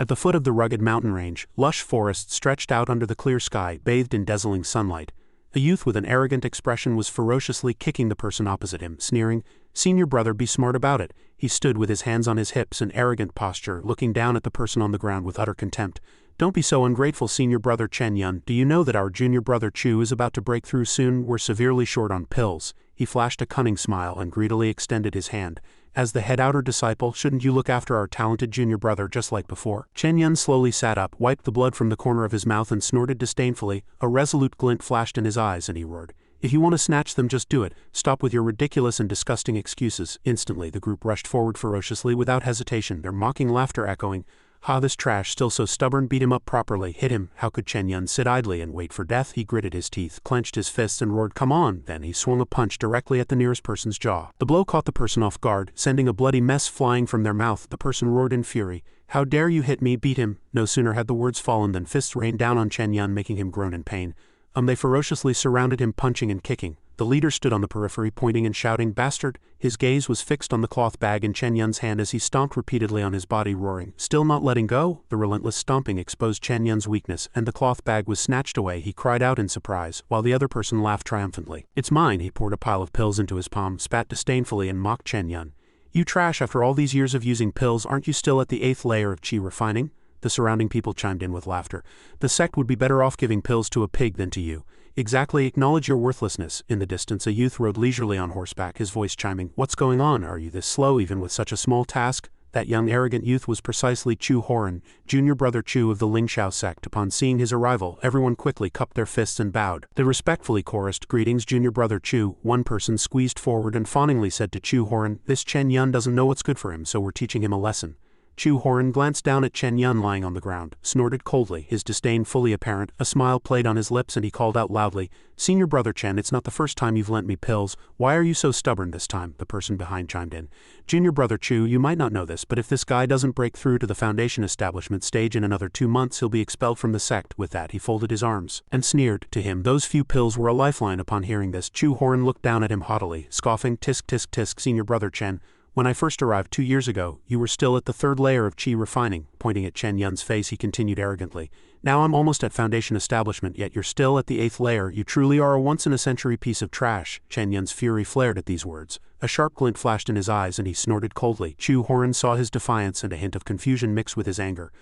At the foot of the rugged mountain range, lush forests stretched out under the clear sky, bathed in dazzling sunlight. A youth with an arrogant expression was ferociously kicking the person opposite him, sneering, "Senior brother, be smart about it." He stood with his hands on his hips in arrogant posture, looking down at the person on the ground with utter contempt. "Don't be so ungrateful, senior brother Chen Yan. Do you know that our junior brother Chu is about to break through soon? We're severely short on pills." He flashed a cunning smile and greedily extended his hand. "As the head outer disciple, shouldn't you look after our talented junior brother just like before?" Chen Yan slowly sat up, wiped the blood from the corner of his mouth and snorted disdainfully. A resolute glint flashed in his eyes and he roared, "If you want to snatch them, just do it. Stop with your ridiculous and disgusting excuses." Instantly, the group rushed forward ferociously without hesitation, their mocking laughter echoing. "Ha, this trash, still so stubborn, beat him up properly, hit him." How could Chen Yan sit idly and wait for death? He gritted his teeth, clenched his fists and roared, "Come on!" Then he swung a punch directly at the nearest person's jaw. The blow caught the person off guard, sending a bloody mess flying from their mouth. The person roared in fury, "How dare you hit me, beat him!" No sooner had the words fallen than fists rained down on Chen Yan, making him groan in pain. They ferociously surrounded him, punching and kicking. The leader stood on the periphery, pointing and shouting, "Bastard!" His gaze was fixed on the cloth bag in Chen Yan's hand as he stomped repeatedly on his body, roaring, "Still not letting go?" The relentless stomping exposed Chen Yan's weakness, and the cloth bag was snatched away. He cried out in surprise, while the other person laughed triumphantly. "It's mine." He poured a pile of pills into his palm, spat disdainfully and mocked Chen Yan. "You trash, after all these years of using pills, aren't you still at the 8th layer of qi refining?" The surrounding people chimed in with laughter. "The sect would be better off giving pills to a pig than to you." "Exactly, acknowledge your worthlessness." In the distance, a youth rode leisurely on horseback, his voice chiming, "What's going on? Are you this slow even with such a small task?" That young arrogant youth was precisely Chu Horin, junior brother Chu of the Lin Shiu sect. Upon seeing his arrival, everyone quickly cupped their fists and bowed. They respectfully chorused, "Greetings, junior brother Chu." One person squeezed forward and fawningly said to Chu Horin, "This Chen Yan doesn't know what's good for him, so we're teaching him a lesson." Chu Horin glanced down at Chen Yan lying on the ground, snorted coldly, his disdain fully apparent. A smile played on his lips and he called out loudly, "Senior brother Chen, it's not the first time you've lent me pills. Why are you so stubborn this time?" The person behind chimed in, "Junior brother Chu, you might not know this, but if this guy doesn't break through to the Foundation establishment stage in another 2 months, he'll be expelled from the sect." With that, he folded his arms and sneered. To him, those few pills were a lifeline. Upon hearing this, Chu Horin looked down at him haughtily, scoffing, "Tisk tisk tisk, senior brother Chen. When I first arrived 2 years ago, you were still at the 3rd layer of qi refining." Pointing at Chen Yan's face, he continued arrogantly, "Now I'm almost at Foundation establishment, yet you're still at the 8th layer. You truly are a once-in-a-century piece of trash." Chen Yan's fury flared at these words. A sharp glint flashed in his eyes and he snorted coldly. Chu Horin saw his defiance and a hint of confusion mixed with his anger.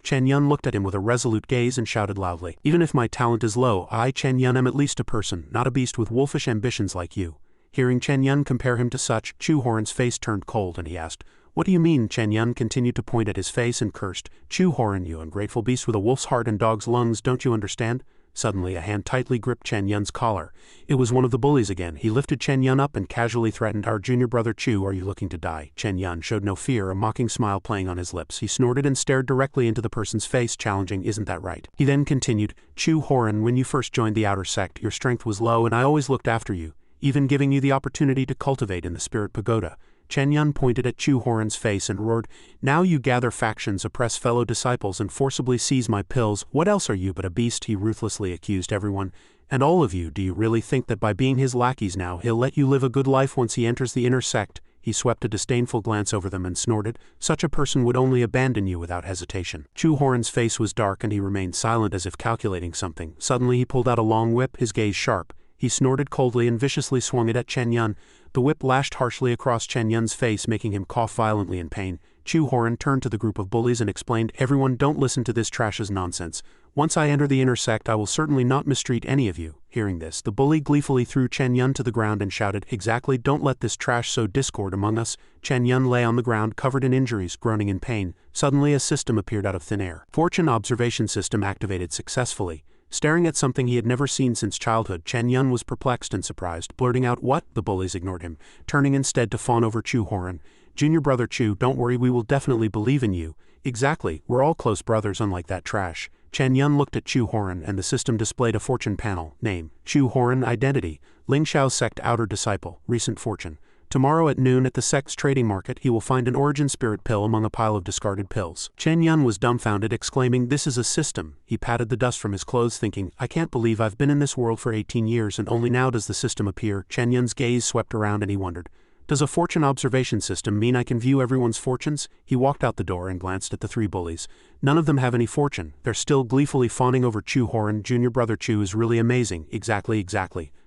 Chen Yan looked at him with a resolute gaze and shouted loudly, "Even if my talent is low, I, Chen Yan, am at least a person, not a beast with wolfish ambitions like you." Hearing Chen Yan compare him to such, Chu Horin's face turned cold and he asked, "What do you mean?" Chen Yan continued to point at his face and cursed, "Chu Horin, you ungrateful beast with a wolf's heart and dog's lungs, don't you understand?" Suddenly a hand tightly gripped Chen Yan's collar. It was one of the bullies again. He lifted Chen Yan up and casually threatened, "Our junior brother Chu, are you looking to die?" Chen Yan showed no fear, a mocking smile playing on his lips. He snorted and stared directly into the person's face, challenging, "Isn't that right?" He then continued, "Chu Horin, when you first joined the outer sect, your strength was low and I always looked after you, even giving you the opportunity to cultivate in the spirit pagoda." Chen Yan pointed at Chu Horin's face and roared, "Now you gather factions, oppress fellow disciples, and forcibly seize my pills. What else are you but a beast?" He ruthlessly accused everyone. "And all of you, do you really think that by being his lackeys now, he'll let you live a good life once he enters the inner sect?" He swept a disdainful glance over them and snorted, "Such a person would only abandon you without hesitation." Chu Horin's face was dark and he remained silent as if calculating something. Suddenly he pulled out a long whip, his gaze sharp. He snorted coldly and viciously swung it at Chen Yan. The whip lashed harshly across Chen Yan's face, making him cough violently in pain. Chu Horin turned to the group of bullies and explained, "Everyone, don't listen to this trash's nonsense. Once I enter the inner sect, I will certainly not mistreat any of you." Hearing this, the bully gleefully threw Chen Yan to the ground and shouted, "Exactly, don't let this trash sow discord among us." Chen Yan lay on the ground covered in injuries, groaning in pain. Suddenly a system appeared out of thin air. Fortune observation system activated successfully. Staring at something he had never seen since childhood, Chen Yan was perplexed and surprised, blurting out, "What?" The bullies ignored him, turning instead to fawn over Chu Horin. "Junior brother Chu, don't worry, we will definitely believe in you." "Exactly, we're all close brothers unlike that trash." Chen Yan looked at Chu Horin and the system displayed a fortune panel. Name, Chu Horin. Identity, Lin Shiu sect outer disciple. Recent fortune, tomorrow at noon at the sect's trading market he will find an origin spirit pill among a pile of discarded pills. Chen Yan was dumbfounded, exclaiming, "This is a system." He patted the dust from his clothes, thinking, "I can't believe I've been in this world for 18 years and only now does the system appear." Chen Yan's gaze swept around and he wondered, Does a fortune observation system mean I can view everyone's fortunes? He walked out the door and glanced at the 3 bullies. None of them have any fortune. They're still gleefully fawning over Chu Horin. Junior brother Chu is really amazing. Exactly.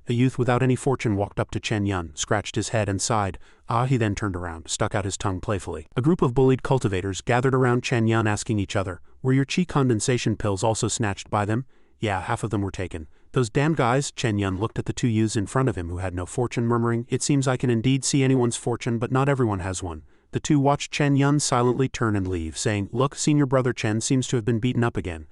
A youth without any fortune walked up to Chen Yan, scratched his head and sighed. He then turned around, stuck out his tongue playfully. A group of bullied cultivators gathered around Chen Yan, asking each other, were your chi condensation pills also snatched by them? Yeah, half of them were taken. Those damn guys. Chen Yan looked at the 2 youths in front of him who had no fortune, murmuring, it seems I can indeed see anyone's fortune, but not everyone has one. The 2 watched Chen Yan silently turn and leave, saying, look, senior brother Chen seems to have been beaten up again.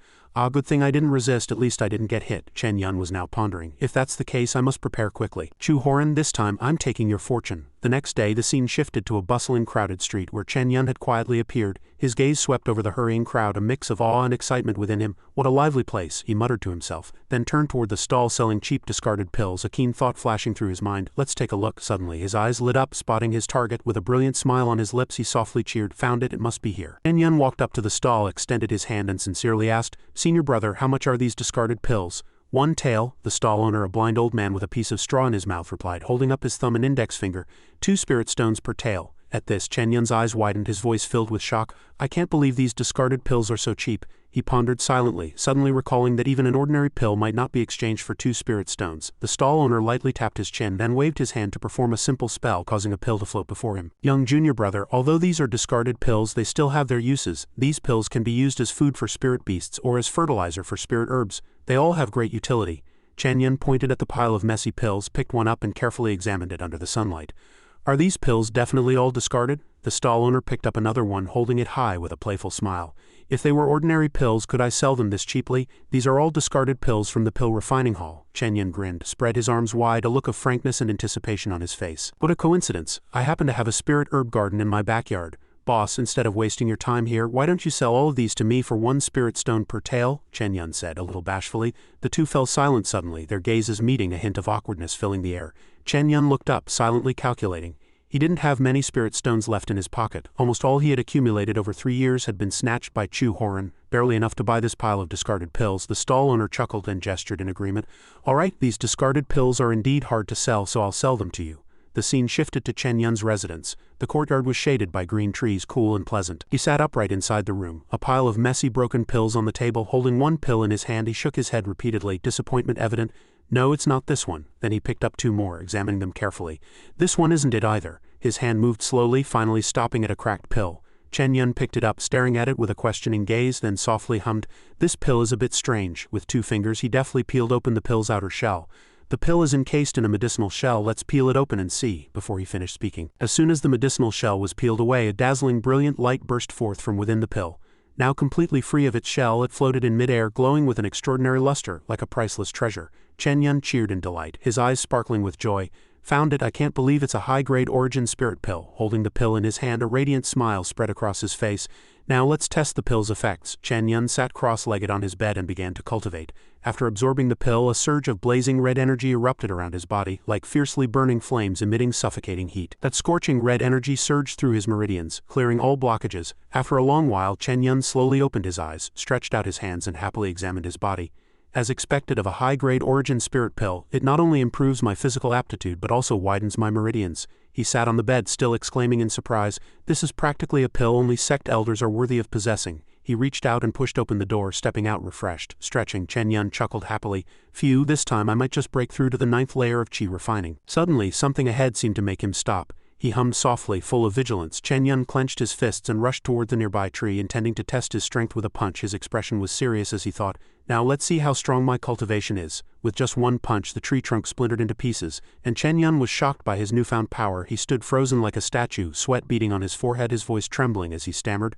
Good thing I didn't resist, at least I didn't get hit. Chen Yan was now pondering. If that's the case, I must prepare quickly. Chu Horin, this time I'm taking your fortune. The next day the scene shifted to a bustling crowded street where Chen Yan had quietly appeared. His gaze swept over the hurrying crowd, a mix of awe and excitement within him. What a lively place, he muttered to himself, then turned toward the stall selling cheap discarded pills, a keen thought flashing through his mind. Let's take a look. Suddenly his eyes lit up, spotting his target. With a brilliant smile on his lips he softly cheered, found it, it must be here. Chen Yan walked up to the stall, extended his hand and sincerely asked, senior brother, how much are these discarded pills? 1 tael, the stall owner, a blind old man with a piece of straw in his mouth, replied, holding up his thumb and index finger. 2 spirit stones per tael. At this, Chen Yan's eyes widened, his voice filled with shock. I can't believe these discarded pills are so cheap. He pondered silently, suddenly recalling that even an ordinary pill might not be exchanged for 2 spirit stones. The stall owner lightly tapped his chin, then waved his hand to perform a simple spell, causing a pill to float before him. Young junior brother, although these are discarded pills, they still have their uses. These pills can be used as food for spirit beasts or as fertilizer for spirit herbs. They all have great utility. Chen Yan pointed at the pile of messy pills, picked one up and carefully examined it under the sunlight. Are these pills definitely all discarded? The stall owner picked up another one, holding it high with a playful smile. If they were ordinary pills, could I sell them this cheaply? These are all discarded pills from the pill refining hall. Chen Yan grinned, spread his arms wide, a look of frankness and anticipation on his face. What a coincidence. I happen to have a spirit herb garden in my backyard. Boss, instead of wasting your time here, why don't you sell all of these to me for 1 spirit stone per tael? Chen Yan said, a little bashfully. The 2 fell silent suddenly, their gazes meeting, a hint of awkwardness filling the air. Chen Yan looked up, silently calculating. He didn't have many spirit stones left in his pocket. Almost all he had accumulated over 3 years had been snatched by Chu Horin, barely enough to buy this pile of discarded pills. The stall owner chuckled and gestured in agreement. All right, these discarded pills are indeed hard to sell, so I'll sell them to you. The scene shifted to Chen Yan's residence. The courtyard was shaded by green trees, cool and pleasant. He sat upright inside the room, a pile of messy broken pills on the table. Holding 1 pill in his hand, he shook his head repeatedly, disappointment evident. No, it's not this one. Then he picked up 2 more, examining them carefully. This one isn't it either. His hand moved slowly, finally stopping at a cracked pill. Chen Yan picked it up, staring at it with a questioning gaze, then softly hummed, this pill is a bit strange. With 2 fingers he deftly peeled open the pill's outer shell. The pill is encased in a medicinal shell, let's peel it open and see, before he finished speaking. As soon as the medicinal shell was peeled away, a dazzling brilliant light burst forth from within the pill. Now completely free of its shell, it floated in midair, glowing with an extraordinary luster, like a priceless treasure. Chen Yan cheered in delight, his eyes sparkling with joy. Found it, I can't believe it's a high-grade origin spirit pill. Holding the pill in his hand, a radiant smile spread across his face. Now let's test the pill's effects. Chen Yan sat cross-legged on his bed and began to cultivate. After absorbing the pill, a surge of blazing red energy erupted around his body, like fiercely burning flames emitting suffocating heat. That scorching red energy surged through his meridians, clearing all blockages. After a long while, Chen Yan slowly opened his eyes, stretched out his hands and happily examined his body. As expected of a high-grade origin spirit pill, it not only improves my physical aptitude but also widens my meridians. He sat on the bed, still exclaiming in surprise, this is practically a pill only sect elders are worthy of possessing. He reached out and pushed open the door, stepping out refreshed. Stretching, Chen Yan chuckled happily. Phew, this time I might just break through to the 9th layer of chi refining. Suddenly, something ahead seemed to make him stop. He hummed softly, full of vigilance. Chen Yan clenched his fists and rushed toward the nearby tree, intending to test his strength with a punch. His expression was serious as he thought, now let's see how strong my cultivation is. With just 1 punch, the tree trunk splintered into pieces, and Chen Yan was shocked by his newfound power. He stood frozen like a statue, sweat beading on his forehead, his voice trembling as he stammered,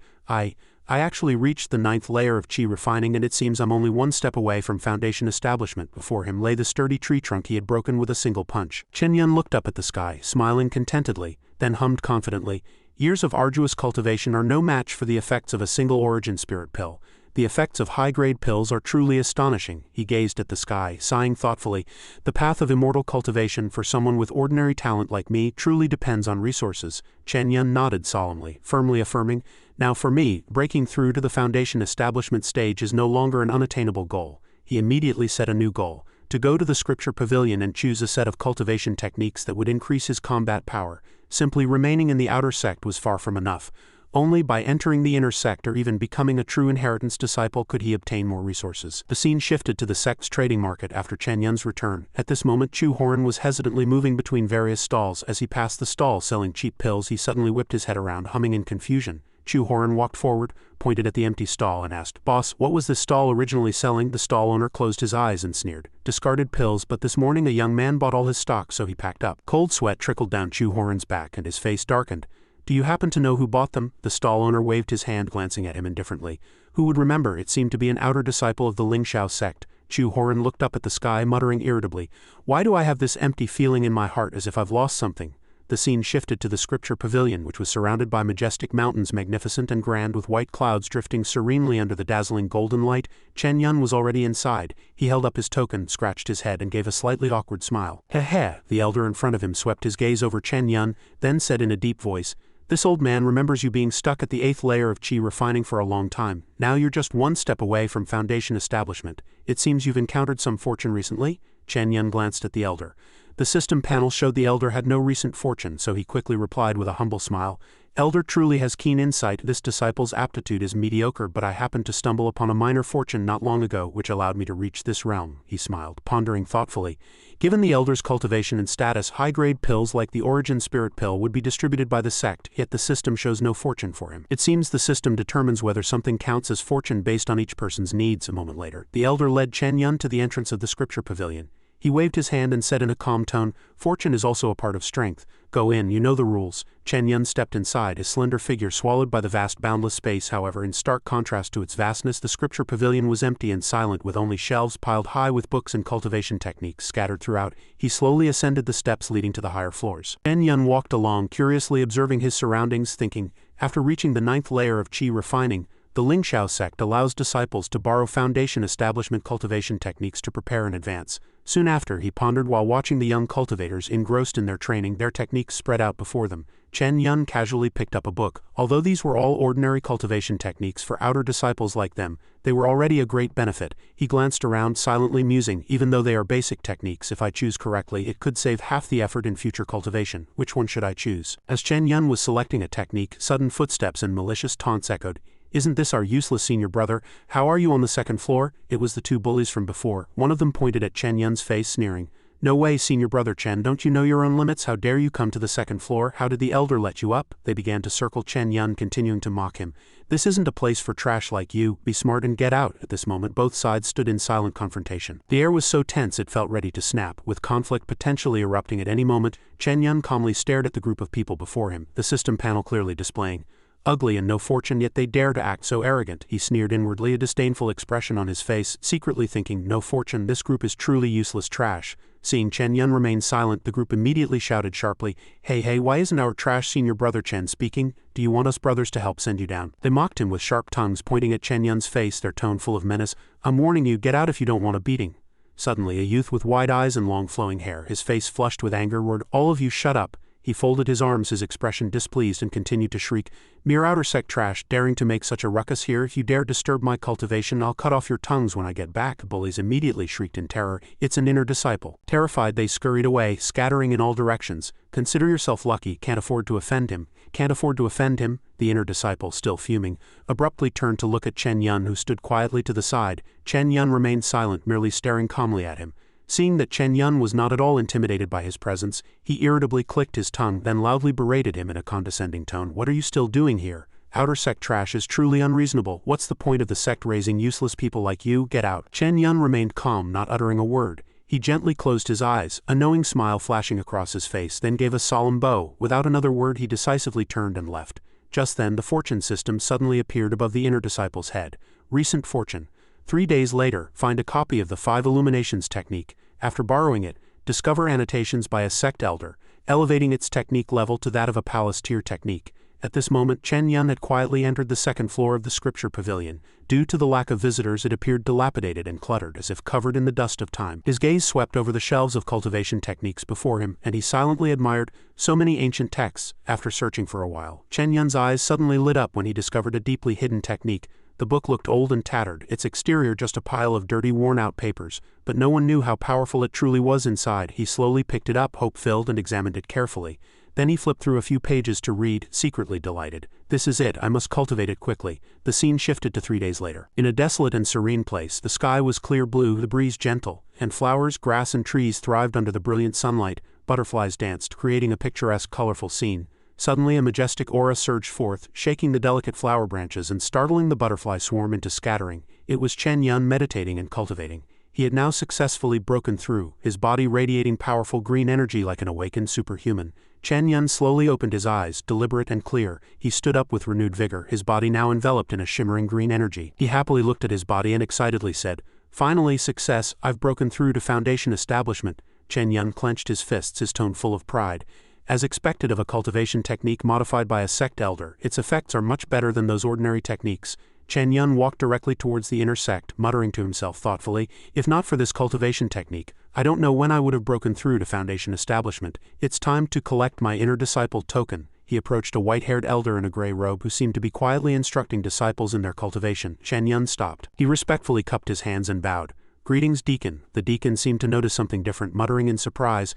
I actually reached the 9th layer of chi refining, and it seems I'm only 1 step away from foundation establishment. Before him lay the sturdy tree trunk he had broken with a single punch. Chen Yan looked up at the sky, smiling contentedly, then hummed confidently, years of arduous cultivation are no match for the effects of a single origin spirit pill. The effects of high-grade pills are truly astonishing. He gazed at the sky, sighing thoughtfully. The path of immortal cultivation for someone with ordinary talent like me truly depends on resources. Chen Yan nodded solemnly, firmly affirming, now for me, breaking through to the foundation establishment stage is no longer an unattainable goal. He immediately set a new goal, to go to the scripture pavilion and choose a set of cultivation techniques that would increase his combat power. Simply remaining in the outer sect was far from enough. Only by entering the inner sect or even becoming a true inheritance disciple could he obtain more resources. The scene shifted to the sect's trading market after Chen Yan's return. At this moment, Chu Horin was hesitantly moving between various stalls. As he passed the stall selling cheap pills, he suddenly whipped his head around, humming in confusion. Chu Horin walked forward, pointed at the empty stall, and asked, "Boss, what was this stall originally selling?" The stall owner closed his eyes and sneered. "Discarded pills, but this morning a young man bought all his stock, so he packed up." Cold sweat trickled down Chu Horin's back and his face darkened. "Do you happen to know who bought them?" The stall owner waved his hand, glancing at him indifferently. Who would remember? It seemed to be an outer disciple of the Lin Shiu sect. Chu Horin looked up at the sky, muttering irritably, "Why do I have this empty feeling in my heart as if I've lost something?" The scene shifted to the scripture pavilion, which was surrounded by majestic mountains, magnificent and grand, with white clouds drifting serenely under the dazzling golden light. Chen Yan was already inside. He held up his token, scratched his head, and gave a slightly awkward smile. "Heh." The elder in front of him swept his gaze over Chen Yan, then said in a deep voice, "This old man remembers you being stuck at the 8th layer of Qi refining for a long time. Now you're just one step away from foundation establishment. It seems you've encountered some fortune recently?" Chen Yan glanced at the elder. The system panel showed the elder had no recent fortune, so he quickly replied with a humble smile, "Elder truly has keen insight. This disciple's aptitude is mediocre, but I happened to stumble upon a minor fortune not long ago, which allowed me to reach this realm." He smiled, pondering thoughtfully. Given the elder's cultivation and status, high-grade pills like the Origin Spirit Pill would be distributed by the sect, yet the system shows no fortune for him. It seems the system determines whether something counts as fortune based on each person's needs. A moment later, the elder led Chen Yan to the entrance of the scripture pavilion. He waved his hand and said in a calm tone, "Fortune is also a part of strength. Go in, you know the rules." Chen Yan stepped inside, his slender figure swallowed by the vast boundless space. However, in stark contrast to its vastness, the scripture pavilion was empty and silent, with only shelves piled high with books and cultivation techniques scattered throughout. He slowly ascended the steps leading to the higher floors. Chen Yan walked along, curiously observing his surroundings, thinking. After reaching the 9th layer of Qi refining, the Lin Shiu sect allows disciples to borrow foundation establishment cultivation techniques to prepare in advance. Soon after, he pondered while watching the young cultivators engrossed in their training, their techniques spread out before them. Chen Yan casually picked up a book. Although these were all ordinary cultivation techniques for outer disciples like them, they were already a great benefit. He glanced around, silently musing, even though they are basic techniques, if I choose correctly, it could save half the effort in future cultivation. Which one should I choose? As Chen Yan was selecting a technique, sudden footsteps and malicious taunts echoed. "Isn't this our useless senior brother? How are you on the 2nd floor?" It was the two bullies from before. One of them pointed at Chen Yan's face, sneering. "No way, senior brother Chen, don't you know your own limits? How dare you come to the 2nd floor? How did the elder let you up?" They began to circle Chen Yan, continuing to mock him. "This isn't a place for trash like you. Be smart and get out." At this moment, both sides stood in silent confrontation. The air was so tense it felt ready to snap, with conflict potentially erupting at any moment. Chen Yan calmly stared at the group of people before him, the system panel clearly displaying ugly and no fortune, yet they dare to act so arrogant. He sneered inwardly, a disdainful expression on his face, secretly thinking, no fortune, this group is truly useless trash. Seeing Chen Yan remain silent, the group immediately shouted sharply, Hey, why isn't our trash senior brother Chen speaking? Do you want us brothers to help send you down?" They mocked him with sharp tongues, pointing at Chen Yan's face, their tone full of menace. "I'm warning you, get out if you don't want a beating." Suddenly, a youth with wide eyes and long flowing hair, his face flushed with anger, roared, "All of you shut up." He folded his arms, his expression displeased, and continued to shriek, "Mere outer sect trash, daring to make such a ruckus here. If you dare disturb my cultivation, I'll cut off your tongues when I get back." The bullies immediately shrieked in terror, "It's an inner disciple." Terrified, they scurried away, scattering in all directions. "Consider yourself lucky, can't afford to offend him." "Can't afford to offend him?" The inner disciple, still fuming, abruptly turned to look at Chen Yan, who stood quietly to the side. Chen Yan remained silent, merely staring calmly at him. Seeing that Chen Yan was not at all intimidated by his presence, he irritably clicked his tongue, then loudly berated him in a condescending tone. "What are you still doing here? Outer sect trash is truly unreasonable. What's the point of the sect raising useless people like you? Get out." Chen Yan remained calm, not uttering a word. He gently closed his eyes, a knowing smile flashing across his face, then gave a solemn bow. Without another word, he decisively turned and left. Just then, the fortune system suddenly appeared above the inner disciple's head. Recent fortune. 3 days later, find a copy of the 5 Illuminations technique. After borrowing it, discover annotations by a sect elder, elevating its technique level to that of a palace tier technique. At this moment, Chen Yan had quietly entered the 2nd floor of the scripture pavilion. Due to the lack of visitors, it appeared dilapidated and cluttered, as if covered in the dust of time. His gaze swept over the shelves of cultivation techniques before him, and he silently admired so many ancient texts. After searching for a while, Chen Yan's eyes suddenly lit up when he discovered a deeply hidden technique, The book looked old and tattered, its exterior just a pile of dirty, worn-out papers, but no one knew how powerful it truly was inside. He slowly picked it up, hope-filled, and examined it carefully. Then he flipped through a few pages to read, secretly delighted. This is it, I must cultivate it quickly. The scene shifted to 3 days later. In a desolate and serene place, the sky was clear blue, the breeze gentle, and flowers, grass and trees thrived under the brilliant sunlight. Butterflies danced, creating a picturesque, colorful scene. Suddenly a majestic aura surged forth, shaking the delicate flower branches and startling the butterfly swarm into scattering. It was Chen Yan meditating and cultivating. He had now successfully broken through, his body radiating powerful green energy like an awakened superhuman. Chen Yan slowly opened his eyes, deliberate and clear. He stood up with renewed vigor, his body now enveloped in a shimmering green energy. He happily looked at his body and excitedly said, "Finally, success, I've broken through to Foundation establishment." Chen Yan clenched his fists, his tone full of pride. As expected of a cultivation technique modified by a sect elder, its effects are much better than those ordinary techniques. Chen Yan walked directly towards the inner sect, muttering to himself thoughtfully, "If not for this cultivation technique, I don't know when I would have broken through to Foundation establishment. It's time to collect my inner disciple token." He approached a white-haired elder in a gray robe who seemed to be quietly instructing disciples in their cultivation. Chen Yan stopped. He respectfully cupped his hands and bowed. "Greetings, deacon." The deacon seemed to notice something different, muttering in surprise,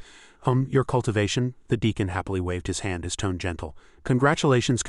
your cultivation?" The deacon happily waved his hand, his tone gentle. Congratulations,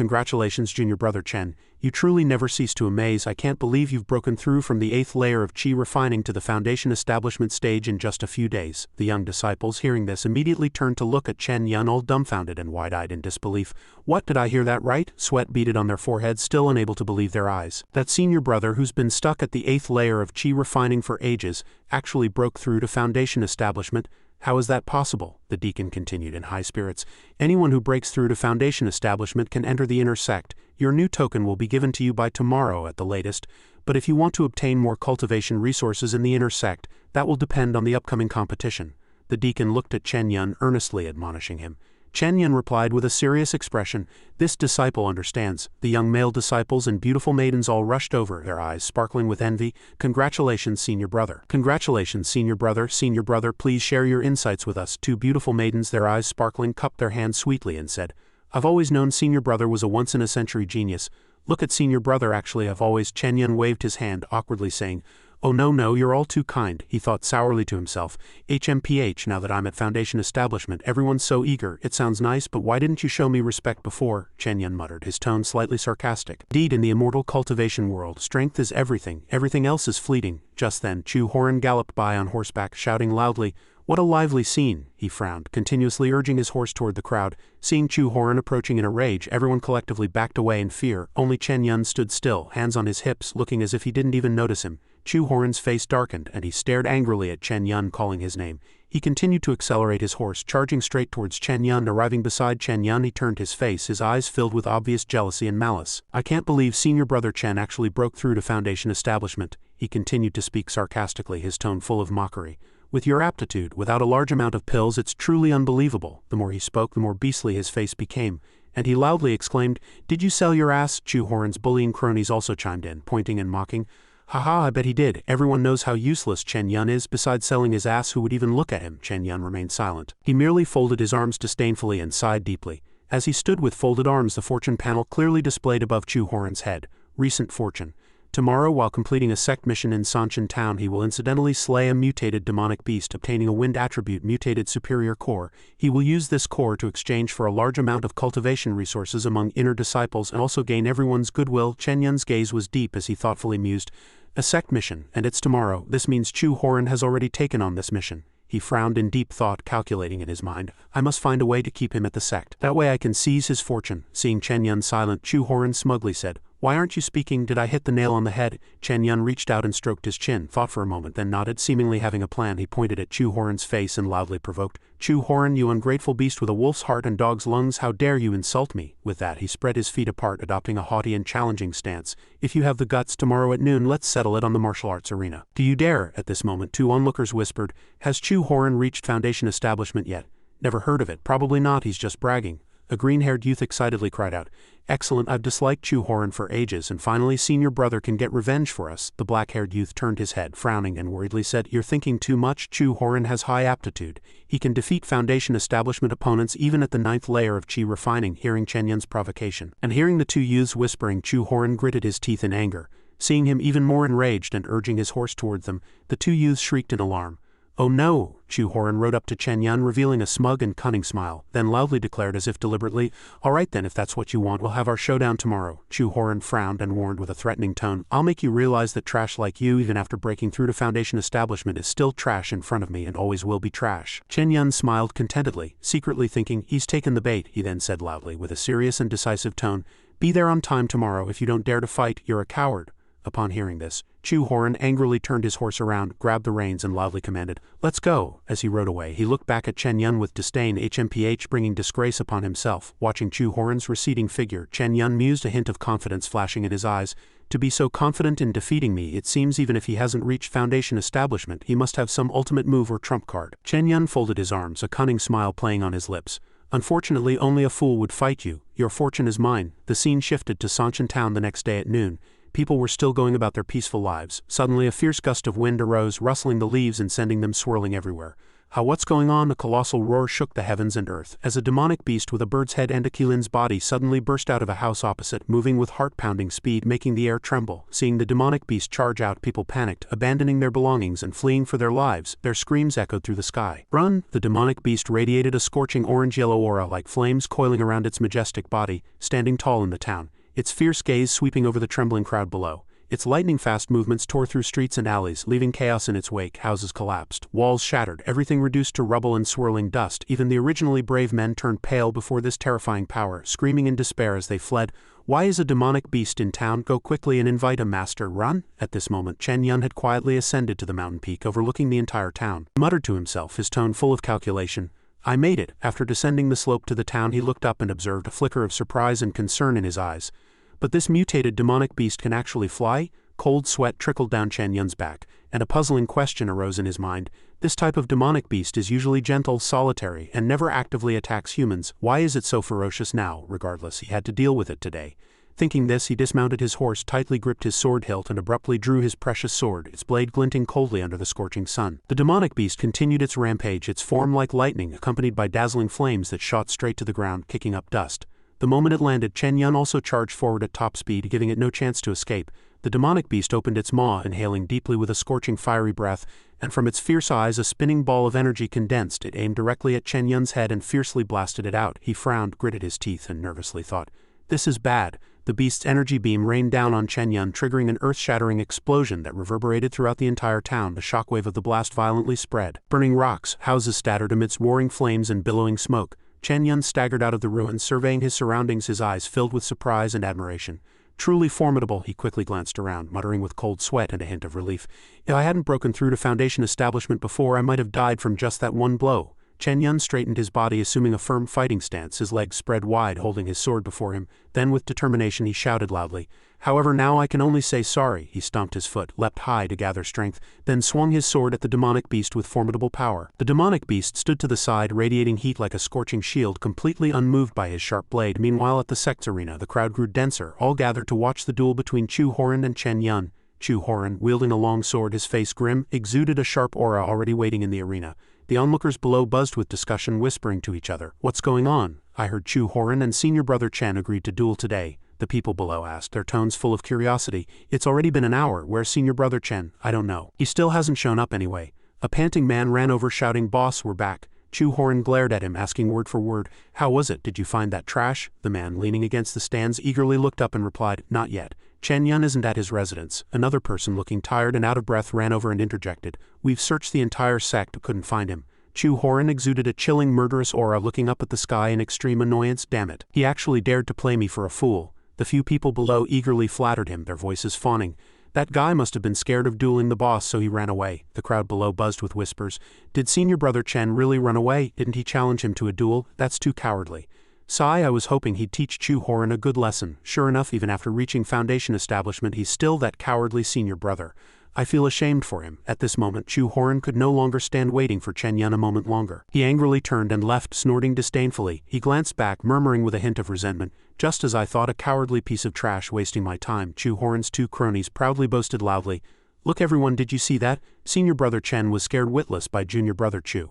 junior brother Chen. You truly never cease to amaze. I can't believe you've broken through from the 8th layer of Qi refining to the Foundation establishment stage in just a few days." The young disciples, hearing this, immediately turned to look at Chen Yan, all dumbfounded and wide-eyed in disbelief. "What, did I hear that right?" Sweat beaded on their foreheads, still unable to believe their eyes. "That senior brother who's been stuck at the 8th layer of Qi refining for ages actually broke through to Foundation establishment? How is that possible?" The deacon continued in high spirits. "Anyone who breaks through to Foundation establishment can enter the inner sect. Your new token will be given to you by tomorrow at the latest, but if you want to obtain more cultivation resources in the inner sect, that will depend on the upcoming competition." The deacon looked at Chen Yan, earnestly admonishing him. Chen Yan replied with a serious expression, "This disciple understands." The young male disciples and beautiful maidens all rushed over, their eyes sparkling with envy. "Congratulations, senior brother. Congratulations, senior brother. Senior brother, please share your insights with us." Two beautiful maidens, their eyes sparkling, cupped their hands sweetly and said, "I've always known senior brother was a once-in-a-century genius. Look at senior brother, actually I've always—" Chen Yan waved his hand, awkwardly saying, "Oh no, you're all too kind." He thought sourly to himself, HMPH, now that I'm at Foundation establishment, everyone's so eager. It sounds nice, but why didn't you show me respect before?" Chen Yan muttered, his tone slightly sarcastic. Indeed, in the immortal cultivation world, strength is everything else is fleeting. Just then, Chu Horin galloped by on horseback, shouting loudly, "What a lively scene!" He frowned, continuously urging his horse toward the crowd. Seeing Chu Horin approaching in a rage, everyone collectively backed away in fear. Only Chen Yan stood still, hands on his hips, looking as if he didn't even notice him. Chu Horin's face darkened, and he stared angrily at Chen Yan, calling his name. He continued to accelerate his horse, charging straight towards Chen Yan. Arriving beside Chen Yan, he turned his face, his eyes filled with obvious jealousy and malice. "I can't believe senior brother Chen actually broke through to Foundation establishment." He continued to speak sarcastically, his tone full of mockery. "With your aptitude, without a large amount of pills, it's truly unbelievable." The more he spoke, the more beastly his face became, and he loudly exclaimed, "Did you sell your ass?" Chu Horin's bullying cronies also chimed in, pointing and mocking. "Haha, I bet he did. Everyone knows how useless Chen Yan is. Besides selling his ass, who would even look at him?" Chen Yan remained silent. He merely folded his arms disdainfully and sighed deeply. As he stood with folded arms, the fortune panel clearly displayed above Chu Horin's head. Recent fortune. Tomorrow, while completing a sect mission in Sanshan Town, he will incidentally slay a mutated demonic beast, obtaining a wind attribute mutated superior core. He will use this core to exchange for a large amount of cultivation resources among inner disciples and also gain everyone's goodwill. Chen Yan's gaze was deep as he thoughtfully mused. "A sect mission, and it's tomorrow. This means Chu Horin has already taken on this mission." He frowned in deep thought, calculating in his mind, "I must find a way to keep him at the sect. That way I can seize his fortune." Seeing Chen Yan silent, Chu Horin smugly said, "Why aren't you speaking? Did I hit the nail on the head?" Chen Yan reached out and stroked his chin, thought for a moment, then nodded, seemingly having a plan. He pointed at Chu Horin's face and loudly provoked, "Chu Horin, you ungrateful beast with a wolf's heart and dog's lungs, how dare you insult me?" With that, he spread his feet apart, adopting a haughty and challenging stance. "If you have the guts, tomorrow at noon, let's settle it on the martial arts arena." "Do you dare?" At this moment, two onlookers whispered, "Has Chu Horin reached Foundation establishment yet?" "Never heard of it." "Probably not, he's just bragging." A green-haired youth excitedly cried out, "Excellent, I've disliked Chu Horin for ages, and finally senior brother can get revenge for us." The black-haired youth turned his head, frowning, and worriedly said, "You're thinking too much. Chu Horin has high aptitude. He can defeat Foundation establishment opponents even at the 9th layer of Qi refining." Hearing Chen Yan's provocation, and hearing the two youths whispering, Chu Horin gritted his teeth in anger. Seeing him even more enraged and urging his horse toward them, the two youths shrieked in alarm. "Oh no!" Chu Horin rode up to Chen Yan, revealing a smug and cunning smile, then loudly declared as if deliberately, "All right then, if that's what you want, we'll have our showdown tomorrow." Chu Horin frowned and warned with a threatening tone, "I'll make you realize that trash like you, even after breaking through to Foundation establishment, is still trash in front of me and always will be trash." Chen Yan smiled contentedly, secretly thinking, "He's taken the bait." He then said loudly, with a serious and decisive tone, "Be there on time tomorrow. If you don't dare to fight, you're a coward." Upon hearing this, Chu Horin angrily turned his horse around, grabbed the reins and loudly commanded, "Let's go." As he rode away, he looked back at Chen Yan with disdain, HMPH bringing disgrace upon himself. Watching Chu Horin's receding figure, Chen Yan mused, a hint of confidence flashing in his eyes. "To be so confident in defeating me, it seems even if he hasn't reached Foundation establishment, he must have some ultimate move or trump card." Chen Yan folded his arms, a cunning smile playing on his lips. "Unfortunately, only a fool would fight you. Your fortune is mine." The scene shifted to Sanshan Town the next day at noon. People were still going about their peaceful lives. Suddenly a fierce gust of wind arose, rustling the leaves and sending them swirling everywhere. What's going on?" A colossal roar shook the heavens and earth, as a demonic beast with a bird's head and a Qilin's body suddenly burst out of a house opposite, moving with heart-pounding speed, making the air tremble. Seeing the demonic beast charge out, people panicked, abandoning their belongings and fleeing for their lives. Their screams echoed through the sky. "Run!" The demonic beast radiated a scorching orange-yellow aura like flames coiling around its majestic body, standing tall in the town, its fierce gaze sweeping over the trembling crowd below. Its lightning-fast movements tore through streets and alleys, leaving chaos in its wake. Houses collapsed, walls shattered, everything reduced to rubble and swirling dust. Even the originally brave men turned pale before this terrifying power, screaming in despair as they fled. "Why is a demonic beast in town? Go quickly and invite a master. Run!" At this moment, Chen Yan had quietly ascended to the mountain peak overlooking the entire town. He muttered to himself, his tone full of calculation. "I made it." After descending the slope to the town, he looked up and observed a flicker of surprise and concern in his eyes. "But this mutated demonic beast can actually fly?" Cold sweat trickled down Chen Yan's back, and a puzzling question arose in his mind. This type of demonic beast is usually gentle, solitary, and never actively attacks humans. Why is it so ferocious now? Regardless, he had to deal with it today. Thinking this, he dismounted his horse, tightly gripped his sword hilt, and abruptly drew his precious sword, its blade glinting coldly under the scorching sun. The demonic beast continued its rampage, its form like lightning, accompanied by dazzling flames that shot straight to the ground, kicking up dust. The moment it landed, Chen Yan also charged forward at top speed, giving it no chance to escape. The demonic beast opened its maw, inhaling deeply with a scorching fiery breath, and from its fierce eyes a spinning ball of energy condensed. It aimed directly at Chen Yan's head and fiercely blasted it out. He frowned, gritted his teeth, and nervously thought, "This is bad." The beast's energy beam rained down on Chen Yan, triggering an earth-shattering explosion that reverberated throughout the entire town. The shockwave of the blast violently spread. Burning rocks, houses scattered amidst roaring flames and billowing smoke. Chen Yan staggered out of the ruins, surveying his surroundings, his eyes filled with surprise and admiration. Truly formidable. He quickly glanced around, muttering with cold sweat and a hint of relief. "If I hadn't broken through to Foundation establishment before, I might have died from just that one blow." Chen Yan straightened his body, assuming a firm fighting stance, his legs spread wide, holding his sword before him. Then with determination he shouted loudly, "However, now I can only say sorry." He stomped his foot, leapt high to gather strength, then swung his sword at the demonic beast with formidable power. The demonic beast stood to the side, radiating heat like a scorching shield, completely unmoved by his sharp blade. Meanwhile, at the sect's arena, the crowd grew denser, all gathered to watch the duel between Chu Horin and Chen Yan. Chu Horin, wielding a long sword, his face grim, exuded a sharp aura already waiting in the arena. The onlookers below buzzed with discussion, whispering to each other, "What's going on?" "I heard Chu Horin and senior brother Chen agreed to duel today," the people below asked, their tones full of curiosity. "It's already been an hour. Where's senior brother Chen?" "I don't know. He still hasn't shown up anyway." A panting man ran over shouting, "Boss, we're back." Chu Horin glared at him, asking word for word, "How was it? Did you find that trash?" The man, leaning against the stands, eagerly looked up and replied, "Not yet. Chen Yan isn't at his residence." Another person, looking tired and out of breath, ran over and interjected, "We've searched the entire sect but couldn't find him." Chu Horin exuded a chilling, murderous aura, looking up at the sky in extreme annoyance. "Damn it. He actually dared to play me for a fool." The few people below eagerly flattered him, their voices fawning. "That guy must have been scared of dueling the boss, so he ran away." The crowd below buzzed with whispers. "Did senior brother Chen really run away? Didn't he challenge him to a duel? That's too cowardly." "Sigh, I was hoping he'd teach Chu Horin a good lesson." Sure enough, even after reaching Foundation establishment, he's still that cowardly senior brother. "I feel ashamed for him." At this moment, Chu Horin could no longer stand waiting for Chen Yan a moment longer. He angrily turned and left, snorting disdainfully. He glanced back, murmuring with a hint of resentment, "Just as I thought, a cowardly piece of trash wasting my time." Chu Horin's two cronies proudly boasted loudly, "Look everyone, did you see that? Senior brother Chen was scared witless by junior brother Chu."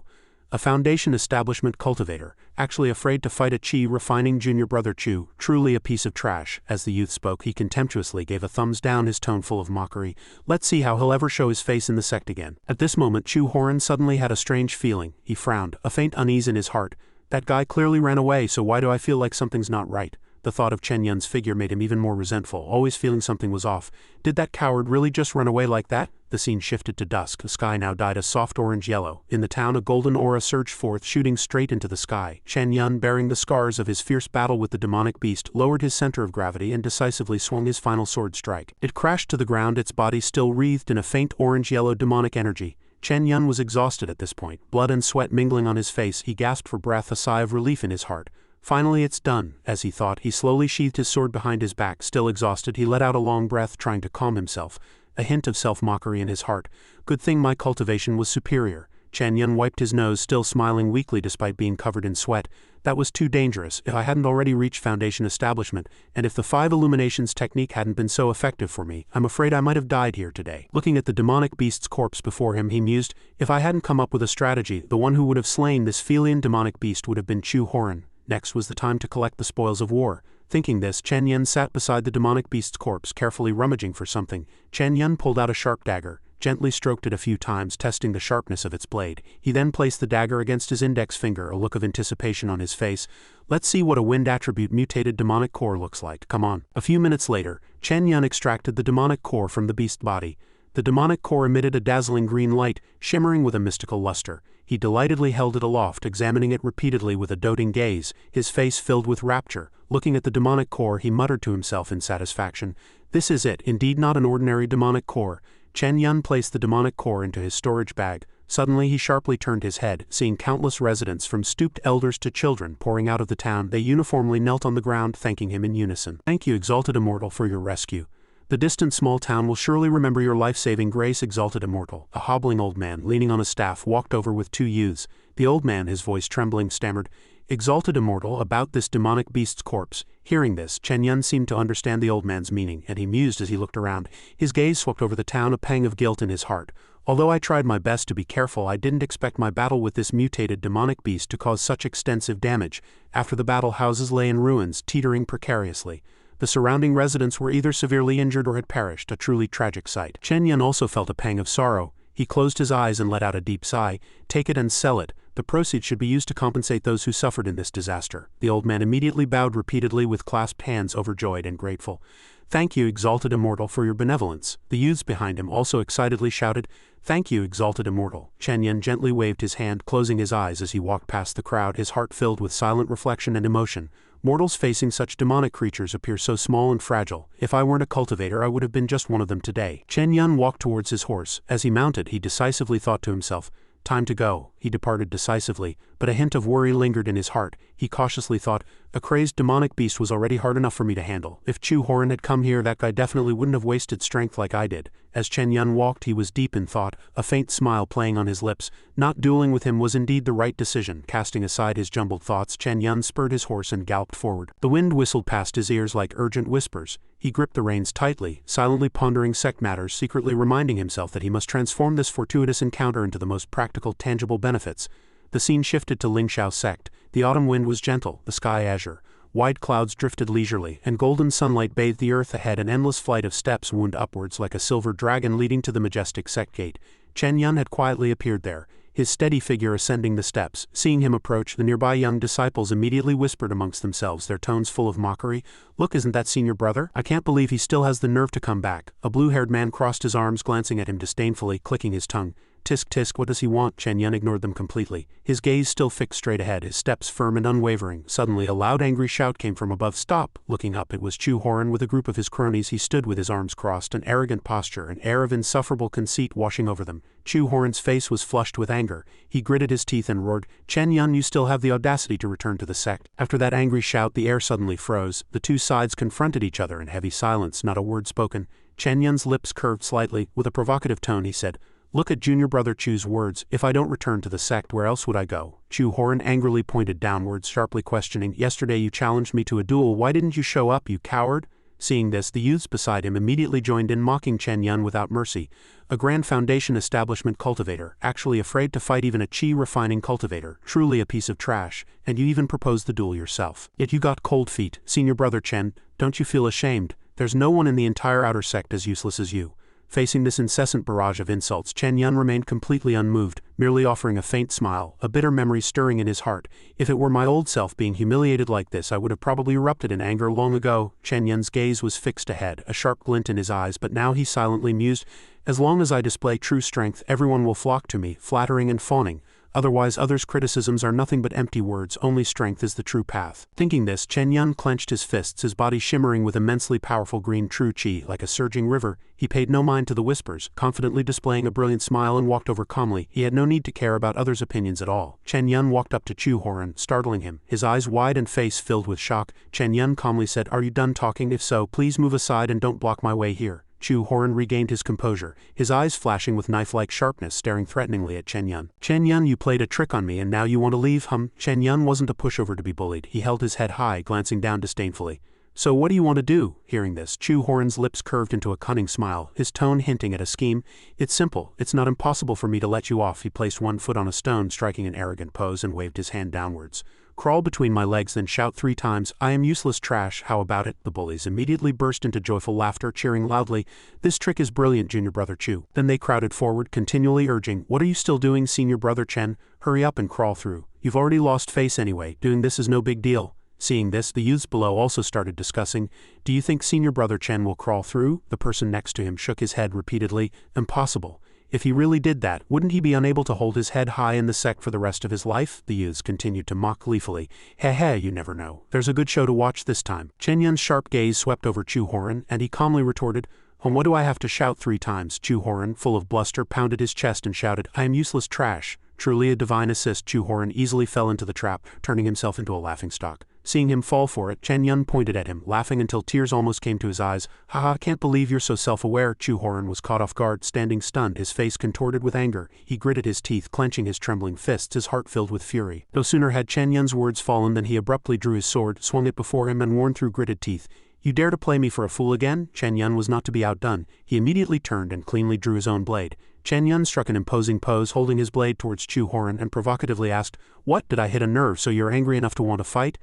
A Foundation establishment cultivator, actually afraid to fight a chi-refining junior brother Chu, truly a piece of trash. As the youth spoke, he contemptuously gave a thumbs down, his tone full of mockery. Let's see how he'll ever show his face in the sect again. At this moment Chu Horin suddenly had a strange feeling. He frowned, a faint unease in his heart. That guy clearly ran away, so why do I feel like something's not right? The thought of Chen Yan's figure made him even more resentful, always feeling something was off. Did that coward really just run away like that? The scene shifted to dusk. The sky now dyed a soft orange-yellow. In the town a golden aura surged forth, shooting straight into the sky. Chen Yan, bearing the scars of his fierce battle with the demonic beast, lowered his center of gravity and decisively swung his final sword strike. It crashed to the ground, its body still wreathed in a faint orange-yellow demonic energy. Chen Yan was exhausted at this point, blood and sweat mingling on his face. He gasped for breath, a sigh of relief in his heart. Finally it's done, as he thought. He slowly sheathed his sword behind his back. Still exhausted, he let out a long breath, trying to calm himself. A hint of self-mockery in his heart. Good thing my cultivation was superior. Chen Yan wiped his nose, still smiling weakly despite being covered in sweat. That was too dangerous. If I hadn't already reached Foundation establishment, and if the 5 illuminations technique hadn't been so effective for me, I'm afraid I might have died here today. Looking at the demonic beast's corpse before him, he mused, if I hadn't come up with a strategy, the one who would have slain this Philian demonic beast would have been Chu Horin. Next was the time to collect the spoils of war. Thinking this, Chen Yan sat beside the demonic beast's corpse, carefully rummaging for something. Chen Yan pulled out a sharp dagger, gently stroked it a few times, testing the sharpness of its blade. He then placed the dagger against his index finger, a look of anticipation on his face. Let's see what a wind attribute mutated demonic core looks like. Come on. A few minutes later, Chen Yan extracted the demonic core from the beast's body. The demonic core emitted a dazzling green light, shimmering with a mystical luster. He delightedly held it aloft, examining it repeatedly with a doting gaze, his face filled with rapture. Looking at the demonic core, he muttered to himself in satisfaction. This is it, indeed not an ordinary demonic core. Chen Yan placed the demonic core into his storage bag. Suddenly he sharply turned his head, seeing countless residents from stooped elders to children pouring out of the town. They uniformly knelt on the ground, thanking him in unison. Thank you, exalted immortal, for your rescue. The distant small town will surely remember your life-saving grace, exalted immortal. A hobbling old man, leaning on a staff, walked over with 2 youths. The old man, his voice trembling, stammered, Exalted immortal, about this demonic beast's corpse. Hearing this, Chen Yan seemed to understand the old man's meaning, and he mused as he looked around. His gaze swept over the town, a pang of guilt in his heart. Although I tried my best to be careful, I didn't expect my battle with this mutated demonic beast to cause such extensive damage. After the battle, houses lay in ruins, teetering precariously. The surrounding residents were either severely injured or had perished, a truly tragic sight. Chen Yan also felt a pang of sorrow. He closed his eyes and let out a deep sigh. Take it and sell it. The proceeds should be used to compensate those who suffered in this disaster. The old man immediately bowed repeatedly with clasped hands, overjoyed and grateful. Thank you, exalted immortal, for your benevolence. The youths behind him also excitedly shouted, Thank you, exalted immortal. Chen Yan gently waved his hand, closing his eyes as he walked past the crowd, his heart filled with silent reflection and emotion. Mortals facing such demonic creatures appear so small and fragile. If I weren't a cultivator, I would have been just one of them today. Chen Yan walked towards his horse. As he mounted, he decisively thought to himself, Time to go. He departed decisively, but a hint of worry lingered in his heart. He cautiously thought, a crazed demonic beast was already hard enough for me to handle. If Chu Horin had come here, that guy definitely wouldn't have wasted strength like I did. As Chen Yan walked, he was deep in thought, a faint smile playing on his lips. Not dueling with him was indeed the right decision. Casting aside his jumbled thoughts, Chen Yan spurred his horse and galloped forward. The wind whistled past his ears like urgent whispers. He gripped the reins tightly, silently pondering sect matters, secretly reminding himself that he must transform this fortuitous encounter into the most practical, tangible benefits. The scene shifted to Ling Shiu sect. The autumn wind was gentle, the sky azure. Wide clouds drifted leisurely, and golden sunlight bathed the earth ahead. An endless flight of steps wound upwards like a silver dragon leading to the majestic sect gate. Chen Yan had quietly appeared there, his steady figure ascending the steps. Seeing him approach, the nearby young disciples immediately whispered amongst themselves, their tones full of mockery. Look, isn't that senior brother? I can't believe he still has the nerve to come back. A blue-haired man crossed his arms, glancing at him disdainfully, clicking his tongue. Tisk tisk, what does he want? Chen Yan ignored them completely, his gaze still fixed straight ahead, his steps firm and unwavering. Suddenly a loud angry shout came from above. Stop! Looking up, it was Chu Horin with a group of his cronies. He stood with his arms crossed, an arrogant posture, an air of insufferable conceit washing over them. Chu Horin's face was flushed with anger. He gritted his teeth and roared, Chen Yan, you still have the audacity to return to the sect. After that angry shout, the air suddenly froze. The two sides confronted each other in heavy silence, not a word spoken. Chen Yan's lips curved slightly. With a provocative tone he said, Look at junior brother Chu's words. If I don't return to the sect, where else would I go? Chu Horin angrily pointed downwards, sharply questioning, Yesterday you challenged me to a duel. Why didn't you show up, you coward? Seeing this, the youths beside him immediately joined in, mocking Chen Yan without mercy. A grand foundation establishment cultivator, actually afraid to fight even a chi refining cultivator, truly a piece of trash, and you even proposed the duel yourself. Yet you got cold feet. Senior brother Chen, don't you feel ashamed? There's no one in the entire outer sect as useless as you. Facing this incessant barrage of insults, Chen Yan remained completely unmoved, merely offering a faint smile, a bitter memory stirring in his heart. If it were my old self being humiliated like this, I would have probably erupted in anger long ago. Chen Yan's gaze was fixed ahead, a sharp glint in his eyes, but now he silently mused, as long as I display true strength, everyone will flock to me, flattering and fawning. Otherwise others' criticisms are nothing but empty words, only strength is the true path. Thinking this, Chen Yan clenched his fists, his body shimmering with immensely powerful green true qi like a surging river. He paid no mind to the whispers, confidently displaying a brilliant smile, and walked over calmly. He had no need to care about others' opinions at all. Chen Yan walked up to Chu Horin, startling him, his eyes wide and face filled with shock. Chen Yan calmly said, "Are you done talking? If so, please move aside and don't block my way here." Chu Horin regained his composure, his eyes flashing with knife-like sharpness, staring threateningly at Chen Yan. "Chen Yan, you played a trick on me and now you want to leave, Chen Yan wasn't a pushover to be bullied. He held his head high, glancing down disdainfully. "So what do you want to do?" Hearing this, Chu Horin's lips curved into a cunning smile, his tone hinting at a scheme. "It's simple. It's not impossible for me to let you off." He placed one foot on a stone, striking an arrogant pose, and waved his hand downwards. "Crawl between my legs, then shout 3 times, 'I am useless trash.' How about it?" The bullies immediately burst into joyful laughter, cheering loudly. "This trick is brilliant, junior brother Chu." Then they crowded forward, continually urging, "What are you still doing, senior brother Chen? Hurry up and crawl through. You've already lost face anyway. Doing this is no big deal." Seeing this, the youths below also started discussing. "Do you think senior brother Chen will crawl through?" The person next to him shook his head repeatedly. "Impossible. If he really did that, wouldn't he be unable to hold his head high in the sect for the rest of his life?" The youths continued to mock gleefully. "Heh, you never know. There's a good show to watch this time." Chen Yan's sharp gaze swept over Chu Horin, and he calmly retorted, "What do I have to shout 3 times? Chu Horin, full of bluster, pounded his chest and shouted, "I am useless trash." Truly a divine assist. Chu Horin easily fell into the trap, turning himself into a laughingstock. Seeing him fall for it, Chen Yan pointed at him, laughing until tears almost came to his eyes. "Haha, can't believe you're so self-aware." Chu Horin was caught off guard, standing stunned, his face contorted with anger. He gritted his teeth, clenching his trembling fists, his heart filled with fury. No sooner had Chen Yan's words fallen than he abruptly drew his sword, swung it before him, and warned through gritted teeth, "You dare to play me for a fool again?" Chen Yan was not to be outdone. He immediately turned and cleanly drew his own blade. Chen Yan struck an imposing pose, holding his blade towards Chu Horin, and provocatively asked, "What, did I hit a nerve so you're angry enough to want to fight?"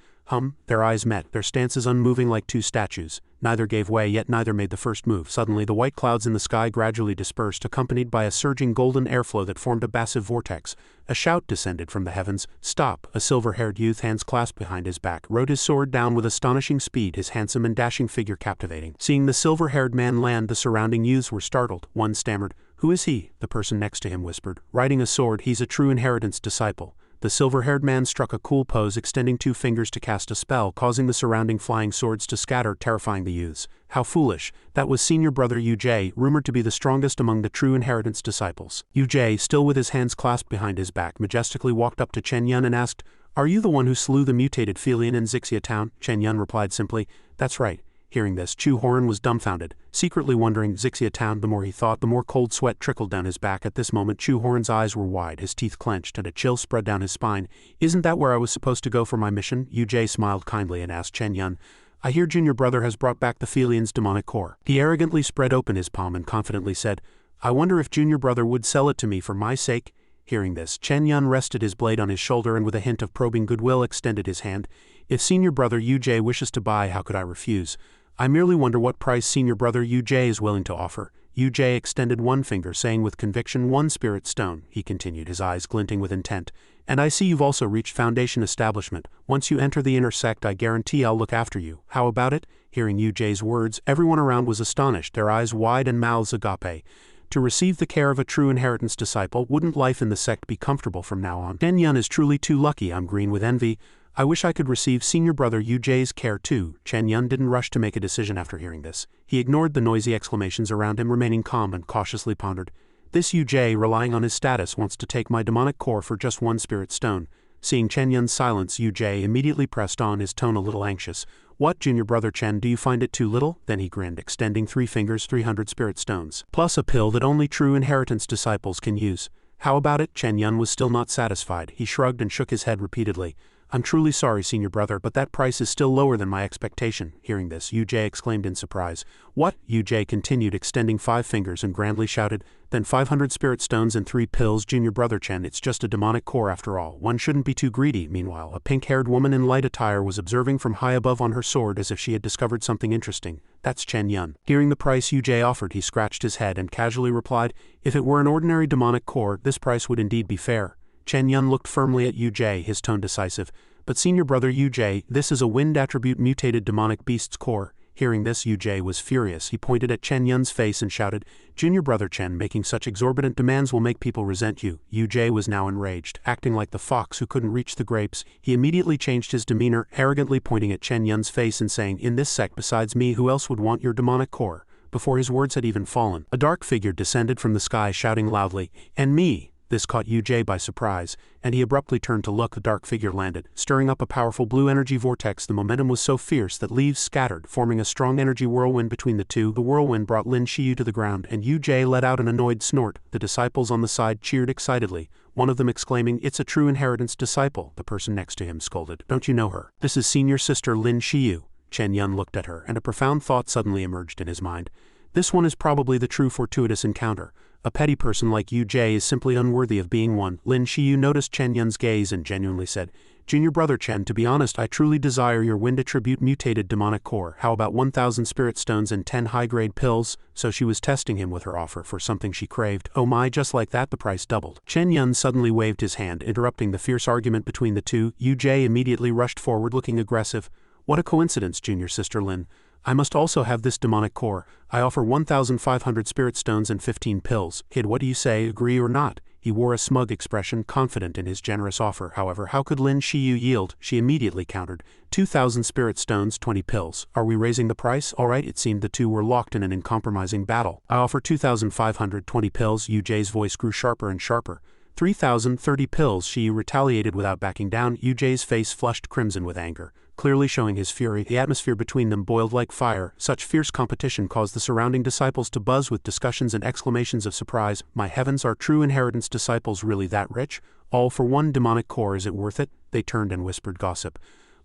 Their eyes met, their stances unmoving like 2 statues. Neither gave way, yet neither made the first move. Suddenly the white clouds in the sky gradually dispersed, accompanied by a surging golden airflow that formed a massive vortex. A shout descended from the heavens. "Stop!" A silver-haired youth, hands clasped behind his back, rode his sword down with astonishing speed, his handsome and dashing figure captivating. Seeing the silver-haired man land, the surrounding youths were startled. One stammered, "Who is he?" The person next to him whispered, "Riding a sword, he's a true inheritance disciple." The silver-haired man struck a cool pose, extending 2 fingers to cast a spell, causing the surrounding flying swords to scatter, terrifying the youths. How foolish. That was senior brother Yu Jie, rumored to be the strongest among the true inheritance disciples. Yu Jie, still with his hands clasped behind his back, majestically walked up to Chen Yan and asked, "Are you the one who slew the mutated pavilion in Xianxia town?" Chen Yan replied simply, "That's right." Hearing this, Chu Horin was dumbfounded, secretly wondering Xianxia town. The more he thought, the more cold sweat trickled down his back. At this moment, Chu Horin's eyes were wide, his teeth clenched, and a chill spread down his spine. "Isn't that where I was supposed to go for my mission?" Yu Jie smiled kindly and asked Chen Yan, "I hear junior brother has brought back the pavillion's demonic core." He arrogantly spread open his palm and confidently said, "I wonder if junior brother would sell it to me for my sake?" Hearing this, Chen Yan rested his blade on his shoulder and with a hint of probing goodwill extended his hand. "If senior brother Yu Jie wishes to buy, how could I refuse? I merely wonder what price senior brother Yu Jie is willing to offer." Yu Jie extended one finger, saying with conviction, "1 spirit stone," he continued, his eyes glinting with intent. "And I see you've also reached foundation establishment. Once you enter the inner sect, I guarantee I'll look after you. How about it?" Hearing Yu Jie's words, everyone around was astonished, their eyes wide and mouths agape. To receive the care of a true inheritance disciple, wouldn't life in the sect be comfortable from now on? Chen Yan is truly too lucky. I'm green with envy. I wish I could receive senior brother Yu Jie's care too. Chen Yan didn't rush to make a decision after hearing this. He ignored the noisy exclamations around him, remaining calm, and cautiously pondered. "This Yu Jie, relying on his status, wants to take my demonic core for just 1 spirit stone." Seeing Chen Yan's silence, Yu Jie immediately pressed on, his tone a little anxious. "What, junior brother Chen, do you find it too little?" Then he grinned, extending 3 fingers, 300 spirit stones, plus a pill that only true inheritance disciples can use. "How about it?" Chen Yan was still not satisfied. He shrugged and shook his head repeatedly. I'm truly sorry, senior brother, but that price is still lower than my expectation. Hearing this, Yu exclaimed in surprise. What? Yu continued, extending 5 fingers and grandly shouted, then 500 spirit stones and 3 pills, junior brother Chen, it's just a demonic core after all. One shouldn't be too greedy. Meanwhile, a pink-haired woman in light attire was observing from high above on her sword as if she had discovered something interesting. That's Chen Yan. Hearing the price Yu offered, he scratched his head and casually replied, if it were an ordinary demonic core, this price would indeed be fair. Chen Yan looked firmly at Yu, his tone decisive. But senior brother Yu, this is a wind attribute mutated demonic beast's core. Hearing this, Yu was furious. He pointed at Chen Yan's face and shouted, Junior brother Chen, making such exorbitant demands will make people resent you. Yu was now enraged. Acting like the fox who couldn't reach the grapes, he immediately changed his demeanor, arrogantly pointing at Chen Yan's face and saying, in this sect besides me, who else would want your demonic core? Before his words had even fallen, a dark figure descended from the sky shouting loudly, and me! This caught Yu by surprise, and he abruptly turned to look. The dark figure landed, stirring up a powerful blue energy vortex. The momentum was so fierce that leaves scattered, forming a strong energy whirlwind between the two. The whirlwind brought Lin Shiu to the ground, and Yu let out an annoyed snort. The disciples on the side cheered excitedly, one of them exclaiming, it's a true inheritance disciple. The person next to him scolded, don't you know her? This is senior sister Lin Shiu. Chen Yan looked at her, and a profound thought suddenly emerged in his mind. This one is probably the true fortuitous encounter. A petty person like Yu is simply unworthy of being one. Lin Shiu noticed Chen Yan's gaze and genuinely said, Junior brother Chen, to be honest, I truly desire your wind attribute mutated demonic core. How about 1,000 spirit stones and 10 high-grade pills? So she was testing him with her offer for something she craved. Oh my, just like that the price doubled. Chen Yan suddenly waved his hand, interrupting the fierce argument between the two. Yu immediately rushed forward looking aggressive. What a coincidence, junior sister Lin. I must also have this demonic core. I offer 1,500 spirit stones and 15 pills. Kid, what do you say, agree or not? He wore a smug expression, confident in his generous offer. However, how could Lin Shiu yield? She immediately countered, 2,000 spirit stones, 20 pills. Are we raising the price? All right, it seemed the two were locked in an uncompromising battle. I offer 2,520 pills. Yu's voice grew sharper and sharper. 3,030 pills. Shiu retaliated without backing down. Yu's face flushed crimson with anger, clearly showing his fury. The atmosphere between them boiled like fire. Such fierce competition caused the surrounding disciples to buzz with discussions and exclamations of surprise. My heavens, are true inheritance disciples really that rich? All for one demonic core, is it worth it? They turned and whispered gossip.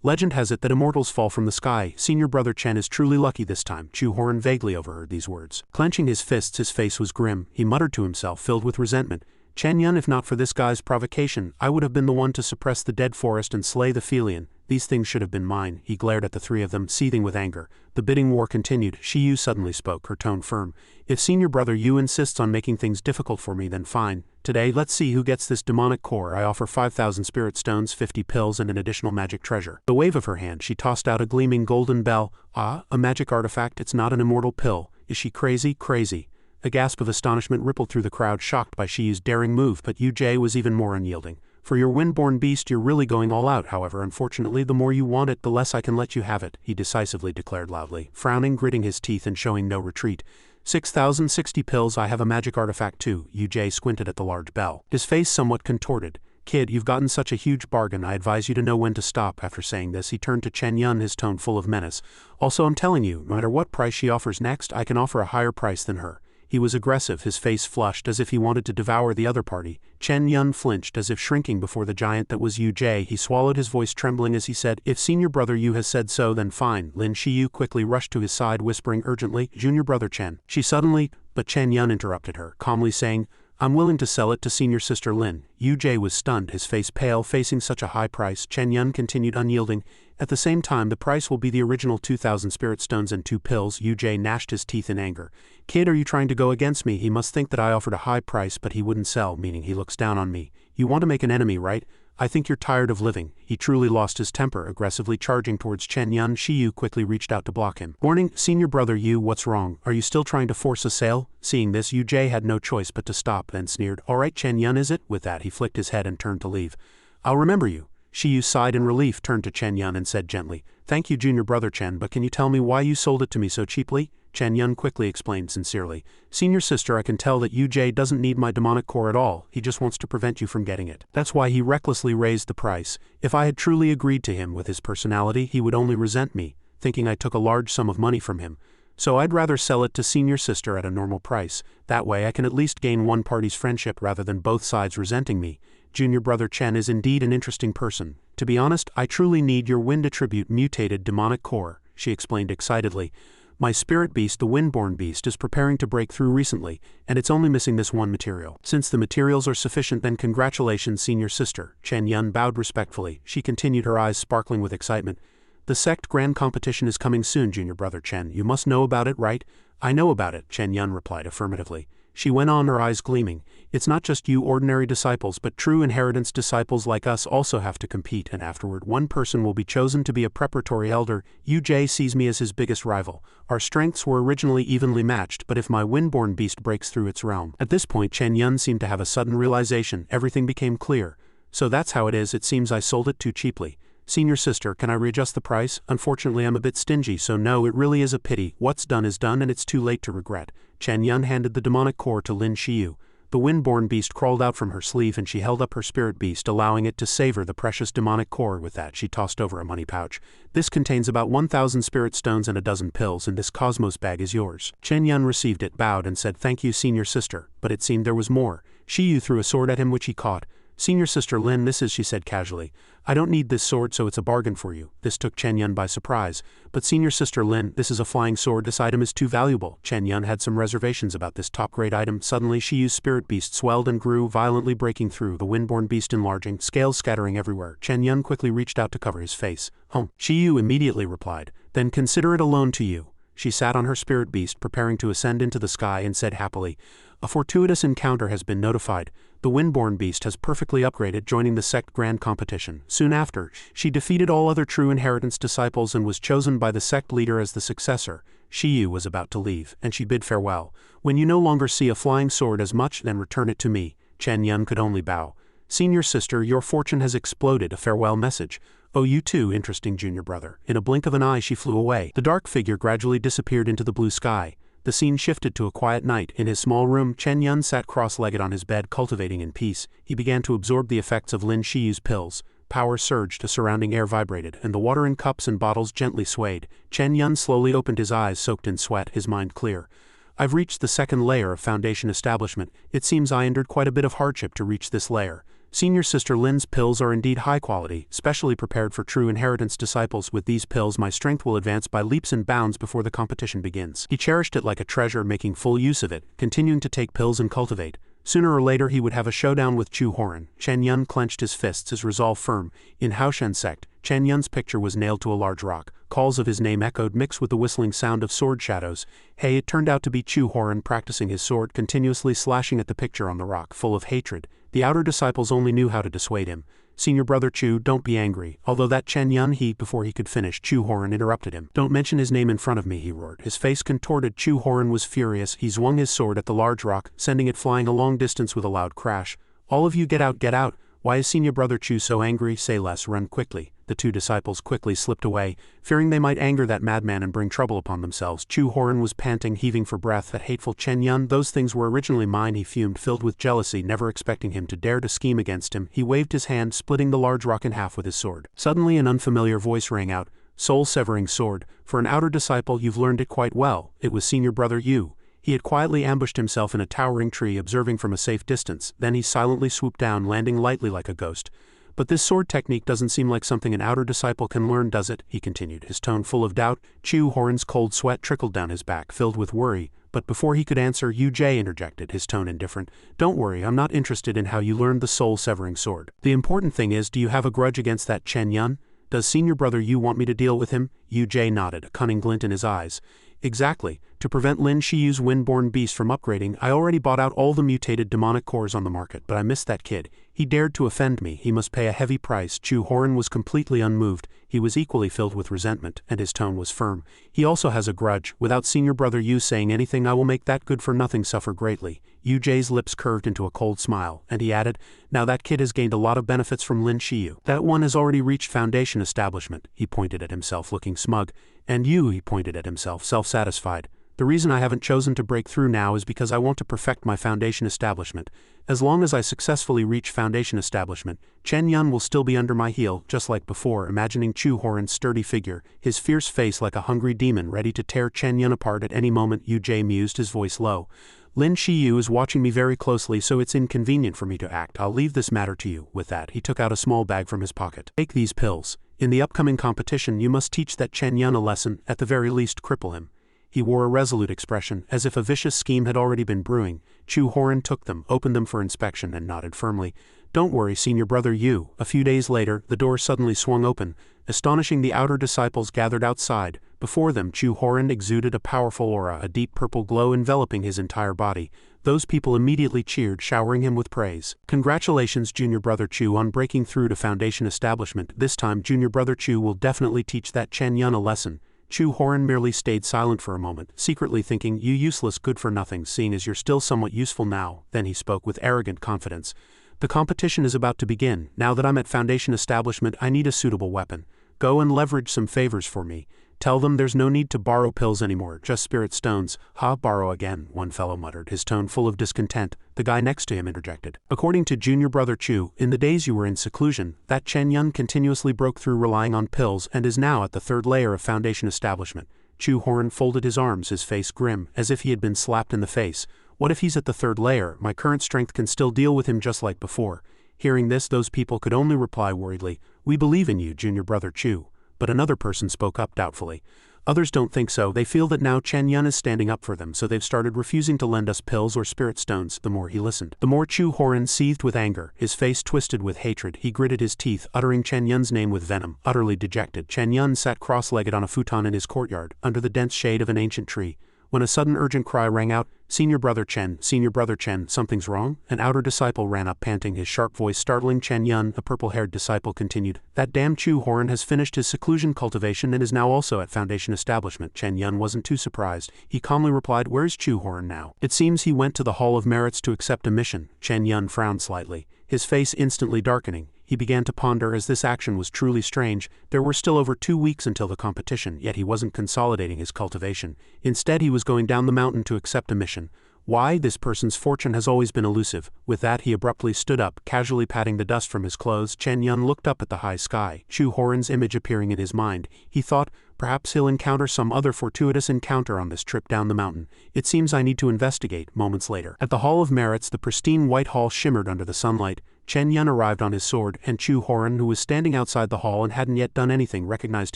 Legend has it that immortals fall from the sky. Senior brother Chen is truly lucky this time. Chu Horin vaguely overheard these words. Clenching his fists, his face was grim. He muttered to himself, filled with resentment. Chen Yan, if not for this guy's provocation, I would have been the one to suppress the dead forest and slay the pavilion. These things should have been mine. He glared at the three of them, seething with anger. The bidding war continued. Shiu suddenly spoke, her tone firm. If senior brother Yu insists on making things difficult for me, then fine. Today, let's see who gets this demonic core. I offer 5,000 spirit stones, 50 pills, and an additional magic treasure. The wave of her hand, she tossed out a gleaming golden bell. Ah, a magic artifact, it's not an immortal pill. Is she crazy? Crazy. A gasp of astonishment rippled through the crowd, shocked by Shiu's daring move, but Yu was even more unyielding. For your windborn beast, you're really going all out. However, unfortunately, the more you want it, the less I can let you have it, he decisively declared loudly, frowning, gritting his teeth and showing no retreat. 6,060 pills, I have a magic artifact too. Yu squinted at the large bell, his face somewhat contorted. Kid, you've gotten such a huge bargain, I advise you to know when to stop. After saying this, he turned to Chen Yan, his tone full of menace. Also, I'm telling you, no matter what price she offers next, I can offer a higher price than her. He was aggressive, his face flushed as if he wanted to devour the other party. Chen Yan flinched as if shrinking before the giant that was Yu. He swallowed, his voice trembling as he said, if senior brother Yu has said so, then fine. Lin Shiu quickly rushed to his side, whispering urgently, junior brother Chen. She suddenly, but Chen Yan interrupted her, calmly saying, I'm willing to sell it to senior sister Lin. Yu was stunned, his face pale, facing such a high price. Chen Yan continued unyielding. At the same time, the price will be the original 2,000 spirit stones and 2 pills. Yu gnashed his teeth in anger. Kid, are you trying to go against me? He must think that I offered a high price but he wouldn't sell, meaning he looks down on me. You want to make an enemy, right? I think you're tired of living. He truly lost his temper, aggressively charging towards Chen Yan. Shiu quickly reached out to block him. Warning, senior brother Yu, what's wrong? Are you still trying to force a sale? Seeing this, Yu had no choice but to stop, then sneered. All right, Chen Yan, is it? With that, he flicked his head and turned to leave. I'll remember you. Shiu sighed in relief, turned to Chen Yan and said gently, thank you, junior brother Chen, but can you tell me why you sold it to me so cheaply? Chen Yan quickly explained sincerely. Senior sister, I can tell that Yu doesn't need my demonic core at all, he just wants to prevent you from getting it. That's why he recklessly raised the price. If I had truly agreed to him with his personality, he would only resent me, thinking I took a large sum of money from him. So I'd rather sell it to senior sister at a normal price. That way I can at least gain one party's friendship rather than both sides resenting me. Junior brother Chen is indeed an interesting person. To be honest, I truly need your wind attribute mutated demonic core, she explained excitedly. My spirit beast, the Windborn beast, is preparing to break through recently, and it's only missing this one material. Since the materials are sufficient, then congratulations, senior sister. Chen Yan bowed respectfully. She continued, her eyes sparkling with excitement. The sect grand competition is coming soon, junior brother Chen. You must know about it, right? I know about it, Chen Yan replied affirmatively. She went on, her eyes gleaming. It's not just you ordinary disciples, but true inheritance disciples like us also have to compete, and afterward one person will be chosen to be a preparatory elder. UJ sees me as his biggest rival. Our strengths were originally evenly matched, but if my Windborn beast breaks through its realm. At this point Chen Yan seemed to have a sudden realization. Everything became clear. So that's how it is. It seems I sold it too cheaply. Senior sister, can I readjust the price? Unfortunately I'm a bit stingy, so no, it really is a pity. What's done is done, and it's too late to regret. Chen Yan handed the demonic core to Lin Shiu. The Windborn beast crawled out from her sleeve and she held up her spirit beast, allowing it to savor the precious demonic core. With that she tossed over a money pouch. This contains about 1,000 spirit stones and a dozen pills, and this cosmos bag is yours. Chen Yan received it, bowed and said, thank you senior sister, but it seemed there was more. Shiu threw a sword at him which he caught. Senior sister Lin, this is, she said casually. I don't need this sword, so it's a bargain for you. This took Chen Yan by surprise. But senior sister Lin, this is a flying sword. This item is too valuable. Chen Yan had some reservations about this top-grade item. Suddenly Shiu's spirit beast swelled and grew, violently breaking through, the Windborn beast enlarging, scales scattering everywhere. Chen Yan quickly reached out to cover his face. Shiu immediately replied. Then consider it a loan to you. She sat on her spirit beast, preparing to ascend into the sky, and said happily, a fortuitous encounter has been notified. The Windborn beast has perfectly upgraded, joining the sect grand competition. Soon after, she defeated all other true inheritance disciples and was chosen by the sect leader as the successor. Shiu was about to leave, and she bid farewell. When you no longer see a flying sword as much, then return it to me. Chen Yan could only bow. Senior sister, your fortune has exploded. A farewell message. Oh, you too, interesting junior brother. In a blink of an eye she flew away. The dark figure gradually disappeared into the blue sky. The scene shifted to a quiet night. In his small room, Chen Yan sat cross-legged on his bed, cultivating in peace. He began to absorb the effects of Lin Shiu's pills. Power surged, the surrounding air vibrated, and the water in cups and bottles gently swayed. Chen Yan slowly opened his eyes, soaked in sweat, his mind clear. I've reached the second layer of foundation establishment. It seems I endured quite a bit of hardship to reach this layer. Senior sister Lin's pills are indeed high quality, specially prepared for true inheritance disciples. With these pills my strength will advance by leaps and bounds before the competition begins. He cherished it like a treasure, making full use of it, continuing to take pills and cultivate. Sooner or later he would have a showdown with Chu Horin. Chen Yan clenched his fists, his resolve firm. In Haoshen sect, Chen Yan's picture was nailed to a large rock. Calls of his name echoed, mixed with the whistling sound of sword shadows. Hey, it turned out to be Chu Horin practicing his sword, continuously slashing at the picture on the rock, full of hatred. The outer disciples only knew how to dissuade him. Senior brother Chu, don't be angry. Although that Chen Yan before he could finish, Chu Horin interrupted him. Don't mention his name in front of me, he roared. His face contorted. Chu Horin was furious. He swung his sword at the large rock, sending it flying a long distance with a loud crash. All of you get out, get out. Why is senior brother Chu so angry? Say less, run quickly. The two disciples quickly slipped away, fearing they might anger that madman and bring trouble upon themselves. Chu Horin was panting, heaving for breath. That hateful Chen Yan, those things were originally mine, he fumed, filled with jealousy, never expecting him to dare to scheme against him. He waved his hand, splitting the large rock in half with his sword. Suddenly an unfamiliar voice rang out, soul-severing sword. For an outer disciple you've learned it quite well. It was senior brother Yu. He had quietly ambushed himself in a towering tree, observing from a safe distance. Then he silently swooped down, landing lightly like a ghost. But this sword technique doesn't seem like something an outer disciple can learn, does it? He continued, his tone full of doubt. Chu Horin's cold sweat trickled down his back, filled with worry. But before he could answer, UJ interjected, his tone indifferent. Don't worry, I'm not interested in how you learned the soul-severing sword. The important thing is, do you have a grudge against that Chen Yan? Does senior brother Yu want me to deal with him? UJ nodded, a cunning glint in his eyes. Exactly. To prevent Lin Shiu's Windborn beast from upgrading, I already bought out all the mutated demonic cores on the market, but I missed that kid. He dared to offend me. He must pay a heavy price. Chu Horin was completely unmoved. He was equally filled with resentment, and his tone was firm. He also has a grudge. Without senior brother Yu saying anything, I will make that good-for-nothing suffer greatly. UJ's lips curved into a cold smile, and he added, now that kid has gained a lot of benefits from Lin Shiu. That one has already reached foundation establishment. He pointed at himself, looking smug. And you, he pointed at himself, self-satisfied. The reason I haven't chosen to break through now is because I want to perfect my foundation establishment. As long as I successfully reach foundation establishment, Chen Yan will still be under my heel, just like before, imagining Chu Horin's sturdy figure, his fierce face like a hungry demon ready to tear Chen Yan apart at any moment. Yu mused, his voice low. Lin Shiu is watching me very closely, so it's inconvenient for me to act. I'll leave this matter to you. With that, he took out a small bag from his pocket. Take these pills. In the upcoming competition, you must teach that Chen Yan a lesson, at the very least cripple him. He wore a resolute expression, as if a vicious scheme had already been brewing. Chu Horin took them, opened them for inspection, and nodded firmly. Don't worry, senior brother Yu. A few days later, the door suddenly swung open, astonishing the outer disciples gathered outside. Before them, Chu Horin exuded a powerful aura, a deep purple glow enveloping his entire body. Those people immediately cheered, showering him with praise. Congratulations, junior brother Chu, on breaking through to foundation establishment. This time, junior brother Chu will definitely teach that Chen Yan a lesson. Chu Horin merely stayed silent for a moment, secretly thinking, you useless good-for-nothing, seeing as you're still somewhat useful now. Then he spoke with arrogant confidence. The competition is about to begin. Now that I'm at foundation establishment, I need a suitable weapon. Go and leverage some favors for me. Tell them there's no need to borrow pills anymore, just spirit stones. Ha, borrow again, one fellow muttered, his tone full of discontent. The guy next to him interjected. According to junior brother Chu, in the days you were in seclusion, that Chen Yan continuously broke through relying on pills and is now at the third layer of foundation establishment. Chu Horin folded his arms, his face grim, as if he had been slapped in the face. What if he's at the third layer? My current strength can still deal with him just like before. Hearing this, those people could only reply worriedly, we believe in you, junior brother Chu. But another person spoke up doubtfully. Others don't think so. They feel that now Chen Yan is standing up for them, so they've started refusing to lend us pills or spirit stones. The more he listened, the more Chu Horin seethed with anger, his face twisted with hatred. He gritted his teeth, uttering Chen Yan's name with venom. Utterly dejected, Chen Yan sat cross-legged on a futon in his courtyard, under the dense shade of an ancient tree, when a sudden urgent cry rang out, Senior brother Chen, something's wrong? An outer disciple ran up, panting, his sharp voice startling Chen Yan. A purple-haired disciple continued, that damn Chu Horin has finished his seclusion cultivation and is now also at foundation establishment. Chen Yan wasn't too surprised. He calmly replied, where's Chu Horin now? It seems he went to the Hall of Merits to accept a mission. Chen Yan frowned slightly, his face instantly darkening. He began to ponder, as this action was truly strange. There were still over 2 weeks until the competition, yet he wasn't consolidating his cultivation. Instead, he was going down the mountain to accept a mission. Why? This person's fortune has always been elusive. With that, he abruptly stood up, casually patting the dust from his clothes. Chen Yan looked up at the high sky, Chu Horin's image appearing in his mind. He thought, perhaps he'll encounter some other fortuitous encounter on this trip down the mountain. It seems I need to investigate. Moments later, at the Hall of Merits, the pristine white hall shimmered under the sunlight. Chen Yan arrived on his sword, and Chu Horin, who was standing outside the hall and hadn't yet done anything, recognized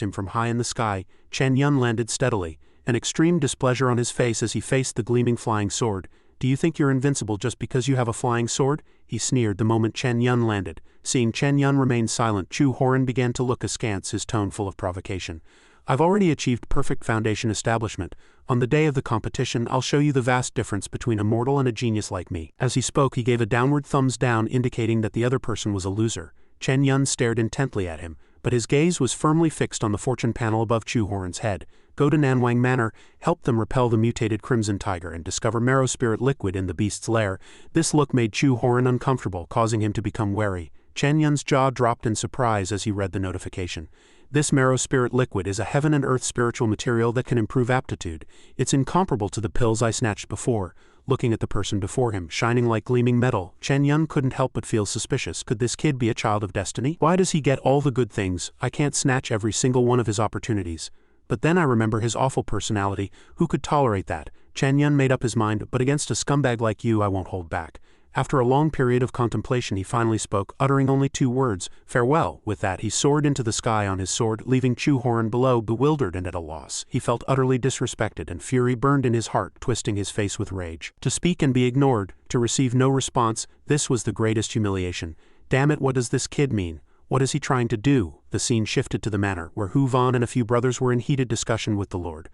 him from high in the sky. Chen Yan landed steadily, an extreme displeasure on his face as he faced the gleaming flying sword. Do you think you're invincible just because you have a flying sword? He sneered the moment Chen Yan landed. Seeing Chen Yan remain silent, Chu Horin began to look askance, his tone full of provocation. I've already achieved perfect foundation establishment. On the day of the competition, I'll show you the vast difference between a mortal and a genius like me. As he spoke, he gave a downward thumbs down, indicating that the other person was a loser. Chen Yan stared intently at him, but his gaze was firmly fixed on the fortune panel above Chu Horin's head. Go to Nanwang Manor, help them repel the mutated Crimson Tiger, and discover marrow spirit liquid in the beast's lair. This look made Chu Horin uncomfortable, causing him to become wary. Chen Yan's jaw dropped in surprise as he read the notification. This marrow spirit liquid is a heaven and earth spiritual material that can improve aptitude. It's incomparable to the pills I snatched before. Looking at the person before him, shining like gleaming metal, Chen Yan couldn't help but feel suspicious. Could this kid be a child of destiny? Why does he get all the good things? I can't snatch every single one of his opportunities. But then I remember his awful personality. Who could tolerate that? Chen Yan made up his mind, but against a scumbag like you I won't hold back. After a long period of contemplation, he finally spoke, uttering only 2 words, farewell. With that, he soared into the sky on his sword, leaving Chu Horin below, bewildered and at a loss. He felt utterly disrespected, and fury burned in his heart, twisting his face with rage. To speak and be ignored, to receive no response, this was the greatest humiliation. Damn it, what does this kid mean? What is he trying to do? The scene shifted to the manor, where Hu Van and a few brothers were in heated discussion with the Lord.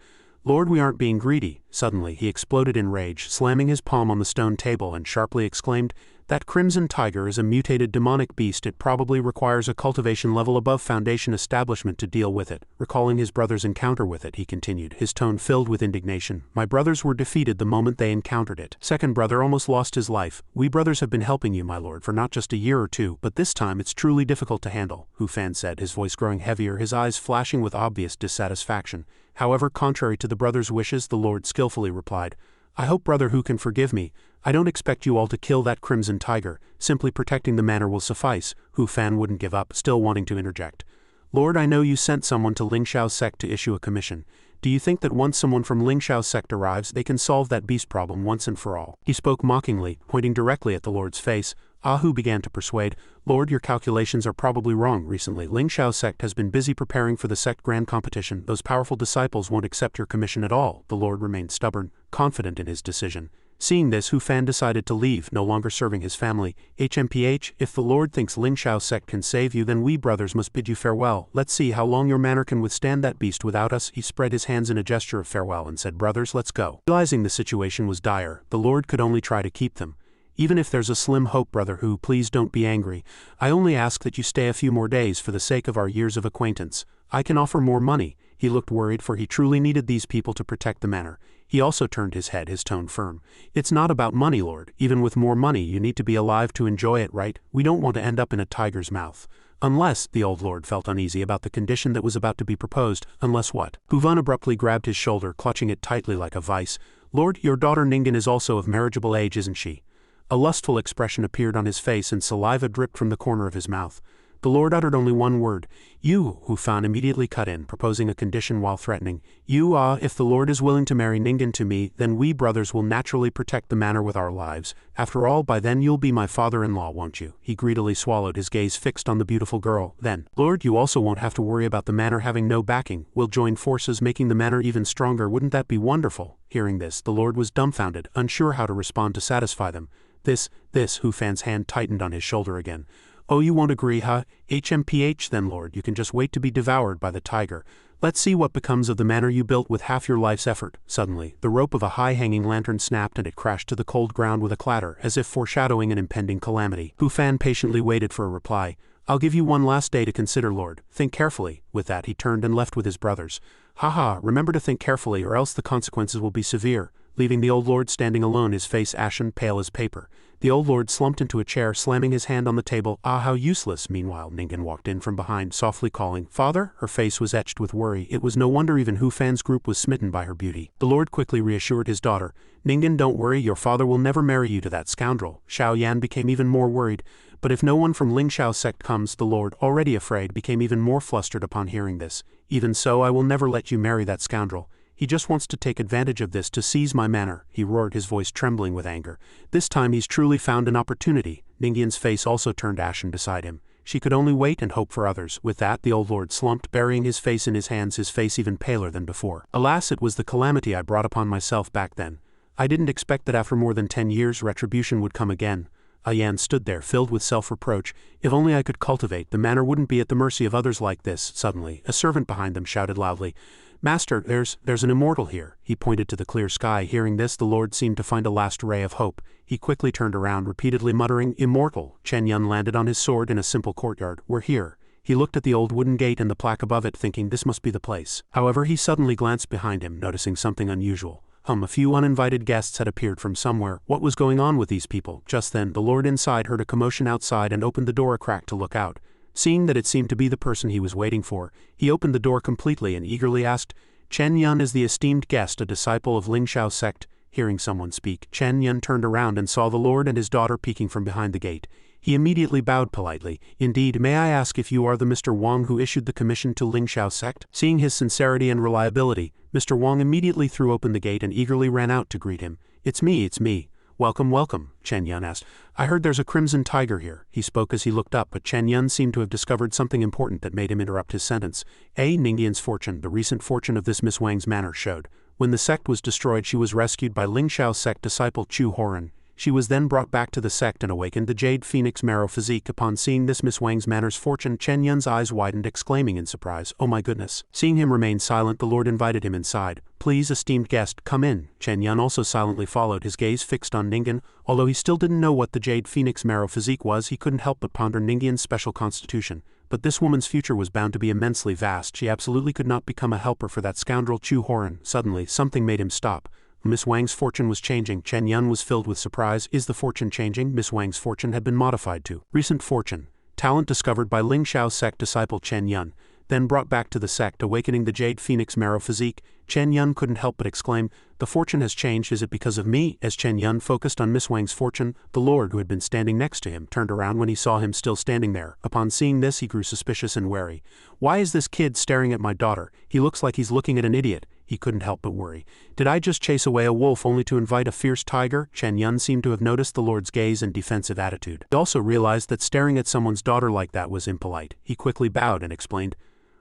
Lord, we aren't being greedy. Suddenly, he exploded in rage, slamming his palm on the stone table and sharply exclaimed, that Crimson Tiger is a mutated demonic beast. It probably requires a cultivation level above foundation establishment to deal with it. Recalling his brother's encounter with it, he continued, his tone filled with indignation. My brothers were defeated the moment they encountered it. Second brother almost lost his life. We brothers have been helping you, my lord, for not just a year or 2, but this time it's truly difficult to handle, Hu Fan said, his voice growing heavier, his eyes flashing with obvious dissatisfaction. However, contrary to the brother's wishes, the Lord skillfully replied, I hope Brother Hu can forgive me. I don't expect you all to kill that crimson tiger. Simply protecting the manor will suffice. Hu Fan wouldn't give up, still wanting to interject. Lord, I know you sent someone to Ling Xiao's sect to issue a commission. Do you think that once someone from Ling Xiao's sect arrives, they can solve that beast problem once and for all? He spoke mockingly, pointing directly at the Lord's face. Hu began to persuade, Lord, your calculations are probably wrong. Recently, Ling Xiao's sect has been busy preparing for the sect grand competition. Those powerful disciples won't accept your commission at all. The Lord remained stubborn, confident in his decision. Seeing this, Hu Fan decided to leave, no longer serving his family. HMPH, if the Lord thinks Ling Xiao's sect can save you, then we brothers must bid you farewell. Let's see how long your manor can withstand that beast without us. He spread his hands in a gesture of farewell and said, Brothers, let's go. Realizing the situation was dire, the Lord could only try to keep them. Even if there's a slim hope, Brother Hu, please don't be angry. I only ask that you stay a few more days for the sake of our years of acquaintance. I can offer more money. He looked worried, for he truly needed these people to protect the manor. He also turned his head, his tone firm. It's not about money, Lord. Even with more money, you need to be alive to enjoy it, right? We don't want to end up in a tiger's mouth. Unless, the old lord felt uneasy about the condition that was about to be proposed. Unless what? Hu Fan abruptly grabbed his shoulder, clutching it tightly like a vice. Lord, your daughter Ningan is also of marriageable age, isn't she? A lustful expression appeared on his face and saliva dripped from the corner of his mouth. The Lord uttered only one word. You, Hu Fan immediately cut in, proposing a condition while threatening. If the Lord is willing to marry Ningan to me, then we brothers will naturally protect the manor with our lives. After all, by then you'll be my father-in-law, won't you? He greedily swallowed, his gaze fixed on the beautiful girl. Then, Lord, you also won't have to worry about the manor having no backing. We'll join forces, making the manor even stronger. Wouldn't that be wonderful? Hearing this, the Lord was dumbfounded, unsure how to respond to satisfy them. Hu Fan's hand tightened on his shoulder again. Oh, you won't agree, huh? HMPH then, Lord, you can just wait to be devoured by the tiger. Let's see what becomes of the manor you built with half your life's effort. Suddenly, the rope of a high-hanging lantern snapped and it crashed to the cold ground with a clatter, as if foreshadowing an impending calamity. Hu Fan patiently waited for a reply. I'll give you one last day to consider, Lord. Think carefully. With that, he turned and left with his brothers. Remember to think carefully, or else the consequences will be severe. Leaving the old lord standing alone, his face ashen, pale as paper. The old lord slumped into a chair, slamming his hand on the table. How useless. Meanwhile, Ningan walked in from behind, softly calling, Father? Her face was etched with worry. It was no wonder even Hu Fan's group was smitten by her beauty. The lord quickly reassured his daughter. Ningan, don't worry, your father will never marry you to that scoundrel. Xiao became even more worried. But if no one from Ling Xiao's sect comes, the lord, already afraid, became even more flustered upon hearing this. Even so, I will never let you marry that scoundrel. He just wants to take advantage of this to seize my manor, he roared, his voice trembling with anger. This time he's truly found an opportunity. Ningan's face also turned ashen beside him. She could only wait and hope for others. With that, the old lord slumped, burying his face in his hands, his face even paler than before. Alas, it was the calamity I brought upon myself back then. I didn't expect that after more than 10 years retribution would come again. Yan stood there, filled with self-reproach. If only I could cultivate, the manor wouldn't be at the mercy of others like this. Suddenly, a servant behind them shouted loudly, Master, there's an immortal here. He pointed to the clear sky. Hearing this, the lord seemed to find a last ray of hope. He quickly turned around, repeatedly muttering, Immortal. Chen Yan landed on his sword in a simple courtyard. We're here. He looked at the old wooden gate and the plaque above it, thinking this must be the place. However, he suddenly glanced behind him, noticing something unusual. A few uninvited guests had appeared from somewhere. What was going on with these people? Just then, the lord inside heard a commotion outside and opened the door a crack to look out. Seeing that it seemed to be the person he was waiting for, he opened the door completely and eagerly asked, Chen Yan is the esteemed guest, a disciple of Ling Xiao's sect. Hearing someone speak, Chen Yan turned around and saw the lord and his daughter peeking from behind the gate. He immediately bowed politely. Indeed, may I ask if you are the Mr. Wang who issued the commission to Ling Xiao's sect? Seeing his sincerity and reliability, Mr. Wang immediately threw open the gate and eagerly ran out to greet him. It's me. Welcome, welcome, Chen Yan asked. I heard there's a crimson tiger here. He spoke as he looked up, but Chen Yan seemed to have discovered something important that made him interrupt his sentence. Ningan's fortune, the recent fortune of this Miss Wang's manor, showed. When the sect was destroyed, she was rescued by Ling Xiao's sect disciple Chu Horin. She was then brought back to the sect and awakened the Jade Phoenix Marrow physique. Upon seeing this Miss Wang's manor's fortune, Chen Yan's eyes widened, exclaiming in surprise, Oh my goodness. Seeing him remain silent, the lord invited him inside. Please, esteemed guest, come in. Chen Yan also silently followed, his gaze fixed on Ningan. Although he still didn't know what the Jade Phoenix Marrow physique was, he couldn't help but ponder Ningan's special constitution. But this woman's future was bound to be immensely vast. She absolutely could not become a helper for that scoundrel Chu Horin. Suddenly, something made him stop. Miss Wang's fortune was changing. Chen Yan was filled with surprise. Is the fortune changing? Miss Wang's fortune had been modified to recent fortune. Talent discovered by Ling Xiao's sect disciple Chen Yan. then brought back to the sect, awakening the Jade Phoenix marrow physique. Chen Yan couldn't help but exclaim, "The fortune has changed, is it because of me?" As Chen Yan focused on Miss Wang's fortune, the lord, who had been standing next to him, turned around when he saw him still standing there. Upon seeing this, he grew suspicious and wary. "Why is this kid staring at my daughter? He looks like he's looking at an idiot." He couldn't help but worry. Did I just chase away a wolf only to invite a fierce tiger? Chen Yan seemed to have noticed the lord's gaze and defensive attitude. He also realized that staring at someone's daughter like that was impolite. He quickly bowed and explained,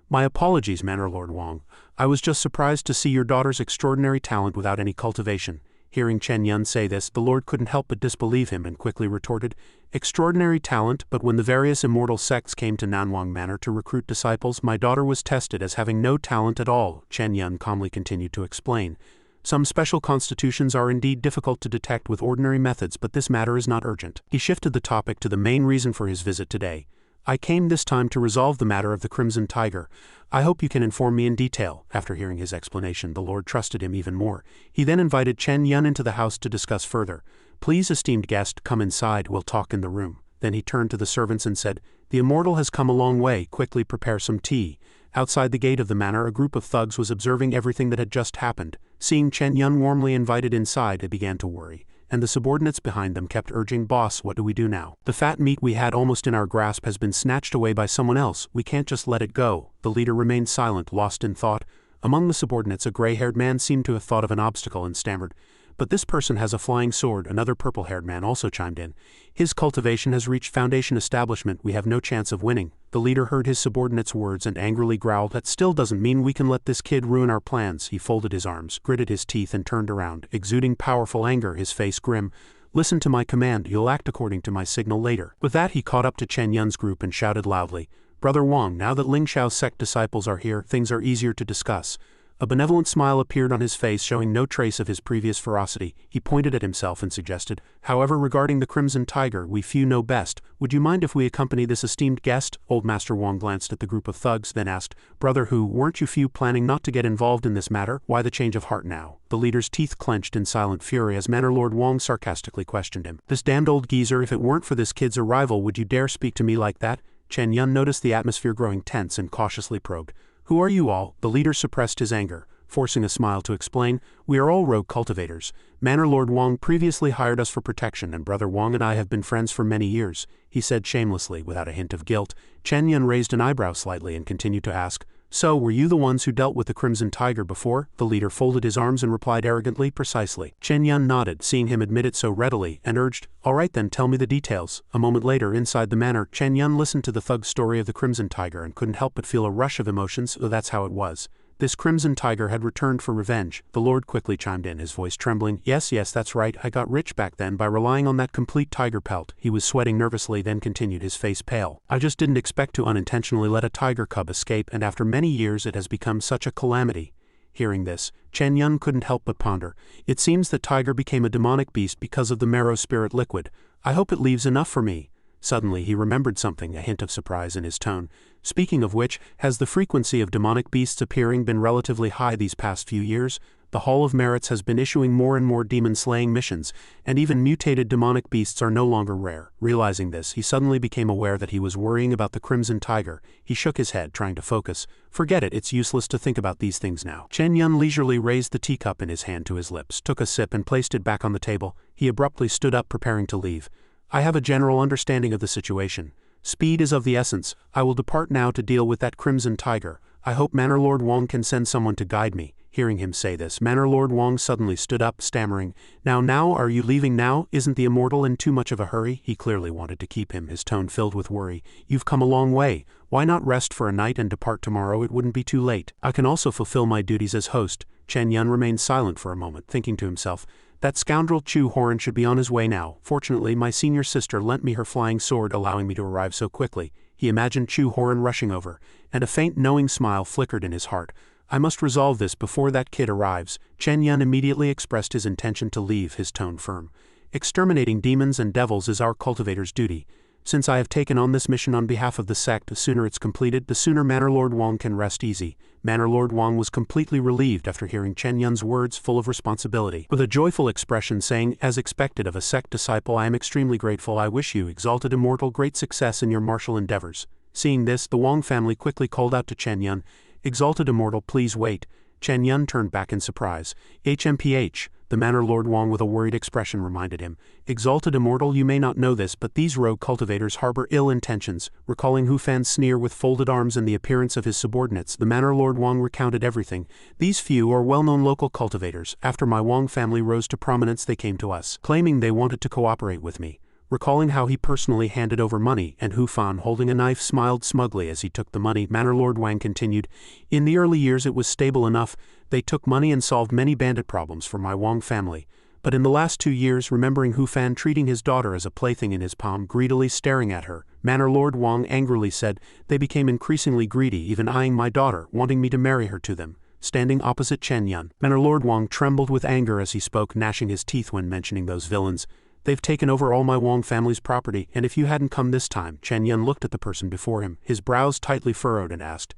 "My apologies, Manor Lord Wang. I was just surprised to see your daughter's extraordinary talent without any cultivation." Hearing Chen Yan say this, the lord couldn't help but disbelieve him and quickly retorted, "Extraordinary talent, but when the various immortal sects came to Nanwang Manor to recruit disciples, my daughter was tested as having no talent at all." Chen Yan calmly continued to explain, "Some special constitutions are indeed difficult to detect with ordinary methods, but this matter is not urgent." He shifted the topic to the main reason for his visit today. "I came this time to resolve the matter of the Crimson Tiger. I hope you can inform me in detail." After hearing his explanation, the lord trusted him even more. He then invited Chen Yan into the house to discuss further. "Please, esteemed guest, come inside, we'll talk in the room." Then he turned to the servants and said, "The immortal has come a long way, quickly prepare some tea." Outside the gate of the manor, a group of thugs was observing everything that had just happened. Seeing Chen Yan warmly invited inside, they began to worry. And the subordinates behind them kept urging, "Boss, what do we do now? The fat meat we had almost in our grasp has been snatched away by someone else, we can't just let it go." The leader remained silent, lost in thought. Among the subordinates, a gray-haired man seemed to have thought of an obstacle and stammered, "But this person has a flying sword." Another purple-haired man also chimed in, "His cultivation has reached foundation establishment, we have no chance of winning." The leader heard his subordinate's words and angrily growled, "That still doesn't mean we can let this kid ruin our plans." He folded his arms, gritted his teeth and turned around, exuding powerful anger, his face grim. "Listen to my command, you'll act according to my signal later." With that, he caught up to Chen Yan's group and shouted loudly, "Brother Wang, now that Ling Xiao's sect disciples are here, things are easier to discuss." A benevolent smile appeared on his face, showing no trace of his previous ferocity. He pointed at himself and suggested, "However, regarding the Crimson Tiger, we few know best. Would you mind if we accompany this esteemed guest?" Old Master Wang glanced at the group of thugs, then asked, "Brother Hu, weren't you few planning not to get involved in this matter? Why the change of heart now?" The leader's teeth clenched in silent fury as Manor Lord Wang sarcastically questioned him. "This damned old geezer, if it weren't for this kid's arrival, would you dare speak to me like that?" Chen Yan noticed the atmosphere growing tense and cautiously probed, "Who are you all?" The leader suppressed his anger, forcing a smile to explain, "We are all rogue cultivators. Manor Lord Wang previously hired us for protection, and Brother Wang and I have been friends for many years," he said shamelessly, without a hint of guilt. Chen Yan raised an eyebrow slightly and continued to ask, "So, were you the ones who dealt with the Crimson Tiger before?" The leader folded his arms and replied arrogantly, "Precisely." Chen Yan nodded, seeing him admit it so readily, and urged, "All right then, tell me the details." A moment later, inside the manor, Chen Yan listened to the thug's story of the Crimson Tiger and couldn't help but feel a rush of emotions, though that's how it was. This Crimson Tiger had returned for revenge. The lord quickly chimed in, his voice trembling, Yes, that's right, I got rich back then by relying on that complete tiger pelt." He was sweating nervously, then continued, his face pale. "I just didn't expect to unintentionally let a tiger cub escape, and after many years it has become such a calamity." Hearing this, Chen Yan couldn't help but ponder. It seems that tiger became a demonic beast because of the marrow spirit liquid. I hope it leaves enough for me. Suddenly he remembered something, a hint of surprise in his tone. "Speaking of which, has the frequency of demonic beasts appearing been relatively high these past few years? The Hall of Merits has been issuing more and more demon-slaying missions, and even mutated demonic beasts are no longer rare." Realizing this, he suddenly became aware that he was worrying about the Crimson Tiger. He shook his head, trying to focus. "Forget it, it's useless to think about these things now." Chen Yan leisurely raised the teacup in his hand to his lips, took a sip and placed it back on the table. He abruptly stood up, preparing to leave. "I have a general understanding of the situation. Speed is of the essence. I will depart now to deal with that Crimson Tiger. I hope Manor Lord Wang can send someone to guide me." Hearing him say this, Manor Lord Wang suddenly stood up, stammering, Now, are you leaving now? Isn't the immortal in too much of a hurry?" He clearly wanted to keep him, his tone filled with worry. "You've come a long way. Why not rest for a night and depart tomorrow? It wouldn't be too late. I can also fulfill my duties as host." Chen Yan remained silent for a moment, thinking to himself, "That scoundrel Chu Horin should be on his way now. Fortunately, my senior sister lent me her flying sword, allowing me to arrive so quickly." He imagined Chu Horin rushing over, and a faint knowing smile flickered in his heart. "I must resolve this before that kid arrives." Chen Yan immediately expressed his intention to leave, his tone firm. "Exterminating demons and devils is our cultivator's duty. Since I have taken on this mission on behalf of the sect, the sooner it's completed, the sooner Manor Lord Wang can rest easy." Manor Lord Wang was completely relieved after hearing Chen Yan's words full of responsibility. With a joyful expression saying, "As expected of a sect disciple, I am extremely grateful. I wish you, exalted immortal, great success in your martial endeavors." Seeing this, the Wang family quickly called out to Chen Yan, "Exalted Immortal, please wait." Chen Yan turned back in surprise. "HMPH," the Manor Lord Wang with a worried expression reminded him. "Exalted Immortal, you may not know this, but these rogue cultivators harbor ill intentions." Recalling Hu Fan's sneer with folded arms and the appearance of his subordinates, the Manor Lord Wang recounted everything. "These few are well-known local cultivators. After my Wang family rose to prominence, they came to us, claiming they wanted to cooperate with me." Recalling how he personally handed over money, and Hu Fan, holding a knife, smiled smugly as he took the money, Manor Lord Wang continued, "In the early years it was stable enough. They took money and solved many bandit problems for my Wang family. But in the last 2 years, remembering Hu Fan treating his daughter as a plaything in his palm, greedily staring at her, Manor Lord Wang angrily said, they became increasingly greedy, even eyeing my daughter, wanting me to marry her to them." Standing opposite Chen Yan, Manor Lord Wang trembled with anger as he spoke, gnashing his teeth when mentioning those villains. "They've taken over all my Wang family's property, and if you hadn't come this time," Chen Yan looked at the person before him, his brows tightly furrowed, and asked,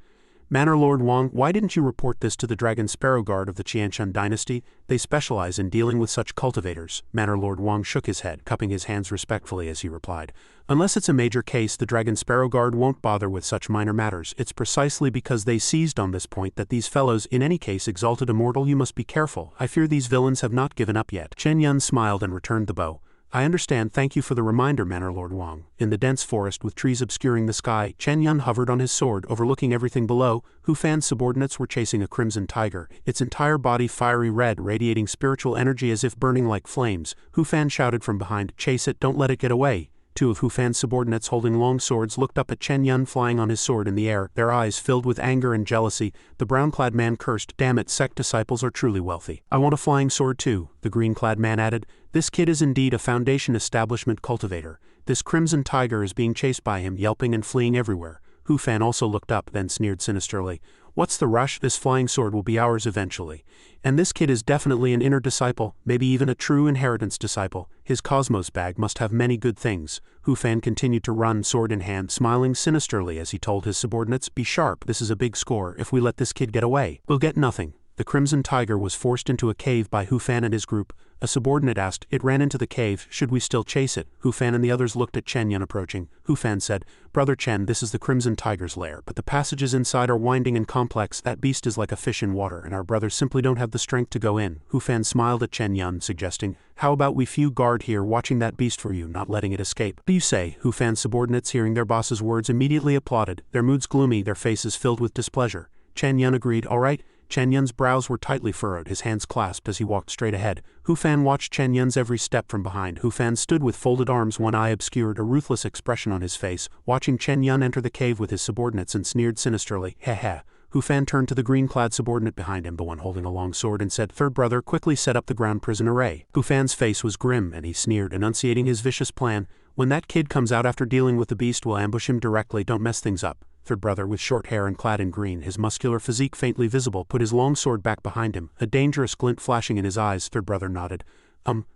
"Manor Lord Wang, why didn't you report this to the Dragon Sparrow Guard of the Xianxia dynasty? They specialize in dealing with such cultivators." Manor Lord Wang shook his head, cupping his hands respectfully as he replied, "Unless it's a major case, the Dragon Sparrow Guard won't bother with such minor matters. It's precisely because they seized on this point that these fellows, in any case, Exalted Immortal, you must be careful. I fear these villains have not given up yet." Chen Yan smiled and returned the bow. "I understand, thank you for the reminder, Manor Lord Wang." In the dense forest with trees obscuring the sky, Chen Yan hovered on his sword, overlooking everything below. Hu Fan's subordinates were chasing a crimson tiger, its entire body fiery red, radiating spiritual energy as if burning like flames. Hu Fan shouted from behind, "Chase it, don't let it get away." 2 of Hu Fan's subordinates holding long swords looked up at Chen Yan flying on his sword in the air, their eyes filled with anger and jealousy. The brown-clad man cursed, "Damn it, sect disciples are truly wealthy. I want a flying sword too," the green-clad man added. "This kid is indeed a Foundation establishment cultivator. This crimson tiger is being chased by him, yelping and fleeing everywhere." Hu Fan also looked up, then sneered sinisterly. "What's the rush? This flying sword will be ours eventually. And this kid is definitely an inner disciple, maybe even a true inheritance disciple. His cosmos bag must have many good things." Hu Fan continued to run, sword in hand, smiling sinisterly as he told his subordinates, "Be sharp, this is a big score. If we let this kid get away, we'll get nothing." The crimson tiger was forced into a cave by Hu Fan and his group. A subordinate asked, "It ran into the cave, should we still chase it?" Hu Fan and the others looked at Chen Yan approaching. Hu Fan said, "Brother Chen, this is the crimson tiger's lair, but the passages inside are winding and complex. That beast is like a fish in water, and our brothers simply don't have the strength to go in." Hu Fan smiled at Chen Yan, suggesting, "How about we few guard here, watching that beast for you, not letting it escape?" "What do you say?" Hu Fan's subordinates, hearing their boss's words, immediately applauded, their moods gloomy, their faces filled with displeasure. Chen Yan agreed, "All right." Chen Yan's brows were tightly furrowed, his hands clasped as he walked straight ahead. Hu Fan watched Chen Yan's every step from behind. Hu Fan stood with folded arms, one eye obscured, a ruthless expression on his face, watching Chen Yan enter the cave with his subordinates, and sneered sinisterly, "Heh heh." Hu Fan turned to the green-clad subordinate behind him, the one holding a long sword, and said, "Third brother, quickly set up the ground prison array." Hu Fan's face was grim, and he sneered, enunciating his vicious plan. "When that kid comes out after dealing with the beast, we'll ambush him directly, don't mess things up." Third brother, with short hair and clad in green, his muscular physique faintly visible, put his long sword back behind him, a dangerous glint flashing in his eyes. Third brother nodded.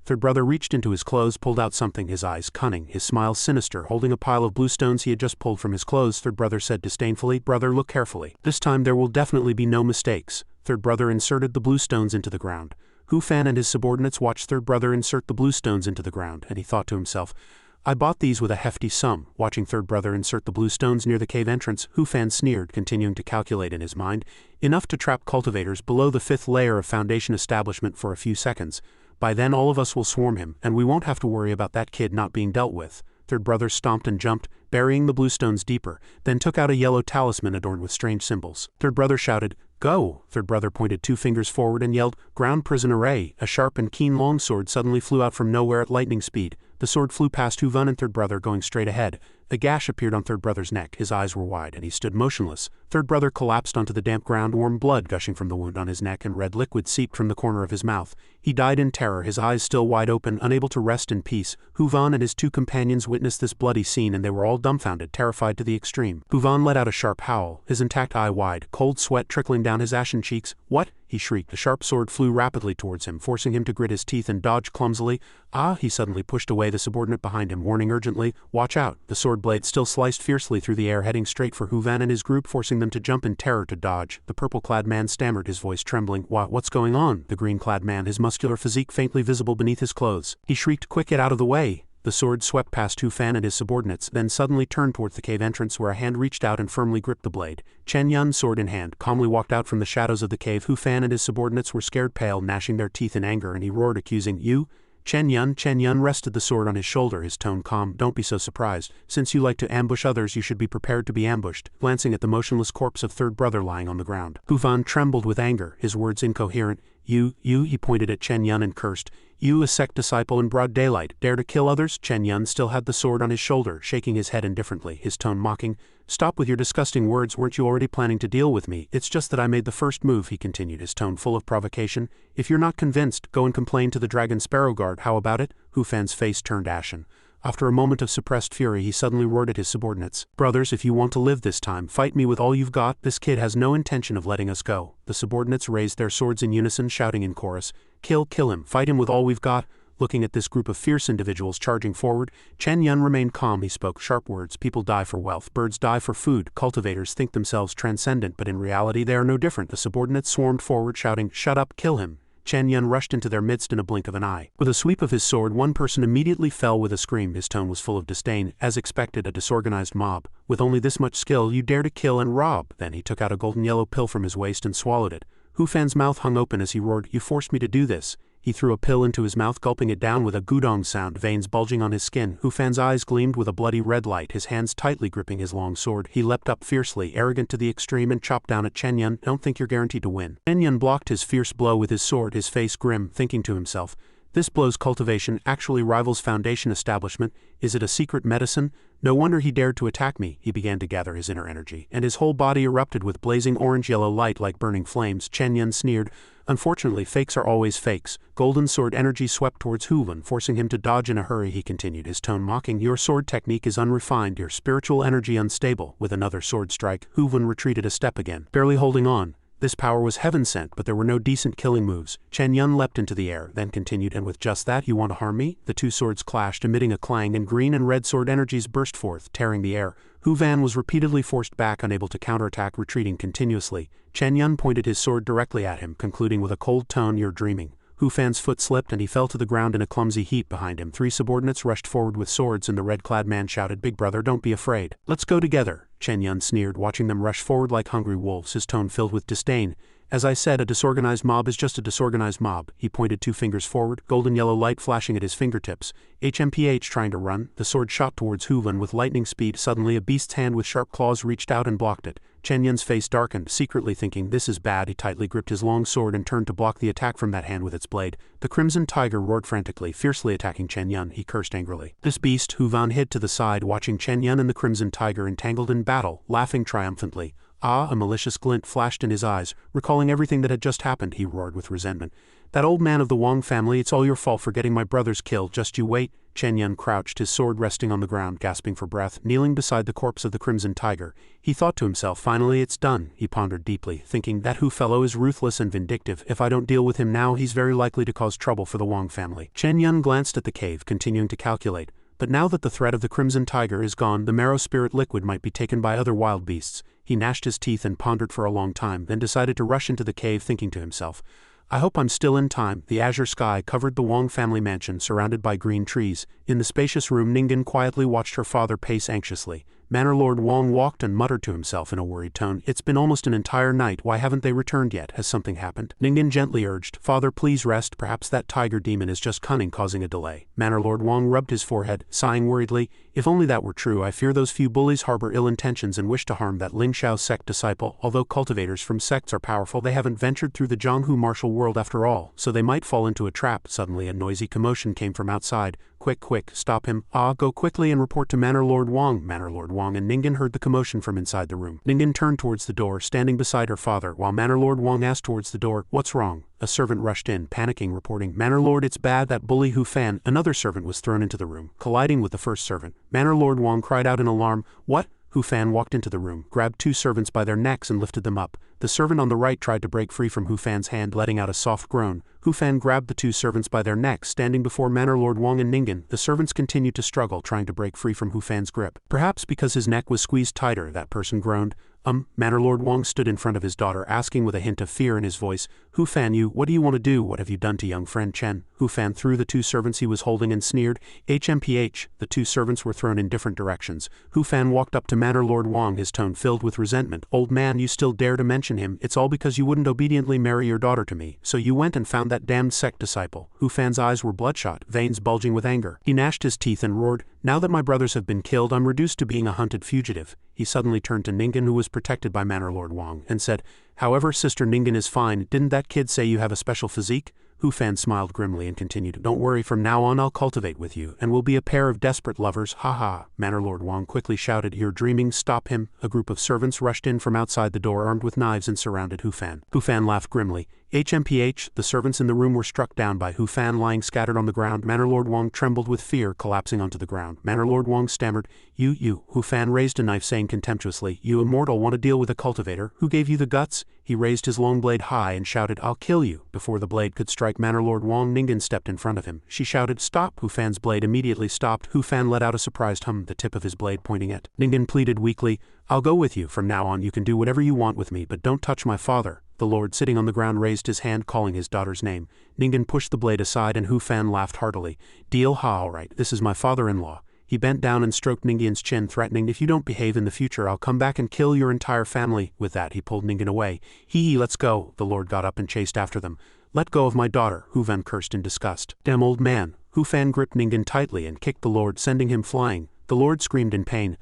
Third brother reached into his clothes, pulled out something, his eyes cunning, his smile sinister, holding a pile of blue stones he had just pulled from his clothes. Third brother said disdainfully, "Brother, look carefully. This time there will definitely be no mistakes." Third brother inserted the blue stones into the ground. Hu Fan and his subordinates watched third brother insert the blue stones into the ground, and he thought to himself, "I bought these with a hefty sum." Watching third brother insert the blue stones near the cave entrance, Hu Fan sneered, continuing to calculate in his mind, "Enough to trap cultivators below the 5th layer of Foundation establishment for a few seconds. By then all of us will swarm him, and we won't have to worry about that kid not being dealt with." Third brother stomped and jumped, burying the blue stones deeper, then took out a yellow talisman adorned with strange symbols. Third brother shouted, "Go!" Third brother pointed 2 fingers forward and yelled, "Ground prison array." A sharp and keen longsword suddenly flew out from nowhere at lightning speed. The sword flew past Hu Van and third brother, going straight ahead. A gash appeared on third brother's neck, his eyes were wide, and he stood motionless. Third brother collapsed onto the damp ground, warm blood gushing from the wound on his neck and red liquid seeped from the corner of his mouth. He died in terror, his eyes still wide open, unable to rest in peace. Hu Van and his 2 companions witnessed this bloody scene, and they were all dumbfounded, terrified to the extreme. Hu Van let out a sharp howl, his intact eye wide, cold sweat trickling down his ashen cheeks. "What?" he shrieked. The sharp sword flew rapidly towards him, forcing him to grit his teeth and dodge clumsily. "Ah!" He suddenly pushed away the subordinate behind him, warning urgently, "Watch out!" The sword blade still sliced fiercely through the air, heading straight for Hu Van and his group, forcing them to jump in terror to dodge. The purple-clad man stammered, his voice trembling. What's going on?" The green-clad man, his muscular physique faintly visible beneath his clothes. He shrieked, "Quick, get out of the way!" The sword swept past Hu Fan and his subordinates, then suddenly turned towards the cave entrance where a hand reached out and firmly gripped the blade. Chen Yan, sword in hand, calmly walked out from the shadows of the cave. Hu Fan and his subordinates were scared pale, gnashing their teeth in anger, and he roared, accusing, "You?" Chen Yan rested the sword on his shoulder, his tone calm. "Don't be so surprised. Since you like to ambush others, you should be prepared to be ambushed," glancing at the motionless corpse of third brother lying on the ground. Hu Fan trembled with anger, his words incoherent. You, he pointed at Chen Yan and cursed. "You, a sect disciple in broad daylight, dare to kill others?" Chen Yan still had the sword on his shoulder, shaking his head indifferently, his tone mocking. "Stop with your disgusting words. Weren't you already planning to deal with me? It's just that I made the first move," he continued, his tone full of provocation. "If you're not convinced, go and complain to the Dragon Sparrow Guard. How about it?" Hu Fan's face turned ashen. After a moment of suppressed fury, he suddenly roared at his subordinates. "Brothers, if you want to live this time, fight me with all you've got. This kid has no intention of letting us go." The subordinates raised their swords in unison, shouting in chorus, kill him, fight him with all we've got." Looking at this group of fierce individuals charging forward, Chen Yan remained calm. He spoke sharp words. "People die for wealth, birds die for food, cultivators think themselves transcendent, but in reality they are no different." The subordinates swarmed forward, shouting, "Shut up, kill him." Chen Yan rushed into their midst in a blink of an eye. With a sweep of his sword, one person immediately fell with a scream. His tone was full of disdain. "As expected, a disorganized mob. With only this much skill, you dare to kill and rob." Then he took out a golden yellow pill from his waist and swallowed it. Hu Fan's mouth hung open as he roared, "You forced me to do this." He threw a pill into his mouth, gulping it down with a gudong sound, veins bulging on his skin. Hu Fan's eyes gleamed with a bloody red light, his hands tightly gripping his long sword. He leapt up fiercely, arrogant to the extreme, and chopped down at Chen Yan. "Don't think you're guaranteed to win." Chen Yan blocked his fierce blow with his sword, his face grim, thinking to himself, "This blow's cultivation actually rivals Foundation establishment. Is it a secret medicine? No wonder he dared to attack me." He began to gather his inner energy, and his whole body erupted with blazing orange-yellow light like burning flames. Chen Yan sneered, "Unfortunately, fakes are always fakes." Golden sword energy swept towards Hu Fan, forcing him to dodge in a hurry. He continued, his tone mocking, "Your sword technique is unrefined, your spiritual energy unstable." With another sword strike, Hu Fan retreated a step again, barely holding on. This power was heaven-sent, but there were no decent killing moves. Chen Yan leapt into the air, then continued, "And with just that, you want to harm me?" The two swords clashed, emitting a clang, and green and red sword energies burst forth, tearing the air. Hu Fan was repeatedly forced back, unable to counterattack, retreating continuously. Chen Yan pointed his sword directly at him, concluding with a cold tone, "You're dreaming." Hu Fan's foot slipped and he fell to the ground in a clumsy heap behind him. Three subordinates rushed forward with swords, and the red-clad man shouted, "Big brother, don't be afraid. Let's go together." Chen Yan sneered, watching them rush forward like hungry wolves, his tone filled with disdain. "As I said, a disorganized mob is just a disorganized mob." He pointed two fingers forward, golden yellow light flashing at his fingertips. HMPH trying to run. The sword shot towards Hu Fan with lightning speed. Suddenly a beast's hand with sharp claws reached out and blocked it. Chen Yan's face darkened, secretly thinking, "This is bad." He tightly gripped his long sword and turned to block the attack from that hand with its blade. The Crimson Tiger roared frantically, fiercely attacking Chen Yan. He cursed angrily. "This beast!" Hu Fan hid to the side, watching Chen Yan and the Crimson Tiger entangled in battle, laughing triumphantly. A malicious glint flashed in his eyes. Recalling everything that had just happened, he roared with resentment. "That old man of the Wang family, it's all your fault for getting my brother's kill. Just you wait." Chen Yan crouched, his sword resting on the ground, gasping for breath, kneeling beside the corpse of the Crimson Tiger. He thought to himself, "Finally it's done." He pondered deeply, thinking, "That Hu fellow is ruthless and vindictive. If I don't deal with him now, he's very likely to cause trouble for the Wang family." Chen Yan glanced at the cave, continuing to calculate. But now that the threat of the Crimson Tiger is gone, the marrow spirit liquid might be taken by other wild beasts. He gnashed his teeth and pondered for a long time, then decided to rush into the cave, thinking to himself, "I hope I'm still in time." The azure sky covered the Wang family mansion, surrounded by green trees. In the spacious room, Ningan quietly watched her father pace anxiously. Manor Lord Wang walked and muttered to himself in a worried tone, "It's been almost an entire night. Why haven't they returned yet? Has something happened?" Ningan gently urged, "Father, please rest. Perhaps that tiger demon is just cunning, causing a delay." Manor Lord Wang rubbed his forehead, sighing worriedly, "If only that were true. I fear those few bullies harbor ill intentions and wish to harm that Lin Shiu sect disciple. Although cultivators from sects are powerful, they haven't ventured through the Jianghu martial world after all, so they might fall into a trap." Suddenly a noisy commotion came from outside. Quick, stop him. Go quickly and report to Manor Lord Wang." Manor Lord Wang and Ningan heard the commotion from inside the room. Ningan turned towards the door, standing beside her father, while Manor Lord Wang asked towards the door, "What's wrong?" A servant rushed in, panicking, reporting, "Manor Lord, it's bad, that bully Hu Fan." Another servant was thrown into the room, colliding with the first servant. Manor Lord Wang cried out in alarm, "What?" Hu Fan walked into the room, grabbed two servants by their necks and lifted them up. The servant on the right tried to break free from Hu Fan's hand, letting out a soft groan. Hu Fan grabbed the two servants by their necks, standing before Manor Lord Wang and Ningan. The servants continued to struggle, trying to break free from Hu Fan's grip. Perhaps because his neck was squeezed tighter, that person groaned. Manor Lord Wang stood in front of his daughter, asking with a hint of fear in his voice, Hu Fan, what do you want to do? What have you done to young friend Chen? Hu Fan threw the two servants he was holding and sneered, HMPH. The two servants were thrown in different directions. Hu Fan walked up to Manor Lord Wang, his tone filled with resentment. Old man, you still dare to mention him? It's all because you wouldn't obediently marry your daughter to me, so you went and found that damned sect disciple. Hu Fan's eyes were bloodshot, veins bulging with anger. He gnashed his teeth and roared, now that my brothers have been killed, I'm reduced to being a hunted fugitive. He suddenly turned to Ningan, who was protected by Manor Lord Wang, and said, however, Sister Ningan is fine. Didn't that kid say you have a special physique? Hu Fan smiled grimly and continued, don't worry, from now on I'll cultivate with you, and we'll be a pair of desperate lovers, ha. Manor Lord Wang quickly shouted, you're dreaming, stop him. A group of servants rushed in from outside the door armed with knives and surrounded Hu Fan. Hu Fan laughed grimly. HMPH, the servants in the room were struck down by Hu Fan lying scattered on the ground. Manor Lord Wang trembled with fear, collapsing onto the ground. Manor Lord Wang stammered, you. Hu Fan raised a knife, saying contemptuously, you immortal want to deal with a cultivator? Who gave you the guts? He raised his long blade high and shouted, I'll kill you. Before the blade could strike Manor Lord Wang, Ningan stepped in front of him. She shouted, stop. Hu Fan's blade immediately stopped. Hu Fan let out a surprised hum, the tip of his blade pointing at Ningan pleaded weakly, I'll go with you. From now on you can do whatever you want with me, but don't touch my father. The lord sitting on the ground raised his hand, calling his daughter's name. Ningan pushed the blade aside and Hu Fan laughed heartily. Deal, ha, all right, this is my father-in-law. He bent down and stroked Ningan's chin, threatening, if you don't behave in the future I'll come back and kill your entire family. With that he pulled Ningan away. Hee, let's go. The lord got up and chased after them. Let go of my daughter, Hu Fan cursed in disgust. Damn old man. Hu Fan gripped Ningan tightly and kicked the lord, sending him flying. The lord screamed in pain.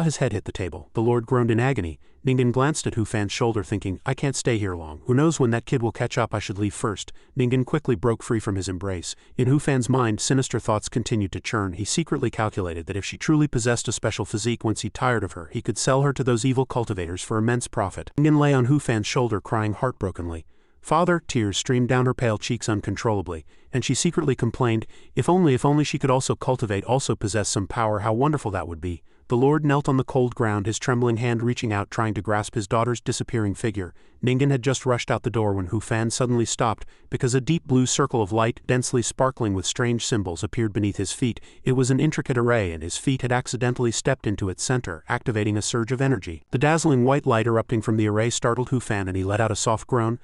His head hit the table. The lord groaned in agony. Ningan glanced at Hu Fan's shoulder, thinking, I can't stay here long. Who knows when that kid will catch up? I should leave first. Ningan quickly broke free from his embrace. In Hu Fan's mind, sinister thoughts continued to churn. He secretly calculated that if she truly possessed a special physique, once he tired of her, he could sell her to those evil cultivators for immense profit. Ningan lay on Hu Fan's shoulder, crying heartbrokenly. Father, tears streamed down her pale cheeks uncontrollably, and she secretly complained, if only she could also cultivate, also possess some power, how wonderful that would be. The lord knelt on the cold ground, his trembling hand reaching out, trying to grasp his daughter's disappearing figure. Ningan had just rushed out the door when Hu Fan suddenly stopped, because a deep blue circle of light, densely sparkling with strange symbols, appeared beneath his feet. It was an intricate array, and his feet had accidentally stepped into its center, activating a surge of energy. The dazzling white light erupting from the array startled Hu Fan, and he let out a soft groan.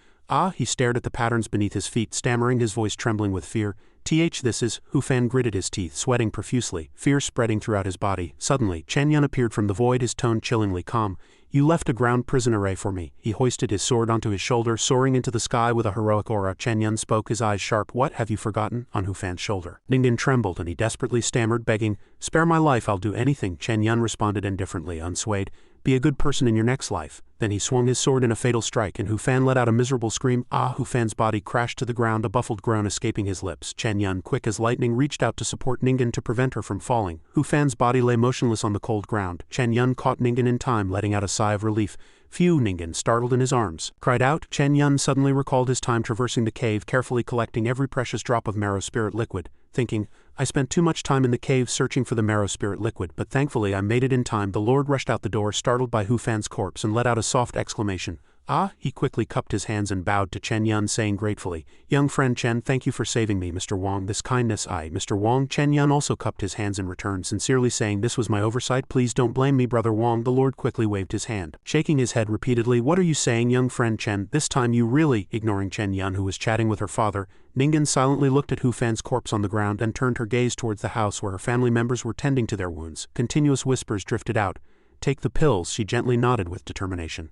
He stared at the patterns beneath his feet, stammering, his voice trembling with fear. This is, Hu Fan gritted his teeth, sweating profusely, fear spreading throughout his body. Suddenly, Chen Yan appeared from the void, his tone chillingly calm. You left a ground prison array for me. He hoisted his sword onto his shoulder, soaring into the sky with a heroic aura. Chen Yan spoke, his eyes sharp. What have you forgotten? On Hu Fan's shoulder. Ningan trembled, and he desperately stammered, begging, spare my life, I'll do anything. Chen Yan responded indifferently, unswayed. Be a good person in your next life. Then he swung his sword in a fatal strike, and Hu Fan let out a miserable scream. Hu Fan's body crashed to the ground, a muffled groan escaping his lips. Chen Yan, quick as lightning, reached out to support Ningan to prevent her from falling. Hu Fan's body lay motionless on the cold ground. Chen Yan caught Ningan in time, letting out a sigh of relief. Phew, Ningan, startled in his arms, cried out. Chen Yan suddenly recalled his time traversing the cave, carefully collecting every precious drop of marrow spirit liquid, thinking, I spent too much time in the cave searching for the marrow spirit liquid, but thankfully I made it in time. The lord rushed out the door, startled by Hu Fan's corpse, and let out a soft exclamation. He quickly cupped his hands and bowed to Chen Yan, saying gratefully, young friend Chen, thank you for saving me, Mr. Wang. This kindness, Mr. Wang. Chen Yan also cupped his hands in return, sincerely saying, this was my oversight, please don't blame me, brother Wang. The lord quickly waved his hand, shaking his head repeatedly. What are you saying, young friend Chen? This time you really, ignoring Chen Yan, who was chatting with her father. Ningan silently looked at Hu Fan's corpse on the ground and turned her gaze towards the house where her family members were tending to their wounds. Continuous whispers drifted out. Take the pills, she gently nodded with determination.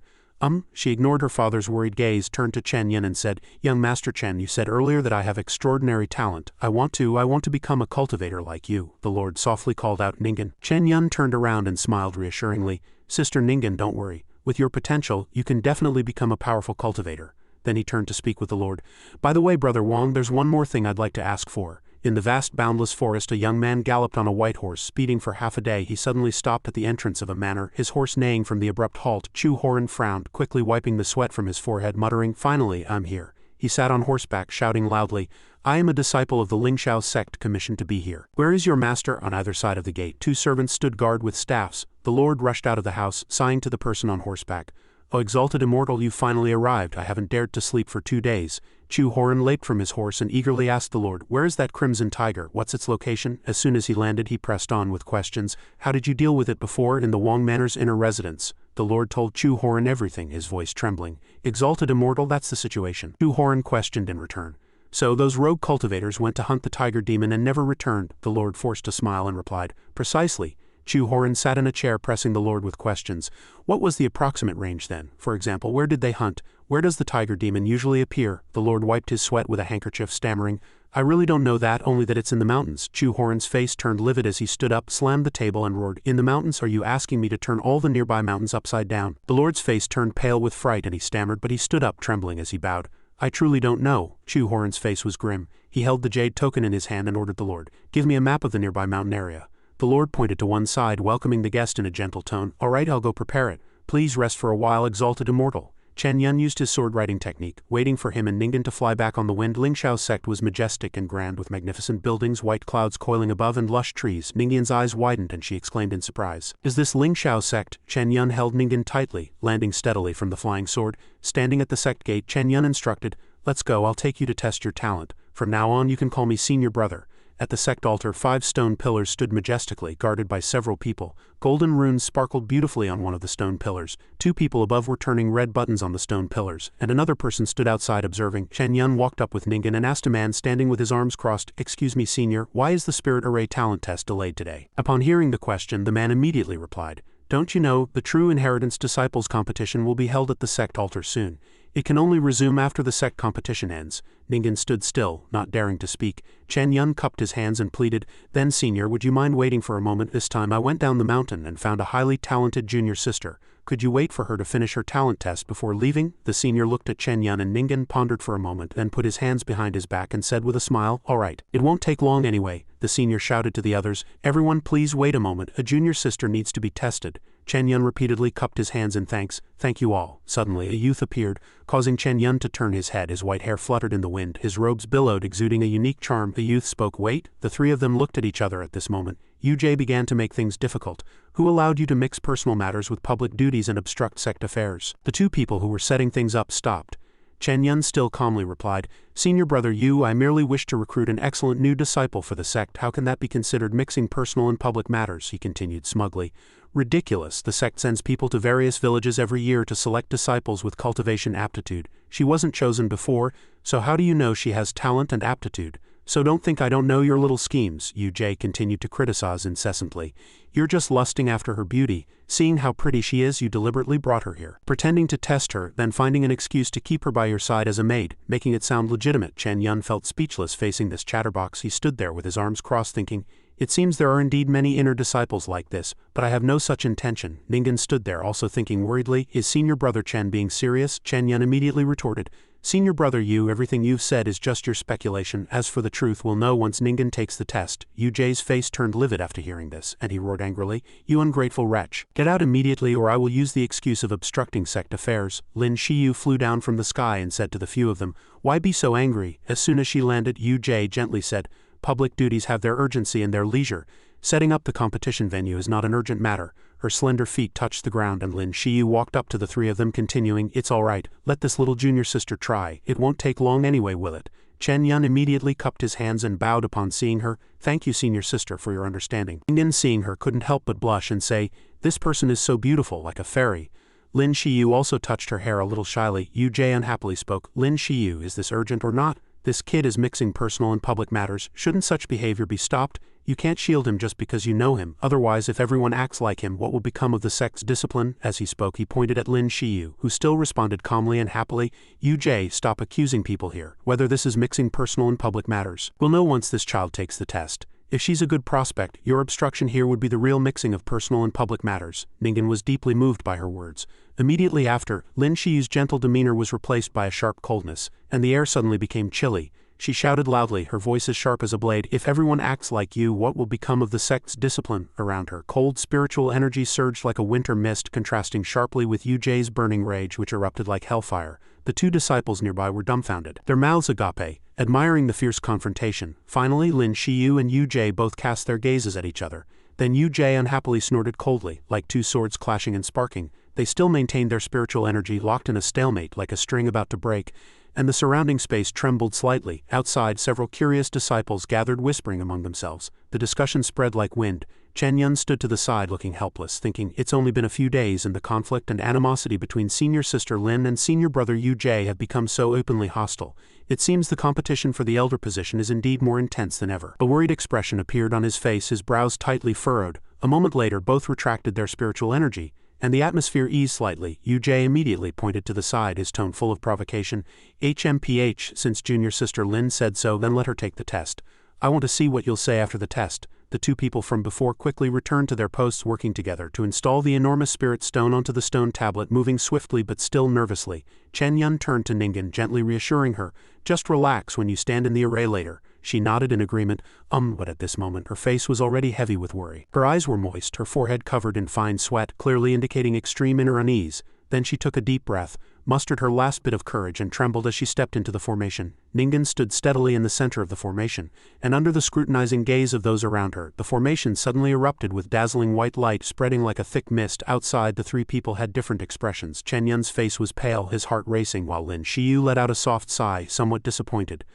She ignored her father's worried gaze, turned to Chen Yan and said, young Master Chen, you said earlier that I have extraordinary talent. I want to become a cultivator like you. The lord softly called out Ningan. Chen Yan turned around and smiled reassuringly. Sister Ningan, don't worry. With your potential, you can definitely become a powerful cultivator. Then he turned to speak with the lord. By the way, brother Wang, there's one more thing I'd like to ask for. In the vast boundless forest, a young man galloped on a white horse, speeding for half a day. He suddenly stopped at the entrance of a manor, his horse neighing from the abrupt halt. Chu Horin frowned, quickly wiping the sweat from his forehead, muttering, finally, I'm here. He sat on horseback, shouting loudly, I am a disciple of the Lin Shiu sect commissioned to be here. Where is your master? On either side of the gate, two servants stood guard with staffs. The lord rushed out of the house, sighing to the person on horseback. Oh, exalted immortal, you finally arrived. I haven't dared to sleep for 2 days. Chu Horin leaped from his horse and eagerly asked the Lord, "Where is that crimson tiger? What's its location?" As soon as he landed, he pressed on with questions. "How did you deal with it before in the Wang Manor's inner residence?" The Lord told Chu Horin everything, his voice trembling. "Exalted immortal, that's the situation," Chu Horin questioned in return. "So those rogue cultivators went to hunt the tiger demon and never returned?" The Lord forced a smile and replied, "Precisely." Chu Horin sat in a chair pressing the Lord with questions. "What was the approximate range then? For example, where did they hunt? Where does the tiger demon usually appear?" The Lord wiped his sweat with a handkerchief, stammering, "I really don't know that, only that it's in the mountains." Chu Horin's face turned livid as he stood up, slammed the table and roared, "In the mountains? Are you asking me to turn all the nearby mountains upside down?" The Lord's face turned pale with fright and he stammered, but he stood up trembling as he bowed. "I truly don't know." Chu Horin's face was grim. He held the jade token in his hand and ordered the Lord, "Give me a map of the nearby mountain area." The Lord pointed to one side, welcoming the guest in a gentle tone. "All right, I'll go prepare it. Please rest for a while, exalted immortal." Chen Yan used his sword-riding technique, waiting for him and Ningan to fly back on the wind. Ling Shiu's sect was majestic and grand, with magnificent buildings, white clouds coiling above, and lush trees. Ningan's eyes widened and she exclaimed in surprise, "Is this Ling Shiu's sect?" Chen Yan held Ningan tightly, landing steadily from the flying sword. Standing at the sect gate, Chen Yan instructed, "Let's go, I'll take you to test your talent. From now on you can call me senior brother." At the sect altar, 5 stone pillars stood majestically, guarded by several people. Golden runes sparkled beautifully on one of the stone pillars. 2 people above were turning red buttons on the stone pillars, and another person stood outside observing. Chen Yan walked up with Ningan and asked a man standing with his arms crossed, "Excuse me, senior, why is the spirit array talent test delayed today?" Upon hearing the question, the man immediately replied, "Don't you know, the true inheritance disciples competition will be held at the sect altar soon. It can only resume after the sect competition ends." Ningan stood still, not daring to speak. Chen Yan cupped his hands and pleaded, "Then senior, would you mind waiting for a moment? This time I went down the mountain and found a highly talented junior sister. Could you wait for her to finish her talent test before leaving?" The senior looked at Chen Yan and Ningan, pondered for a moment, then put his hands behind his back and said with a smile, "All right, it won't take long anyway." The senior shouted to the others, "Everyone please wait a moment, a junior sister needs to be tested." Chen Yan repeatedly cupped his hands in thanks. "Thank you all." Suddenly a youth appeared, causing Chen Yan to turn his head. His white hair fluttered in the wind, his robes billowed, exuding a unique charm. The youth spoke, "Wait." The 3 of them looked at each other at this moment. UJ began to make things difficult. "Who allowed you to mix personal matters with public duties and obstruct sect affairs?" The 2 people who were setting things up stopped. Chen Yan still calmly replied, "Senior brother Yu, I merely wish to recruit an excellent new disciple for the sect. How can that be considered mixing personal and public matters?" he continued smugly. "Ridiculous. The sect sends people to various villages every year to select disciples with cultivation aptitude. She wasn't chosen before, so how do you know she has talent and aptitude? So don't think I don't know your little schemes," UJ continued to criticize incessantly. "You're just lusting after her beauty. Seeing how pretty she is, you deliberately brought her here, pretending to test her, then finding an excuse to keep her by your side as a maid, making it sound legitimate." Chen Yan felt speechless facing this chatterbox. He stood there with his arms crossed thinking, "It seems there are indeed many inner disciples like this, but I have no such intention." Ningan stood there also thinking worriedly, is senior brother Chen being serious? Chen Yan immediately retorted, "Senior brother Yu, everything you've said is just your speculation. As for the truth, we'll know once Ningan takes the test." UJ's face turned livid after hearing this, and he roared angrily, "You ungrateful wretch. Get out immediately or I will use the excuse of obstructing sect affairs." Lin Shiu flew down from the sky and said to the few of them, "Why be so angry?" As soon as she landed, UJ gently said, "Public duties have their urgency and their leisure. Setting up the competition venue is not an urgent matter." Her slender feet touched the ground and Lin Shiu walked up to the 3 of them continuing, "It's all right, let this little junior sister try. It won't take long anyway, will it?" Chen Yan immediately cupped his hands and bowed upon seeing her. "Thank you, senior sister, for your understanding." Ningan, seeing her, couldn't help but blush and say, "This person is so beautiful, like a fairy." Lin Shiu also touched her hair a little shyly. UJ unhappily spoke, "Lin Shiu, is this urgent or not? This kid is mixing personal and public matters. Shouldn't such behavior be stopped? You can't shield him just because you know him. Otherwise, if everyone acts like him, what will become of the sect's discipline?" As he spoke, he pointed at Lin Shiu, who still responded calmly and happily, "UJ, stop accusing people here, whether this is mixing personal and public matters. We'll know once this child takes the test. If she's a good prospect, your obstruction here would be the real mixing of personal and public matters." Ningan was deeply moved by her words. Immediately after, Lin Shiu's gentle demeanor was replaced by a sharp coldness, and the air suddenly became chilly. She shouted loudly, her voice as sharp as a blade, "If everyone acts like you, what will become of the sect's discipline?" Around her, cold spiritual energy surged like a winter mist, contrasting sharply with UJ's burning rage, which erupted like hellfire. The 2 disciples nearby were dumbfounded, their mouths agape, admiring the fierce confrontation. Finally, Lin Shiu and UJ both cast their gazes at each other. Then UJ unhappily snorted coldly, like 2 swords clashing and sparking. They still maintained their spiritual energy locked in a stalemate like a string about to break, and the surrounding space trembled slightly. Outside, several curious disciples gathered whispering among themselves. The discussion spread like wind. Chen Yan stood to the side looking helpless, thinking it's only been a few days and the conflict and animosity between senior sister Lin and senior brother Yu Jie have become so openly hostile. It seems the competition for the elder position is indeed more intense than ever. A worried expression appeared on his face, his brows tightly furrowed. A moment later both retracted their spiritual energy, and the atmosphere eased slightly. Yu Jie immediately pointed to the side, his tone full of provocation. HMPH, since junior sister Lin said so, then let her take the test. I want to see what you'll say after the test. The two people from before quickly returned to their posts, working together to install the enormous spirit stone onto the stone tablet, moving swiftly but still nervously. Chen Yan turned to Ningan, gently reassuring her, "Just relax when you stand in the array later." She nodded in agreement, but at this moment her face was already heavy with worry. Her eyes were moist, her forehead covered in fine sweat, clearly indicating extreme inner unease. Then she took a deep breath, mustered her last bit of courage, and trembled as she stepped into the formation. Ningan stood steadily in the center of the formation, and under the scrutinizing gaze of those around her, the formation suddenly erupted with dazzling white light spreading like a thick mist. Outside, the three people had different expressions. Chen Yan's face was pale, his heart racing, while Lin Shiu let out a soft sigh, somewhat disappointed.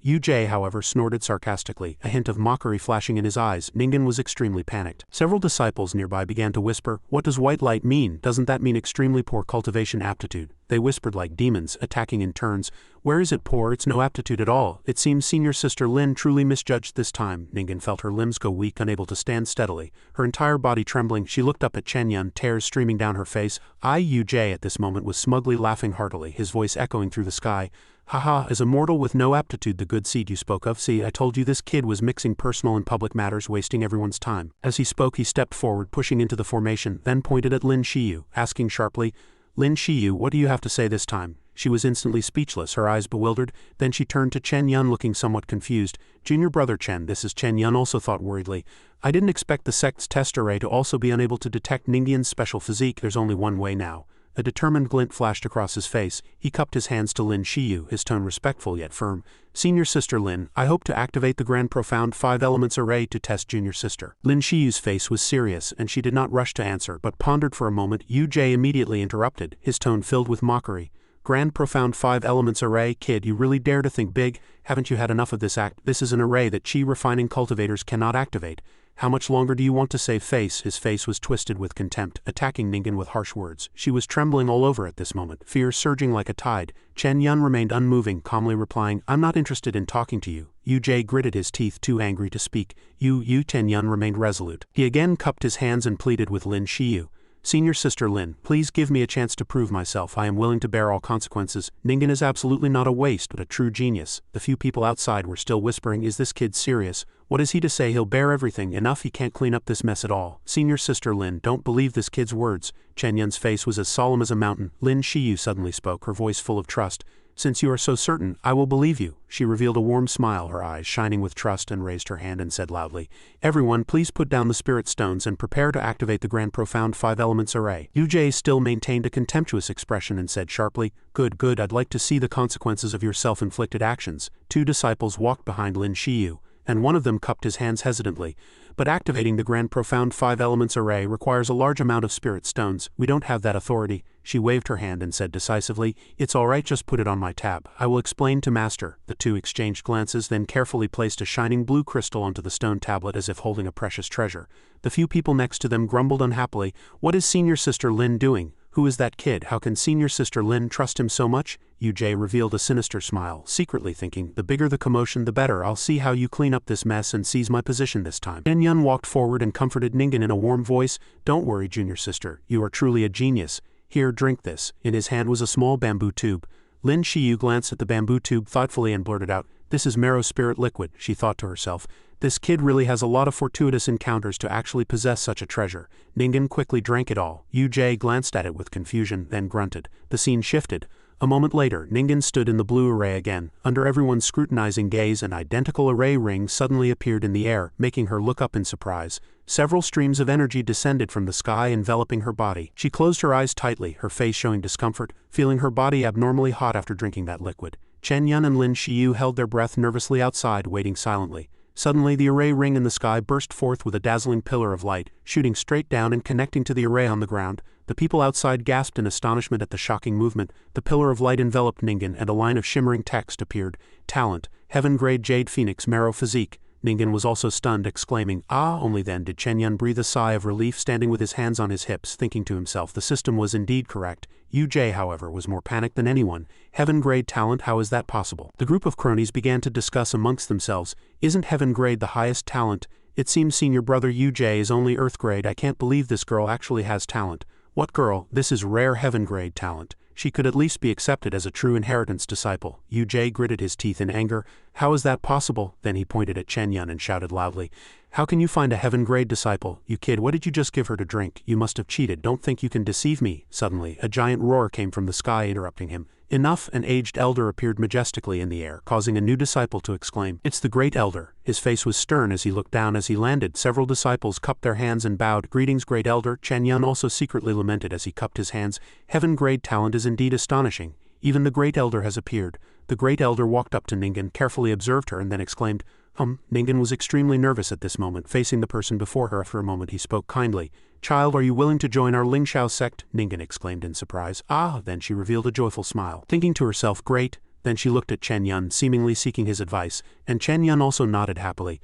Yu Jie, however, snorted sarcastically, a hint of mockery flashing in his eyes. Ningan was extremely panicked. Several disciples nearby began to whisper, "What does white light mean? Doesn't that mean extremely poor cultivation aptitude?" They whispered like demons, attacking in turns. "Where is it poor? It's no aptitude at all. It seems senior sister Lin truly misjudged this time." Ningan felt her limbs go weak, unable to stand steadily, her entire body trembling. She looked up at Chen Yan, tears streaming down her face. Yu Jie at this moment was smugly laughing heartily, his voice echoing through the sky. "Haha, as a mortal with no aptitude, the good seed you spoke of. See, I told you this kid was mixing personal and public matters, wasting everyone's time." As he spoke, he stepped forward, pushing into the formation, then pointed at Lin Shiu, asking sharply, "Lin Shiu, what do you have to say this time?" She was instantly speechless, her eyes bewildered. Then she turned to Chen Yan, looking somewhat confused. "Junior brother Chen," this is Chen Yan also thought worriedly, "I didn't expect the sect's test array to also be unable to detect Ningan's special physique. There's only one way now." A determined glint flashed across his face. He cupped his hands to Lin Shiu, his tone respectful yet firm. "Senior sister Lin, I hope to activate the Grand Profound 5 Elements array to test junior sister." Lin Shiu's face was serious, and she did not rush to answer, but pondered for a moment. Yu Jie immediately interrupted, his tone filled with mockery. "Grand Profound 5 Elements array? Kid, you really dare to think big? Haven't you had enough of this act? This is an array that chi refining cultivators cannot activate. How much longer do you want to save face?" His face was twisted with contempt, attacking Ningan with harsh words. She was trembling all over at this moment, fear surging like a tide. Chen Yan remained unmoving, calmly replying, "I'm not interested in talking to you." Yu Jie gritted his teeth, too angry to speak. Chen Yan remained resolute. He again cupped his hands and pleaded with Lin Shiu. "Senior sister Lin, please give me a chance to prove myself. I am willing to bear all consequences. Ningan is absolutely not a waste, but a true genius." The few people outside were still whispering, "Is this kid serious? What is he to say? He'll bear everything. Enough, he can't clean up this mess at all." "Senior sister Lin, don't believe this kid's words." Chen Yan's face was as solemn as a mountain. Lin Shiu suddenly spoke, her voice full of trust. "Since you are so certain, I will believe you." She revealed a warm smile, her eyes shining with trust, and raised her hand and said loudly, "Everyone, please put down the spirit stones and prepare to activate the Grand Profound 5 Elements array." Yu Jie still maintained a contemptuous expression and said sharply, Good, I'd like to see the consequences of your self-inflicted actions." Two disciples walked behind Lin Shiu, and one of them cupped his hands hesitantly. "But activating the Grand Profound 5 Elements array requires a large amount of spirit stones. We don't have that authority." She waved her hand and said decisively, "It's all right, just put it on my tab. I will explain to Master." The two exchanged glances, then carefully placed a shining blue crystal onto the stone tablet as if holding a precious treasure. The few people next to them grumbled unhappily, "What is senior sister Lin doing? Who is that kid? How can senior sister Lin trust him so much?" Yu Jie revealed a sinister smile, secretly thinking, "The bigger the commotion, the better. I'll see how you clean up this mess and seize my position this time." Chen Yan walked forward and comforted Ningan in a warm voice. "Don't worry, junior sister. You are truly a genius. Here, drink this." In his hand was a small bamboo tube. Lin Shiu glanced at the bamboo tube thoughtfully and blurted out, "This is marrow spirit liquid." She thought to herself, "This kid really has a lot of fortuitous encounters to actually possess such a treasure." Ningan quickly drank it all. Yu Jie glanced at it with confusion, then grunted. The scene shifted. A moment later, Ningan stood in the blue array again. Under everyone's scrutinizing gaze, an identical array ring suddenly appeared in the air, making her look up in surprise. Several streams of energy descended from the sky, enveloping her body. She closed her eyes tightly, her face showing discomfort, feeling her body abnormally hot after drinking that liquid. Chen Yan and Lin Shiu held their breath nervously outside, waiting silently. Suddenly, the array ring in the sky burst forth with a dazzling pillar of light, shooting straight down and connecting to the array on the ground. The people outside gasped in astonishment at the shocking movement. The pillar of light enveloped Ningan, and a line of shimmering text appeared. Talent, Heaven-grade Jade Phoenix Marrow Physique. Ningan was also stunned, exclaiming, "Ah!" Only then did Chen Yan breathe a sigh of relief, standing with his hands on his hips, thinking to himself the system was indeed correct. UJ, however, was more panicked than anyone. Heaven-grade talent, how is that possible? The group of cronies began to discuss amongst themselves, isn't heaven-grade the highest talent? It seems senior brother UJ is only earth-grade. I can't believe this girl actually has talent. What girl? This is rare heaven-grade talent. She could at least be accepted as a true inheritance disciple. UJ gritted his teeth in anger. How is that possible? Then he pointed at Chen Yan and shouted loudly, "How can you find a heaven-grade disciple? You kid, what did you just give her to drink? You must have cheated. Don't think you can deceive me." Suddenly, a giant roar came from the sky, interrupting him. Enough! An aged elder appeared majestically in the air, causing a new disciple to exclaim, "It's the great elder." His face was stern as he looked down. As he landed, several disciples cupped their hands and bowed. "Greetings, great elder." Chen Yan also secretly lamented as he cupped his hands. Heaven-grade talent is indeed astonishing. Even the great elder has appeared. The great elder walked up to Ningan, carefully observed her, and then exclaimed, Ningan was extremely nervous at this moment, facing the person before her. After a moment he spoke kindly. "Child, are you willing to join our Lin Shiu sect?" Ningan exclaimed in surprise. "Ah!" Then she revealed a joyful smile, thinking to herself, "Great." Then she looked at Chen Yan, seemingly seeking his advice, and Chen Yan also nodded happily.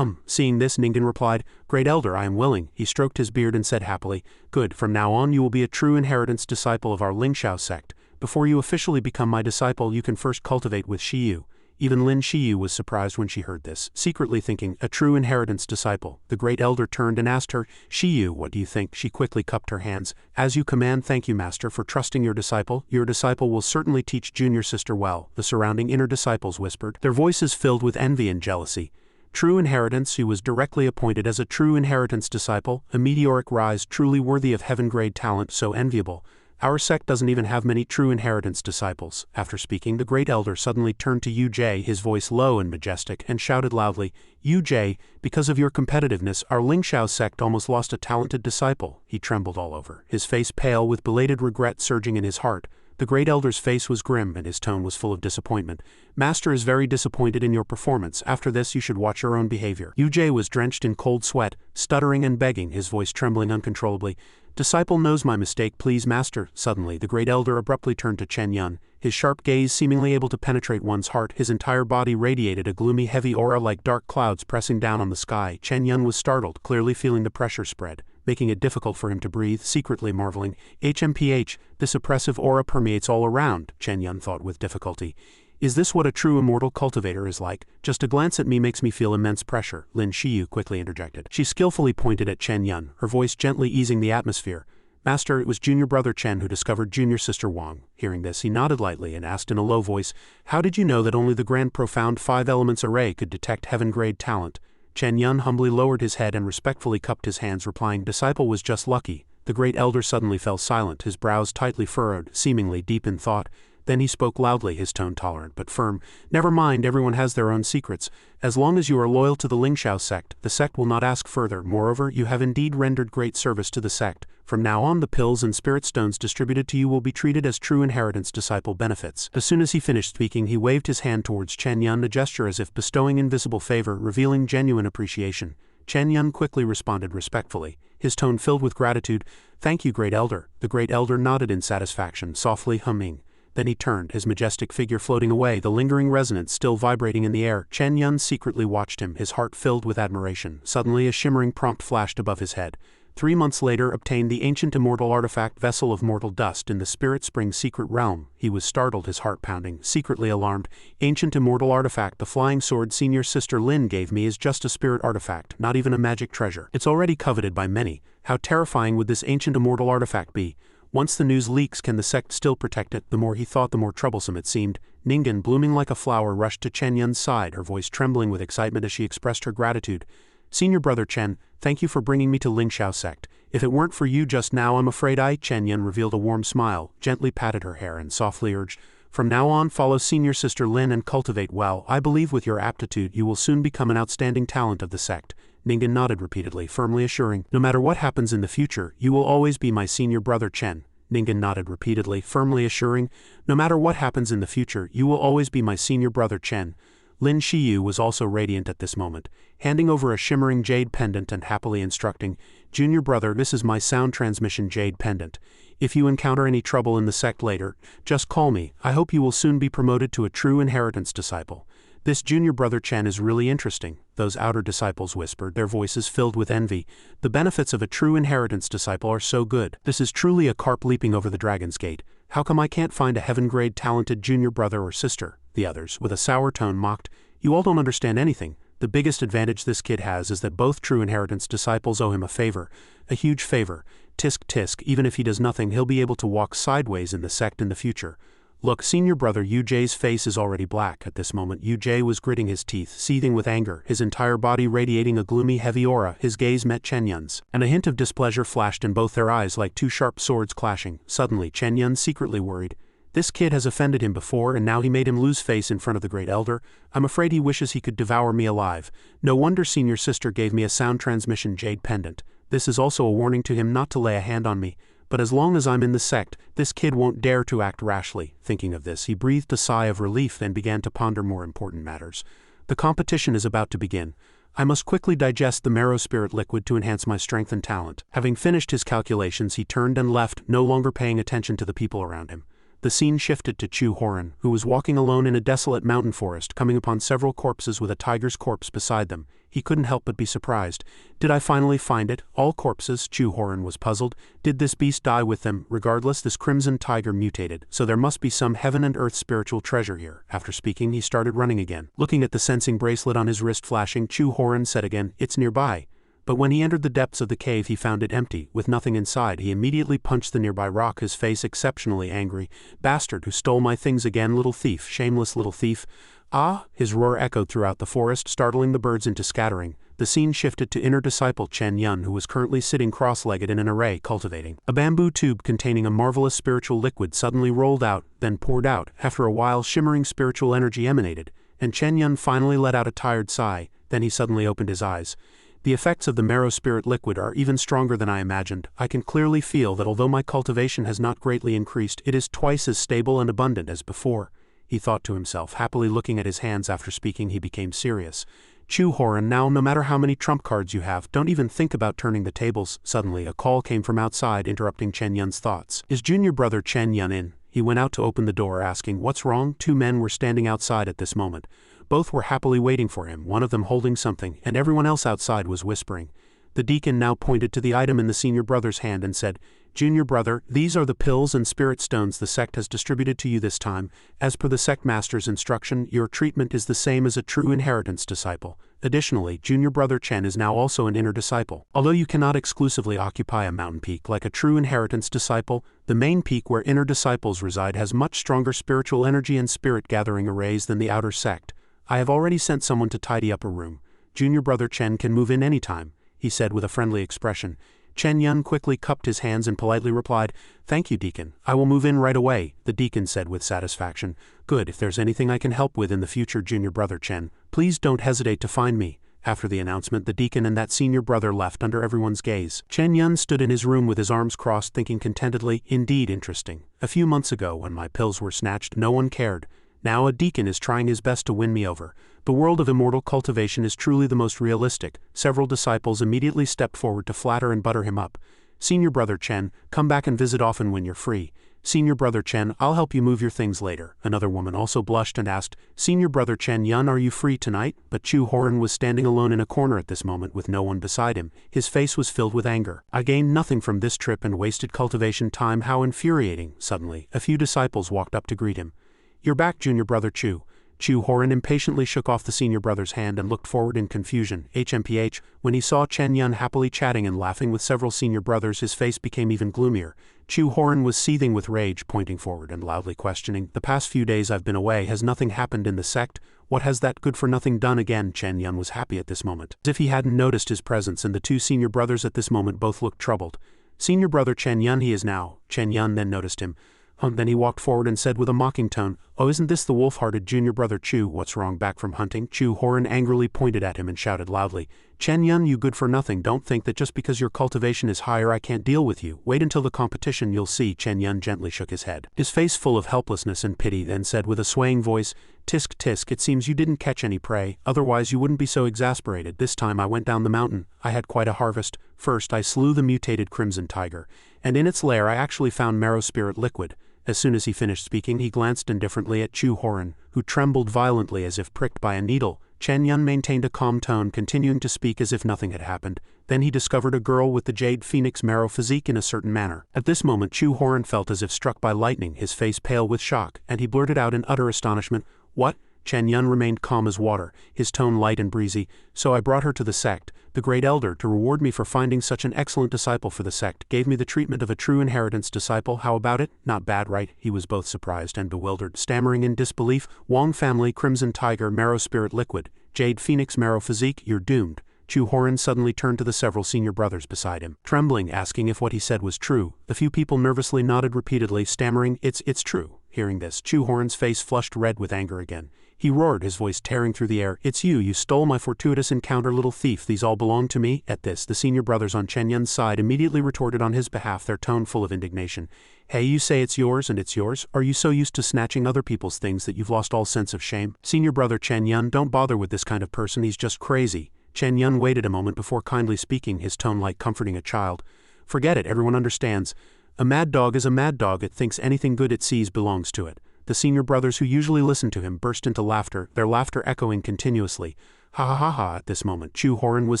Seeing this, Ningan replied, "Great elder, I am willing." He stroked his beard and said happily, "Good, from now on you will be a true inheritance disciple of our Lin Shiu sect. Before you officially become my disciple, you can first cultivate with Shiu." Even Lin Shiu was surprised when she heard this, secretly thinking, a true inheritance disciple. The great elder turned and asked her, "Shiu, what do you think?" She quickly cupped her hands. "As you command. Thank you, master, for trusting your disciple. Your disciple will certainly teach junior sister well," the surrounding inner disciples whispered, their voices filled with envy and jealousy. True inheritance, who was directly appointed as a true inheritance disciple, a meteoric rise truly worthy of heaven-grade talent, so enviable. Our sect doesn't even have many true inheritance disciples. After speaking, the great elder suddenly turned to UJ, his voice low and majestic, and shouted loudly, "UJ, because of your competitiveness, our Lin Shiu sect almost lost a talented disciple." He trembled all over, his face pale with belated regret surging in his heart. The great elder's face was grim and his tone was full of disappointment. "Master is very disappointed in your performance. After this you should watch your own behavior." UJ was drenched in cold sweat, stuttering and begging, his voice trembling uncontrollably. "Disciple knows my mistake, please, master." Suddenly, the great elder abruptly turned to Chen Yan, his sharp gaze seemingly able to penetrate one's heart. His entire body radiated a gloomy, heavy aura like dark clouds pressing down on the sky. Chen Yan was startled, clearly feeling the pressure spread, making it difficult for him to breathe, secretly marveling. HMPH, this oppressive aura permeates all around, Chen Yan thought with difficulty. Is this what a true immortal cultivator is like? Just a glance at me makes me feel immense pressure, Lin Shiu quickly interjected. She skillfully pointed at Chen Yan, her voice gently easing the atmosphere. "Master, it was junior brother Chen who discovered junior sister Wang." Hearing this, he nodded lightly and asked in a low voice, "How did you know that only the grand profound 5 elements array could detect heaven-grade talent?" Chen Yan humbly lowered his head and respectfully cupped his hands, replying, "Disciple was just lucky." The great elder suddenly fell silent, his brows tightly furrowed, seemingly deep in thought. Then he spoke loudly, his tone tolerant but firm. "Never mind, everyone has their own secrets. As long as you are loyal to the Lin Shiu sect, the sect will not ask further. Moreover, you have indeed rendered great service to the sect. From now on, the pills and spirit stones distributed to you will be treated as true inheritance disciple benefits." As soon as he finished speaking, he waved his hand towards Chen Yan, a gesture as if bestowing invisible favor, revealing genuine appreciation. Chen Yan quickly responded respectfully, his tone filled with gratitude. "Thank you, great elder." The great elder nodded in satisfaction, softly humming. Then he turned, his majestic figure floating away, the lingering resonance still vibrating in the air. Chen Yan secretly watched him, his heart filled with admiration. Suddenly a shimmering prompt flashed above his head. 3 months later, obtained the ancient immortal artifact Vessel of Mortal Dust in the Spirit Spring secret realm. He was startled, his heart pounding, secretly alarmed. "Ancient immortal artifact, the flying sword senior sister Lin gave me is just a spirit artifact, not even a magic treasure. It's already coveted by many. How terrifying would this ancient immortal artifact be? Once the news leaks, can the sect still protect it?" The more he thought, the more troublesome it seemed. Ningan, blooming like a flower, rushed to Chen Yan's side, her voice trembling with excitement as she expressed her gratitude. "Senior brother Chen, thank you for bringing me to Lin Shiu sect. If it weren't for you just now, I'm afraid Chen Yan revealed a warm smile, gently patted her hair and softly urged, "From now on, follow senior sister Lin and cultivate well. I believe with your aptitude you will soon become an outstanding talent of the sect." Ningan nodded repeatedly, firmly assuring, "No matter what happens in the future, you will always be my senior brother Chen." Ningan nodded repeatedly, firmly assuring, "No matter what happens in the future, you will always be my senior brother Chen." Lin Shiu was also radiant at this moment, handing over a shimmering jade pendant and happily instructing, "Junior brother, this is my sound transmission jade pendant. If you encounter any trouble in the sect later, just call me. I hope you will soon be promoted to a true inheritance disciple." "This junior brother Chen is really interesting," those outer disciples whispered, their voices filled with envy. "The benefits of a true inheritance disciple are so good. This is truly a carp leaping over the dragon's gate. How come I can't find a heaven-grade talented junior brother or sister?" The others, with a sour tone, mocked. "You all don't understand anything. The biggest advantage this kid has is that both true inheritance disciples owe him a favor. A huge favor. Tisk tisk, even if he does nothing, he'll be able to walk sideways in the sect in the future. Look, senior brother Yu Jay's face is already black. At this moment Yu Jay was gritting his teeth, seething with anger, his entire body radiating a gloomy heavy aura. His gaze met Chen Yan's, and a hint of displeasure flashed in both their eyes like two sharp swords clashing. Suddenly Chen Yan secretly worried. This kid has offended him before, and now he made him lose face in front of the great elder. I'm afraid he wishes he could devour me alive. No wonder senior sister gave me a sound transmission jade pendant. This is also a warning to him not to lay a hand on me. But as long as I'm in the sect, this kid won't dare to act rashly. Thinking of this, he breathed a sigh of relief and began to ponder more important matters. The competition is about to begin. I must quickly digest the marrow spirit liquid to enhance my strength and talent. Having finished his calculations, he turned and left, no longer paying attention to the people around him. The scene shifted to Chu Horin, who was walking alone in a desolate mountain forest, coming upon several corpses with a tiger's corpse beside them. He couldn't help but be surprised. Did I finally find it? All corpses? Chu Horin was puzzled. Did this beast die with them? Regardless, this crimson tiger mutated, so there must be some heaven and earth spiritual treasure here. After speaking, he started running again. Looking at the sensing bracelet on his wrist flashing, Chu Horin said again, "It's nearby." But when he entered the depths of the cave he found it empty, with nothing inside. He immediately punched the nearby rock, his face exceptionally angry. "Bastard who stole my things again, little thief, shameless little thief." "Ah!" His roar echoed throughout the forest, startling the birds into scattering. The scene shifted to inner disciple Chen Yan, who was currently sitting cross-legged in an array, cultivating. A bamboo tube containing a marvelous spiritual liquid suddenly rolled out, then poured out. After a while, shimmering spiritual energy emanated, and Chen Yan finally let out a tired sigh. Then he suddenly opened his eyes. "The effects of the marrow spirit liquid are even stronger than I imagined. I can clearly feel that although my cultivation has not greatly increased, it is twice as stable and abundant as before," he thought to himself. Happily looking at his hands after speaking, he became serious. "Chu Horin, now no matter how many trump cards you have, don't even think about turning the tables." Suddenly a call came from outside, interrupting Chen Yan's thoughts. "Is junior brother Chen Yan in?" He went out to open the door, asking, "What's wrong?" Two men were standing outside at this moment. Both were happily waiting for him, one of them holding something, and everyone else outside was whispering. The deacon now pointed to the item in the senior brother's hand and said, "Junior brother, these are the pills and spirit stones the sect has distributed to you this time. As per the sect master's instruction, your treatment is the same as a true inheritance disciple. Additionally, junior brother Chen is now also an inner disciple. Although you cannot exclusively occupy a mountain peak like a true inheritance disciple, the main peak where inner disciples reside has much stronger spiritual energy and spirit gathering arrays than the outer sect. I have already sent someone to tidy up a room. Junior brother Chen can move in any time," he said with a friendly expression. Chen Yan quickly cupped his hands and politely replied, "Thank you, deacon. I will move in right away," the deacon said with satisfaction. "Good, if there's anything I can help with in the future, junior brother Chen, please don't hesitate to find me." After the announcement, the deacon and that senior brother left under everyone's gaze. Chen Yan stood in his room with his arms crossed, thinking contentedly, "Indeed interesting. A few months ago, when my pills were snatched, no one cared. Now a deacon is trying his best to win me over. The world of immortal cultivation is truly the most realistic." Several disciples immediately stepped forward to flatter and butter him up. "Senior brother Chen, come back and visit often when you're free." "Senior brother Chen, I'll help you move your things later." Another woman also blushed and asked, "Senior brother Chen Yan, are you free tonight?" But Chu Horin was standing alone in a corner at this moment with no one beside him. His face was filled with anger. "I gained nothing from this trip and wasted cultivation time. How infuriating." Suddenly, a few disciples walked up to greet him. "You're back, junior brother Chu." Chu Horin impatiently shook off the senior brother's hand and looked forward in confusion. HMPH, when he saw Chen Yan happily chatting and laughing with several senior brothers, his face became even gloomier. Chu Horin was seething with rage, pointing forward and loudly questioning, "The past few days I've been away, has nothing happened in the sect? What has that good-for-nothing done again?" Chen Yan was happy at this moment, as if he hadn't noticed his presence, and the two senior brothers at this moment both looked troubled. "Senior brother Chen Yan he is now." Chen Yan then noticed him. Then he walked forward and said with a mocking tone, "Oh, isn't this the wolf-hearted junior brother Chu? What's wrong, back from hunting?" Chu Horin angrily pointed at him and shouted loudly, "Chen Yan, you good-for-nothing, don't think that just because your cultivation is higher I can't deal with you. Wait until the competition, you'll see." Chen Yan gently shook his head, his face full of helplessness and pity, then said with a swaying voice, Tisk tisk, it seems you didn't catch any prey, otherwise you wouldn't be so exasperated. This time I went down the mountain, I had quite a harvest. First I slew the mutated crimson tiger, and in its lair I actually found marrow spirit liquid. As soon as he finished speaking he glanced indifferently at Chu Horin, who trembled violently as if pricked by a needle. Chen Yan maintained a calm tone, continuing to speak as if nothing had happened. Then he discovered a girl with the jade phoenix marrow physique in a certain manner. At this moment Chu Horin felt as if struck by lightning, his face pale with shock, and he blurted out in utter astonishment, "What?" Chen Yan remained calm as water, his tone light and breezy. "So I brought her to the sect. The great elder, to reward me for finding such an excellent disciple for the sect, gave me the treatment of a true inheritance disciple. How about it? Not bad, right?" He was both surprised and bewildered, stammering in disbelief. "Wong family, crimson tiger, marrow spirit liquid, jade phoenix marrow physique, you're doomed." Chu Horin suddenly turned to the several senior brothers beside him, trembling, asking if what he said was true. The few people nervously nodded repeatedly, stammering, It's true." Hearing this, Chu Horin's face flushed red with anger again. He roared, his voice tearing through the air, "It's you stole my fortuitous encounter, little thief. These all belong to me." At this, the senior brothers on Chen Yan's side immediately retorted on his behalf, their tone full of indignation. "Hey, you say it's yours and it's yours? Are you so used to snatching other people's things that you've lost all sense of shame?" "Senior brother Chen Yan, don't bother with this kind of person, he's just crazy." Chen Yan waited a moment before kindly speaking, his tone like comforting a child. "Forget it, everyone understands. A mad dog is a mad dog, it thinks anything good it sees belongs to it." The senior brothers who usually listened to him burst into laughter, their laughter echoing continuously. "Ha ha ha ha!" At this moment Chu Horin was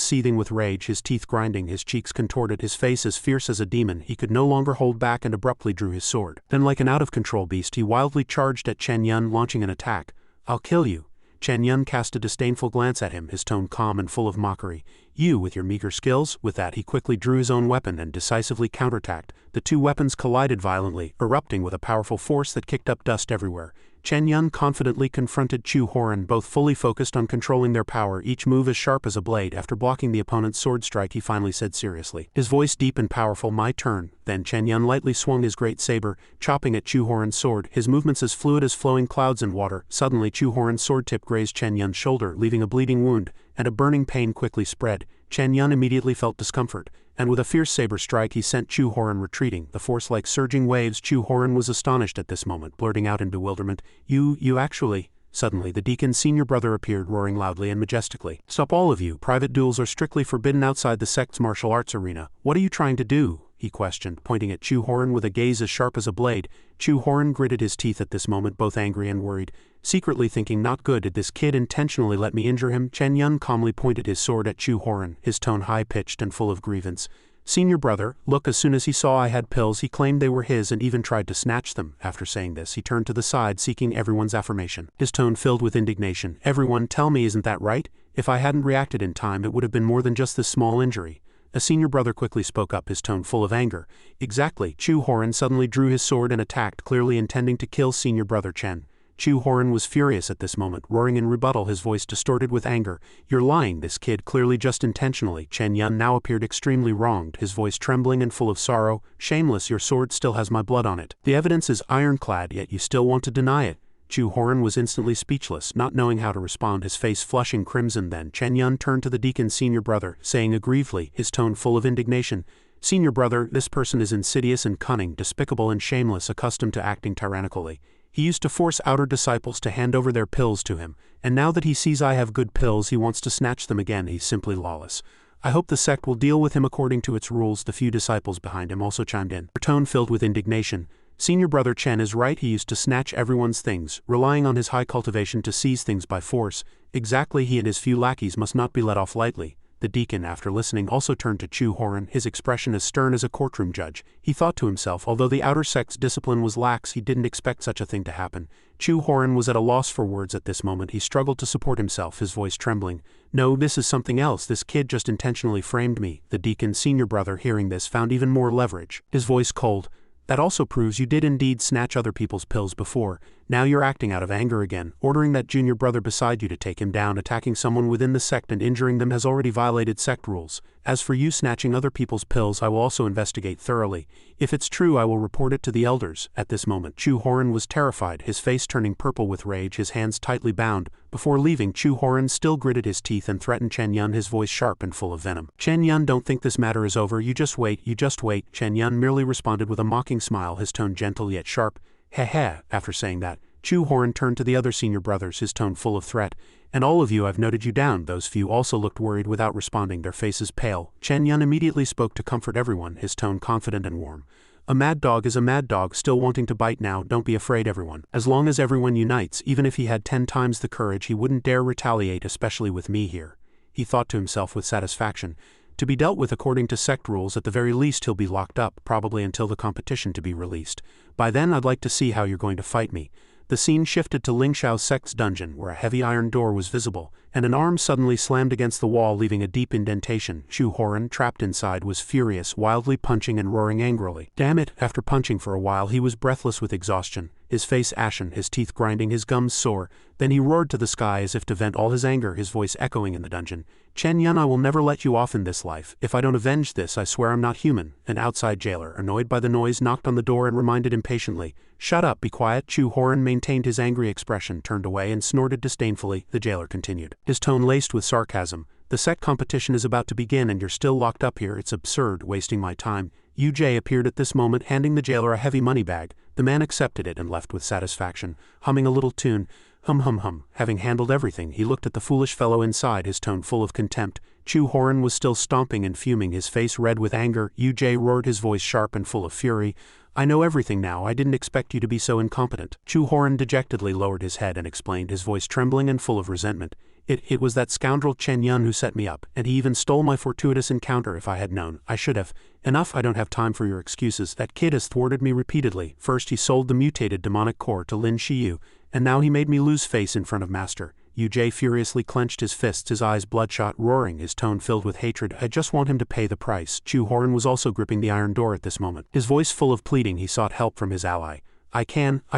seething with rage, his teeth grinding, his cheeks contorted, his face as fierce as a demon. He could no longer hold back and abruptly drew his sword. Then like an out-of-control beast he wildly charged at Chen Yan, launching an attack. "I'll kill you." Chen Yan cast a disdainful glance at him, his tone calm and full of mockery. "You, with your meager skills?" With that he quickly drew his own weapon and decisively counterattacked. The two weapons collided violently, erupting with a powerful force that kicked up dust everywhere. Chen Yan confidently confronted Chu Horin, both fully focused on controlling their power, each move as sharp as a blade. After blocking the opponent's sword strike he finally said seriously, his voice deep and powerful, "My turn." Then Chen Yan lightly swung his great saber, chopping at Chu Horin's sword, his movements as fluid as flowing clouds in water. Suddenly Chu Horin's sword tip grazed Chen Yan's shoulder, leaving a bleeding wound, and a burning pain quickly spread. Chen Yan immediately felt discomfort, and with a fierce saber strike he sent Chu Horin retreating, the force like surging waves. Chu Horin was astonished at this moment, blurting out in bewilderment, You actually..." Suddenly the deacon's senior brother appeared, roaring loudly and majestically. "Stop, all of you, private duels are strictly forbidden outside the sect's martial arts arena. What are you trying to do?" he questioned, pointing at Chu Horin with a gaze as sharp as a blade. Chu Horin gritted his teeth at this moment, both angry and worried, secretly thinking, "Not good, did this kid intentionally let me injure him?" Chen Yan calmly pointed his sword at Chu Horin, his tone high-pitched and full of grievance. "Senior brother, look, as soon as he saw I had pills he claimed they were his and even tried to snatch them." After saying this he turned to the side, seeking everyone's affirmation, his tone filled with indignation. "Everyone, tell me, isn't that right? If I hadn't reacted in time it would have been more than just this small injury." A senior brother quickly spoke up, his tone full of anger. "Exactly." Chu Horin suddenly drew his sword and attacked, clearly intending to kill senior brother Chen. Chu Horin was furious at this moment, roaring in rebuttal, his voice distorted with anger. "You're lying, this kid clearly just intentionally." Chen Yan now appeared extremely wronged, his voice trembling and full of sorrow. "Shameless, your sword still has my blood on it. The evidence is ironclad, yet you still want to deny it." Chu Horin was instantly speechless, not knowing how to respond, his face flushing crimson. Then Chen Yan turned to the deacon's senior brother, saying aggrievedly, his tone full of indignation, "Senior brother, this person is insidious and cunning, despicable and shameless, accustomed to acting tyrannically. He used to force outer disciples to hand over their pills to him, and now that he sees I have good pills he wants to snatch them again. He's simply lawless. I hope the sect will deal with him according to its rules." The few disciples behind him also chimed in, their tone filled with indignation. "Senior brother Chen is right, he used to snatch everyone's things, relying on his high cultivation to seize things by force. Exactly, he and his few lackeys must not be let off lightly." The deacon, after listening, also turned to Chu Horin, his expression as stern as a courtroom judge. He thought to himself, although the outer sect's discipline was lax, he didn't expect such a thing to happen. Chu Horin was at a loss for words at this moment. He struggled to support himself, his voice trembling. "No, this is something else. This kid just intentionally framed me." The deacon's senior brother, hearing this, found even more leverage, his voice cold. "That also proves you did indeed snatch other people's pills before. Now you're acting out of anger again. Ordering that junior brother beside you to take him down. Attacking someone within the sect and injuring them has already violated sect rules. As for you snatching other people's pills, I will also investigate thoroughly. If it's true I will report it to the elders." At this moment Chu Horin was terrified, his face turning purple with rage, his hands tightly bound. Before leaving, Chu Horin still gritted his teeth and threatened Chen Yan, his voice sharp and full of venom. "Chen Yan, don't think this matter is over. You just wait, you just wait." Chen Yan merely responded with a mocking smile, his tone gentle yet sharp. "Heh heh." After saying that, Chu Horin turned to the other senior brothers, his tone full of threat. And all of you, I've noted you down. Those few also looked worried without responding, their faces pale. Chen Yan immediately spoke to comfort everyone, his tone confident and warm. A mad dog is a mad dog, still wanting to bite now. Don't be afraid, everyone. As long as everyone unites, even if he had 10 times the courage, he wouldn't dare retaliate, especially with me here. He thought to himself with satisfaction. To be dealt with according to sect rules, at the very least he'll be locked up, probably until the competition to be released. By then I'd like to see how you're going to fight me. The scene shifted to Ling Xiao's sect's dungeon, where a heavy iron door was visible, and an arm suddenly slammed against the wall, leaving a deep indentation. Chu Horin, trapped inside, was furious, wildly punching and roaring angrily. Damn it! After punching for a while, he was breathless with exhaustion, his face ashen, his teeth grinding, his gums sore. Then he roared to the sky as if to vent all his anger, his voice echoing in the dungeon. Chen Yan, I will never let you off in this life. If I don't avenge this, I swear I'm not human. An outside jailer, annoyed by the noise, knocked on the door and reminded impatiently. Shut up, be quiet. Chu Horin maintained his angry expression, turned away and snorted disdainfully. The jailer continued, his tone laced with sarcasm. The sect competition is about to begin and you're still locked up here. It's absurd, wasting my time. UJ appeared at this moment, handing the jailer a heavy money bag. The man accepted it and left with satisfaction, humming a little tune. Hum hum hum. Having handled everything, he looked at the foolish fellow inside, his tone full of contempt. Chu Horin was still stomping and fuming, his face red with anger. UJ roared, his voice sharp and full of fury. I know everything now. I didn't expect you to be so incompetent. Chu Horin dejectedly lowered his head and explained, his voice trembling and full of resentment. It was that scoundrel Chen Yan who set me up, and he even stole my fortuitous encounter. If I had known, I should have. Enough, I don't have time for your excuses. That kid has thwarted me repeatedly. First he sold the mutated demonic core to Lin Shiu, and now he made me lose face in front of Master. UJ furiously clenched his fists, his eyes bloodshot, roaring, his tone filled with hatred. I just want him to pay the price. Chu Horin was also gripping the iron door at this moment. His voice full of pleading, he sought help from his ally. I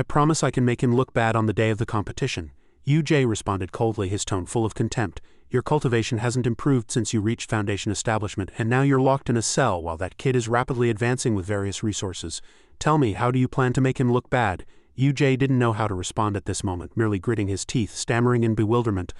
promise I can make him look bad on the day of the competition. UJ responded coldly, his tone full of contempt. Your cultivation hasn't improved since you reached Foundation establishment, and now you're locked in a cell while that kid is rapidly advancing with various resources. Tell me, how do you plan to make him look bad? UJ didn't know how to respond at this moment, merely gritting his teeth, stammering in bewilderment.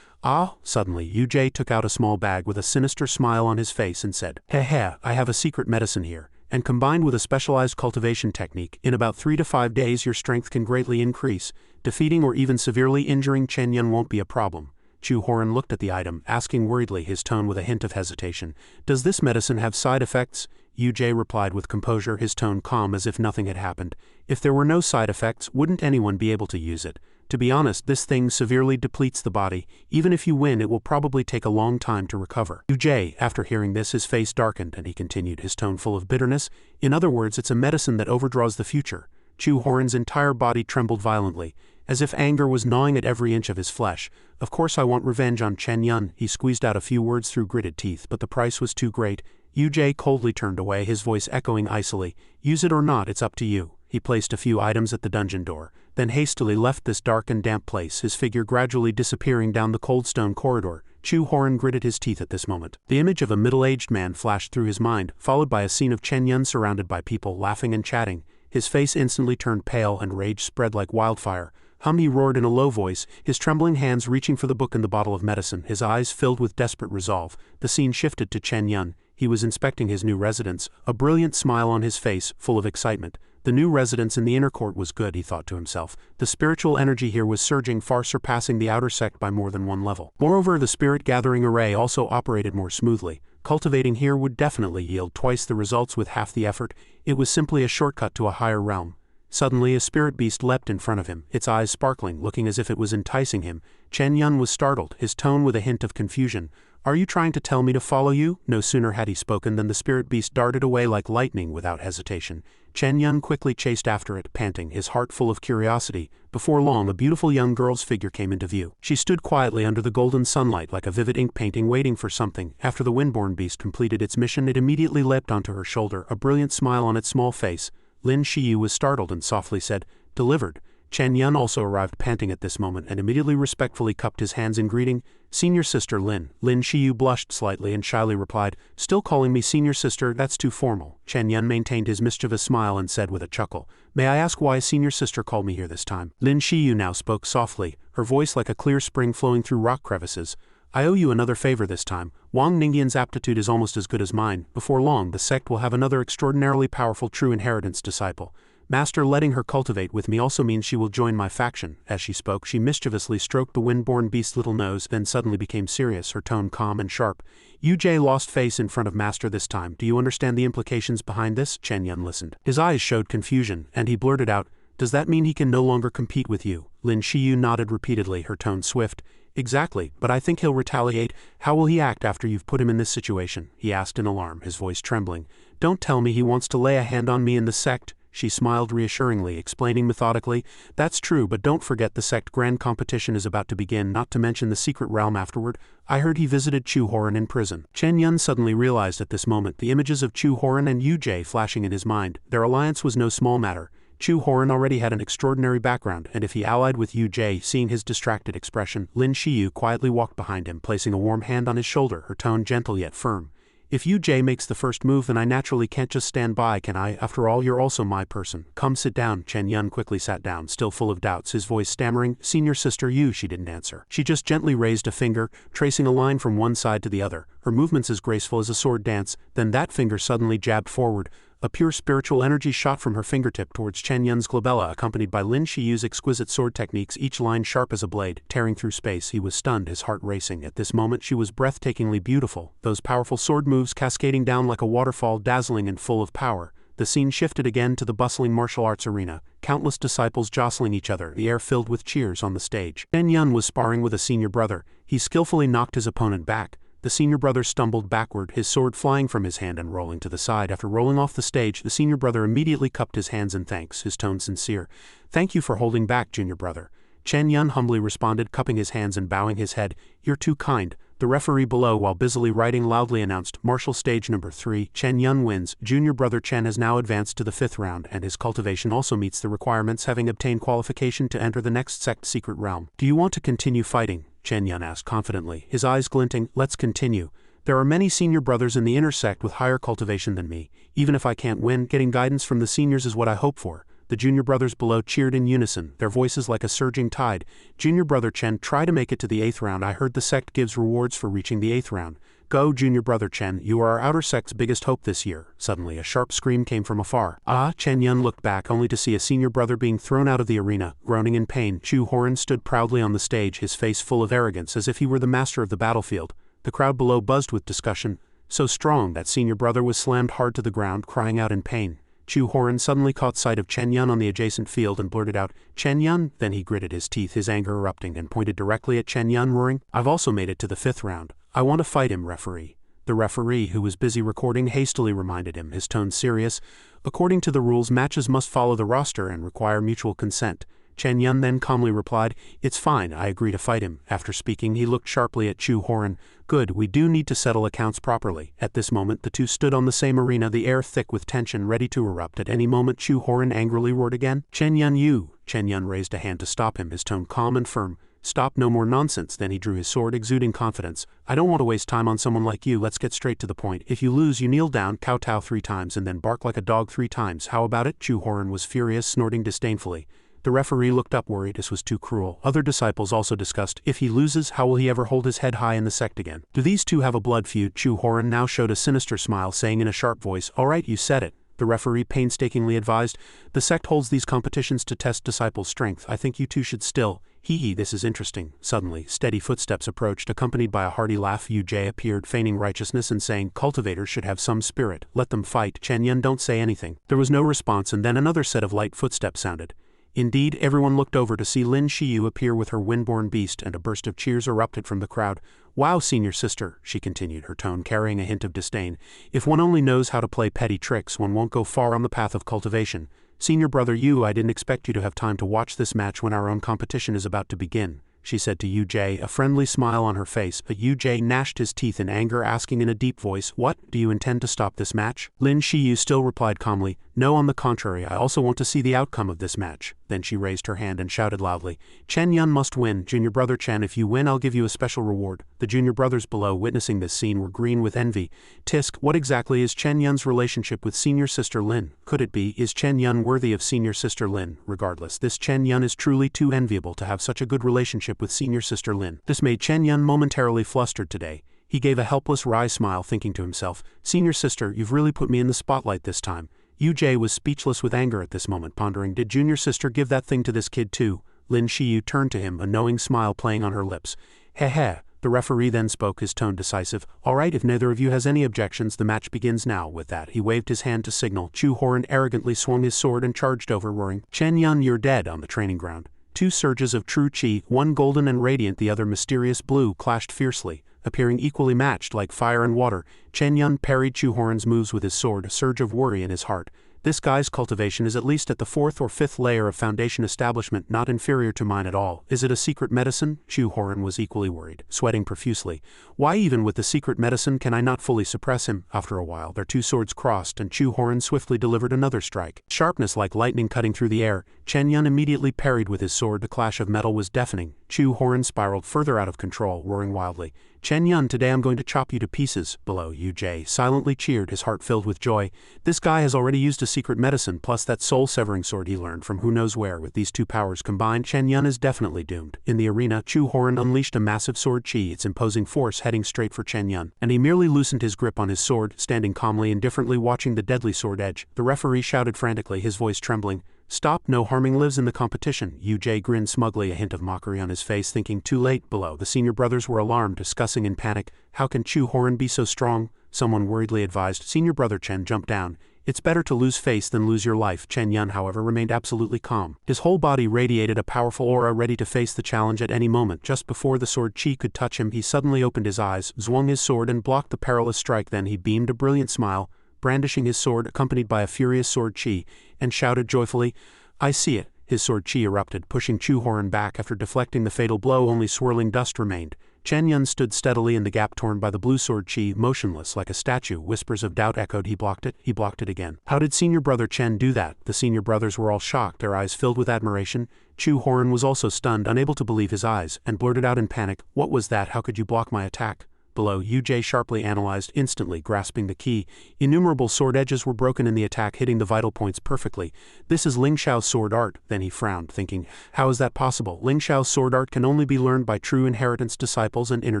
Suddenly, UJ took out a small bag with a sinister smile on his face and said, Heh, I have a secret medicine here, and combined with a specialized cultivation technique, in about 3 to 5 days your strength can greatly increase. Defeating or even severely injuring Chen Yan won't be a problem. Chu Horin looked at the item, asking worriedly, his tone with a hint of hesitation. Does this medicine have side effects? UJ replied with composure, his tone calm as if nothing had happened. If there were no side effects, wouldn't anyone be able to use it? To be honest, this thing severely depletes the body. Even if you win, it will probably take a long time to recover. UJ, after hearing this, his face darkened, and he continued, his tone full of bitterness. In other words, it's a medicine that overdraws the future. Chu Horin's entire body trembled violently, as if anger was gnawing at every inch of his flesh. Of course I want revenge on Chen Yan. He squeezed out a few words through gritted teeth, but the price was too great. UJ coldly turned away, his voice echoing icily. Use it or not, it's up to you. He placed a few items at the dungeon door, then hastily left this dark and damp place, his figure gradually disappearing down the cold stone corridor. Chu Horin gritted his teeth at this moment. The image of a middle-aged man flashed through his mind, followed by a scene of Chen Yan surrounded by people laughing and chatting. His face instantly turned pale and rage spread like wildfire. He roared in a low voice, his trembling hands reaching for the book and the bottle of medicine, his eyes filled with desperate resolve. The scene shifted to Chen Yan. He was inspecting his new residence, a brilliant smile on his face, full of excitement. The new residence in the inner court was good, he thought to himself. The spiritual energy here was surging, far surpassing the outer sect by more than one level. Moreover, the spirit gathering array also operated more smoothly. Cultivating here would definitely yield twice the results with half the effort. It was simply a shortcut to a higher realm. Suddenly a spirit beast leapt in front of him, its eyes sparkling, looking as if it was enticing him. Chen Yan was startled, his tone with a hint of confusion. Are you trying to tell me to follow you? No sooner had he spoken than the spirit beast darted away like lightning without hesitation. Chen Yan quickly chased after it, panting, his heart full of curiosity. Before long, a beautiful young girl's figure came into view. She stood quietly under the golden sunlight like a vivid ink painting waiting for something. After the windborne beast completed its mission, it immediately leapt onto her shoulder, a brilliant smile on its small face. Lin Shiu was startled and softly said, Delivered. Chen Yan also arrived panting at this moment and immediately respectfully cupped his hands in greeting. Senior sister Lin. Lin Shiu blushed slightly and shyly replied, Still calling me senior sister, that's too formal. Chen Yan maintained his mischievous smile and said with a chuckle, May I ask why senior sister called me here this time? Lin Shiu now spoke softly, her voice like a clear spring flowing through rock crevices. I owe you another favor this time. Wang Ningyan's aptitude is almost as good as mine. Before long, the sect will have another extraordinarily powerful true inheritance disciple. Master letting her cultivate with me also means she will join my faction. As she spoke, she mischievously stroked the wind-born beast's little nose, then suddenly became serious, her tone calm and sharp. Yu-Jie lost face in front of Master this time. Do you understand the implications behind this? Chen Yan listened. His eyes showed confusion, and he blurted out, does that mean he can no longer compete with you? Lin Shiu nodded repeatedly, her tone swift. Exactly, but I think he'll retaliate. How will he act after you've put him in this situation? He asked in alarm, his voice trembling. Don't tell me he wants to lay a hand on me in the sect. She smiled reassuringly, explaining methodically, that's true, but don't forget the sect grand competition is about to begin, not to mention the secret realm afterward. I heard he visited Chu Horin in prison. Chen Yan suddenly realized at this moment the images of Chu Horin and Yu-Jie flashing in his mind. Their alliance was no small matter. Chu Horin already had an extraordinary background, and if he allied with Yu-Jie, seeing his distracted expression, Lin Shiu quietly walked behind him, placing a warm hand on his shoulder, her tone gentle yet firm. If Yu-Jie makes the first move, then I naturally can't just stand by, can I? After all, you're also my person. Come sit down. Chen Yan quickly sat down, still full of doubts, his voice stammering. Senior sister Yu, she didn't answer. She just gently raised a finger, tracing a line from one side to the other, her movements as graceful as a sword dance. Then that finger suddenly jabbed forward. A pure spiritual energy shot from her fingertip towards Chen Yan's glabella, accompanied by Lin Shiu's exquisite sword techniques, each line sharp as a blade, tearing through space. He was stunned, his heart racing. At this moment she was breathtakingly beautiful, those powerful sword moves cascading down like a waterfall, dazzling and full of power. The scene shifted again to the bustling martial arts arena, countless disciples jostling each other, the air filled with cheers on the stage. Chen Yan was sparring with a senior brother. He skillfully knocked his opponent back. The senior brother stumbled backward, his sword flying from his hand and rolling to the side. After rolling off the stage, the senior brother immediately cupped his hands in thanks, his tone sincere. Thank you for holding back, junior brother. Chen Yan humbly responded, cupping his hands and bowing his head. You're too kind. The referee below, while busily writing, loudly announced, Martial Stage Number 3, Chen Yan wins. Junior brother Chen has now advanced to the 5th round, and his cultivation also meets the requirements, having obtained qualification to enter the next sect secret realm. Do you want to continue fighting? Chen Yan asked confidently, his eyes glinting. Let's continue. There are many senior brothers in the inner sect with higher cultivation than me. Even if I can't win, getting guidance from the seniors is what I hope for. The junior brothers below cheered in unison, their voices like a surging tide. Junior brother Chen, try to make it to the 8th round. I heard the sect gives rewards for reaching the 8th round. Go, junior brother Chen, you are our outer sect's biggest hope this year. Suddenly, a sharp scream came from afar. Ah! Chen Yan looked back only to see a senior brother being thrown out of the arena, groaning in pain. Chu Horin stood proudly on the stage, his face full of arrogance, as if he were the master of the battlefield. The crowd below buzzed with discussion. So strong that senior brother was slammed hard to the ground, crying out in pain. Chu Horin suddenly caught sight of Chen Yan on the adjacent field and blurted out, Chen Yan? Then he gritted his teeth, his anger erupting, and pointed directly at Chen Yan, roaring, I've also made it to the 5th round. I want to fight him, referee. The referee, who was busy recording, hastily reminded him, his tone serious. According to the rules, matches must follow the roster and require mutual consent. Chen Yan then calmly replied, It's fine, I agree to fight him. After speaking, he looked sharply at Chu Horin. Good, we do need to settle accounts properly. At this moment, the two stood on the same arena, the air thick with tension, ready to erupt at any moment. Chu Horin angrily roared again, Chen Yan, you! Chen Yan raised a hand to stop him, his tone calm and firm. Stop, no more nonsense. Then he drew his sword, exuding confidence. I don't want to waste time on someone like you. Let's get straight to the point. If you lose, you kneel down, kowtow 3 times, and then bark like a dog 3 times. How about it? Chu Horin was furious, snorting disdainfully. The referee looked up, worried. This was too cruel. Other disciples also discussed, if he loses, how will he ever hold his head high in the sect again? Do these two have a blood feud? Chu Horin now showed a sinister smile, saying in a sharp voice, All right, you said it. The referee painstakingly advised, The sect holds these competitions to test disciples' strength. I think you two should still. Hee, this is interesting. Suddenly, steady footsteps approached, accompanied by a hearty laugh. Yu-Jie appeared, feigning righteousness and saying, Cultivators should have some spirit. Let them fight. Chen Yan, don't say anything. There was no response, and then another set of light footsteps sounded. Indeed, everyone looked over to see Lin Shiu appear with her wind-born beast, and a burst of cheers erupted from the crowd. Wow, senior sister, she continued, her tone carrying a hint of disdain. If one only knows how to play petty tricks, one won't go far on the path of cultivation. Senior brother Yu, I didn't expect you to have time to watch this match when our own competition is about to begin, she said to Yu-Jie, a friendly smile on her face, but Yu-Jie gnashed his teeth in anger, asking in a deep voice, What, do you intend to stop this match? Lin Shiu still replied calmly, No, on the contrary, I also want to see the outcome of this match. Then she raised her hand and shouted loudly, Chen Yan must win. Junior brother Chen, if you win, I'll give you a special reward. The junior brothers below, witnessing this scene, were green with envy. Tisk, what exactly is Chen Yan's relationship with senior sister Lin? Could it be, is Chen Yan worthy of senior sister Lin? Regardless, this Chen Yan is truly too enviable to have such a good relationship with senior sister Lin. This made Chen Yan momentarily flustered today. He gave a helpless wry smile, thinking to himself, Senior sister, you've really put me in the spotlight this time. UJ was speechless with anger at this moment, pondering, did junior sister give that thing to this kid too? Lin Shiu turned to him, a knowing smile playing on her lips. Heh heh. The referee then spoke, his tone decisive. All right, if neither of you has any objections, the match begins now. With that, he waved his hand to signal. Chu Horin arrogantly swung his sword and charged over, roaring, Chen Yan, you're dead. On the training ground, two surges of true chi, one golden and radiant, the other mysterious blue, clashed fiercely. Appearing equally matched like fire and water, Chen Yan parried Chu Horin's moves with his sword, a surge of worry in his heart. This guy's cultivation is at least at the 4th or 5th layer of foundation establishment, not inferior to mine at all. Is it a secret medicine? Chu Horin was equally worried, sweating profusely. Why, even with the secret medicine, can I not fully suppress him? After a while, their two swords crossed, and Chu Horin swiftly delivered another strike. Sharpness like lightning cutting through the air, Chen Yan immediately parried with his sword. The clash of metal was deafening. Chu Horin spiraled further out of control, roaring wildly. Chen Yan, today I'm going to chop you to pieces. Below, UJ silently cheered, his heart filled with joy. This guy has already used a secret medicine, plus that soul-severing sword he learned from who knows where. With these two powers combined, Chen Yan is definitely doomed. In the arena, Chu Horin unleashed a massive sword chi, its imposing force heading straight for Chen Yan, and he merely loosened his grip on his sword, standing calmly indifferently watching the deadly sword edge. The referee shouted frantically, his voice trembling. Stop, no harming lives in the competition. UJ grinned smugly, a hint of mockery on his face, thinking too late. Below, the senior brothers were alarmed, discussing in panic. How can Chu Horin be so strong? Someone worriedly advised. Senior brother Chen jumped down. It's better to lose face than lose your life. Chen Yan, however, remained absolutely calm. His whole body radiated a powerful aura, ready to face the challenge at any moment. Just before the sword chi could touch him, he suddenly opened his eyes, swung his sword and blocked the perilous strike. Then he beamed a brilliant smile, brandishing his sword accompanied by a furious sword chi, and shouted joyfully, I see it. His sword chi erupted, pushing Chu Horin back. After deflecting the fatal blow, only swirling dust remained. Chen Yan stood steadily in the gap torn by the blue sword chi, motionless like a statue. Whispers of doubt echoed. He blocked it again. How did senior brother Chen do that? The senior brothers were all shocked, their eyes filled with admiration. Chu Horin was also stunned, unable to believe his eyes, and blurted out in panic, What was that? How could you block my attack? Below, UJ sharply analyzed, instantly grasping the key. Innumerable sword edges were broken in the attack, hitting the vital points perfectly. This is Ling Xiao's sword art. Then he frowned, thinking, how is that possible? Ling Xiao's sword art can only be learned by true inheritance disciples and inner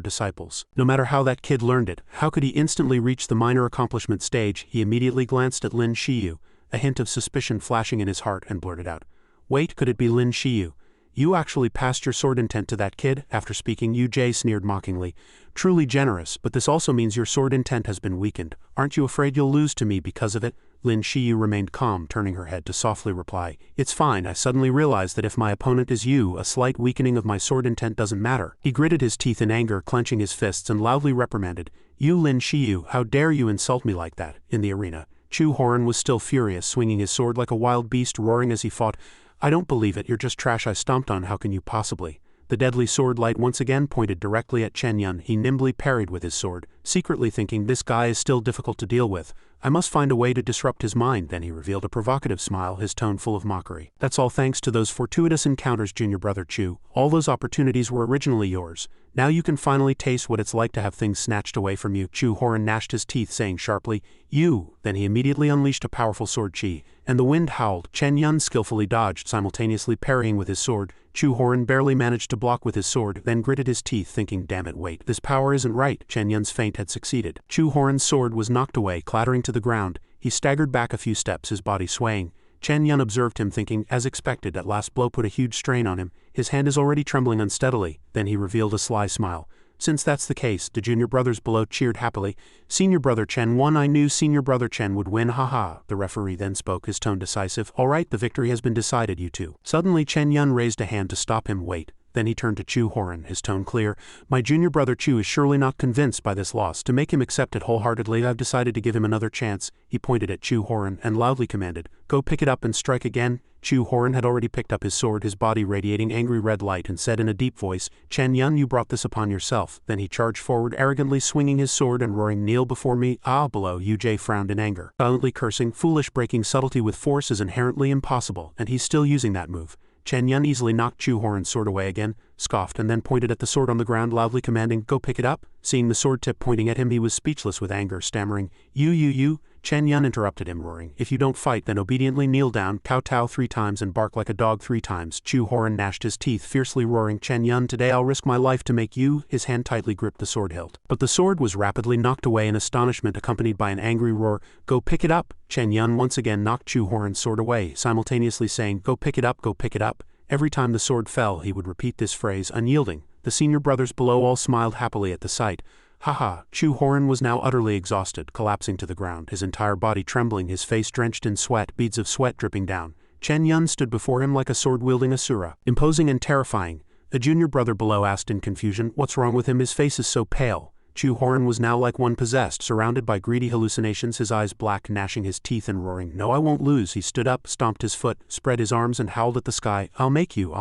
disciples. No matter how that kid learned it, how could he instantly reach the minor accomplishment stage? He immediately glanced at Lin Shiu, a hint of suspicion flashing in his heart, and blurted out, Wait, could it be Lin Shiu? You actually passed your sword intent to that kid? After speaking, UJ sneered mockingly. Truly generous, but this also means your sword intent has been weakened. Aren't you afraid you'll lose to me because of it? Lin Shiu remained calm, turning her head to softly reply, It's fine, I suddenly realized that if my opponent is you, a slight weakening of my sword intent doesn't matter. He gritted his teeth in anger, clenching his fists, and loudly reprimanded, You Lin Shiu, how dare you insult me like that? In the arena, Chu Horin was still furious, swinging his sword like a wild beast, roaring as he fought, I don't believe it, you're just trash I stomped on, how can you possibly? The deadly sword light once again pointed directly at Chen Yan. He nimbly parried with his sword, secretly thinking this guy is still difficult to deal with. I must find a way to disrupt his mind. Then he revealed a provocative smile, his tone full of mockery. That's all thanks to those fortuitous encounters, junior brother Chu. All those opportunities were originally yours. Now you can finally taste what it's like to have things snatched away from you. Chu Horin gnashed his teeth, saying sharply, You! Then he immediately unleashed a powerful sword chi, and the wind howled. Chen Yan skillfully dodged, simultaneously parrying with his sword. Chu Horin barely managed to block with his sword, then gritted his teeth, thinking, damn it, wait, this power isn't right. Chen Yan's feint had succeeded. Chu Horin's sword was knocked away, clattering to the ground. He staggered back a few steps, his body swaying. Chen Yan observed him, thinking, as expected, that last blow put a huge strain on him. His hand is already trembling unsteadily. Then he revealed a sly smile. Since that's the case, the junior brothers below cheered happily. Senior brother Chen won. I knew senior brother Chen would win, haha. The referee then spoke, his tone decisive. All right, the victory has been decided, you two. Suddenly Chen Yan raised a hand to stop him. Wait. Then he turned to Chu Horin, his tone clear. My junior brother Chu is surely not convinced by this loss. To make him accept it wholeheartedly, I've decided to give him another chance. He pointed at Chu Horin and loudly commanded, Go pick it up and strike again. Chu Horin had already picked up his sword, his body radiating angry red light, and said in a deep voice, Chen Yan, you brought this upon yourself. Then he charged forward, arrogantly swinging his sword and roaring, Kneel before me. Ah, below, UJ frowned in anger, silently cursing, foolish. Breaking subtlety with force is inherently impossible, and he's still using that move. Chen Yan easily knocked Chu Horin's sword away again, scoffed, and then pointed at the sword on the ground, loudly commanding, Go pick it up. Seeing the sword tip pointing at him, he was speechless with anger, stammering, You. Chen Yan interrupted him, roaring, "If you don't fight, then obediently kneel down, kowtow 3 times and bark like a dog 3 times. Chu Horin gnashed his teeth, fiercely roaring, "Chen Yan, today I'll risk my life to make you." His hand tightly gripped the sword hilt. But the sword was rapidly knocked away in astonishment, accompanied by an angry roar. "Go pick it up!" Chen Yan once again knocked Chu Horin's sword away, simultaneously saying, "Go pick it up, go pick it up." Every time the sword fell, he would repeat this phrase, unyielding. The senior brothers below all smiled happily at the sight. Haha, Chu Horin was now utterly exhausted, collapsing to the ground, his entire body trembling, his face drenched in sweat, beads of sweat dripping down. Chen Yan stood before him like a sword-wielding asura, imposing and terrifying. A junior brother below asked in confusion, "What's wrong with him? His face is so pale." Chu Horin was now like one possessed, surrounded by greedy hallucinations, his eyes black, gnashing his teeth and roaring, "No, I won't lose." He stood up, stomped his foot, spread his arms and howled at the sky, I'll make you."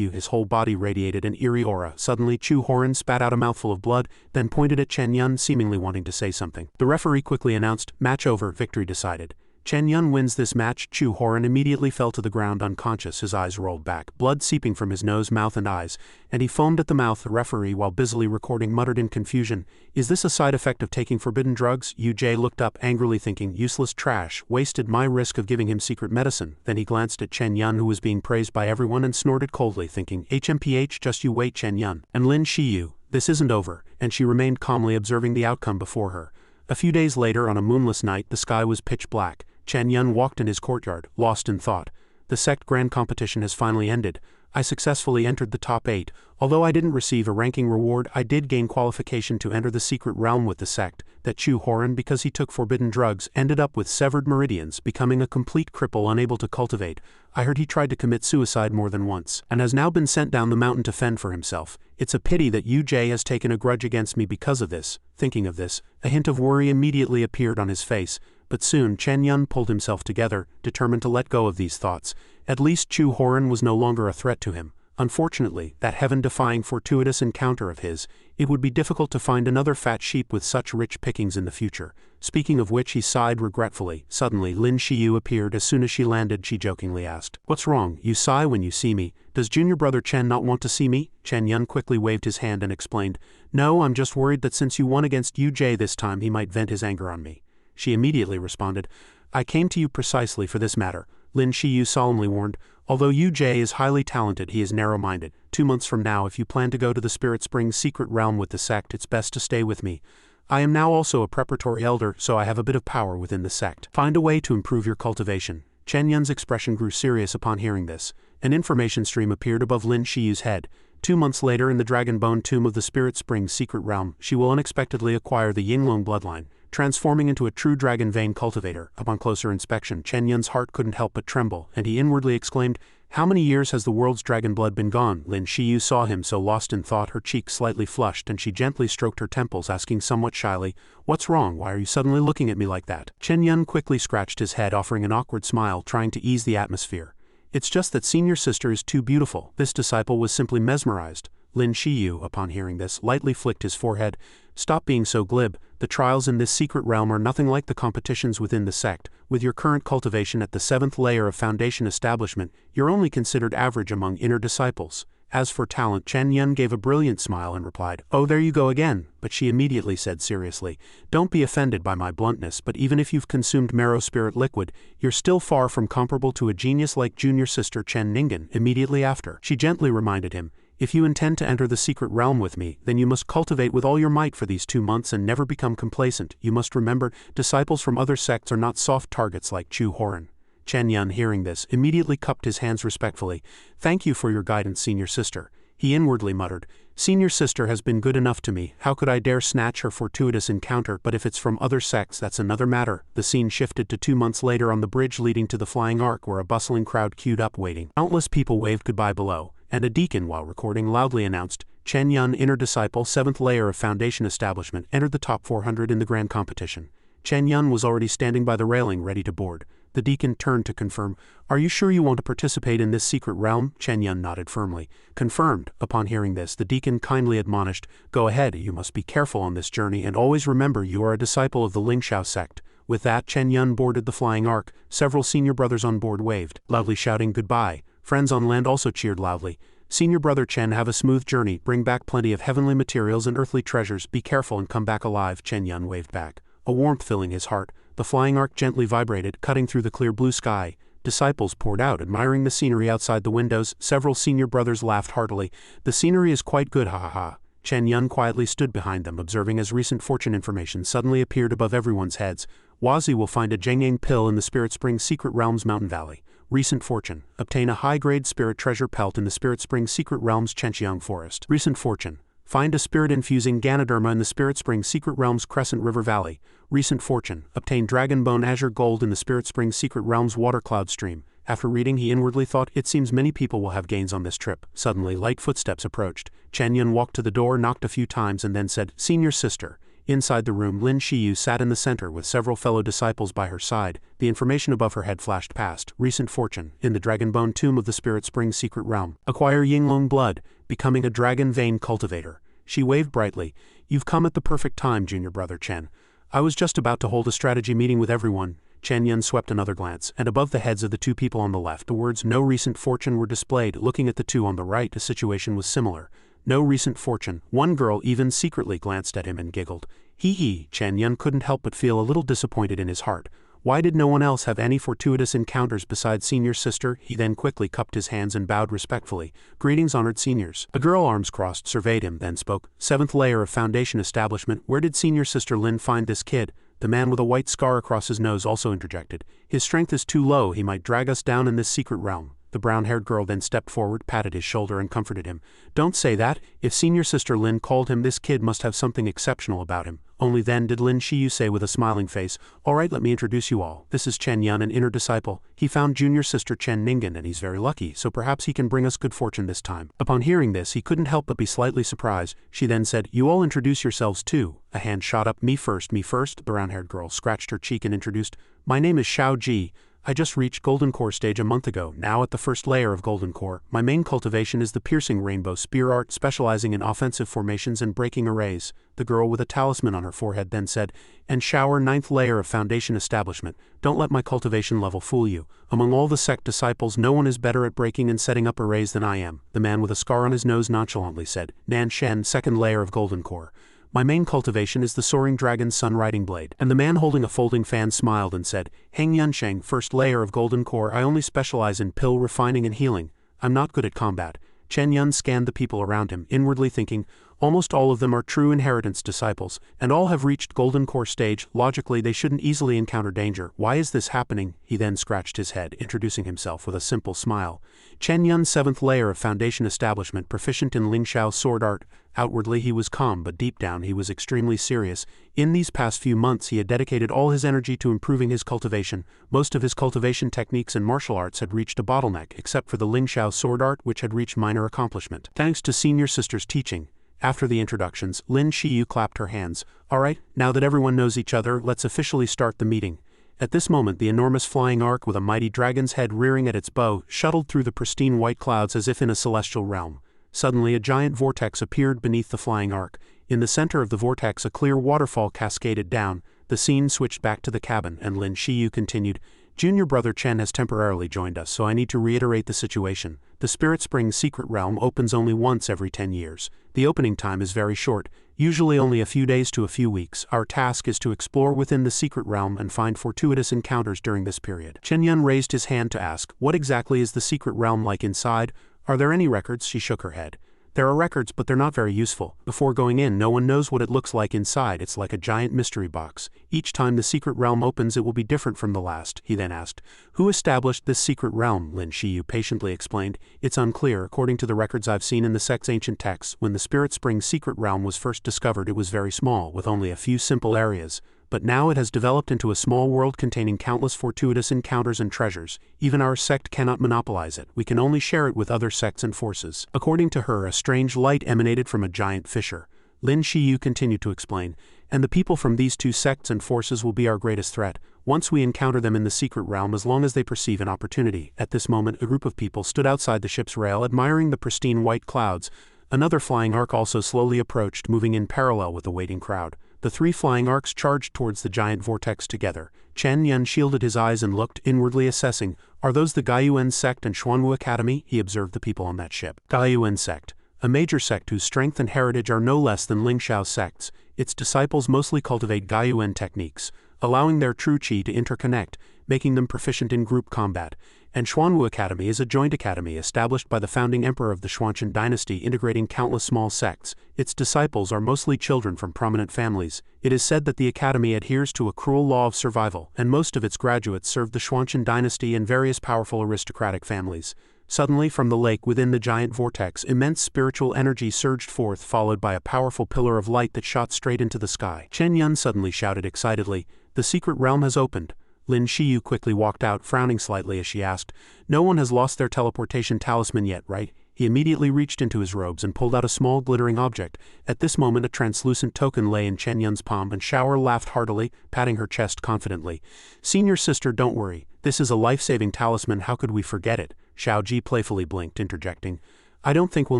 His whole body radiated an eerie aura. Suddenly Chu Horin spat out a mouthful of blood, then pointed at Chen Yan, seemingly wanting to say something. The referee quickly announced, "Match over, victory decided." Chen Yan wins this match. Chu Horin immediately fell to the ground unconscious, his eyes rolled back, blood seeping from his nose, mouth and eyes, and he foamed at the mouth. The referee, while busily recording, muttered in confusion, "Is this a side effect of taking forbidden drugs?" UJ looked up angrily, thinking, "Useless trash, wasted my risk of giving him secret medicine." Then he glanced at Chen Yan, who was being praised by everyone, and snorted coldly, thinking, "HMPH, just you wait, Chen Yan." And Lin Shiu, "This isn't over," and she remained calmly observing the outcome before her. A few days later, on a moonless night, the sky was pitch black. Chen Yan walked in his courtyard, lost in thought. The sect grand competition has finally ended. I successfully entered the top 8. Although I didn't receive a ranking reward, I did gain qualification to enter the secret realm with the sect. That Chu Horin, because he took forbidden drugs, ended up with severed meridians, becoming a complete cripple unable to cultivate. I heard he tried to commit suicide more than once, and has now been sent down the mountain to fend for himself. It's a pity that UJ has taken a grudge against me because of this. Thinking of this, a hint of worry immediately appeared on his face. But soon Chen Yan pulled himself together, determined to let go of these thoughts. At least Chu Horin was no longer a threat to him. Unfortunately, that heaven-defying fortuitous encounter of his, it would be difficult to find another fat sheep with such rich pickings in the future. Speaking of which, he sighed regretfully. Suddenly Lin Shiu appeared. As soon as she landed, she jokingly asked, "What's wrong? You sigh when you see me. Does junior brother Chen not want to see me?" Chen Yan quickly waved his hand and explained, "No, I'm just worried that since you won against UJ this time, he might vent his anger on me." She immediately responded, "I came to you precisely for this matter." Lin Shiu solemnly warned, "Although UJ is highly talented, he is narrow-minded. 2 months from now, if you plan to go to the Spirit Springs secret realm with the sect, it's best to stay with me. I am now also a preparatory elder, so I have a bit of power within the sect. Find a way to improve your cultivation." Chen Yan's expression grew serious upon hearing this. An information stream appeared above Lin Shiu's head. 2 months later, in the Dragon Bone Tomb of the Spirit Springs secret realm, she will unexpectedly acquire the Yinglong bloodline, transforming into a true dragon vein cultivator. Upon closer inspection, Chen Yan's heart couldn't help but tremble, and he inwardly exclaimed, "How many years has the world's dragon blood been gone?" Lin Shiu saw him so lost in thought, her cheeks slightly flushed, and she gently stroked her temples, asking somewhat shyly, "What's wrong? Why are you suddenly looking at me like that?" Chen Yan quickly scratched his head, offering an awkward smile, trying to ease the atmosphere. "It's just that senior sister is too beautiful." This disciple was simply mesmerized. Lin Shiu, upon hearing this, lightly flicked his forehead. "Stop being so glib. The trials in this secret realm are nothing like the competitions within the sect. With your current cultivation at the 7th layer of foundation establishment, you're only considered average among inner disciples. As for talent," Chen Yan gave a brilliant smile and replied, "Oh, there you go again." But she immediately said seriously, "Don't be offended by my bluntness, but even if you've consumed marrow spirit liquid, you're still far from comparable to a genius like junior sister Chen Ningan." Immediately after, she gently reminded him, "If you intend to enter the secret realm with me, then you must cultivate with all your might for these 2 months and never become complacent. You must remember, disciples from other sects are not soft targets like Chu Horin." Chen Yan, hearing this, immediately cupped his hands respectfully. "Thank you for your guidance, senior sister." He inwardly muttered, "Senior sister has been good enough to me. How could I dare snatch her fortuitous encounter? But if it's from other sects, that's another matter." The scene shifted to 2 months later on the bridge leading to the Flying Ark, where a bustling crowd queued up waiting. Countless people waved goodbye below, and a deacon, while recording, loudly announced, "Chen Yan, inner disciple, 7th layer of foundation establishment, entered the top 400 in the grand competition." Chen Yan was already standing by the railing, ready to board. The deacon turned to confirm, "Are you sure you want to participate in this secret realm?" Chen Yan nodded firmly. "Confirmed." Upon hearing this, the deacon kindly admonished, "Go ahead, you must be careful on this journey, and always remember you are a disciple of the Ling Shiu sect." With that, Chen Yan boarded the Flying Ark. Several senior brothers on board waved, loudly shouting goodbye. Friends on land also cheered loudly. "Senior brother Chen, have a smooth journey, bring back plenty of heavenly materials and earthly treasures, be careful and come back alive." Chen Yan waved back, a warmth filling his heart. The flying arc gently vibrated, cutting through the clear blue sky. Disciples poured out, admiring the scenery outside the windows. Several senior brothers laughed heartily. The scenery is quite good, ha ha ha. Chen Yan quietly stood behind them, observing as recent fortune information suddenly appeared above everyone's heads. Wazi will find a Jingyang pill in the Spirit Spring Secret Realms Mountain Valley. Recent fortune. Obtain a high-grade spirit treasure pelt in the Spirit Spring Secret Realms Chenxiang Forest. Recent fortune. Find a spirit-infusing Ganoderma in the Spirit Spring Secret Realms Crescent River Valley. Recent fortune. Obtain Dragon Bone Azure Gold in the Spirit Spring Secret Realms Water Cloud Stream. After reading, he inwardly thought, it seems many people will have gains on this trip. Suddenly, light footsteps approached. Chen Yan walked to the door, knocked a few times, and then said, Senior sister. Inside the room, Lin Shiu sat in the center with several fellow disciples by her side. The information above her head flashed past. Recent fortune. In the Dragonbone Tomb of the Spirit Spring Secret Realm. Acquire Yinglong blood, becoming a dragon vein cultivator. She waved brightly. You've come at the perfect time, junior brother Chen. I was just about to hold a strategy meeting with everyone. Chen Yan swept another glance, and above the heads of the two people on the left, the words no recent fortune were displayed. Looking at the two on the right, the situation was similar. No recent fortune. One girl even secretly glanced at him and giggled. Hee hee. Chen Yan couldn't help but feel a little disappointed in his heart. Why did no one else have any fortuitous encounters besides senior sister? He then quickly cupped his hands and bowed respectfully. Greetings, honored seniors. A girl, arms crossed, surveyed him, then spoke. 7th layer of Foundation establishment. Where did senior sister Lin find this kid? The man with a white scar across his nose also interjected. His strength is too low, he might drag us down in this secret realm. The brown-haired girl then stepped forward, patted his shoulder and comforted him. Don't say that. If senior sister Lin called him, this kid must have something exceptional about him. Only then did Lin Shiu say with a smiling face, all right, let me introduce you all. This is Chen Yan, an inner disciple. He found junior sister Chen Ningan and he's very lucky, so perhaps he can bring us good fortune this time. Upon hearing this, he couldn't help but be slightly surprised. She then said, you all introduce yourselves too. A hand shot up. Me first, me first. The brown-haired girl scratched her cheek and introduced, my name is Xiao Ji. I just reached Golden Core stage a month ago, now at the first layer of Golden Core. My main cultivation is the piercing rainbow spear art, specializing in offensive formations and breaking arrays. The girl with a talisman on her forehead then said, and shower 9th layer of Foundation establishment. Don't let my cultivation level fool you. Among all the sect disciples, no one is better at breaking and setting up arrays than I am. The man with a scar on his nose nonchalantly said, Nan Shen, 2nd layer of Golden Core. My main cultivation is the Soaring Dragon's Sun Riding Blade. And the man holding a folding fan smiled and said, Heng Yunsheng, 1st layer of Golden Core. I only specialize in pill refining and healing. I'm not good at combat. Chen Yan scanned the people around him, inwardly thinking, almost all of them are true inheritance disciples, and all have reached Golden Core stage. Logically, they shouldn't easily encounter danger. Why is this happening? He then scratched his head, introducing himself with a simple smile. Chen Yan, 7th layer of Foundation establishment, proficient in Ling Xiao sword art. Outwardly he was calm, but deep down he was extremely serious. In these past few months he had dedicated all his energy to improving his cultivation. Most of his cultivation techniques and martial arts had reached a bottleneck, except for the Ling Xiao sword art, which had reached minor accomplishment. Thanks to senior sister's teaching. After the introductions, Lin Shiu clapped her hands. Alright, now that everyone knows each other, let's officially start the meeting. At this moment the enormous flying arc with a mighty dragon's head rearing at its bow shuttled through the pristine white clouds as if in a celestial realm. Suddenly a giant vortex appeared beneath the flying arc. In the center of the vortex a clear waterfall cascaded down. The scene switched back to the cabin, and Lin Shiu continued, Junior brother Chen has temporarily joined us, so I need to reiterate the situation. The Spirit Spring Secret Realm opens only once every 10 years. The opening time is very short, usually only a few days to a few weeks. Our task is to explore within the Secret Realm and find fortuitous encounters during this period. Chen Yan raised his hand to ask, what exactly is the Secret Realm like inside? Are there any records? She shook her head. There are records, but they're not very useful. Before going in, no one knows what it looks like inside. It's like a giant mystery box. Each time the secret realm opens, it will be different from the last. He then asked, who established this secret realm? Lin Shiu patiently explained, it's unclear. According to the records I've seen in the sect's ancient texts, when the Spirit Spring secret realm was first discovered, it was very small, with only a few simple areas. But now it has developed into a small world containing countless fortuitous encounters and treasures. Even our sect cannot monopolize it. We can only share it with other sects and forces. According to her, a strange light emanated from a giant fissure. Lin Shiu continued to explain, and the people from these two sects and forces will be our greatest threat. Once we encounter them in the secret realm, as long as they perceive an opportunity. At this moment, a group of people stood outside the ship's rail, admiring the pristine white clouds. Another flying arc also slowly approached, moving in parallel with the waiting crowd. The three flying arcs charged towards the giant vortex together. Chen Yan shielded his eyes and looked, inwardly assessing. Are those the Gaiyuan sect and Xuanwu Academy? He observed the people on that ship. Gaiyuan sect, a major sect whose strength and heritage are no less than Ling Xiao sects. Its disciples mostly cultivate Gaiyuan techniques. allowing their true qi to interconnect, making them proficient in group combat. And Xuanwu Academy is a joint academy established by the founding emperor of the Xuanqian dynasty, integrating countless small sects. Its disciples are mostly children from prominent families. It is said that the academy adheres to a cruel law of survival, and most of its graduates serve the Xuanqian dynasty and various powerful aristocratic families. Suddenly, from the lake within the giant vortex, immense spiritual energy surged forth, followed by a powerful pillar of light that shot straight into the sky. Chen Yan suddenly shouted excitedly, "The secret realm has opened." Lin Shiu quickly walked out, frowning slightly as she asked, "No one has lost their teleportation talisman yet, right?" He immediately reached into his robes and pulled out a small glittering object. At this moment a translucent token lay in Chen Yan's palm, and Xiao laughed heartily, patting her chest confidently. "Senior sister, don't worry. This is a life-saving talisman, how could we forget it?" Xiao Ji playfully blinked, interjecting, "I don't think we'll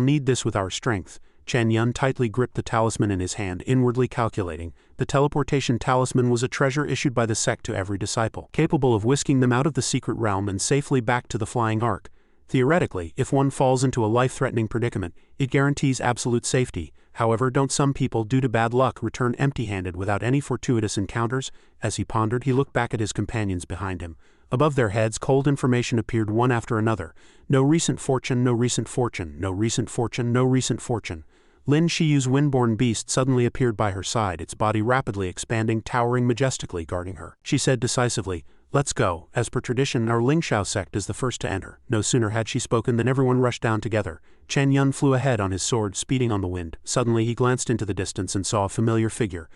need this with our strength." Chen Yan tightly gripped the talisman in his hand, inwardly calculating. The teleportation talisman was a treasure issued by the sect to every disciple, capable of whisking them out of the secret realm and safely back to the flying ark. Theoretically, if one falls into a life-threatening predicament, it guarantees absolute safety. However, don't some people, due to bad luck, return empty-handed without any fortuitous encounters? As he pondered, he looked back at his companions behind him. Above their heads, cold information appeared one after another. No recent fortune, no recent fortune, no recent fortune, no recent fortune. Lin Shiu's windborne beast suddenly appeared by her side, its body rapidly expanding, towering majestically, guarding her. She said decisively, "Let's go. As per tradition, our Lingxiao sect is the first to enter." No sooner had she spoken than everyone rushed down together. Chen Yan flew ahead on his sword, speeding on the wind. Suddenly he glanced into the distance and saw a familiar figure.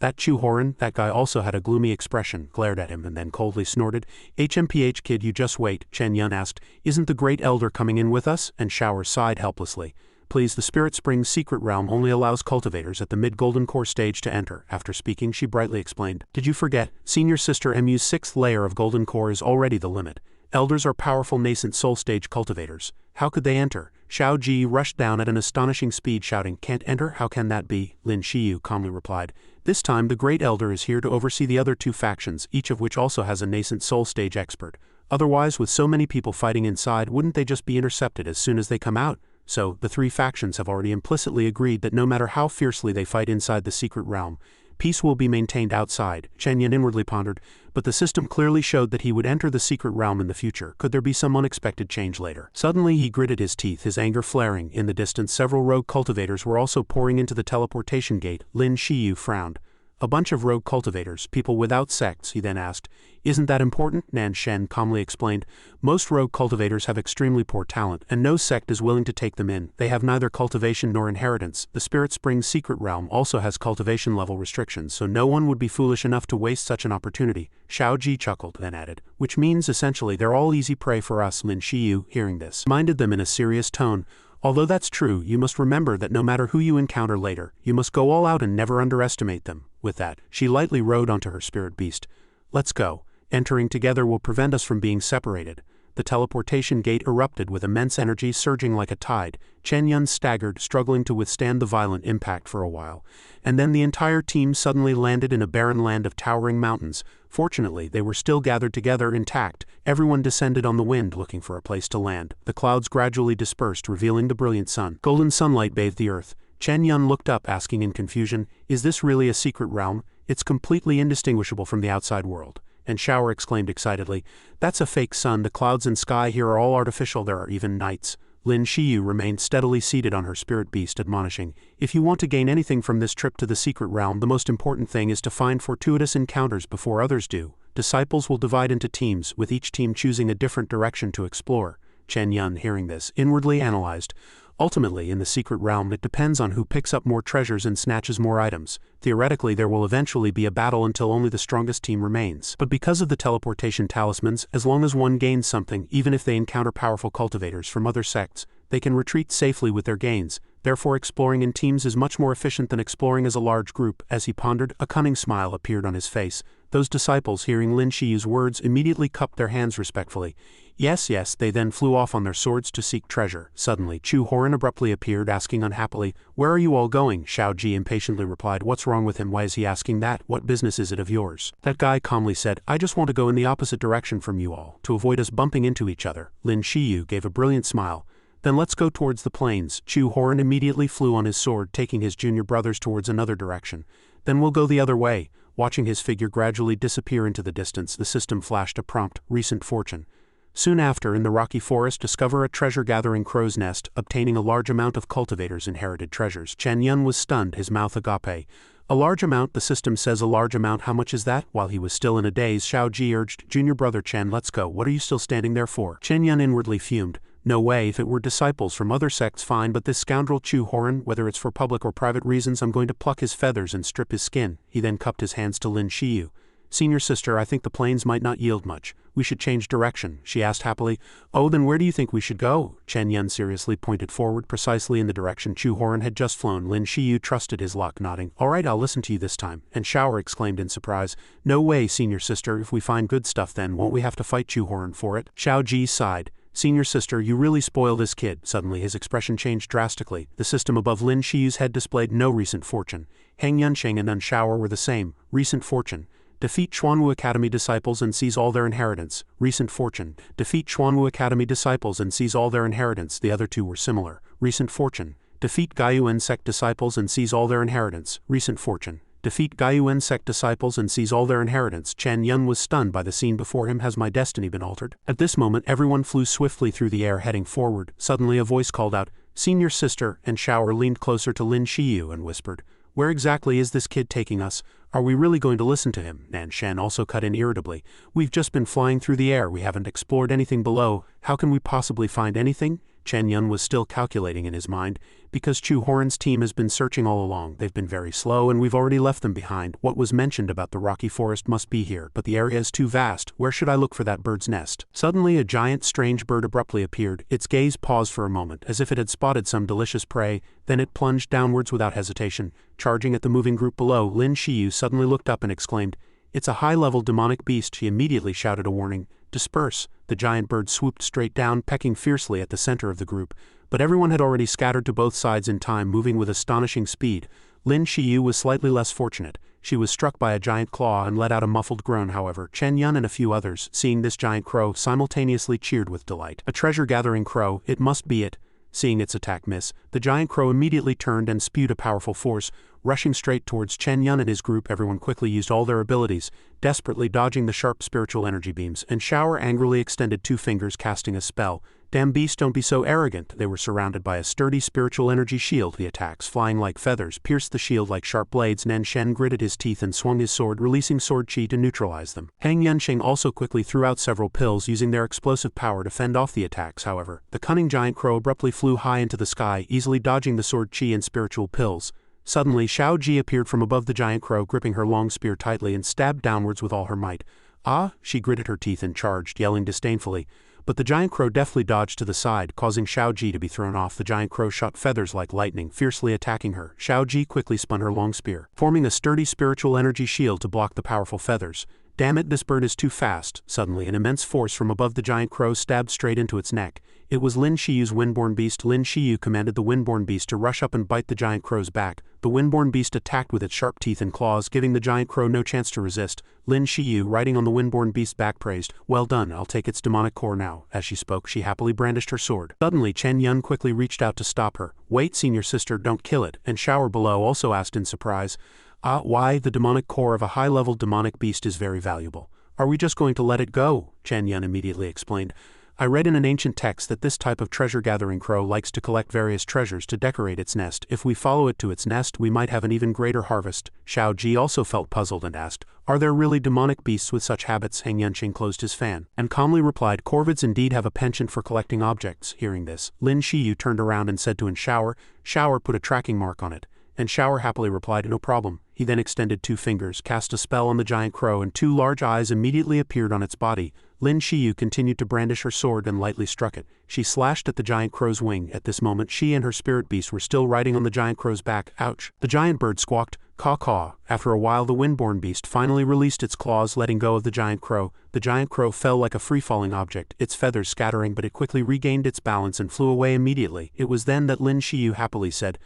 That Chu Horin." That guy also had a gloomy expression, glared at him, and then coldly snorted. "HMPH kid, you just wait," Chen Yan asked. "Isn't the great elder coming in with us?" And Xiao sighed helplessly. "Please, the Spirit Spring's secret realm only allows cultivators at the mid-golden core stage to enter." After speaking, she brightly explained, "Did you forget? Senior Sister Mu's 6th layer of golden core is already the limit. Elders are powerful nascent soul stage cultivators. How could they enter?" Xiao Ji rushed down at an astonishing speed, shouting, "Can't enter? How can that be?" Lin Shiu calmly replied, "This time the Great Elder is here to oversee the other 2 factions, each of which also has a nascent soul stage expert. Otherwise, with so many people fighting inside, wouldn't they just be intercepted as soon as they come out? So, the 3 factions have already implicitly agreed that no matter how fiercely they fight inside the secret realm, peace will be maintained outside." Chen Yan inwardly pondered, but the system clearly showed that he would enter the secret realm in the future. Could there be some unexpected change later? Suddenly he gritted his teeth, his anger flaring. In the distance, several rogue cultivators were also pouring into the teleportation gate. Lin Shiu frowned. "A bunch of rogue cultivators, people without sects," he then asked. "Isn't that important?" Nan Shen calmly explained. "Most rogue cultivators have extremely poor talent, and no sect is willing to take them in. They have neither cultivation nor inheritance. The Spirit Spring's secret realm also has cultivation level restrictions, so no one would be foolish enough to waste such an opportunity." Xiao Ji chuckled, then added, "Which means, essentially, they're all easy prey for us." Lin Shiu, hearing this, reminded them in a serious tone, "Although that's true, you must remember that no matter who you encounter later, you must go all out and never underestimate them." With that, she lightly rode onto her spirit beast. "Let's go. Entering together will prevent us from being separated." The teleportation gate erupted with immense energy surging like a tide. Chen Yan staggered, struggling to withstand the violent impact for a while. And then the entire team suddenly landed in a barren land of towering mountains. Fortunately, they were still gathered together intact. Everyone descended on the wind, looking for a place to land. The clouds gradually dispersed, revealing the brilliant sun. Golden sunlight bathed the earth. Chen Yan looked up, asking in confusion, "Is this really a secret realm? It's completely indistinguishable from the outside world." And Xiao exclaimed excitedly, "That's a fake sun. The clouds and sky here are all artificial. There are even nights." Lin Shiu remained steadily seated on her spirit beast, admonishing, "If you want to gain anything from this trip to the secret realm, the most important thing is to find fortuitous encounters before others do. Disciples will divide into teams, with each team choosing a different direction to explore." Chen Yan, hearing this, inwardly analyzed. Ultimately, in the secret realm, it depends on who picks up more treasures and snatches more items. Theoretically, there will eventually be a battle until only the strongest team remains. But because of the teleportation talismans, as long as one gains something, even if they encounter powerful cultivators from other sects, they can retreat safely with their gains. Therefore, exploring in teams is much more efficient than exploring as a large group. As he pondered, a cunning smile appeared on his face. Those disciples, hearing Lin Shiu's words, immediately cupped their hands respectfully. Yes, they then flew off on their swords to seek treasure. Suddenly, Chu Horin abruptly appeared, asking unhappily, "Where are you all going?" Xiao Ji impatiently replied, "What's wrong with him? Why is he asking that? What business is it of yours?" That guy calmly said, "I just want to go in the opposite direction from you all, to avoid us bumping into each other." Lin Shiu gave a brilliant smile. "Then let's go towards the plains." Chu Horin immediately flew on his sword, taking his junior brothers towards another direction. "Then we'll go the other way. Watching his figure gradually disappear into the distance, the system flashed a prompt, recent fortune. Soon after, in the rocky forest, discover a treasure-gathering crow's nest, obtaining a large amount of cultivators' inherited treasures. Chen Yan was stunned, his mouth agape. A large amount, the system says a large amount, how much is that? While he was still in a daze, Xiao Ji urged, Junior brother Chen, let's go, what are you still standing there for? Chen Yan inwardly fumed. No way, if it were disciples from other sects fine, but this scoundrel Chu Horin, whether it's for public or private reasons, I'm going to pluck his feathers and strip his skin. He then cupped his hands to Lin Shiu. Senior sister, I think the plains might not yield much. We should change direction, she asked happily. Oh, then where do you think we should go? Chen Yan seriously pointed forward, precisely in the direction Chu Horin had just flown. Lin Shiu trusted his luck, nodding. All right, I'll listen to you this time. And Shower exclaimed in surprise. No way, senior sister, if we find good stuff then won't we have to fight Chu Horin for it? Xiao Ji sighed. Senior sister, you really spoil this kid. Suddenly his expression changed drastically. The system above Lin Shiu's head displayed no recent fortune. Heng Yunsheng and Unshower were the same. Recent fortune. Defeat Chuanwu Academy disciples and seize all their inheritance. Recent fortune. Defeat Chuanwu Academy disciples and seize all their inheritance. The other two were similar. Recent fortune. Defeat Gaiyuan sect disciples and seize all their inheritance. Recent fortune. Defeat Gaiyuan sect disciples and seize all their inheritance. Chen Yan was stunned by the scene before him. Has my destiny been altered? At this moment everyone flew swiftly through the air heading forward. Suddenly a voice called out, Senior sister, and Shower leaned closer to Lin Shiu and whispered, where exactly is this kid taking us? Are we really going to listen to him? Nan Shan also cut in irritably. We've just been flying through the air, we haven't explored anything below. How can we possibly find anything? Chen Yan was still calculating in his mind. Because Chu Horin's team has been searching all along, they've been very slow and we've already left them behind. What was mentioned about the rocky forest must be here, but the area is too vast. Where should I look for that bird's nest? Suddenly a giant strange bird abruptly appeared. Its gaze paused for a moment, as if it had spotted some delicious prey. Then it plunged downwards without hesitation. Charging at the moving group below, Lin Shiu suddenly looked up and exclaimed, It's a high-level demonic beast. She immediately shouted a warning. Disperse. The giant bird swooped straight down, pecking fiercely at the center of the group. But everyone had already scattered to both sides in time, moving with astonishing speed. Lin Shiu was slightly less fortunate. She was struck by a giant claw and let out a muffled groan. However, Chen Yan and a few others, seeing this giant crow, simultaneously cheered with delight. A treasure-gathering crow, it must be it. Seeing its attack miss, the giant crow immediately turned and spewed a powerful force. Rushing straight towards Chen Yan and his group, everyone quickly used all their abilities, desperately dodging the sharp spiritual energy beams, and Shower angrily extended 2 fingers, casting a spell. Damn beast, don't be so arrogant. They were surrounded by a sturdy spiritual energy shield. The attacks, flying like feathers, pierced the shield like sharp blades. Nan Shen gritted his teeth and swung his sword, releasing sword chi to neutralize them. Heng Yunsheng also quickly threw out several pills, using their explosive power to fend off the attacks. However, the cunning giant crow abruptly flew high into the sky, easily dodging the sword chi and spiritual pills. Suddenly, Xiao Ji appeared from above the giant crow, gripping her long spear tightly and stabbed downwards with all her might. Ah! She gritted her teeth and charged, yelling disdainfully. But the giant crow deftly dodged to the side, causing Xiao Ji to be thrown off. The giant crow shot feathers like lightning, fiercely attacking her. Xiao Ji quickly spun her long spear, forming a sturdy spiritual energy shield to block the powerful feathers. Damn it, this bird is too fast. Suddenly, an immense force from above the giant crow stabbed straight into its neck. It was Lin Shiu's windborn beast. Lin Shiu commanded the windborn beast to rush up and bite the giant crow's back. The windborn beast attacked with its sharp teeth and claws, giving the giant crow no chance to resist. Lin Shiu, riding on the windborn beast's back, praised, Well done, I'll take its demonic core now. As she spoke, she happily brandished her sword. Suddenly, Chen Yan quickly reached out to stop her. Wait, senior sister, don't kill it. And Shower below also asked in surprise, why? The demonic core of a high-level demonic beast is very valuable. Are we just going to let it go? Chen Yan immediately explained. I read in an ancient text that this type of treasure-gathering crow likes to collect various treasures to decorate its nest. If we follow it to its nest, we might have an even greater harvest. Xiao Ji also felt puzzled and asked, Are there really demonic beasts with such habits? Heng Yunqing closed his fan and calmly replied, Corvids indeed have a penchant for collecting objects. Hearing this, Lin Shiu turned around and said to Shower, Shower, put a tracking mark on it. And Shower happily replied, No problem. He then extended 2 fingers, cast a spell on the giant crow, and 2 large eyes immediately appeared on its body. Lin Shiu continued to brandish her sword and lightly struck it. She slashed at the giant crow's wing. At this moment, she and her spirit beast were still riding on the giant crow's back. Ouch! The giant bird squawked, caw-caw. After a while, the windborn beast finally released its claws, letting go of the giant crow. The giant crow fell like a free-falling object, its feathers scattering, but it quickly regained its balance and flew away immediately. It was then that Lin Shiu happily said,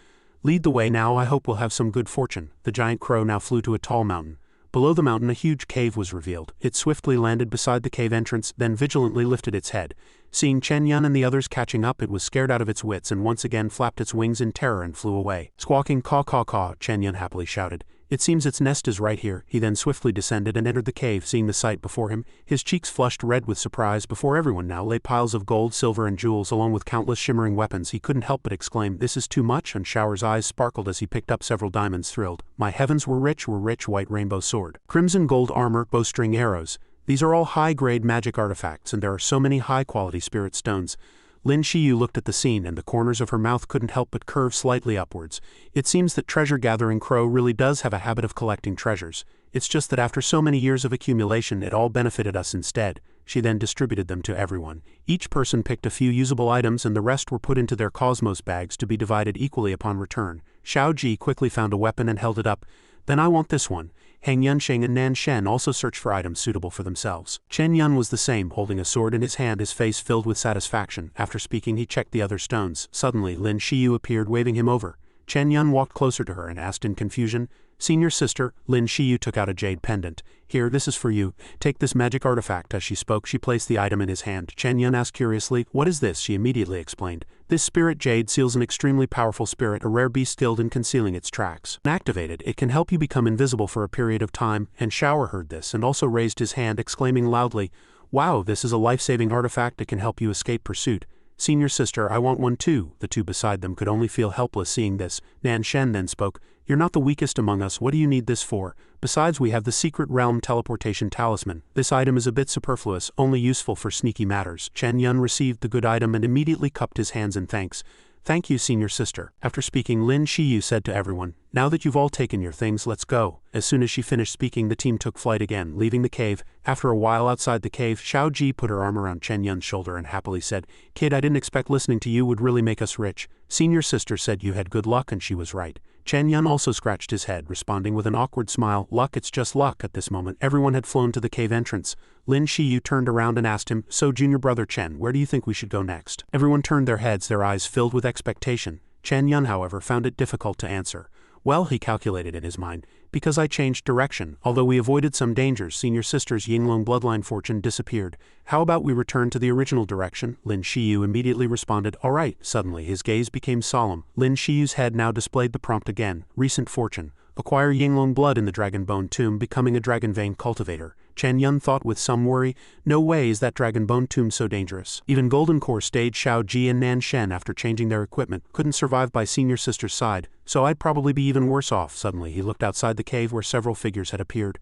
Lead the way now, I hope we'll have some good fortune. The giant crow now flew to a tall mountain. Below the mountain a huge cave was revealed. It swiftly landed beside the cave entrance, then vigilantly lifted its head. Seeing Chen Yan and the others catching up, it was scared out of its wits and once again flapped its wings in terror and flew away. Squawking caw-caw-caw, Chen Yan happily shouted, It seems its nest is right here. He then swiftly descended and entered the cave, seeing the sight before him. His cheeks flushed red with surprise. Before everyone now lay piles of gold, silver and jewels along with countless shimmering weapons. He couldn't help but exclaim, "This is too much," and Shower's eyes sparkled as he picked up several diamonds, thrilled. "My heavens, were rich, white rainbow sword. Crimson gold armor, bowstring arrows. These are all high-grade magic artifacts, and there are so many high-quality spirit stones." Lin Shiu looked at the scene, and the corners of her mouth couldn't help but curve slightly upwards. It seems that treasure-gathering Crow really does have a habit of collecting treasures. It's just that after so many years of accumulation, it all benefited us instead. She then distributed them to everyone. Each person picked a few usable items, and the rest were put into their cosmos bags to be divided equally upon return. Xiao Ji quickly found a weapon and held it up. "Then I want this one." Han Yunsheng and Nan Shen also searched for items suitable for themselves. Chen Yan was the same, holding a sword in his hand, his face filled with satisfaction. After speaking, he checked the other stones. Suddenly, Lin Shiu appeared, waving him over. Chen Yan walked closer to her and asked in confusion, "Senior sister?" Lin Shiu took out a jade pendant. "Here, this is for you. Take this magic artifact." As she spoke, she placed the item in his hand. Chen Yan asked curiously, "What is this?" She immediately explained. "This spirit jade seals an extremely powerful spirit, a rare beast skilled in concealing its tracks. When activated, it can help you become invisible for a period of time." And Shower heard this and also raised his hand, exclaiming loudly, "Wow, this is a life-saving artifact. It can help you escape pursuit." "Senior sister, I want one too." The two beside them could only feel helpless seeing this. Nan Shen then spoke, "You're not the weakest among us. What do you need this for? Besides, we have the secret realm teleportation talisman. This item is a bit superfluous, only useful for sneaky matters." Chen Yun received the good item and immediately cupped his hands in thanks. "Thank you, senior sister." After speaking, Lin Shiu said to everyone, "Now that you've all taken your things, let's go." As soon as she finished speaking, the team took flight again, leaving the cave. After a while outside the cave, Xiao Ji put her arm around Chen Yun's shoulder and happily said, "Kid, I didn't expect listening to you would really make us rich. Senior sister said you had good luck, and she was right." Chen Yan also scratched his head, responding with an awkward smile, "Luck, it's just luck." At this moment, everyone had flown to the cave entrance. Lin Shiu turned around and asked him, "So, junior brother Chen, where do you think we should go next?" Everyone turned their heads, their eyes filled with expectation. Chen Yan, however, found it difficult to answer. "Well," he calculated in his mind, "because I changed direction. Although we avoided some dangers, senior sister's Yinglong bloodline fortune disappeared. How about we return to the original direction?" Lin Shiu immediately responded, "All right." Suddenly, his gaze became solemn. Lin Shiu's head now displayed the prompt again. Recent fortune. Acquire Yinglong blood in the Dragon Bone Tomb, becoming a Dragon Vein cultivator. Chen Yun thought with some worry, "No way is that Dragon Bone Tomb so dangerous." Even Golden Core stage Xiao Ji and Nan Shen, after changing their equipment, couldn't survive by senior sister's side, so I'd probably be even worse off. Suddenly, he looked outside the cave where several figures had appeared.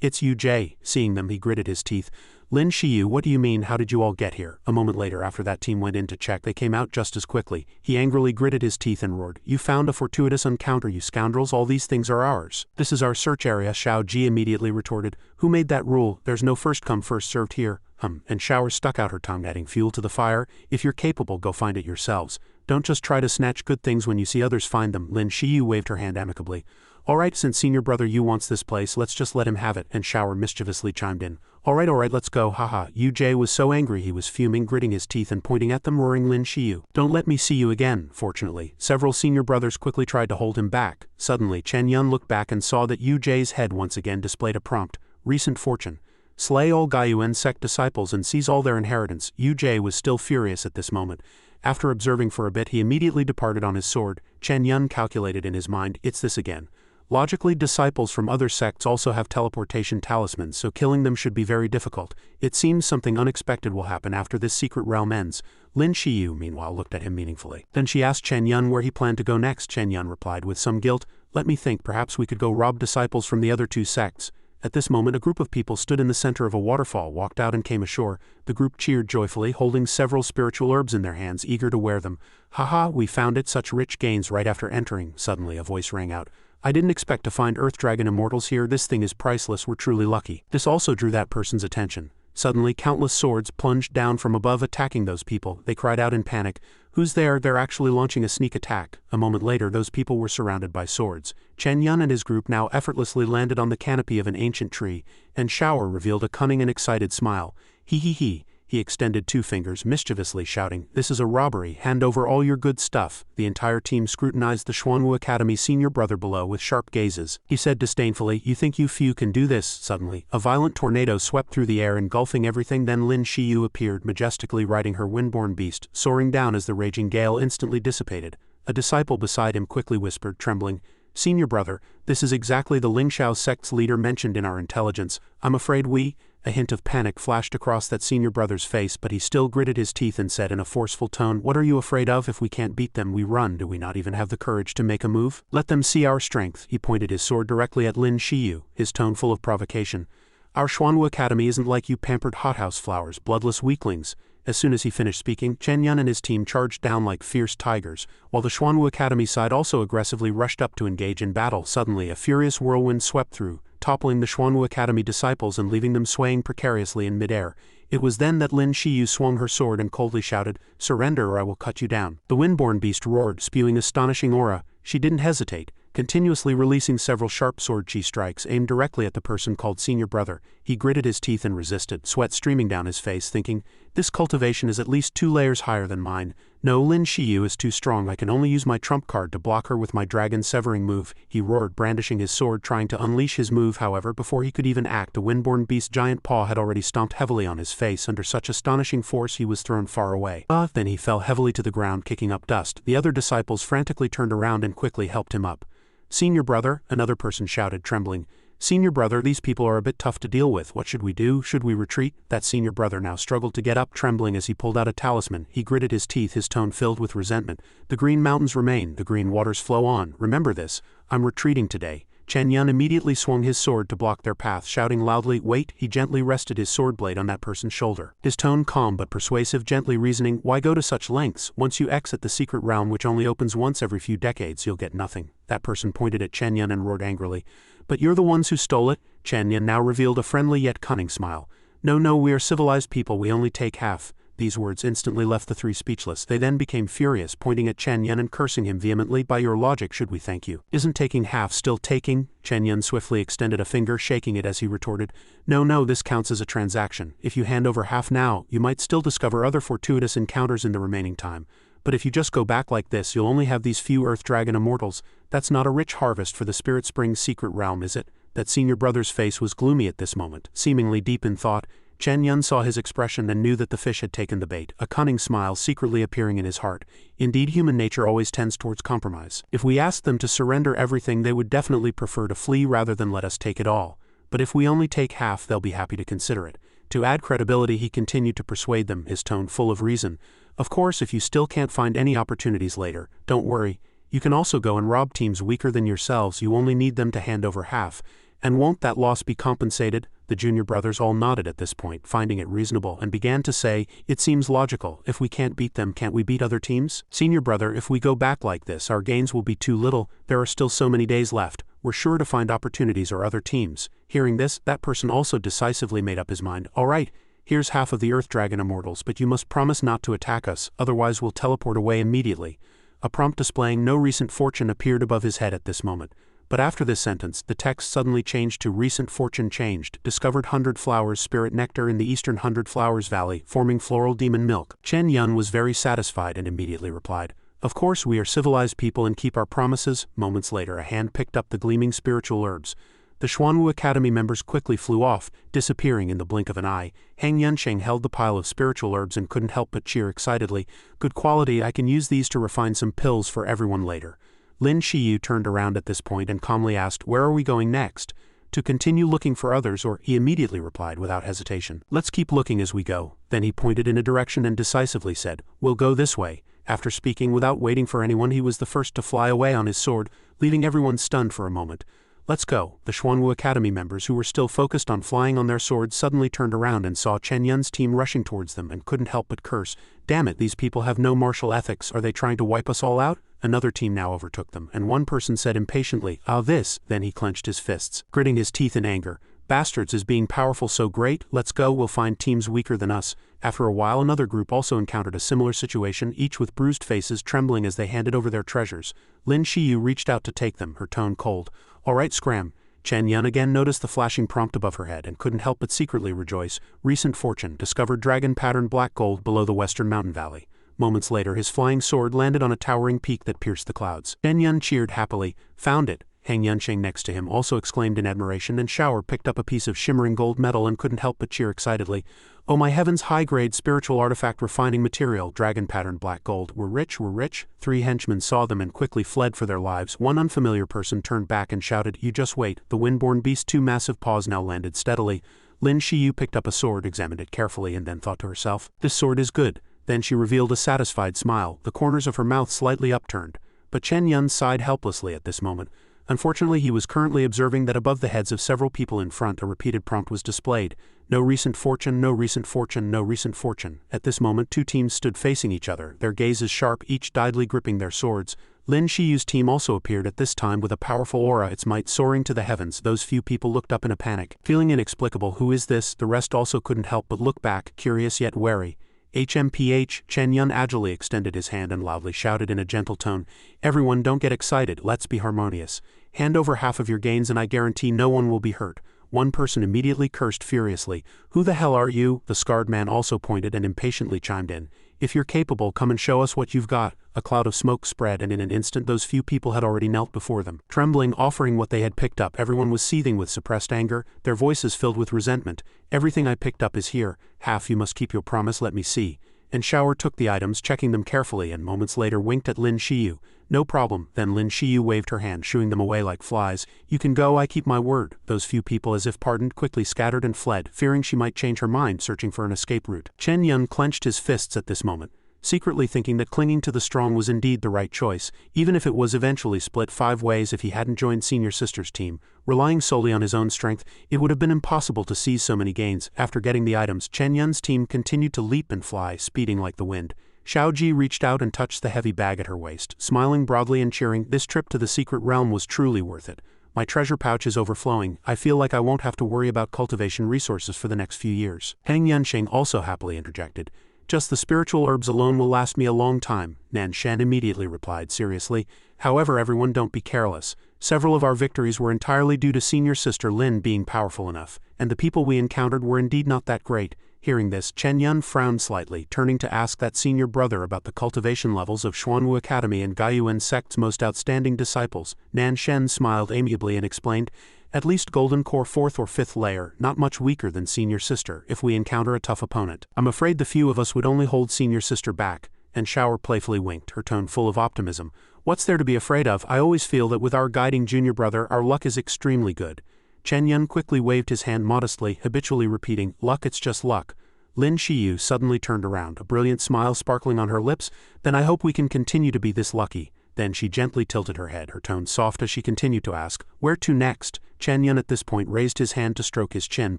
It's you, Jay." Seeing them, he gritted his teeth. "Lin Shiu, what do you mean? How did you all get here?" A moment later, after that team went in to check, they came out just as quickly. He angrily gritted his teeth and roared, "You found a fortuitous encounter, you scoundrels. All these things are ours." "This is our search area," Xiao Ji immediately retorted. "Who made that rule? There's no first come first served here." And Shower stuck out her tongue, adding fuel to the fire. "If you're capable, go find it yourselves. Don't just try to snatch good things when you see others find them." Lin Shiu waved her hand amicably. "All right, since senior brother Yu wants this place, let's just let him have it." And Shower mischievously chimed in, all right, let's go, haha." Yu Jay was so angry he was fuming, gritting his teeth and pointing at them, roaring, "Lin Shiu, don't let me see you again." Fortunately, several senior brothers quickly tried to hold him back. Suddenly, Chen Yun looked back and saw that Yu Jay's head once again displayed a prompt, "Recent fortune. Slay all Gaiyuan sect disciples and seize all their inheritance." Yu Jay was still furious at this moment. After observing for a bit, he immediately departed on his sword. Chen Yun calculated in his mind, "It's this again." Logically, disciples from other sects also have teleportation talismans, so killing them should be very difficult. It seems something unexpected will happen after this secret realm ends. Lin Shiu, meanwhile, looked at him meaningfully. Then she asked Chen Yun where he planned to go next. Chen Yun replied with some guilt, "Let me think, perhaps we could go rob disciples from the other two sects." At this moment, a group of people stood in the center of a waterfall, walked out and came ashore. The group cheered joyfully, holding several spiritual herbs in their hands, eager to wear them. "Haha, we found it, such rich gains right after entering." Suddenly, a voice rang out. "I didn't expect to find Earth Dragon immortals here. This thing is priceless. We're truly lucky." This also drew that person's attention. Suddenly, countless swords plunged down from above, attacking those people. They cried out in panic, "Who's there?" They're actually launching a sneak attack. A moment later, those people were surrounded by swords. Chen Yun and his group now effortlessly landed on the canopy of an ancient tree, and Shower revealed a cunning and excited smile. He. He extended two fingers, mischievously shouting, "This is a robbery. Hand over all your good stuff." The entire team scrutinized the Xuanwu Academy senior brother below with sharp gazes. He said disdainfully, "You think you few can do this?" Suddenly, a violent tornado swept through the air, engulfing everything. Then Lin Shiu appeared, majestically riding her windborne beast, soaring down as the raging gale instantly dissipated. A disciple beside him quickly whispered, trembling, Senior brother, this is exactly the Ling Shiu sect's leader mentioned in our intelligence. I'm afraid we... A hint of panic flashed across that senior brother's face, but he still gritted his teeth and said in a forceful tone, "What are you afraid of? If we can't beat them, we run. Do we not even have the courage to make a move? Let them see our strength." He pointed his sword directly at Lin Shiu, his tone full of provocation. "Our Xuanwu Academy isn't like you pampered hothouse flowers, bloodless weaklings." As soon as he finished speaking, Chen Yan and his team charged down like fierce tigers, while the Xuanwu Academy side also aggressively rushed up to engage in battle. Suddenly, a furious whirlwind swept through, toppling the Xuanwu Academy disciples and leaving them swaying precariously in midair. It was then that Lin Shiu swung her sword and coldly shouted, "Surrender or I will cut you down." The windborn beast roared, spewing astonishing aura. She didn't hesitate, continuously releasing several sharp sword chi strikes aimed directly at the person called Senior Brother. He gritted his teeth and resisted, sweat streaming down his face, thinking, "This cultivation is at least 2 layers higher than mine. No, Lin Shiu is too strong. I can only use my trump card to block her with my dragon severing move." He roared, brandishing his sword, trying to unleash his move. However, before he could even act, a windborn beast's giant paw had already stomped heavily on his face. Under such astonishing force, he was thrown far away. Then he fell heavily to the ground, kicking up dust. The other disciples frantically turned around and quickly helped him up. "Senior brother," another person shouted, trembling. "Senior brother, these people are a bit tough to deal with. What should we do? Should we retreat?" That senior brother now struggled to get up, trembling as he pulled out a talisman. He gritted his teeth, his tone filled with resentment. "The green mountains remain, the green waters flow on. Remember this. I'm retreating today." Chen Yan immediately swung his sword to block their path, shouting loudly, "Wait!" He gently rested his sword blade on that person's shoulder. His tone calm but persuasive, gently reasoning, "Why go to such lengths? Once you exit the secret realm, which only opens once every few decades, you'll get nothing." That person pointed at Chen Yan and roared angrily, "But you're the ones who stole it?" Chen Yan now revealed a friendly yet cunning smile. No, we are civilized people, we only take half." These words instantly left the three speechless. They then became furious, pointing at Chen Yan and cursing him vehemently. "By your logic, should we thank you? Isn't taking half still taking?" Chen Yan swiftly extended a finger, shaking it as he retorted, No, this counts as a transaction. If you hand over half now, you might still discover other fortuitous encounters in the remaining time. But if you just go back like this, you'll only have these few Earth Dragon immortals. That's not a rich harvest for the Spirit Spring's secret realm, is it?" That senior brother's face was gloomy at this moment. Seemingly deep in thought, Chen Yan saw his expression and knew that the fish had taken the bait, a cunning smile secretly appearing in his heart. Indeed, human nature always tends towards compromise. If we asked them to surrender everything, they would definitely prefer to flee rather than let us take it all. But if we only take half, they'll be happy to consider it. To add credibility, he continued to persuade them, his tone full of reason. "Of course, if you still can't find any opportunities later, don't worry. You can also go and rob teams weaker than yourselves. You only need them to hand over half. And won't that loss be compensated?" The junior brothers all nodded at this point, finding it reasonable, and began to say, "It seems logical. If we can't beat them, can't we beat other teams? Senior brother, if we go back like this, our gains will be too little. There are still so many days left. We're sure to find opportunities or other teams." Hearing this, that person also decisively made up his mind. "All right, here's half of the Earth Dragon immortals, but you must promise not to attack us, otherwise we'll teleport away immediately." A prompt displaying no recent fortune appeared above his head at this moment. But after this sentence, the text suddenly changed to "Recent fortune changed. Discovered 100 flowers spirit nectar in the eastern 100 flowers valley, forming floral demon milk." Chen Yan was very satisfied and immediately replied, "Of course, we are civilized people and keep our promises." Moments later, a hand picked up the gleaming spiritual herbs. The Xuanwu Academy members quickly flew off, disappearing in the blink of an eye. Hang Yunsheng held the pile of spiritual herbs and couldn't help but cheer excitedly. "Good quality, I can use these to refine some pills for everyone later." Lin Shiu turned around at this point and calmly asked, "Where are we going next?" "To continue looking for others, or," he immediately replied without hesitation. "Let's keep looking as we go." Then he pointed in a direction and decisively said, "We'll go this way." After speaking without waiting for anyone, he was the first to fly away on his sword, leaving everyone stunned for a moment. "Let's go." The Xuanwu Academy members, who were still focused on flying on their swords, suddenly turned around and saw Chen Yan's team rushing towards them and couldn't help but curse. "Damn it, these people have no martial ethics. Are they trying to wipe us all out?" Another team now overtook them, and one person said impatiently, This." Then he clenched his fists, gritting his teeth in anger. "Bastards, is being powerful so great? Let's go, we'll find teams weaker than us." After a while, another group also encountered a similar situation, each with bruised faces, trembling as they handed over their treasures. Lin Shiu reached out to take them, her tone cold. "All right, scram." Chen Yan again noticed the flashing prompt above her head and couldn't help but secretly rejoice. "Recent fortune, discovered dragon pattern black gold below the western mountain valley." Moments later, his flying sword landed on a towering peak that pierced the clouds. Chen Yan cheered happily. "Found it." Hang Yunsheng next to him also exclaimed in admiration, and Shower picked up a piece of shimmering gold metal and couldn't help but cheer excitedly. Oh my heavens, high-grade spiritual artifact refining material, dragon pattern black gold. We're rich, we're rich. 3 henchmen saw them and quickly fled for their lives. One unfamiliar person turned back and shouted, you just wait. The windborne beast's 2 massive paws now landed steadily. Lin Shiu picked up a sword, examined it carefully, and then thought to herself, this sword is good. Then she revealed a satisfied smile, the corners of her mouth slightly upturned. But Chen Yan sighed helplessly at this moment. Unfortunately, he was currently observing that above the heads of several people in front a repeated prompt was displayed. No recent fortune, no recent fortune, no recent fortune. At this moment 2 teams stood facing each other, their gazes sharp, each deadly gripping their swords. Lin Shiu's team also appeared at this time with a powerful aura, its might soaring to the heavens. Those few people looked up in a panic. Feeling inexplicable, who is this? The rest also couldn't help but look back, curious yet wary. HMPH, Chen Yan agilely extended his hand and loudly shouted in a gentle tone, everyone don't get excited, let's be harmonious. Hand over half of your gains and I guarantee no one will be hurt. One person immediately cursed furiously. Who the hell are you? The scarred man also pointed and impatiently chimed in. If you're capable, come and show us what you've got. A cloud of smoke spread and in an instant those few people had already knelt before them. Trembling, offering what they had picked up, everyone was seething with suppressed anger, their voices filled with resentment. Everything I picked up is here. Half you must keep your promise, let me see. And Shower took the items, checking them carefully, and moments later winked at Lin Shiu. No problem. Then Lin Shiu waved her hand, shooing them away like flies. You can go, I keep my word. Those few people, as if pardoned, quickly scattered and fled, fearing she might change her mind, searching for an escape route. Chen Yan clenched his fists at this moment, secretly thinking that clinging to the strong was indeed the right choice, even if it was eventually split 5 ways. If he hadn't joined Senior Sister's team, relying solely on his own strength, it would have been impossible to seize so many gains. After getting the items, Chen Yan's team continued to leap and fly, speeding like the wind. Xiaoji reached out and touched the heavy bag at her waist, smiling broadly and cheering, this trip to the secret realm was truly worth it. My treasure pouch is overflowing. I feel like I won't have to worry about cultivation resources for the next few years. Hang Yansheng also happily interjected. Just the spiritual herbs alone will last me a long time, Nan Shan immediately replied seriously. However, everyone don't be careless. Several of our victories were entirely due to Senior Sister Lin being powerful enough, and the people we encountered were indeed not that great. Hearing this, Chen Yan frowned slightly, turning to ask that senior brother about the cultivation levels of Xuanwu Academy and Gaiyuan sect's most outstanding disciples. Nan Shen smiled amiably and explained, at least Golden Core 4th or 5th layer, not much weaker than Senior Sister if we encounter a tough opponent. I'm afraid the few of us would only hold Senior Sister back, and Shower playfully winked, her tone full of optimism. What's there to be afraid of? I always feel that with our guiding junior brother our luck is extremely good. Chen Yan quickly waved his hand modestly, habitually repeating, luck, it's just luck. Lin Shiu suddenly turned around, a brilliant smile sparkling on her lips. Then I hope we can continue to be this lucky. Then she gently tilted her head, her tone soft as she continued to ask, where to next? Chen Yan at this point raised his hand to stroke his chin,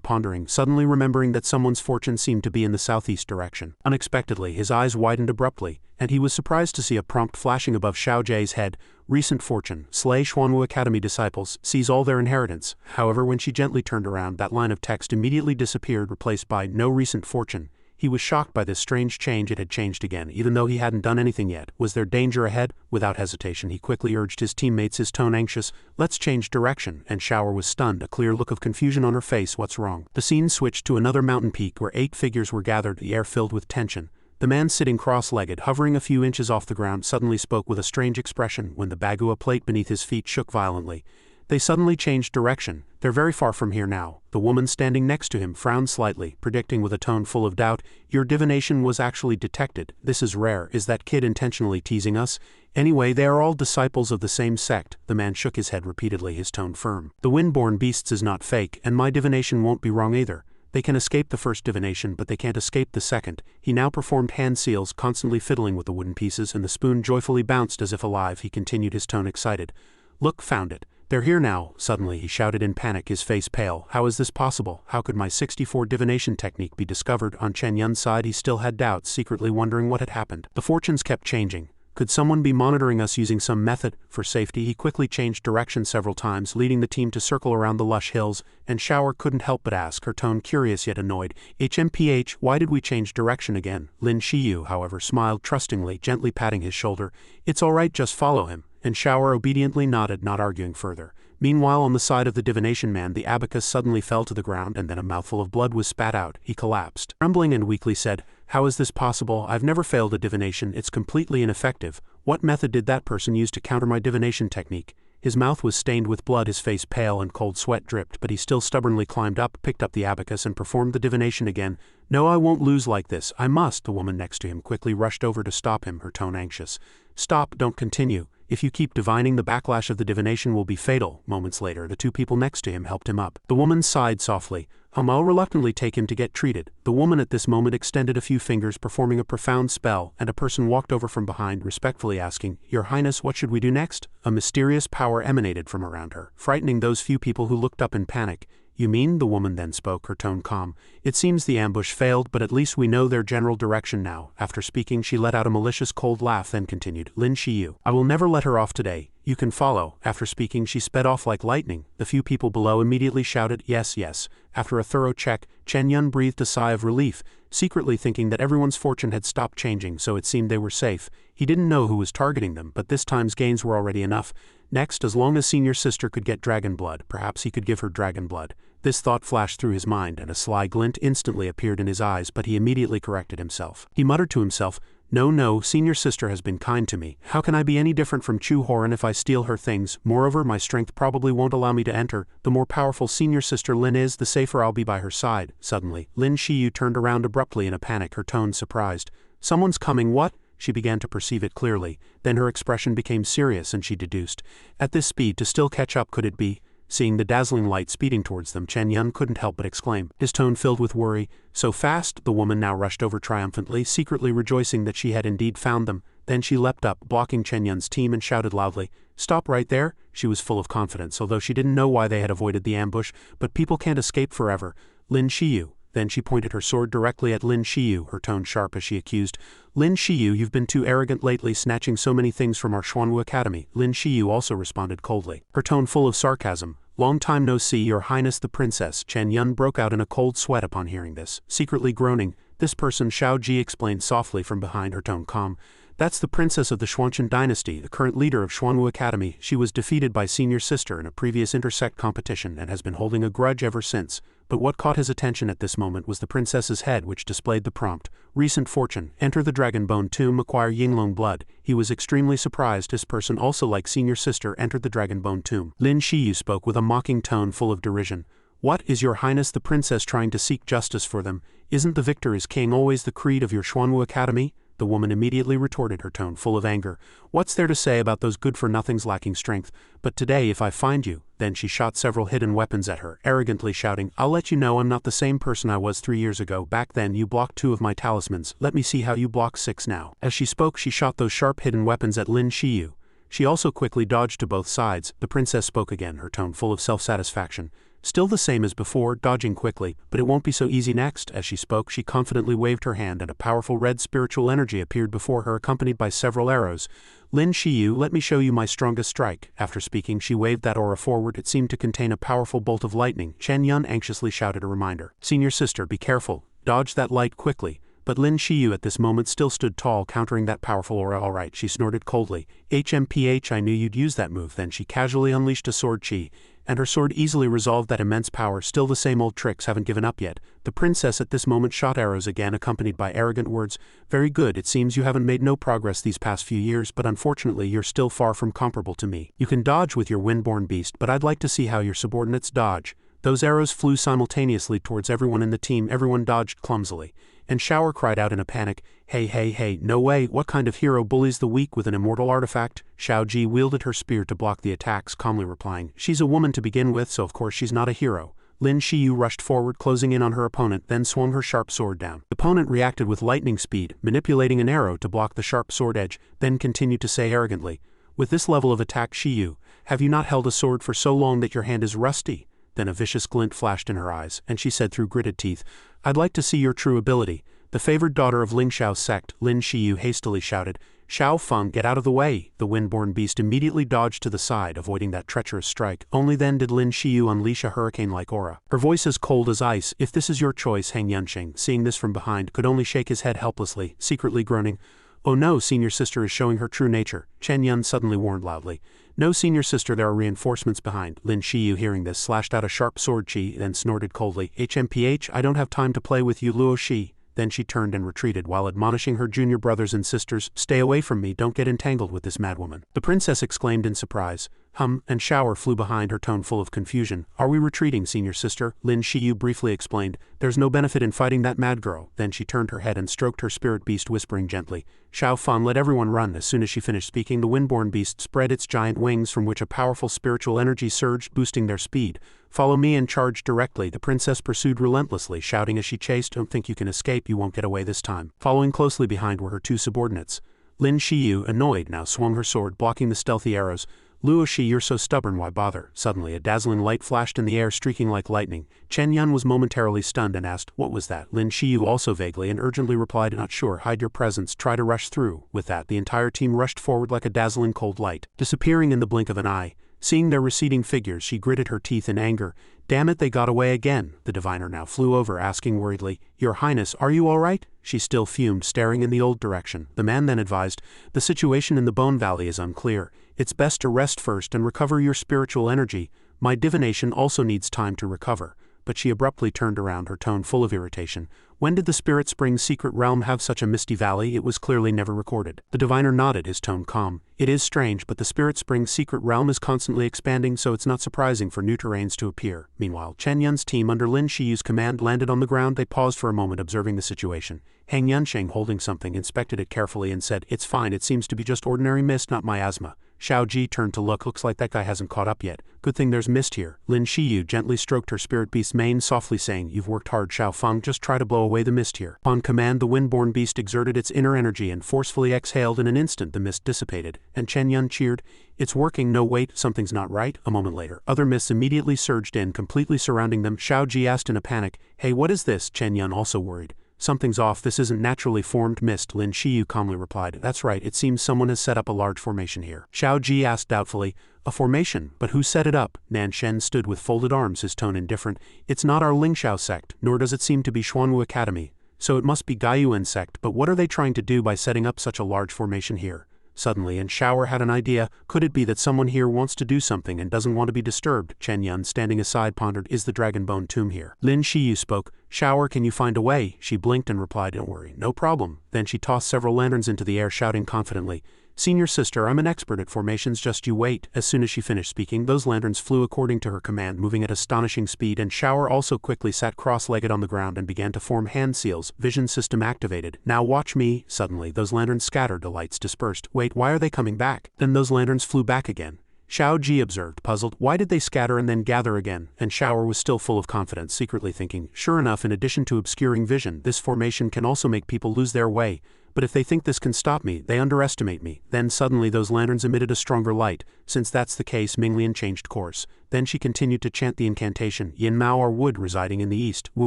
pondering, suddenly remembering that someone's fortune seemed to be in the southeast direction. Unexpectedly, his eyes widened abruptly, and he was surprised to see a prompt flashing above Xiao Jie's head. Recent fortune, slay Xuanwu Academy disciples, seize all their inheritance. However, when she gently turned around, that line of text immediately disappeared, replaced by no recent fortune. He was shocked by this strange change. It had changed again, even though he hadn't done anything yet. Was there danger ahead? Without hesitation, he quickly urged his teammates, his tone anxious. Let's change direction. And Shower was stunned, a clear look of confusion on her face. What's wrong? The scene switched to another mountain peak where 8 figures were gathered, the air filled with tension. The man sitting cross-legged, hovering a few inches off the ground, suddenly spoke with a strange expression when the bagua plate beneath his feet shook violently. They suddenly changed direction. They're very far from here now. The woman standing next to him frowned slightly, predicting with a tone full of doubt, your divination was actually detected. This is rare. Is that kid intentionally teasing us? Anyway, they are all disciples of the same sect. The man shook his head repeatedly, his tone firm. The windborne beasts is not fake, and my divination won't be wrong either. They can escape the first divination, but they can't escape the second. He now performed hand seals, constantly fiddling with the wooden pieces, and the spoon joyfully bounced as if alive. He continued, his tone excited. Look, found it. They're here now. Suddenly he shouted in panic, his face pale. How is this possible? How could my 64 divination technique be discovered? On Chen Yun's side he still had doubts, secretly wondering what had happened. The fortunes kept changing. Could someone be monitoring us using some method? For safety, he quickly changed direction several times, leading the team to circle around the lush hills, and Shower couldn't help but ask, her tone curious yet annoyed, HMPH, why did we change direction again? Lin Shiu, however, smiled trustingly, gently patting his shoulder. It's all right, just follow him. And Shower obediently nodded, not arguing further. Meanwhile, on the side of the divination man, the abacus suddenly fell to the ground, and then a mouthful of blood was spat out. He collapsed. Trembling and weakly said, how is this possible? I've never failed a divination. It's completely ineffective. What method did that person use to counter my divination technique? His mouth was stained with blood, his face pale, and cold sweat dripped, but he still stubbornly climbed up, picked up the abacus, and performed the divination again. No, I won't lose like this, I must. The woman next to him quickly rushed over to stop him, her tone anxious. Stop, don't continue. If you keep divining, the backlash of the divination will be fatal. Moments later, the two people next to him helped him up. The woman sighed softly. I'll reluctantly take him to get treated. The woman at this moment extended a few fingers, performing a profound spell, and a person walked over from behind, respectfully asking, Your Highness, what should we do next? A mysterious power emanated from around her, frightening those few people who looked up in panic. You mean? The woman then spoke, her tone calm. It seems the ambush failed, but at least we know their general direction now. After speaking, she let out a malicious cold laugh, then continued, Lin Shiu. I will never let her off today. You can follow. After speaking, she sped off like lightning. The few people below immediately shouted, Yes, yes. After a thorough check, Chen Yan breathed a sigh of relief, secretly thinking that everyone's fortune had stopped changing, so it seemed they were safe. He didn't know who was targeting them, but this time's gains were already enough. Next, as long as senior sister could get dragon blood, perhaps he could give her dragon blood. This thought flashed through his mind, and a sly glint instantly appeared in his eyes, but he immediately corrected himself. He muttered to himself, No, senior sister has been kind to me. How can I be any different from Chu Horin if I steal her things? Moreover, my strength probably won't allow me to enter. The more powerful senior sister Lin is, the safer I'll be by her side. Suddenly, Lin Shiu turned around abruptly in a panic, her tone surprised. Someone's coming, what? She began to perceive it clearly. Then her expression became serious and she deduced. At this speed, to still catch up, could it be? Seeing the dazzling light speeding towards them, Chen Yan couldn't help but exclaim, his tone filled with worry. So fast? The woman now rushed over triumphantly, secretly rejoicing that she had indeed found them. Then she leapt up, blocking Chen Yan's team, and shouted loudly, Stop right there! She was full of confidence, although she didn't know why they had avoided the ambush, but people can't escape forever. Lin Shiu. Then she pointed her sword directly at Lin Shiu, her tone sharp as she accused, Lin Shiu, you've been too arrogant lately, snatching so many things from our Xuanwu Academy. Lin Shiu also responded coldly, her tone full of sarcasm. Long time no see, Your Highness the Princess. Chen Yan broke out in a cold sweat upon hearing this, secretly groaning. This person, Xiao Ji explained softly from behind, her tone calm. That's the princess of the Xuanchen dynasty, the current leader of Xuanwu Academy. She was defeated by senior sister in a previous intersect competition and has been holding a grudge ever since. But what caught his attention at this moment was the princess's head, which displayed the prompt, Recent fortune, enter the Dragon Bone Tomb, acquire Yinglong blood. He was extremely surprised his person also, like senior sister, entered the Dragon Bone Tomb. Lin Shiu spoke with a mocking tone full of derision. What, is Your Highness the Princess trying to seek justice for them? Isn't the victor is king always the creed of your Xuanwu Academy? The woman immediately retorted, her tone full of anger. What's there to say about those good-for-nothings lacking strength? But today if I find you, then she shot several hidden weapons at her, arrogantly shouting, I'll let you know I'm not the same person I was 3 years ago. Back then you blocked 2 of my talismans, let me see how you block 6 now. As she spoke, she shot those sharp hidden weapons at Lin Shiu. She also quickly dodged to both sides. The princess spoke again, her tone full of self-satisfaction. Still the same as before, dodging quickly, but it won't be so easy next. As she spoke, she confidently waved her hand and a powerful red spiritual energy appeared before her, accompanied by several arrows. Lin Shiu, let me show you my strongest strike. After speaking, she waved that aura forward. It seemed to contain a powerful bolt of lightning. Chen Yan anxiously shouted a reminder. Senior sister, be careful. Dodge that light quickly. But Lin Shiu at this moment still stood tall, countering that powerful aura. All right, she snorted coldly. HMPH, I knew you'd use that move. Then she casually unleashed a sword chi, and her sword easily resolved that immense power. Still the same old tricks, haven't given up yet. The princess at this moment shot arrows again, accompanied by arrogant words. Very good, it seems you haven't made no progress these past few years, but unfortunately you're still far from comparable to me. You can dodge with your windborn beast, but I'd like to see how your subordinates dodge. Those arrows flew simultaneously towards everyone in the team. Everyone dodged clumsily. And Shower cried out in a panic, Hey, no way, what kind of hero bullies the weak with an immortal artifact? Xiao Ji wielded her spear to block the attacks, calmly replying, She's a woman to begin with, so of course she's not a hero. Lin Shiu rushed forward, closing in on her opponent, then swung her sharp sword down. The opponent reacted with lightning speed, manipulating an arrow to block the sharp sword edge, then continued to say arrogantly, With this level of attack, Shiu, have you not held a sword for so long that your hand is rusty? Then a vicious glint flashed in her eyes, and she said through gritted teeth, I'd like to see your true ability. The favored daughter of Ling Xiao's sect, Lin Shiu hastily shouted, Xiao Feng, get out of the way! The windborn beast immediately dodged to the side, avoiding that treacherous strike. Only then did Lin Shiu unleash a hurricane-like aura. Her voice as cold as ice. If this is your choice, Hang Yunxing, seeing this from behind, could only shake his head helplessly, secretly groaning, Oh no, senior sister is showing her true nature. Chen Yan suddenly warned loudly. No, senior sister, there are reinforcements behind. Lin Shiu, hearing this, slashed out a sharp sword chi, then snorted coldly, HMPH, I don't have time to play with you, Luo Shi. Then she turned and retreated while admonishing her junior brothers and sisters, Stay away from me, don't get entangled with this madwoman. The princess exclaimed in surprise, And shower flew behind her, tone full of confusion. Are we retreating, senior sister? Lin Shiu briefly explained. There's no benefit in fighting that mad girl. Then she turned her head and stroked her spirit beast, whispering gently. Xiao Fan let everyone run. As soon as she finished speaking, the windborne beast spread its giant wings, from which a powerful spiritual energy surged, boosting their speed. Follow me, and charged directly. The princess pursued relentlessly, shouting as she chased. Don't think you can escape, you won't get away this time. Following closely behind were her two subordinates. Lin Shiu, annoyed now, swung her sword, blocking the stealthy arrows. Luo Shi, you're so stubborn, why bother? Suddenly a dazzling light flashed in the air, streaking like lightning. Chen Yan was momentarily stunned and asked, what was that? Lin Shiu also vaguely and urgently replied, not sure, hide your presence, try to rush through. With that, the entire team rushed forward like a dazzling cold light, disappearing in the blink of an eye. Seeing their receding figures, she gritted her teeth in anger. Damn it, they got away again. The diviner now flew over, asking worriedly, Your Highness, are you all right? She still fumed, staring in the old direction. The man then advised, the situation in the Bone Valley is unclear. It's best to rest first and recover your spiritual energy. My divination also needs time to recover. But she abruptly turned around, her tone full of irritation. When did the Spirit Spring secret realm have such a misty valley? It was clearly never recorded. The diviner nodded, his tone calm. It is strange, but the Spirit Spring secret realm is constantly expanding, so it's not surprising for new terrains to appear. Meanwhile, Chen Yan's team under Lin Shiu's command landed on the ground. They paused for a moment, observing the situation. Hang Yansheng, holding something, inspected it carefully and said, It's fine, it seems to be just ordinary mist, not miasma. Xiao Ji turned to look. Looks like that guy hasn't caught up yet. Good thing there's mist here. Lin Shiu gently stroked her spirit beast's mane, softly saying, You've worked hard, Xiao Fang, just try to blow away the mist here. Upon command, the windborne beast exerted its inner energy and forcefully exhaled. In an instant, the mist dissipated, and Chen Yan cheered, It's working. No, wait, something's not right. A moment later, other mists immediately surged in, completely surrounding them. Xiao Ji asked in a panic, Hey, what is this? Chen Yan also worried. Something's off, this isn't naturally formed mist. Lin Shiu calmly replied, That's right, it seems someone has set up a large formation here. Xiao Ji asked doubtfully, A formation? But who set it up? Nan Shen stood with folded arms, his tone indifferent. It's not our Lingxiao sect, nor does it seem to be Xuanwu Academy. So it must be Gaiyuan sect, but what are they trying to do by setting up such a large formation here? Suddenly, and Shower had an idea. Could it be that someone here wants to do something and doesn't want to be disturbed? Chen Yan, standing aside, pondered, Is the dragon bone tomb here? Lin Shiu spoke. Shower, can you find a way? She blinked and replied, Don't worry, no problem. Then she tossed several lanterns into the air, shouting confidently, Senior sister, I'm an expert at formations, just you wait. As soon as she finished speaking, those lanterns flew according to her command, moving at astonishing speed, and Shower also quickly sat cross-legged on the ground and began to form hand seals. Vision system activated. Now watch me. Suddenly, those lanterns scattered, the lights dispersed. Wait, why are they coming back? Then those lanterns flew back again. Xiao Ji observed, puzzled, why did they scatter and then gather again? And Shower was still full of confidence, secretly thinking, Sure enough, in addition to obscuring vision, this formation can also make people lose their way. But if they think this can stop me, they underestimate me. Then suddenly those lanterns emitted a stronger light. Since that's the case, Minglian changed course. Then she continued to chant the incantation. Yin Mao are wood, residing in the east. Wu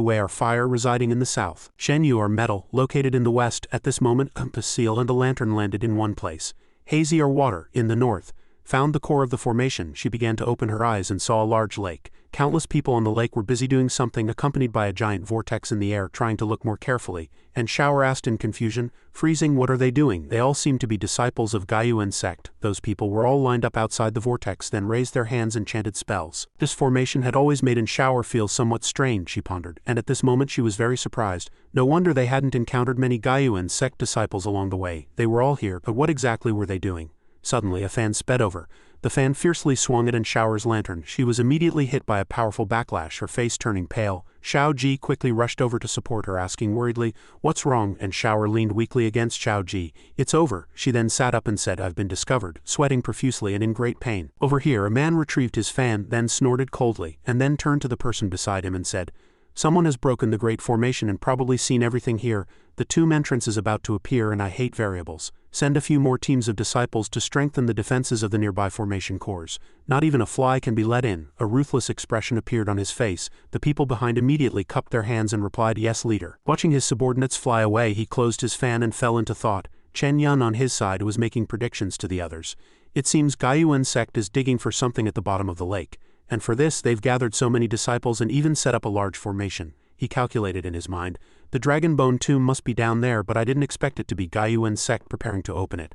Wei are fire, residing in the south. Shen Yu are metal, located in the west. At this moment, a compass seal and a lantern landed in one place. Hazy are water, in the north. Found the core of the formation, she began to open her eyes and saw a large lake. Countless people on the lake were busy doing something, accompanied by a giant vortex in the air, trying to look more carefully. And Shower asked in confusion, Freezing, what are they doing? They all seemed to be disciples of Gaiyuan sect. Those people were all lined up outside the vortex, then raised their hands and chanted spells. This formation had always made Shower feel somewhat strange, she pondered, and at this moment she was very surprised. No wonder they hadn't encountered many Gaiyuan sect disciples along the way. They were all here, but what exactly were they doing? Suddenly a fan sped over. The fan fiercely swung at Shower's lantern. She was immediately hit by a powerful backlash, her face turning pale. Xiao Ji quickly rushed over to support her, asking worriedly, What's wrong? And Shower leaned weakly against Xiao Ji. It's over. She then sat up and said, I've been discovered, sweating profusely and in great pain. Over here, a man retrieved his fan, then snorted coldly, and then turned to the person beside him and said, Someone has broken the great formation and probably seen everything here. The tomb entrance is about to appear and I hate variables. Send a few more teams of disciples to strengthen the defenses of the nearby formation cores. Not even a fly can be let in. A ruthless expression appeared on his face. The people behind immediately cupped their hands and replied, Yes, leader. Watching his subordinates fly away, he closed his fan and fell into thought. Chen Yan on his side was making predictions to the others. It seems Gaiyuan sect is digging for something at the bottom of the lake. And for this they've gathered so many disciples and even set up a large formation. He calculated in his mind, the dragon bone tomb must be down there, but I didn't expect it to be Gaiyuan sect preparing to open it.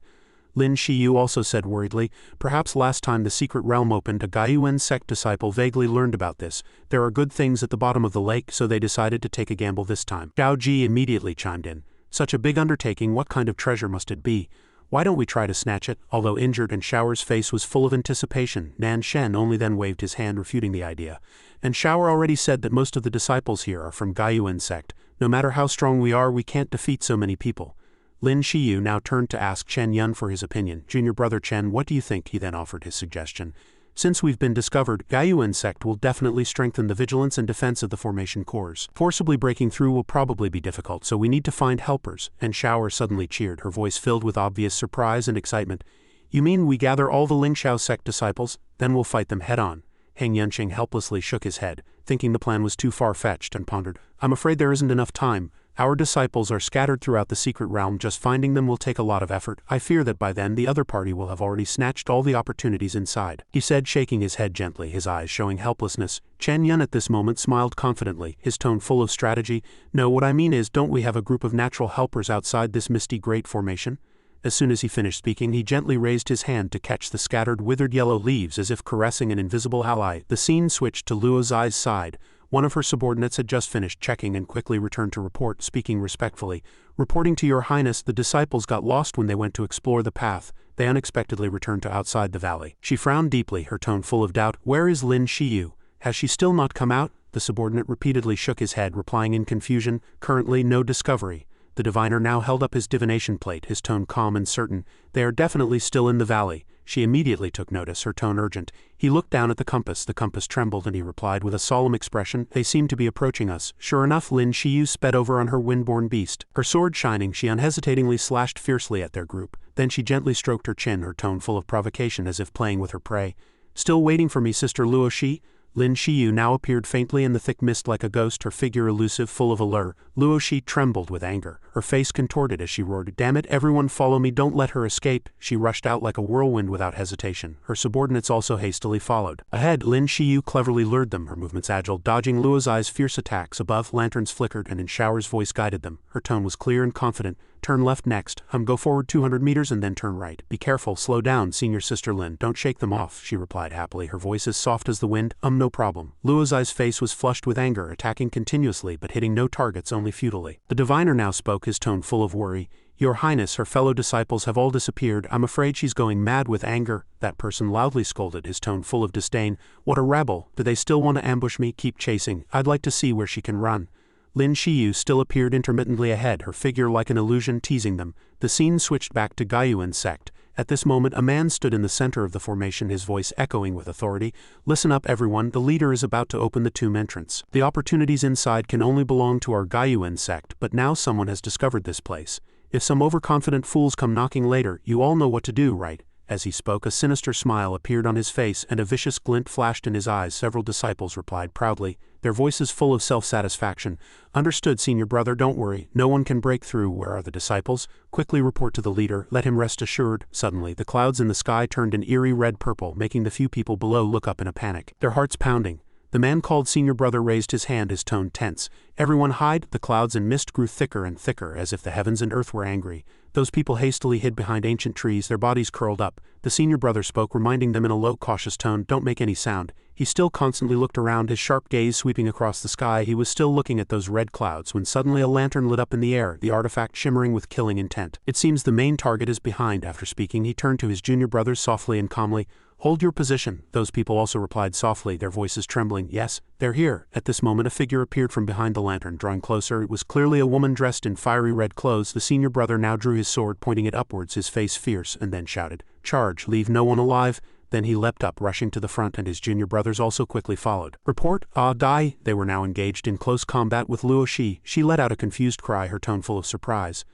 Lin Shiu also said worriedly, Perhaps last time the secret realm opened, a Gaiyuan sect disciple vaguely learned about this. There are good things at the bottom of the lake, so they decided to take a gamble this time. Xiao Ji immediately chimed in. Such a big undertaking, what kind of treasure must it be? Why don't we try to snatch it? Although injured and Shower's face was full of anticipation, Nan Shen only then waved his hand refuting the idea. And Shower already said that most of the disciples here are from Gaiyuan sect. No matter how strong we are, we can't defeat so many people. Lin Shiu now turned to ask Chen Yan for his opinion. Junior brother Chen, what do you think? He then offered his suggestion. Since we've been discovered, Gaiyuan sect will definitely strengthen the vigilance and defense of the formation cores. Forcibly breaking through will probably be difficult, so we need to find helpers. And Shower suddenly cheered, her voice filled with obvious surprise and excitement. You mean we gather all the Lingxiao sect disciples? Then we'll fight them head-on. Heng Yunqing helplessly shook his head, thinking the plan was too far-fetched, and pondered. I'm afraid there isn't enough time. Our disciples are scattered throughout the secret realm. Just finding them will take a lot of effort. I fear that by then the other party will have already snatched all the opportunities inside, he said, shaking his head gently, his eyes showing helplessness. Chen Yan at this moment smiled confidently, his tone full of strategy. No, what I mean is, don't we have a group of natural helpers outside this misty great formation? As soon as he finished speaking, he gently raised his hand to catch the scattered withered yellow leaves as if caressing an invisible ally. The scene switched to Luo Zai's side. One of her subordinates had just finished checking and quickly returned to report, speaking respectfully. Reporting to Your Highness, the disciples got lost when they went to explore the path. They unexpectedly returned to outside the valley. She frowned deeply, her tone full of doubt. Where is Lin Shiu? Has she still not come out? The subordinate repeatedly shook his head, replying in confusion. Currently, no discovery. The diviner now held up his divination plate, his tone calm and certain. They are definitely still in the valley. She immediately took notice, her tone urgent. He looked down at the compass trembled, and he replied with a solemn expression, They seem to be approaching us. Sure enough, Lin Shiu sped over on her windborne beast. Her sword shining, she unhesitatingly slashed fiercely at their group. Then she gently stroked her chin, her tone full of provocation as if playing with her prey. Still waiting for me, Sister Luo Shi? Lin Shiu now appeared faintly in the thick mist like a ghost, her figure elusive, full of allure. Luo Shi trembled with anger, her face contorted as she roared, Damn it, everyone follow me, don't let her escape. She rushed out like a whirlwind without hesitation. Her subordinates also hastily followed. Ahead, Lin Shiu cleverly lured them, her movements agile, dodging Luo Zai's fierce attacks. Above, lanterns flickered, and in Shower's voice guided them. Her tone was clear and confident. Turn left next. Go forward 200 meters and then turn right. Be careful, slow down, Senior Sister Lin. Don't shake them off, she replied happily, her voice as soft as the wind. No problem. Luo Zai's face was flushed with anger, attacking continuously but hitting no targets, only futilely. The diviner now spoke, his tone full of worry. Your Highness, her fellow disciples have all disappeared. I'm afraid she's going mad with anger. That person loudly scolded, his tone full of disdain. What a rabble. Do they still want to ambush me? Keep chasing. I'd like to see where she can run. Lin Shiu still appeared intermittently ahead, her figure like an illusion teasing them. The scene switched back to Gaiyuan sect. At this moment, a man stood in the center of the formation, his voice echoing with authority. Listen up, everyone, the leader is about to open the tomb entrance. The opportunities inside can only belong to our Gaiyuan sect, but now someone has discovered this place. If some overconfident fools come knocking later, you all know what to do, right? As he spoke, a sinister smile appeared on his face and a vicious glint flashed in his eyes. Several disciples replied proudly, their voices full of self-satisfaction. Understood, Senior Brother, don't worry. No one can break through. Where are the disciples? Quickly report to the leader. Let him rest assured. Suddenly, the clouds in the sky turned an eerie red-purple, making the few people below look up in a panic, their hearts pounding. The man called Senior Brother raised his hand, his tone tense. Everyone hide. The clouds and mist grew thicker and thicker, as if the heavens and earth were angry. Those people hastily hid behind ancient trees, their bodies curled up. The Senior Brother spoke, reminding them in a low, cautious tone, Don't make any sound. He still constantly looked around, his sharp gaze sweeping across the sky. He was still looking at those red clouds when suddenly a lantern lit up in the air, the artifact shimmering with killing intent. It seems the main target is behind. After speaking, he turned to his junior brothers softly and calmly. Hold your position. Those people also replied softly, their voices trembling. Yes, they're here. At this moment, a figure appeared from behind the lantern, drawing closer. It was clearly a woman dressed in fiery red clothes. The Senior Brother now drew his sword, pointing it upwards, his face fierce, and then shouted, Charge, leave no one alive. Then he leapt up, rushing to the front, and his junior brothers also quickly followed. Report, die. They were now engaged in close combat with Luo Shi. She let out a confused cry, her tone full of surprise.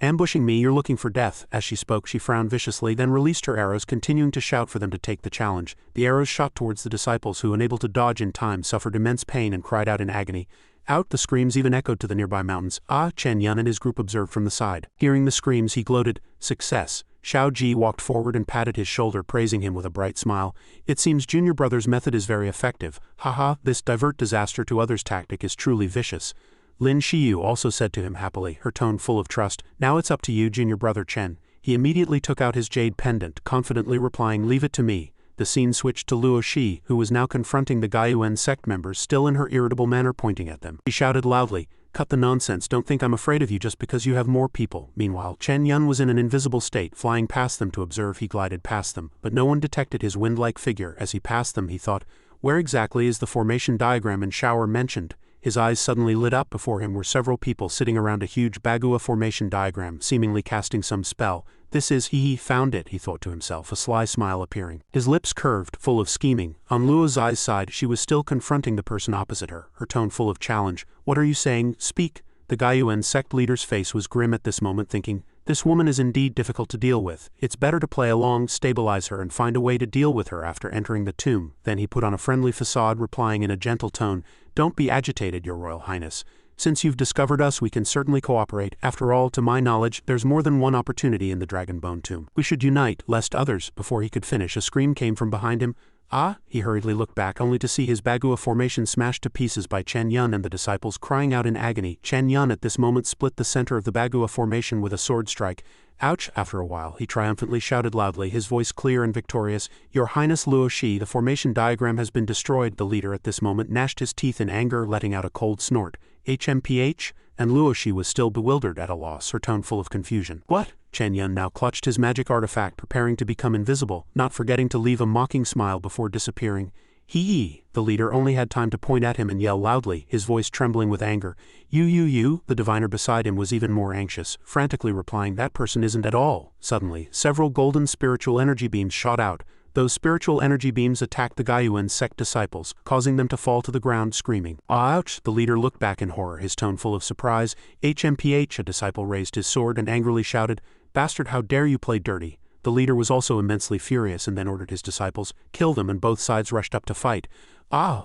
Ambushing me, you're looking for death. As she spoke, she frowned viciously, then released her arrows, continuing to shout for them to take the challenge. The arrows shot towards the disciples, who, unable to dodge in time, suffered immense pain and cried out in agony. Out, the screams even echoed to the nearby mountains. Chen Yan and his group observed from the side. Hearing the screams, he gloated, Success. Xiao Ji walked forward and patted his shoulder, praising him with a bright smile. It seems Junior Brother's method is very effective. Haha, this divert disaster to others tactic is truly vicious. Lin Shiu also said to him happily, her tone full of trust, Now it's up to you, Junior Brother Chen. He immediately took out his jade pendant, confidently replying, Leave it to me. The scene switched to Luo Shi, who was now confronting the Gaiyuan sect members, still in her irritable manner pointing at them. She shouted loudly, Cut the nonsense, don't think I'm afraid of you just because you have more people. Meanwhile, Chen Yan was in an invisible state, flying past them to observe. He glided past them, but no one detected his wind-like figure. As he passed them, he thought, where exactly is the formation diagram and shower mentioned? His eyes suddenly lit up. Before him were several people sitting around a huge Bagua formation diagram, seemingly casting some spell. This is, he found it, he thought to himself, a sly smile appearing. His lips curved, full of scheming. On Luo Zai's side, she was still confronting the person opposite her, her tone full of challenge. What are you saying? Speak. The Gaiyuan sect leader's face was grim at this moment, thinking, this woman is indeed difficult to deal with. It's better to play along, stabilize her, and find a way to deal with her after entering the tomb. Then he put on a friendly facade, replying in a gentle tone, don't be agitated, Your Royal Highness. Since you've discovered us, we can certainly cooperate. After all, to my knowledge, there's more than one opportunity in the Dragonbone Tomb. We should unite, lest others. Before he could finish, a scream came from behind him. Ah! He hurriedly looked back, only to see his Bagua formation smashed to pieces by Chen Yan and the disciples crying out in agony. Chen Yan at this moment split the center of the Bagua formation with a sword strike. Ouch! After a while, he triumphantly shouted loudly, his voice clear and victorious, Your Highness Luo Shi, the formation diagram has been destroyed. The leader at this moment gnashed his teeth in anger, letting out a cold snort. HMPH? And Luo Shi was still bewildered, at a loss, her tone full of confusion. What? Chen Yan now clutched his magic artifact, preparing to become invisible, not forgetting to leave a mocking smile before disappearing. Hee! The leader only had time to point at him and yell loudly, his voice trembling with anger. You! The diviner beside him was even more anxious, frantically replying, that person isn't at all. Suddenly, several golden spiritual energy beams shot out. Those spiritual energy beams attacked the Gaiyuan sect disciples, causing them to fall to the ground screaming. Ouch! The leader looked back in horror, his tone full of surprise. HMPH! A disciple raised his sword and angrily shouted, Bastard, how dare you play dirty? The leader was also immensely furious and then ordered his disciples, kill them, and both sides rushed up to fight.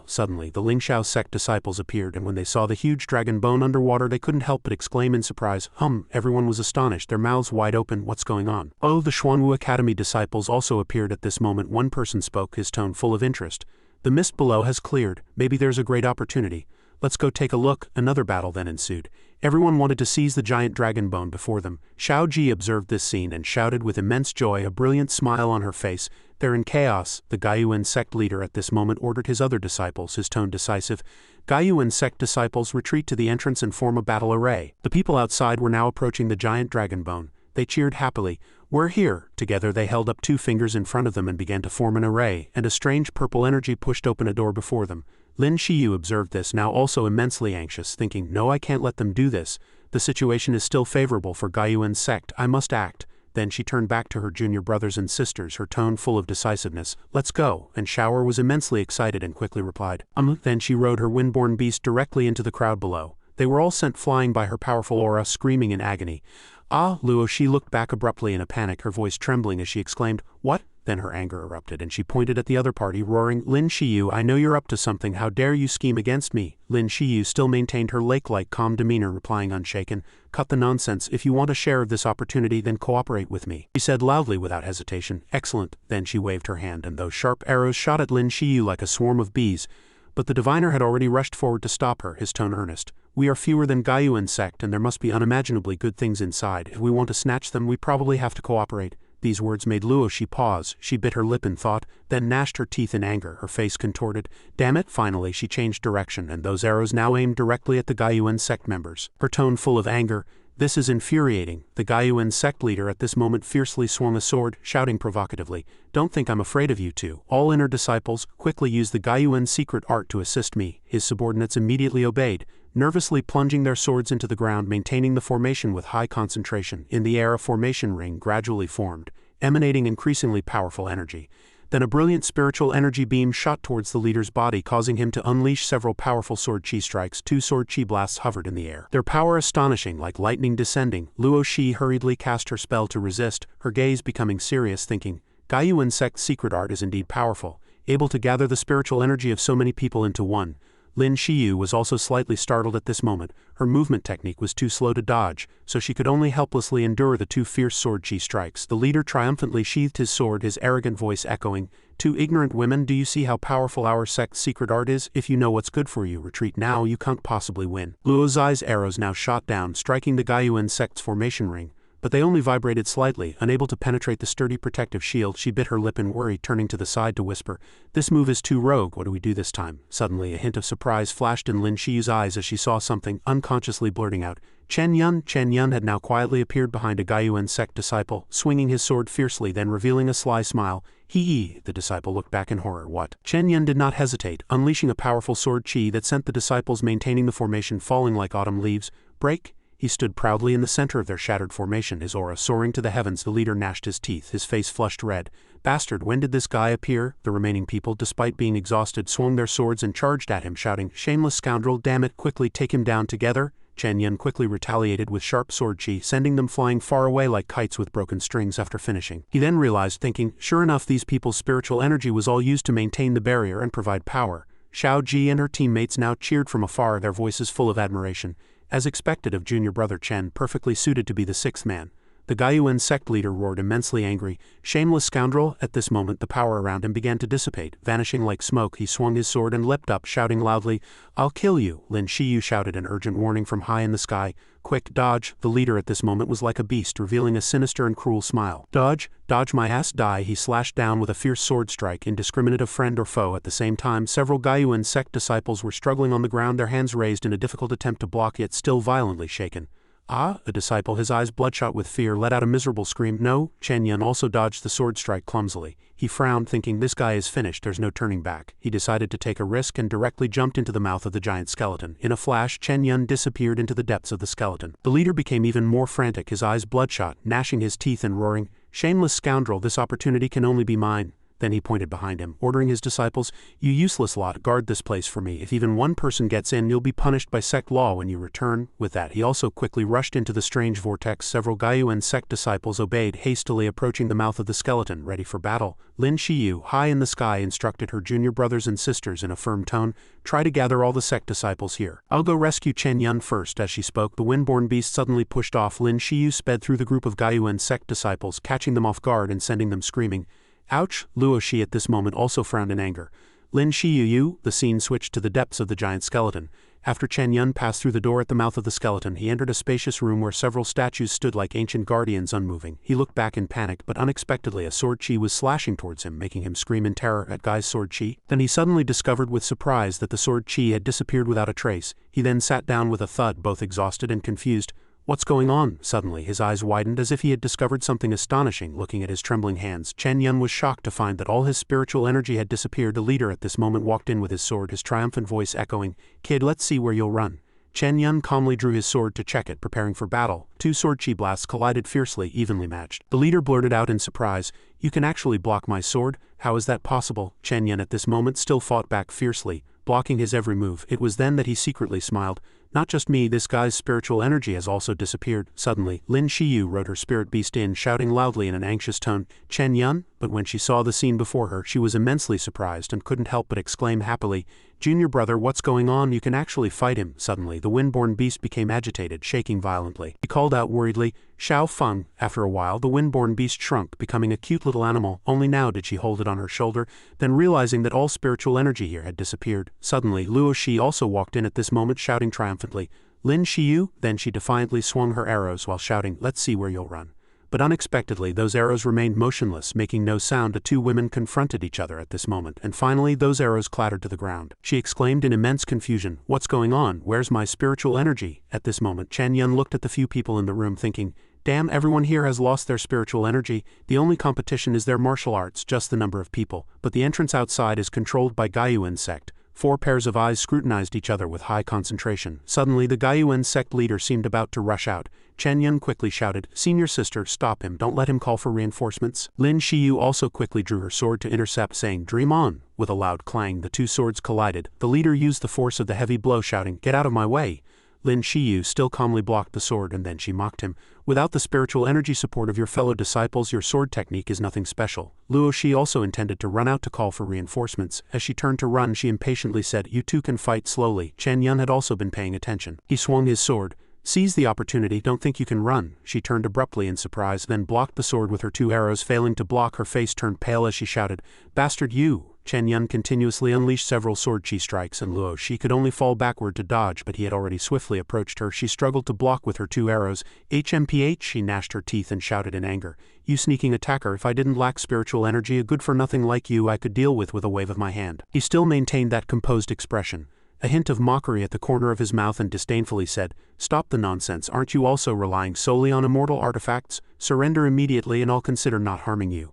Suddenly, the Lin Shiu sect disciples appeared, and when they saw the huge dragon bone underwater, they couldn't help but exclaim in surprise. Everyone was astonished, their mouths wide open. What's going on? Oh, the Xuanwu Academy disciples also appeared at this moment. One person spoke, his tone full of interest. The mist below has cleared. Maybe there's a great opportunity. Let's go take a look. Another battle then ensued. Everyone wanted to seize the giant dragon bone before them. Xiao Ji observed this scene and shouted with immense joy, a brilliant smile on her face, They're in chaos. The Gaiyuan sect leader at this moment ordered his other disciples, his tone decisive. Gaiyuan sect disciples, retreat to the entrance and form a battle array. The people outside were now approaching the giant dragon bone. They cheered happily. We're here. Together they held up two fingers in front of them and began to form an array, and a strange purple energy pushed open a door before them. Lin Shiu observed this, now also immensely anxious, thinking, no, I can't let them do this. The situation is still favorable for Gaiyuan sect. I must act. Then she turned back to her junior brothers and sisters, her tone full of decisiveness. Let's go. And Shower was immensely excited and quickly replied, Then she rode her windborne beast directly into the crowd below. They were all sent flying by her powerful aura, screaming in agony. Luo Shi looked back abruptly in a panic, her voice trembling as she exclaimed, What? Then her anger erupted, and she pointed at the other party, roaring, Lin Shiu, I know you're up to something. How dare you scheme against me? Lin Shiu still maintained her lake-like calm demeanor, replying unshaken, Cut the nonsense. If you want a share of this opportunity, then cooperate with me. She said loudly without hesitation, Excellent. Then she waved her hand, and those sharp arrows shot at Lin Shiu like a swarm of bees. But the diviner had already rushed forward to stop her, his tone earnest. We are fewer than Gaiyuan sect, and there must be unimaginably good things inside. If we want to snatch them, we probably have to cooperate. These words made Luo Shi pause. She bit her lip in thought, then gnashed her teeth in anger, her face contorted. Damn it! Finally, she changed direction, and those arrows now aimed directly at the Gaiyuan sect members. Her tone full of anger. This is infuriating. The Gaiyuan sect leader at this moment fiercely swung a sword, shouting provocatively, Don't think I'm afraid of you two. All inner disciples, quickly use the Gaiyuan secret art to assist me. His subordinates immediately obeyed, nervously plunging their swords into the ground, maintaining the formation with high concentration. In the air, a formation ring gradually formed, emanating increasingly powerful energy. Then a brilliant spiritual energy beam shot towards the leader's body, causing him to unleash several powerful sword chi strikes. Two sword chi blasts hovered in the air, their power astonishing, like lightning descending. Luo Shi hurriedly cast her spell to resist, her gaze becoming serious, thinking, Gaiyuan sect's secret art is indeed powerful, able to gather the spiritual energy of so many people into one. Lin Shiu was also slightly startled at this moment. Her movement technique was too slow to dodge, so she could only helplessly endure the two fierce sword chi strikes. The leader triumphantly sheathed his sword, his arrogant voice echoing, Two ignorant women, do you see how powerful our sect's secret art is? If you know what's good for you, retreat now, you can't possibly win. Luo Zai's arrows now shot down, striking the Gaiyuan sect's formation ring, but they only vibrated slightly, unable to penetrate the sturdy protective shield. She bit her lip in worry, turning to the side to whisper, "This move is too rogue, what do we do this time?" Suddenly, a hint of surprise flashed in Lin Shiu's eyes as she saw something, unconsciously blurting out, "Chen Yan." Chen Yan had now quietly appeared behind a Guiyuan sect disciple, swinging his sword fiercely, then revealing a sly smile. "Hee." The disciple looked back in horror. "What?" Chen Yan did not hesitate, unleashing a powerful sword chi that sent the disciples maintaining the formation falling like autumn leaves. "Break." He stood proudly in the center of their shattered formation, his aura soaring to the heavens. The leader gnashed his teeth, his face flushed red. "Bastard, when did this guy appear?" The remaining people, despite being exhausted, swung their swords and charged at him, shouting, "Shameless scoundrel, damn it, quickly take him down together." Chen Yan quickly retaliated with sharp sword chi, sending them flying far away like kites with broken strings after finishing. He then realized, thinking, sure enough, these people's spiritual energy was all used to maintain the barrier and provide power. Xiao Ji and her teammates now cheered from afar, their voices full of admiration. As expected of junior brother Chen, perfectly suited to be the sixth man. The Guiyuan sect leader roared, immensely angry. "Shameless scoundrel!" At this moment the power around him began to dissipate. Vanishing like smoke, he swung his sword and leapt up, shouting loudly, "I'll kill you!" Lin Shiu shouted an urgent warning from high in the sky. "Quick, dodge!" The leader at this moment was like a beast, revealing a sinister and cruel smile. "Dodge! Dodge my ass, die!" He slashed down with a fierce sword strike, indiscriminate of friend or foe. At the same time, several Guiyuan sect disciples were struggling on the ground, their hands raised in a difficult attempt to block, yet still violently shaken. "Ah!" A disciple, his eyes bloodshot with fear, let out a miserable scream. "No!" Chen Yan also dodged the sword strike clumsily. He frowned, thinking, this guy is finished, there's no turning back. He decided to take a risk and directly jumped into the mouth of the giant skeleton. In a flash, Chen Yan disappeared into the depths of the skeleton. The leader became even more frantic, his eyes bloodshot, gnashing his teeth and roaring, "Shameless scoundrel, this opportunity can only be mine." Then he pointed behind him, ordering his disciples, "You useless lot, guard this place for me. If even one person gets in, you'll be punished by sect law when you return." With that, he also quickly rushed into the strange vortex. Several Guiyuan sect disciples obeyed, hastily approaching the mouth of the skeleton, ready for battle. Lin Shiu, high in the sky, instructed her junior brothers and sisters in a firm tone, "Try to gather all the sect disciples here. I'll go rescue Chen Yan first." As she spoke, the windborne beast suddenly pushed off. Lin Shiu sped through the group of Guiyuan sect disciples, catching them off guard and sending them screaming. "Ouch!" Luo Shi at this moment also frowned in anger. "Lin Shiu." The scene switched to the depths of the giant skeleton. After Chen Yan passed through the door at the mouth of the skeleton, he entered a spacious room where several statues stood like ancient guardians, unmoving. He looked back in panic, but unexpectedly a sword chi was slashing towards him, making him scream in terror at Guy's sword chi. Then he suddenly discovered with surprise that the sword chi had disappeared without a trace. He then sat down with a thud, both exhausted and confused. "What's going on?" Suddenly, his eyes widened as if he had discovered something astonishing. Looking at his trembling hands, Chen Yan was shocked to find that all his spiritual energy had disappeared. The leader at this moment walked in with his sword, his triumphant voice echoing, "Kid, let's see where you'll run." Chen Yan calmly drew his sword to check it, preparing for battle. Two sword chi blasts collided fiercely, evenly matched. The leader blurted out in surprise, "You can actually block my sword? How is that possible?" Chen Yan at this moment still fought back fiercely, blocking his every move. It was then that he secretly smiled. "Not just me, this guy's spiritual energy has also disappeared." Suddenly, Lin Shiu rode her spirit beast in, shouting loudly in an anxious tone, "Chen Yan?" But when she saw the scene before her, she was immensely surprised and couldn't help but exclaim happily, "Junior brother, what's going on? You can actually fight him." Suddenly, the windborne beast became agitated, shaking violently. He called out worriedly, "Xiao Feng." After a while, the windborne beast shrunk, becoming a cute little animal. Only now did she hold it on her shoulder, then realizing that all spiritual energy here had disappeared. Suddenly, Luo Shi also walked in at this moment, shouting triumphantly, "Lin Shiu." Then she defiantly swung her arrows while shouting, "Let's see where you'll run." But unexpectedly, those arrows remained motionless, making no sound. The two women confronted each other at this moment, and finally those arrows clattered to the ground. She exclaimed in immense confusion, "What's going on? Where's my spiritual energy?" At this moment, Chen Yan looked at the few people in the room, thinking, "Damn, everyone here has lost their spiritual energy. The only competition is their martial arts, just the number of people. But the entrance outside is controlled by Guiyuan sect." Four pairs of eyes scrutinized each other with high concentration. Suddenly, the Guiyuan sect leader seemed about to rush out. Chen Yan quickly shouted, "Senior sister, stop him, don't let him call for reinforcements." Lin Shiu also quickly drew her sword to intercept, saying, "Dream on." With a loud clang, the two swords collided. The leader used the force of the heavy blow, shouting, "Get out of my way." Lin Shiu still calmly blocked the sword, and then she mocked him. "Without the spiritual energy support of your fellow disciples, your sword technique is nothing special." Luo Shi also intended to run out to call for reinforcements. As she turned to run, she impatiently said, "You two can fight slowly." Chen Yan had also been paying attention. He swung his sword. "Seize the opportunity, don't think you can run." She turned abruptly in surprise, then blocked the sword with her two arrows. Failing to block, her face turned pale as she shouted, "Bastard, you!" Chen Yan continuously unleashed several sword chi strikes, and Luo Shi could only fall backward to dodge, but he had already swiftly approached her. She struggled to block with her 2 arrows. HMPH, she gnashed her teeth and shouted in anger. You sneaking attacker, if I didn't lack spiritual energy, a good-for-nothing like you I could deal with a wave of my hand. He still maintained that composed expression, a hint of mockery at the corner of his mouth, and disdainfully said, Stop the nonsense, aren't you also relying solely on immortal artifacts? Surrender immediately and I'll consider not harming you.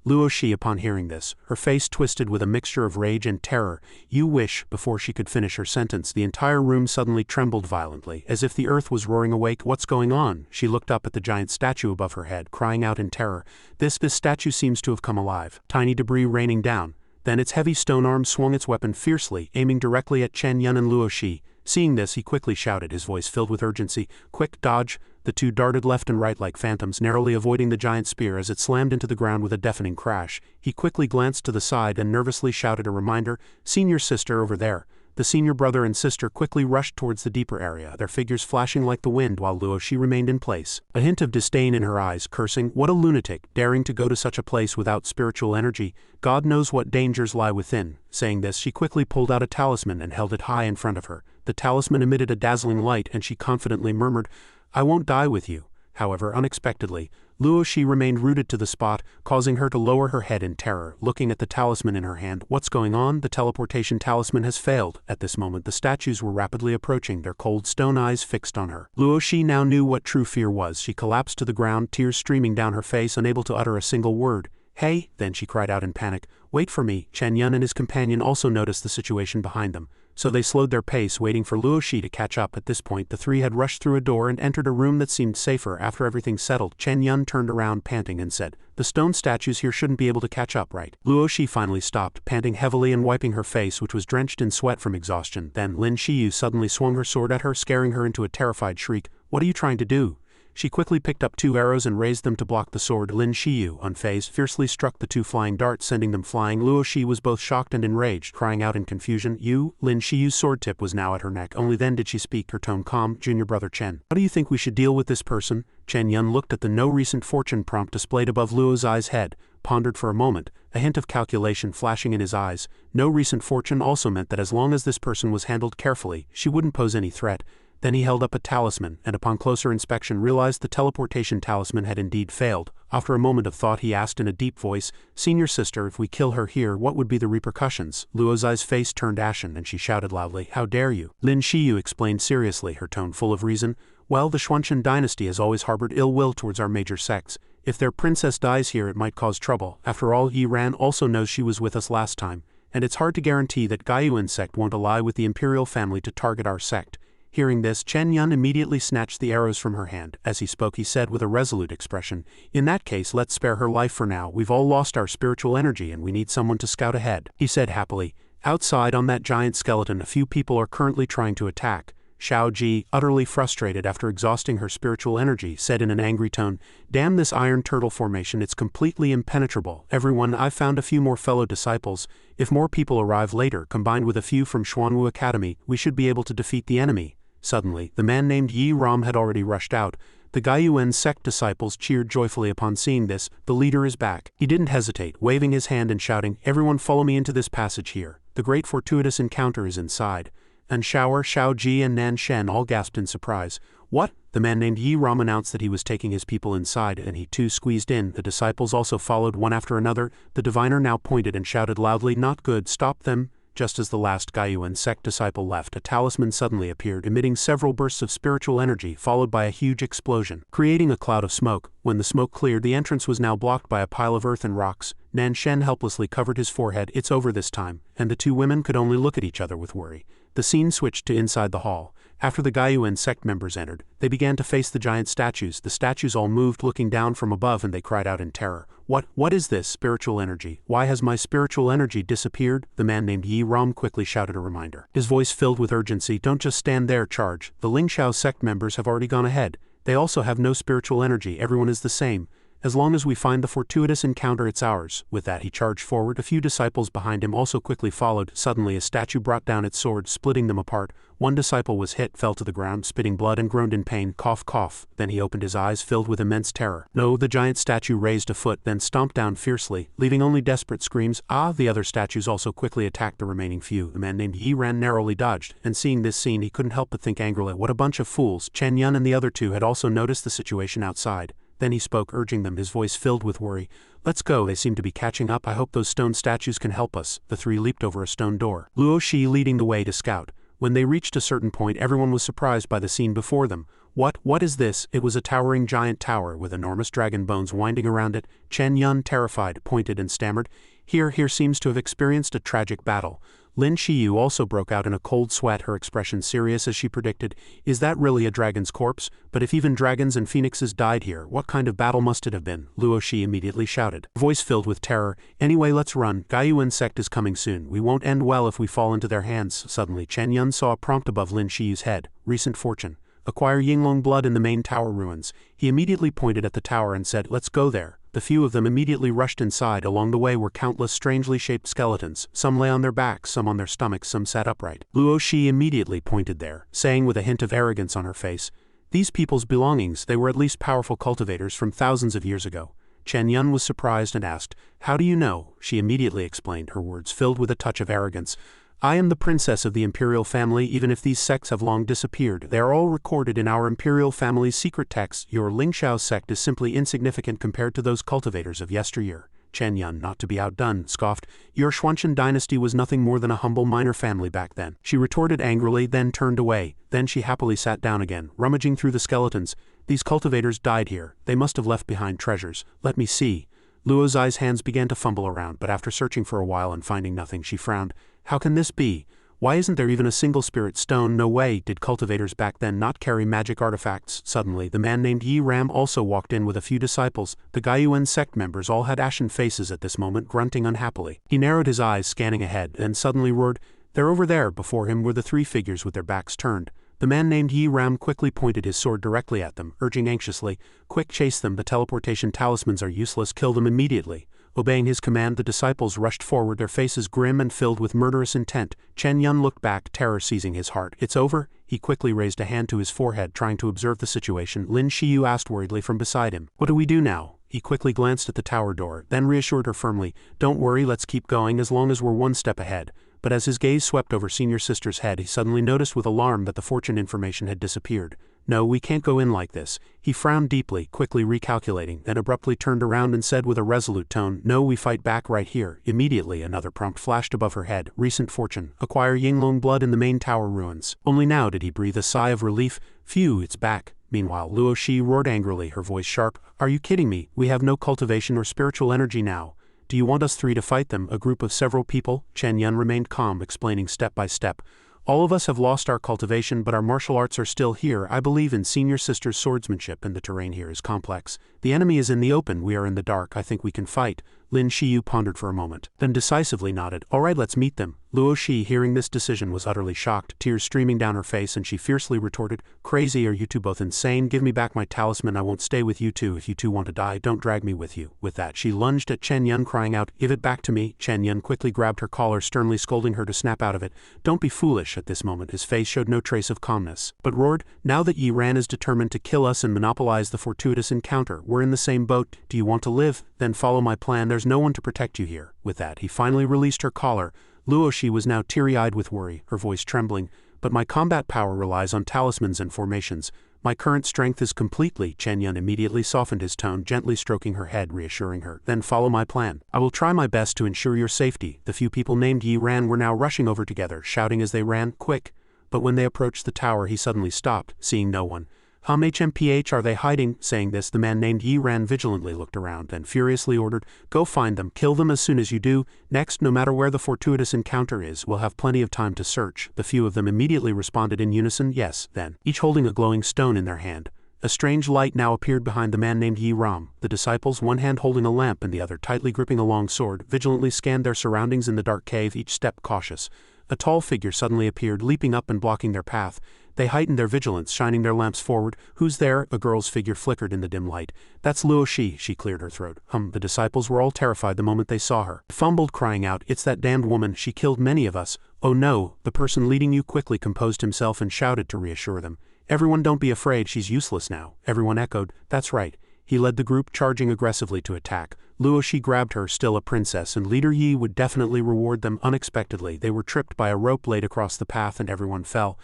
Luo Shi, upon hearing this, her face twisted with a mixture of rage and terror. You wish. Before she could finish her sentence, the entire room suddenly trembled violently, as if the earth was roaring awake. What's going on? She looked up at the giant statue above her head, crying out in terror. This statue seems to have come alive. Tiny debris raining down. Then its heavy stone arm swung its weapon fiercely, aiming directly at Chen Yan and Luo Shi. Seeing this, he quickly shouted, his voice filled with urgency, Quick, dodge! The two darted left and right like phantoms, narrowly avoiding the giant spear as it slammed into the ground with a deafening crash. He quickly glanced to the side and nervously shouted a reminder, Senior sister over there. The senior brother and sister quickly rushed towards the deeper area, their figures flashing like the wind while Luo Shi remained in place. A hint of disdain in her eyes, cursing, What a lunatic, daring to go to such a place without spiritual energy. God knows what dangers lie within. Saying this, she quickly pulled out a talisman and held it high in front of her. The talisman emitted a dazzling light, and she confidently murmured, I won't die with you. However, unexpectedly, Luo Shi remained rooted to the spot, causing her to lower her head in terror, looking at the talisman in her hand. What's going on? The teleportation talisman has failed. At this moment the statues were rapidly approaching, their cold stone eyes fixed on her. Luo Shi now knew what true fear was. She collapsed to the ground, tears streaming down her face, unable to utter a single word. Hey! Then she cried out in panic, Wait for me! Chen Yan and his companion also noticed the situation behind them, so they slowed their pace, waiting for Luo Shi to catch up. At this point the three had rushed through a door and entered a room that seemed safer. After everything settled, Chen Yan turned around panting and said, The stone statues here shouldn't be able to catch up, right? Luo Shi finally stopped, panting heavily and wiping her face, which was drenched in sweat from exhaustion. Then Lin Shiu suddenly swung her sword at her, scaring her into a terrified shriek. What are you trying to do? She quickly picked up 2 arrows and raised them to block the sword. Lin Shiu, unfazed, fiercely struck the 2 flying darts, sending them flying. Luo Shi was both shocked and enraged, crying out in confusion. You? Lin Shiu's sword tip was now at her neck. Only then did she speak, her tone calm. Junior brother Chen. How do you think we should deal with this person? Chen Yan looked at the no recent fortune prompt displayed above Luo's eyes head, pondered for a moment, a hint of calculation flashing in his eyes. No recent fortune also meant that as long as this person was handled carefully, she wouldn't pose any threat. Then he held up a talisman, and upon closer inspection realized the teleportation talisman had indeed failed. After a moment of thought he asked in a deep voice, Senior sister, if we kill her here, what would be the repercussions? Luo's face turned ashen, and she shouted loudly, How dare you? Lin Shiu explained seriously, her tone full of reason, Well, the Xuanchen dynasty has always harbored ill will towards our major sects. If their princess dies here it might cause trouble. After all, Yi Ran also knows she was with us last time, and it's hard to guarantee that Gaiyuan sect won't ally with the imperial family to target our sect. Hearing this, Chen Yan immediately snatched the arrows from her hand. As he spoke he said with a resolute expression, In that case let's spare her life for now. We've all lost our spiritual energy and we need someone to scout ahead. He said happily, Outside on that giant skeleton a few people are currently trying to attack. Xiao Ji, utterly frustrated after exhausting her spiritual energy, said in an angry tone, Damn this iron turtle formation, it's completely impenetrable. Everyone, I've found a few more fellow disciples. If more people arrive later, combined with a few from Xuanwu Academy, we should be able to defeat the enemy. Suddenly, the man named Yi Ram had already rushed out. The Gaiyuan sect disciples cheered joyfully upon seeing this. The leader is back. He didn't hesitate, waving his hand and shouting, Everyone follow me into this passage here. The great fortuitous encounter is inside. And Xiao Ji and Nan Shen all gasped in surprise. What? The man named Yi Ram announced that he was taking his people inside, and he too squeezed in. The disciples also followed one after another. The diviner now pointed and shouted loudly, Not good, stop them. Just as the last Gaiyuan sect disciple left, a talisman suddenly appeared, emitting several bursts of spiritual energy, followed by a huge explosion, creating a cloud of smoke. When the smoke cleared, the entrance was now blocked by a pile of earth and rocks. Nan Shen helplessly covered his forehead. It's over this time, and the two women could only look at each other with worry. The scene switched to inside the hall. After the Gaiyuan sect members entered, they began to face the giant statues. The statues all moved, looking down from above, and they cried out in terror. What is this spiritual energy? Why has my spiritual energy disappeared? The man named Yi Ram quickly shouted a reminder, his voice filled with urgency. Don't just stand there, charge. The Lingxiao sect members have already gone ahead. They also have no spiritual energy. Everyone is the same. As long as we find the fortuitous encounter, it's ours. With that he charged forward. A few disciples behind him also quickly followed. Suddenly a statue brought down its sword, splitting them apart. One disciple was hit, fell to the ground, spitting blood and groaned in pain. Cough, cough. Then he opened his eyes, filled with immense terror. No, the giant statue raised a foot, then stomped down fiercely, leaving only desperate screams. Ah! The other statues also quickly attacked the remaining few. The man named Yi Ran narrowly dodged, and seeing this scene he couldn't help but think angrily, what a bunch of fools. Chen Yan and the other two had also noticed the situation outside. Then he spoke, urging them, his voice filled with worry. Let's go, they seem to be catching up. I hope those stone statues can help us. The three leaped over a stone door, Luo Shi leading the way to scout. When they reached a certain point, everyone was surprised by the scene before them. What is this? It was a towering giant tower with enormous dragon bones winding around it. Chen Yan, terrified, pointed and stammered. Here seems to have experienced a tragic battle. Lin Shiu also broke out in a cold sweat, her expression serious as she predicted. Is that really a dragon's corpse? But if even dragons and phoenixes died here, what kind of battle must it have been? Luo Shi immediately shouted, voice filled with terror. Anyway, let's run. Yuan sect is coming soon. We won't end well if we fall into their hands. Suddenly Chen Yan saw a prompt above Lin Shiu's head. Recent fortune. Acquire Yinglong blood in the main tower ruins. He immediately pointed at the tower and said, let's go there. The few of them immediately rushed inside. Along the way were countless strangely shaped skeletons. Some lay on their backs, some on their stomachs, some sat upright. Luo Shi immediately pointed there, saying with a hint of arrogance on her face, these people's belongings, they were at least powerful cultivators from thousands of years ago. Chen Yan was surprised and asked, how do you know? She immediately explained, her words filled with a touch of arrogance. I am the princess of the imperial family. Even if these sects have long disappeared, they are all recorded in our imperial family's secret texts. Your Ling Shiu sect is simply insignificant compared to those cultivators of yesteryear. Chen Yan, not to be outdone, scoffed, your Xuanchen dynasty was nothing more than a humble minor family back then. She retorted angrily, then turned away. Then she happily sat down again, rummaging through the skeletons. These cultivators died here. They must have left behind treasures. Let me see. Luo Zai's hands began to fumble around, but after searching for a while and finding nothing, she frowned. How can this be? Why isn't there even a single spirit stone? No way. Did cultivators back then not carry magic artifacts? Suddenly, the man named Yi Ram also walked in with a few disciples. The Yuan sect members all had ashen faces at this moment, grunting unhappily. He narrowed his eyes, scanning ahead, then suddenly roared, they're over there. Before him were the three figures with their backs turned. The man named Yi Ram quickly pointed his sword directly at them, urging anxiously, quick, chase them. The teleportation talismans are useless. Kill them immediately. Obeying his command, the disciples rushed forward, their faces grim and filled with murderous intent. Chen Yan looked back, terror seizing his heart. It's over? He quickly raised a hand to his forehead, trying to observe the situation. Lin Shiu asked worriedly from beside him, what do we do now? He quickly glanced at the tower door, then reassured her firmly, don't worry, let's keep going as long as we're one step ahead. But as his gaze swept over senior sister's head, he suddenly noticed with alarm that the fortune information had disappeared. No, we can't go in like this. He frowned deeply, quickly recalculating, then abruptly turned around and said with a resolute tone, no, we fight back right here. Immediately another prompt flashed above her head, recent fortune, acquire Yinglong blood in the main tower ruins. Only now did he breathe a sigh of relief. Phew, it's back. Meanwhile, Luo Shi roared angrily, her voice sharp, are you kidding me? We have no cultivation or spiritual energy now. Do you want us three to fight them, a group of several people? Chen Yan remained calm, explaining step by step. All of us have lost our cultivation, but our martial arts are still here. I believe in senior sister's swordsmanship, and the terrain here is complex. The enemy is in the open, we are in the dark. I think we can fight. Lin Shiu pondered for a moment, then decisively nodded. All right, let's meet them. Luo Shi, hearing this decision, was utterly shocked, tears streaming down her face, and she fiercely retorted, crazy, are you two both insane? Give me back my talisman, I won't stay with you two. If you two want to die, don't drag me with you. With that, she lunged at Chen Yan, crying out, give it back to me. Chen Yan quickly grabbed her collar, sternly scolding her to snap out of it. Don't be foolish. At this moment, his face showed no trace of calmness, but roared, now that Yi Ran is determined to kill us and monopolize the fortuitous encounter, we're in the same boat. Do you want to live? Then follow my plan. There's no one to protect you here. With that, he finally released her collar. Luo Shi was now teary-eyed with worry, her voice trembling. But my combat power relies on talismans and formations. My current strength is completely. Chen Yan immediately softened his tone, gently stroking her head, reassuring her. Then follow my plan. I will try my best to ensure your safety. The few people named Yi Ran were now rushing over together, shouting as they ran, quick. But when they approached the tower, he suddenly stopped, seeing no one. HMPH, are they hiding? Saying this, the man named Yi Ran vigilantly looked around, then furiously ordered, go find them, kill them as soon as you do. Next, no matter where the fortuitous encounter is, we'll have plenty of time to search. The few of them immediately responded in unison, yes, then, each holding a glowing stone in their hand. A strange light now appeared behind the man named Yi Ram. The disciples, one hand holding a lamp and the other tightly gripping a long sword, vigilantly scanned their surroundings in the dark cave, each step cautious. A tall figure suddenly appeared, leaping up and blocking their path. They heightened their vigilance, shining their lamps forward. "Who's there?" A girl's figure flickered in the dim light. "That's Luo Shi," she cleared her throat. The disciples were all terrified the moment they saw her. Fumbled, crying out, "It's that damned woman, she killed many of us." "Oh no," the person leading you quickly composed himself and shouted to reassure them. "Everyone, don't be afraid, she's useless now." Everyone echoed, "That's right." He led the group, charging aggressively to attack. Luo Shi grabbed her, still a princess, and Leader Yi would definitely reward them. Unexpectedly, they were tripped by a rope laid across the path and everyone fell.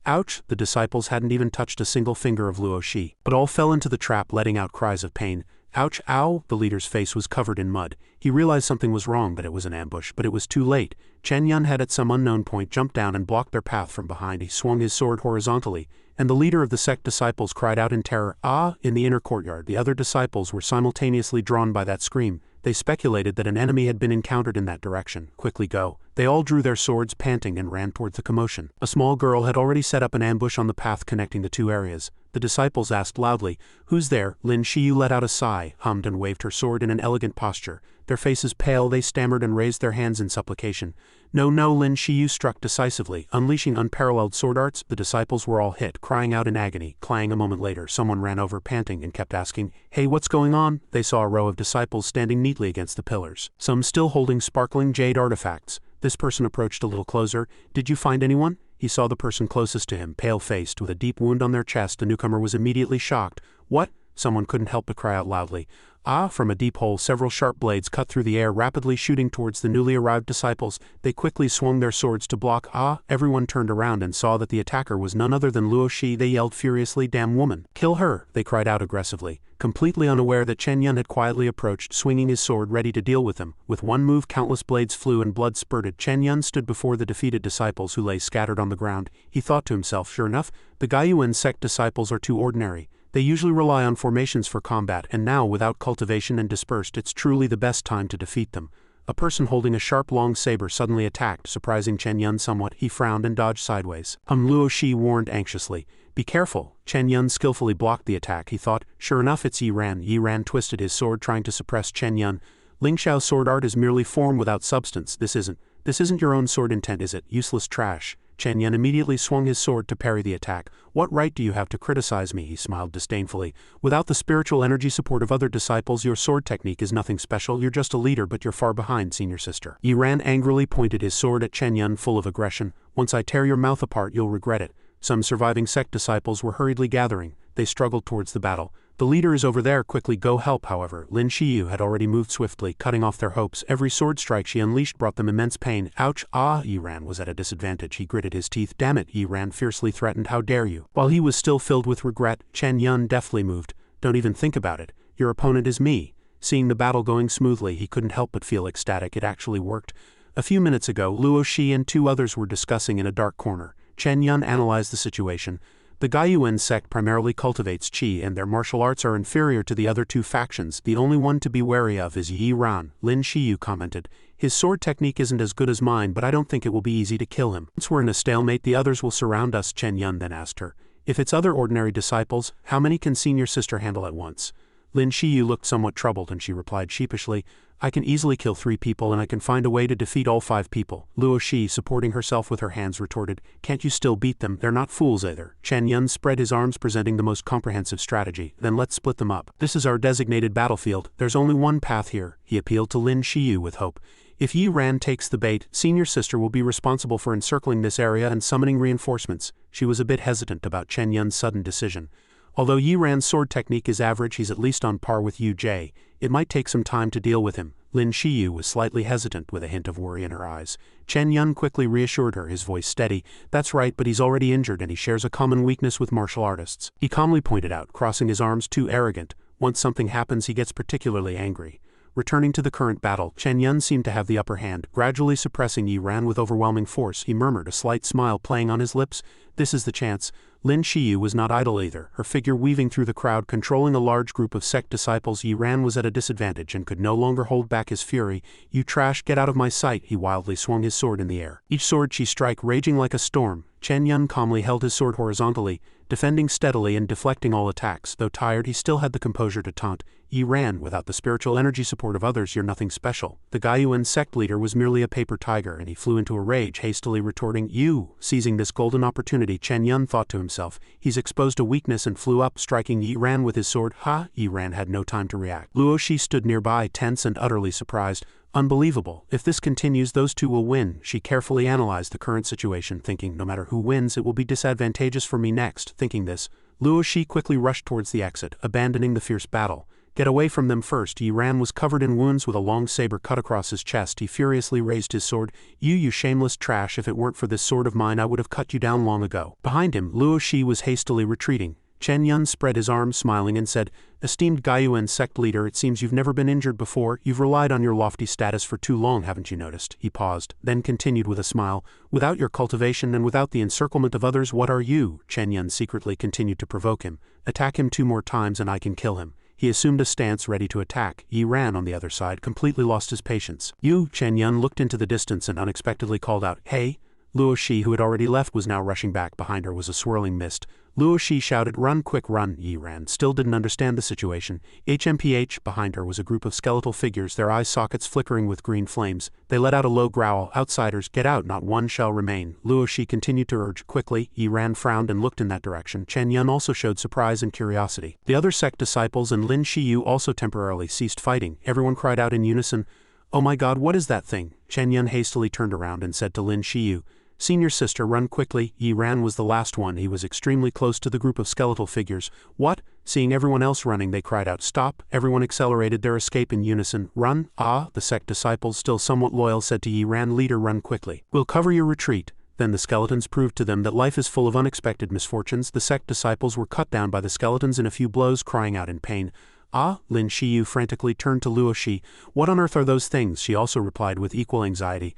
Ouch! The disciples hadn't even touched a single finger of Luo Shi, but all fell into the trap, letting out cries of pain. "Ouch, ow!" The leader's face was covered in mud. He realized something was wrong, that it was an ambush, but it was too late. Chen Yan had at some unknown point jumped down and blocked their path from behind. He swung his sword horizontally, and the leader of the sect disciples cried out in terror, "Ah!" In the inner courtyard, the other disciples were simultaneously drawn by that scream. They speculated that an enemy had been encountered in that direction. "Quickly go." They all drew their swords, panting, and ran towards the commotion. A small girl had already set up an ambush on the path connecting the two areas. The disciples asked loudly, "Who's there?" Lin Shiu let out a sigh, hummed, and waved her sword in an elegant posture. Their faces pale, they stammered and raised their hands in supplication. "No, no!" Lin Shiu struck decisively, unleashing unparalleled sword arts. The disciples were all hit, crying out in agony. Clang! A moment later, someone ran over, panting, and kept asking, "Hey, what's going on?" They saw a row of disciples standing neatly against the pillars, some still holding sparkling jade artifacts. This person approached a little closer. "Did you find anyone?" He saw the person closest to him, pale-faced, with a deep wound on their chest. The newcomer was immediately shocked. "What?" Someone couldn't help but cry out loudly. "Ah!" From a deep hole, several sharp blades cut through the air, rapidly shooting towards the newly arrived disciples. They quickly swung their swords to block. "Ah!" Everyone turned around and saw that the attacker was none other than Luo Shi. They yelled furiously, "Damn woman! Kill her!" They cried out aggressively, completely unaware that Chen Yan had quietly approached, swinging his sword ready to deal with them. With one move, countless blades flew and blood spurted. Chen Yan stood before the defeated disciples who lay scattered on the ground. He thought to himself, sure enough, the Yuan sect disciples are too ordinary. They usually rely on formations for combat, and now, without cultivation and dispersed, it's truly the best time to defeat them. A person holding a sharp long saber suddenly attacked, surprising Chen Yan somewhat. He frowned and dodged sideways. Luo Shi warned anxiously. "Be careful." Chen Yan skillfully blocked the attack. He thought, sure enough, it's Yi Ran. Yi Ran twisted his sword, trying to suppress Chen Yan. "Ling Xiao's sword art is merely form without substance. This isn't your own sword intent, is it? Useless trash." Chen Yan immediately swung his sword to parry the attack. "What right do you have to criticize me?" He smiled disdainfully. "Without the spiritual energy support of other disciples, your sword technique is nothing special. You're just a leader, but you're far behind, senior sister." Yi Ran angrily pointed his sword at Chen Yan, full of aggression. "Once I tear your mouth apart, you'll regret it." Some surviving sect disciples were hurriedly gathering. They struggled towards the battle. "The leader is over there, quickly go help." However, Lin Shiu had already moved swiftly, cutting off their hopes. Every sword strike she unleashed brought them immense pain. "Ouch, ah!" Yi Ran was at a disadvantage. He gritted his teeth. "Damn it!" Yi Ran fiercely threatened. "How dare you!" While he was still filled with regret, Chen Yan deftly moved. "Don't even think about it. Your opponent is me." Seeing the battle going smoothly, he couldn't help but feel ecstatic. It actually worked. A few minutes ago, Luo Shi and two others were discussing in a dark corner. Chen Yan analyzed the situation. The Yuan sect primarily cultivates qi, and their martial arts are inferior to the other two factions. The only one to be wary of is Yi Ran, Lin Shiu commented. "His sword technique isn't as good as mine, but I don't think it will be easy to kill him. Once we're in a stalemate, the others will surround us." Chen Yan then asked her, "If it's other ordinary disciples, how many can senior sister handle at once?" Lin Shiu looked somewhat troubled, and she replied sheepishly, "I can easily kill 3 people, and I can find a way to defeat all 5 people." Luo Shi, supporting herself with her hands, retorted, "Can't you still beat them? They're not fools either." Chen Yan spread his arms, presenting the most comprehensive strategy. "Then let's split them up. This is our designated battlefield. There's only one path here." He appealed to Lin Shiu with hope. "If Yi Ran takes the bait, senior sister will be responsible for encircling this area and summoning reinforcements." She was a bit hesitant about Chen Yan's sudden decision. Although Yi Ran's sword technique is average, he's at least on par with Yu Jie. It might take some time to deal with him. Lin Shiu was slightly hesitant, with a hint of worry in her eyes. Chen Yan quickly reassured her, his voice steady. "That's right, but he's already injured and he shares a common weakness with martial artists." He calmly pointed out, crossing his arms. "Too arrogant. Once something happens, he gets particularly angry." Returning to the current battle, Chen Yan seemed to have the upper hand, gradually suppressing Yi Ran with overwhelming force. He murmured, a slight smile playing on his lips. "This is the chance." Lin Shiu was not idle either, her figure weaving through the crowd, controlling a large group of sect disciples. Yi Ran was at a disadvantage and could no longer hold back his fury. "You trash, get out of my sight." He wildly swung his sword in the air, each sword she strike raging like a storm. Chen Yan calmly held his sword horizontally, defending steadily and deflecting all attacks. Though tired, he still had the composure to taunt. Yi ran. Without the spiritual energy support of others, you're nothing special. The Gaiuan sect leader was merely a paper tiger, and he flew into a rage, hastily retorting, you. Seizing this golden opportunity, Chen Yan thought to himself, he's exposed a weakness, and flew up, striking Yi Ran with his sword. Ha! Yi Ran had no time to react. Luo Shi stood nearby, tense and utterly surprised. Unbelievable. If this continues, those two will win. She carefully analyzed the current situation, thinking, no matter who wins, it will be disadvantageous for me next. Thinking this, Luo Shi quickly rushed towards the exit, abandoning the fierce battle. Get away from them first. Yi Ran was covered in wounds with a long saber cut across his chest. He furiously raised his sword. You shameless trash, if it weren't for this sword of mine, I would have cut you down long ago. Behind him, Luo Shi was hastily retreating. Chen Yan spread his arms, smiling, and said, Esteemed Gaiuan sect leader, it seems you've never been injured before. You've relied on your lofty status for too long, haven't you noticed? He paused, then continued with a smile. Without your cultivation and without the encirclement of others, what are you? Chen Yan secretly continued to provoke him. Attack him 2 more times and I can kill him. He assumed a stance ready to attack. Yi Ran, on the other side, completely lost his patience. Chen Yan looked into the distance and unexpectedly called out, Hey! Luo Shi, who had already left, was now rushing back. Behind her was a swirling mist. Luo Shi shouted, Run, quick, run. Yi Ran still didn't understand the situation. HMPH, behind her was a group of skeletal figures, their eye sockets flickering with green flames. They let out a low growl. Outsiders, get out, not one shall remain. Luo Shi continued to urge, quickly. Yi Ran frowned and looked in that direction. Chen Yan also showed surprise and curiosity. The other sect disciples and Lin Shiu also temporarily ceased fighting. Everyone cried out in unison, Oh my god, what is that thing? Chen Yan hastily turned around and said to Lin Shiu, Senior sister, run quickly. Yi Ran was the last one. He was extremely close to the group of skeletal figures. What? Seeing everyone else running, they cried out, Stop! Everyone accelerated their escape in unison. Run! Ah! The sect disciples, still somewhat loyal, said to Yi Ran, Leader, run quickly. We'll cover your retreat. Then the skeletons proved to them that life is full of unexpected misfortunes. The sect disciples were cut down by the skeletons in a few blows, crying out in pain. Ah! Lin Shiu frantically turned to Luo Shi. What on earth are those things? She also replied with equal anxiety.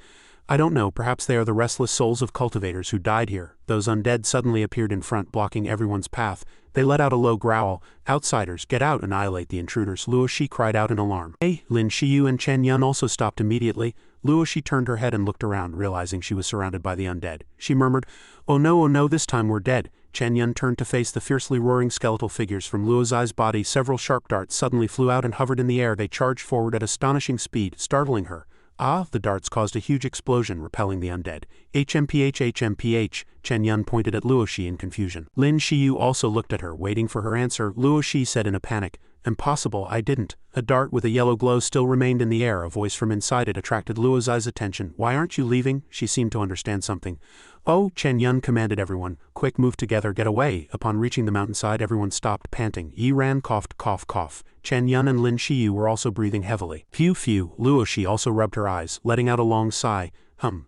I don't know, perhaps they are the restless souls of cultivators who died here. Those undead suddenly appeared in front, blocking everyone's path. They let out a low growl. Outsiders, get out, annihilate the intruders. Luo Shi cried out in alarm. Hey! Lin Shiu and Chen Yan also stopped immediately. Luo Shi turned her head and looked around, realizing she was surrounded by the undead. She murmured, oh no, this time we're dead. Chen Yan turned to face the fiercely roaring skeletal figures. From Luo Zai's body, several sharp darts suddenly flew out and hovered in the air. They charged forward at astonishing speed, startling her. Ah! The darts caused a huge explosion, repelling the undead. HMPH, Chen Yan pointed at Luo Shi in confusion. Lin Shiu also looked at her, waiting for her answer. Luo Shi said in a panic, Impossible, I didn't. A dart with a yellow glow still remained in the air. A voice from inside it attracted Luo Zai's attention. Why aren't you leaving? She seemed to understand something. Oh! Chen Yan commanded everyone. Quick, move together, get away. Upon reaching the mountainside, everyone stopped, panting. Yi Ran coughed, cough. Chen Yan and Lin Shiu were also breathing heavily. Phew. Luo Shi also rubbed her eyes, letting out a long sigh.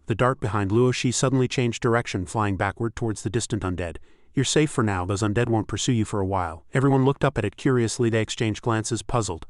The dart behind Luo Shi suddenly changed direction, flying backward towards the distant undead. You're safe for now, those undead won't pursue you for a while. Everyone looked up at it curiously. They exchanged glances, puzzled.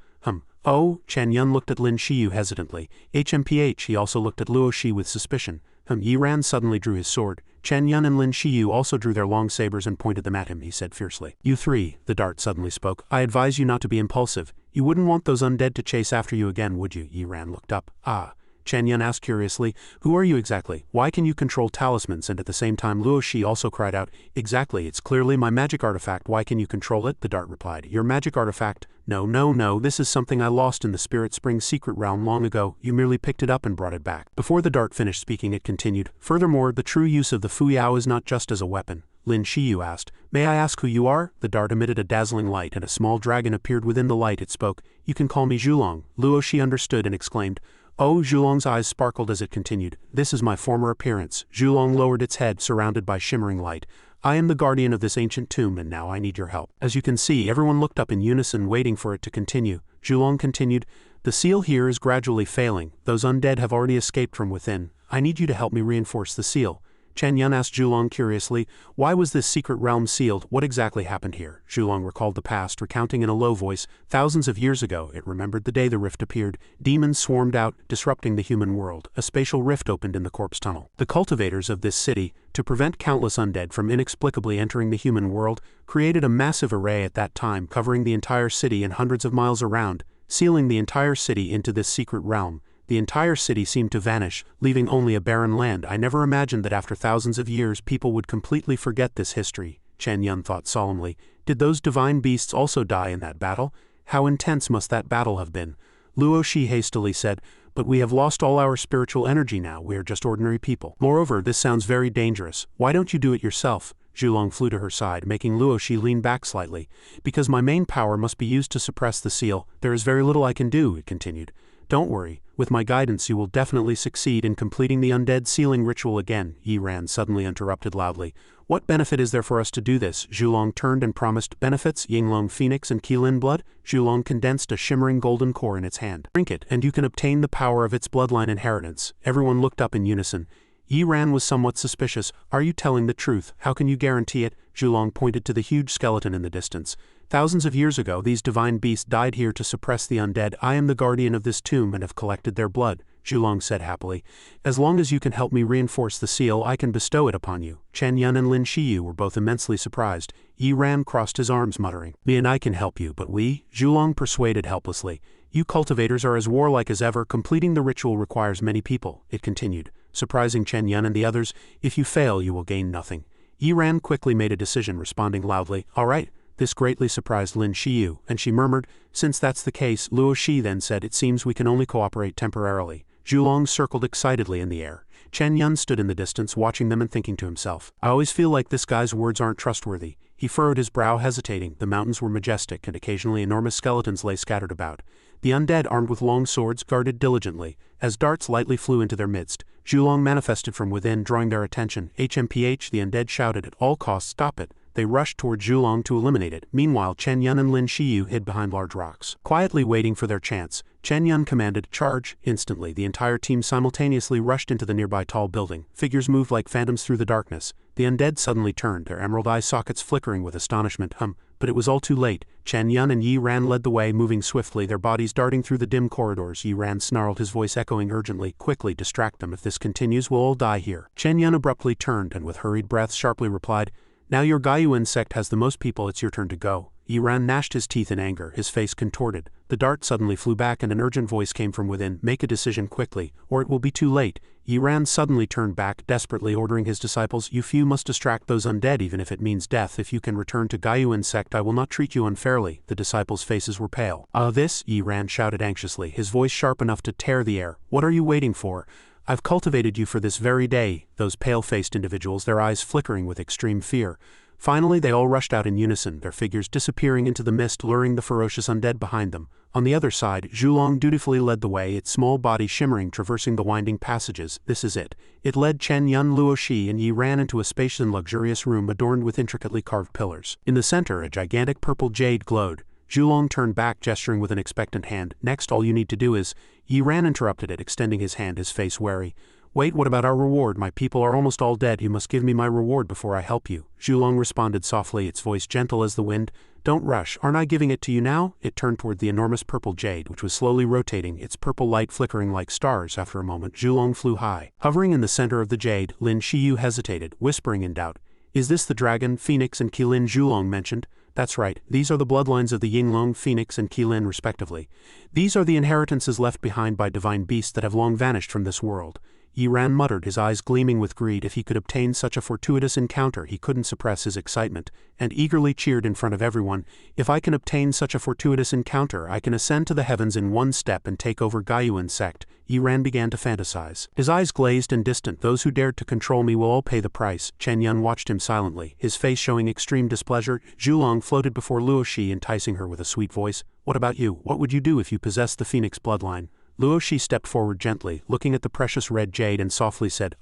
Oh! Chen Yan looked at Lin Shiu hesitantly. HMPH, he also looked at Luo Shi with suspicion. Yi Ran suddenly drew his sword. Chen Yan and Lin Shiu also drew their long sabers and pointed them at him. He said fiercely. You three, the dart suddenly spoke. I advise you not to be impulsive. You wouldn't want those undead to chase after you again, would you? Yi Ran looked up. Ah! Chen Yan asked curiously, Who are you exactly? Why can you control talismans? And at the same time Luo Shi also cried out, Exactly, it's clearly my magic artifact. Why can you control it? The dart replied, Your magic artifact? No, this is something I lost in the Spirit Spring secret realm long ago. You merely picked it up and brought it back. Before the dart finished speaking, it continued, Furthermore, the true use of the Fuyao is not just as a weapon. Lin Shiu asked, May I ask who you are? The dart emitted a dazzling light, and a small dragon appeared within the light. It spoke, You can call me Zhulong. Luo Shi understood and exclaimed, Oh! Zhulong's eyes sparkled as it continued. This is my former appearance. Zhulong lowered its head, surrounded by shimmering light. I am the guardian of this ancient tomb, and now I need your help. As you can see, everyone looked up in unison, waiting for it to continue. Zhulong continued, The seal here is gradually failing. Those undead have already escaped from within. I need you to help me reinforce the seal. Chen Yan asked Zhulong curiously, Why was this secret realm sealed? What exactly happened here? Zhulong recalled the past, recounting in a low voice, Thousands of years ago, it remembered the day the rift appeared. Demons swarmed out, disrupting the human world. A spatial rift opened in the corpse tunnel. The cultivators of this city, to prevent countless undead from inexplicably entering the human world, created a massive array at that time, covering the entire city and hundreds of miles around, sealing the entire city into this secret realm. The entire city seemed to vanish, leaving only a barren land. I never imagined that after thousands of years people would completely forget this history. Chen Yan thought solemnly. Did those divine beasts also die in that battle? How intense must that battle have been? Luo Shi hastily said, but we have lost all our spiritual energy now, we are just ordinary people. Moreover, this sounds very dangerous. Why don't you do it yourself? Zhulong flew to her side, making Luo Shi lean back slightly. Because my main power must be used to suppress the seal, there is very little I can do, it continued. Don't worry, with my guidance you will definitely succeed in completing the undead sealing ritual again, Yi Ran suddenly interrupted loudly. What benefit is there for us to do this? Zhulong turned and promised. Benefits, Yinglong Phoenix and Qilin blood? Zhulong condensed a shimmering golden core in its hand. Drink it, and you can obtain the power of its bloodline inheritance. Everyone looked up in unison. Yi Ran was somewhat suspicious. Are you telling the truth? How can you guarantee it? Zhulong pointed to the huge skeleton in the distance. Thousands of years ago these divine beasts died here to suppress the undead. I am the guardian of this tomb and have collected their blood, Zhulong said happily. As long as you can help me reinforce the seal, I can bestow it upon you. Chen Yan and Lin Shiu were both immensely surprised. Yi Ran crossed his arms muttering, me and I can help you, but we? Zhulong persuaded helplessly. You cultivators are as warlike as ever. Completing the ritual requires many people, it continued, surprising Chen Yan and the others. If you fail, you will gain nothing. Yi Ran quickly made a decision, responding loudly, all right. This greatly surprised Lin Shiu, and she murmured, since that's the case, Luo Shi then said, it seems we can only cooperate temporarily. Zhulong circled excitedly in the air. Chen Yan stood in the distance watching them and thinking to himself, I always feel like this guy's words aren't trustworthy. He furrowed his brow, hesitating. The mountains were majestic, and occasionally enormous skeletons lay scattered about. The undead, armed with long swords, guarded diligently. As darts lightly flew into their midst, Zhulong manifested from within, drawing their attention. HMPH, the undead shouted, at all costs stop it. They rushed toward Zhulong to eliminate it. Meanwhile, Chen Yan and Lin Shiu hid behind large rocks. Quietly waiting for their chance, Chen Yan commanded, charge. Instantly, the entire team simultaneously rushed into the nearby tall building. Figures moved like phantoms through the darkness. The undead suddenly turned, their emerald eye sockets flickering with astonishment. But it was all too late. Chen Yan and Yi Ran led the way, moving swiftly, their bodies darting through the dim corridors. Yi Ran snarled, his voice echoing urgently, quickly, distract them. If this continues, we'll all die here. Chen Yan abruptly turned and with hurried breath sharply replied, now your Gaiuan sect has the most people, it's your turn to go. Yi Ran gnashed his teeth in anger, his face contorted. The dart suddenly flew back and an urgent voice came from within, make a decision quickly, or it will be too late. Yi Ran suddenly turned back, desperately ordering his disciples, you few must distract those undead even if it means death. If you can return to Gaiuan sect I will not treat you unfairly. The disciples' faces were pale. This? Yi Ran shouted anxiously, his voice sharp enough to tear the air. What are you waiting for? I've cultivated you for this very day. Those pale-faced individuals, their eyes flickering with extreme fear. Finally they all rushed out in unison, their figures disappearing into the mist, luring the ferocious undead behind them. On the other side, Zhulong dutifully led the way, its small body shimmering, traversing the winding passages. This is it. It led Chen Yan, Luo Shi and Yi Ran into a spacious and luxurious room adorned with intricately carved pillars. In the center, a gigantic purple jade glowed. Zhulong turned back, gesturing with an expectant hand. Next, all you need to do is... Yi Ran interrupted it, extending his hand, his face wary. Wait, what about our reward? My people are almost all dead. You must give me my reward before I help you. Zhulong responded softly, its voice gentle as the wind. Don't rush. Aren't I giving it to you now? It turned toward the enormous purple jade, which was slowly rotating, its purple light flickering like stars. After a moment, Zhulong flew high. Hovering in the center of the jade, Lin Shiu hesitated, whispering in doubt. Is this the dragon, Phoenix and Qilin Zhulong mentioned? That's right, these are the bloodlines of the Yinglong, Phoenix and Qilin respectively. These are the inheritances left behind by divine beasts that have long vanished from this world. Yi Ran muttered, his eyes gleaming with greed. If he could obtain such a fortuitous encounter, he couldn't suppress his excitement, and eagerly cheered in front of everyone. If I can obtain such a fortuitous encounter, I can ascend to the heavens in one step and take over Gaiuan sect. Yi Ran began to fantasize. His eyes glazed and distant. Those who dared to control me will all pay the price. Chen Yan watched him silently, his face showing extreme displeasure. Zhulong floated before Luo Shi, enticing her with a sweet voice. What about you? What would you do if you possessed the Phoenix bloodline? Luo Shi stepped forward gently, looking at the precious red jade, and softly said,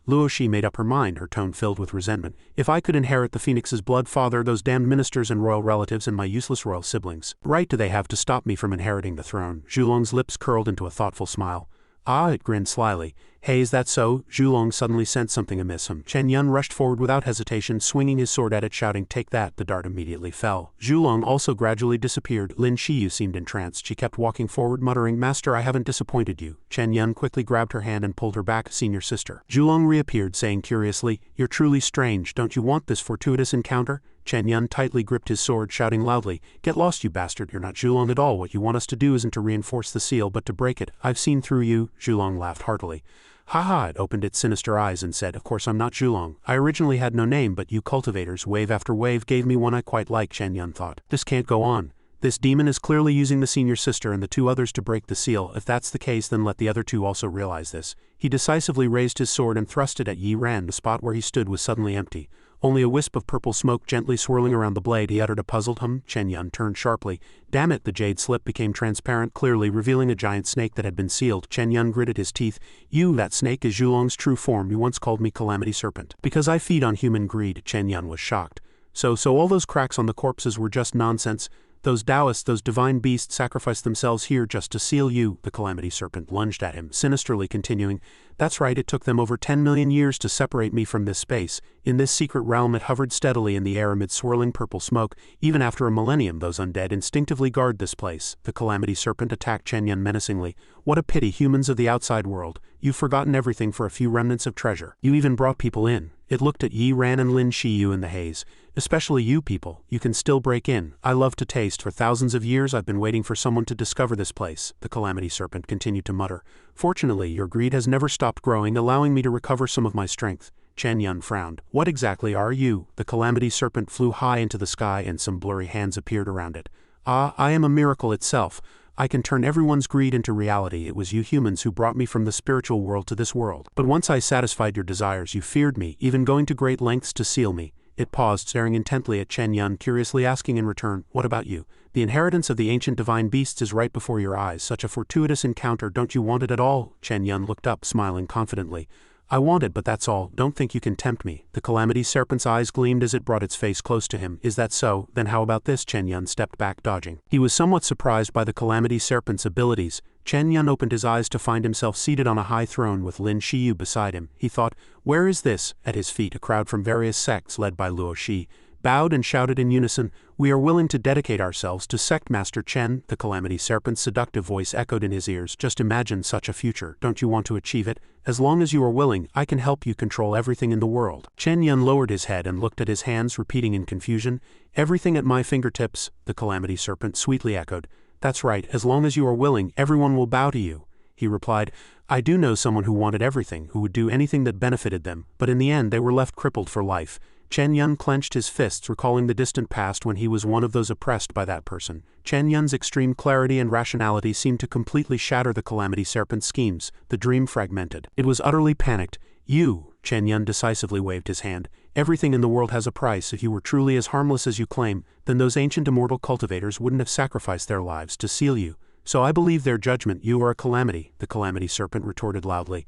Luo Shi made up her mind, her tone filled with resentment. If I could inherit the Phoenix's blood, father, those damned ministers and royal relatives and my useless royal siblings. Right do they have to stop me from inheriting the throne? Zhulong's lips curled into a thoughtful smile. It grinned slyly. Hey, is that so? Zhulong suddenly sensed something amiss. Chen Yan rushed forward without hesitation, swinging his sword at it, shouting, take that. The dart immediately fell. Zhulong also gradually disappeared. Lin Shiu seemed entranced. She kept walking forward, muttering, Master, I haven't disappointed you. Chen Yan quickly grabbed her hand and pulled her back. Senior sister. Zhulong reappeared, saying curiously, you're truly strange. Don't you want this fortuitous encounter? Chen Yan tightly gripped his sword, shouting loudly, Get lost, you bastard. You're not Zhulong at all. What you want us to do isn't to reinforce the seal, but to break it. I've seen through you. Zhulong laughed heartily. Ha! It opened its sinister eyes and said, Of course I'm not Zhulong. I originally had no name, but you cultivators, wave after wave, gave me one I quite like. Chen Yan thought. This can't go on. This demon is clearly using the senior sister and the two others to break the seal. If that's the case, then let the other two also realize this. He decisively raised his sword and thrust it at Yi Ran. The spot where he stood was suddenly empty. Only a wisp of purple smoke gently swirling around the blade. He uttered a puzzled hum. Chen Yan turned sharply. Damn it, the jade slip became transparent, clearly revealing a giant snake that had been sealed. Chen Yan gritted his teeth. You, that snake is Zhulong's true form. You once called me Calamity Serpent. Because I feed on human greed. Chen Yan was shocked. So all those cracks on the corpses were just nonsense? Those Taoists, those divine beasts sacrificed themselves here just to seal you. The Calamity Serpent lunged at him, sinisterly continuing. That's right, it took them over 10 million years to separate me from this space. In this secret realm it hovered steadily in the air amid swirling purple smoke. Even after a millennium, those undead instinctively guard this place. The Calamity Serpent attacked Chen Yan menacingly. What a pity, humans of the outside world. You've forgotten everything for a few remnants of treasure. You even brought people in. It looked at Yi Ran and Lin Shiu in the haze. Especially you people, you can still break in. I love to taste. For thousands of years I've been waiting for someone to discover this place. The Calamity Serpent continued to mutter. Fortunately, your greed has never stopped growing, allowing me to recover some of my strength. Chen Yan frowned. What exactly are you? The Calamity Serpent flew high into the sky and some blurry hands appeared around it. Ah, I am a miracle itself. I can turn everyone's greed into reality. It was you humans who brought me from the spiritual world to this world. But once I satisfied your desires, you feared me, even going to great lengths to seal me. It paused, staring intently at Chen Yan, curiously asking in return, what about you? The inheritance of the ancient divine beasts is right before your eyes. Such a fortuitous encounter. Don't you want it at all? Chen Yan looked up, smiling confidently. I want it, but that's all. Don't think you can tempt me. The Calamity Serpent's eyes gleamed as it brought its face close to him. Is that so? Then how about this? Chen Yan stepped back, dodging. He was somewhat surprised by the Calamity Serpent's abilities. Chen Yan opened his eyes to find himself seated on a high throne with Lin Shiu beside him. He thought, where is this? At his feet, a crowd from various sects led by Luo Shi bowed and shouted in unison, we are willing to dedicate ourselves to Sect Master Chen. The Calamity Serpent's seductive voice echoed in his ears. Just imagine such a future. Don't you want to achieve it? As long as you are willing, I can help you control everything in the world. Chen Yan lowered his head and looked at his hands, repeating in confusion, everything at my fingertips. The Calamity Serpent sweetly echoed. That's right, as long as you are willing, everyone will bow to you. He replied, I do know someone who wanted everything, who would do anything that benefited them, but in the end they were left crippled for life. Chen Yan clenched his fists, recalling the distant past when he was one of those oppressed by that person. Chen Yan's extreme clarity and rationality seemed to completely shatter the Calamity Serpent's schemes. The dream fragmented. It was utterly panicked. You, Chen Yan decisively waved his hand. Everything in the world has a price. If you were truly as harmless as you claim, then those ancient immortal cultivators wouldn't have sacrificed their lives to seal you. So I believe their judgment. You are a calamity, the Calamity Serpent retorted loudly.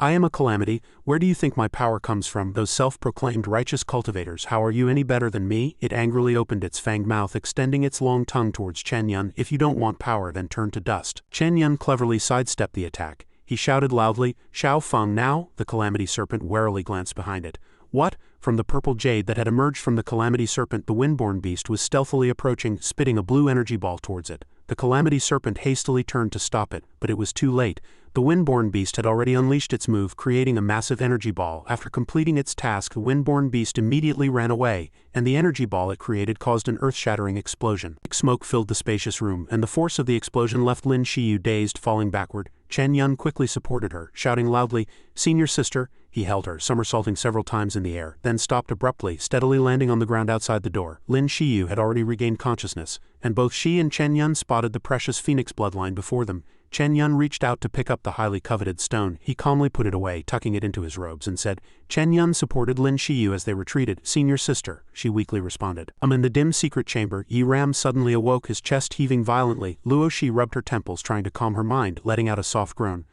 I am a calamity. Where do you think my power comes from? Those self-proclaimed righteous cultivators. How are you any better than me? It angrily opened its fanged mouth, extending its long tongue towards Chen Yan. If you don't want power, then turn to dust. Chen Yan cleverly sidestepped the attack. He shouted loudly, Xiao Feng now? The Calamity Serpent warily glanced behind it. What? From the purple jade that had emerged from the Calamity Serpent, the windborne beast was stealthily approaching, spitting a blue energy ball towards it. The Calamity Serpent hastily turned to stop it, but it was too late. The windborne beast had already unleashed its move, creating a massive energy ball. After completing its task, the windborne beast immediately ran away, and the energy ball it created caused an earth-shattering explosion. Smoke filled the spacious room, and the force of the explosion left Lin Shiu dazed, falling backward. Chen Yan quickly supported her, shouting loudly, Senior sister. He held her, somersaulting several times in the air, then stopped abruptly, steadily landing on the ground outside the door. Lin Shiu had already regained consciousness, and both she and Chen Yan spotted the precious phoenix bloodline before them. Chen Yan reached out to pick up the highly coveted stone. He calmly put it away, tucking it into his robes, and said, Chen Yan supported Lin Shiu as they retreated. Senior sister, she weakly responded. In the dim secret chamber, Yi Ram suddenly awoke, his chest heaving violently. Luo Shi rubbed her temples, trying to calm her mind, letting out a soft groan.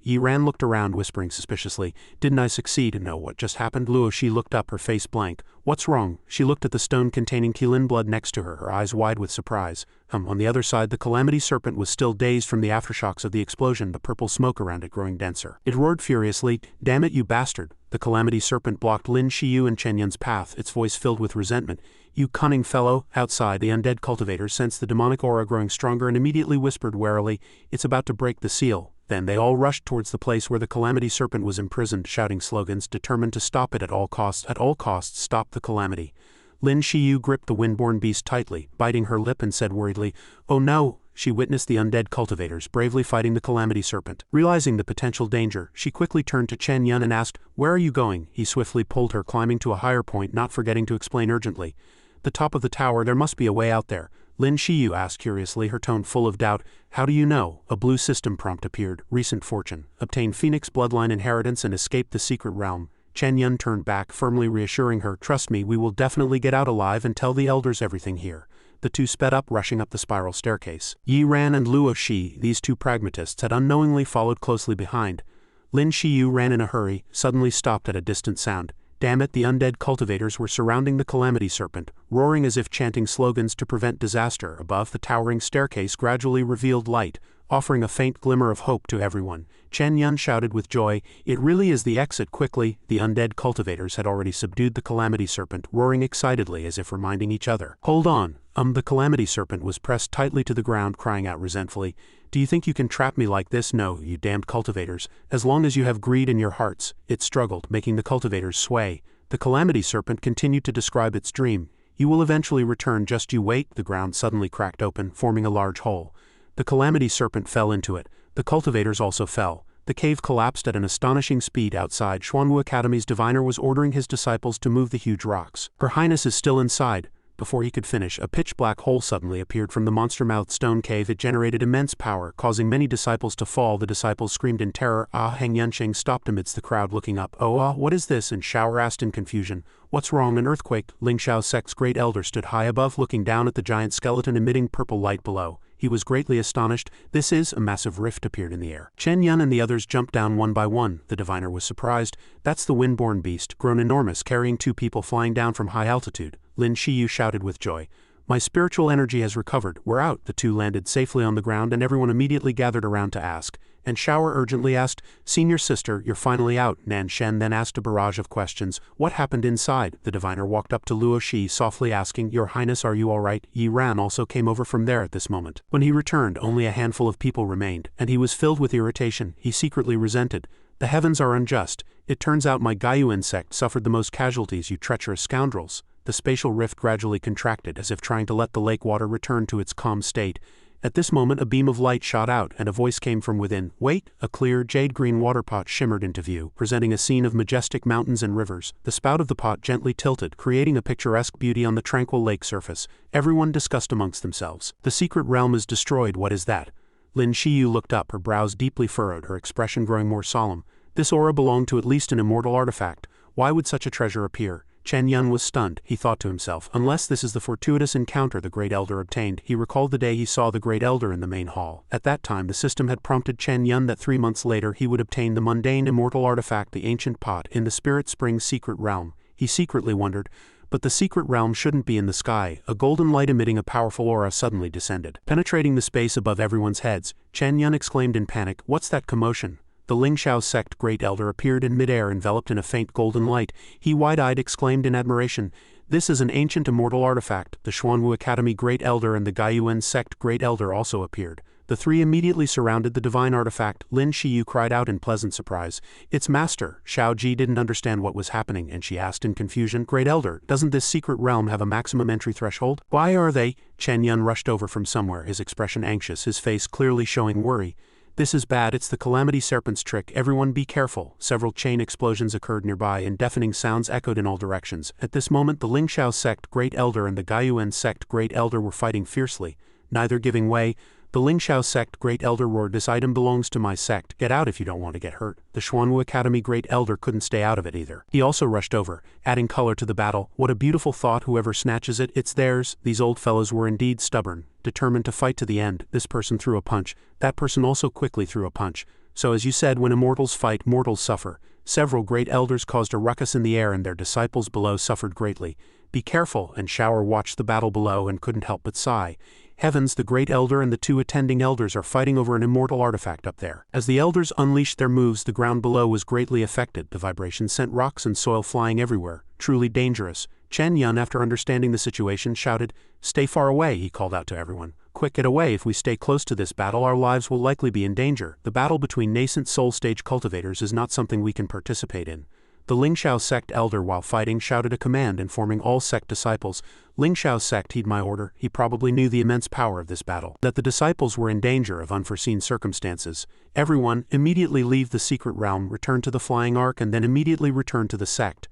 Yi Ran looked around, whispering suspiciously, Didn't I succeed? No, what just happened? Luo Shi looked up, her face blank. What's wrong? She looked at the stone containing Qilin blood next to her, her eyes wide with surprise. On the other side, the Calamity Serpent was still dazed from the aftershocks of the explosion, the purple smoke around it growing denser. It roared furiously, Damn it, you bastard! The Calamity Serpent blocked Lin Shiu and Chen Yan's path, its voice filled with resentment. You cunning fellow! Outside, the undead cultivators sensed the demonic aura growing stronger and immediately whispered warily, It's about to break the seal. Then they all rushed towards the place where the Calamity Serpent was imprisoned, shouting slogans, determined to stop it at all costs. At all costs, stop the calamity. Lin Shiu gripped the windborne beast tightly, biting her lip, and said worriedly, Oh no! She witnessed the undead cultivators bravely fighting the Calamity Serpent. Realizing the potential danger, she quickly turned to Chen Yan and asked, Where are you going? He swiftly pulled her, climbing to a higher point, not forgetting to explain urgently. The top of the tower, there must be a way out there. Lin Shiu asked curiously, her tone full of doubt. How do you know? A blue system prompt appeared. Recent fortune. Obtain Phoenix bloodline inheritance and escape the secret realm. Chen Yan turned back, firmly reassuring her, trust me, we will definitely get out alive and tell the elders everything here. The two sped up, rushing up the spiral staircase. Yi Ran and Luo Shi, these two pragmatists, had unknowingly followed closely behind. Lin Shiu ran in a hurry, suddenly stopped at a distant sound. Damn it, the undead cultivators were surrounding the Calamity Serpent, roaring as if chanting slogans to prevent disaster. Above, the towering staircase gradually revealed light, offering a faint glimmer of hope to everyone. Chen Yan shouted with joy, it really is the exit. Quickly, the undead cultivators had already subdued the Calamity Serpent, roaring excitedly as if reminding each other. Hold on. The Calamity Serpent was pressed tightly to the ground, crying out resentfully, do you think you can trap me like this? No, you damned cultivators. As long as you have greed in your hearts. It struggled, making the cultivators sway. The Calamity Serpent continued to describe its dream. You will eventually return, just you wait. The ground suddenly cracked open, forming a large hole. The Calamity Serpent fell into it. The cultivators also fell. The cave collapsed at an astonishing speed outside. Xuanwu Academy's diviner was ordering his disciples to move the huge rocks. Her Highness is still inside. Before he could finish, a pitch-black hole suddenly appeared from the monster-mouthed stone cave. It generated immense power, causing many disciples to fall. The disciples screamed in terror. Heng Yunqing stopped amidst the crowd, looking up. What is this? And Xiao asked in confusion. What's wrong? An earthquake? Ling Xiao's sect's great elder stood high above, looking down at the giant skeleton emitting purple light below. He was greatly astonished. This is... A massive rift appeared in the air. Chen Yan and the others jumped down one by one. The diviner was surprised. That's the wind-born beast, grown enormous, carrying two people flying down from high altitude. Lin Shiu shouted with joy. My spiritual energy has recovered. We're out. The two landed safely on the ground and everyone immediately gathered around to ask. And Shower urgently asked, Senior sister, you're finally out. Nan Shen then asked a barrage of questions. What happened inside? The diviner walked up to Luo Shi, softly asking, Your Highness, are you all right? Yi Ran also came over from there at this moment. When he returned, only a handful of people remained, and he was filled with irritation. He secretly resented. The heavens are unjust. It turns out my Gaiyuan sect suffered the most casualties, you treacherous scoundrels. The spatial rift gradually contracted, as if trying to let the lake water return to its calm state. At this moment a beam of light shot out, and a voice came from within. Wait! A clear, jade-green water pot shimmered into view, presenting a scene of majestic mountains and rivers. The spout of the pot gently tilted, creating a picturesque beauty on the tranquil lake surface. Everyone discussed amongst themselves. The secret realm is destroyed. What is that? Lin Shiu looked up, her brows deeply furrowed, her expression growing more solemn. This aura belonged to at least an immortal artifact. Why would such a treasure appear? Chen Yan was stunned. He thought to himself, unless this is the fortuitous encounter the Great Elder obtained. He recalled the day he saw the Great Elder in the main hall. At that time the system had prompted Chen Yan that 3 months later he would obtain the mundane immortal artifact, the ancient pot, in the Spirit Spring's secret realm. He secretly wondered, but the secret realm shouldn't be in the sky. A golden light emitting a powerful aura suddenly descended, penetrating the space above everyone's heads. Chen Yan exclaimed in panic, What's that commotion? The Ling Xiao sect Great Elder appeared in midair, enveloped in a faint golden light. He wide-eyed exclaimed in admiration, This is an ancient immortal artifact. The Xuanwu Academy Great Elder and the Gaiyuan sect Great Elder also appeared. The three immediately surrounded the divine artifact. Lin Shiu cried out in pleasant surprise, It's master! Xiao Ji didn't understand what was happening, and she asked in confusion, Great Elder, doesn't this secret realm have a maximum entry threshold? Why are they? Chen Yan rushed over from somewhere, his expression anxious, his face clearly showing worry. This is bad. It's the Calamity Serpent's trick. Everyone be careful. Several chain explosions occurred nearby and deafening sounds echoed in all directions. At this moment the Ling Xiao sect Great Elder and the Gaiyuan sect Great Elder were fighting fiercely, neither giving way. The Ling Xiao sect Great Elder roared, This item belongs to my sect. Get out if you don't want to get hurt. The Xuanwu Academy Great Elder couldn't stay out of it either. He also rushed over, adding color to the battle. What a beautiful thought. Whoever snatches it, it's theirs. These old fellows were indeed stubborn, determined to fight to the end. This person threw a punch. That person also quickly threw a punch. So as you said, when immortals fight, mortals suffer. Several great elders caused a ruckus in the air and their disciples below suffered greatly. Be careful, and Shower watched the battle below and couldn't help but sigh. Heavens, the Great Elder and the 2 attending elders are fighting over an immortal artifact up there. As the elders unleashed their moves, the ground below was greatly affected. The vibration sent rocks and soil flying everywhere. Truly dangerous. Chen Yan, after understanding the situation, shouted, Stay far away, he called out to everyone. Quick, get away. If we stay close to this battle, our lives will likely be in danger. The battle between nascent soul stage cultivators is not something we can participate in. The Ling Xiao sect elder, while fighting, shouted a command informing all sect disciples, Ling Xiao's sect heed my order. He probably knew the immense power of this battle, that the disciples were in danger of unforeseen circumstances. Everyone, immediately leave the secret realm, return to the flying ark, and then immediately return to the sect.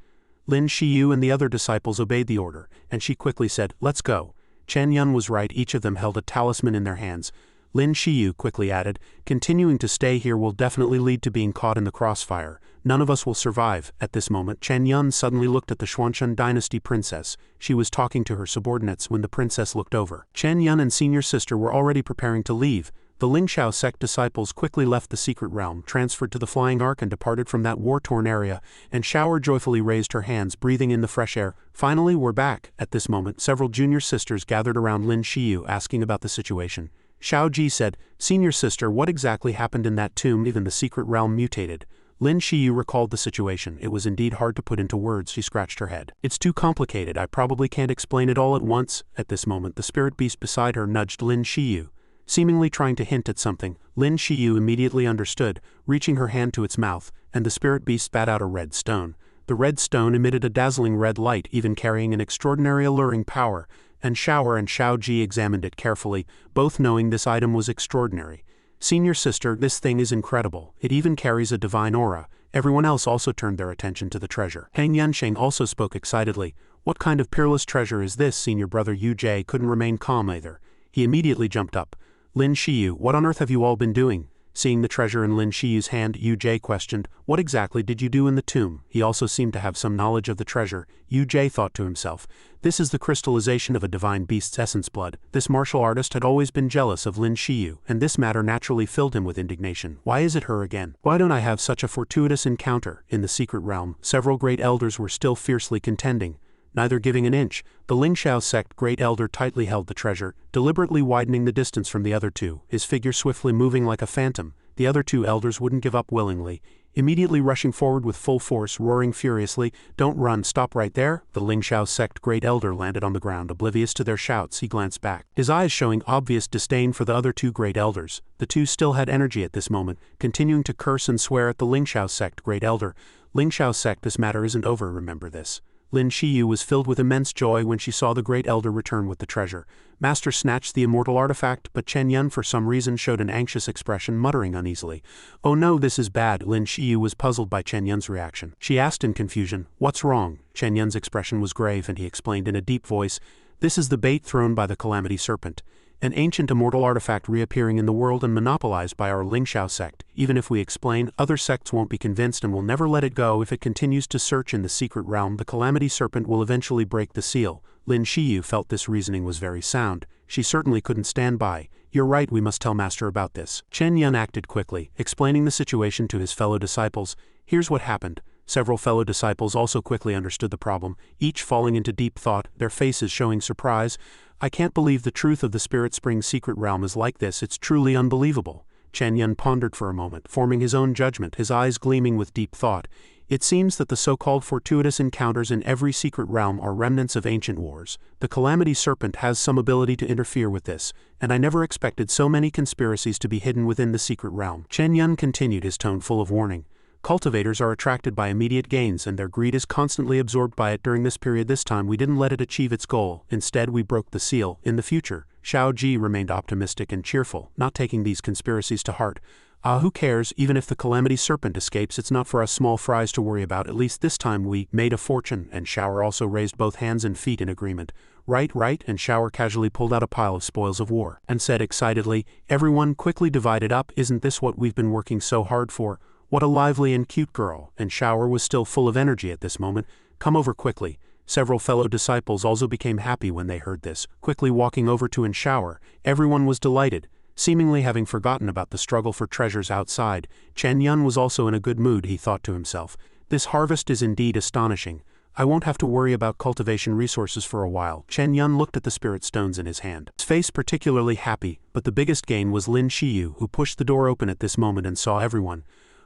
Lin Shiu and the other disciples obeyed the order, and she quickly said, Let's go. Chen Yan was right, each of them held a talisman in their hands. Lin Shiu quickly added, continuing to stay here will definitely lead to being caught in the crossfire. None of us will survive. At this moment, Chen Yan suddenly looked at the Xuancheng dynasty princess. She was talking to her subordinates when the princess looked over. Chen Yan and senior sister were already preparing to leave. The Lingxiao sect disciples quickly left the secret realm, transferred to the flying ark and departed from that war-torn area, and Shower joyfully raised her hands, breathing in the fresh air. Finally, we're back. At this moment, several junior sisters gathered around Lin Shiu, asking about the situation. Xiao Ji said, "Senior sister, what exactly happened in that tomb? Even the secret realm mutated." Lin Shiu recalled the situation. It was indeed hard to put into words. She scratched her head. "It's too complicated. I probably can't explain it all at once." At this moment, the spirit beast beside her nudged Lin Shiu, seemingly trying to hint at something. Lin Shiu immediately understood, reaching her hand to its mouth, and the spirit beast spat out a red stone. The red stone emitted a dazzling red light, even carrying an extraordinary alluring power, and Shower and Xiao Ji examined it carefully, both knowing this item was extraordinary. "Senior sister, this thing is incredible. It even carries a divine aura." Everyone else also turned their attention to the treasure. Hang Yansheng also spoke excitedly. "What kind of peerless treasure is this?" Senior brother Yu Jie couldn't remain calm either. He immediately jumped up. "Lin Shiu, what on earth have you all been doing?" Seeing the treasure in Lin Shiu's hand, Yu Jie questioned, "What exactly did you do in the tomb?" He also seemed to have some knowledge of the treasure. Yu Jie thought to himself, "This is the crystallization of a divine beast's essence blood." This martial artist had always been jealous of Lin Shiu, and this matter naturally filled him with indignation. Why is it her again? Why don't I have such a fortuitous encounter? In the secret realm, several great elders were still fiercely contending, neither giving an inch. The Lingxiao sect great elder tightly held the treasure, deliberately widening the distance from the other two, his figure swiftly moving like a phantom. The other two elders wouldn't give up willingly, immediately rushing forward with full force, roaring furiously, "Don't run, stop right there!" The Lingxiao sect great elder landed on the ground, oblivious to their shouts. He glanced back, his eyes showing obvious disdain for the other two great elders. The two still had energy at this moment, continuing to curse and swear at the Lingxiao sect great elder. "Lingxiao sect, this matter isn't over, remember this." Lin Shiu was filled with immense joy when she saw the great elder return with the treasure. Master snatched the immortal artifact, but Chen Yan for some reason showed an anxious expression, muttering uneasily. "Oh no, this is bad." Lin Shiu was puzzled by Chen Yan's reaction. She asked in confusion, "What's wrong?" Chen Yan's expression was grave and he explained in a deep voice, "This is the bait thrown by the Calamity Serpent. An ancient immortal artifact reappearing in the world and monopolized by our Lingxiao sect. Even if we explain, other sects won't be convinced and will never let it go. If it continues to search in the secret realm, the Calamity Serpent will eventually break the seal." Lin Shiu felt this reasoning was very sound. She certainly couldn't stand by. "You're right, we must tell Master about this." Chen Yan acted quickly, explaining the situation to his fellow disciples. "Here's what happened." Several fellow disciples also quickly understood the problem, each falling into deep thought, their faces showing surprise. "I can't believe the truth of the Spirit Spring's secret realm is like this. It's truly unbelievable." Chen Yan pondered for a moment, forming his own judgment, his eyes gleaming with deep thought. "It seems that the so-called fortuitous encounters in every secret realm are remnants of ancient wars. The Calamity Serpent has some ability to interfere with this, and I never expected so many conspiracies to be hidden within the secret realm." Chen Yan continued, his tone full of warning. "Cultivators are attracted by immediate gains and their greed is constantly absorbed by it during this period. This time we didn't let it achieve its goal. Instead we broke the seal. In the future." Xiao Ji remained optimistic and cheerful, not taking these conspiracies to heart. Who cares? Even if the Calamity Serpent escapes, it's not for us small fries to worry about. At least this time we made a fortune." And Shower also raised both hands and feet in agreement. Right, and Shower casually pulled out a pile of spoils of war, and said excitedly, "Everyone quickly divide it up. Isn't this what we've been working so hard for? What a lively and cute girl." And Shower was still full of energy at this moment. "Come over quickly." Several fellow disciples also became happy when they heard this, quickly walking over to Shower. Everyone was delighted, seemingly having forgotten about the struggle for treasures outside. Chen Yan was also in a good mood, he thought to himself. "This harvest is indeed astonishing. I won't have to worry about cultivation resources for a while." Chen Yan looked at the spirit stones in his hand, his face particularly happy, but the biggest gain was Lin Shiu, who pushed the door open at this moment and saw everyone.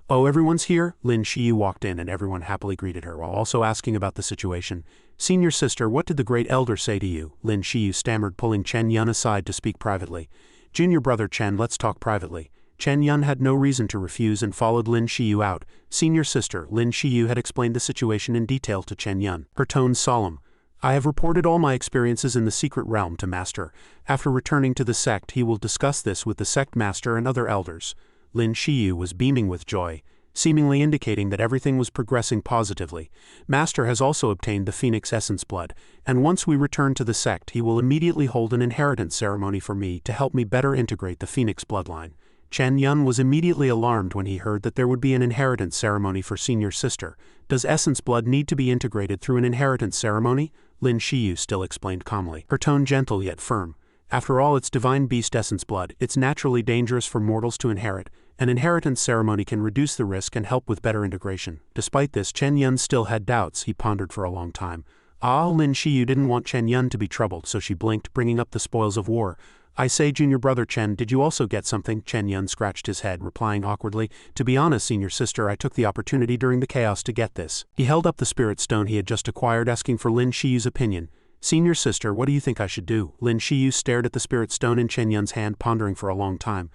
"Oh, everyone's here?" Lin Shiu walked in and everyone happily greeted her while also asking about the situation. "Senior sister, what did the great elder say to you?" Lin Shiu stammered, pulling Chen Yan aside to speak privately. "Junior brother Chen, let's talk privately." Chen Yan had no reason to refuse and followed Lin Shiu out. "Senior sister," Lin Shiu had explained the situation in detail to Chen Yan, her tone solemn. "I have reported all my experiences in the secret realm to Master. After returning to the sect, he will discuss this with the sect master and other elders." Lin Shiu was beaming with joy. seemingly indicating that everything was progressing positively. Master has also obtained the Phoenix Essence Blood, and once we return to the sect he will immediately hold an inheritance ceremony for me to help me better integrate the Phoenix bloodline. Chen Yan was immediately alarmed when he heard that there would be an inheritance ceremony for senior sister. Does essence blood need to be integrated through an inheritance ceremony? Lin Shiu still explained calmly, her tone gentle yet firm. After all, it's divine beast essence blood. It's naturally dangerous for mortals to inherit. An inheritance ceremony can reduce the risk and help with better integration. Despite this, Chen Yan still had doubts. He pondered for a long time. Lin Shiu didn't want Chen Yan to be troubled, so she blinked, bringing up the spoils of war. I say, junior brother Chen, did you also get something? Chen Yan scratched his head, replying awkwardly, to be honest, senior sister, I took the opportunity during the chaos to get this. He held up the spirit stone he had just acquired, asking for Lin Shiu's opinion. Senior sister, what do you think I should do? Lin Shiu stared at the spirit stone in Chen Yan's hand, pondering for a long time.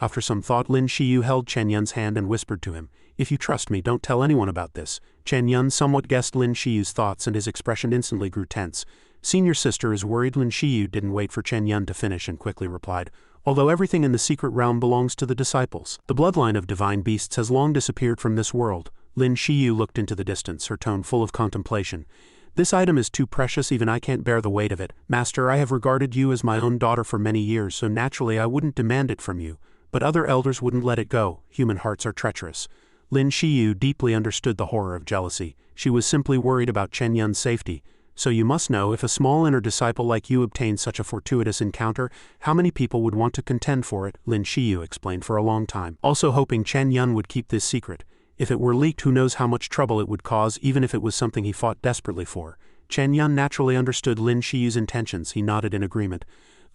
After some thought, Lin Shiu held Chen Yan's hand and whispered to him, if you trust me, don't tell anyone about this. Chen Yan somewhat guessed Lin Shiu's thoughts and his expression instantly grew tense. Senior sister is worried. Lin Shiu didn't wait for Chen Yan to finish and quickly replied, although everything in the secret realm belongs to the disciples. The bloodline of divine beasts has long disappeared from this world. Lin Shiu looked into the distance, her tone full of contemplation. This item is too precious, even I can't bear the weight of it. Master, I have regarded you as my own daughter for many years, so naturally I wouldn't demand it from you. But other elders wouldn't let it go. Human hearts are treacherous. Lin Shiu deeply understood the horror of jealousy. She was simply worried about Chen Yan's safety. So you must know, if a small inner disciple like you obtained such a fortuitous encounter, how many people would want to contend for it, Lin Shiu explained for a long time, also hoping Chen Yan would keep this secret. If it were leaked, who knows how much trouble it would cause, even if it was something he fought desperately for. Chen Yan naturally understood Lin Shiu's intentions. He nodded in agreement.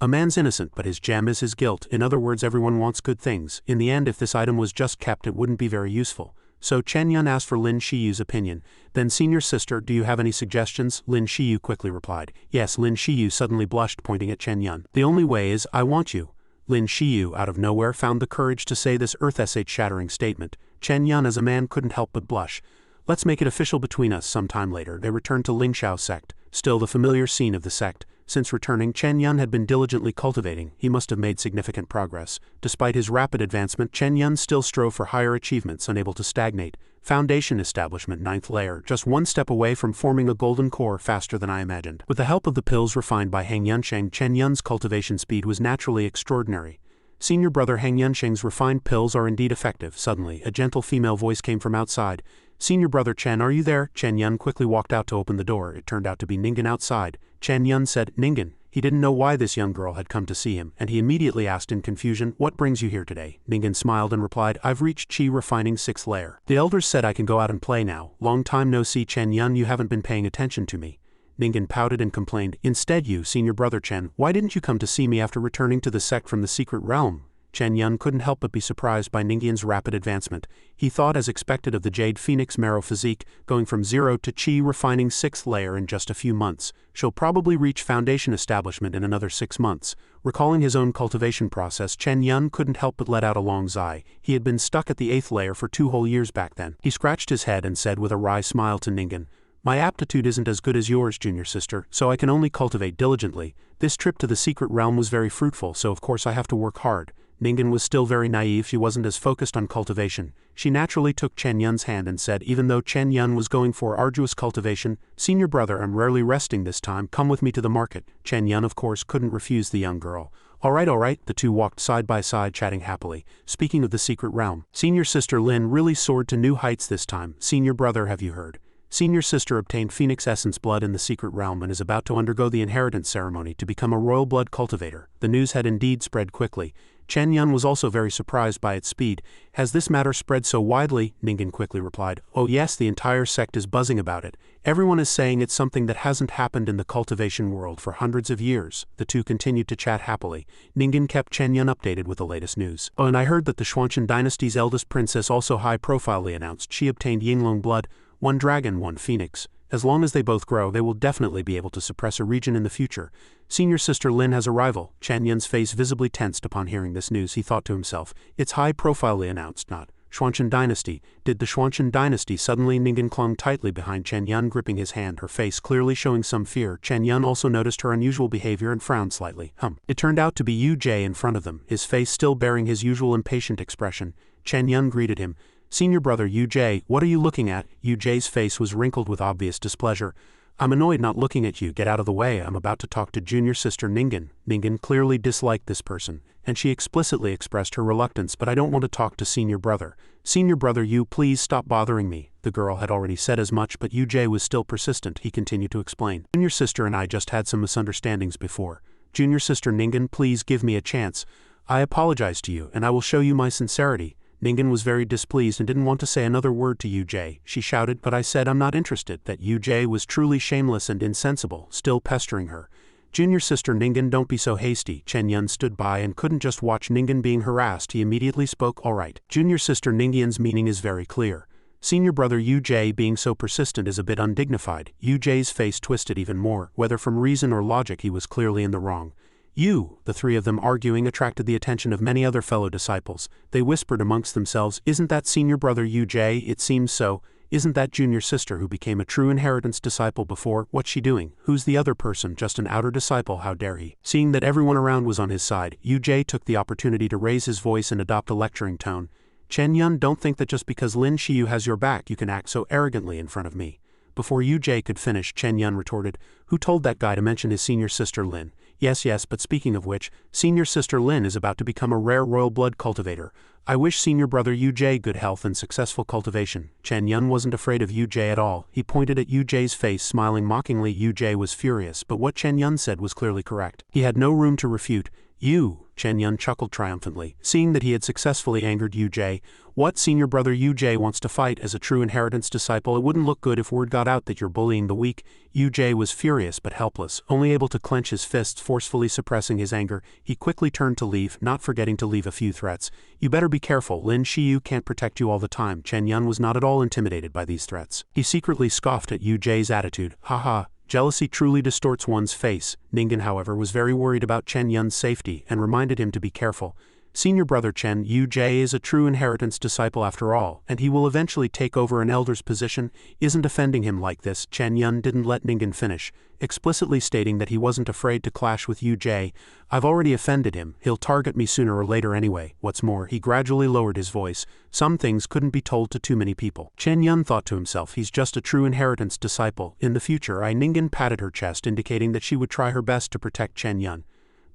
A man's innocent, but his gem is his guilt. In other words, everyone wants good things. In the end, if this item was just kept, it wouldn't be very useful. So Chen Yan asked for Lin Shiu's opinion. Then, senior sister, do you have any suggestions? Lin Shiu quickly replied. Yes. Lin Shiu suddenly blushed, pointing at Chen Yan. The only way is, I want you. Lin Shiu, out of nowhere, found the courage to say this earth-shattering statement. Chen Yan as a man couldn't help but blush. Let's make it official between us. Some time later, they returned to Lingshao's sect, still the familiar scene of the sect. Since returning, Chen Yan had been diligently cultivating. He must have made significant progress. Despite his rapid advancement, Chen Yan still strove for higher achievements, unable to stagnate. Foundation establishment, 9th layer, just one step away from forming a golden core, faster than I imagined. With the help of the pills refined by Hang Yunsheng, Chen Yan's cultivation speed was naturally extraordinary. Senior brother Hang Yunsheng's refined pills are indeed effective. Suddenly, a gentle female voice came from outside. Senior brother Chen, are you there? Chen Yan quickly walked out to open the door. It turned out to be Ningan outside. Chen Yan said, Ningan. He didn't know why this young girl had come to see him, and he immediately asked in confusion, what brings you here today? Ningan smiled and replied, I've reached Qi refining 6th layer. The elders said I can go out and play now. Long time no see, Chen Yan, you haven't been paying attention to me. Ningan pouted and complained, instead you, senior brother Chen, why didn't you come to see me after returning to the sect from the secret realm? Chen Yan couldn't help but be surprised by Ningan's rapid advancement. He thought, as expected of the Jade Phoenix Marrow physique, going from 0 to Qi refining 6th layer in just a few months. She'll probably reach foundation establishment in another 6 months. Recalling his own cultivation process, Chen Yan couldn't help but let out a long sigh. He had been stuck at the 8th layer for 2 whole years back then. He scratched his head and said with a wry smile to Ningan, my aptitude isn't as good as yours, junior sister, so I can only cultivate diligently. This trip to the secret realm was very fruitful, so of course I have to work hard. Ningan was still very naive. She wasn't as focused on cultivation. She naturally took Chen Yan's hand and said, even though Chen Yan was going for arduous cultivation, senior brother, I'm rarely resting this time, come with me to the market. Chen Yan of course couldn't refuse the young girl. All right, the two walked side by side, chatting happily. Speaking of the secret realm, senior sister Lin really soared to new heights this time. Senior brother, have you heard? Senior sister obtained Phoenix Essence blood in the secret realm and is about to undergo the inheritance ceremony to become a royal blood cultivator. The news had indeed spread quickly. Chen Yan was also very surprised by its speed. Has this matter spread so widely? Ningan quickly replied. Oh yes, the entire sect is buzzing about it. Everyone is saying it's something that hasn't happened in the cultivation world for hundreds of years. The two continued to chat happily. Ningan kept Chen Yan updated with the latest news. Oh, and I heard that the Xuanchen dynasty's eldest princess also high-profilely announced she obtained Yinglong blood, 1 dragon, 1 phoenix. As long as they both grow, they will definitely be able to suppress a region in the future. Senior sister Lin has a rival. Chen Yan's face visibly tensed upon hearing this news. He thought to himself, it's high-profilely announced, not Xuanchen dynasty. Did the Xuanchen dynasty? Suddenly Ningan clung tightly behind Chen Yan, gripping his hand, her face clearly showing some fear. Chen Yan also noticed her unusual behavior and frowned slightly. It turned out to be Yu Jie in front of them, his face still bearing his usual impatient expression. Chen Yan greeted him. Senior brother Yu-jae, what are you looking at? Yu-jae's face was wrinkled with obvious displeasure. I'm annoyed not looking at you, get out of the way, I'm about to talk to junior sister Ningan. Ningan clearly disliked this person, and she explicitly expressed her reluctance, but I don't want to talk to senior brother. Senior brother Yu, please stop bothering me. The girl had already said as much, but Yu-jae was still persistent. He continued to explain. Junior sister and I just had some misunderstandings before. Junior sister Ningan, please give me a chance. I apologize to you, and I will show you my sincerity. Ningan was very displeased and didn't want to say another word to Yu-jae. She shouted, but I said I'm not interested. That Yu-jae was truly shameless and insensible, still pestering her. Junior sister Ningan, don't be so hasty. Chen Yan stood by and couldn't just watch Ningan being harassed. He immediately spoke, all right. Junior sister Ningan's meaning is very clear. Senior brother Yu-jae being so persistent is a bit undignified. Yu-jae's face twisted even more. Whether from reason or logic, he was clearly in the wrong. You, the three of them arguing, attracted the attention of many other fellow disciples. They whispered amongst themselves, isn't that senior brother Yu-jae? It seems so. Isn't that junior sister who became a true inheritance disciple before? What's she doing? Who's the other person? Just an outer disciple, how dare he? Seeing that everyone around was on his side, Yu-jae took the opportunity to raise his voice and adopt a lecturing tone. Chen Yan, don't think that just because Lin Shiu has your back you can act so arrogantly in front of me. Before Yu-jae could finish, Chen Yan retorted, who told that guy to mention his senior sister Lin? Yes, but speaking of which, senior sister Lin is about to become a rare royal blood cultivator. I wish senior brother Yu-jae good health and successful cultivation. Chen Yan wasn't afraid of Yu-jae at all. He pointed at Yu-jae's face, smiling mockingly. Yu-jae was furious, but what Chen Yan said was clearly correct. He had no room to refute. You, Chen Yan chuckled triumphantly, seeing that he had successfully angered Yu-jae. What, senior brother Yu-jae wants to fight as a true inheritance disciple? It wouldn't look good if word got out that you're bullying the weak. Yu-jae was furious but helpless, only able to clench his fists, forcefully suppressing his anger. He quickly turned to leave, not forgetting to leave a few threats. You better be careful, Lin Shiu can't protect you all the time. Chen Yan was not at all intimidated by these threats. He secretly scoffed at Yu-jae's attitude. Haha. Jealousy truly distorts one's face. Ningan, however, was very worried about Chen Yan's safety and reminded him to be careful. Senior brother Chen, Yu-jae is a true inheritance disciple after all, and he will eventually take over an elder's position. Isn't offending him like this. Chen Yan didn't let Ningan finish, explicitly stating that he wasn't afraid to clash with Yu-jae. I've already offended him, he'll target me sooner or later anyway. What's more, he gradually lowered his voice. Some things couldn't be told to too many people. Chen Yan thought to himself, he's just a true inheritance disciple. In the future, Ningan patted her chest, indicating that she would try her best to protect Chen Yan.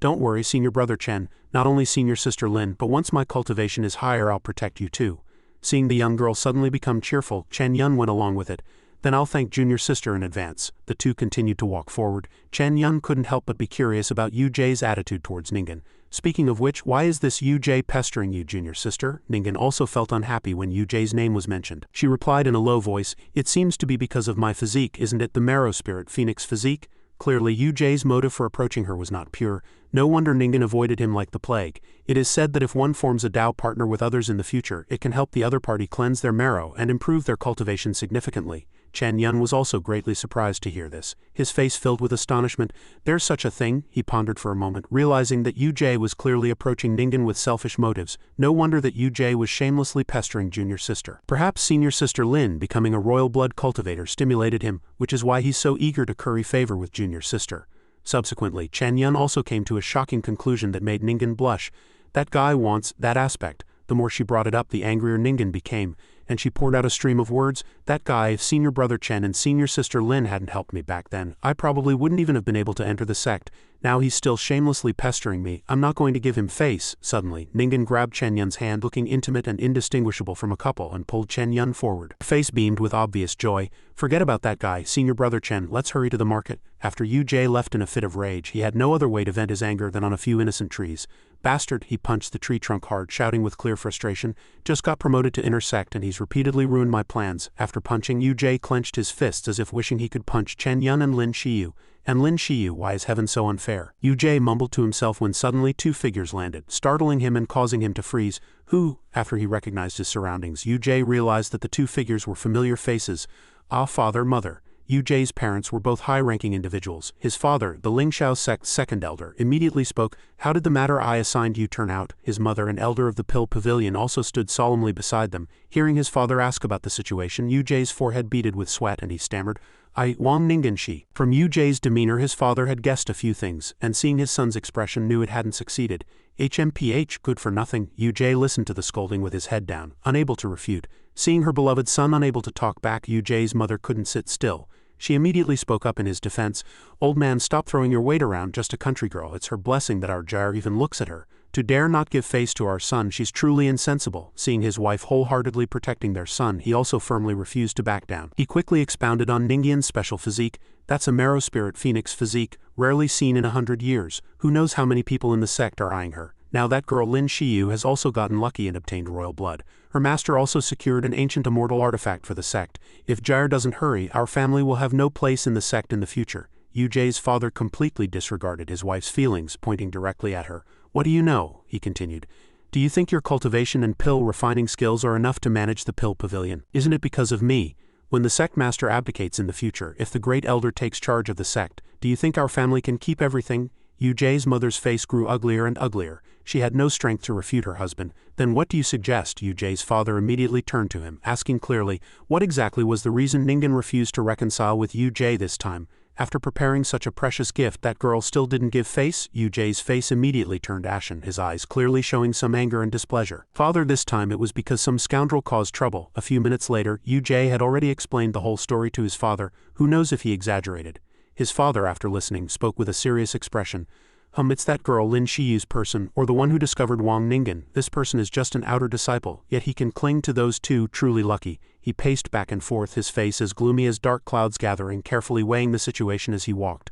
Don't worry, senior brother Chen, not only senior sister Lin, but once my cultivation is higher I'll protect you too. Seeing the young girl suddenly become cheerful, Chen Yan went along with it. Then I'll thank junior sister in advance. The two continued to walk forward. Chen Yan couldn't help but be curious about Yu-jae's attitude towards Ningan. Speaking of which, why is this Yu-jae pestering you, junior sister? Ningan also felt unhappy when Yu-jae's name was mentioned. She replied in a low voice, it seems to be because of my physique, isn't it? The marrow spirit phoenix physique? Clearly Yu-jae's motive for approaching her was not pure. No wonder Ningan avoided him like the plague. It is said that if one forms a Dao partner with others in the future, it can help the other party cleanse their marrow and improve their cultivation significantly. Chen Yan was also greatly surprised to hear this. His face filled with astonishment. There's such a thing, he pondered for a moment, realizing that Yu-jae was clearly approaching Ningan with selfish motives. No wonder that Yu-jae was shamelessly pestering junior sister. Perhaps senior sister Lin becoming a royal blood cultivator stimulated him, which is why he's so eager to curry favor with junior sister. Subsequently, Chen Yan also came to a shocking conclusion that made Ningan blush. That guy wants that aspect. The more she brought it up, the angrier Ningan became, and she poured out a stream of words. That guy, if senior brother Chen and senior sister Lin hadn't helped me back then, I probably wouldn't even have been able to enter the sect. Now he's still shamelessly pestering me. I'm not going to give him face. Suddenly, Ningan grabbed Chen Yan's hand, looking intimate and indistinguishable from a couple, and pulled Chen Yan forward. Her face beamed with obvious joy. Forget about that guy, senior brother Chen, let's hurry to the market. After Yu-jae left in a fit of rage, he had no other way to vent his anger than on a few innocent trees. Bastard, he punched the tree trunk hard, shouting with clear frustration. Just got promoted to inner sect and he's repeatedly ruined my plans. After punching, Yu-jae clenched his fists as if wishing he could punch Chen Yan and Lin Shiu. And Lin Shiu, why is heaven so unfair? Yu-jae mumbled to himself when suddenly two figures landed, startling him and causing him to freeze. Who? After he recognized his surroundings, Yu-jae realized that the two figures were familiar faces. Ah, father, mother. Yu-jae's parents were both high-ranking individuals. His father, the Ling Shiu sect's second elder, immediately spoke. How did the matter I assigned you turn out? His mother, an elder of the Pill Pavilion, also stood solemnly beside them. Hearing his father ask about the situation, Yu-jae's forehead beaded with sweat and he stammered, Wang Ningan Shi. From Yu-jae's demeanor his father had guessed a few things, and seeing his son's expression knew it hadn't succeeded. HMPH, good for nothing. Yu-jae listened to the scolding with his head down, unable to refute. Seeing her beloved son unable to talk back, Yu Jie's mother couldn't sit still. She immediately spoke up in his defense. "Old man, stop throwing your weight around, just a country girl. It's her blessing that our Jair even looks at her. To dare not give face to our son, she's truly insensible." Seeing his wife wholeheartedly protecting their son, he also firmly refused to back down. He quickly expounded on Ningan's special physique. "That's a marrow spirit phoenix physique, rarely seen in 100 years. Who knows how many people in the sect are eyeing her. Now that girl Lin Shiu has also gotten lucky and obtained royal blood. Her master also secured an ancient immortal artifact for the sect. If Jair doesn't hurry, our family will have no place in the sect in the future." Yu Jie's father completely disregarded his wife's feelings, pointing directly at her. "What do you know?" he continued. "Do you think your cultivation and pill refining skills are enough to manage the pill pavilion? Isn't it because of me? When the sect master abdicates in the future, if the great elder takes charge of the sect, do you think our family can keep everything?" Yu Jie's mother's face grew uglier and uglier. She had no strength to refute her husband. "Then what do you suggest?" Yu Jie's father immediately turned to him, asking clearly, what exactly was the reason Ningan refused to reconcile with Yu Jie this time? After preparing such a precious gift, that girl still didn't give face? Yu Jie's face immediately turned ashen, his eyes clearly showing some anger and displeasure. "Father, this time it was because some scoundrel caused trouble." A few minutes later, Yu Jie had already explained the whole story to his father, who knows if he exaggerated. His father, after listening, spoke with a serious expression. It's that girl Lin Shiu's person, or the one who discovered Wang Ningan. This person is just an outer disciple, yet he can cling to those two, truly lucky." He paced back and forth, his face as gloomy as dark clouds gathering, carefully weighing the situation as he walked.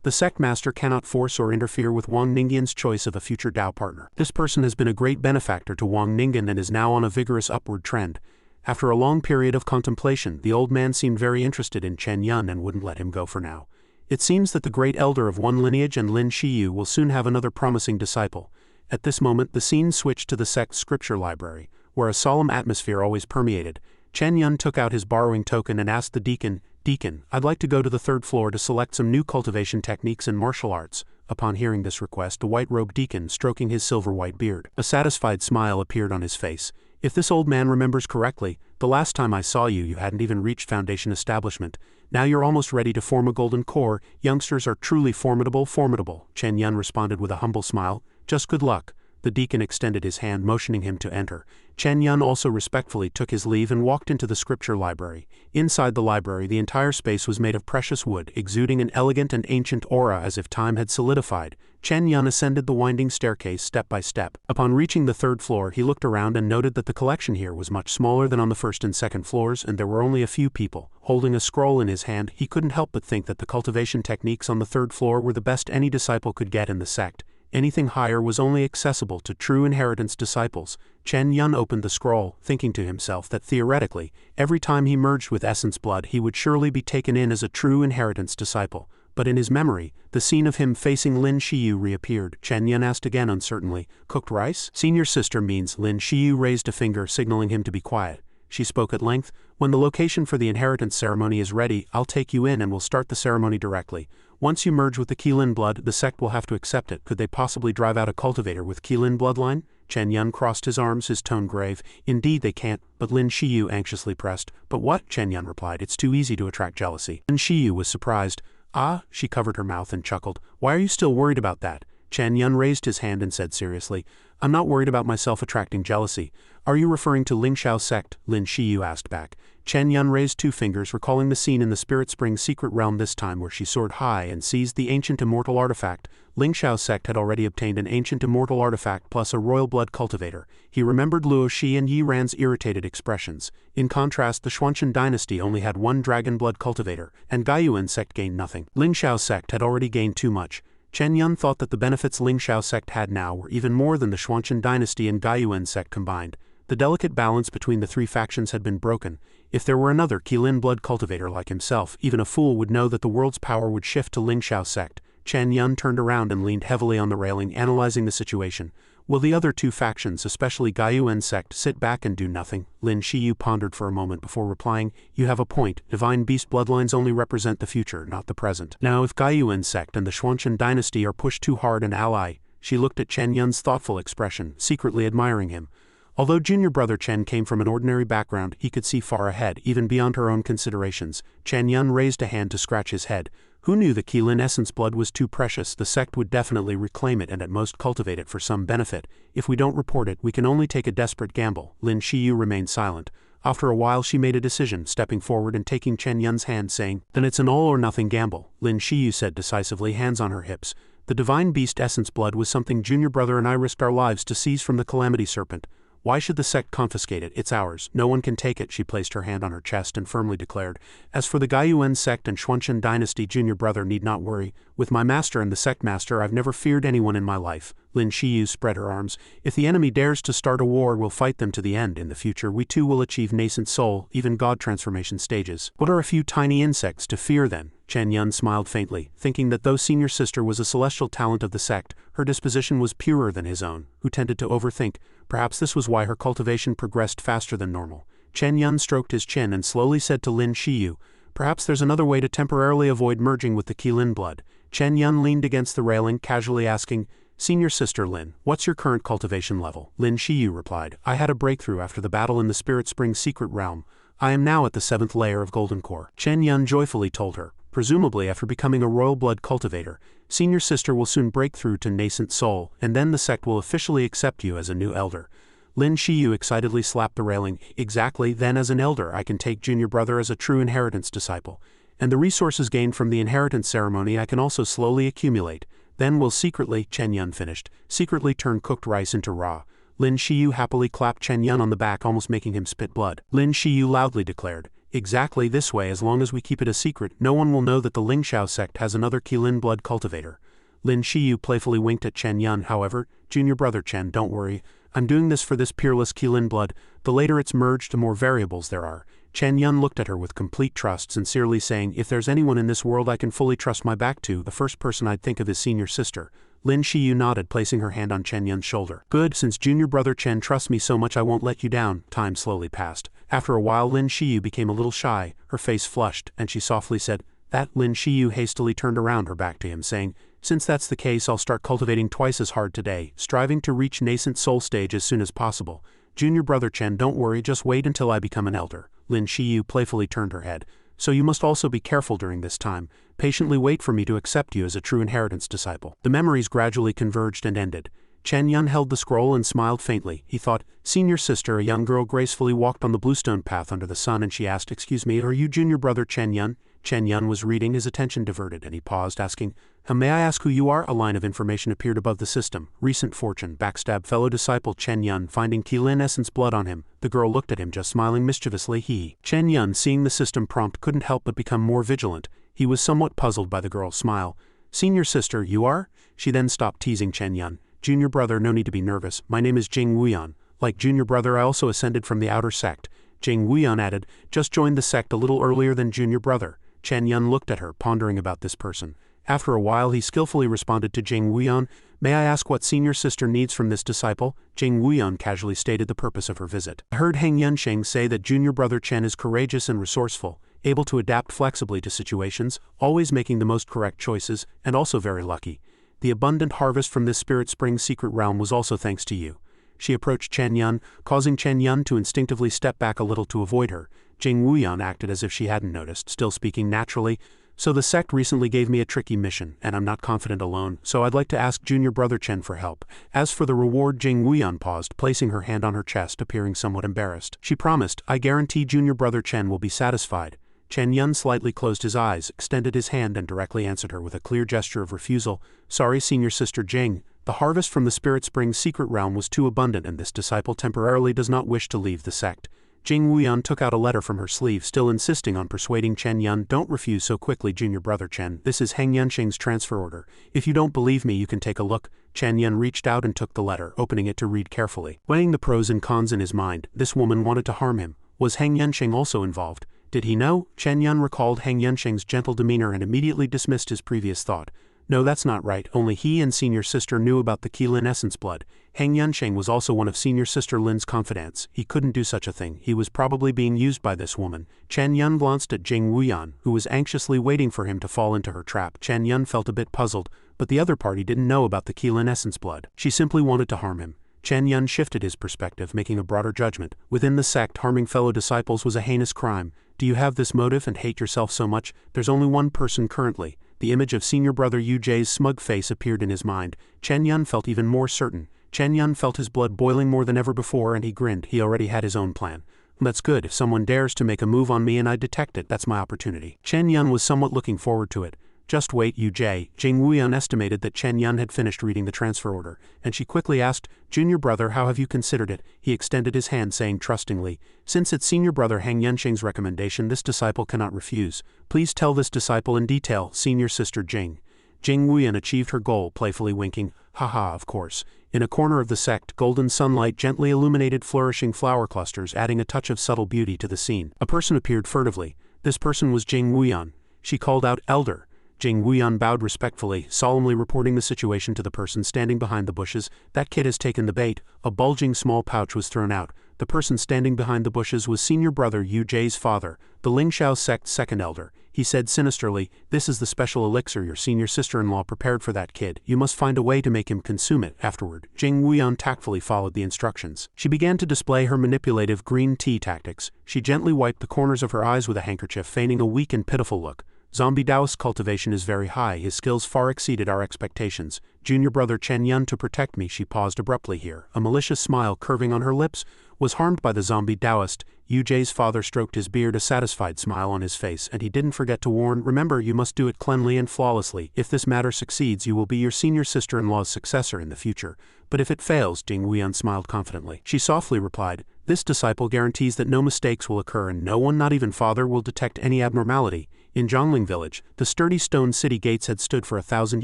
"The sect master cannot force or interfere with Wang Ningan's choice of a future Dao partner. This person has been a great benefactor to Wang Ningan and is now on a vigorous upward trend." After a long period of contemplation, the old man seemed very interested in Chen Yan and wouldn't let him go for now. "It seems that the great elder of one lineage and Lin Shiu will soon have another promising disciple." At this moment, the scene switched to the sect's scripture library, where a solemn atmosphere always permeated. Chen Yan took out his borrowing token and asked the deacon, "Deacon, I'd like to go to the 3rd floor to select some new cultivation techniques and martial arts." Upon hearing this request, the white-robed deacon stroking his silver-white beard. A satisfied smile appeared on his face. "If this old man remembers correctly, the last time I saw you, you hadn't even reached foundation establishment. Now you're almost ready to form a golden core. Youngsters are truly formidable." Chen Yan responded with a humble smile. "Just good luck." The deacon extended his hand, motioning him to enter. Chen Yan also respectfully took his leave and walked into the scripture library. Inside the library, the entire space was made of precious wood, exuding an elegant and ancient aura as if time had solidified. Chen Yan ascended the winding staircase step by step. Upon reaching the 3rd floor, he looked around and noted that the collection here was much smaller than on the 1st and 2nd floors, and there were only a few people. Holding a scroll in his hand, he couldn't help but think that the cultivation techniques on the 3rd floor were the best any disciple could get in the sect. Anything higher was only accessible to true inheritance disciples. Chen Yan opened the scroll, thinking to himself that theoretically, every time he merged with essence blood, he would surely be taken in as a true inheritance disciple. But in his memory, the scene of him facing Lin Shiu reappeared. Chen Yan asked again uncertainly, "Cooked rice?" "Senior sister means." Lin Shiu raised a finger, signaling him to be quiet. She spoke at length. "When the location for the inheritance ceremony is ready, I'll take you in and we'll start the ceremony directly. Once you merge with the Qilin blood, the sect will have to accept it. Could they possibly drive out a cultivator with Qilin bloodline?" Chen Yan crossed his arms, his tone grave. "Indeed they can't," but Lin Shiu anxiously pressed. "But what?" Chen Yan replied. "It's too easy to attract jealousy." Lin Shiu was surprised. "Ah," she covered her mouth and chuckled. "Why are you still worried about that?" Chen Yan raised his hand and said seriously, "I'm not worried about myself attracting jealousy." "Are you referring to Ling Xiao's sect?" Lin Shiu asked back. Chen Yan raised 2 fingers, recalling the scene in the Spirit Spring secret realm this time where she soared high and seized the ancient immortal artifact. Ling Xiao's sect had already obtained an ancient immortal artifact plus a royal blood cultivator. He remembered Luo Shi and Yi Ran's irritated expressions. In contrast, the Xianxia dynasty only had 1 dragon blood cultivator, and Guiyuan sect gained nothing. Ling Xiao's sect had already gained too much. Chen Yan thought that the benefits Ling Xiao's sect had now were even more than the Xianxia dynasty and Guiyuan sect combined. The delicate balance between the 3 factions had been broken. If there were another Qilin blood cultivator like himself, even a fool would know that the world's power would shift to Ling Xiao's sect. Chen Yan turned around and leaned heavily on the railing, analyzing the situation. Will the other 2 factions, especially Guiyuan sect, sit back and do nothing? Lin Shiu pondered for a moment before replying, "You have a point. Divine beast bloodlines only represent the future, not the present. Now if Guiyuan sect and the Xianxia dynasty are pushed too hard an ally." She looked at Chen Yan's thoughtful expression, secretly admiring him. Although junior brother Chen came from an ordinary background, he could see far ahead, even beyond her own considerations. Chen Yan raised a hand to scratch his head. Who knew the Qilin essence blood was too precious? The sect would definitely reclaim it and at most cultivate it for some benefit. If we don't report it, we can only take a desperate gamble. Lin Shiu remained silent. After a while she made a decision, stepping forward and taking Chen Yan's hand, saying, "Then it's an all-or-nothing gamble," Lin Shiu said decisively, hands on her hips. "The divine beast essence blood was something junior brother and I risked our lives to seize from the Calamity Serpent. Why should the sect confiscate it? It's ours. No one can take it." She placed her hand on her chest and firmly declared, "As for the Gaiyuan sect and Xuanchen dynasty, junior brother need not worry. With my master and the sect master, I've never feared anyone in my life." Lin Shiu spread her arms. "If the enemy dares to start a war, we'll fight them to the end. In the future, we too will achieve nascent soul, even god transformation stages. What are a few tiny insects to fear then?" Chen Yan smiled faintly, thinking that though senior sister was a celestial talent of the sect, her disposition was purer than his own, who tended to overthink. Perhaps this was why her cultivation progressed faster than normal. Chen Yan stroked his chin and slowly said to Lin Shiu, "Perhaps there's another way to temporarily avoid merging with the Qilin blood." Chen Yan leaned against the railing, casually asking, "Senior sister Lin, what's your current cultivation level?" Lin Shiu replied, "I had a breakthrough after the battle in the Spirit Spring secret realm. I am now at the 7th layer of Golden Core." Chen Yan joyfully told her, "Presumably after becoming a royal blood cultivator, senior sister will soon break through to nascent soul, and then the sect will officially accept you as a new elder." Lin Shiu excitedly slapped the railing. "Exactly, then as an elder I can take junior brother as a true inheritance disciple. And the resources gained from the inheritance ceremony I can also slowly accumulate. Then we'll secretly," Chen Yan finished, "secretly turn cooked rice into raw." Lin Shiu happily clapped Chen Yan on the back, almost making him spit blood. Lin Shiu loudly declared, "Exactly this way, as long as we keep it a secret, no one will know that the Lingxiao sect has another Qilin blood cultivator." Lin Shiu playfully winked at Chen Yan. "However, junior brother Chen, don't worry. I'm doing this for this peerless Qilin blood. The later it's merged, the more variables there are." Chen Yan looked at her with complete trust, sincerely saying, "If there's anyone in this world I can fully trust my back to, the first person I'd think of is senior sister." Lin Shiu nodded, placing her hand on Chen Yan's shoulder. "Good, since junior brother Chen trusts me so much I won't let you down." Time slowly passed. After a while Lin Shiu became a little shy, her face flushed, and she softly said, "That?" Lin Shiu hastily turned around her back to him, saying, "Since that's the case, I'll start cultivating twice as hard today, striving to reach nascent soul stage as soon as possible. Junior brother Chen, don't worry, just wait until I become an elder." Lin Shiu playfully turned her head. "So you must also be careful during this time. Patiently wait for me to accept you as a true inheritance disciple." The memories gradually converged and ended. Chen Yan held the scroll and smiled faintly. He thought, "Senior sister." A young girl gracefully walked on the bluestone path under the sun, and she asked, "Excuse me, are you junior brother Chen Yan?" Chen Yan was reading, his attention diverted, and he paused, asking, "May I ask who you are?" A line of information appeared above the system. "Recent fortune, backstab fellow disciple Chen Yan, finding Qilin essence blood on him." The girl looked at him, just smiling mischievously. Chen Yan, seeing the system prompt, couldn't help but become more vigilant. He was somewhat puzzled by the girl's smile. "Senior sister, you are?" She then stopped teasing Chen Yan. "Junior brother, no need to be nervous. My name is Jing Wuan. Like junior brother, I also ascended from the outer sect." Jing Wuan added, "Just joined the sect a little earlier than junior brother." Chen Yan looked at her, pondering about this person. After a while he skillfully responded to Jing Wuan, "May I ask what senior sister needs from this disciple?" Jing Wuan casually stated the purpose of her visit. "I heard Heng Yunsheng say that junior brother Chen is courageous and resourceful, able to adapt flexibly to situations, always making the most correct choices, and also very lucky. The abundant harvest from this Spirit Spring secret realm was also thanks to you." She approached Chen Yan, causing Chen Yan to instinctively step back a little to avoid her. Jing Wuan acted as if she hadn't noticed, still speaking naturally. "So the sect recently gave me a tricky mission, and I'm not confident alone, so I'd like to ask junior brother Chen for help. As for the reward," Jing Wuan paused, placing her hand on her chest, appearing somewhat embarrassed. She promised, "I guarantee junior brother Chen will be satisfied." Chen Yan slightly closed his eyes, extended his hand, and directly answered her with a clear gesture of refusal. "Sorry, senior sister Jing. The harvest from the Spirit Spring secret realm was too abundant, and this disciple temporarily does not wish to leave the sect." Jing Wuan took out a letter from her sleeve, still insisting on persuading Chen Yan. "Don't refuse so quickly, junior brother Chen. This is Heng Yunsheng's transfer order. If you don't believe me, you can take a look." Chen Yan reached out and took the letter, opening it to read carefully. Weighing the pros and cons in his mind, this woman wanted to harm him. Was Heng Yunsheng also involved? Did he know? Chen Yan recalled Heng Yunsheng's gentle demeanor and immediately dismissed his previous thought. No, that's not right. Only he and senior sister knew about the Qilin essence blood. Heng Yunsheng was also one of senior sister Lin's confidants. He couldn't do such a thing. He was probably being used by this woman. Chen Yan glanced at Jing Wuan, who was anxiously waiting for him to fall into her trap. Chen Yan felt a bit puzzled, but the other party didn't know about the Qilin essence blood. She simply wanted to harm him. Chen Yan shifted his perspective, making a broader judgment. Within the sect, harming fellow disciples was a heinous crime. Do you have this motive and hate yourself so much? There's only one person currently. The image of senior brother Yu Jie's smug face appeared in his mind. Chen Yan felt even more certain. Chen Yan felt his blood boiling more than ever before, and he grinned. He already had his own plan. That's good. If someone dares to make a move on me and I detect it, that's my opportunity. Chen Yan was somewhat looking forward to it. Just wait, UJ. Jing Wuan estimated that Chen Yan had finished reading the transfer order, and she quickly asked, Junior brother, how have you considered it? He extended his hand, saying trustingly, since it's senior brother Hang Yanxing's recommendation, this disciple cannot refuse. Please tell this disciple in detail, senior sister Jing. Jing Wuan achieved her goal, playfully winking. Haha, of course. In a corner of the sect, golden sunlight gently illuminated flourishing flower clusters, adding a touch of subtle beauty to the scene. A person appeared furtively. This person was Jing Wuan. She called out, Elder. Jing Wuan bowed respectfully, solemnly reporting the situation to the person standing behind the bushes. That kid has taken the bait. A bulging small pouch was thrown out. The person standing behind the bushes was senior brother Yu Jie's father, the Ling Shiu sect's second elder. He said sinisterly, this is the special elixir your senior sister-in-law prepared for that kid. You must find a way to make him consume it. Afterward, Jing Wuan tactfully followed the instructions. She began to display her manipulative green tea tactics. She gently wiped the corners of her eyes with a handkerchief, feigning a weak and pitiful look. Zombie Taoist cultivation is very high. His skills far exceeded our expectations. Junior brother Chen Yan to protect me. She paused abruptly here. A malicious smile curving on her lips was harmed by the zombie Taoist. Yu Jie's father stroked his beard, a satisfied smile on his face, and he didn't forget to warn, remember, you must do it cleanly and flawlessly. If this matter succeeds, you will be your senior sister-in-law's successor in the future. But if it fails, Jing Wuan smiled confidently. She softly replied, this disciple guarantees that no mistakes will occur and no one, not even father, will detect any abnormality. In Zhongling village, the sturdy stone city gates had stood for 1,000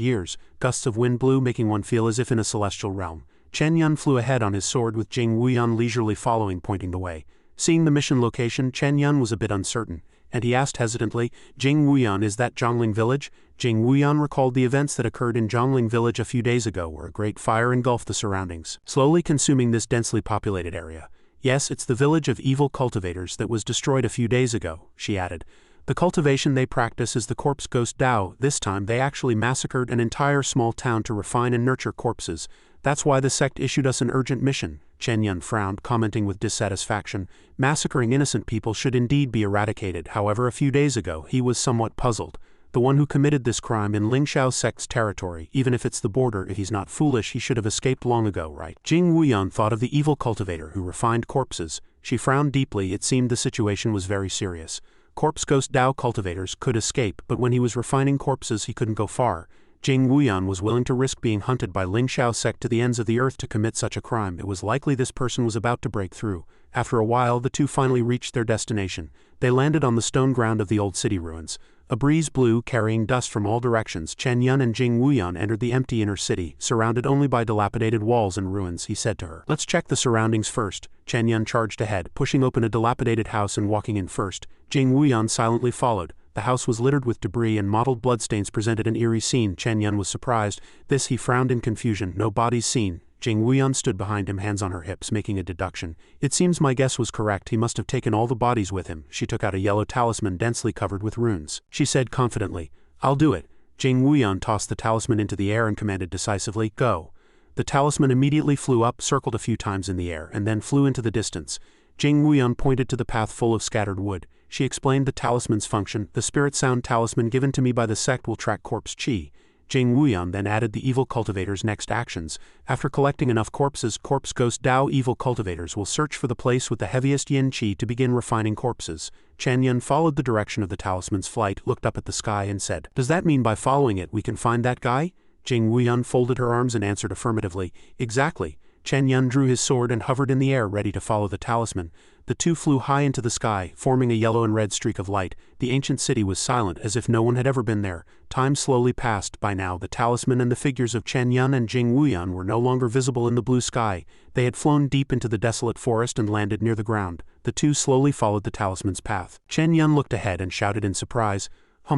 years. Gusts of wind blew, making one feel as if in a celestial realm. Chen Yan flew ahead on his sword with Jing Wuan leisurely following, pointing the way. Seeing the mission location, Chen Yan was a bit uncertain, and he asked hesitantly, Jing Wuan, is that Zhongling village? Jing Wuan recalled the events that occurred in Zhongling village a few days ago, where a great fire engulfed the surroundings, slowly consuming this densely populated area. Yes, it's the village of evil cultivators that was destroyed a few days ago, she added. The cultivation they practice is the corpse ghost Dao. This time they actually massacred an entire small town to refine and nurture corpses. That's why the sect issued us an urgent mission. Chen Yan frowned, commenting with dissatisfaction. Massacring innocent people should indeed be eradicated. However, a few days ago, he was somewhat puzzled. The one who committed this crime in Ling Shiu sect's territory, even if it's the border, if he's not foolish, he should have escaped long ago, right? Jing Wuan thought of the evil cultivator who refined corpses. She frowned deeply. It seemed the situation was very serious. Corpse ghost Dao cultivators could escape, but when he was refining corpses he couldn't go far. Jing Wuan was willing to risk being hunted by Ling Shiu sect to the ends of the earth to commit such a crime. It was likely this person was about to break through. After a while, the two finally reached their destination. They landed on the stone ground of the old city ruins. A breeze blew, carrying dust from all directions. Chen Yan and Jing Wuan entered the empty inner city, surrounded only by dilapidated walls and ruins. He said to her, let's check the surroundings first. Chen Yan charged ahead, pushing open a dilapidated house and walking in first. Jing Wuan silently followed. The house was littered with debris and mottled bloodstains presented an eerie scene. Chen Yan was surprised. This, he frowned in confusion. No bodies seen. Jing Wuan stood behind him, hands on her hips, making a deduction. It seems my guess was correct. He must have taken all the bodies with him. She took out a yellow talisman densely covered with runes. She said confidently, I'll do it. Jing Wuan tossed the talisman into the air and commanded decisively, go. The talisman immediately flew up, circled a few times in the air, and then flew into the distance. Jing Wuan pointed to the path full of scattered wood. She explained the talisman's function. The spirit sound talisman given to me by the sect will track corpse chi. Jing Wuan then added the evil cultivator's next actions. After collecting enough corpses, corpse ghost Dao evil cultivators will search for the place with the heaviest yin chi to begin refining corpses. Chen Yan followed the direction of the talisman's flight, looked up at the sky and said, does that mean by following it we can find that guy? Jing Wuan folded her arms and answered affirmatively, exactly. Chen Yan drew his sword and hovered in the air, ready to follow the talisman. The two flew high into the sky, forming a yellow and red streak of light. The ancient city was silent, as if no one had ever been there. Time slowly passed. By now, the talisman and the figures of Chen Yan and Jing Wuan were no longer visible in the blue sky. They had flown deep into the desolate forest and landed near the ground. The two slowly followed the talisman's path. Chen Yan looked ahead and shouted in surprise,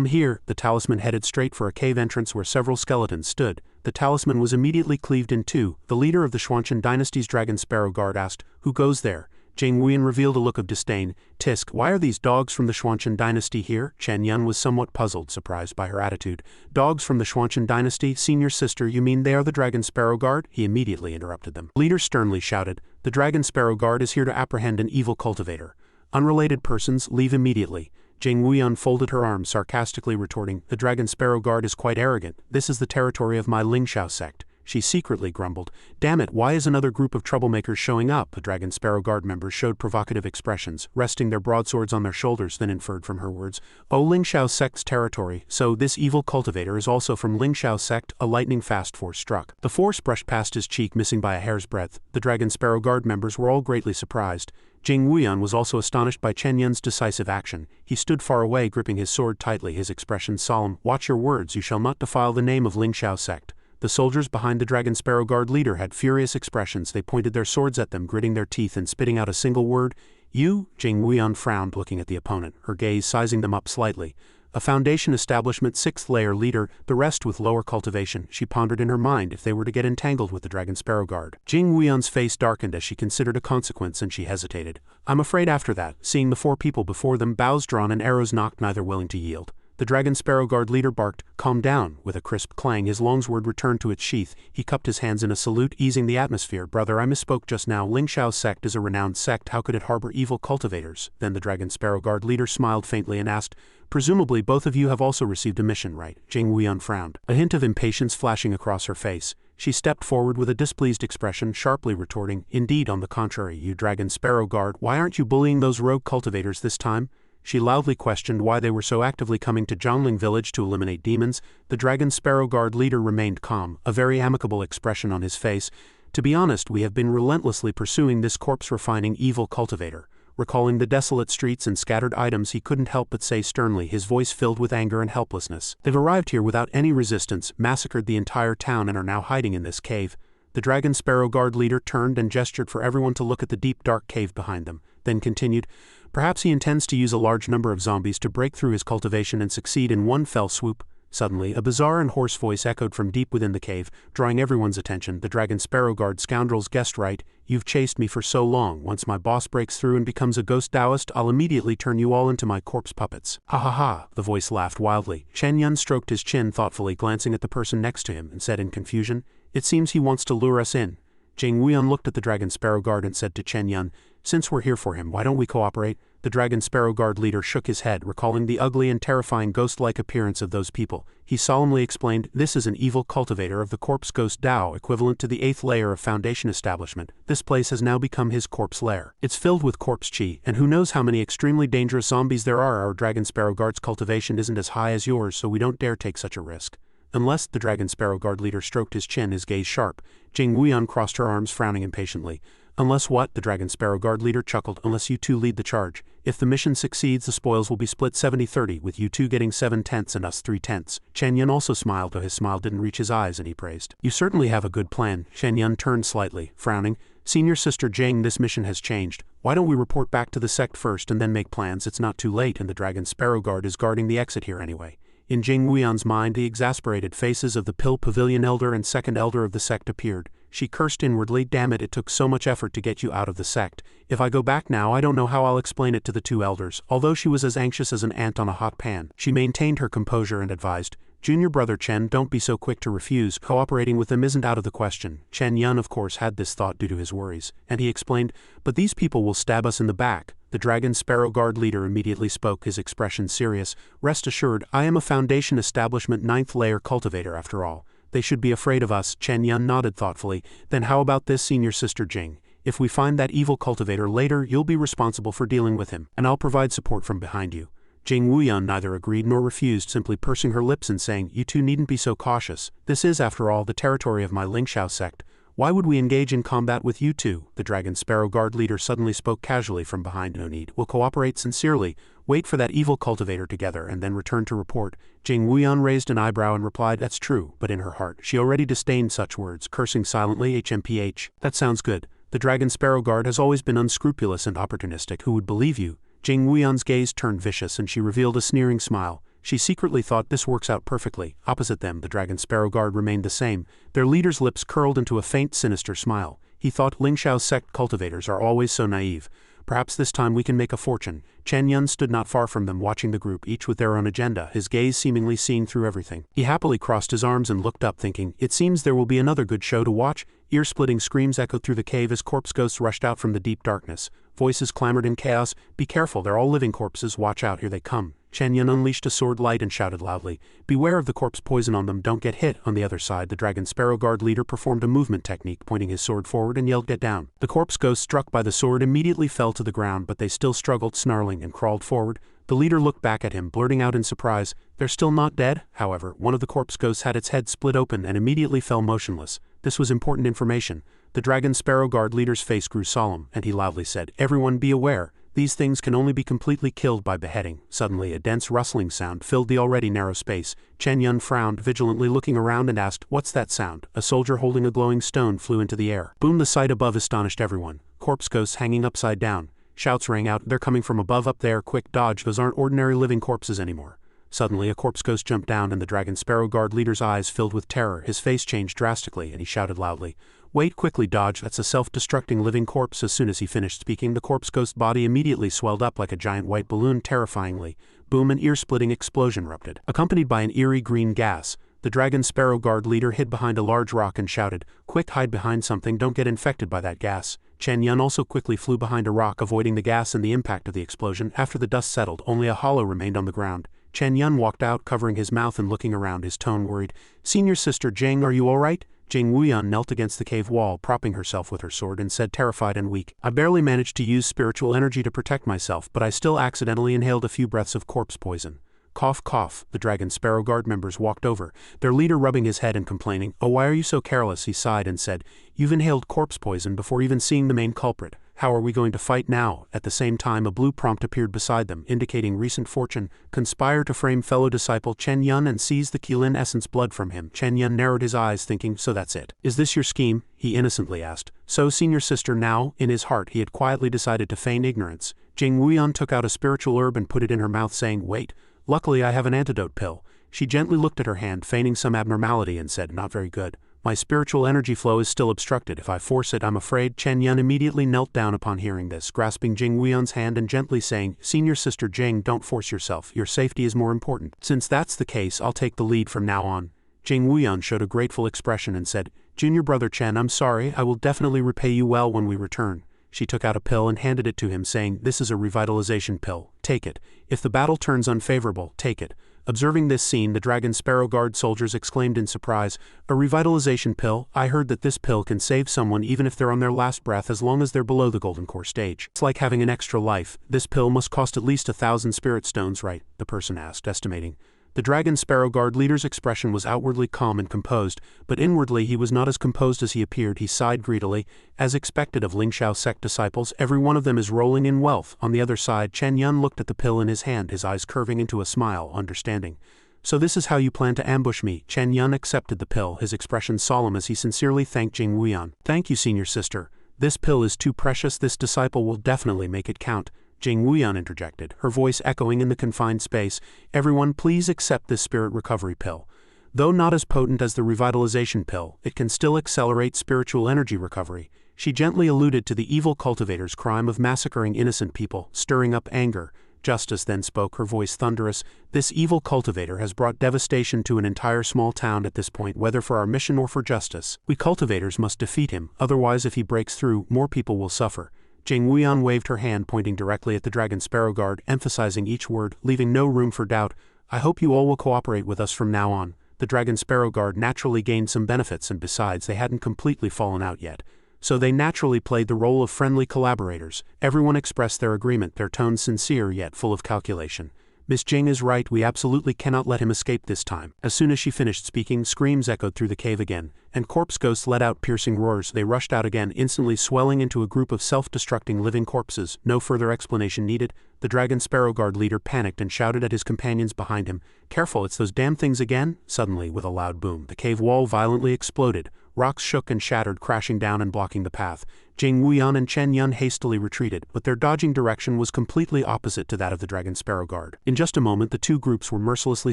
here. The talisman headed straight for a cave entrance where several skeletons stood. The talisman was immediately cleaved in two. The leader of the Xuanchen dynasty's Dragon Sparrow Guard asked, who goes there? Jing Wuan revealed a look of disdain. Tisk, why are these dogs from the Xuanchen dynasty here? Chen Yan was somewhat puzzled, surprised by her attitude. Dogs from the Xuanchen dynasty? Senior sister, you mean they are the Dragon Sparrow Guard? He immediately interrupted them. Leader sternly shouted, the Dragon Sparrow Guard is here to apprehend an evil cultivator. Unrelated persons, leave immediately. Jing Wuan folded her arms, sarcastically retorting, the Dragon Sparrow Guard is quite arrogant. This is the territory of my Ling Shiu sect. She secretly grumbled. Damn it, why is another group of troublemakers showing up? The Dragon Sparrow Guard members showed provocative expressions, resting their broadswords on their shoulders, then inferred from her words. Oh, Ling Shiu sect's territory, so this evil cultivator is also from Ling Shiu sect. A lightning-fast force struck. The force brushed past his cheek, missing by a hair's breadth. The Dragon Sparrow Guard members were all greatly surprised. Jing Wuan was also astonished by Chen Yan's decisive action. He stood far away, gripping his sword tightly, his expression solemn. Watch your words, you shall not defile the name of Ling Shiu sect. The soldiers behind the Dragon Sparrow Guard leader had furious expressions. They pointed their swords at them, gritting their teeth and spitting out a single word. You? Jing Wuan frowned, looking at the opponent, her gaze sizing them up slightly. A Foundation establishment 6th layer leader, the rest with lower cultivation. She pondered in her mind if they were to get entangled with the Dragon Sparrow Guard. Jing Wuan's face darkened as she considered a consequence, and she hesitated. I'm afraid after that, seeing the 4 people before them, bows drawn and arrows knocked, neither willing to yield. The Dragon Sparrow Guard leader barked, "Calm down." With a crisp clang, his longsword returned to its sheath. He cupped his hands in a salute, easing the atmosphere. Brother, I misspoke just now. Ling Shiu sect is a renowned sect. How could it harbor evil cultivators? Then the Dragon Sparrow Guard leader smiled faintly and asked, Presumably both of you have also received a mission, right? Jing Wuan frowned, a hint of impatience flashing across her face. She stepped forward with a displeased expression, sharply retorting, Indeed, on the contrary, you Dragon Sparrow Guard, why aren't you bullying those rogue cultivators this time? She loudly questioned why they were so actively coming to Zhongling village to eliminate demons. The Dragon Sparrow Guard leader remained calm, a very amicable expression on his face. To be honest, we have been relentlessly pursuing this corpse-refining evil cultivator. Recalling the desolate streets and scattered items, he couldn't help but say sternly, his voice filled with anger and helplessness. They've arrived here without any resistance, massacred the entire town, and are now hiding in this cave. The Dragon Sparrow Guard leader turned and gestured for everyone to look at the deep dark cave behind them, then continued, Perhaps he intends to use a large number of zombies to break through his cultivation and succeed in one fell swoop. Suddenly, a bizarre and hoarse voice echoed from deep within the cave, drawing everyone's attention. The Dragon Sparrow Guard scoundrels guessed right. You've chased me for so long. Once my boss breaks through and becomes a ghost Taoist, I'll immediately turn you all into my corpse puppets. Ha ha ha, the voice laughed wildly. Chen Yan stroked his chin thoughtfully, glancing at the person next to him, and said in confusion, It seems he wants to lure us in. Jing Wuan looked at the Dragon Sparrow Guard and said to Chen Yan, Since we're here for him, why don't we cooperate? The Dragon Sparrow Guard leader shook his head, recalling the ugly and terrifying ghost-like appearance of those people. He solemnly explained, This is an evil cultivator of the corpse ghost Dao, equivalent to the 8th layer of Foundation establishment. This place has now become his corpse lair. It's filled with corpse chi, and who knows how many extremely dangerous zombies there are. Our Dragon Sparrow Guard's cultivation isn't as high as yours, so we don't dare take such a risk. Unless, the Dragon Sparrow Guard leader stroked his chin, his gaze sharp. Jing Wuan crossed her arms, frowning impatiently. Unless what? The Dragon Sparrow Guard leader chuckled. Unless you two lead the charge. If the mission succeeds, the spoils will be split 70-30, with you two getting 7/10 and us 3/10. Chen Yan also smiled, though his smile didn't reach his eyes, and he praised. You certainly have a good plan. Chen Yan turned slightly, frowning. Senior Sister Jing, this mission has changed. Why don't we report back to the sect first and then make plans? It's not too late, and the Dragon Sparrow Guard is guarding the exit here anyway. In Jing Wuan's mind, the exasperated faces of the Pavilion Elder and Second Elder of the sect appeared. She cursed inwardly, Damn it took so much effort to get you out of the sect. If I go back now, I don't know how I'll explain it to the 2 elders. Although she was as anxious as an ant on a hot pan, she maintained her composure and advised, Junior brother Chen, don't be so quick to refuse. Cooperating with them isn't out of the question. Chen Yan of course had this thought due to his worries, and he explained, But these people will stab us in the back. The Dragon Sparrow Guard leader immediately spoke, his expression serious. Rest assured, I am a Foundation establishment 9th layer cultivator after all. They should be afraid of us. Chen Yan nodded thoughtfully. Then how about this, Senior Sister Jing? If we find that evil cultivator later, you'll be responsible for dealing with him, and I'll provide support from behind you. Jing Wuan neither agreed nor refused, simply pursing her lips and saying, You two needn't be so cautious. This is, after all, the territory of my Ling Shiu sect. Why would we engage in combat with you two? The Dragon Sparrow Guard leader suddenly spoke casually from behind. No need. We'll cooperate sincerely. Wait for that evil cultivator together and then return to report. Jing Wuan raised an eyebrow and replied, That's true, but in her heart, she already disdained such words, cursing silently. HMPH. That sounds good. The Dragon Sparrow Guard has always been unscrupulous and opportunistic. Who would believe you? Jing Wuan's gaze turned vicious and she revealed a sneering smile. She secretly thought this works out perfectly. Opposite them, the Dragon Sparrow Guard remained the same. Their leader's lips curled into a faint, sinister smile. He thought Ling Shiu sect cultivators are always so naive. Perhaps this time we can make a fortune. Chen Yan stood not far from them, watching the group, each with their own agenda, his gaze seemingly seeing through everything. He happily crossed his arms and looked up, thinking, It seems there will be another good show to watch. Ear-splitting screams echoed through the cave as corpse ghosts rushed out from the deep darkness. Voices clamored in chaos, Be careful, they're all living corpses, watch out, here they come. Chen Yan unleashed a sword light and shouted loudly, "Beware of the corpse poison on them, don't get hit." On the other side, the Dragon Sparrow Guard leader performed a movement technique, pointing his sword forward and yelled, "Get down." The corpse ghost struck by the sword immediately fell to the ground, but they still struggled, snarling, and crawled forward. The leader looked back at him, blurting out in surprise, "They're still not dead?" However, one of the corpse ghosts had its head split open and immediately fell motionless. This was important information. The Dragon Sparrow Guard leader's face grew solemn, and he loudly said, "Everyone be aware. These things can only be completely killed by beheading." Suddenly, a dense rustling sound filled the already narrow space. Chen Yan frowned, vigilantly looking around, and asked, "What's that sound?" A soldier holding a glowing stone flew into the air. Boom! The sight above astonished everyone. Corpse ghosts hanging upside down. Shouts rang out, "They're coming from above up there, quick dodge, those aren't ordinary living corpses anymore." Suddenly, a corpse ghost jumped down, and the Dragon Sparrow Guard leader's eyes filled with terror. His face changed drastically, and he shouted loudly, "Wait, quickly dodge, that's a self-destructing living corpse." As soon as he finished speaking, the corpse ghost body immediately swelled up like a giant white balloon. Terrifyingly, boom, an ear-splitting explosion erupted, accompanied by an eerie green gas. The Dragon Sparrow Guard leader hid behind a large rock and shouted, "Quick, hide behind something, don't get infected by that gas." Chen Yan also quickly flew behind a rock, avoiding the gas and the impact of the explosion. After the dust settled, only a hollow remained on the ground. Chen Yan walked out, covering his mouth and looking around, his tone worried. "Senior Sister Jing, are you all right?" Jing Wuan knelt against the cave wall, propping herself with her sword, and said, terrified and weak, "I barely managed to use spiritual energy to protect myself, but I still accidentally inhaled a few breaths of corpse poison." Cough, cough. The Dragon Sparrow Guard members walked over, their leader rubbing his head and complaining. "Oh, why are you so careless?" He sighed and said, "You've inhaled corpse poison before even seeing the main culprit. How are we going to fight now?" At the same time, a blue prompt appeared beside them, indicating recent fortune. "Conspire to frame fellow disciple Chen Yan and seize the Qilin essence blood from him." Chen Yan narrowed his eyes, thinking, "So that's it. Is this your scheme?" he innocently asked. "So, Senior Sister." Now, in his heart, he had quietly decided to feign ignorance. Jing Wuan took out a spiritual herb and put it in her mouth, saying, "Wait. Luckily I have an antidote pill." She gently looked at her hand, feigning some abnormality, and said, "Not very good. My spiritual energy flow is still obstructed. If I force it, I'm afraid." Chen Yan immediately knelt down upon hearing this, grasping Jing Wuan's hand and gently saying, "Senior Sister Jing, don't force yourself. Your safety is more important." "Since that's the case, I'll take the lead from now on." Jing Wuan showed a grateful expression and said, "Junior brother Chen, I'm sorry. I will definitely repay you well when we return." She took out a pill and handed it to him, saying, "This is a revitalization pill. Take it. If the battle turns unfavorable, take it." Observing this scene, the Dragon Sparrow Guard soldiers exclaimed in surprise, "A revitalization pill? I heard that this pill can save someone even if they're on their last breath as long as they're below the Golden Core stage. It's like having an extra life. This pill must cost at least 1,000 spirit stones, right?" the person asked, estimating. The Dragon Sparrow Guard leader's expression was outwardly calm and composed, but inwardly he was not as composed as he appeared. He sighed greedily. As expected of Lin Shiu sect disciples, every one of them is rolling in wealth. On the other side, Chen Yan looked at the pill in his hand, his eyes curving into a smile, understanding. "So this is how you plan to ambush me?" Chen Yan accepted the pill, his expression solemn as he sincerely thanked Jing Wuan. "Thank you, Senior Sister. This pill is too precious. This disciple will definitely make it count." Jing Wuan interjected, her voice echoing in the confined space, "Everyone, please accept this spirit recovery pill. Though not as potent as the revitalization pill, it can still accelerate spiritual energy recovery." She gently alluded to the evil cultivator's crime of massacring innocent people, stirring up anger. Justice then spoke, her voice thunderous. "This evil cultivator has brought devastation to an entire small town at this point, whether for our mission or for justice. We cultivators must defeat him, otherwise if he breaks through, more people will suffer." Jing Wuan waved her hand, pointing directly at the Dragon Sparrow Guard, emphasizing each word, leaving no room for doubt. "I hope you all will cooperate with us from now on." The Dragon Sparrow Guard naturally gained some benefits, and besides, they hadn't completely fallen out yet. So they naturally played the role of friendly collaborators. Everyone expressed their agreement, their tones sincere yet full of calculation. "Miss Jing is right, we absolutely cannot let him escape this time." As soon as she finished speaking, screams echoed through the cave again, and corpse ghosts let out piercing roars. They rushed out again, instantly swelling into a group of self-destructing living corpses. No further explanation needed. The Dragon Sparrow Guard leader panicked and shouted at his companions behind him, "Careful, it's those damn things again!" Suddenly, with a loud boom, the cave wall violently exploded. Rocks shook and shattered, crashing down and blocking the path. Jing Wuan and Chen Yan hastily retreated, but their dodging direction was completely opposite to that of the Dragon Sparrow Guard. In just a moment, the two groups were mercilessly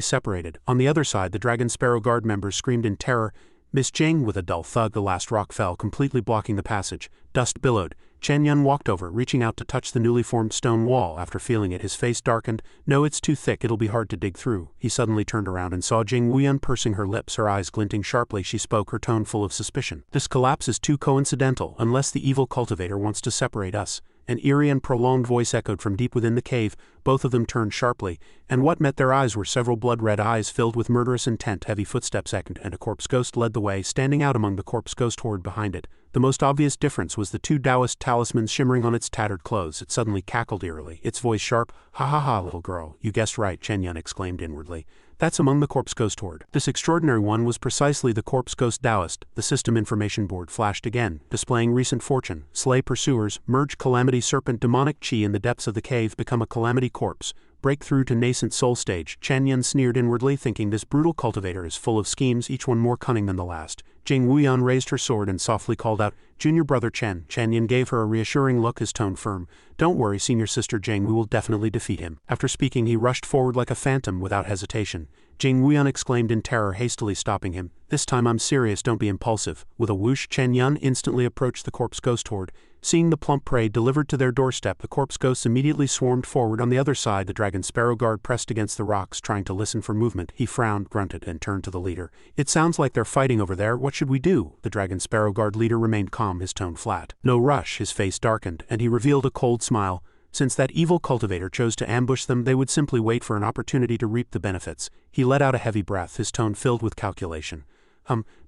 separated. On the other side, the Dragon Sparrow Guard members screamed in terror. "Miss Jing!" With a dull thud, the last rock fell, completely blocking the passage. Dust billowed. Chen Yan walked over, reaching out to touch the newly formed stone wall. After feeling it, his face darkened. "No, it's too thick, it'll be hard to dig through." He suddenly turned around and saw Jing Wuan pursing her lips, her eyes glinting sharply. She spoke, her tone full of suspicion. "This collapse is too coincidental, unless the evil cultivator wants to separate us." An eerie and prolonged voice echoed from deep within the cave. Both of them turned sharply, and what met their eyes were several blood-red eyes filled with murderous intent. Heavy footsteps echoed, and a corpse ghost led the way, standing out among the corpse ghost horde behind it. The most obvious difference was the two Taoist talismans shimmering on its tattered clothes. It suddenly cackled eerily, its voice sharp. "Ha ha ha, little girl, you guessed right," Chen Yan exclaimed inwardly. "That's among the corpse ghost horde." This extraordinary one was precisely the corpse ghost Taoist. The system information board flashed again, displaying recent fortune: slay pursuers, merge calamity serpent demonic chi in the depths of the cave, become a calamity corpse, break through to nascent soul stage. Chen Yan sneered inwardly, thinking this brutal cultivator is full of schemes, each one more cunning than the last. Jing Wuan raised her sword and softly called out, "Junior brother Chen." Chen Yan gave her a reassuring look, his tone firm. "Don't worry, senior sister Jing, we will definitely defeat him." After speaking, he rushed forward like a phantom without hesitation. Jing Wuan exclaimed in terror, hastily stopping him. "This time I'm serious, don't be impulsive." With a whoosh, Chen Yan instantly approached the corpse ghost horde. Seeing the plump prey delivered to their doorstep, the corpse ghosts immediately swarmed forward. On the other side, the dragon sparrow guard pressed against the rocks, trying to listen for movement. He frowned, grunted, and turned to the leader. "It sounds like they're fighting over there. What should we do?" The dragon sparrow guard leader remained calm, his tone flat. "No rush." His face darkened, and he revealed a cold smile. Since that evil cultivator chose to ambush them, they would simply wait for an opportunity to reap the benefits. He let out a heavy breath, his tone filled with calculation.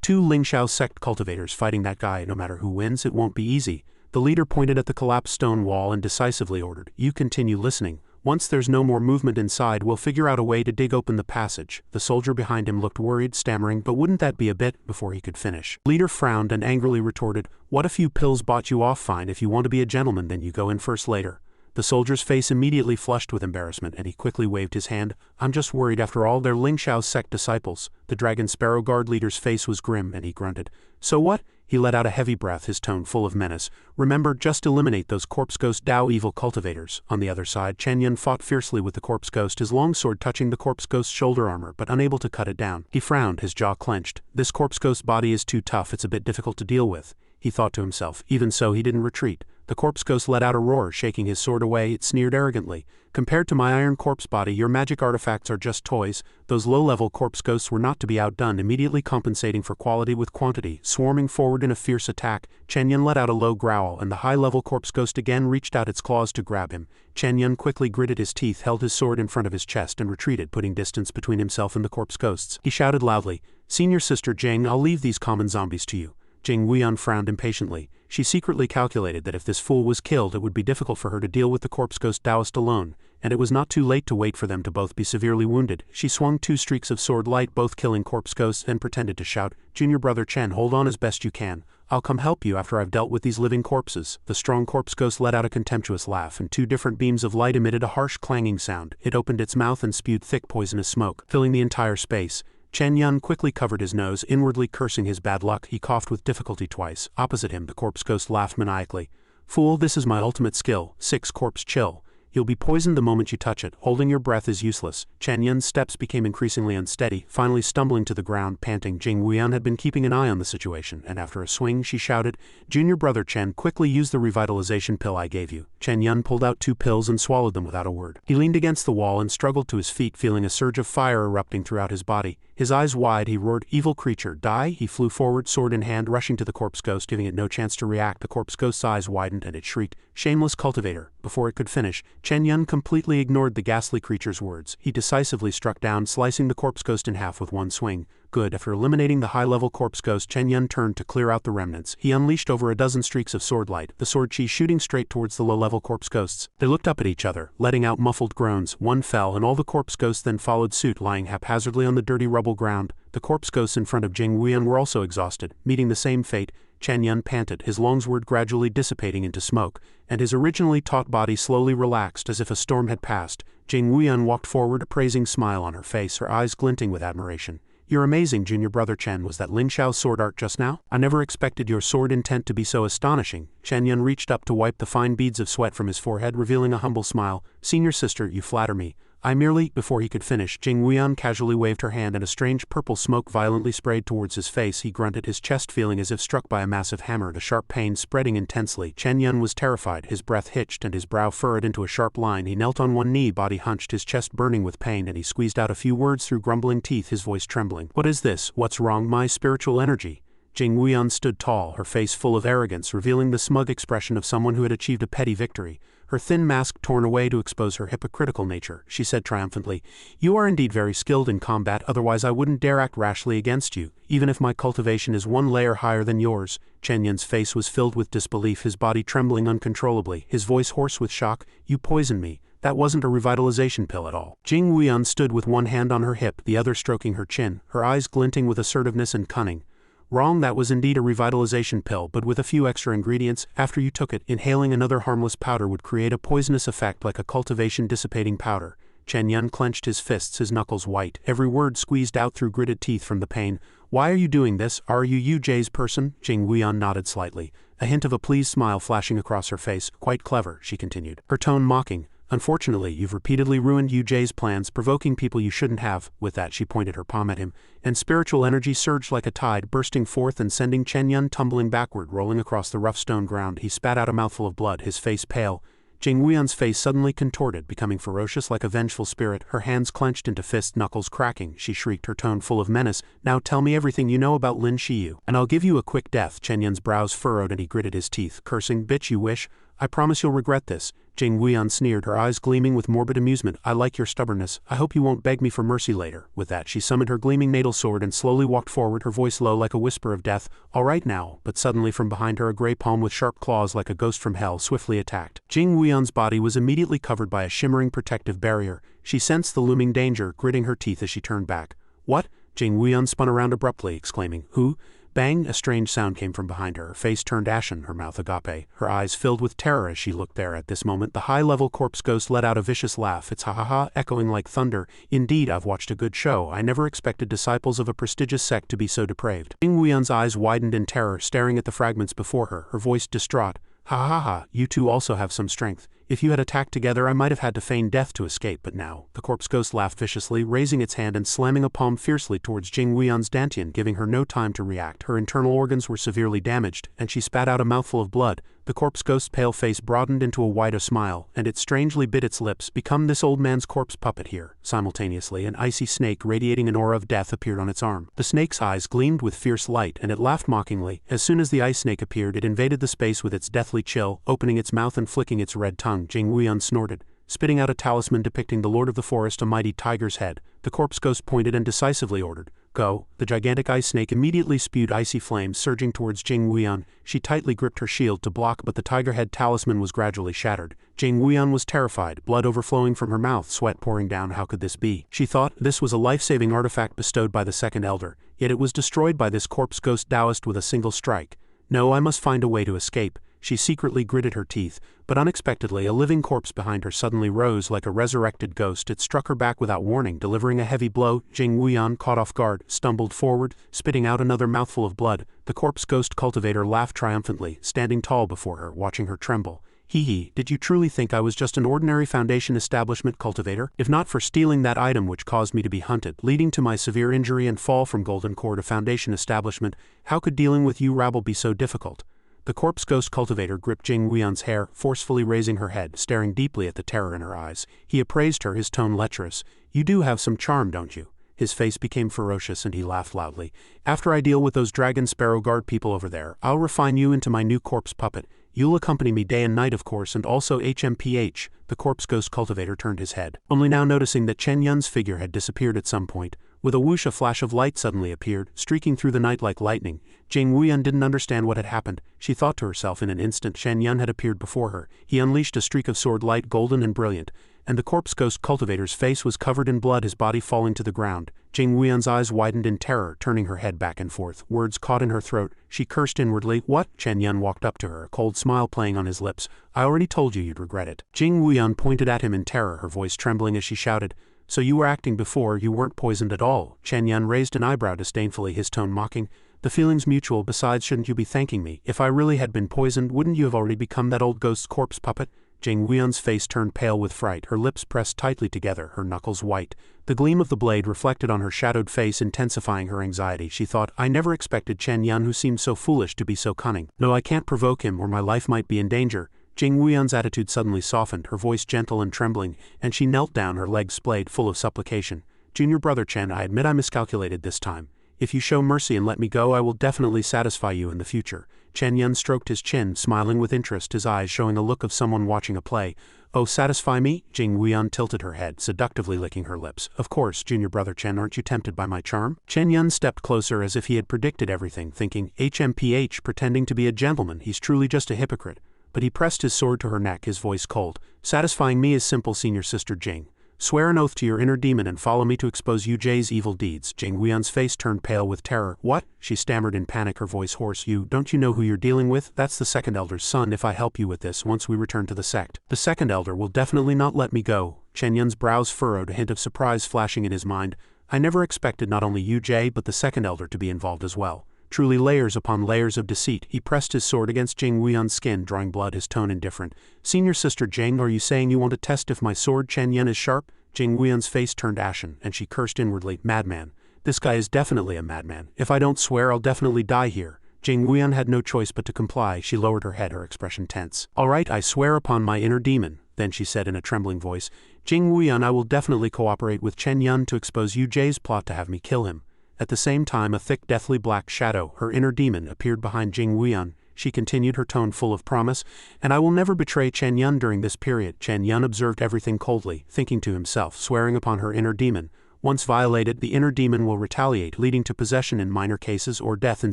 Two Lin Shiu sect cultivators fighting that guy. No matter who wins, it won't be easy." The leader pointed at the collapsed stone wall and decisively ordered, "You continue listening. Once there's no more movement inside, we'll figure out a way to dig open the passage." The soldier behind him looked worried, stammering, "But wouldn't that be a bit?" Before he could finish, the leader frowned and angrily retorted, "What a few pills bought you off? Fine, if you want to be a gentleman, then you go in first later." The soldier's face immediately flushed with embarrassment, and he quickly waved his hand. "I'm just worried, after all, they're Lin Shiu sect disciples." The dragon sparrow guard leader's face was grim, and he grunted. "So what?" He let out a heavy breath, his tone full of menace. "Remember, just eliminate those corpse ghost Dao evil cultivators." On the other side, Chen Yan fought fiercely with the corpse ghost, his long sword touching the corpse ghost's shoulder armor, but unable to cut it down. He frowned, his jaw clenched. "This corpse ghost's body is too tough, it's a bit difficult to deal with," he thought to himself. Even so, he didn't retreat. The corpse ghost let out a roar, shaking his sword away. It sneered arrogantly. "Compared to my iron corpse body, your magic artifacts are just toys." Those low-level corpse ghosts were not to be outdone, immediately compensating for quality with quantity. Swarming forward in a fierce attack, Chen Yan let out a low growl, and the high-level corpse ghost again reached out its claws to grab him. Chen Yan quickly gritted his teeth, held his sword in front of his chest, and retreated, putting distance between himself and the corpse ghosts. He shouted loudly, "Senior sister Jing, I'll leave these common zombies to you." Jing Wuan frowned impatiently. She secretly calculated that if this fool was killed, it would be difficult for her to deal with the corpse ghost Taoist alone, and it was not too late to wait for them to both be severely wounded. She swung two streaks of sword light, both killing corpse ghosts, and pretended to shout, "Junior brother Chen, hold on as best you can. I'll come help you after I've dealt with these living corpses." The strong corpse ghost let out a contemptuous laugh, and two different beams of light emitted a harsh clanging sound. It opened its mouth and spewed thick poisonous smoke, filling the entire space. Chen Yan quickly covered his nose, inwardly cursing his bad luck. He coughed with difficulty twice. Opposite him, the corpse ghost laughed maniacally. "Fool, this is my ultimate skill. 6 corpse chill. You'll be poisoned the moment you touch it. Holding your breath is useless." Chen Yan's steps became increasingly unsteady, finally stumbling to the ground, panting. Jing Wuan had been keeping an eye on the situation, and after a swing, she shouted, "Junior brother Chen, quickly use the revitalization pill I gave you." Chen Yan pulled out 2 pills and swallowed them without a word. He leaned against the wall and struggled to his feet, feeling a surge of fire erupting throughout his body. His eyes wide, he roared, "Evil creature, die!" He flew forward, sword in hand, rushing to the corpse ghost, giving it no chance to react. The corpse ghost's eyes widened, and it shrieked, "Shameless cultivator!" Before it could finish, Chen Yan completely ignored the ghastly creature's words. He decisively struck down, slicing the corpse ghost in half with one swing. Good. After eliminating the high-level corpse ghost, Chen Yan turned to clear out the remnants. He unleashed over a dozen streaks of sword light, the sword chi shooting straight towards the low-level corpse ghosts. They looked up at each other, letting out muffled groans. One fell, and all the corpse ghosts then followed suit, lying haphazardly on the dirty rubble ground. The corpse ghosts in front of Jing Wuan were also exhausted, meeting the same fate. Chen Yan panted, his longsword gradually dissipating into smoke, and his originally taut body slowly relaxed as if a storm had passed. Jing Wuan walked forward, a praising smile on her face, her eyes glinting with admiration. "You're amazing, Junior brother Chen. Was that Lin Shiu sword art just now? I never expected your sword intent to be so astonishing." Chen Yan reached up to wipe the fine beads of sweat from his forehead, revealing a humble smile. "Senior sister, you flatter me. I merely..." Before he could finish, Jing Wuan casually waved her hand, and a strange purple smoke violently sprayed towards his face. He grunted, his chest feeling as if struck by a massive hammer, the sharp pain spreading intensely. Chen Yan was terrified, his breath hitched and his brow furrowed into a sharp line. He knelt on one knee, body hunched, his chest burning with pain, and he squeezed out a few words through grumbling teeth, his voice trembling. "What is this? What's wrong? My spiritual energy." Jing Wuan stood tall, her face full of arrogance, revealing the smug expression of someone who had achieved a petty victory. Her thin mask torn away to expose her hypocritical nature, she said triumphantly, "You are indeed very skilled in combat, otherwise I wouldn't dare act rashly against you, even if my cultivation is one layer higher than yours." Chen Yan's face was filled with disbelief, his body trembling uncontrollably, his voice hoarse with shock. "You poisoned me. That wasn't a revitalization pill at all." Jing Wuan stood with one hand on her hip, the other stroking her chin, her eyes glinting with assertiveness and cunning. "Wrong, that was indeed a revitalization pill, but with a few extra ingredients. After you took it, inhaling another harmless powder would create a poisonous effect like a cultivation dissipating powder." Chen Yan clenched his fists, his knuckles white, every word squeezed out through gritted teeth from the pain. "Why are you doing this? Are you Jay's person?" Jing Wuan nodded slightly, a hint of a pleased smile flashing across her face. "Quite clever," she continued, her tone mocking. "Unfortunately, you've repeatedly ruined Jay's plans, provoking people you shouldn't have." With that, she pointed her palm at him, and spiritual energy surged like a tide, bursting forth and sending Chen Yan tumbling backward, rolling across the rough stone ground. He spat out a mouthful of blood, his face pale. Jing Wuan's face suddenly contorted, becoming ferocious like a vengeful spirit, her hands clenched into fist knuckles cracking. She shrieked, her tone full of menace, "Now tell me everything you know about Lin Shiu, and I'll give you a quick death." Chen Yan's brows furrowed and he gritted his teeth, cursing, "Bitch, you wish? I promise you'll regret this." Jing Wuan sneered, her eyes gleaming with morbid amusement. "I like your stubbornness. I hope you won't beg me for mercy later." With that, she summoned her gleaming natal sword and slowly walked forward, her voice low like a whisper of death. "All right now." But suddenly from behind her a gray palm with sharp claws like a ghost from hell swiftly attacked. Jing Wuan's body was immediately covered by a shimmering protective barrier. She sensed the looming danger, gritting her teeth as she turned back. "What?" Jing Wuan spun around abruptly, exclaiming, "Who?" Bang! A strange sound came from behind her face turned ashen, her mouth agape, her eyes filled with terror as she looked there. At this moment the high-level corpse ghost let out a vicious laugh, its ha-ha-ha echoing like thunder. "Indeed, I've watched a good show. I never expected disciples of a prestigious sect to be so depraved." Jing Wuan's eyes widened in terror, staring at the fragments before her voice distraught. "Ha-ha-ha, you two also have some strength. If you had attacked together I might have had to feign death to escape, but now." The corpse ghost laughed viciously, raising its hand and slamming a palm fiercely towards Jing Wuan's dantian, giving her no time to react. Her internal organs were severely damaged, and she spat out a mouthful of blood. The corpse ghost's pale face broadened into a wider smile, and it strangely bit its lips. "Become this old man's corpse puppet here." Simultaneously, an icy snake radiating an aura of death appeared on its arm. The snake's eyes gleamed with fierce light, and it laughed mockingly. As soon as the ice snake appeared, it invaded the space with its deathly chill, opening its mouth and flicking its red tongue. Jing Wuan snorted, spitting out a talisman depicting the Lord of the Forest, a mighty tiger's head. The corpse ghost pointed and decisively ordered, "Go." The gigantic ice snake immediately spewed icy flames surging towards Jing Wuan. She tightly gripped her shield to block, but the tiger head talisman was gradually shattered. Jing Wuan was terrified, blood overflowing from her mouth, sweat pouring down. How could this be? She thought this was a life-saving artifact bestowed by the second elder, yet it was destroyed by this corpse ghost Taoist with a single strike. "No, I must find a way to escape." She secretly gritted her teeth, but unexpectedly a living corpse behind her suddenly rose like a resurrected ghost. It struck her back without warning, delivering a heavy blow. Jing Wuan, caught off guard, stumbled forward, spitting out another mouthful of blood. The corpse ghost cultivator laughed triumphantly, standing tall before her, watching her tremble. "Hee, did you truly think I was just an ordinary Foundation establishment cultivator? If not for stealing that item which caused me to be hunted, leading to my severe injury and fall from Golden Core to Foundation establishment, how could dealing with you rabble be so difficult?" The corpse ghost cultivator gripped Jing Wuan's hair, forcefully raising her head, staring deeply at the terror in her eyes. He appraised her, his tone lecherous. "You do have some charm, don't you?" His face became ferocious and he laughed loudly. "After I deal with those dragon sparrow guard people over there, I'll refine you into my new corpse puppet. You'll accompany me day and night, of course, and also HMPH. The corpse ghost cultivator turned his head, only now noticing that Chen Yan's figure had disappeared at some point. With a whoosh, a flash of light suddenly appeared, streaking through the night like lightning. Jing Wuan didn't understand what had happened. She thought to herself in an instant Chen Yan had appeared before her. He unleashed a streak of sword light, golden and brilliant, and the corpse ghost cultivator's face was covered in blood, his body falling to the ground. Jing Wuan's eyes widened in terror, turning her head back and forth. Words caught in her throat. She cursed inwardly. "What?" Chen Yan walked up to her, a cold smile playing on his lips. "I already told you you'd regret it." Jing Wuan pointed at him in terror, her voice trembling as she shouted, "So you were acting before, you weren't poisoned at all?" Chen Yan raised an eyebrow disdainfully, his tone mocking. "The feeling's mutual, besides shouldn't you be thanking me? If I really had been poisoned, wouldn't you have already become that old ghost's corpse puppet?" Jing Wuan's face turned pale with fright, her lips pressed tightly together, her knuckles white. The gleam of the blade reflected on her shadowed face, intensifying her anxiety. She thought, "I never expected Chen Yan, who seemed so foolish, to be so cunning. No, I can't provoke him, or my life might be in danger." Jing Wuan's attitude suddenly softened, her voice gentle and trembling, and she knelt down, her legs splayed, full of supplication. "Junior brother Chen, I admit I miscalculated this time. If you show mercy and let me go, I will definitely satisfy you in the future. Chen Yan stroked his chin, smiling with interest, his eyes showing a look of someone watching a play. Oh, satisfy me? Jing Wuan tilted her head, seductively licking her lips. Of course, junior brother Chen, aren't you tempted by my charm? Chen Yan stepped closer as if he had predicted everything, thinking, HMPH, pretending to be a gentleman, he's truly just a hypocrite. But he pressed his sword to her neck, his voice cold. Satisfying me is simple, senior sister Jing. Swear an oath to your inner demon and follow me to expose Jay's evil deeds. Jing Wuan's face turned pale with terror. What? She stammered in panic, her voice hoarse. Don't you know who you're dealing with? That's the second elder's son. If I help you with this, once we return to the sect, the second elder will definitely not let me go. Chen Yan's brows furrowed, a hint of surprise flashing in his mind. I never expected not only Jay but the second elder to be involved as well. Truly layers upon layers of deceit. He pressed his sword against Jing Wuan's skin, drawing blood, his tone indifferent. Senior sister Jing, are you saying you want to test if my sword Chen Yan is sharp? Jing Wuan's face turned ashen, and she cursed inwardly. Madman. This guy is definitely a madman. If I don't swear, I'll definitely die here. Jing Wuan had no choice but to comply. She lowered her head, her expression tense. All right, I swear upon my inner demon. Then she said in a trembling voice, Jing Wuan, I will definitely cooperate with Chen Yan to expose Jay's plot to have me kill him. At the same time, a thick, deathly black shadow, her inner demon, appeared behind Jing Wuan. She continued, her tone full of promise, and I will never betray Chen Yan during this period. Chen Yan observed everything coldly, thinking to himself, swearing upon her inner demon. Once violated, the inner demon will retaliate, leading to possession in minor cases or death in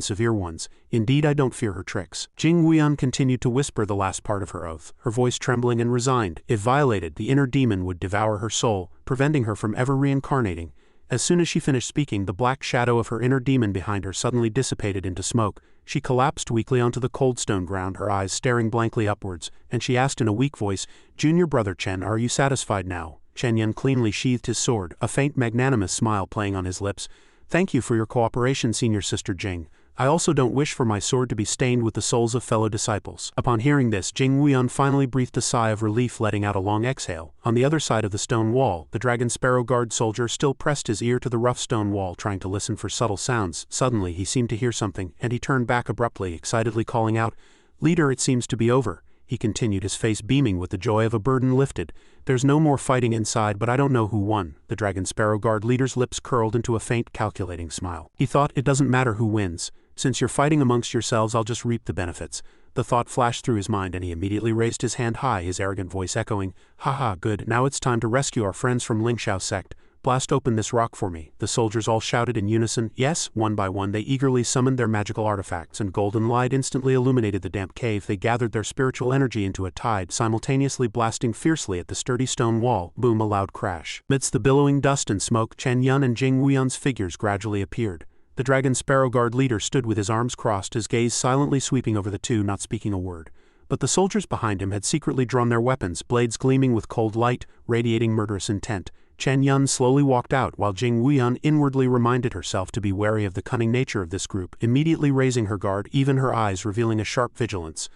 severe ones. Indeed, I don't fear her tricks. Jing Wuan continued to whisper the last part of her oath, her voice trembling and resigned. If violated, the inner demon would devour her soul, preventing her from ever reincarnating. As soon as she finished speaking, the black shadow of her inner demon behind her suddenly dissipated into smoke. She collapsed weakly onto the cold stone ground, her eyes staring blankly upwards, and she asked in a weak voice, Junior brother Chen, are you satisfied now? Chen Yan cleanly sheathed his sword, a faint magnanimous smile playing on his lips. Thank you for your cooperation, senior sister Jing. I also don't wish for my sword to be stained with the souls of fellow disciples. Upon hearing this, Jing Wuan finally breathed a sigh of relief, letting out a long exhale. On the other side of the stone wall, the Dragon Sparrow Guard soldier still pressed his ear to the rough stone wall, trying to listen for subtle sounds. Suddenly, he seemed to hear something, and he turned back abruptly, excitedly calling out, Leader, it seems to be over. He continued, his face beaming with the joy of a burden lifted. There's no more fighting inside, but I don't know who won. The Dragon Sparrow Guard leader's lips curled into a faint, calculating smile. He thought, it doesn't matter who wins. Since you're fighting amongst yourselves, I'll just reap the benefits. The thought flashed through his mind, and he immediately raised his hand high, his arrogant voice echoing, Haha, good, now it's time to rescue our friends from Lin Shiu sect. Blast open this rock for me. The soldiers all shouted in unison. Yes, one by one they eagerly summoned their magical artifacts, and golden light instantly illuminated the damp cave. They gathered their spiritual energy into a tide, simultaneously blasting fiercely at the sturdy stone wall. Boom, a loud crash. Amidst the billowing dust and smoke, Chen Yan and Jing Wuan's figures gradually appeared. The Dragon Sparrow Guard leader stood with his arms crossed, his gaze silently sweeping over the two, not speaking a word. But the soldiers behind him had secretly drawn their weapons, blades gleaming with cold light, radiating murderous intent. Chen Yan slowly walked out, while Jing Wuan inwardly reminded herself to be wary of the cunning nature of this group, immediately raising her guard, even her eyes revealing a sharp vigilance.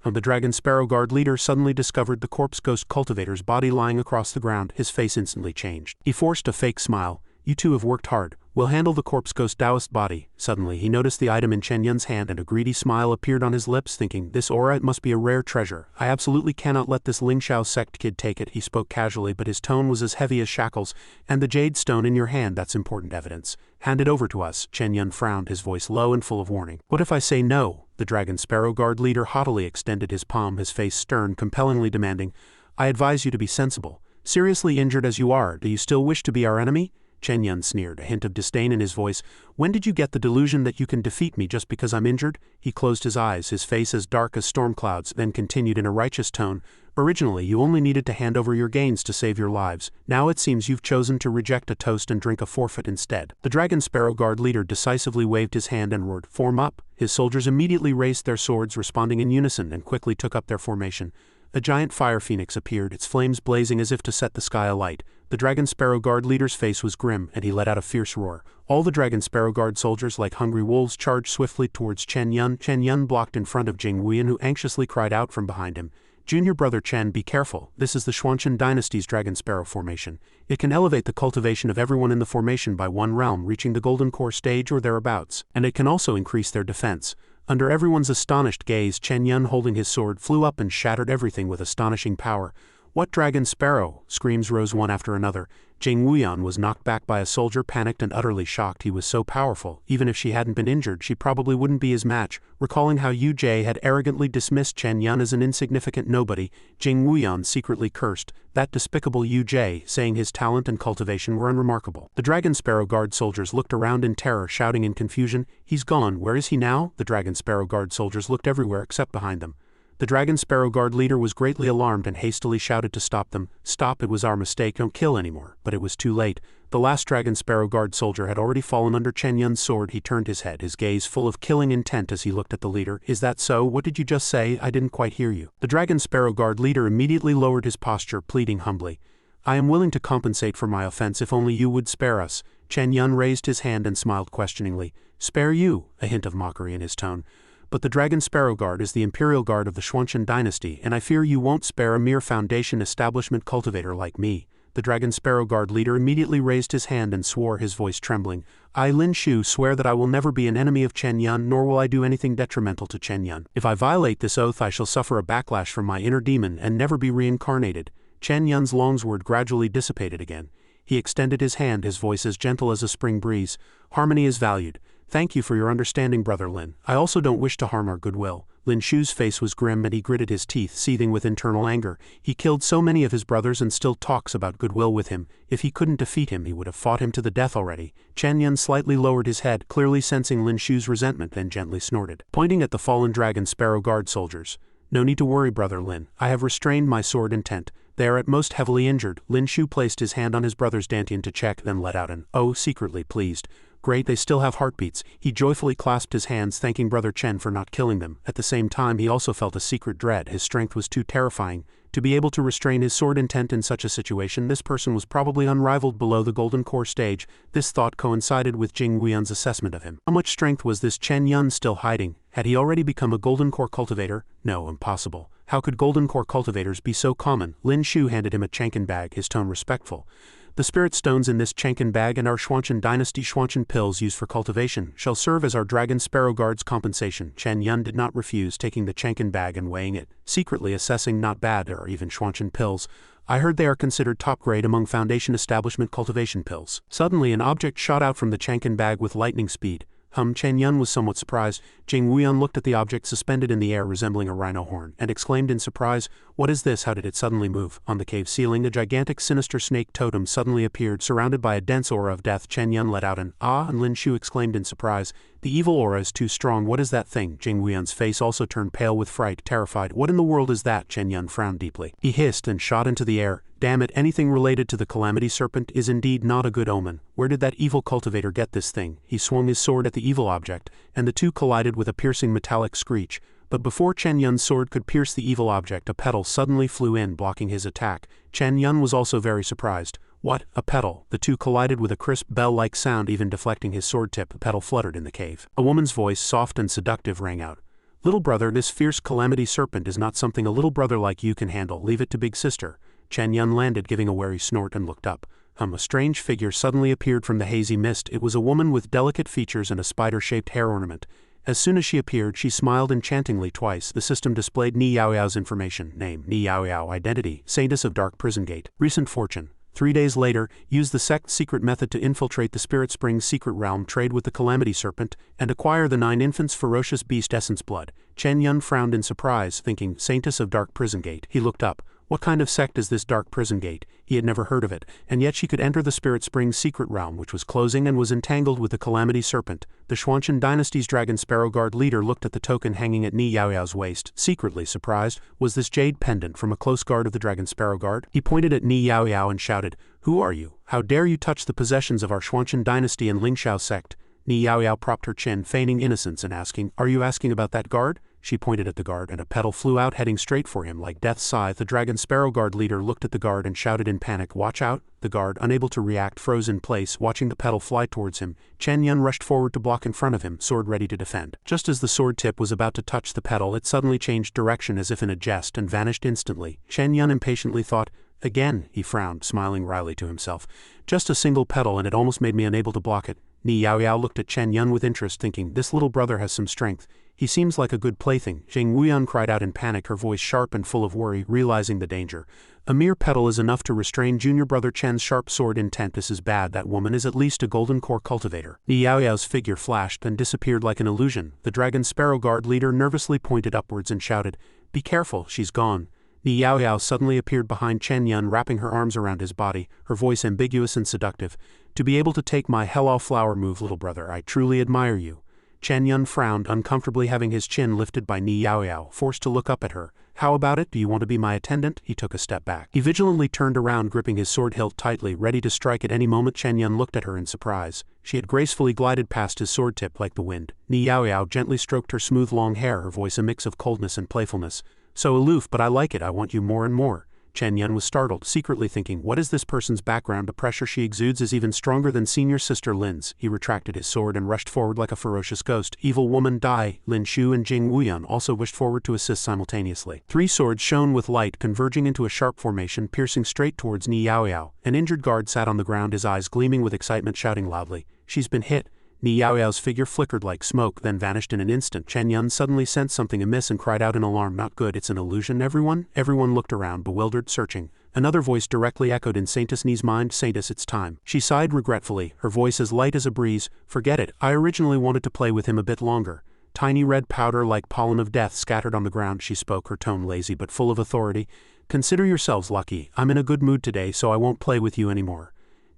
The Dragon Sparrow Guard leader suddenly discovered the corpse ghost cultivator's body lying across the ground. His face instantly changed. He forced a fake smile. You two have worked hard. We'll handle the corpse ghost Taoist body. Suddenly, he noticed the item in Chen Yan's hand, and a greedy smile appeared on his lips, thinking, this aura, it must be a rare treasure. I absolutely cannot let this Lin Shiu sect kid take it. He spoke casually, but his tone was as heavy as shackles. And the jade stone in your hand, that's important evidence. Hand it over to us. Chen Yan frowned, his voice low and full of warning. What if I say no? The Dragon Sparrow Guard leader haughtily extended his palm, his face stern, compellingly demanding, I advise you to be sensible. Seriously injured as you are, do you still wish to be our enemy? Chen Yan sneered, a hint of disdain in his voice. When did you get the delusion that you can defeat me just because I'm injured? He closed his eyes, his face as dark as storm clouds, then continued in a righteous tone. Originally, you only needed to hand over your gains to save your lives. Now it seems you've chosen to reject a toast and drink a forfeit instead. The Dragon Sparrow Guard leader decisively waved his hand and roared, Form up. His soldiers immediately raised their swords, responding in unison, and quickly took up their formation. A giant fire phoenix appeared, its flames blazing as if to set the sky alight. The Dragon Sparrow Guard leader's face was grim, and he let out a fierce roar. All the Dragon Sparrow Guard soldiers, like hungry wolves, charged swiftly towards Chen Yan. Chen Yan blocked in front of Jing Wuan, who anxiously cried out from behind him, Junior brother Chen, be careful. This is the Xianxia dynasty's Dragon Sparrow formation. It can elevate the cultivation of everyone in the formation by one realm, reaching the Golden Core stage or thereabouts, and it can also increase their defense. Under everyone's astonished gaze, Chen Yan, holding his sword, flew up and shattered everything with astonishing power. "What dragon sparrow?" Screams rose one after another. Jing Wuan was knocked back by a soldier, panicked and utterly shocked. He was so powerful, even if she hadn't been injured, she probably wouldn't be his match. Recalling how Yu Jie had arrogantly dismissed Chen Yan as an insignificant nobody, Jing Wuan secretly cursed that despicable Yu Jie, saying his talent and cultivation were unremarkable. The Dragon Sparrow Guard soldiers looked around in terror, shouting in confusion, "He's gone, where is he now?" The Dragon Sparrow Guard soldiers looked everywhere except behind them. The Dragon Sparrow Guard leader was greatly alarmed and hastily shouted to stop them. "Stop, it was our mistake, don't kill anymore." But it was too late. The last Dragon Sparrow Guard soldier had already fallen under Chen Yan's sword. He turned his head, his gaze full of killing intent as he looked at the leader. "Is that so? What did you just say? I didn't quite hear you." The Dragon Sparrow Guard leader immediately lowered his posture, pleading humbly, "I am willing to compensate for my offense if only you would spare us." Chen Yan raised his hand and smiled questioningly. "Spare you?" A hint of mockery in his tone. "But the Dragon Sparrow Guard is the Imperial Guard of the Xianxia dynasty, and I fear you won't spare a mere foundation establishment cultivator like me." The Dragon Sparrow Guard leader immediately raised his hand and swore, his voice trembling. "I, Lin Shiu, swear that I will never be an enemy of Chen Yan, nor will I do anything detrimental to Chen Yan. If I violate this oath, I shall suffer a backlash from my inner demon and never be reincarnated." Chen Yan's longsword gradually dissipated again. He extended his hand, his voice as gentle as a spring breeze. "Harmony is valued. Thank you for your understanding, Brother Lin. I also don't wish to harm our goodwill." Lin Shiu's face was grim and he gritted his teeth, seething with internal anger. He killed so many of his brothers and still talks about goodwill with him. If he couldn't defeat him, he would have fought him to the death already. Chen Yan slightly lowered his head, clearly sensing Lin Shiu's resentment, then gently snorted, pointing at the fallen Dragon Sparrow Guard soldiers. "No need to worry, Brother Lin. I have restrained my sword intent. They are at most heavily injured." Lin Shiu placed his hand on his brother's dantian to check, then let out an "oh," secretly pleased. "Great, they still have heartbeats." He joyfully clasped his hands, thanking Brother Chen for not killing them. At the same time, he also felt a secret dread. His strength was too terrifying to be able to restrain his sword intent in such a situation. This person was probably unrivaled below the Golden Core stage. This thought coincided with Jing Wuan's assessment of him. How much strength was this Chen Yan still hiding? Had he already become a Golden Core cultivator? No, impossible. How could Golden Core cultivators be so common? Lin Shiu handed him a Chankin bag, his tone respectful. "The spirit stones in this Chankin bag and our Xianxia dynasty Xianxia pills used for cultivation shall serve as our Dragon Sparrow Guard's compensation." Chen Yan did not refuse, taking the Chankin bag and weighing it, secretly assessing. "Not bad, or even Xianxia pills. I heard they are considered top grade among Foundation establishment cultivation pills." Suddenly an object shot out from the Chankin bag with lightning speed. Chen Yan was somewhat surprised. Jing Wuan looked at the object suspended in the air resembling a rhino horn, and exclaimed in surprise, "What is this? How did it suddenly move?" On the cave ceiling, a gigantic sinister snake totem suddenly appeared, surrounded by a dense aura of death. Chen Yan let out an "ah," and Lin Shiu exclaimed in surprise, "The evil aura is too strong. What is that thing?" Jing Wuan's face also turned pale with fright, terrified. "What in the world is that?" Chen Yan frowned deeply. He hissed and shot into the air. "Damn it, anything related to the Calamity Serpent is indeed not a good omen. Where did that evil cultivator get this thing?" He swung his sword at the evil object, and the two collided with a piercing metallic screech. But before Chen Yan's sword could pierce the evil object, a petal suddenly flew in, blocking his attack. Chen Yan was also very surprised. "What? A petal?" The two collided with a crisp bell-like sound, even deflecting his sword tip. A petal fluttered in the cave. A woman's voice, soft and seductive, rang out. "Little brother, this fierce Calamity Serpent is not something a little brother like you can handle. Leave it to big sister." Chen Yan landed, giving a wary snort, and looked up. A strange figure suddenly appeared from the hazy mist. It was a woman with delicate features and a spider-shaped hair ornament. As soon as she appeared, she smiled enchantingly twice. The system displayed Ni Yaoyao's information. Name, Ni Yaoyao. Identity, Saintess of Dark Prison Gate. Recent fortune. 3 days later, use the sect's secret method to infiltrate the Spirit Spring's secret realm, trade with the Calamity Serpent, and acquire the 9 infants' ferocious beast essence blood. Chen Yan frowned in surprise, thinking, Saintess of Dark Prison Gate. He looked up. What kind of sect is this Dark Prison Gate? He had never heard of it, and yet she could enter the Spirit Spring's secret realm, which was closing and was entangled with the Calamity Serpent. The Xianxia dynasty's Dragon Sparrow Guard leader looked at the token hanging at Ni Yaoyao's waist, secretly surprised. Was this jade pendant from a close guard of the Dragon Sparrow Guard? He pointed at Ni Yaoyao and shouted, "Who are you? How dare you touch the possessions of our Xianxia dynasty and Lingxiao sect?" Ni Yaoyao propped her chin, feigning innocence and asking, "Are you asking about that guard?" She pointed at the guard, and a petal flew out, heading straight for him like Death's scythe. The Dragon Sparrow Guard leader looked at the guard and shouted in panic, "Watch out!" The guard, unable to react, froze in place, watching the petal fly towards him. Chen Yan rushed forward to block in front of him, sword ready to defend. Just as the sword tip was about to touch the petal, it suddenly changed direction as if in a jest and vanished instantly. Chen Yan impatiently thought, "Again," he frowned, smiling wryly to himself. "Just a single petal, and it almost made me unable to block it." Ni Yaoyao looked at Chen Yan with interest, thinking, "This little brother has some strength." He seems like a good plaything, Jing Wuan cried out in panic, her voice sharp and full of worry, realizing the danger. A mere petal is enough to restrain junior brother Chen's sharp sword intent. This is bad. That woman is at least a golden core cultivator. Ni Yaoyao's figure flashed and disappeared like an illusion. The Dragon Sparrow Guard leader nervously pointed upwards and shouted, "Be careful, she's gone." Ni Yaoyao suddenly appeared behind Chen Yan, wrapping her arms around his body, her voice ambiguous and seductive. "To be able to take my hell-off flower move, little brother, I truly admire you." Chen Yan frowned uncomfortably, having his chin lifted by Ni Yaoyao, forced to look up at her. "How about it? Do you want to be my attendant?" He took a step back. He vigilantly turned around, gripping his sword hilt tightly, ready to strike at any moment. Chen Yan looked at her in surprise. She had gracefully glided past his sword tip like the wind. Ni Yaoyao gently stroked her smooth long hair, her voice a mix of coldness and playfulness. "So aloof, but I like it. I want you more and more." Chen Yan was startled, secretly thinking, what is this person's background? The pressure she exudes is even stronger than senior sister Lin's. He retracted his sword and rushed forward like a ferocious ghost. Evil woman die. Lin Shiu and Jing Wuan also wished forward to assist simultaneously. 3 swords shone with light, converging into a sharp formation, piercing straight towards Ni Yaoyao. An injured guard sat on the ground, his eyes gleaming with excitement, shouting loudly, "She's been hit." Ni Yaoyao's figure flickered like smoke, then vanished in an instant. Chen Yan suddenly sensed something amiss and cried out in alarm, "Not good, it's an illusion, everyone?" Everyone looked around, bewildered, searching. Another voice directly echoed in Saintess Ni's mind, "Saintess, it's time." She sighed regretfully, her voice as light as a breeze. "Forget it, I originally wanted to play with him a bit longer." Tiny red powder like pollen of death scattered on the ground. She spoke, her tone lazy but full of authority. "Consider yourselves lucky, I'm in a good mood today, so I won't play with you anymore."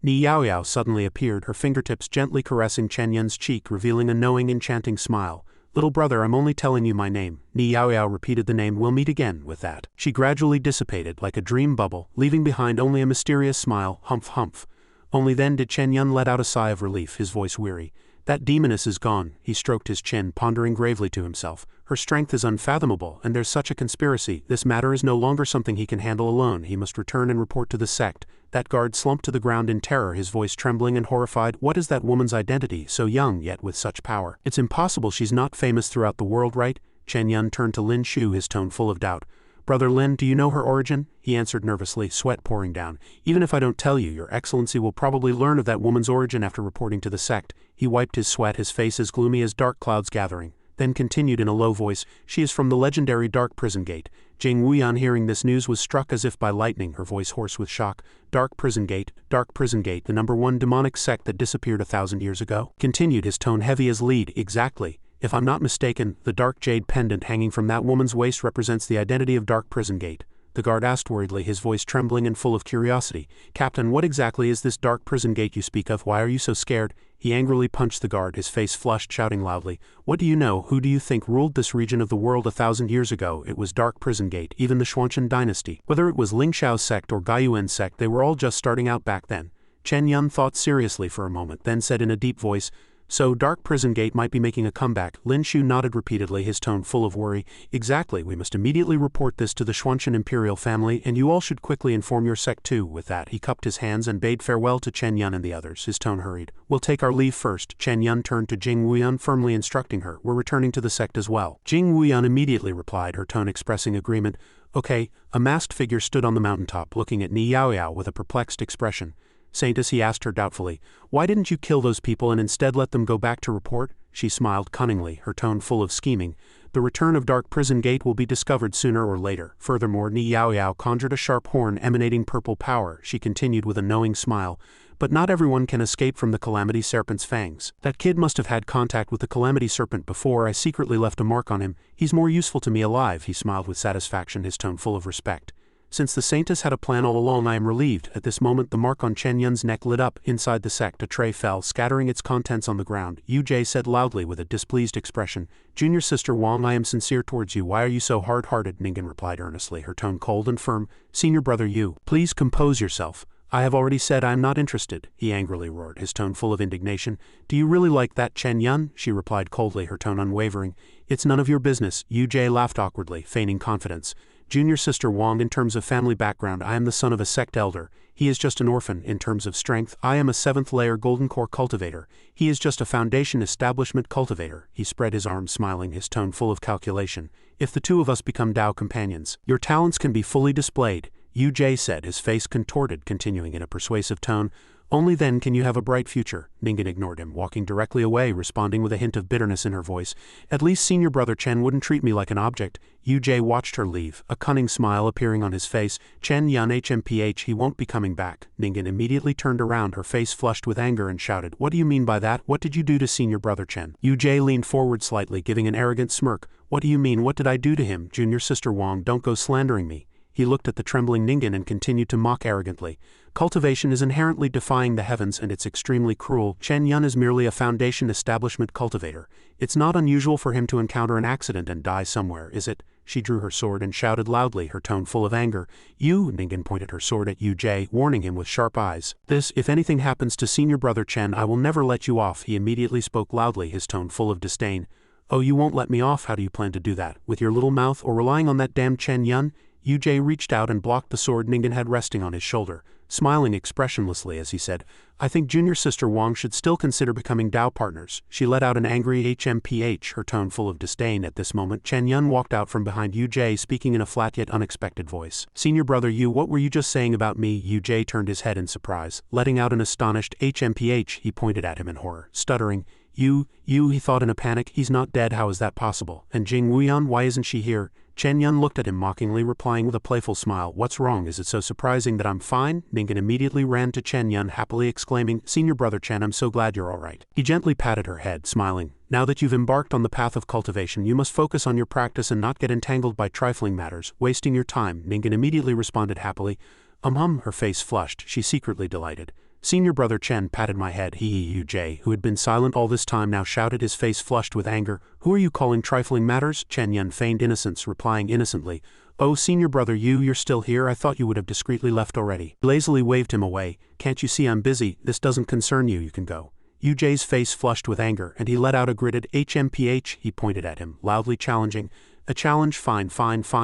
Ni Yaoyao suddenly appeared, her fingertips gently caressing Chen Yan's cheek, revealing a knowing, enchanting smile. "Little brother, I'm only telling you my name." Ni Yaoyao repeated the name. "We'll meet again." With that, she gradually dissipated like a dream bubble, leaving behind only a mysterious smile. Humph humph. Only then did Chen Yan let out a sigh of relief, his voice weary. "That demoness is gone." He stroked his chin, pondering gravely to himself. "Her strength is unfathomable, and there's such a conspiracy. This matter is no longer something he can handle alone. He must return and report to the sect." That guard slumped to the ground in terror, his voice trembling and horrified. "What is that woman's identity, so young yet with such power? It's impossible she's not famous throughout the world, right?" Chen Yan turned to Lin Shiu, his tone full of doubt. "Brother Lin, do you know her origin?" He answered nervously, sweat pouring down. "Even if I don't tell you, your excellency will probably learn of that woman's origin after reporting to the sect." He wiped his sweat, his face as gloomy as dark clouds gathering, then continued in a low voice, "She is from the legendary Dark Prison Gate." Jing Wuan, hearing this news, was struck as if by lightning, her voice hoarse with shock. Dark Prison Gate, the #1 demonic sect that disappeared 1,000 years ago?" Continued, his tone heavy as lead. "Exactly. If I'm not mistaken, the dark jade pendant hanging from that woman's waist represents the identity of Dark Prison Gate." The guard asked worriedly, his voice trembling and full of curiosity. "Captain, what exactly is this Dark Prison Gate you speak of? Why are you so scared?" He angrily punched the guard, his face flushed, shouting loudly, "What do you know? Who do you think ruled this region of the world 1,000 years ago? It was Dark Prison Gate, even the Xianxia dynasty. Whether it was Ling Xiao's sect or Gaiyuan's sect, they were all just starting out back then." Chen Yan thought seriously for a moment, then said in a deep voice, "So Dark Prison Gate might be making a comeback." Lin Shiu nodded repeatedly, his tone full of worry. "Exactly, we must immediately report this to the Xianxia imperial family, and you all should quickly inform your sect too." With that, he cupped his hands and bade farewell to Chen Yan and the others, his tone hurried. "We'll take our leave first." Chen Yan turned to Jing Wuan, firmly instructing her, "We're returning to the sect as well." Jing Wuan immediately replied, her tone expressing agreement. "Okay." A masked figure stood on the mountaintop, looking at Ni Yaoyao with a perplexed expression. "Saintess," he asked her doubtfully, "why didn't you kill those people and instead let them go back to report?" She smiled cunningly, her tone full of scheming. "The return of Dark Prison Gate will be discovered sooner or later." Furthermore, Ni Yaoyao conjured a sharp horn emanating purple power. She continued with a knowing smile, "But not everyone can escape from the Calamity Serpent's fangs. That kid must have had contact with the Calamity Serpent before. I secretly left a mark on him. He's more useful to me alive." He smiled with satisfaction, his tone full of respect. "Since the Saintess had a plan all along, I am relieved." At this moment, the mark on Chen Yan's neck lit up. Inside the sect, a tray fell, scattering its contents on the ground. Yu-Jie said loudly with a displeased expression, "Junior sister Wang, I am sincere towards you. Why are you so hard-hearted?" Ningan replied earnestly, her tone cold and firm. "Senior brother Yu, please compose yourself. I have already said I am not interested." He angrily roared, his tone full of indignation. "Do you really like that, Chen Yan?" She replied coldly, her tone unwavering. "It's none of your business." Yu-Jie laughed awkwardly, feigning confidence. "Junior sister Wang, in terms of family background, I am the son of a sect elder. He is just an orphan. In terms of strength, I am a 7th layer golden core cultivator. He is just a foundation establishment cultivator." He spread his arms, smiling, his tone full of calculation. "If the two of us become Dao companions, your talents can be fully displayed." Yu-Jie said, his face contorted, continuing in a persuasive tone, Only then can you have a bright future. Ningan ignored him, walking directly away, responding with a hint of bitterness in her voice. At least senior brother Chen wouldn't treat me like an object. UJ watched her leave, a cunning smile appearing on his face. Chen Yan HMPH, he won't be coming back. Ningan immediately turned around, her face flushed with anger, and shouted, what do you mean by that? What did you do to senior brother Chen? UJ leaned forward slightly, giving an arrogant smirk. What do you mean, what did I do to him? Junior sister Wang, don't go slandering me. He looked at the trembling Ningan and continued to mock arrogantly. Cultivation is inherently defying the heavens and it's extremely cruel. Chen Yan is merely a foundation establishment cultivator. It's not unusual for him to encounter an accident and die somewhere, is it? She drew her sword and shouted loudly, her tone full of anger. You, Ningan pointed her sword at UJ, warning him with sharp eyes. This, if anything happens to senior brother Chen, I will never let you off. He immediately spoke loudly, his tone full of disdain. Oh, you won't let me off? How do you plan to do that? With your little mouth or relying on that damn Chen Yan? UJ reached out and blocked the sword Ningan had resting on his shoulder, smiling expressionlessly as he said, I think junior sister Wang should still consider becoming Dao partners. She let out an angry HMPH, her tone full of disdain. At this moment, Chen Yan walked out from behind UJ, speaking in a flat yet unexpected voice. Senior brother Yu, what were you just saying about me? UJ turned his head in surprise. Letting out an astonished HMPH, he pointed at him in horror, stuttering. You, he thought in a panic, he's not dead, how is that possible? And Jing Wuan, why isn't she here? Chen Yan looked at him mockingly, replying with a playful smile, what's wrong, is it so surprising that I'm fine? Ningan immediately ran to Chen Yan, happily exclaiming, Senior brother Chen, I'm so glad you're alright. He gently patted her head, smiling. Now that you've embarked on the path of cultivation, you must focus on your practice and not get entangled by trifling matters, wasting your time. Ningan immediately responded happily. Her face flushed, she secretly delighted. Senior brother Chen patted my head. UJ, who had been silent all this time, now shouted, his face flushed with anger. Who are you calling trifling matters? Chen Yan feigned innocence, replying innocently. Oh, senior brother Yu, you're still here? I thought you would have discreetly left already. Lazily waved him away. Can't you see I'm busy? This doesn't concern you, you can go. UJ's face flushed with anger, and he let out a gritted HMPH. He pointed at him, loudly challenging. A challenge? Fine.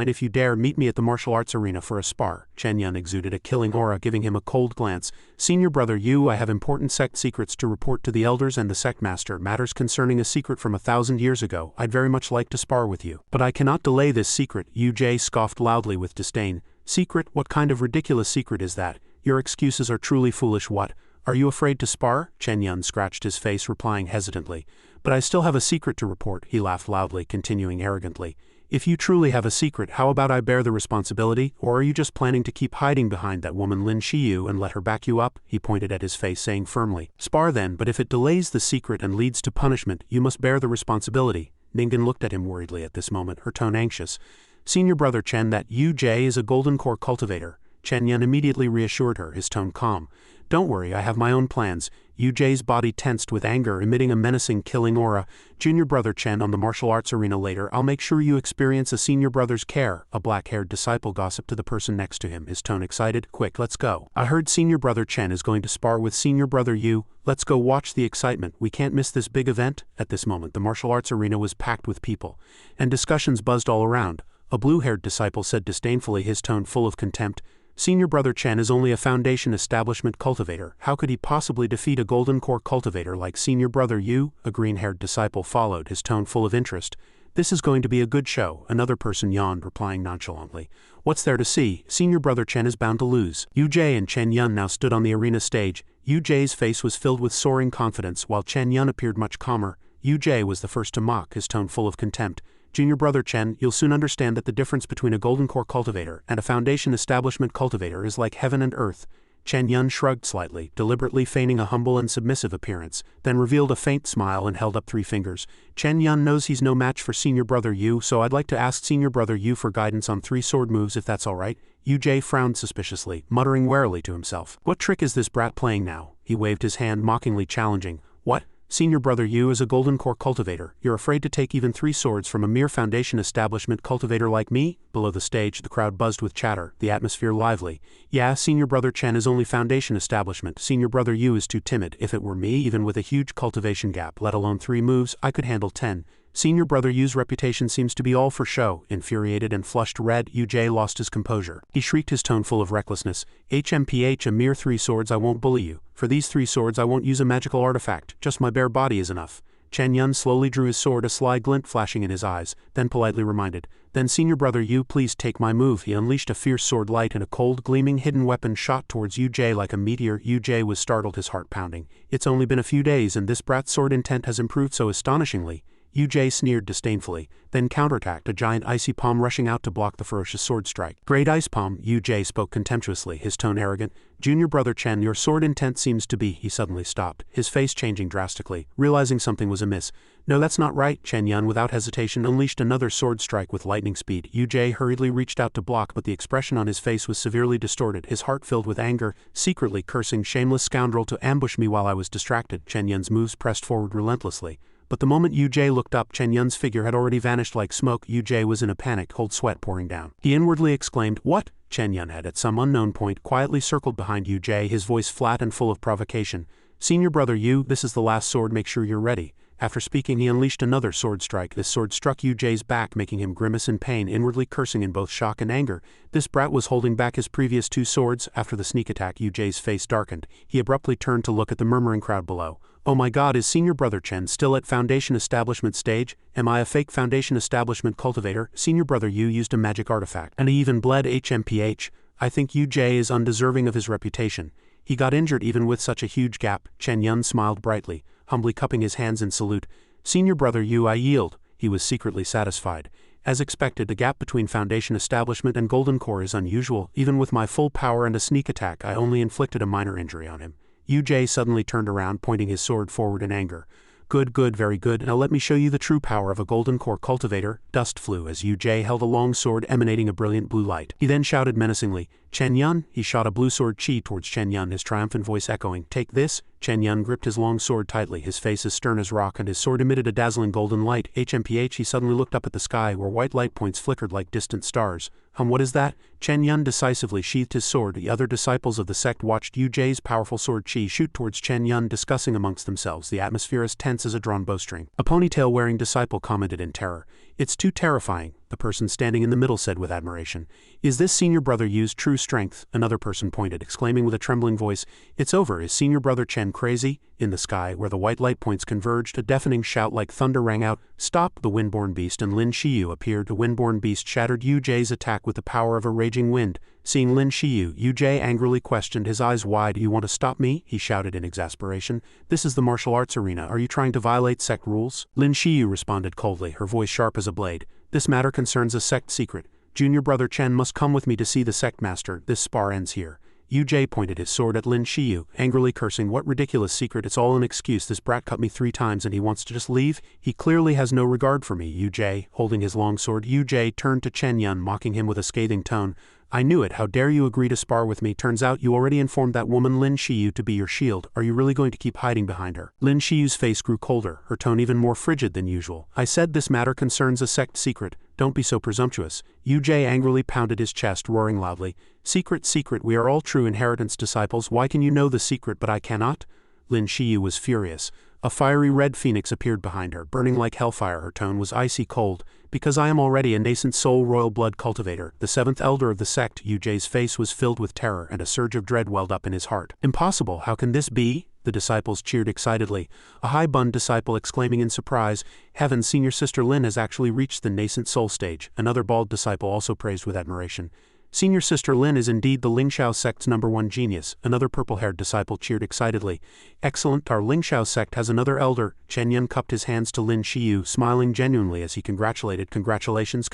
If you dare, meet me at the martial arts arena for a spar. Chen Yan exuded a killing aura, giving him a cold glance. Senior brother Yu, I have important sect secrets to report to the elders and the sect master, matters concerning a secret from 1,000 years ago. I'd very much like to spar with you. But I cannot delay this secret. UJ scoffed loudly with disdain. Secret? What kind of ridiculous secret is that? Your excuses are truly foolish. What? Are you afraid to spar? Chen Yan scratched his face, replying hesitantly. But I still have a secret to report, he laughed loudly, continuing arrogantly. If you truly have a secret, how about I bear the responsibility, or are you just planning to keep hiding behind that woman Lin Shiu and let her back you up? He pointed at his face, saying firmly. Spar then, but if it delays the secret and leads to punishment, you must bear the responsibility. Ningan looked at him worriedly at this moment, her tone anxious. Senior brother Chen, that UJ is a golden core cultivator. Chen Yan immediately reassured her, his tone calm. Don't worry, I have my own plans. UJ's body tensed with anger, emitting a menacing killing aura. Junior brother Chen, on the martial arts arena later, I'll make sure you experience a senior brother's care. A black-haired disciple gossiped to the person next to him, his tone excited. Quick, let's go. I heard senior brother Chen is going to spar with senior brother Yu. Let's go watch the excitement. We can't miss this big event. At this moment, the martial arts arena was packed with people, and discussions buzzed all around. A blue-haired disciple said disdainfully, his tone full of contempt. Senior brother Chen is only a foundation establishment cultivator. How could he possibly defeat a golden core cultivator like senior brother Yu? A green-haired disciple followed, his tone full of interest. This is going to be a good show, another person yawned, replying nonchalantly. What's there to see? Senior brother Chen is bound to lose. UJ and Chen Yan now stood on the arena stage. UJ's face was filled with soaring confidence, while Chen Yan appeared much calmer. UJ was the first to mock, his tone full of contempt. Junior brother Chen, you'll soon understand that the difference between a golden core cultivator and a foundation establishment cultivator is like heaven and earth. Chen Yan shrugged slightly, deliberately feigning a humble and submissive appearance, then revealed a faint smile and held up 3 fingers. Chen Yan knows he's no match for senior brother Yu, so I'd like to ask senior brother Yu for guidance on 3 sword moves if that's alright. UJ frowned suspiciously, muttering warily to himself. What trick is this brat playing now? He waved his hand, mockingly challenging. What? Senior brother Yu is a golden core cultivator. You're afraid to take even 3 swords from a mere foundation establishment cultivator like me? Below the stage, the crowd buzzed with chatter, the atmosphere lively. Yeah, senior brother Chen is only foundation establishment. Senior brother Yu is too timid. If it were me, even with a huge cultivation gap, let alone 3 moves, I could handle 10. Senior brother Yu's reputation seems to be all for show. Infuriated and flushed red, UJ lost his composure. He shrieked, his tone full of recklessness. HMPH, a mere 3 swords, I won't bully you. For these 3 swords I won't use a magical artifact, just my bare body is enough. Chen Yan slowly drew his sword, a sly glint flashing in his eyes, then politely reminded, "Then senior brother Yu, please take my move." He unleashed a fierce sword light and a cold, gleaming hidden weapon shot towards Yu like a meteor. Yu was startled, his heart pounding. "It's only been a few days and this brat's sword intent has improved so astonishingly." Yu sneered disdainfully, then counterattacked, a giant icy palm rushing out to block the ferocious sword strike. "Great ice palm," Yu spoke contemptuously, his tone arrogant. "Junior brother Chen, your sword intent seems to be—" He suddenly stopped, his face changing drastically, realizing something was amiss. "No, that's not right." Chen Yan without hesitation unleashed another sword strike with lightning speed. Yu hurriedly reached out to block, but the expression on his face was severely distorted, his heart filled with anger, secretly cursing, "Shameless scoundrel to ambush me while I was distracted." Chen Yan's moves pressed forward relentlessly. But the moment Yu looked up, Chen Yan's figure had already vanished like smoke. Yu was in a panic, cold sweat pouring down. He inwardly exclaimed, "What?" Chen Yan had, at some unknown point, quietly circled behind Yu, his voice flat and full of provocation. "Senior brother Yu, this is the last sword, make sure you're ready." After speaking, he unleashed another sword strike. This sword struck Yu's back, making him grimace in pain, inwardly cursing in both shock and anger. This brat was holding back his previous two swords. After the sneak attack, Yu's face darkened. He abruptly turned to look at the murmuring crowd below. "Oh my god, is Senior Brother Chen still at Foundation Establishment stage? Am I a fake Foundation Establishment cultivator? Senior Brother Yu used a magic artifact, and he even bled HMPH. I think Yu is undeserving of his reputation. He got injured even with such a huge gap." Chen Yan smiled brightly, humbly cupping his hands in salute. "Senior Brother Yu, I yield." He was secretly satisfied. As expected, the gap between Foundation Establishment and Golden Core is unusual. Even with my full power and a sneak attack, I only inflicted a minor injury on him. Yu suddenly turned around, pointing his sword forward in anger. Good, very good. Now let me show you the true power of a Golden Core cultivator." Dust flew as Yu held a long sword emanating a brilliant blue light. He then shouted menacingly, "Chen Yan!" He shot a blue sword chi towards Chen Yan, his triumphant voice echoing, "Take this!" Chen Yan gripped his long sword tightly, his face as stern as rock, and his sword emitted a dazzling golden light. HMPH, he suddenly looked up at the sky, where white light points flickered like distant stars. What is that?" Chen Yan decisively sheathed his sword. The other disciples of the sect watched Yu's powerful sword chi shoot towards Chen Yan, discussing amongst themselves, the atmosphere as tense as a drawn bowstring. A ponytail-wearing disciple commented in terror, "It's too terrifying." The person standing in the middle said with admiration, "Is this Senior Brother Yu's true strength?" Another person pointed, exclaiming with a trembling voice, "It's over. Is Senior Brother Chen crazy?" In the sky, where the white light points converged, a deafening shout like thunder rang out, "Stop!" The Windborn Beast and Lin Shiu appeared. The Windborn Beast shattered Yu's attack with the power of a raging wind. Seeing Lin Shiu, Yu angrily questioned, his eyes wide. "You want to stop me?" he shouted in exasperation. "This is the martial arts arena. Are you trying to violate sect rules?" Lin Shiu responded coldly, her voice sharp as a blade. "This matter concerns a sect secret. Junior Brother Chen must come with me to see the sect master. This spar ends here." Yu pointed his sword at Lin Shiu, angrily cursing, "What ridiculous secret, it's all an excuse. This brat cut me 3 times and he wants to just leave? He clearly has no regard for me." Yu holding his long sword, Yu turned to Chen Yan, mocking him with a scathing tone. "I knew it. How dare you agree to spar with me? Turns out you already informed that woman Lin Shiu to be your shield. Are you really going to keep hiding behind her?" Lin Shiu's face grew colder, her tone even more frigid than usual. "I said this matter concerns a sect secret. Don't be so presumptuous." Yu angrily pounded his chest, roaring loudly, Secret, we are all true inheritance disciples. Why can you know the secret but I cannot?" Lin Shiu was furious. A fiery red phoenix appeared behind her, burning like hellfire. Her tone was icy cold. "Because I am already a nascent soul royal blood cultivator, the 7th elder of the sect." Yu's face was filled with terror, and a surge of dread welled up in his heart. "Impossible, how can this be?" The disciples cheered excitedly. A high-bunned disciple exclaiming in surprise, "Heavens, Senior Sister Lin has actually reached the nascent soul stage." Another bald disciple also praised with admiration. "Senior Sister Lin is indeed the Lingxiao sect's #1 genius." Another purple-haired disciple cheered excitedly. "Excellent, our Lingxiao sect has another elder." Chen Yan cupped his hands to Lin Shiu, smiling genuinely as he congratulated. "Congratulations,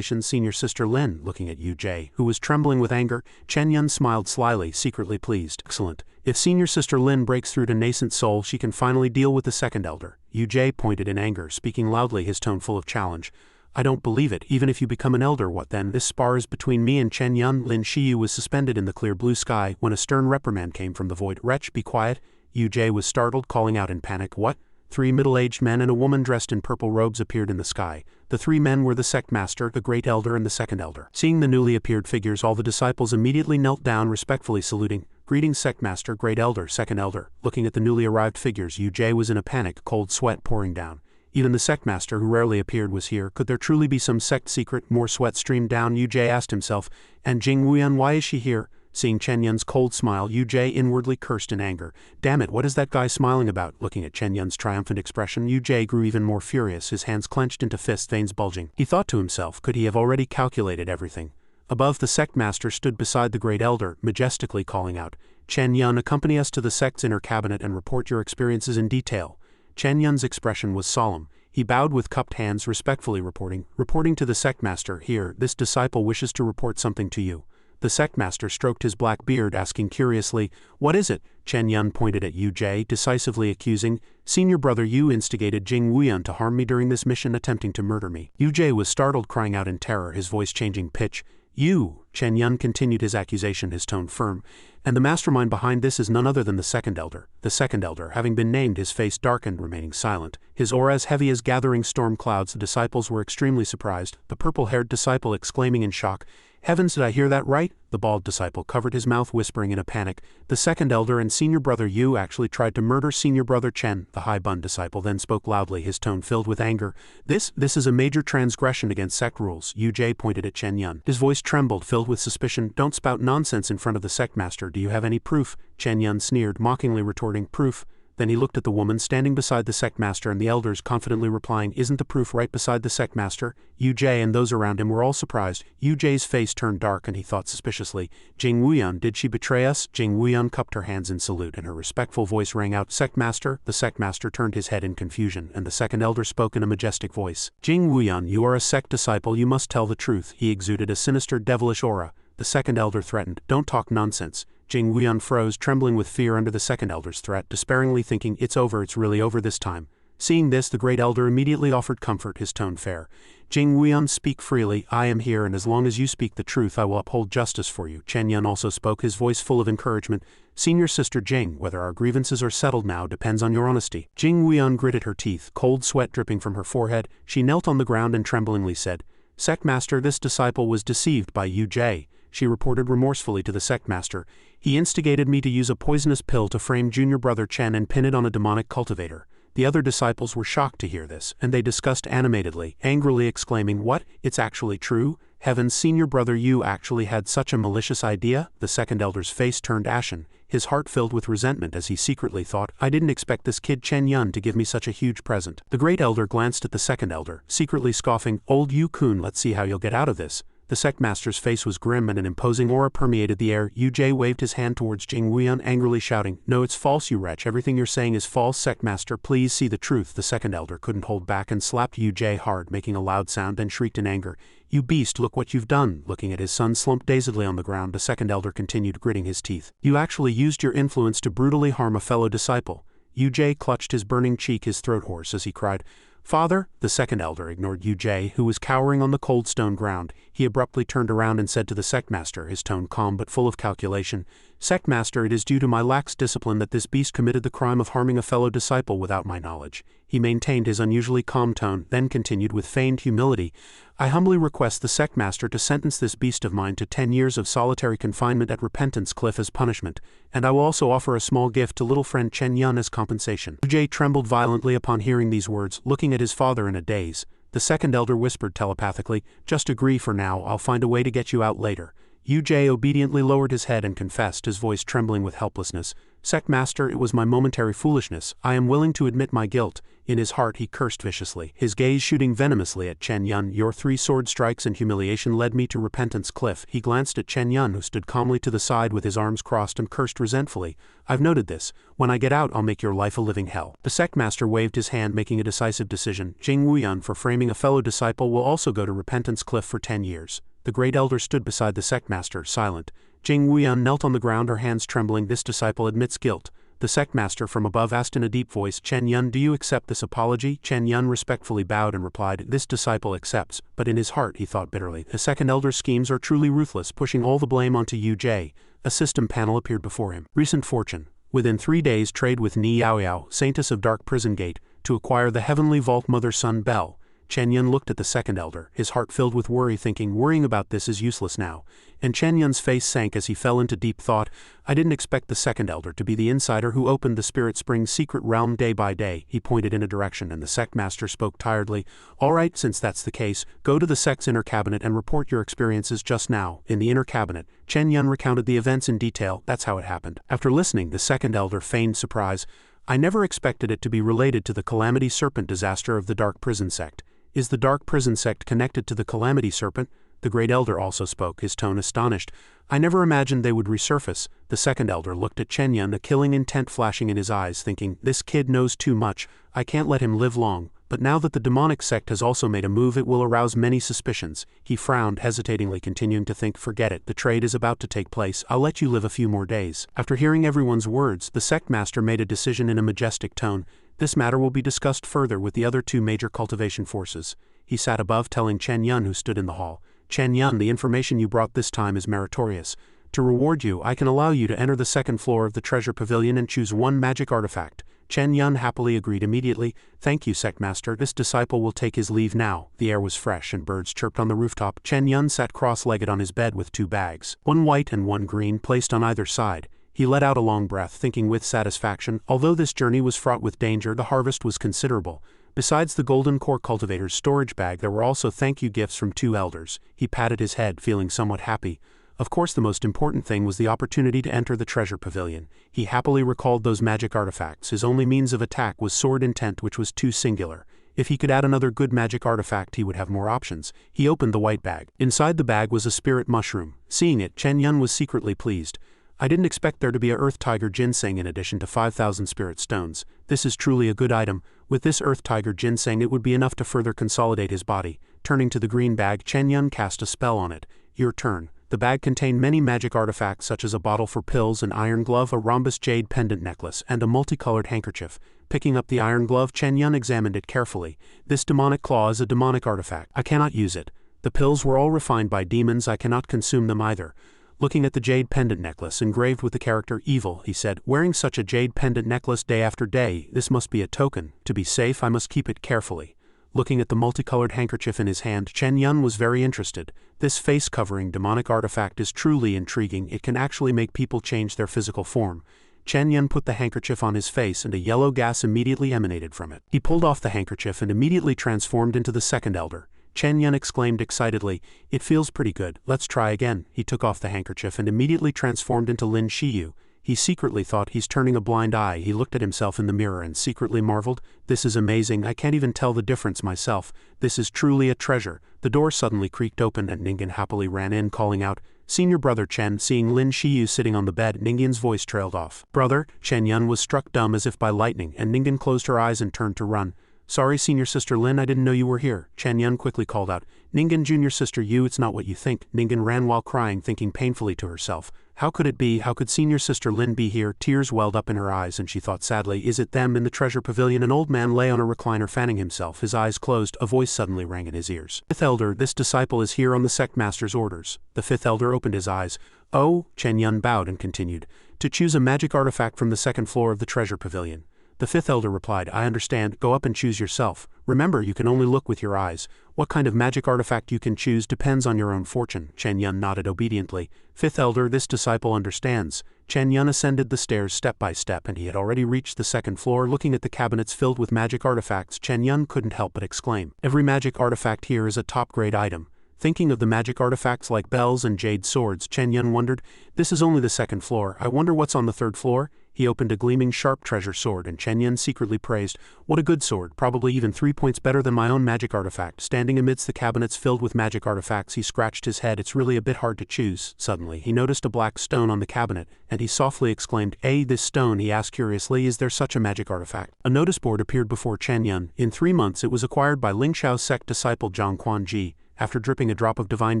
Senior Sister Lin." Looking at Yu who was trembling with anger, Chen Yan smiled slyly, secretly pleased. "Excellent. If Senior Sister Lin breaks through to nascent soul, she can finally deal with the 2nd elder." Yu pointed in anger, speaking loudly, his tone full of challenge. "I don't believe it. Even if you become an elder, what then? This spar is between me and Chen Yan." Lin Shiu was suspended in the clear blue sky when a stern reprimand came from the void. "Wretch, be quiet." Yu was startled, calling out in panic, "What?" 3 middle-aged men and a woman dressed in purple robes appeared in the sky. The 3 men were the sect master, the great elder, and the 2nd elder. Seeing the newly appeared figures, all the disciples immediately knelt down, respectfully saluting. "Greetings, sect master, great elder, 2nd elder." Looking at the newly arrived figures, Yu was in a panic, cold sweat pouring down. Even the sect master, who rarely appeared, was here. Could there truly be some sect secret? More sweat streamed down. Yu asked himself, "And Jing Wuan, why is she here?" Seeing Chen Yan's cold smile, Yu-Jie inwardly cursed in anger. Damn it, what is that guy smiling about? Looking at Chen Yan's triumphant expression, Yu-Jie grew even more furious, his hands clenched into fist veins bulging. He thought to himself, could he have already calculated everything? Above, the sect master stood beside the great elder, majestically calling out, Chen Yan, accompany us to the sect's inner cabinet and report your experiences in detail. Chen Yan's expression was solemn. He bowed with cupped hands, respectfully reporting to the sect master, here, this disciple wishes to report something to you. The sect master stroked his black beard, asking curiously, what is it? Chen Yan pointed at Yu-Jie, decisively accusing, Senior brother, you instigated Jing Wuan to harm me during this mission, attempting to murder me. Yu-Jie was startled, crying out in terror, his voice changing pitch. You, Chen Yan continued his accusation, his tone firm, and the mastermind behind this is none other than the second elder. The second elder, having been named, his face darkened, remaining silent. His aura as heavy as gathering storm clouds. The disciples were extremely surprised, the purple-haired disciple exclaiming in shock, Heavens, did I hear that right? The bald disciple covered his mouth, whispering in a panic, the second elder and senior brother Yu actually tried to murder senior brother Chen. The high-bun disciple then spoke loudly, his tone filled with anger. This is a major transgression against sect rules. Yu-Jie pointed at Chen Yan. His voice trembled, filled with suspicion. Don't spout nonsense in front of the sect master. Do you have any proof? Chen Yan sneered, mockingly retorting, proof? Then he looked at the woman standing beside the sect master and the elders, confidently replying, isn't the proof right beside the sect master? Yu-Jie and those around him were all surprised. Yu-Jie's face turned dark and he thought suspiciously, Jing Wuan, did she betray us? Jing Wuan cupped her hands in salute and her respectful voice rang out, Sect master? The sect master turned his head in confusion and the second elder spoke in a majestic voice. Jing Wuan, you are a sect disciple, you must tell the truth. He exuded a sinister, devilish aura. The second elder threatened, don't talk nonsense. Jing Wuan froze, trembling with fear under the second elder's threat, despairingly thinking, it's over, it's really over this time. Seeing this, the great elder immediately offered comfort, his tone fair. Jing Wuan, speak freely, I am here, and as long as you speak the truth, I will uphold justice for you. Chen Yan also spoke, his voice full of encouragement. Senior sister Jing, whether our grievances are settled now depends on your honesty. Jing Wuan gritted her teeth, cold sweat dripping from her forehead. She knelt on the ground and tremblingly said, Sect master, this disciple was deceived by Yu-Jie. She reported remorsefully to the sect master. He instigated me to use a poisonous pill to frame junior brother Chen and pin it on a demonic cultivator. The other disciples were shocked to hear this, and they discussed animatedly, angrily exclaiming, what? It's actually true? Heavens, senior brother Yu actually had such a malicious idea? The second elder's face turned ashen, his heart filled with resentment as he secretly thought, I didn't expect this kid Chen Yan to give me such a huge present. The great elder glanced at the second elder, secretly scoffing, old Yu-kun, let's see how you'll get out of this. The sect master's face was grim and an imposing aura permeated the air. Yu-Jie waved his hand towards Jing Wuan, angrily shouting, no, it's false, you wretch, everything you're saying is false. Sect master, please see the truth. The second elder couldn't hold back and slapped Yu-Jie hard, making a loud sound, then shrieked in anger, you beast, look what you've done. Looking at his son slumped dazedly on the ground, the second elder continued, gritting his teeth, you actually used your influence to brutally harm a fellow disciple. Yu-Jie clutched his burning cheek, his throat hoarse, as he cried, Father? The second elder ignored Yu-Jie, who was cowering on the cold stone ground. He abruptly turned around and said to the sect master, his tone calm but full of calculation, Sect master, it is due to my lax discipline that this beast committed the crime of harming a fellow disciple without my knowledge. He maintained his unusually calm tone, then continued with feigned humility, I humbly request the sect master to sentence this beast of mine to 10 years of solitary confinement at Repentance Cliff as punishment, and I will also offer a small gift to little friend Chen Yan as compensation. Yu-Jie trembled violently upon hearing these words, looking at his father in a daze. The second elder whispered telepathically, just agree for now, I'll find a way to get you out later. Yu-Jie obediently lowered his head and confessed, his voice trembling with helplessness, Sect master, it was my momentary foolishness, I am willing to admit my guilt. In his heart he cursed viciously, his gaze shooting venomously at Chen Yan. Your 3 sword strikes and humiliation led me to Repentance Cliff. He glanced at Chen Yan, who stood calmly to the side with his arms crossed, and cursed resentfully, I've noted this. When I get out I'll make your life a living hell. The sect master waved his hand, making a decisive decision. Jing Wuan, for framing a fellow disciple, will also go to Repentance Cliff for 10 years. The great elder stood beside the sect master, silent. Jing Wuan knelt on the ground, her hands trembling. This disciple admits guilt. The sect master from above asked in a deep voice, Chen Yan, do you accept this apology? Chen Yan respectfully bowed and replied, this disciple accepts, but in his heart he thought bitterly, the second elder's schemes are truly ruthless, pushing all the blame onto Yu-Jie. A system panel appeared before him. Recent fortune. Within 3 days trade with Ni Yaoyao, Saintess of Dark Prison Gate, to acquire the Heavenly Vault Mother Sun Bell. Chen Yan looked at the second elder, his heart filled with worry, thinking worrying about this is useless now. And Chen Yan's face sank as he fell into deep thought. I didn't expect the second elder to be the insider who opened the Spirit Spring's secret realm day by day. He pointed in a direction and the sect master spoke tiredly. All right, since that's the case, go to the sect's inner cabinet and report your experiences just now. In the inner cabinet, Chen Yan recounted the events in detail. That's how it happened. After listening, the second elder feigned surprise. I never expected it to be related to the Calamity Serpent disaster of the Dark Prison Sect. Is the Dark Prison Sect connected to the Calamity Serpent? The Great Elder also spoke, his tone astonished. I never imagined they would resurface. The second elder looked at Chen Yan, a killing intent flashing in his eyes, thinking, this kid knows too much, I can't let him live long. But now that the demonic sect has also made a move, it will arouse many suspicions. He frowned, hesitatingly, continuing to think, forget it, the trade is about to take place, I'll let you live a few more days. After hearing everyone's words, the sect master made a decision in a majestic tone. This matter will be discussed further with the other two major cultivation forces. He sat above, telling Chen Yan, who stood in the hall. Chen Yan, the information you brought this time is meritorious. To reward you, I can allow you to enter the second floor of the treasure pavilion and choose one magic artifact. Chen Yan happily agreed immediately. Thank you, sect master. This disciple will take his leave now. The air was fresh and birds chirped on the rooftop. Chen Yan sat cross-legged on his bed with two bags, one white and one green, placed on either side. He let out a long breath, thinking with satisfaction, although this journey was fraught with danger, the harvest was considerable. Besides the golden core cultivator's storage bag, there were also thank you gifts from two elders. He patted his head, feeling somewhat happy. Of course, the most important thing was the opportunity to enter the treasure pavilion. He happily recalled those magic artifacts. His only means of attack was sword intent, which was too singular. If he could add another good magic artifact, he would have more options. He opened the white bag. Inside the bag was a spirit mushroom. Seeing it, Chen Yan was secretly pleased. I didn't expect there to be a Earth Tiger ginseng in addition to 5,000 spirit stones. This is truly a good item. With this Earth Tiger ginseng, it would be enough to further consolidate his body. Turning to the green bag, Chen Yan cast a spell on it. Your turn. The bag contained many magic artifacts such as a bottle for pills, an iron glove, a rhombus jade pendant necklace, and a multicolored handkerchief. Picking up the iron glove, Chen Yan examined it carefully. This demonic claw is a demonic artifact. I cannot use it. The pills were all refined by demons. I cannot consume them either. Looking at the jade pendant necklace engraved with the character evil, he said, wearing such a jade pendant necklace day after day, this must be a token. To be safe, I must keep it carefully. Looking at the multicolored handkerchief in his hand, Chen Yan was very interested. This face-covering demonic artifact is truly intriguing. It can actually make people change their physical form. Chen Yan put the handkerchief on his face and a yellow gas immediately emanated from it. He pulled off the handkerchief and immediately transformed into the second elder. Chen Yan exclaimed excitedly, it feels pretty good, let's try again. He took off the handkerchief and immediately transformed into Lin Shiu. He secretly thought he's turning a blind eye. He looked at himself in the mirror and secretly marveled, this is amazing, I can't even tell the difference myself. This is truly a treasure. The door suddenly creaked open and Ningan happily ran in, calling out, Senior Brother Chen. Seeing Lin Shiu sitting on the bed, Ningan's voice trailed off. Brother? Chen Yan was struck dumb as if by lightning, and Ningan closed her eyes and turned to run. Sorry, Senior Sister Lin, I didn't know you were here. Chen Yan quickly called out, Ningan, Junior Sister Yu, it's not what you think. Ningan ran while crying, thinking painfully to herself. How could it be? How could Senior Sister Lin be here? Tears welled up in her eyes and she thought sadly, is it them? In the treasure pavilion, an old man lay on a recliner fanning himself, his eyes closed. A voice suddenly rang in his ears. Fifth Elder, this disciple is here on the sect master's orders. The fifth elder opened his eyes. Oh, Chen Yan bowed and continued, to choose a magic artifact from the second floor of the treasure pavilion. The fifth elder replied, I understand, go up and choose yourself. Remember, you can only look with your eyes. What kind of magic artifact you can choose depends on your own fortune. Chen Yan nodded obediently. Fifth elder, this disciple understands. Chen Yan ascended the stairs step by step and he had already reached the second floor. Looking at the cabinets filled with magic artifacts, Chen Yan couldn't help but exclaim, every magic artifact here is a top-grade item. Thinking of the magic artifacts like bells and jade swords, Chen Yan wondered, this is only the second floor, I wonder what's on the third floor? He opened a gleaming sharp treasure sword and Chen Yan secretly praised, what a good sword, probably even 3 points better than my own magic artifact. Standing amidst the cabinets filled with magic artifacts, he scratched his head, it's really a bit hard to choose. Suddenly, he noticed a black stone on the cabinet, and he softly exclaimed, this stone, he asked curiously, is there such a magic artifact? A notice board appeared before Chen Yan. In 3 months it was acquired by Ling Xiao's sect disciple Zhang Quanji. After dripping a drop of divine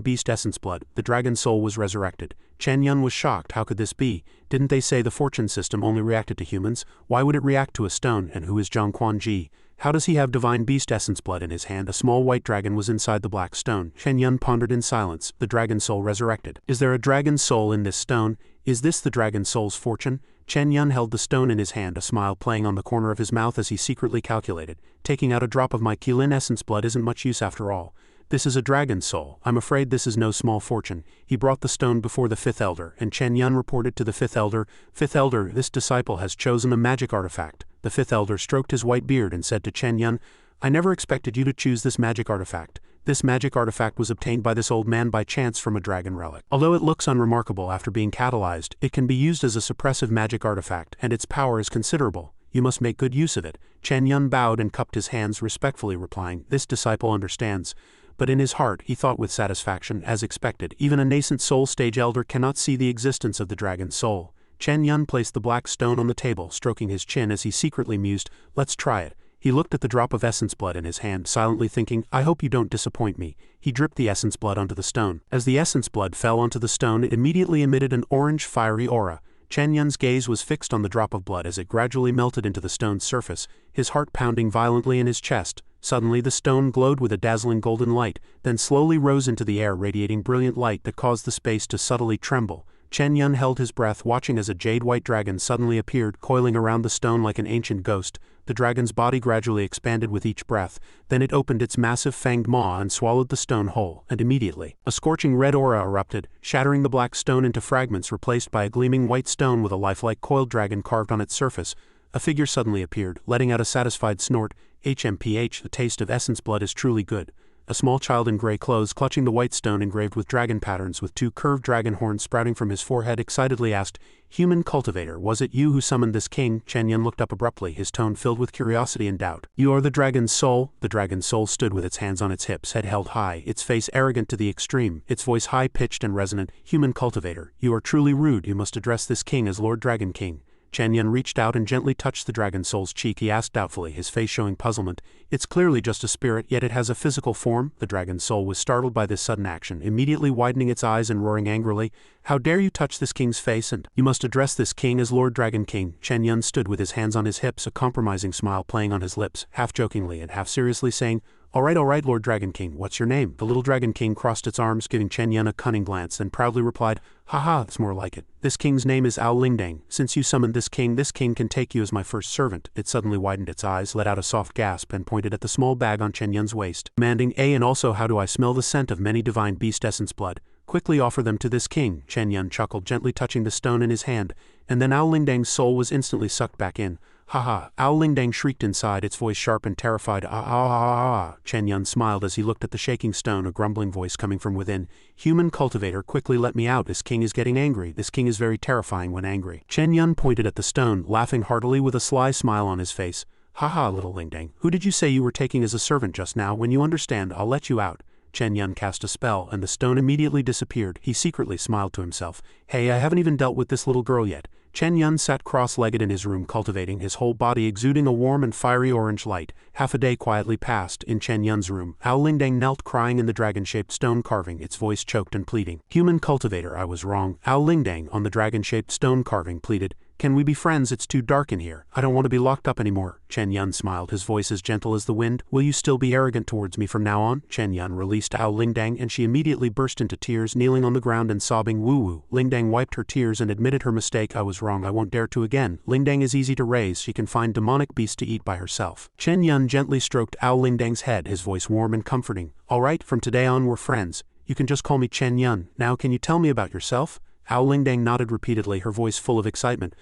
beast essence blood, the dragon soul was resurrected. Chen Yan was shocked. How could this be? Didn't they say the fortune system only reacted to humans? Why would it react to a stone? And who is Zhang Quanji? How does he have divine beast essence blood in his hand? A small white dragon was inside the black stone. Chen Yan pondered in silence. The dragon soul resurrected. Is there a dragon soul in this stone? Is this the dragon soul's fortune? Chen Yan held the stone in his hand, a smile playing on the corner of his mouth as he secretly calculated. Taking out a drop of my Qilin essence blood isn't much use after all. This is a dragon's soul. I'm afraid this is no small fortune. He brought the stone before the fifth elder, and Chen Yan reported to the fifth elder, "Fifth elder, this disciple has chosen a magic artifact." The fifth elder stroked his white beard and said to Chen Yan, "I never expected you to choose this magic artifact. This magic artifact was obtained by this old man by chance from a dragon relic. Although it looks unremarkable after being catalyzed, it can be used as a suppressive magic artifact, and its power is considerable. You must make good use of it." Chen Yan bowed and cupped his hands respectfully, replying, "This disciple understands." But in his heart he thought with satisfaction, as expected, even a nascent soul stage elder cannot see the existence of the dragon's soul. Chen Yan placed the black stone on the table, stroking his chin as he secretly mused, "Let's try it." He looked at the drop of essence blood in his hand, silently thinking, "I hope you don't disappoint me." He dripped the essence blood onto the stone. As the essence blood fell onto the stone, it immediately emitted an orange fiery aura. Chen Yan's gaze was fixed on the drop of blood as it gradually melted into the stone's surface, his heart pounding violently in his chest. Suddenly the stone glowed with a dazzling golden light, then slowly rose into the air, radiating brilliant light that caused the space to subtly tremble. Chen Yan held his breath, watching as a jade-white dragon suddenly appeared, coiling around the stone like an ancient ghost. The dragon's body gradually expanded with each breath, then it opened its massive fanged maw and swallowed the stone whole, and immediately a scorching red aura erupted, shattering the black stone into fragments, replaced by a gleaming white stone with a lifelike coiled dragon carved on its surface. A figure suddenly appeared, letting out a satisfied snort. "HMPH, the taste of essence blood is truly good." A small child in gray clothes, clutching the white stone engraved with dragon patterns with two curved dragon horns sprouting from his forehead, excitedly asked, "Human cultivator, was it you who summoned this king?" Chen Yan looked up abruptly, his tone filled with curiosity and doubt. "You are the dragon's soul?" The dragon's soul stood with its hands on its hips, head held high, its face arrogant to the extreme, its voice high-pitched and resonant. "Human cultivator, you are truly rude. You must address this king as Lord Dragon King." Chen Yan reached out and gently touched the dragon soul's cheek. He asked doubtfully, his face showing puzzlement, "It's clearly just a spirit, yet it has a physical form?" The dragon soul was startled by this sudden action, immediately widening its eyes and roaring angrily, "How dare you touch this king's face, and you must address this king as Lord Dragon King." Chen Yan stood with his hands on his hips, a compromising smile playing on his lips, half jokingly and half seriously saying, all right, Lord Dragon King, what's your name?" The little Dragon King crossed its arms, giving Chen Yan a cunning glance, then proudly replied, "Haha, it's more like it. This king's name is Ao Lingdang. Since you summoned this king can take you as my first servant." It suddenly widened its eyes, let out a soft gasp, and pointed at the small bag on Chen Yan's waist, demanding, and also how do I smell the scent of many divine beast essence blood? Quickly offer them to this king." Chen Yan chuckled, gently touching the stone in his hand, and then Ao Lingdang's soul was instantly sucked back in. "Haha!" Ao Lingdang shrieked inside, its voice sharp and terrified. "Ah!" Chen Yan smiled as he looked at the shaking stone, a grumbling voice coming from within. "Human cultivator, quickly let me out. This king is getting angry. This king is very terrifying when angry." Chen Yan pointed at the stone, laughing heartily with a sly smile on his face. "Haha, little Lingdang, who did you say you were taking as a servant just now? When you understand, I'll let you out." Chen Yan cast a spell, and the stone immediately disappeared. He secretly smiled to himself. "Hey, I haven't even dealt with this little girl yet." Chen Yan sat cross-legged in his room, cultivating, his whole body exuding a warm and fiery orange light. Half a day quietly passed in Chen Yan's room. Ao Lingdang knelt crying in the dragon-shaped stone carving, its voice choked and pleading. "Human cultivator, I was wrong." Ao Lingdang, on the dragon-shaped stone carving, pleaded, "Can we be friends? It's too dark in here. I don't want to be locked up anymore." Chen Yan smiled, his voice as gentle as the wind. "Will you still be arrogant towards me from now on?" Chen Yan released Ao Lingdang, and she immediately burst into tears, kneeling on the ground and sobbing, "Woo-woo." Lingdang wiped her tears and admitted her mistake. "I was wrong. I won't dare to again." Lingdang is easy to raise. She can find demonic beasts to eat by herself. Chen Yan gently stroked Ao Lingdang's head, his voice warm and comforting. "All right, from today on we're friends. You can just call me Chen Yan. Now can you tell me about yourself?" Ao Lingdang nodded repeatedly, her voice full of excitement.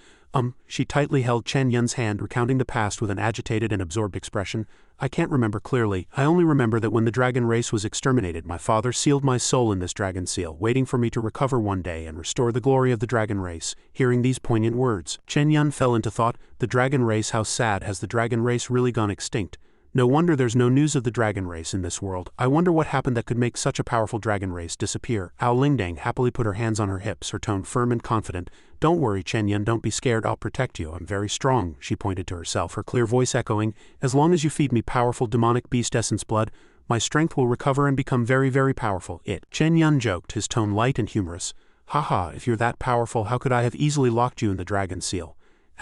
She tightly held Chen Yan's hand, recounting the past with an agitated and absorbed expression. "I can't remember clearly. I only remember that when the dragon race was exterminated, my father sealed my soul in this dragon seal, waiting for me to recover one day and restore the glory of the dragon race." Hearing these poignant words, Chen Yan fell into thought. The dragon race, how sad. Has the dragon race really gone extinct? No wonder there's no news of the dragon race in this world. I wonder what happened that could make such a powerful dragon race disappear. Ao Lingdang happily put her hands on her hips, her tone firm and confident. "Don't worry, Chen Yan, don't be scared. I'll protect you. I'm very strong," she pointed to herself, her clear voice echoing. "As long as you feed me powerful demonic beast essence blood, my strength will recover and become very, very powerful." Chen Yan joked, his tone light and humorous. "Haha, if you're that powerful, how could I have easily locked you in the dragon seal?"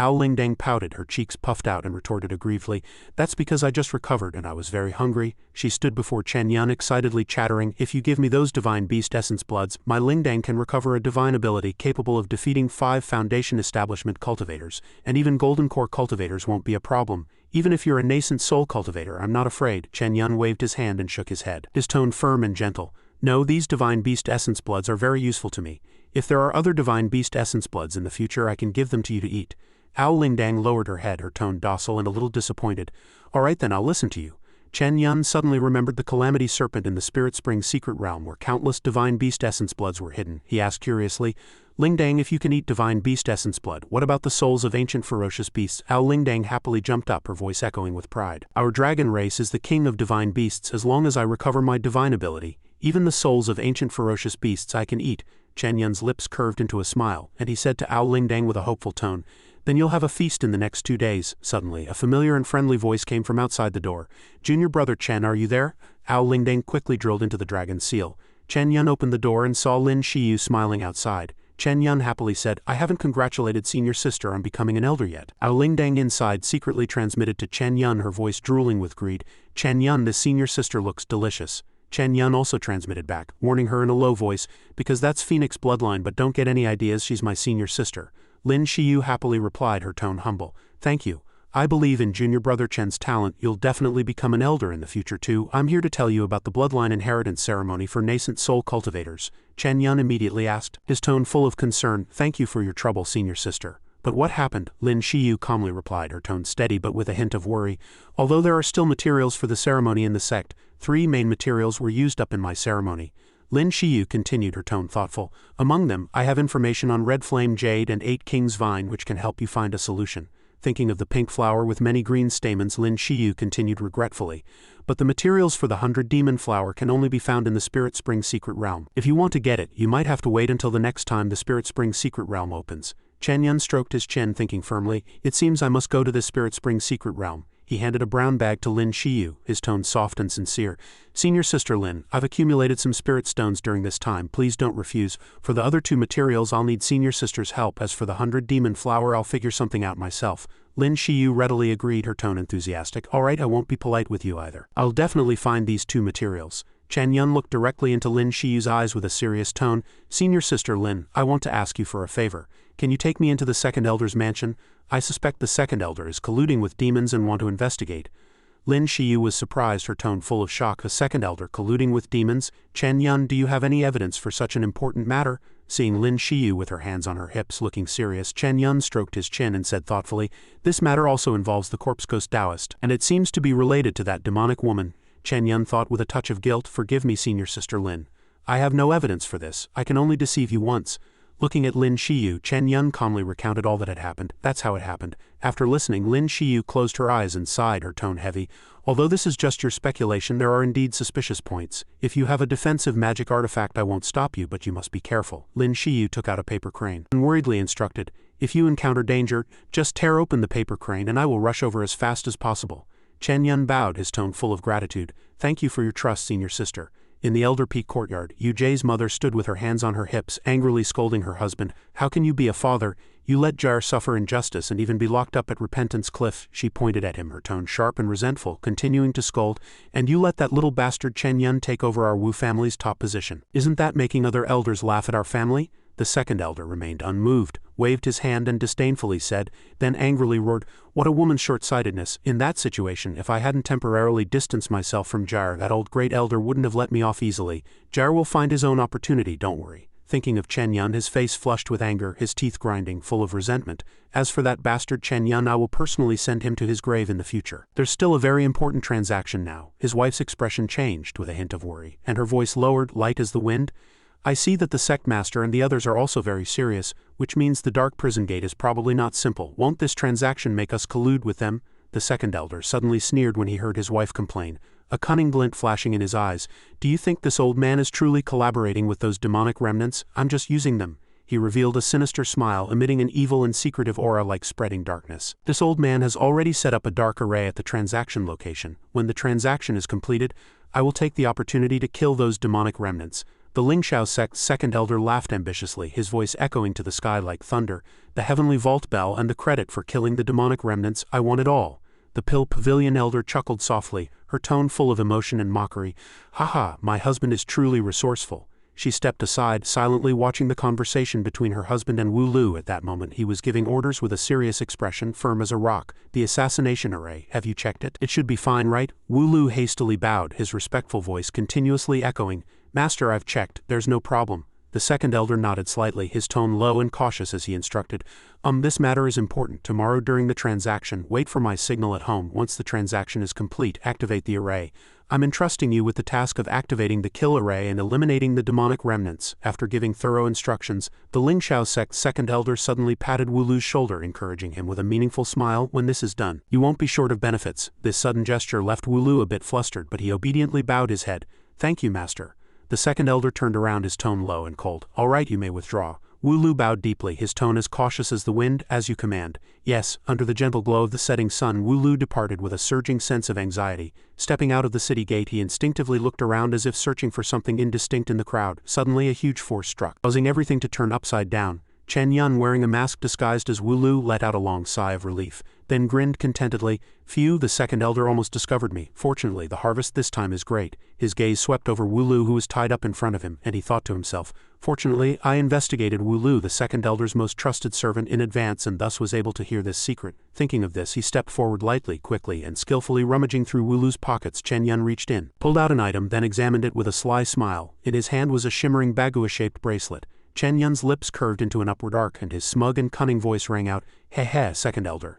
Lingdang pouted, her cheeks puffed out, and retorted aggrievedly, "That's because I just recovered and I was very hungry." She stood before Chen Yan excitedly chattering, "If you give me those divine beast essence bloods, my Lingdang can recover a divine ability capable of defeating 5 foundation establishment cultivators, and even golden core cultivators won't be a problem. Even if you're a nascent soul cultivator, I'm not afraid." Chen Yan waved his hand and shook his head, his tone firm and gentle. "No, these divine beast essence bloods are very useful to me. If there are other divine beast essence bloods in the future, I can give them to you to eat." Lingdang lowered her head, her tone docile and a little disappointed. "All right then, I'll listen to you." Chen Yan suddenly remembered the Calamity Serpent in the Spirit Spring secret realm where countless divine beast essence bloods were hidden. He asked curiously, "Lingdang, if you can eat divine beast essence blood, what about the souls of ancient ferocious beasts?" Lingdang happily jumped up, her voice echoing with pride. "Our dragon race is the king of divine beasts as long as I recover my divine ability. Even the souls of ancient ferocious beasts I can eat." Chen Yan's lips curved into a smile, and he said to Lingdang with a hopeful tone, "Then you'll have a feast in the next 2 days." Suddenly, a familiar and friendly voice came from outside the door. "Junior brother Chen, are you there?" Lingdang quickly drilled into the dragon's seal. Chen Yan opened the door and saw Lin Shiu smiling outside. Chen Yan happily said, "I haven't congratulated senior sister on becoming an elder yet." Lingdang inside secretly transmitted to Chen Yan, her voice drooling with greed, "Chen Yan, this senior sister looks delicious." Chen Yan also transmitted back, warning her in a low voice, "Because that's Phoenix bloodline, but don't get any ideas, she's my senior sister." Lin Shiu happily replied, her tone humble, "Thank you. I believe in junior brother Chen's talent. You'll definitely become an elder in the future too. I'm here to tell you about the bloodline inheritance ceremony for nascent soul cultivators." Chen Yan immediately asked, his tone full of concern, "Thank you for your trouble, senior sister." "But what happened?" Lin Shiu calmly replied, her tone steady but with a hint of worry. "Although there are still materials for the ceremony in the sect, 3 main materials were used up in my ceremony." Lin Shiu continued, her tone thoughtful. "Among them, I have information on red flame jade and 8 king's vine which can help you find a solution." Thinking of the pink flower with many green stamens, Lin Shiu continued regretfully, "But the materials for the 100 demon flower can only be found in the Spirit Spring secret realm. If you want to get it, you might have to wait until the next time the Spirit Spring secret realm opens." Chen Yan stroked his chin, thinking firmly, "It seems I must go to this Spirit Spring secret realm." He handed a brown bag to Lin Shiu, his tone soft and sincere. "Senior sister Lin, I've accumulated some spirit stones during this time. Please don't refuse. For the other 2 materials, I'll need senior sister's help. As for the 100 demon flower, I'll figure something out myself." Lin Shiu readily agreed, her tone enthusiastic. "All right, I won't be polite with you either. I'll definitely find these 2 materials." Chen Yan looked directly into Lin Shiu's eyes with a serious tone. "Senior sister Lin, I want to ask you for a favor. Can you take me into the second elder's mansion? I suspect the second elder is colluding with demons and want to investigate." Lin Shiu was surprised, her tone full of shock. "The second elder colluding with demons? Chen Yan, do you have any evidence for such an important matter?" Seeing Lin Shiu with her hands on her hips looking serious, Chen Yan stroked his chin and said thoughtfully, "This matter also involves the corpse ghost Taoist, and it seems to be related to that demonic woman." Chen Yan thought with a touch of guilt, "Forgive me, senior sister Lin. I have no evidence for this. I can only deceive you once." Looking at Lin Shiu, Chen Yan calmly recounted all that had happened. "That's how it happened." After listening, Lin Shiu closed her eyes and sighed, her tone heavy. "Although this is just your speculation, there are indeed suspicious points. If you have a defensive magic artifact, I won't stop you, but you must be careful." Lin Shiu took out a paper crane and worriedly instructed, "If you encounter danger, just tear open the paper crane and I will rush over as fast as possible." Chen Yan bowed, his tone full of gratitude. "Thank you for your trust, senior sister." In the Elder Peak courtyard, Yu Jie's mother stood with her hands on her hips, angrily scolding her husband. "How can you be a father? You let Jair suffer injustice and even be locked up at Repentance Cliff." She pointed at him, her tone sharp and resentful, continuing to scold. "And you let that little bastard Chen Yan take over our Wu family's top position. Isn't that making other elders laugh at our family?" The second elder remained unmoved, waved his hand and disdainfully said, then angrily roared, "What a woman's short-sightedness! In that situation, if I hadn't temporarily distanced myself from Jair, that old great elder wouldn't have let me off easily. Jair will find his own opportunity, don't worry." Thinking of Chen Yan, his face flushed with anger, his teeth grinding, full of resentment. "As for that bastard Chen Yan, I will personally send him to his grave in the future. There's still a very important transaction now." His wife's expression changed with a hint of worry, and her voice lowered, light as the wind. "I see that the sect master and the others are also very serious, which means the dark prison gate is probably not simple. Won't this transaction make us collude with them?" The second elder suddenly sneered when he heard his wife complain, a cunning glint flashing in his eyes. "Do you think this old man is truly collaborating with those demonic remnants? I'm just using them." He revealed a sinister smile, emitting an evil and secretive aura like spreading darkness. "This old man has already set up a dark array at the transaction location. When the transaction is completed, I will take the opportunity to kill those demonic remnants. The Ling Shiu sect's second elder laughed ambitiously, his voice echoing to the sky like thunder. The heavenly vault bell and the credit for killing the demonic remnants, I want it all. The pavilion elder chuckled softly, her tone full of emotion and mockery. Haha, my husband is truly resourceful. She stepped aside, silently watching the conversation between her husband and Wu Lu. At that moment he was giving orders with a serious expression, firm as a rock. The assassination array, have you checked it? It should be fine, right? Wu Lu hastily bowed, his respectful voice continuously echoing. Master, I've checked, there's no problem. The second elder nodded slightly, his tone low and cautious as he instructed. This matter is important. Tomorrow during the transaction, wait for my signal at home. Once the transaction is complete, activate the array. I'm entrusting you with the task of activating the kill array and eliminating the demonic remnants. After giving thorough instructions, the Ling Shiu sect's second elder suddenly patted Wu Lu's shoulder, encouraging him with a meaningful smile. When this is done, you won't be short of benefits. This sudden gesture left Wu Lu a bit flustered, but he obediently bowed his head. Thank you, master. The second elder turned around, his tone low and cold. All right, you may withdraw. Wu Lu bowed deeply, his tone as cautious as the wind. As you command. Yes. Under the gentle glow of the setting sun, Wu Lu departed with a surging sense of anxiety. Stepping out of the city gate, he instinctively looked around as if searching for something indistinct in the crowd. Suddenly a huge force struck, causing everything to turn upside down. Chen Yan, wearing a mask disguised as Wu Lu, let out a long sigh of relief, then grinned contentedly. Phew, the second elder almost discovered me. Fortunately, the harvest this time is great. His gaze swept over Wu Lu, who was tied up in front of him, and he thought to himself, fortunately, I investigated Wu Lu, the second elder's most trusted servant, in advance and thus was able to hear this secret. Thinking of this, he stepped forward lightly, quickly, and skillfully rummaging through Wu Lu's pockets. Chen Yan reached in, pulled out an item, then examined it with a sly smile. In his hand was a shimmering bagua-shaped bracelet. Chen Yan's lips curved into an upward arc, and his smug and cunning voice rang out, Heh, second elder,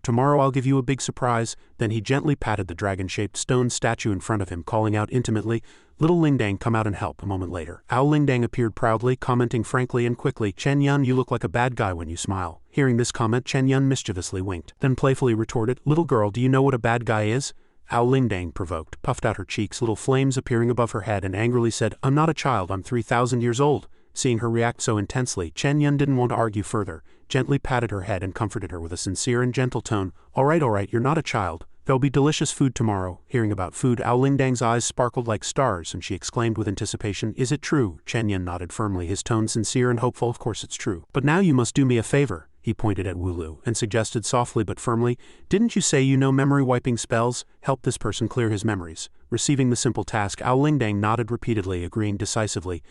tomorrow I'll give you a big surprise. Then he gently patted the dragon-shaped stone statue in front of him, calling out intimately, Little Lingdang, come out and help. A moment later, Lingdang appeared proudly, commenting frankly and quickly, Chen Yan, you look like a bad guy when you smile. Hearing this comment, Chen Yan mischievously winked, then playfully retorted, Little girl, do you know what a bad guy is? Lingdang, provoked, puffed out her cheeks, little flames appearing above her head, and angrily said, I'm not a child, I'm 3,000 years old. Seeing her react so intensely, Chen Yan didn't want to argue further, gently patted her head and comforted her with a sincere and gentle tone. All right, you're not a child. There'll be delicious food tomorrow. Hearing about food, Lingdang's eyes sparkled like stars, and she exclaimed with anticipation, Is it true? Chen Yan nodded firmly, his tone sincere and hopeful. Of course it's true. But now you must do me a favor. He pointed at Wu Lu and suggested softly but firmly, Didn't you say you know memory-wiping spells? Help this person clear his memories. Receiving the simple task, Lingdang nodded repeatedly, agreeing decisively.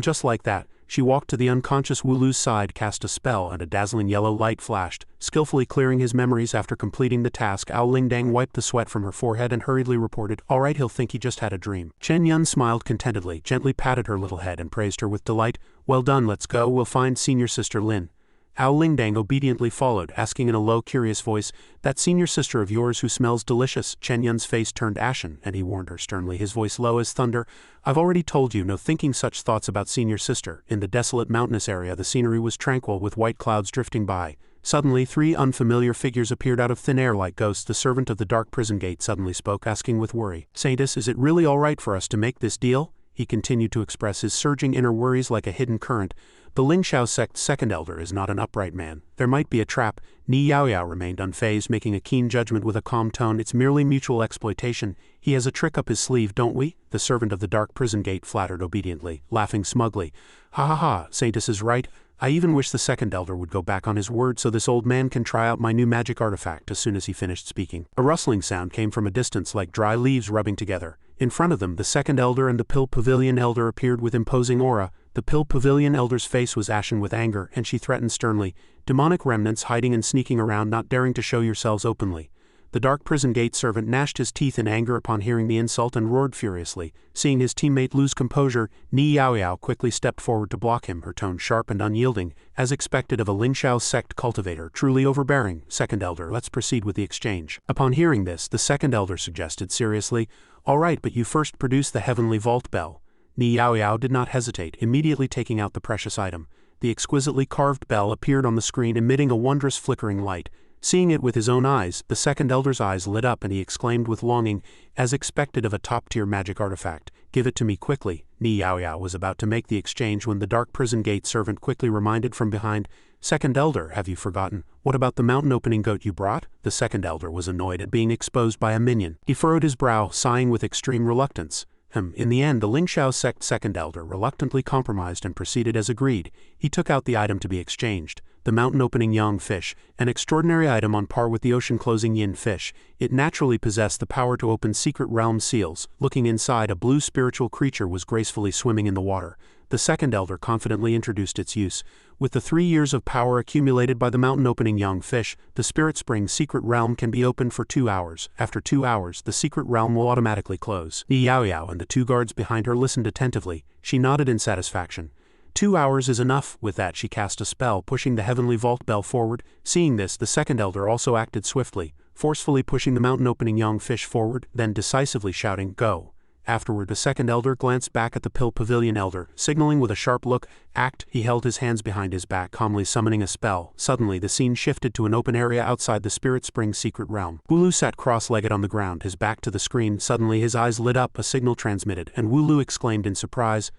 Just like that. She walked to the unconscious Wu Lu's side, cast a spell, and a dazzling yellow light flashed, skillfully clearing his memories. After completing the task, Lingdang wiped the sweat from her forehead and hurriedly reported, All right, he'll think he just had a dream. Chen Yan smiled contentedly, gently patted her little head and praised her with delight. Well done, let's go, we'll find senior sister Lin. Lingdang obediently followed, asking in a low, curious voice, That senior sister of yours who smells delicious? Chen Yan's face turned ashen, and he warned her sternly, his voice low as thunder, I've already told you, no thinking such thoughts about senior sister. In the desolate mountainous area, the scenery was tranquil, with white clouds drifting by. Suddenly, 3 unfamiliar figures appeared out of thin air like ghosts. The servant of the dark prison gate suddenly spoke, asking with worry, Saintus, is it really all right for us to make this deal? He continued to express his surging inner worries like a hidden current. The Ling Shiu sect's second elder is not an upright man. There might be a trap. Ni Yaoyao remained unfazed, making a keen judgment with a calm tone. It's merely mutual exploitation. He has a trick up his sleeve, don't we? The servant of the dark prison gate flattered obediently, laughing smugly. Ha, Saintus is right. I even wish the second elder would go back on his word so this old man can try out my new magic artifact. As soon as he finished speaking, a rustling sound came from a distance like dry leaves rubbing together. In front of them, the second elder and the pavilion elder appeared with imposing aura. The pavilion elder's face was ashen with anger, and she threatened sternly, Demonic remnants hiding and sneaking around, not daring to show yourselves openly. The dark prison gate servant gnashed his teeth in anger upon hearing the insult and roared furiously. Seeing his teammate lose composure, Ni Yaoyao quickly stepped forward to block him, her tone sharp and unyielding, as expected of a Lin Shiu sect cultivator, truly overbearing. Second elder, let's proceed with the exchange. Upon hearing this, the second elder suggested seriously, All right, but you first produce the heavenly vault bell. Ni Yaoyao did not hesitate, immediately taking out the precious item. The exquisitely carved bell appeared on the screen, emitting a wondrous flickering light. Seeing it with his own eyes, the second elder's eyes lit up and he exclaimed with longing, as expected of a top-tier magic artifact, Give it to me quickly. Ni Yaoyao was about to make the exchange when the dark prison gate servant quickly reminded from behind, Second elder, have you forgotten? What about the mountain opening goat you brought? The second elder was annoyed at being exposed by a minion. He furrowed his brow, sighing with extreme reluctance. In the end, the Lin Shiu sect second elder reluctantly compromised and proceeded as agreed. He took out the item to be exchanged, the mountain-opening yang fish, an extraordinary item on par with the ocean-closing yin fish. It naturally possessed the power to open secret realm seals. Looking inside, a blue spiritual creature was gracefully swimming in the water. The second elder confidently introduced its use. With the 3 years of power accumulated by the mountain-opening young fish, the Spirit Spring secret realm can be opened for 2 hours. After 2 hours, the secret realm will automatically close. Ni Yaoyao and the 2 guards behind her listened attentively. She nodded in satisfaction. 2 hours is enough. With that, she cast a spell, pushing the heavenly vault bell forward. Seeing this, the second elder also acted swiftly, forcefully pushing the mountain-opening young fish forward, then decisively shouting, "Go." Afterward, the second elder glanced back at the pavilion elder, signaling with a sharp look, "Act." He held his hands behind his back, calmly summoning a spell. Suddenly, the scene shifted to an open area outside the Spirit Spring secret realm. Wulu sat cross-legged on the ground, his back to the screen. Suddenly, his eyes lit up, a signal transmitted, and Wulu exclaimed in surprise,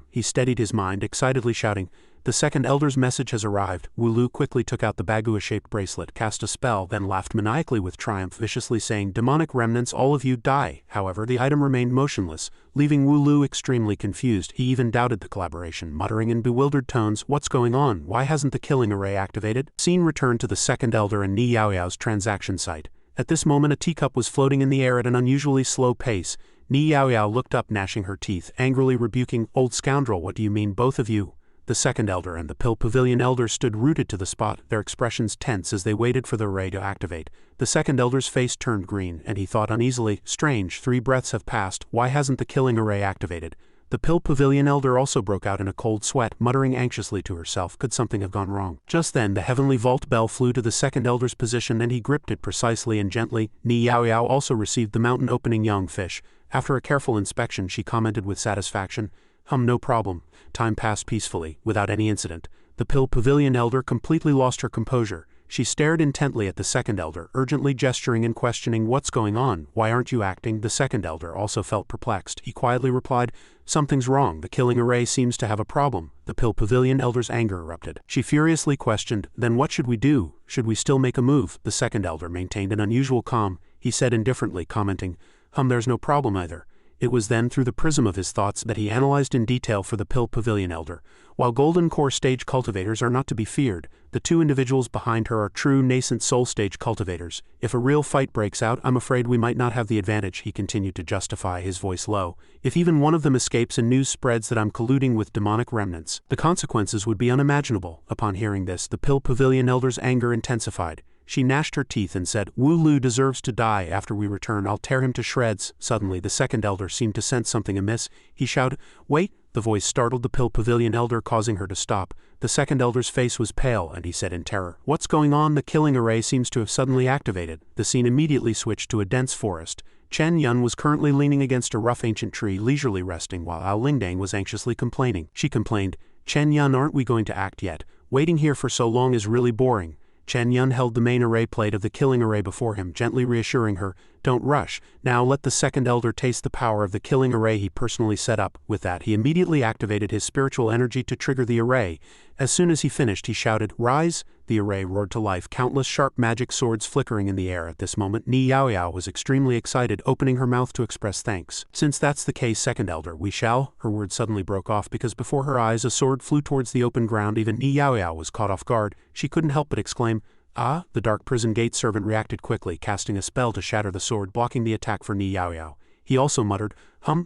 He steadied his mind, excitedly shouting, "The second elder's message has arrived." Wulu quickly took out the bagua-shaped bracelet, cast a spell, then laughed maniacally with triumph, viciously saying, "Demonic remnants, all of you die." However, the item remained motionless, leaving Wulu extremely confused. He even doubted the collaboration, muttering in bewildered tones, "What's going on? Why hasn't the killing array activated?" Scene returned to the second elder and Ni Yaoyao's transaction site. At this moment, a teacup was floating in the air at an unusually slow pace. Ni Yaoyao looked up, gnashing her teeth, angrily rebuking, "Old scoundrel, what do you mean, both of you?" The second elder and the pavilion elder stood rooted to the spot, their expressions tense as they waited for the array to activate. The second elder's face turned green, and he thought uneasily, "Strange, 3 breaths have passed, why hasn't the killing array activated?" The pavilion elder also broke out in a cold sweat, muttering anxiously to herself, could something have gone wrong? Just then, the heavenly vault bell flew to the second elder's position and he gripped it precisely and gently. Ni Yaoyao also received the mountain-opening young fish. After a careful inspection, she commented with satisfaction, No problem." Time passed peacefully, without any incident. The pavilion elder completely lost her composure. She stared intently at the second elder, urgently gesturing and questioning, "What's going on? Why aren't you acting?" The second elder also felt perplexed. He quietly replied, "Something's wrong. The killing array seems to have a problem." The pavilion elder's anger erupted. She furiously questioned, "Then what should we do? Should we still make a move?" The second elder maintained an unusual calm. He said indifferently, commenting, There's no problem either." It was then through the prism of his thoughts that he analyzed in detail for the pavilion elder. While golden core stage cultivators are not to be feared, the 2 individuals behind her are true nascent soul stage cultivators. If a real fight breaks out, I'm afraid we might not have the advantage, he continued to justify, his voice low. If even one of them escapes and news spreads that I'm colluding with demonic remnants, the consequences would be unimaginable. Upon hearing this, the pavilion elder's anger intensified. She gnashed her teeth and said, "Wulu deserves to die. After we return, I'll tear him to shreds." Suddenly, the second elder seemed to sense something amiss. He shouted, "Wait!" The voice startled the pavilion elder, causing her to stop. The second elder's face was pale, and he said in terror, "What's going on? The killing array seems to have suddenly activated." The scene immediately switched to a dense forest. Chen Yan was currently leaning against a rough ancient tree, leisurely resting, while Ao Lingdang was anxiously complaining. She complained, "Chen Yan, aren't we going to act yet? Waiting here for so long is really boring." Chen Yan held the main array plate of the killing array before him, gently reassuring her, "Don't rush. Now let the second elder taste the power of the killing array he personally set up." With that, he immediately activated his spiritual energy to trigger the array. As soon as he finished, he shouted, "Rise!" The array roared to life, countless sharp magic swords flickering in the air. At this moment, Ni Yaoyao was extremely excited, opening her mouth to express thanks. "Since that's the case, second elder, we shall—" Her words suddenly broke off because before her eyes a sword flew towards the open ground. Even Ni Yaoyao was caught off guard. She couldn't help but exclaim, "Ah!" The dark prison gate servant reacted quickly, casting a spell to shatter the sword, blocking the attack for Ni Yaoyao. He also muttered,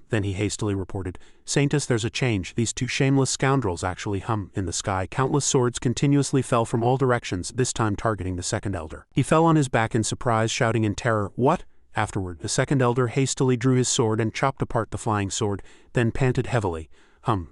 Then he hastily reported, "Saintess, there's a change. These 2 shameless scoundrels actually In the sky, countless swords continuously fell from all directions, this time targeting the second elder. He fell on his back in surprise, shouting in terror, "What?" Afterward, the second elder hastily drew his sword and chopped apart the flying sword, then panted heavily.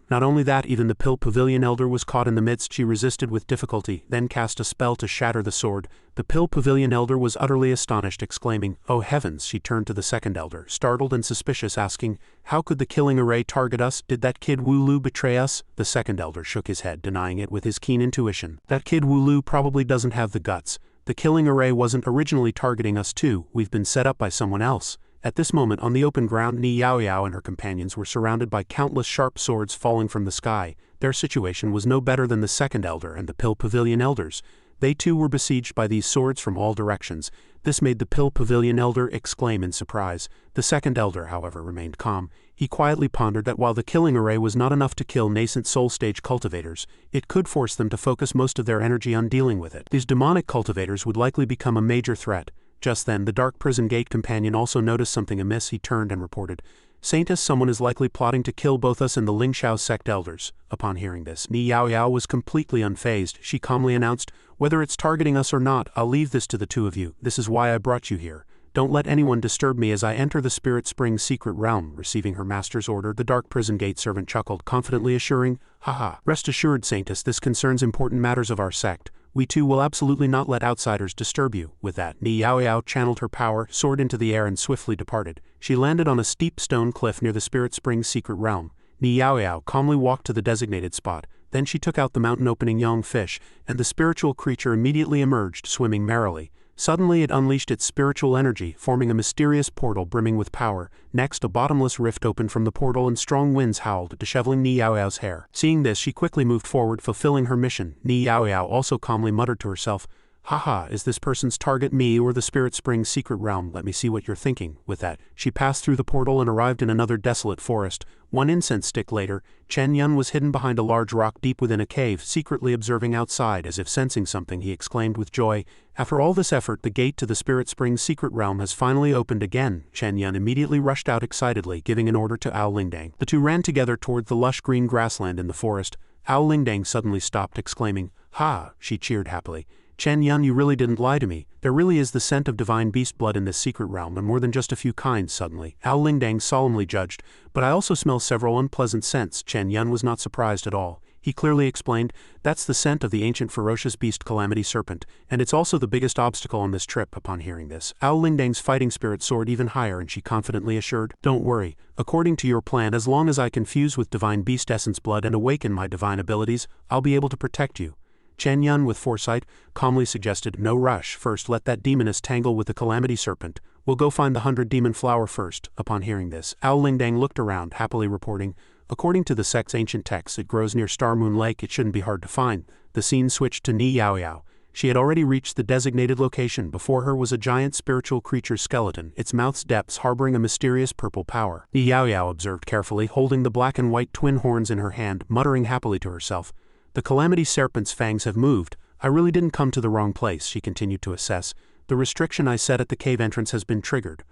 Not only that, even the pavilion elder was caught in the midst. She resisted with difficulty, then cast a spell to shatter the sword. The pavilion elder was utterly astonished, exclaiming, "Oh heavens!" She turned to the second elder, startled and suspicious, asking, "How could the killing array target us? Did that kid Wulu betray us?" The second elder shook his head, denying it with his keen intuition. "That kid Wulu probably doesn't have the guts. The killing array wasn't originally targeting us too. We've been set up by someone else." At this moment, on the open ground, Ni Yaoyao and her companions were surrounded by countless sharp swords falling from the sky. Their situation was no better than the second elder and the pavilion elders. They too were besieged by these swords from all directions. This made the pavilion elder exclaim in surprise. The second elder, however, remained calm. He quietly pondered that while the killing array was not enough to kill nascent soul stage cultivators, it could force them to focus most of their energy on dealing with it. These demonic cultivators would likely become a major threat. Just then, the dark prison gate companion also noticed something amiss. He turned and reported, "Saintess, someone is likely plotting to kill both us and the Lin Shiu sect elders." Upon hearing this, Ni Yaoyao was completely unfazed. She calmly announced, "Whether it's targeting us or not, I'll leave this to the two of you. This is why I brought you here. Don't let anyone disturb me as I enter the Spirit Spring's secret realm." Receiving her master's order, the dark prison gate servant chuckled, confidently assuring, "Haha, rest assured, Saintess, this concerns important matters of our sect. We too will absolutely not let outsiders disturb you." With that, Ni Yaoyao channeled her power, soared into the air and swiftly departed. She landed on a steep stone cliff near the Spirit Spring's secret realm. Ni Yaoyao calmly walked to the designated spot. Then she took out the mountain-opening young fish, and the spiritual creature immediately emerged, swimming merrily. Suddenly it unleashed its spiritual energy, forming a mysterious portal brimming with power. Next, a bottomless rift opened from the portal and strong winds howled, disheveling Ni Yaoyao's hair. Seeing this, she quickly moved forward, fulfilling her mission. Ni Yaoyao also calmly muttered to herself, "Haha, is this person's target me or the Spirit Spring's secret realm? Let me see what you're thinking." With that, she passed through the portal and arrived in another desolate forest. One incense stick later, Chen Yan was hidden behind a large rock deep within a cave, secretly observing outside. As if sensing something, he exclaimed with joy, "After all this effort, the gate to the Spirit Spring's secret realm has finally opened again." Chen Yan immediately rushed out excitedly, giving an order to Ao Lingdang. The two ran together toward the lush green grassland in the forest. Ao Lingdang suddenly stopped, exclaiming, "Ha!" She cheered happily. "Chen Yan, you really didn't lie to me. There really is the scent of divine beast blood in this secret realm, and more than just a few kinds." Suddenly, Ao Lingdang solemnly judged, "But I also smell several unpleasant scents." Chen Yan was not surprised at all. He clearly explained, "That's the scent of the ancient ferocious beast Calamity Serpent, and it's also the biggest obstacle on this trip." Upon hearing this, Ao Lingdang's fighting spirit soared even higher, and she confidently assured, "Don't worry. According to your plan, as long as I can fuse with divine beast essence blood and awaken my divine abilities, I'll be able to protect you." Chen Yan, with foresight, calmly suggested, "No rush. First, let that demoness tangle with the Calamity Serpent. We'll go find the 100 demon flower first." Upon hearing this, Ao Lingdang looked around, happily reporting, "According to the sect's ancient texts, it grows near Star Moon Lake. It shouldn't be hard to find." The scene switched to Ni Yaoyao. She had already reached the designated location. Before her was a giant spiritual creature's skeleton, its mouth's depths harboring a mysterious purple power. Ni Yaoyao observed carefully, holding the black and white twin horns in her hand, muttering happily to herself, "The Calamity Serpent's fangs have moved. I really didn't come to the wrong place." She continued to assess. "The restriction I set at the cave entrance has been triggered.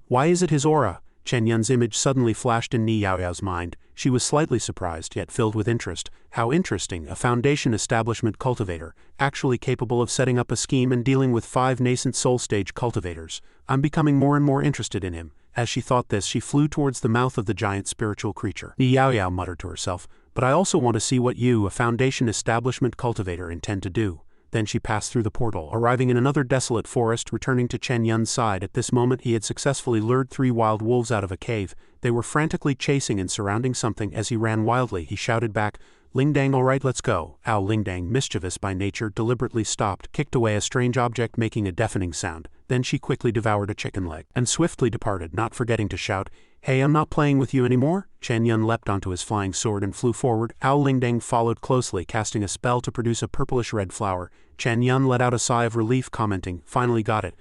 Why is it his aura?" Chen Yan's image suddenly flashed in Ni Yaoyao's mind. She was slightly surprised, yet filled with interest. How interesting, a foundation establishment cultivator, actually capable of setting up a scheme and dealing with 5 nascent soul stage cultivators. I'm becoming more and more interested in him. As she thought this, she flew towards the mouth of the giant spiritual creature. Ni Yaoyao muttered to herself, "But I also want to see what you, a foundation establishment cultivator, intend to do." Then she passed through the portal, arriving in another desolate forest, returning to Chen Yan's side. At this moment he had successfully lured 3 wild wolves out of a cave. They were frantically chasing and surrounding something. As he ran wildly, he shouted back, "Lingdang, all right, let's go." Ao Lingdang, mischievous by nature, deliberately stopped, kicked away a strange object making a deafening sound. Then she quickly devoured a chicken leg, and swiftly departed, not forgetting to shout, "Hey, I'm not playing with you anymore." Chen Yan leapt onto his flying sword and flew forward. Ao Lingdang followed closely, casting a spell to produce a purplish-red flower. Chen Yan let out a sigh of relief, commenting, "Finally got it.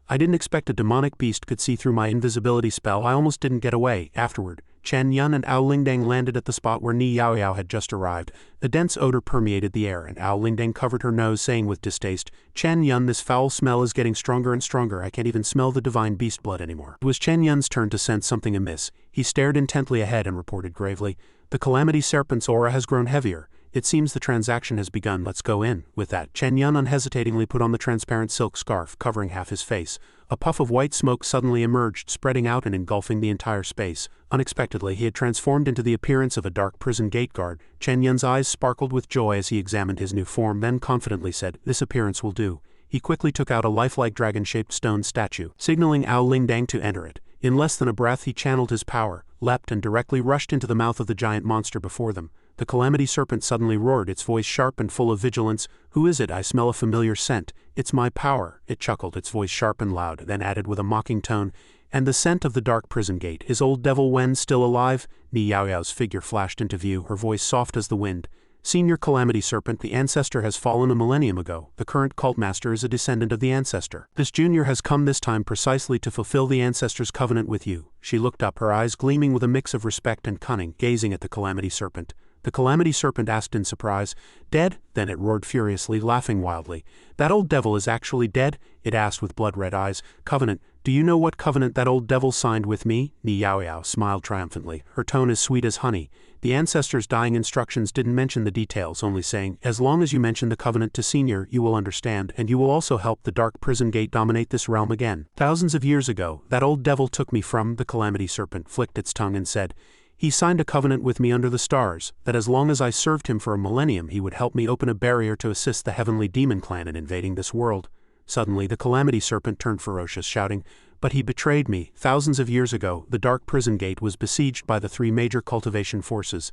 I didn't expect a demonic beast could see through my invisibility spell. I almost didn't get away." Afterward, Chen Yan and Ao Lingdang landed at the spot where Ni Yaoyao had just arrived. A dense odor permeated the air, and Ao Lingdang covered her nose, saying with distaste, "Chen Yan, this foul smell is getting stronger and stronger. I can't even smell the divine beast blood anymore." It was Chen Yan's turn to sense something amiss. He stared intently ahead and reported gravely, "The Calamity Serpent's aura has grown heavier. It seems the transaction has begun. Let's go in." With that, Chen Yan unhesitatingly put on the transparent silk scarf, covering half his face. A puff of white smoke suddenly emerged, spreading out and engulfing the entire space. Unexpectedly, he had transformed into the appearance of a dark prison gate guard. Chen Yan's eyes sparkled with joy as he examined his new form, then confidently said, "This appearance will do." He quickly took out a lifelike dragon-shaped stone statue, signaling Ao Lingdang to enter it. In less than a breath he channeled his power, leapt and directly rushed into the mouth of the giant monster before them. The Calamity Serpent suddenly roared, its voice sharp and full of vigilance. "Who is it? I smell a familiar scent." "It's my power." It chuckled, its voice sharp and loud, then added with a mocking tone, "And the scent of the dark prison gate. Is old Devil Wen still alive?" Ni Yaoyao's figure flashed into view, her voice soft as the wind. Senior Calamity Serpent, the ancestor has fallen a millennium ago. The current cult master is a descendant of the ancestor. This junior has come this time precisely to fulfill the ancestor's covenant with you. She looked up, her eyes gleaming with a mix of respect and cunning, gazing at the Calamity Serpent. The Calamity Serpent asked in surprise, "Dead?" Then it roared furiously, laughing wildly. "That old devil is actually dead?" it asked with blood-red eyes. "Covenant? Do you know what covenant that old devil signed with me?" Ni Yaoyao smiled triumphantly. Her tone as sweet as honey. The ancestor's dying instructions didn't mention the details, only saying, "As long as you mention the covenant to Senior, you will understand, and you will also help the dark prison gate dominate this realm again. Thousands of years ago, that old devil took me from." The Calamity Serpent flicked its tongue and said, "He signed a covenant with me under the stars, that as long as I served him for a millennium he would help me open a barrier to assist the heavenly demon clan in invading this world." Suddenly the Calamity Serpent turned ferocious, shouting, "But he betrayed me. Thousands of years ago, the Dark Prison Gate was besieged by the 3 major cultivation forces.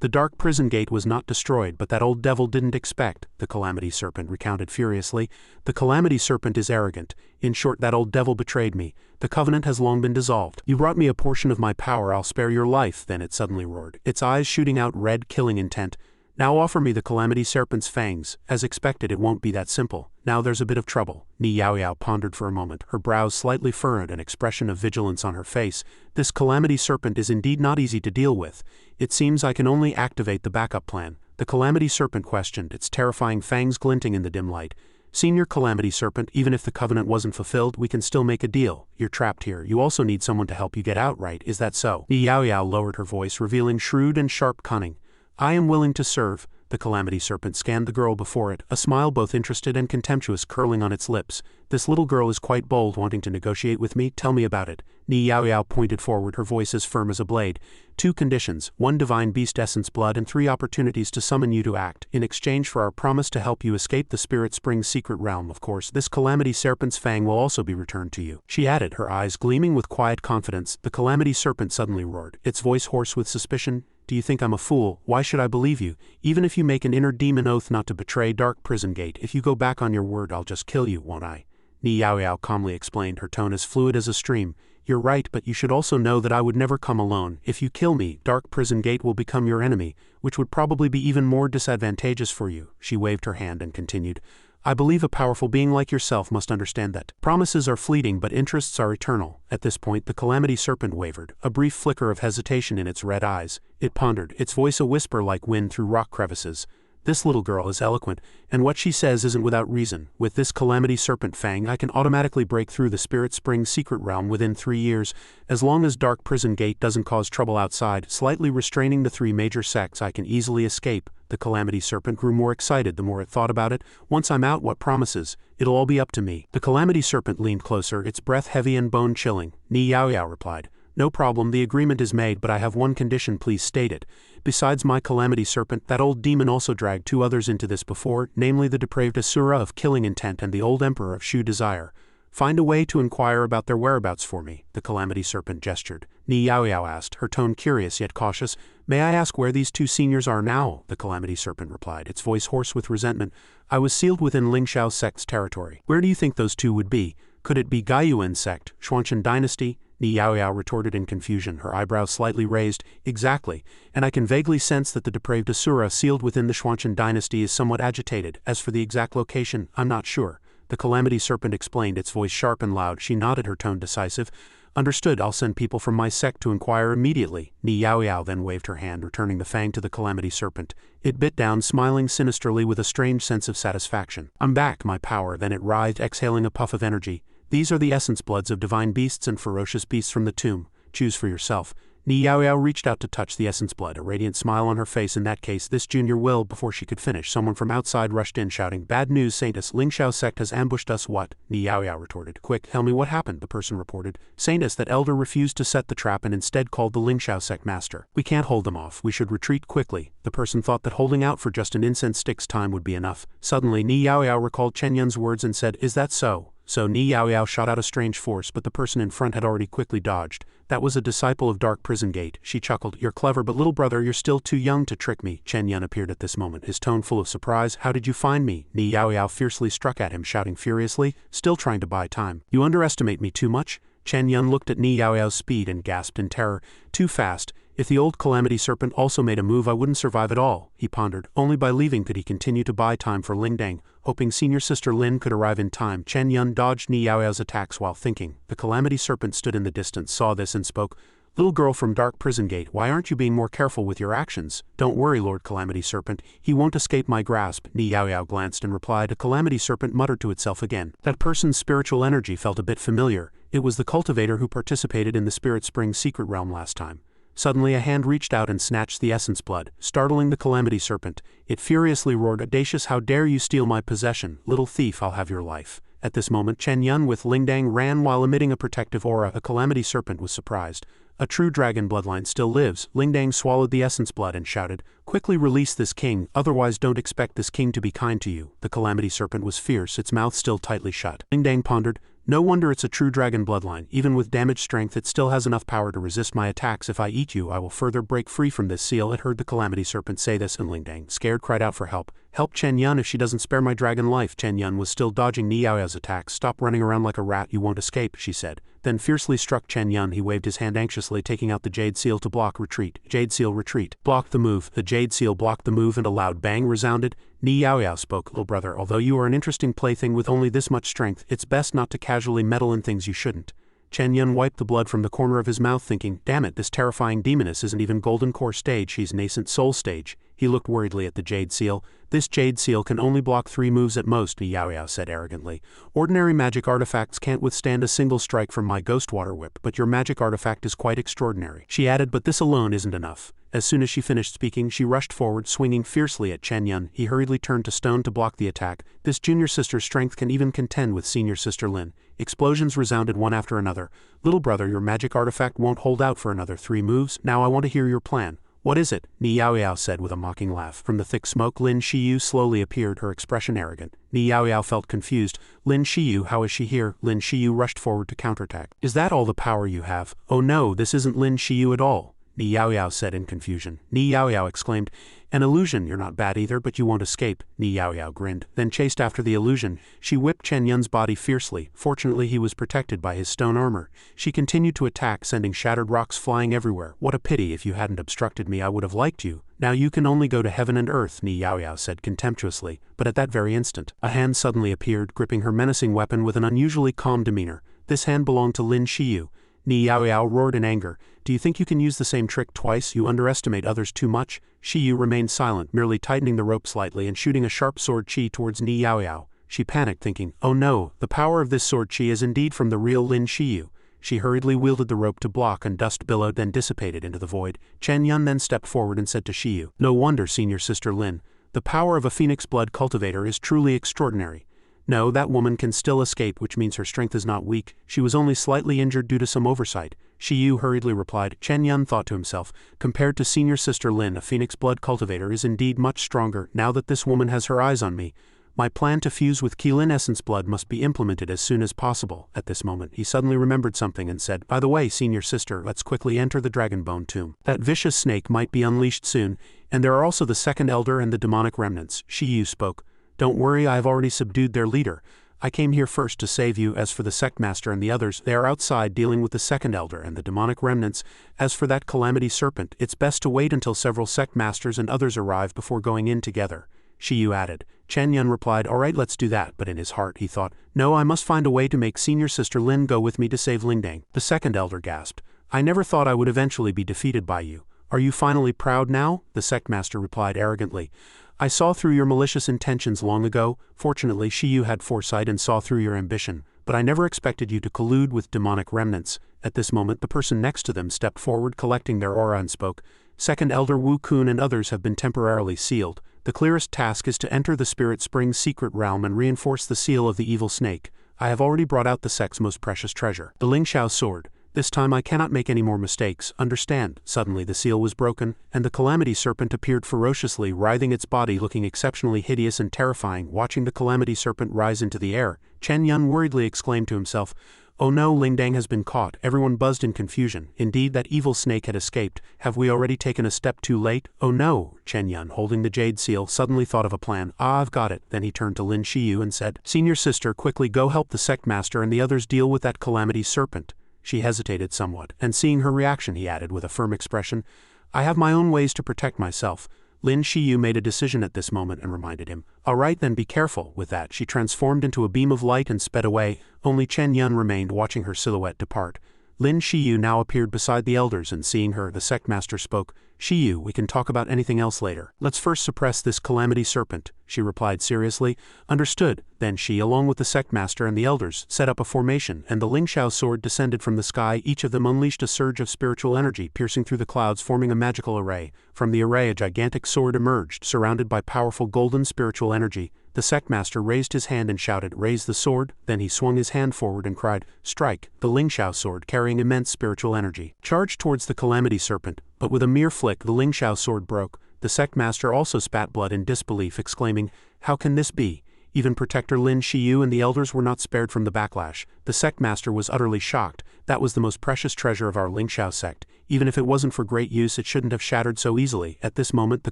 The Dark Prison Gate was not destroyed, but that old devil didn't expect," the Calamity Serpent recounted furiously. "The Calamity Serpent is arrogant. In short, that old devil betrayed me. The covenant has long been dissolved. You brought me a portion of my power, I'll spare your life." Then it suddenly roared, its eyes shooting out red, killing intent. "Now offer me the Calamity Serpent's fangs. As expected, it won't be that simple. Now there's a bit of trouble." Ni Yaoyao pondered for a moment, her brows slightly furrowed, an expression of vigilance on her face. "This Calamity Serpent is indeed not easy to deal with. It seems I can only activate the backup plan." The Calamity Serpent questioned, its terrifying fangs glinting in the dim light. "Senior Calamity Serpent, even if the covenant wasn't fulfilled, we can still make a deal. You're trapped here. You also need someone to help you get out, right? Is that so?" Ni Yaoyao lowered her voice, revealing shrewd and sharp cunning. "I am willing to serve." The Calamity Serpent scanned the girl before it, a smile both interested and contemptuous curling on its lips. "This little girl is quite bold, wanting to negotiate with me. Tell me about it." Ni Yaoyao pointed forward, her voice as firm as a blade. "2 conditions, 1 divine beast essence blood and 3 opportunities to summon you to act, in exchange for our promise to help you escape the Spirit Spring's secret realm. Of course, this Calamity Serpent's fang will also be returned to you," she added, her eyes gleaming with quiet confidence. The Calamity Serpent suddenly roared, its voice hoarse with suspicion. "Do you think I'm a fool? Why should I believe you? Even if you make an inner demon oath not to betray Dark Prison Gate, if you go back on your word, I'll just kill you, won't I?" Ni Yaoyao calmly explained, her tone as fluid as a stream. "You're right, but you should also know that I would never come alone. If you kill me, Dark Prison Gate will become your enemy, which would probably be even more disadvantageous for you." She waved her hand and continued, "I believe a powerful being like yourself must understand that promises are fleeting but interests are eternal." At this point the Calamity Serpent wavered, a brief flicker of hesitation in its red eyes. It pondered, its voice a whisper like wind through rock crevices. "This little girl is eloquent, and what she says isn't without reason. With this Calamity Serpent fang I can automatically break through the Spirit Spring's secret realm within 3 years, as long as Dark Prison Gate doesn't cause trouble outside, slightly restraining the 3 major sects. I can easily escape." The Calamity Serpent grew more excited the more it thought about it. "Once I'm out, what promises? It'll all be up to me." The Calamity Serpent leaned closer, its breath heavy and bone-chilling. Ni Yaoyao replied, "No problem, the agreement is made, but I have one condition, please state it. Besides my Calamity Serpent, that old demon also dragged 2 others into this before, namely the depraved Asura of killing intent and the old Emperor of Shu Desire. Find a way to inquire about their whereabouts for me." The Calamity Serpent gestured. Ni Yaoyao asked, her tone curious yet cautious, "May I ask where these 2 seniors are now?" The Calamity Serpent replied, its voice hoarse with resentment. "I was sealed within Lin Shiu sect's territory. Where do you think those 2 would be? Could it be Gaiyuan sect, Xuanchen dynasty?" Ni Yaoyao retorted in confusion, her eyebrows slightly raised. "Exactly, and I can vaguely sense that the depraved Asura sealed within the Xuanchen dynasty is somewhat agitated. As for the exact location, I'm not sure." The Calamity Serpent explained, its voice sharp and loud. She nodded, her tone decisive. "Understood, I'll send people from my sect to inquire immediately." Ni Yaoyao then waved her hand, returning the fang to the Calamity Serpent. It bit down, smiling sinisterly with a strange sense of satisfaction. "I'm back, my power." Then it writhed, exhaling a puff of energy. "These are the essence bloods of divine beasts and ferocious beasts from the tomb. Choose for yourself." Ni Yaoyao reached out to touch the essence blood, a radiant smile on her face. "In that case, this junior will." Before she could finish, someone from outside rushed in, shouting, "Bad news, Saintess! Lin Shiu sect has ambushed us." "What?" Ni Yaoyao retorted. "Quick, tell me what happened," the person reported. "Saintess, that elder refused to set the trap and instead called the Lin Shiu sect master. We can't hold them off. We should retreat quickly." The person thought that holding out for just an incense stick's time would be enough. Suddenly, Ni Yaoyao recalled Chen Yan's words and said, "Is that so?" So Ni Yaoyao shot out a strange force, but the person in front had already quickly dodged. "That was a disciple of Dark Prison Gate." She chuckled. "You're clever, but little brother, you're still too young to trick me." Chen Yan appeared at this moment, his tone full of surprise. "How did you find me?" Ni Yaoyao fiercely struck at him, shouting furiously, still trying to buy time. "You underestimate me too much." Chen Yan looked at Ni Yaoyao's speed and gasped in terror. "Too fast. If the old Calamity Serpent also made a move I wouldn't survive at all, he pondered. Only by leaving could he continue to buy time for Lingdang, hoping senior sister Lin could arrive in time. Chen Yan dodged Ni Yaoyao's attacks while thinking. The Calamity Serpent stood in the distance, saw this and spoke. Little girl from Dark Prison Gate, why aren't you being more careful with your actions? Don't worry, Lord Calamity Serpent, he won't escape my grasp. Ni Yaoyao glanced and replied. A Calamity Serpent muttered to itself again. That person's spiritual energy felt a bit familiar. It was the cultivator who participated in the Spirit Spring secret realm last time. Suddenly a hand reached out and snatched the essence blood, startling the Calamity Serpent. It furiously roared, Audacious, how dare you steal my possession? Little thief, I'll have your life. At this moment Chen Yan with Lingdang ran while emitting a protective aura. A Calamity Serpent was surprised. A true dragon bloodline still lives. Lingdang swallowed the essence blood and shouted, Quickly release this king, otherwise don't expect this king to be kind to you. The Calamity Serpent was fierce, its mouth still tightly shut. Lingdang pondered, No wonder it's a true dragon bloodline. Even with damaged strength it still has enough power to resist my attacks. If I eat you I will further break free from this seal. It heard the Calamity Serpent say this and Lingdang, scared, cried out for help. Help Chen Yan if she doesn't spare my dragon life. Chen Yan was still dodging Ni Yaoyao's attacks. Stop running around like a rat, you won't escape, she said. Then fiercely struck Chen Yan. He waved his hand anxiously, taking out the Jade Seal to block retreat. Jade Seal retreat. Blocked the move. The Jade Seal blocked the move and a loud bang resounded. Ni Yaoyao spoke. Little brother, although you are an interesting plaything with only this much strength, it's best not to casually meddle in things you shouldn't. Chen Yan wiped the blood from the corner of his mouth thinking, Damn it, this terrifying demoness isn't even Golden Core stage, she's nascent soul stage. He looked worriedly at the Jade Seal. This Jade Seal can only block 3 moves at most, Ni Yaoyao said arrogantly. Ordinary magic artifacts can't withstand a single strike from my Ghost Water Whip, but your magic artifact is quite extraordinary. She added, but this alone isn't enough. As soon as she finished speaking, she rushed forward, swinging fiercely at Chen Yan. He hurriedly turned to stone to block the attack. This junior sister's strength can even contend with senior sister Lin. Explosions resounded one after another. Little brother, your magic artifact won't hold out for another 3 moves. Now I want to hear your plan. What is it? Ni Yaoyao said with a mocking laugh. From the thick smoke Lin Shiu slowly appeared, her expression arrogant. Ni Yaoyao felt confused. Lin Shiu, how is she here? Lin Shiu rushed forward to counterattack. Is that all the power you have? Oh no, this isn't Lin Shiu at all, Ni Yaoyao said in confusion. Ni Yaoyao exclaimed, An illusion, you're not bad either, but you won't escape. Ni Yaoyao grinned, then chased after the illusion. She whipped Chen Yan's body fiercely. Fortunately he was protected by his stone armor. She continued to attack, sending shattered rocks flying everywhere. What a pity, if you hadn't obstructed me I would have liked you. Now you can only go to heaven and earth, Ni Yaoyao said contemptuously, but at that very instant, a hand suddenly appeared, gripping her menacing weapon with an unusually calm demeanor. This hand belonged to Lin Shiu. Ni Yaoyao roared in anger. Do you think you can use the same trick twice? You underestimate others too much. Shiu remained silent, merely tightening the rope slightly and shooting a sharp sword chi towards Ni Yaoyao. She panicked, thinking, Oh no, the power of this sword chi is indeed from the real Lin Shiu. She hurriedly wielded the rope to block, and dust billowed, then dissipated into the void. Chen Yan then stepped forward and said to Shiu, No wonder, senior sister Lin. The power of a phoenix blood cultivator is truly extraordinary. No, that woman can still escape, which means her strength is not weak. She was only slightly injured due to some oversight. Shiu hurriedly replied. Chen Yan thought to himself, compared to senior sister Lin, a phoenix blood cultivator is indeed much stronger. Now that this woman has her eyes on me, my plan to fuse with Qilin essence blood must be implemented as soon as possible. At this moment, he suddenly remembered something and said, By the way, senior sister, let's quickly enter the Dragonbone Tomb. That vicious snake might be unleashed soon, and there are also the second elder and the demonic remnants. Shiu spoke. Don't worry, I have already subdued their leader. I came here first to save you. As for the sect master and the others, they are outside dealing with the second elder and the demonic remnants. As for that Calamity Serpent, it's best to wait until several sect masters and others arrive before going in together. Shiu added. Chen Yan replied, All right, let's do that, but in his heart he thought, No, I must find a way to make senior sister Lin go with me to save Lingdang. The second elder gasped. I never thought I would eventually be defeated by you. Are you finally proud now? The sect master replied arrogantly. I saw through your malicious intentions long ago. Fortunately, Shiu had foresight and saw through your ambition, but I never expected you to collude with demonic remnants. At this moment, the person next to them stepped forward, collecting their aura, and spoke. Second Elder Wu Kun and others have been temporarily sealed. The clearest task is to enter the Spirit Spring's secret realm and reinforce the seal of the evil snake. I have already brought out the sect's most precious treasure, the Ling Xiao sword. This time I cannot make any more mistakes, understand. Suddenly the seal was broken, and the Calamity Serpent appeared ferociously, writhing its body, looking exceptionally hideous and terrifying. Watching the Calamity Serpent rise into the air, Chen Yan worriedly exclaimed to himself, Oh no, Lingdang has been caught. Everyone buzzed in confusion. Indeed, that evil snake had escaped. Have we already taken a step too late? Oh no. Chen Yan, holding the jade seal, suddenly thought of a plan. Ah, I've got it. Then he turned to Lin Shiu and said, Senior sister, quickly go help the sect master and the others deal with that Calamity Serpent. She hesitated somewhat, and seeing her reaction he added with a firm expression, I have my own ways to protect myself. Lin Shiu made a decision at this moment and reminded him, all right then, be careful. With that she transformed into a beam of light and sped away. Only Chen Yan remained watching her silhouette depart. Lin Shiu now appeared beside the elders and seeing her the sect master spoke, Shiu, we can talk about anything else later. Let's first suppress this calamity serpent, she replied seriously. Understood. Then she, along with the sect master and the elders, set up a formation, and the Ling Xiao sword descended from the sky. Each of them unleashed a surge of spiritual energy, piercing through the clouds, forming a magical array. From the array a gigantic sword emerged, surrounded by powerful golden spiritual energy. The sect master raised his hand and shouted, raise the sword. Then he swung his hand forward and cried, strike. The Ling Xiao sword, carrying immense spiritual energy, charged towards the calamity serpent, but with a mere flick the Ling Xiao sword broke. The sect master also spat blood in disbelief, exclaiming, how can this be? Even Protector Lin Shiu and the elders were not spared from the backlash. The sect master was utterly shocked. That was the most precious treasure of our Ling Xiao sect. Even if it wasn't for great use, it shouldn't have shattered so easily. At this moment the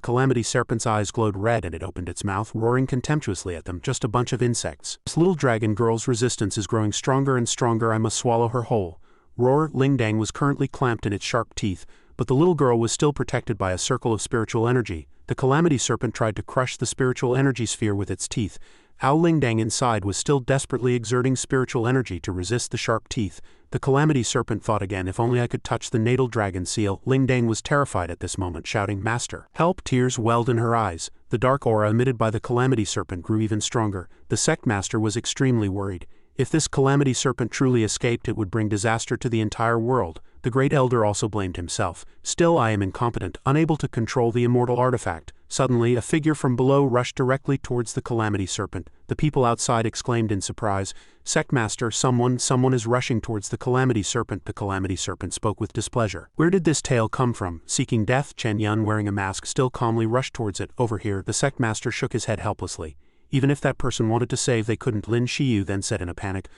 calamity serpent's eyes glowed red and it opened its mouth, roaring contemptuously at them. Just a bunch of insects. This little dragon girl's resistance is growing stronger and stronger. I must swallow her whole. Roar. Lingdang was currently clamped in its sharp teeth, but the little girl was still protected by a circle of spiritual energy. The calamity serpent tried to crush the spiritual energy sphere with its teeth. Ao Lingdang inside was still desperately exerting spiritual energy to resist the sharp teeth. The calamity serpent thought again, if only I could touch the natal dragon seal. Lingdang was terrified at this moment, shouting, Master, help! Tears welled in her eyes. The dark aura emitted by the calamity serpent grew even stronger. The sect master was extremely worried. If this calamity serpent truly escaped, it would bring disaster to the entire world. The great elder also blamed himself. Still, I am incompetent, unable to control the immortal artifact. Suddenly, a figure from below rushed directly towards the calamity serpent. The people outside exclaimed in surprise, Sect Master, someone is rushing towards the calamity serpent. The calamity serpent spoke with displeasure. Where did this tale come from? Seeking death? Chen Yan, wearing a mask, still calmly rushed towards it. Over here. The sect master shook his head helplessly. Even if that person wanted to save, they couldn't. Lin Shiu then said in a panic,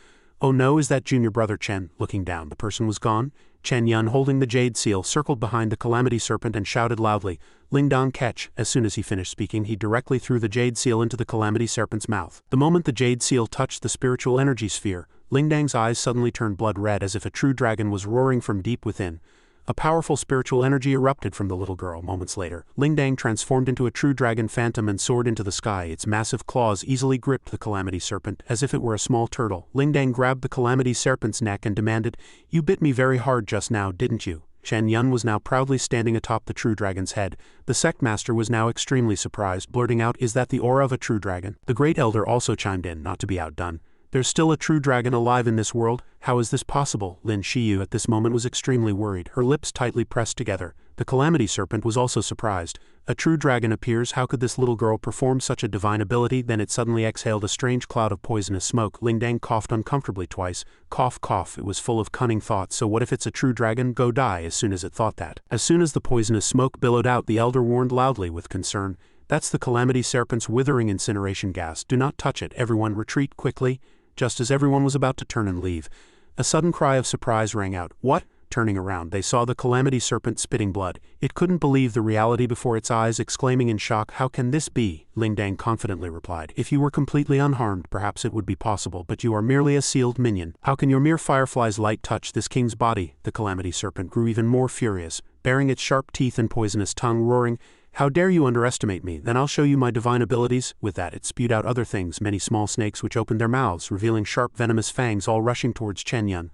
Oh no, is that junior brother Chen? Looking down, the person was gone. Chen Yan, holding the jade seal, circled behind the calamity serpent and shouted loudly, Lingdong, catch! As soon as he finished speaking, he directly threw the jade seal into the calamity serpent's mouth. The moment the jade seal touched the spiritual energy sphere, Lingdang's eyes suddenly turned blood red as if a true dragon was roaring from deep within. A powerful spiritual energy erupted from the little girl. Moments later, Lingdang transformed into a true dragon phantom and soared into the sky. Its massive claws easily gripped the calamity serpent, as if it were a small turtle. Lingdang grabbed the calamity serpent's neck and demanded, You bit me very hard just now, didn't you? Chen Yan was now proudly standing atop the true dragon's head. The sect master was now extremely surprised, blurting out, Is that the aura of a true dragon? The great elder also chimed in, not to be outdone. There's still a true dragon alive in this world? How is this possible? Lin Shiu at this moment was extremely worried, her lips tightly pressed together. The calamity serpent was also surprised. A true dragon appears? How could this little girl perform such a divine ability? Then it suddenly exhaled a strange cloud of poisonous smoke. Lingdang coughed uncomfortably twice. Cough, cough. It was full of cunning thoughts. So what if it's a true dragon? Go die. As soon as it thought that. As soon as the poisonous smoke billowed out, the elder warned loudly with concern, That's the calamity serpent's withering incineration gas. Do not touch it. Everyone retreat quickly. Just as everyone was about to turn and leave, a sudden cry of surprise rang out. What? Turning around, they saw the calamity serpent spitting blood. It couldn't believe the reality before its eyes, exclaiming in shock, How can this be? Lingdang confidently replied, If you were completely unharmed, perhaps it would be possible, but you are merely a sealed minion. How can your mere firefly's light touch this king's body? The calamity serpent grew even more furious, baring its sharp teeth and poisonous tongue, roaring, How dare you underestimate me? Then I'll show you my divine abilities. With that it spewed out other things, many small snakes which opened their mouths, revealing sharp venomous fangs, all rushing towards Chen Yan.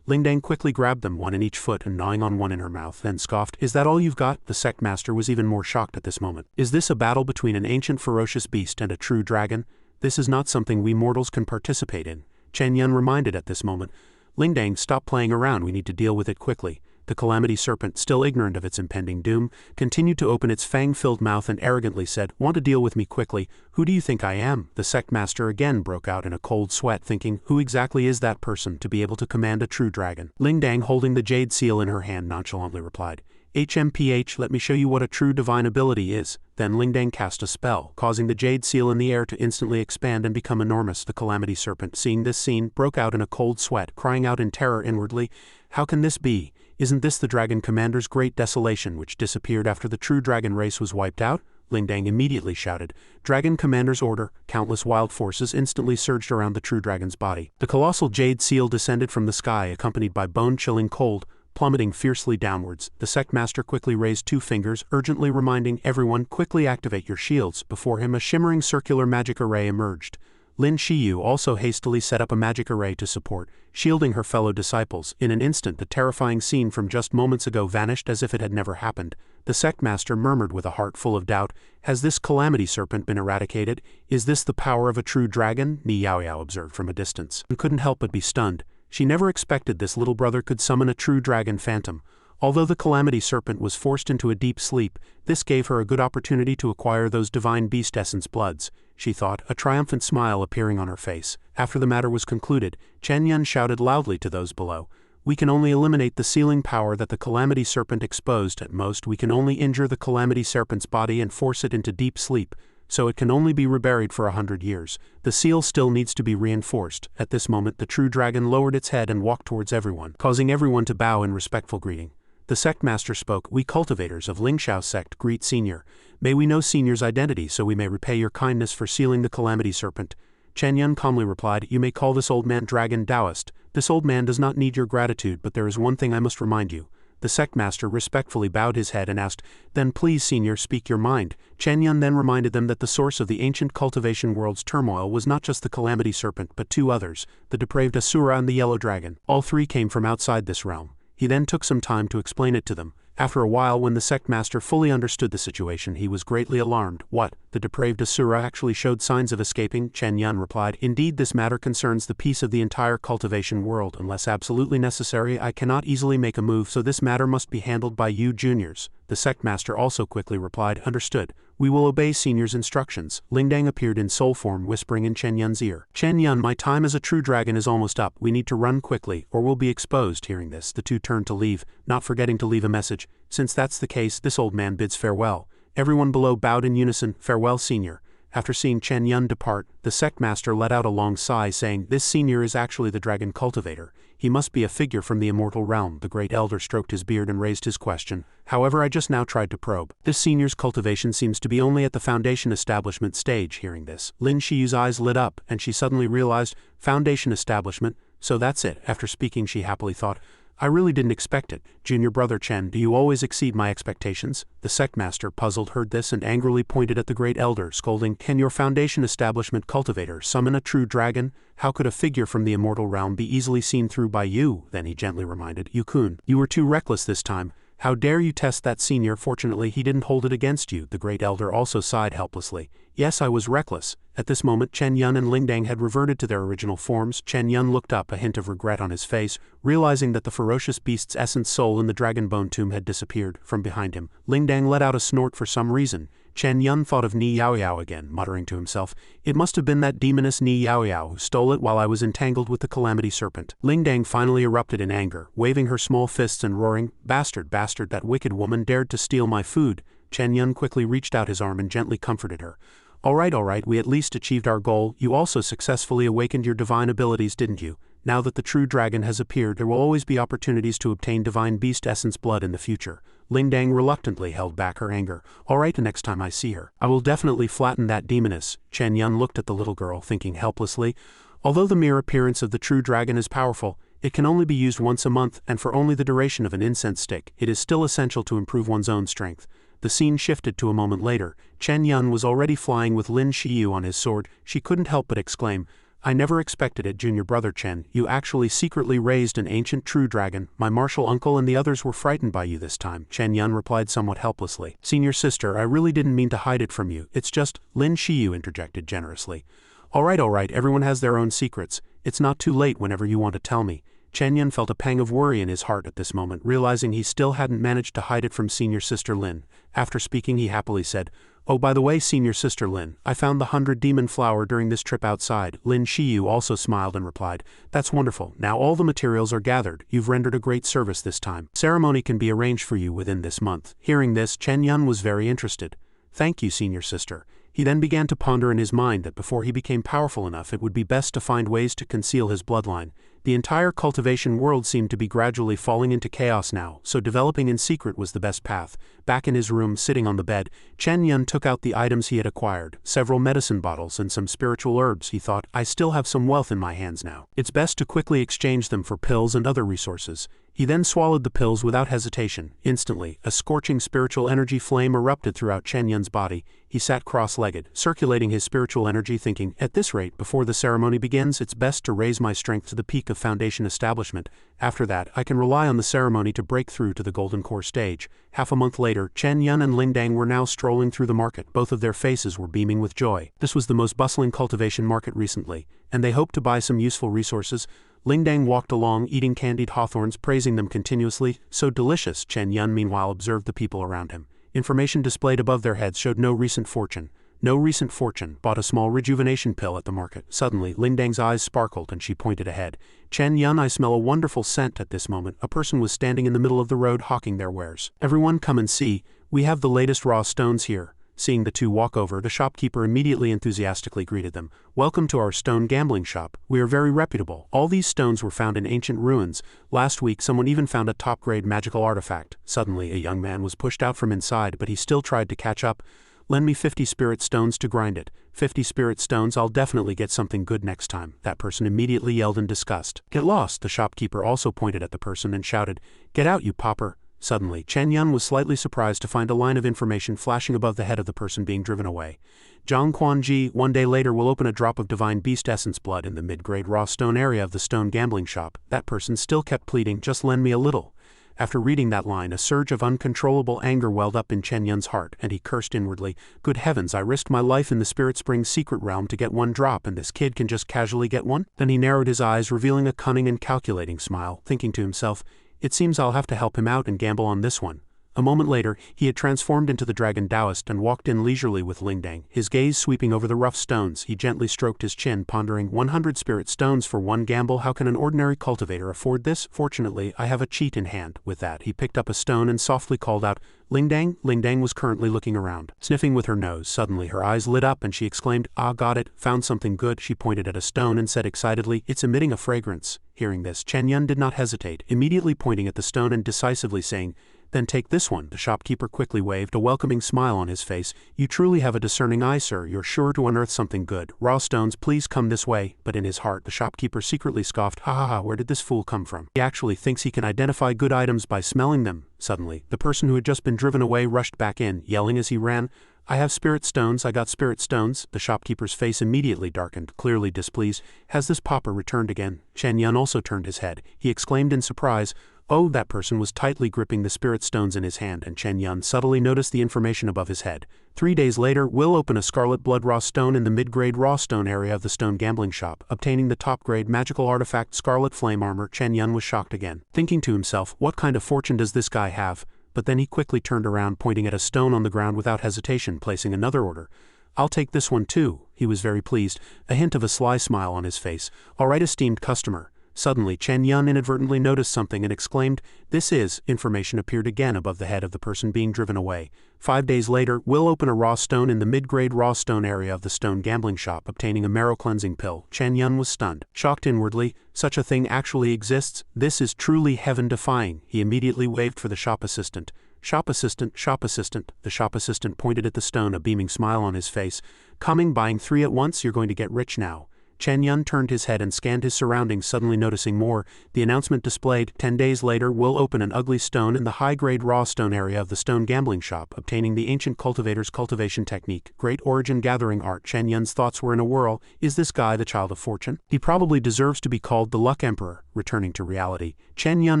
Lingdang quickly grabbed them, one in each foot, and gnawing on one in her mouth, then scoffed, Is that all you've got? The sect master was even more shocked at this moment. Is this a battle between an ancient ferocious beast and a true dragon? This is not something we mortals can participate in. Chen Yan reminded at this moment, Lingdang, stop playing around, we need to deal with it quickly. The calamity serpent, still ignorant of its impending doom, continued to open its fang-filled mouth and arrogantly said, Want to deal with me quickly? Who do you think I am? The sect master again broke out in a cold sweat, thinking, Who exactly is that person to be able to command a true dragon? Lingdang, holding the jade seal in her hand, nonchalantly replied, HMPH, let me show you what a true divine ability is. Then Lingdang cast a spell, causing the jade seal in the air to instantly expand and become enormous. The calamity serpent, seeing this scene, broke out in a cold sweat, crying out in terror inwardly, How can this be? Isn't this the dragon commander's great desolation which disappeared after the true dragon race was wiped out? Lingdang immediately shouted. Dragon Commander's order. Countless wild forces instantly surged around the true dragon's body. The colossal jade seal descended from the sky accompanied by bone-chilling cold, plummeting fiercely downwards. The sect master quickly raised 2 fingers, urgently reminding everyone, quickly activate your shields. Before him a shimmering circular magic array emerged. Lin Shiu also hastily set up a magic array to support, shielding her fellow disciples. In an instant the terrifying scene from just moments ago vanished as if it had never happened. The sect master murmured with a heart full of doubt, "Has this calamity serpent been eradicated? Is this the power of a true dragon?" Ni Yaoyao observed from a distance, and couldn't help but be stunned. She never expected this little brother could summon a true dragon phantom. Although the calamity serpent was forced into a deep sleep, this gave her a good opportunity to acquire those divine beast essence bloods, she thought, a triumphant smile appearing on her face. After the matter was concluded, Chen Yan shouted loudly to those below, "We can only eliminate the sealing power that the calamity serpent exposed. At most we can only injure the calamity serpent's body and force it into deep sleep, so it can only be reburied for 100 years. The seal still needs to be reinforced." At this moment the true dragon lowered its head and walked towards everyone, causing everyone to bow in respectful greeting. The sect master spoke. "We cultivators of Ling Xiao sect greet Senior. May we know Senior's identity so we may repay your kindness for sealing the calamity serpent." Chen Yan calmly replied, "You may call this old man Dragon Taoist. This old man does not need your gratitude, but there is one thing I must remind you." The sect master respectfully bowed his head and asked, "Then please, Senior, speak your mind." Chen Yan then reminded them that the source of the ancient cultivation world's turmoil was not just the calamity serpent but 2 others, the depraved Asura and the yellow dragon. All 3 came from outside this realm. He then took some time to explain it to them. After a while, when the sect master fully understood the situation, he was greatly alarmed. "What? The depraved Asura actually showed signs of escaping?" Chen Yan replied, "Indeed, this matter concerns the peace of the entire cultivation world. Unless absolutely necessary, I cannot easily make a move, so this matter must be handled by you juniors." The sect master also quickly replied, "Understood. We will obey Senior's instructions." Lingdang appeared in soul form, whispering in Chen Yan's ear, "Chen Yan, my time as a true dragon is almost up. We need to run quickly, or we'll be exposed." Hearing this, the 2 turned to leave, not forgetting to leave a message. Since that's the case, this old man bids farewell. Everyone below bowed in unison, "Farewell, Senior." After seeing Chen Yan depart, the sect master let out a long sigh, saying, "This Senior is actually the dragon cultivator. He must be a figure from the immortal realm." The great elder stroked his beard and raised his question. "However, I just now tried to probe. This Senior's cultivation seems to be only at the foundation establishment stage." Hearing this, Lin Shiu's eyes lit up, and she suddenly realized, foundation establishment, so that's it. After speaking, she happily thought, "I really didn't expect it. Junior brother Chen, do you always exceed my expectations?" The sect master, puzzled, heard this and angrily pointed at the great elder, scolding, "Can your foundation establishment cultivator summon a true dragon? How could a figure from the immortal realm be easily seen through by you?" Then he gently reminded, "Yukun, you were too reckless this time. How dare you test that Senior? Fortunately he didn't hold it against you." The great elder also sighed helplessly. "Yes, I was reckless." At this moment Chen Yan and Lingdang had reverted to their original forms. Chen Yan looked up, a hint of regret on his face, realizing that the ferocious beast's essence soul in the dragon bone tomb had disappeared. From behind him, Lingdang let out a snort for some reason. Chen Yan thought of Ni Yaoyao again, muttering to himself, "It must have been that demoness Ni Yaoyao who stole it while I was entangled with the calamity serpent." Lingdang finally erupted in anger, waving her small fists and roaring, "Bastard, bastard, that wicked woman dared to steal my food." Chen Yan quickly reached out his arm and gently comforted her. All right, we at least achieved our goal. You also successfully awakened your divine abilities, didn't you? Now that the true dragon has appeared, there will always be opportunities to obtain divine beast essence blood in the future." Lingdang reluctantly held back her anger. "All right, the next time I see her, I will definitely flatten that demoness." Chen Yan looked at the little girl, thinking helplessly, although the mere appearance of the true dragon is powerful, it can only be used once a month and for only the duration of an incense stick. It is still essential to improve one's own strength. The scene shifted to a moment later. Chen Yan was already flying with Lin Shiu on his sword. She couldn't help but exclaim, "I never expected it, Junior brother Chen. You actually secretly raised an ancient true dragon. My martial uncle and the others were frightened by you this time." Chen Yan replied somewhat helplessly, "Senior sister, I really didn't mean to hide it from you. It's just," Lin Shiu interjected generously. All right, everyone has their own secrets. It's not too late whenever you want to tell me." Chen Yan felt a pang of worry in his heart at this moment, realizing he still hadn't managed to hide it from senior sister Lin. After speaking, he happily said, "Oh, by the way, senior sister Lin, I found the 100 demon flower during this trip outside." Lin Shiu also smiled and replied, "That's wonderful. Now all the materials are gathered. You've rendered a great service this time. Ceremony can be arranged for you within this month." Hearing this, Chen Yan was very interested. "Thank you, senior sister." He then began to ponder in his mind that before he became powerful enough, it would be best to find ways to conceal his bloodline. The entire cultivation world seemed to be gradually falling into chaos now, so developing in secret was the best path. Back in his room, sitting on the bed, Chen Yan took out the items he had acquired, several medicine bottles and some spiritual herbs. He thought, I still have some wealth in my hands now. It's best to quickly exchange them for pills and other resources. He then swallowed the pills without hesitation. Instantly, a scorching spiritual energy flame erupted throughout Chen Yan's body. He sat cross-legged, circulating his spiritual energy, thinking, at this rate, before the ceremony begins, it's best to raise my strength to the peak of foundation establishment. After that, I can rely on the ceremony to break through to the golden core stage. Half a month later, Chen Yan and Lingdang were now strolling through the market. Both of their faces were beaming with joy. This was the most bustling cultivation market recently, and they hoped to buy some useful resources. Lingdang walked along, eating candied hawthorns, praising them continuously. So delicious. Chen Yan meanwhile observed the people around him. Information displayed above their heads showed no recent fortune. No recent fortune. Bought a small rejuvenation pill at the market. Suddenly, Lingdang's eyes sparkled and she pointed ahead. Chen Yan, I smell a wonderful scent. At this moment, a person was standing in the middle of the road hawking their wares. Everyone come and see. We have the latest raw stones here. Seeing the two walk over, the shopkeeper immediately enthusiastically greeted them. Welcome to our stone gambling shop. We are very reputable. All these stones were found in ancient ruins. Last week someone even found a top-grade magical artifact. Suddenly a young man was pushed out from inside, but he still tried to catch up. Lend me 50 spirit stones to grind it. 50 spirit stones, I'll definitely get something good next time. That person immediately yelled in disgust. Get lost. The shopkeeper also pointed at the person and shouted, Get out, you pauper. Suddenly, Chen Yan was slightly surprised to find a line of information flashing above the head of the person being driven away. Zhang Quanji, 1 day later will open a drop of divine beast essence blood in the mid-grade raw stone area of the stone gambling shop. That person still kept pleading, just lend me a little. After reading that line, a surge of uncontrollable anger welled up in Chen Yan's heart, and he cursed inwardly, Good heavens, I risked my life in the Spirit Spring secret realm to get one drop, and this kid can just casually get one? Then he narrowed his eyes, revealing a cunning and calculating smile, thinking to himself, It seems I'll have to help him out and gamble on this one. A moment later, he had transformed into the Dragon Taoist and walked in leisurely with Lingdang, his gaze sweeping over the rough stones. He gently stroked his chin, pondering, 100 spirit stones for one gamble, how can an ordinary cultivator afford this? Fortunately, I have a cheat in hand. With that, he picked up a stone and softly called out, Lingdang? Lingdang was currently looking around, sniffing with her nose. Suddenly her eyes lit up and she exclaimed, Ah, got it, found something good. She pointed at a stone and said excitedly, It's emitting a fragrance. Hearing this, Chen Yan did not hesitate, immediately pointing at the stone and decisively saying, Then take this one. The shopkeeper quickly waved, a welcoming smile on his face. You truly have a discerning eye, sir. You're sure to unearth something good. Raw stones, please come this way. But in his heart, the shopkeeper secretly scoffed, Ha ha ha, where did this fool come from? He actually thinks he can identify good items by smelling them. Suddenly, the person who had just been driven away rushed back in, yelling as he ran, I have spirit stones, I got spirit stones. The shopkeeper's face immediately darkened, clearly displeased. Has this pauper returned again? Chen Yan also turned his head. He exclaimed in surprise, Oh, that person was tightly gripping the spirit stones in his hand, and Chen Yan subtly noticed the information above his head. 3 days later, will open a scarlet blood raw stone in the mid-grade raw stone area of the stone gambling shop, obtaining the top-grade magical artifact scarlet flame armor. Chen Yan was shocked again, thinking to himself, what kind of fortune does this guy have? But then he quickly turned around, pointing at a stone on the ground without hesitation, placing another order. I'll take this one too. He was very pleased, a hint of a sly smile on his face. All right, esteemed customer. Suddenly, Chen Yan inadvertently noticed something and exclaimed, This is, information appeared again above the head of the person being driven away. 5 days later, will open a raw stone in the mid-grade raw stone area of the stone gambling shop, obtaining a marrow cleansing pill. Chen Yan was stunned, shocked inwardly. Such a thing actually exists? This is truly heaven-defying. He immediately waved for the shop assistant. Shop assistant, shop assistant. The shop assistant pointed at the stone, a beaming smile on his face. Coming, buying 3 at once, you're going to get rich now. Chen Yan turned his head and scanned his surroundings, suddenly noticing more. The announcement displayed, 10 days later, will open an ugly stone in the high-grade raw stone area of the stone gambling shop, obtaining the ancient cultivator's cultivation technique. Great origin gathering art. Chen Yan's thoughts were in a whirl. Is this guy the child of fortune? He probably deserves to be called the Luck Emperor. Returning to reality, Chen Yan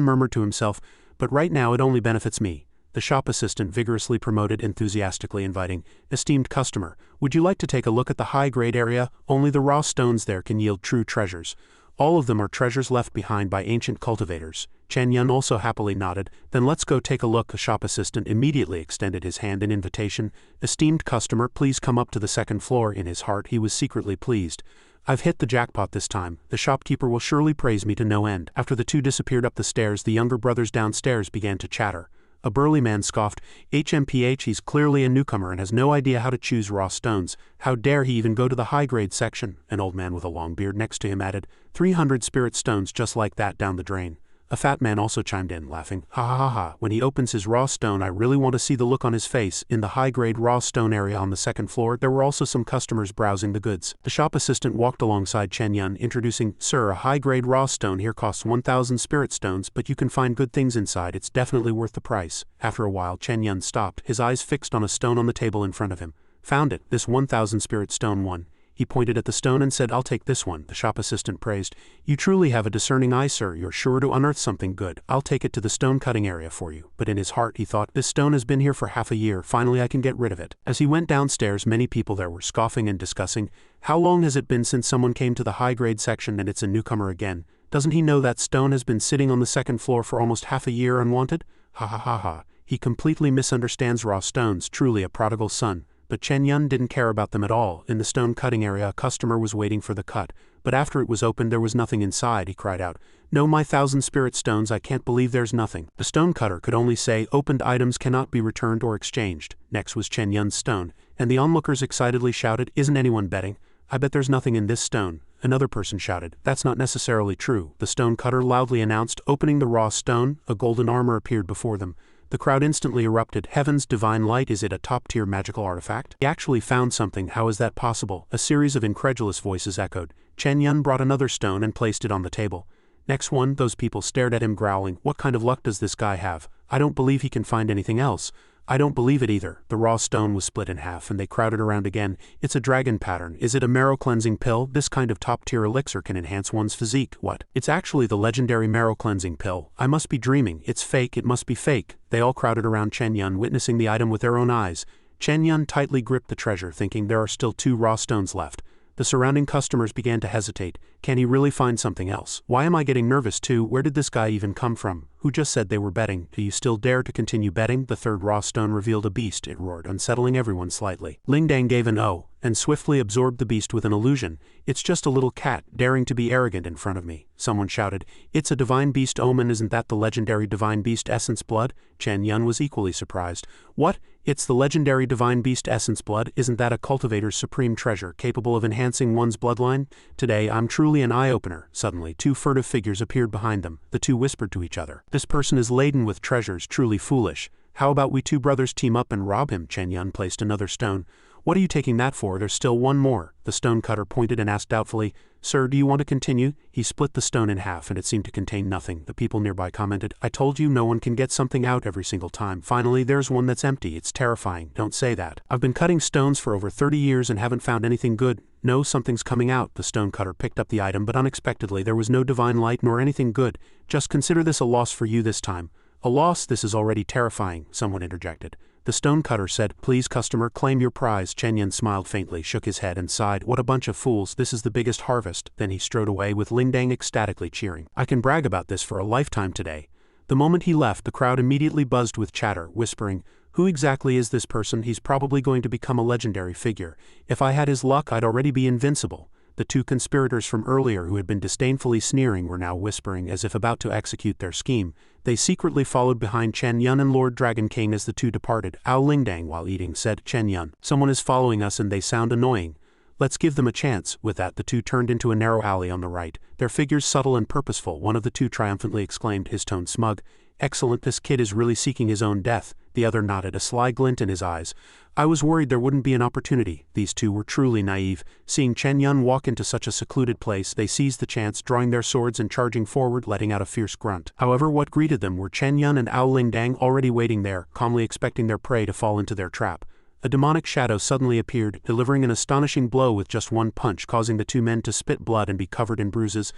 murmured to himself, but right now it only benefits me. The shop assistant vigorously promoted, enthusiastically inviting, Esteemed customer, would you like to take a look at the high-grade area? Only the raw stones there can yield true treasures. All of them are treasures left behind by ancient cultivators. Chen Yan also happily nodded. Then let's go take a look. The shop assistant immediately extended his hand in invitation. Esteemed customer, please come up to the 2nd floor. In his heart, he was secretly pleased. I've hit the jackpot this time. The shopkeeper will surely praise me to no end. After the two disappeared up the stairs, the younger brothers downstairs began to chatter. A burly man scoffed. HMPH, he's clearly a newcomer and has no idea how to choose raw stones. How dare he even go to the high-grade section? An old man with a long beard next to him added. 300 spirit stones just like that down the drain. A fat man also chimed in, laughing. Ha ha ha ha, when he opens his raw stone I really want to see the look on his face. In the high-grade raw stone area on the second floor there were also some customers browsing the goods. The shop assistant walked alongside Chen Yan, introducing, Sir, a high-grade raw stone here costs 1,000 spirit stones, but you can find good things inside, it's definitely worth the price. After a while Chen Yan stopped, his eyes fixed on a stone on the table in front of him. Found it, this 1,000 spirit stone one. He pointed at the stone and said, I'll take this one. The shop assistant praised. You truly have a discerning eye, sir. You're sure to unearth something good. I'll take it to the stone cutting area for you. But in his heart he thought, this stone has been here for half a year. Finally I can get rid of it. As he went downstairs many people there were scoffing and discussing. How long has it been since someone came to the high-grade section and it's a newcomer again? Doesn't he know that stone has been sitting on the second floor for almost half a year unwanted? Ha ha ha ha. He completely misunderstands raw stones, truly a prodigal son. But Chen Yan didn't care about them at all. In the stone cutting area a customer was waiting for the cut, but after it was opened there was nothing inside. He cried out, No, my 1,000 spirit stones, I can't believe there's nothing. The stone cutter could only say, opened items cannot be returned or exchanged. Next was Chen Yan's stone, and the onlookers excitedly shouted, Isn't anyone betting? I bet there's nothing in this stone. Another person shouted, That's not necessarily true. The stone cutter loudly announced, opening the raw stone, a golden armor appeared before them. The crowd instantly erupted. Heaven's divine light, is it a top-tier magical artifact? He actually found something, how is that possible? A series of incredulous voices echoed. Chen Yan brought another stone and placed it on the table. Next one, those people stared at him growling, What kind of luck does this guy have? I don't believe he can find anything else. I don't believe it either. The raw stone was split in half and they crowded around again. It's a dragon pattern. Is it a marrow cleansing pill? This kind of top-tier elixir can enhance one's physique. What? It's actually the legendary marrow cleansing pill. I must be dreaming. It's fake. It must be fake. They all crowded around Chen Yan, witnessing the item with their own eyes. Chen Yan tightly gripped the treasure, thinking there are still 2 raw stones left. The surrounding customers began to hesitate. Can he really find something else? Why am I getting nervous too? Where did this guy even come from? Who just said they were betting? Do you still dare to continue betting? The third raw stone revealed a beast, it roared, unsettling everyone slightly. Lingdang gave an "oh," and swiftly absorbed the beast with an illusion. It's just a little cat, daring to be arrogant in front of me. Someone shouted, It's a divine beast omen, isn't that the legendary divine beast essence blood? Chen Yan was equally surprised. What? It's the legendary divine beast essence blood, isn't that a cultivator's supreme treasure, capable of enhancing one's bloodline? Today I'm truly an eye-opener. Suddenly 2 furtive figures appeared behind them. The two whispered to each other. This person is laden with treasures, truly foolish. How about we 2 brothers team up and rob him? Chen Yan placed another stone. What are you taking that for? There's still one more. The stone cutter pointed and asked doubtfully, Sir, do you want to continue? He split the stone in half and it seemed to contain nothing. The people nearby commented, I told you no one can get something out every single time. Finally, there's one that's empty. It's terrifying. Don't say that. I've been cutting stones for over 30 years and haven't found anything good. No, something's coming out. The stone cutter picked up the item, but unexpectedly there was no divine light nor anything good. Just consider this a loss for you this time. A loss? This is already terrifying, someone interjected. The stone cutter said, Please customer, claim your prize. Chen Yan smiled faintly, shook his head and sighed, What a bunch of fools, this is the biggest harvest. Then he strode away with Lingdang ecstatically cheering. I can brag about this for a lifetime today. The moment he left, the crowd immediately buzzed with chatter, whispering, Who exactly is this person? He's probably going to become a legendary figure. If I had his luck, I'd already be invincible. The 2 conspirators from earlier who had been disdainfully sneering were now whispering as if about to execute their scheme. They secretly followed behind Chen Yan and Lord Dragon King as the 2 departed. Ao Lingdang, while eating, said, Chen Yan, someone is following us and they sound annoying. Let's give them a chance. With that, the 2 turned into a narrow alley on the right, their figures subtle and purposeful. One of the 2 triumphantly exclaimed, his tone smug, Excellent, this kid is really seeking his own death. The other nodded, a sly glint in his eyes. I was worried there wouldn't be an opportunity. These 2 were truly naive. Seeing Chen Yan walk into such a secluded place, they seized the chance, drawing their swords and charging forward, letting out a fierce grunt. However, what greeted them were Chen Yan and Ao Lingdang already waiting there, calmly expecting their prey to fall into their trap. A demonic shadow suddenly appeared, delivering an astonishing blow with just one punch, causing the 2 men to spit blood and be covered in bruises.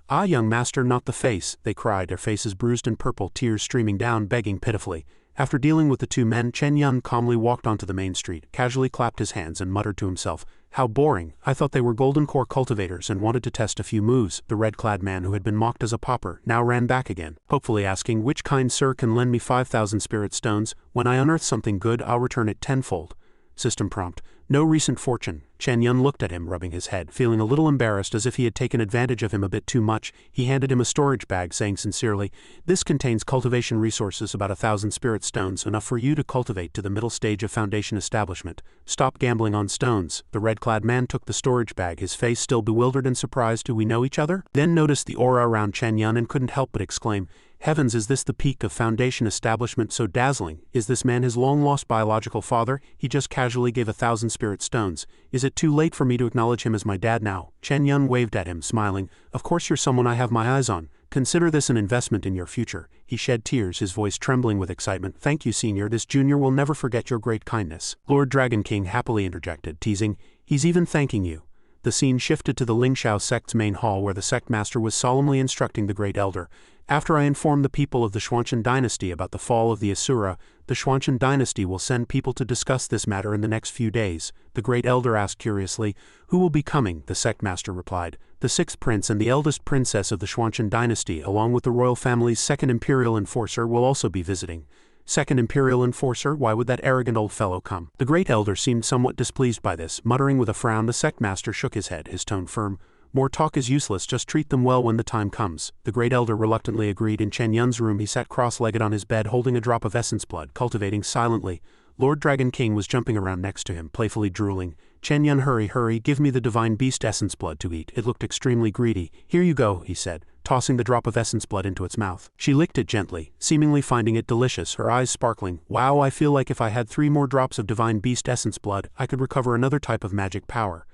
Ah, young master, not the face, they cried, their faces bruised and purple, tears streaming down, begging pitifully. After dealing with the 2 men, Chen Yan calmly walked onto the main street, casually clapped his hands and muttered to himself, How boring. I thought they were golden core cultivators and wanted to test a few moves. The red-clad man who had been mocked as a pauper now ran back again, hopefully asking, Which kind sir can lend me 5,000 spirit stones? When I unearth something good, I'll return it tenfold. System prompt. No recent fortune. Chen Yan looked at him, rubbing his head, feeling a little embarrassed as if he had taken advantage of him a bit too much. He handed him a storage bag, saying sincerely, "This contains cultivation resources, about 1,000 spirit stones, enough for you to cultivate to the middle stage of foundation establishment. Stop gambling on stones." The red-clad man took the storage bag, his face still bewildered and surprised. "Do we know each other?" Then noticed the aura around Chen Yan and couldn't help but exclaim, "Heavens, is this the peak of foundation establishment so dazzling? Is this man his long-lost biological father? He just casually gave 1,000 spirit stones. Is it too late for me to acknowledge him as my dad now?" Chen Yan waved at him, smiling. "Of course you're someone I have my eyes on. Consider this an investment in your future." He shed tears, his voice trembling with excitement. "Thank you, senior. This junior will never forget your great kindness." Lord Dragon King happily interjected, teasing, "He's even thanking you." The scene shifted to the Ling Shiu sect's main hall, where the sect master was solemnly instructing the great elder. "After I inform the people of the Xianxia dynasty about the fall of the Asura, the Xianxia dynasty will send people to discuss this matter in the next few days." The great elder asked curiously, "Who will be coming?" The sect master replied, "The 6th prince and the eldest princess of the Xianxia dynasty, along with the royal family's 2nd imperial enforcer, will also be visiting." "2nd imperial enforcer? Why would that arrogant old fellow come?" The great elder seemed somewhat displeased by this, muttering with a frown. The sect master shook his head, his tone firm. "More talk is useless, just treat them well when the time comes." The great elder reluctantly agreed. In Chen Yan's room he sat cross-legged on his bed, holding a drop of essence blood, cultivating silently. Lord Dragon King was jumping around next to him, playfully drooling. "Chen Yan, hurry, give me the divine beast essence blood to eat." It looked extremely greedy. "Here you go," he said, tossing the drop of essence blood into its mouth. She licked it gently, seemingly finding it delicious, her eyes sparkling. "Wow, I feel like if I had 3 more drops of divine beast essence blood, I could recover another type of magic power."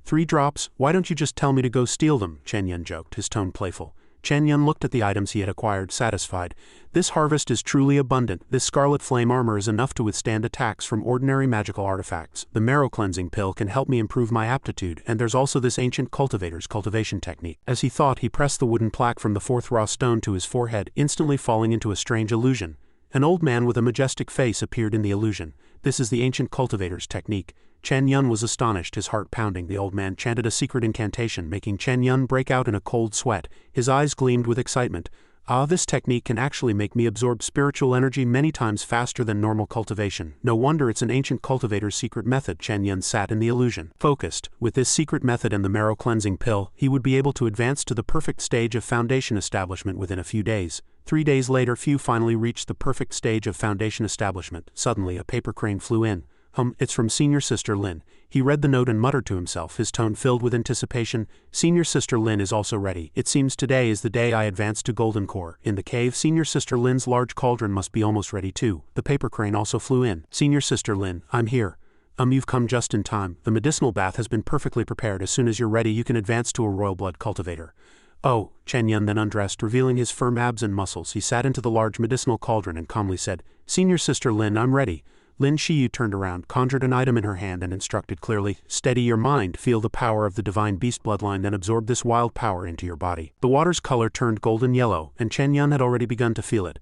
3 drops? Why don't you just tell me to go steal them?" Chen Yan joked, his tone playful. Chen Yan looked at the items he had acquired, satisfied. "This harvest is truly abundant. This scarlet flame armor is enough to withstand attacks from ordinary magical artifacts. The marrow cleansing pill can help me improve my aptitude, and there's also this ancient cultivator's cultivation technique." As he thought, he pressed the wooden plaque from the 4th raw stone to his forehead, instantly falling into a strange illusion. An old man with a majestic face appeared in the illusion. "This is the ancient cultivator's technique." Chen Yan was astonished, his heart pounding. The old man chanted a secret incantation, making Chen Yan break out in a cold sweat. His eyes gleamed with excitement. "Ah, this technique can actually make me absorb spiritual energy many times faster than normal cultivation. No wonder it's an ancient cultivator's secret method." Chen Yan sat in the illusion, focused. With this secret method and the marrow cleansing pill, he would be able to advance to the perfect stage of foundation establishment within a few days. 3 days later, Few finally reached the perfect stage of foundation establishment. Suddenly, a paper crane flew in. It's from Senior Sister Lin." He read the note and muttered to himself, his tone filled with anticipation. "Senior Sister Lin is also ready. It seems today is the day I advance to Golden Core. In the cave, Senior Sister Lin's large cauldron must be almost ready too." The paper crane also flew in. "Senior Sister Lin, I'm here." You've come just in time. The medicinal bath has been perfectly prepared. As soon as you're ready, you can advance to a royal blood cultivator." "Oh." Chen Yan then undressed, revealing his firm abs and muscles. He sat into the large medicinal cauldron and calmly said, "Senior Sister Lin, I'm ready." Lin Shiu turned around, conjured an item in her hand and instructed clearly, "Steady your mind, feel the power of the divine beast bloodline, then absorb this wild power into your body." The water's color turned golden yellow, and Chen Yan had already begun to feel it.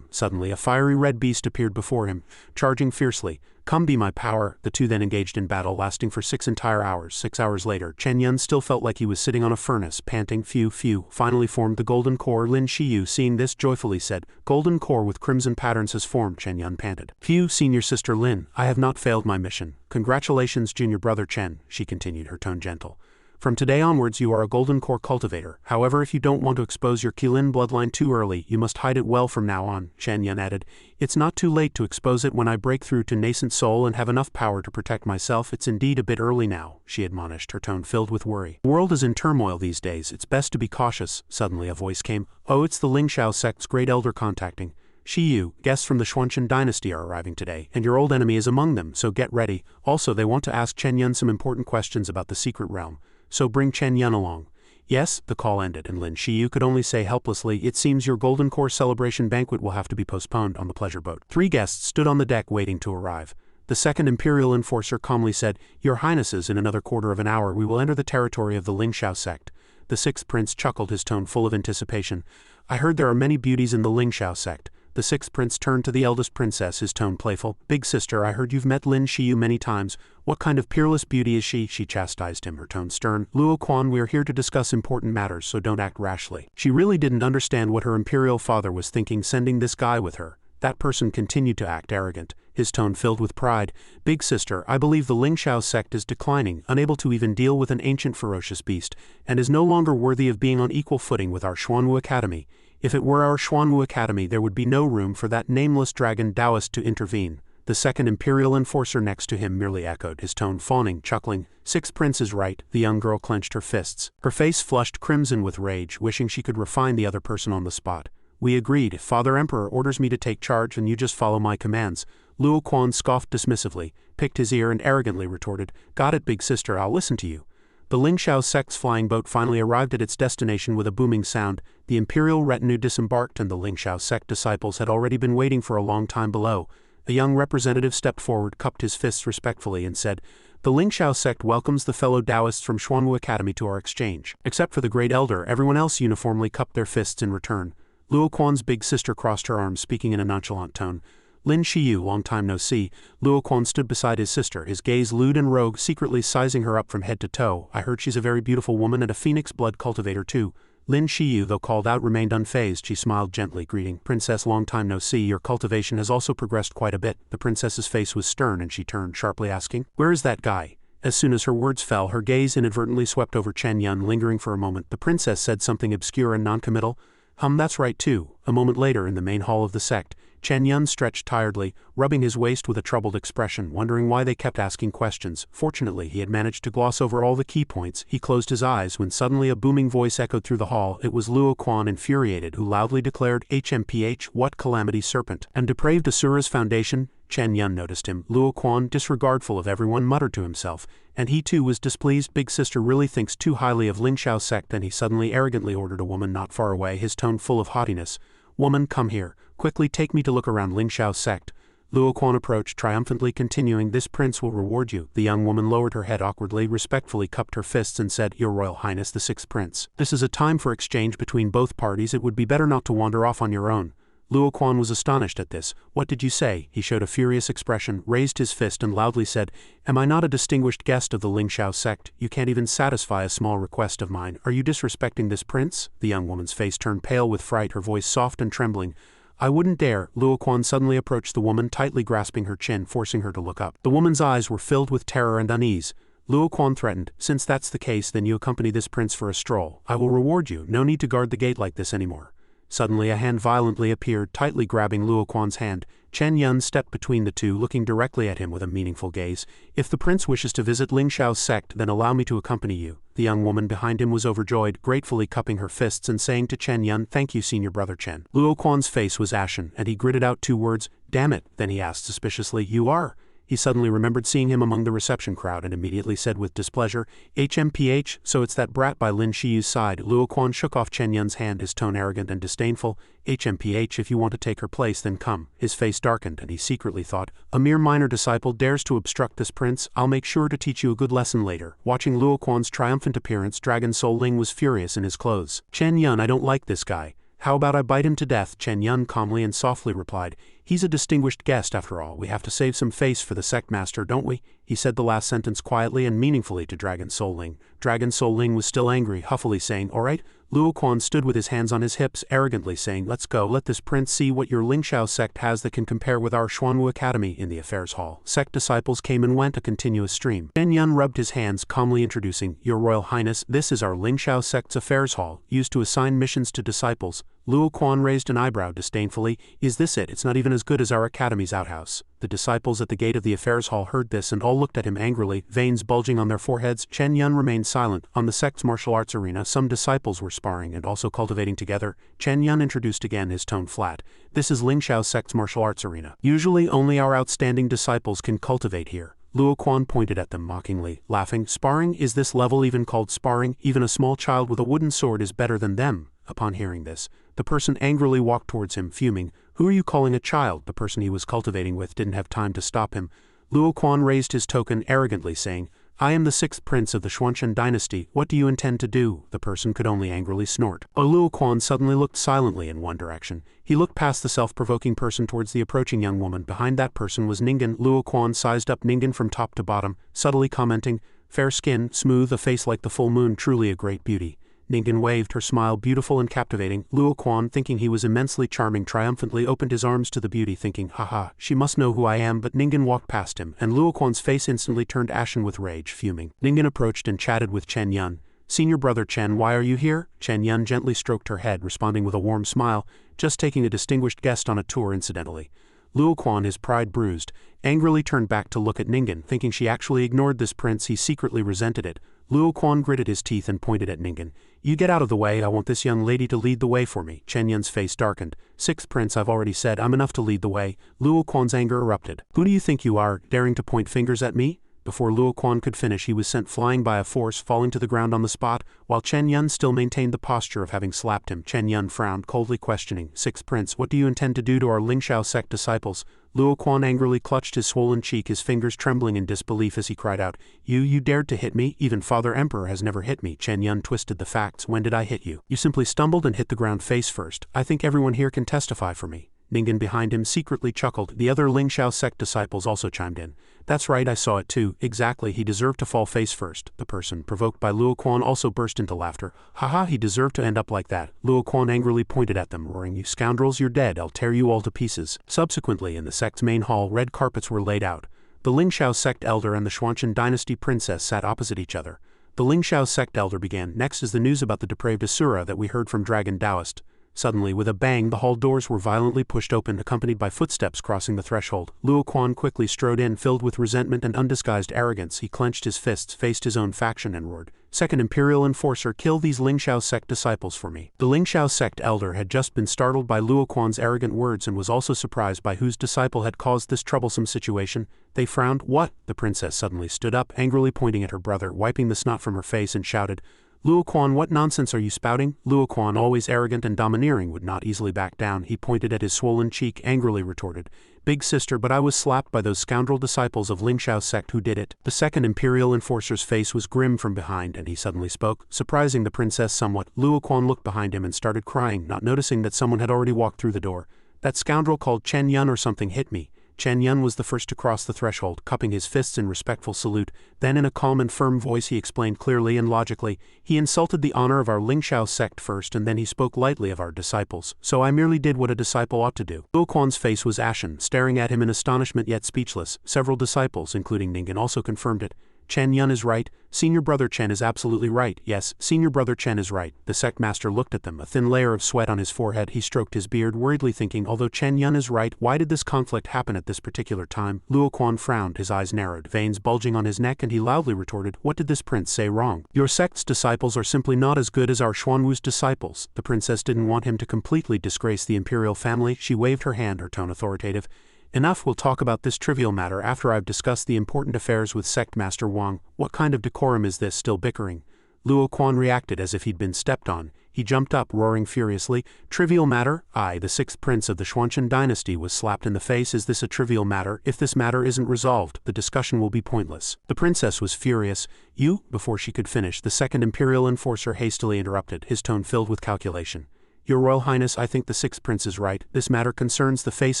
Suddenly a fiery red beast appeared before him, charging fiercely. "Come be my power." The two then engaged in battle, lasting for 6 entire hours. 6 hours later, Chen Yan still felt like he was sitting on a furnace, panting. Few finally formed the golden core. Lin Shiu, seeing this, joyfully said, "Golden core with crimson patterns has formed." Chen Yan panted. "Few, Senior Sister Lin, I have not failed my mission." "Congratulations, junior brother Chen," she continued, her tone gentle. "From today onwards you are a golden core cultivator. However, if you don't want to expose your Qilin bloodline too early, you must hide it well from now on." Chen Yan added, "It's not too late to expose it when I break through to nascent soul and have enough power to protect myself. It's indeed a bit early now," she admonished, her tone filled with worry. "The world is in turmoil these days. It's best to be cautious." Suddenly a voice came. "Oh, it's the Ling Shiu sect's great elder contacting. Shiyu, guests from the Xianxia dynasty are arriving today, and your old enemy is among them, so get ready. Also, they want to ask Chen Yan some important questions about the secret realm. So bring Chen Yan along." "Yes." The call ended, and Lin Shiu could only say helplessly, "It seems your Golden Core celebration banquet will have to be postponed." On the pleasure boat, 3 guests stood on the deck waiting to arrive. The 2nd Imperial Enforcer calmly said, "Your Highnesses, in another quarter of an hour we will enter the territory of the Ling Shiu sect." The 6th Prince chuckled, his tone full of anticipation. "I heard there are many beauties in the Ling Shiu sect." The 6th Prince turned to the eldest princess, his tone playful. "Big sister, I heard you've met Lin Shiu many times. What kind of peerless beauty is she?" She chastised him, her tone stern. "Luo Quan, we are here to discuss important matters, so don't act rashly." She really didn't understand what her imperial father was thinking sending this guy with her. That person continued to act arrogant. his tone filled with pride. "Big sister, I believe the Ling Shiu sect is declining, unable to even deal with an ancient ferocious beast, and is no longer worthy of being on equal footing with our Xuanwu Academy. If it were our Xuanwu Academy, there would be no room for that nameless dragon Taoist to intervene." The second imperial enforcer next to him merely echoed, his tone fawning, chuckling. "Sixth Prince is right." The young girl clenched her fists. Her face flushed crimson with rage, wishing she could refine the other person on the spot. "We agreed. If Father Emperor orders me to take charge, then you just follow my commands." Luo Quan scoffed dismissively, picked his ear and arrogantly retorted, "Got it, big sister, I'll listen to you." The Ling Shiu sect's flying boat finally arrived at its destination with a booming sound. The imperial retinue disembarked and the Ling Shiu sect disciples had already been waiting for a long time below. A young representative stepped forward, cupped his fists respectfully and said, "The Ling Shiu sect welcomes the fellow Taoists from Xuanwu Academy to our exchange." Except for the great elder, everyone else uniformly cupped their fists in return. Luo Quan's big sister crossed her arms, speaking in a nonchalant tone. "Lin Shiu, long time no see." Luo Quan stood beside his sister, his gaze lewd and rogue, secretly sizing her up from head to toe. "I heard she's a very beautiful woman and a phoenix blood cultivator too." Lin Shiu, though called out, remained unfazed. She smiled gently, greeting, "Princess, long time no see. Your cultivation has also progressed quite a bit." The princess's face was stern and she turned, sharply asking, "Where is that guy?" As soon as her words fell, her gaze inadvertently swept over Chen Yan, lingering for a moment. The princess said something obscure and noncommittal. That's right too." A moment later, in the main hall of the sect, Chen Yan stretched tiredly, rubbing his waist with a troubled expression, wondering why they kept asking questions. Fortunately, he had managed to gloss over all the key points. He closed his eyes when suddenly a booming voice echoed through the hall. It was Luo Quan, infuriated, who loudly declared, "HMPH, what calamity serpent and depraved Asura's foundation?" Chen Yan noticed him. Luo Quan, disregardful of everyone, muttered to himself, and he too was displeased. "Big sister really thinks too highly of Ling Shiu sect." Then he suddenly arrogantly ordered a woman not far away, his tone full of haughtiness. "Woman, come here. Quickly take me to look around Ling Shiu sect." Luo Quan approached, triumphantly continuing, "This prince will reward you." The young woman lowered her head awkwardly, respectfully cupped her fists and said, "Your Royal Highness the Sixth Prince. This is a time for exchange between both parties. It would be better not to wander off on your own." Luo Quan was astonished at this. "What did you say?" He showed a furious expression, raised his fist and loudly said, "Am I not a distinguished guest of the Ling Shiu sect? You can't even satisfy a small request of mine. Are you disrespecting this prince?" The young woman's face turned pale with fright, her voice soft and trembling. "I wouldn't dare." Luo Quan suddenly approached the woman, tightly grasping her chin, forcing her to look up. The woman's eyes were filled with terror and unease. Luo Quan threatened, "Since that's the case, then you accompany this prince for a stroll. I will reward you. No need to guard the gate like this anymore." Suddenly a hand violently appeared, tightly grabbing Luo Quan's hand. Chen Yan stepped between the two, looking directly at him with a meaningful gaze. "If the prince wishes to visit Ling Shiu's sect, then allow me to accompany you." The young woman behind him was overjoyed, gratefully cupping her fists and saying to Chen Yan, "Thank you, senior brother Chen." Luo Quan's face was ashen, and he gritted out two words, "Damn it." Then he asked suspiciously, "You are?" He suddenly remembered seeing him among the reception crowd and immediately said with displeasure, "HMPH, so it's that brat by Lin Shiu's side." Luo Quan shook off Chen Yan's hand, his tone arrogant and disdainful. "HMPH, if you want to take her place, then come." His face darkened and he secretly thought, "A mere minor disciple dares to obstruct this prince. I'll make sure to teach you a good lesson later." Watching Luo Quan's triumphant appearance, Dragon Soul Ling was furious in his clothes. "Chen Yan, I don't like this guy. How about I bite him to death?" Chen Yan calmly and softly replied, "He's a distinguished guest after all. We have to save some face for the sect master, don't we?" He said the last sentence quietly and meaningfully to Dragon Soul Ling. Dragon Soul Ling was still angry, huffily saying, "All right." Luo Quan stood with his hands on his hips, arrogantly saying, "Let's go. Let this prince see what your Ling Shiu sect has that can compare with our Xuanwu Academy." In the affairs hall, sect disciples came and went, a continuous stream. Chen Yan rubbed his hands, calmly introducing, "Your Royal Highness, this is our Ling Shiu sect's affairs hall, used to assign missions to disciples." Luo Quan raised an eyebrow disdainfully. "Is this it? It's not even as good as our academy's outhouse." The disciples at the gate of the affairs hall heard this and all looked at him angrily, veins bulging on their foreheads. Chen Yan remained silent. On the sect's martial arts arena, some disciples were sparring and also cultivating together. Chen Yan introduced again, his tone flat. "This is Ling Shiu sect's martial arts arena. Usually only our outstanding disciples can cultivate here." Luo Quan pointed at them mockingly, laughing. "Sparring? Is this level even called sparring? Even a small child with a wooden sword is better than them." Upon hearing this, the person angrily walked towards him, fuming. "Who are you calling a child?" The person he was cultivating with didn't have time to stop him. Luo Quan raised his token arrogantly, saying, "I am the sixth prince of the Xuanchen dynasty. What do you intend to do?" The person could only angrily snort. Luo Quan suddenly looked silently in one direction. He looked past the self-provoking person towards the approaching young woman. Behind that person was Ningan. Luo Quan sized up Ningan from top to bottom, subtly commenting, "Fair skin, smooth, a face like the full moon, truly a great beauty." Ningan waved, her smile beautiful and captivating. Luo Quan, thinking he was immensely charming, triumphantly opened his arms to the beauty, thinking, haha, she must know who I am, but Ningan walked past him, and Luo Quan's face instantly turned ashen with rage, fuming. Ningan approached and chatted with Chen Yan. Senior brother Chen, why are you here? Chen Yan gently stroked her head, responding with a warm smile, just taking a distinguished guest on a tour incidentally. Luo Quan, his pride bruised, angrily turned back to look at Ningan, thinking she actually ignored this prince. He secretly resented it. Luo Quan gritted his teeth and pointed at Ningan. You get out of the way, I want this young lady to lead the way for me. Chen Yan's face darkened. Sixth prince, I've already said I'm enough to lead the way. Luo Quan's anger erupted. Who do you think you are, daring to point fingers at me? Before Luo Quan could finish, he was sent flying by a force, falling to the ground on the spot, while Chen Yan still maintained the posture of having slapped him. Chen Yan frowned, coldly questioning, Sixth prince, what do you intend to do to our Lin Shiu sect disciples? Luo Quan angrily clutched his swollen cheek, his fingers trembling in disbelief as he cried out, You dared to hit me? Even Father Emperor has never hit me. Chen Yan twisted the facts. When did I hit you? You simply stumbled and hit the ground face first. I think everyone here can testify for me. Ningan behind him secretly chuckled. The other Lin Shiu sect disciples also chimed in. That's right, I saw it too. Exactly, he deserved to fall face first. The person, provoked by Luo Quan, also burst into laughter. Haha, he deserved to end up like that. Luo Quan angrily pointed at them, roaring, You scoundrels, you're dead, I'll tear you all to pieces. Subsequently, in the sect's main hall, red carpets were laid out. The Lin Shiu sect elder and the Xianxia dynasty princess sat opposite each other. The Lin Shiu sect elder began. Next is the news about the depraved Asura that we heard from Dragon Taoist. Suddenly, with a bang, the hall doors were violently pushed open, accompanied by footsteps crossing the threshold. Luo Quan quickly strode in, filled with resentment and undisguised arrogance. He clenched his fists, faced his own faction, and roared, Second Imperial Enforcer, kill these Lin Shiu sect disciples for me. The Lin Shiu sect elder had just been startled by Luo Quan's arrogant words and was also surprised by whose disciple had caused this troublesome situation. They frowned. What? The princess suddenly stood up, angrily pointing at her brother, wiping the snot from her face, and shouted, Luo Quan, what nonsense are you spouting? Luo Quan, always arrogant and domineering, would not easily back down. He pointed at his swollen cheek, angrily retorted, Big sister, but I was slapped by those scoundrel disciples of Lin Shiu sect who did it. The second Imperial Enforcer's face was grim from behind, and he suddenly spoke, surprising the princess somewhat. Luo Quan looked behind him and started crying, not noticing that someone had already walked through the door. That scoundrel called Chen Yan or something hit me. Chen Yan was the first to cross the threshold, cupping his fists in respectful salute. Then in a calm and firm voice he explained clearly and logically, he insulted the honor of our Lin Shiu sect first, and then he spoke lightly of our disciples. So I merely did what a disciple ought to do. Luo Quan's face was ashen, staring at him in astonishment yet speechless. Several disciples, including Ningan, also confirmed it. Chen Yan is right. Senior brother Chen is absolutely right. Yes, senior brother Chen is right. The sect master looked at them, a thin layer of sweat on his forehead. He stroked his beard, worriedly thinking, although Chen Yan is right, why did this conflict happen at this particular time? Luo Quan frowned, his eyes narrowed, veins bulging on his neck, and he loudly retorted, What did this prince say wrong? Your sect's disciples are simply not as good as our Xuanwu's disciples. The princess didn't want him to completely disgrace the imperial family. She waved her hand, her tone authoritative. Enough, we'll talk about this trivial matter after I've discussed the important affairs with Sect Master Wang. What kind of decorum is this, still bickering? Luo Quan reacted as if he'd been stepped on. He jumped up, roaring furiously, Trivial matter? I, the sixth prince of the Xianxia dynasty, was slapped in the face. Is this a trivial matter? If this matter isn't resolved, the discussion will be pointless. The princess was furious. You? Before she could finish, the second Imperial Enforcer hastily interrupted, his tone filled with calculation. Your Royal Highness, I think the sixth prince is right. This matter concerns the face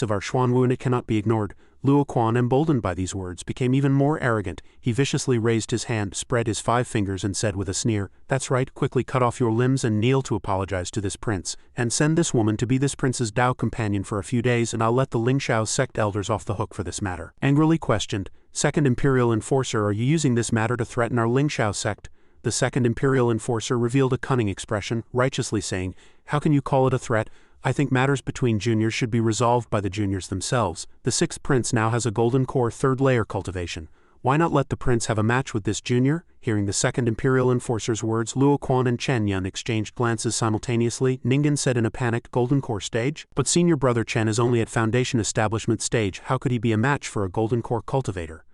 of our Xuanwu and it cannot be ignored. Luo Quan, emboldened by these words, became even more arrogant. He viciously raised his hand, spread his 5 fingers, and said with a sneer, That's right, quickly cut off your limbs and kneel to apologize to this prince, and send this woman to be this prince's Dao companion for a few days, and I'll let the Lin Shiu sect elders off the hook for this matter. Angrily questioned, Second Imperial Enforcer, are you using this matter to threaten our Lin Shiu sect? The second Imperial Enforcer revealed a cunning expression, righteously saying, How can you call it a threat? I think matters between juniors should be resolved by the juniors themselves. The sixth prince now has a golden core 3rd layer cultivation. Why not let the prince have a match with this junior? Hearing the second Imperial Enforcer's words, Luo Quan and Chen Yan exchanged glances simultaneously. Ningan said in a panicked, Golden Core stage? But senior brother Chen is only at Foundation Establishment stage. How could he be a match for a Golden Core cultivator?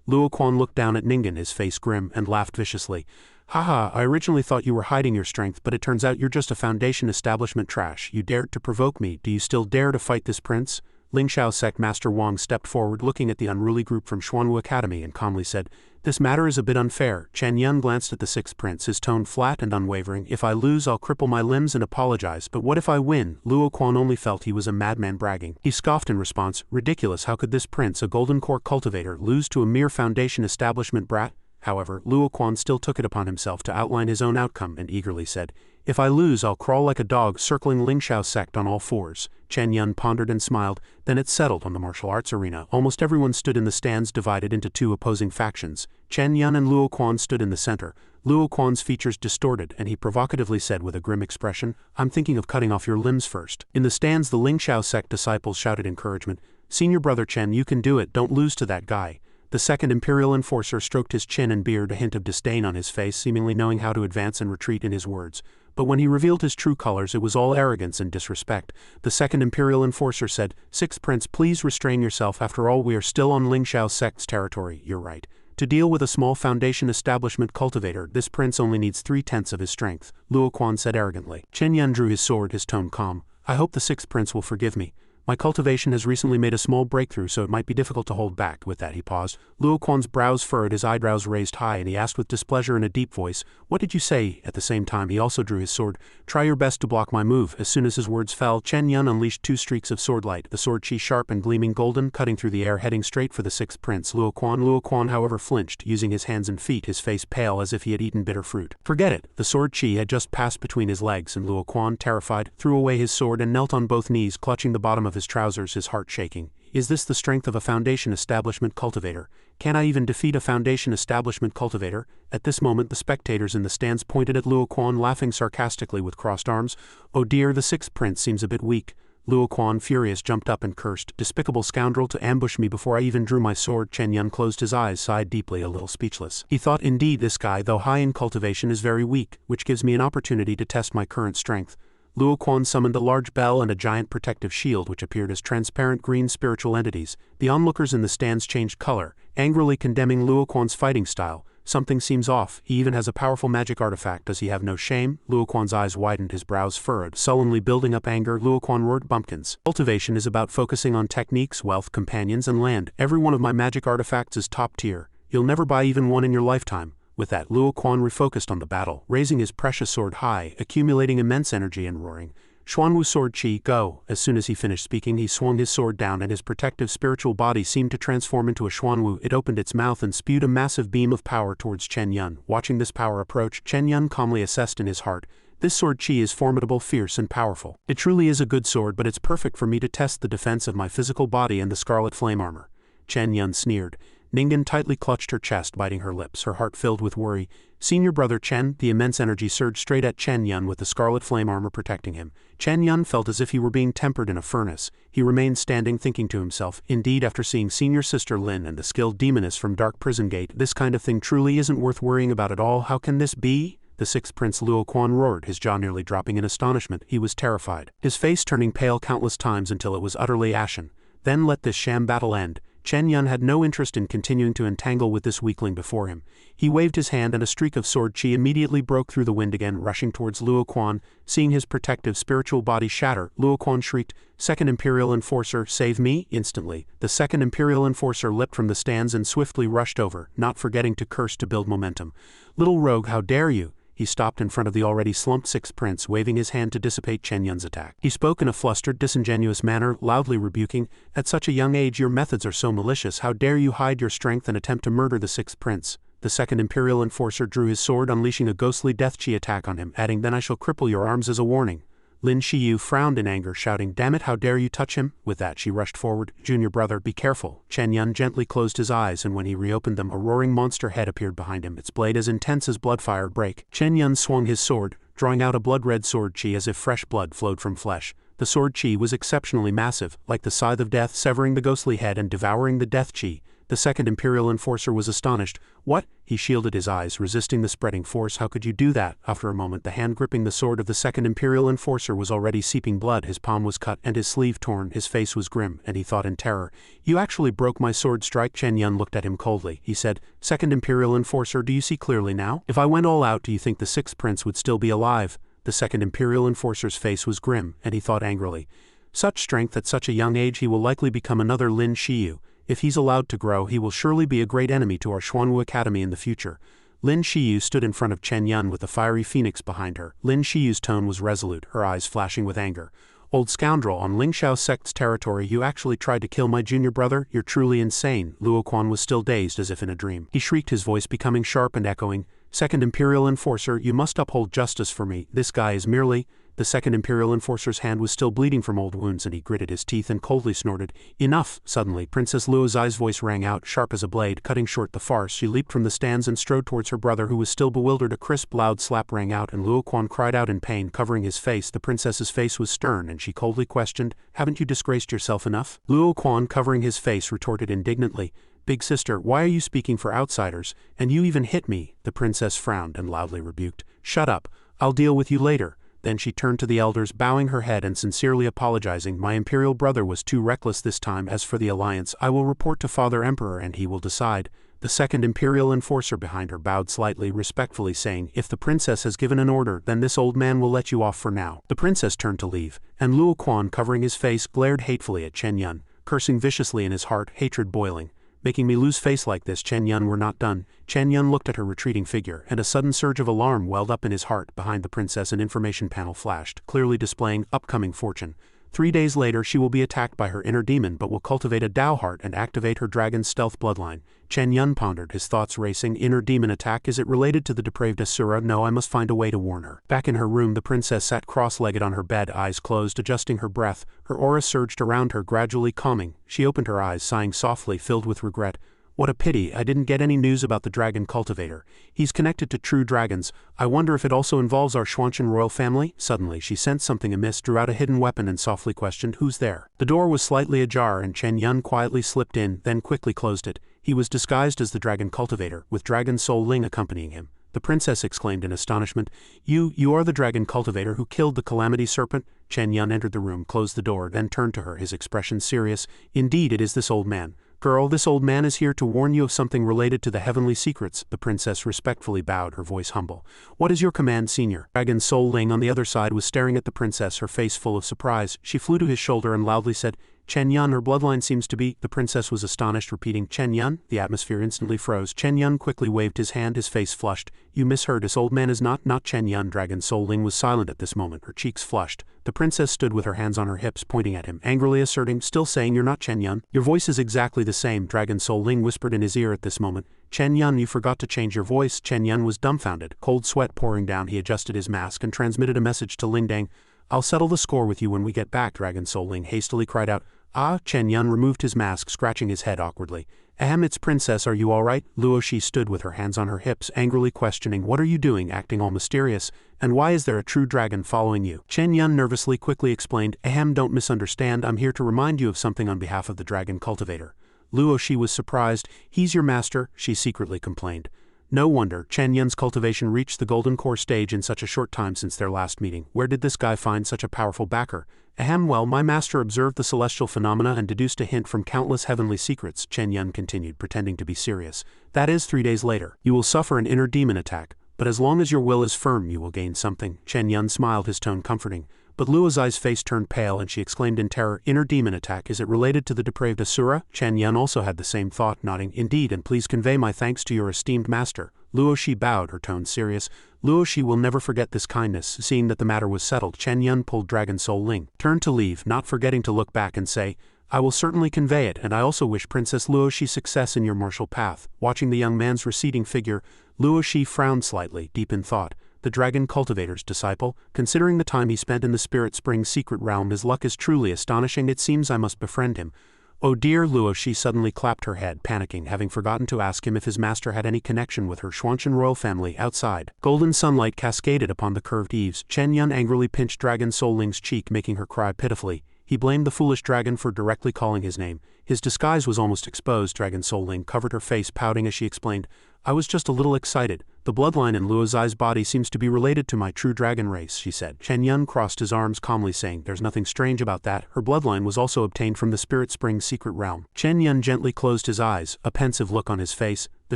Luo Quan looked down at Ningan, his face grim, and laughed viciously. Haha, I originally thought you were hiding your strength, but it turns out you're just a Foundation Establishment trash. You dared to provoke me. Do you still dare to fight this prince? Lin Shiu sect Master Wang stepped forward, looking at the unruly group from Xuanwu Academy, and calmly said, This matter is a bit unfair. Chen Yan glanced at the sixth prince, his tone flat and unwavering. If I lose, I'll cripple my limbs and apologize, but what if I win? Luo Quan only felt he was a madman bragging. He scoffed in response, Ridiculous, how could this prince, a golden core cultivator, lose to a mere Foundation Establishment brat? However, Luo Quan still took it upon himself to outline his own outcome and eagerly said, "If I lose, I'll crawl like a dog circling Ling Shiu's sect on all fours." Chen Yan pondered and smiled, then it settled on the martial arts arena. Almost everyone stood in the stands divided into two opposing factions. Chen Yan and Luo Quan stood in the center. Luo Quan's features distorted, and he provocatively said with a grim expression, "I'm thinking of cutting off your limbs first." In the stands, the Ling Shiu sect disciples shouted encouragement, "Senior brother Chen, you can do it, don't lose to that guy." The second Imperial Enforcer stroked his chin and beard, a hint of disdain on his face, seemingly knowing how to advance and retreat in his words. But when he revealed his true colors, it was all arrogance and disrespect. The second Imperial Enforcer said, "Sixth Prince, please restrain yourself. After all, we are still on Ling Shiu sect's territory." "You're right. To deal with a small Foundation establishment cultivator, this prince only needs 3/10 of his strength," Luo Quan said arrogantly. Chen Yan drew his sword, his tone calm. "I hope the Sixth Prince will forgive me. My cultivation has recently made a small breakthrough, so it might be difficult to hold back." With that he paused. Luo Quan's brows furrowed, his eyebrows raised high, and he asked with displeasure in a deep voice, "What did you say?" At the same time he also drew his sword. "Try your best to block my move." As soon as his words fell, Chen Yan unleashed two streaks of swordlight, the sword chi sharp and gleaming golden, cutting through the air, heading straight for the Sixth Prince, Luo Quan. Luo Quan, however, flinched, using his hands and feet, his face pale as if he had eaten bitter fruit. Forget it. The sword chi had just passed between his legs, and Luo Quan, terrified, threw away his sword and knelt on both knees, clutching the bottom of his trousers, his heart shaking. Is this the strength of a Foundation establishment cultivator? Can I even defeat a Foundation establishment cultivator? At this moment the spectators in the stands pointed at Luo Quan, laughing sarcastically with crossed arms. "Oh dear, the Sixth Prince seems a bit weak." Luo Quan, furious, jumped up and cursed, "Despicable scoundrel, to ambush me before I even drew my sword." Chen Yan closed his eyes, sighed deeply, a little speechless. He thought, indeed, this guy, though high in cultivation, is very weak, which gives me an opportunity to test my current strength. Luo Quan summoned a large bell and a giant protective shield which appeared as transparent green spiritual entities. The onlookers in the stands changed color, angrily condemning Luo Quan's fighting style. "Something seems off. He even has a powerful magic artifact. Does he have no shame?" Luo Quan's eyes widened, his brows furrowed, sullenly building up anger. Luo Quan roared, "Bumpkins. Cultivation is about focusing on techniques, wealth, companions, and land. Every one of my magic artifacts is top tier. You'll never buy even one in your lifetime." With that, Luo Quan refocused on the battle, raising his precious sword high, accumulating immense energy and roaring, "Xuanwu sword chi, go!" As soon as he finished speaking, he swung his sword down and his protective spiritual body seemed to transform into a Xuanwu. It opened its mouth and spewed a massive beam of power towards Chen Yan. Watching this power approach, Chen Yan calmly assessed in his heart, "This sword chi is formidable, fierce, and powerful. It truly is a good sword, but it's perfect for me to test the defense of my physical body and the scarlet flame armor." Chen Yan sneered. Ningan tightly clutched her chest, biting her lips, her heart filled with worry. "Senior brother Chen." The immense energy surged straight at Chen Yan with the scarlet flame armor protecting him. Chen Yan felt as if he were being tempered in a furnace. He remained standing, thinking to himself, indeed, after seeing senior sister Lin and the skilled demoness from Dark Prison Gate, this kind of thing truly isn't worth worrying about at all. How can this be? The Sixth Prince Luo Quan roared, his jaw nearly dropping in astonishment. He was terrified, his face turning pale countless times until it was utterly ashen. Then let this sham battle end. Chen Yan had no interest in continuing to entangle with this weakling before him. He waved his hand and a streak of sword chi immediately broke through the wind again, rushing towards Luo Quan. Seeing his protective spiritual body shatter, Luo Quan shrieked, "Second Imperial Enforcer, save me!" Instantly, the Second Imperial Enforcer leapt from the stands and swiftly rushed over, not forgetting to curse to build momentum. "Little rogue, how dare you!" He stopped in front of the already slumped Sixth Prince, waving his hand to dissipate Chen Yan's attack. He spoke in a flustered, disingenuous manner, loudly rebuking, "At such a young age your methods are so malicious. How dare you hide your strength and attempt to murder the Sixth Prince?" The Second Imperial Enforcer drew his sword, unleashing a ghostly death chi attack on him, adding, "Then I shall cripple your arms as a warning." Lin Shiu frowned in anger, shouting, "Damn it, how dare you touch him?" With that she rushed forward. "Junior brother, be careful." Chen Yan gently closed his eyes, and when he reopened them, a roaring monster head appeared behind him, its blade as intense as blood-fire break. Chen Yan swung his sword, drawing out a blood-red sword chi as if fresh blood flowed from flesh. The sword chi was exceptionally massive, like the scythe of death, severing the ghostly head and devouring the death chi. The Second Imperial Enforcer was astonished. "What?" He shielded his eyes, resisting the spreading force. "How could you do that?" After a moment, the hand gripping the sword of the Second Imperial Enforcer was already seeping blood, his palm was cut and his sleeve torn, his face was grim, and he thought in terror, "You actually broke my sword strike." Chen Yan looked at him coldly. He said, "Second Imperial Enforcer, do you see clearly now? If I went all out, do you think the Sixth Prince would still be alive?" The Second Imperial Enforcer's face was grim, and he thought angrily, "Such strength at such a young age, he will likely become another Lin Shiu. If he's allowed to grow, he will surely be a great enemy to our Xuanwu Academy in the future." Lin Shiu stood in front of Chen Yan with the fiery phoenix behind her. Lin Shiu's tone was resolute, her eyes flashing with anger. Old scoundrel, on Ling Shiu sect's territory you actually tried to kill my junior brother? You're truly insane. Luo Quan was still dazed as if in a dream. He shrieked, his voice becoming sharp and echoing. Second Imperial Enforcer, you must uphold justice for me. This guy is merely... The second Imperial Enforcer's hand was still bleeding from old wounds and he gritted his teeth and coldly snorted, "Enough!" Suddenly, Princess Luo Zai's voice rang out, sharp as a blade, cutting short the farce. She leaped from the stands and strode towards her brother who was still bewildered. A crisp, loud slap rang out and Luo Quan cried out in pain, covering his face. The princess's face was stern and she coldly questioned, "Haven't you disgraced yourself enough?" Luo Quan, covering his face, retorted indignantly, "Big sister, why are you speaking for outsiders? And you even hit me." The princess frowned and loudly rebuked, "Shut up, I'll deal with you later." Then she turned to the elders, bowing her head and sincerely apologizing. "My imperial brother was too reckless this time. As for the alliance, I will report to Father Emperor and he will decide." The second Imperial Enforcer behind her bowed slightly, respectfully saying, "If the princess has given an order, then this old man will let you off for now." The princess turned to leave, and Luo Quan, covering his face, glared hatefully at Chen Yan, cursing viciously in his heart, hatred boiling. "Making me lose face like this." Chen Yan were not done. Chen Yan looked at her retreating figure, and a sudden surge of alarm welled up in his heart. Behind the princess an information panel flashed, clearly displaying upcoming fortune. 3 days later she will be attacked by her inner demon but will cultivate a Dao heart and activate her dragon's stealth bloodline. Chen Yan pondered, his thoughts racing. Inner demon attack, is it related to the depraved Asura? No, I must find a way to warn her. Back in her room the princess sat cross-legged on her bed, eyes closed, adjusting her breath. Her aura surged around her, gradually calming. She opened her eyes, sighing softly, filled with regret. "What a pity, I didn't get any news about the dragon cultivator. He's connected to true dragons. I wonder if it also involves our Xianxia royal family?" Suddenly she sensed something amiss, drew out a hidden weapon and softly questioned, "Who's there?" The door was slightly ajar and Chen Yan quietly slipped in, then quickly closed it. He was disguised as the dragon cultivator, with Dragon Soul Ling accompanying him. The princess exclaimed in astonishment, You are the dragon cultivator who killed the calamity serpent?" Chen Yan entered the room, closed the door, then turned to her, his expression serious. "Indeed, it is this old man. Girl, this old man is here to warn you of something related to the heavenly secrets." The princess respectfully bowed, her voice humble. "What is your command, senior?" Dragon Soul Ling on the other side was staring at the princess, her face full of surprise. She flew to his shoulder and loudly said, "Chen Yan, her bloodline seems to be..." The princess was astonished, repeating, "Chen Yan?" The atmosphere instantly froze. Chen Yan quickly waved his hand, his face flushed. "You misheard, this old man is not Chen Yan." Dragon Soul Ling was silent at this moment, her cheeks flushed. The princess stood with her hands on her hips, pointing at him, angrily asserting, "Still saying you're not Chen Yan? Your voice is exactly the same." Dragon Soul Ling whispered in his ear at this moment, "Chen Yan, you forgot to change your voice." Chen Yan was dumbfounded, cold sweat pouring down. He adjusted his mask and transmitted a message to Ling Dang. "I'll settle the score with you when we get back." Dragon Soul Ling hastily cried out, "Ah!" Chen Yan removed his mask, scratching his head awkwardly. "Ahem, it's princess, are you all right?" Luo Shi stood with her hands on her hips, angrily questioning, "What are you doing, acting all mysterious? And why is there a true dragon following you?" Chen Yan nervously quickly explained, "Ahem, don't misunderstand, I'm here to remind you of something on behalf of the dragon cultivator." Luo Shi was surprised. "He's your master?" she secretly complained. No wonder Chen Yan's cultivation reached the golden core stage in such a short time since their last meeting. Where did this guy find such a powerful backer? "Ahem, well, my master observed the celestial phenomena and deduced a hint from countless heavenly secrets," Chen Yan continued, pretending to be serious. "That is, 3 days later, you will suffer an inner demon attack, but as long as your will is firm you will gain something." Chen Yan smiled, his tone comforting. But Luo Zai's face turned pale and she exclaimed in terror, "Inner demon attack, is it related to the depraved Asura?" Chen Yan also had the same thought, nodding, "Indeed, and please convey my thanks to your esteemed master." Luo Shi bowed, her tone serious. Luo Shi will never forget this kindness. Seeing that the matter was settled, Chen Yan pulled Dragon Soul Ling, turned to leave, not forgetting to look back and say, "I will certainly convey it, and I also wish Princess Luo Shi success in your martial path." Watching the young man's receding figure, Luo Shi frowned slightly, deep in thought. The dragon cultivator's disciple, considering the time he spent in the Spirit Spring's secret realm, his luck is truly astonishing. It seems I must befriend him. "Oh dear," Luo Shi suddenly clapped her head, panicking, having forgotten to ask him if his master had any connection with her Xianxia royal family. Outside, golden sunlight cascaded upon the curved eaves. Chen Yan angrily pinched Dragon Soul Ling's cheek, making her cry pitifully. He blamed the foolish dragon for directly calling his name. His disguise was almost exposed. Dragon Soul Ling covered her face, pouting as she explained, "I was just a little excited. The bloodline in Luo Zai's body seems to be related to my true dragon race," she said. Chen Yan crossed his arms calmly, saying, "There's nothing strange about that. Her bloodline was also obtained from the Spirit Spring's secret realm." Chen Yan gently closed his eyes, a pensive look on his face. "The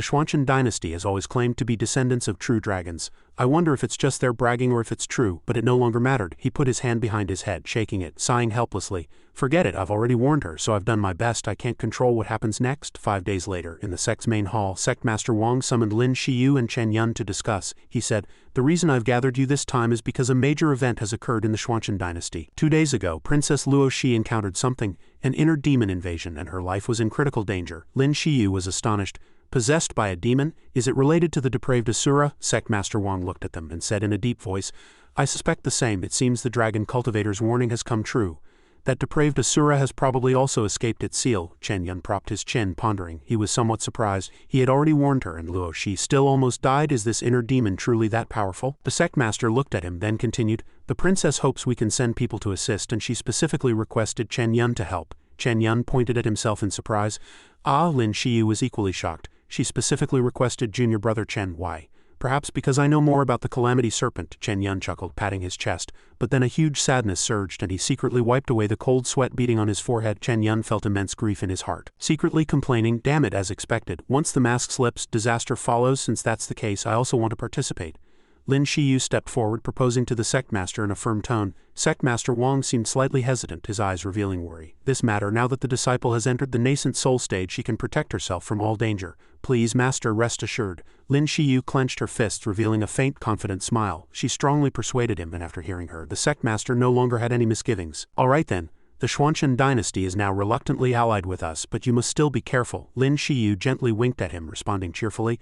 Xianxia dynasty has always claimed to be descendants of true dragons. I wonder if it's just their bragging or if it's true," but it no longer mattered. He put his hand behind his head, shaking it, sighing helplessly. "Forget it, I've already warned her, so I've done my best. I can't control what happens next." 5 days later, in the sect's main hall, Sect Master Wang's Wang summoned Lin Shiu and Chen Yan to discuss. He said, "The reason I've gathered you this time is because a major event has occurred in the Xianxia dynasty. 2 days ago, Princess Luo Shi encountered something, an inner demon invasion, and her life was in critical danger." Lin Shiu was astonished. "Possessed by a demon? Is it related to the depraved Asura?" Sect Master Wang looked at them and said in a deep voice, "I suspect the same. It seems the dragon cultivator's warning has come true. That depraved Asura has probably also escaped its seal." Chen Yan propped his chin, pondering. He was somewhat surprised. He had already warned her, and Luo Shi still almost died. Is this inner demon truly that powerful? The sect master looked at him, then continued, "The princess hopes we can send people to assist, and she specifically requested Chen Yan to help." Chen Yan pointed at himself in surprise. "Ah," Lin Shiu was equally shocked. "She specifically requested junior brother Chen. Why?" "Perhaps because I know more about the Calamity Serpent," Chen Yan chuckled, patting his chest. But then a huge sadness surged and he secretly wiped away the cold sweat beating on his forehead. Chen Yan felt immense grief in his heart, secretly complaining, "Damn it," as expected. "Once the mask slips, disaster follows. Since that's the case, I also want to participate." Lin Shiu stepped forward, proposing to the sect master in a firm tone. Sect Master Wang seemed slightly hesitant, his eyes revealing worry. "This matter, now that the disciple has entered the nascent soul stage, she can protect herself from all danger. Please, Master, rest assured." Lin Shiu clenched her fists, revealing a faint, confident smile. She strongly persuaded him, and after hearing her, the sect master no longer had any misgivings. "All right then. The Xianxia dynasty is now reluctantly allied with us, but you must still be careful." Lin Shiu gently winked at him, responding cheerfully.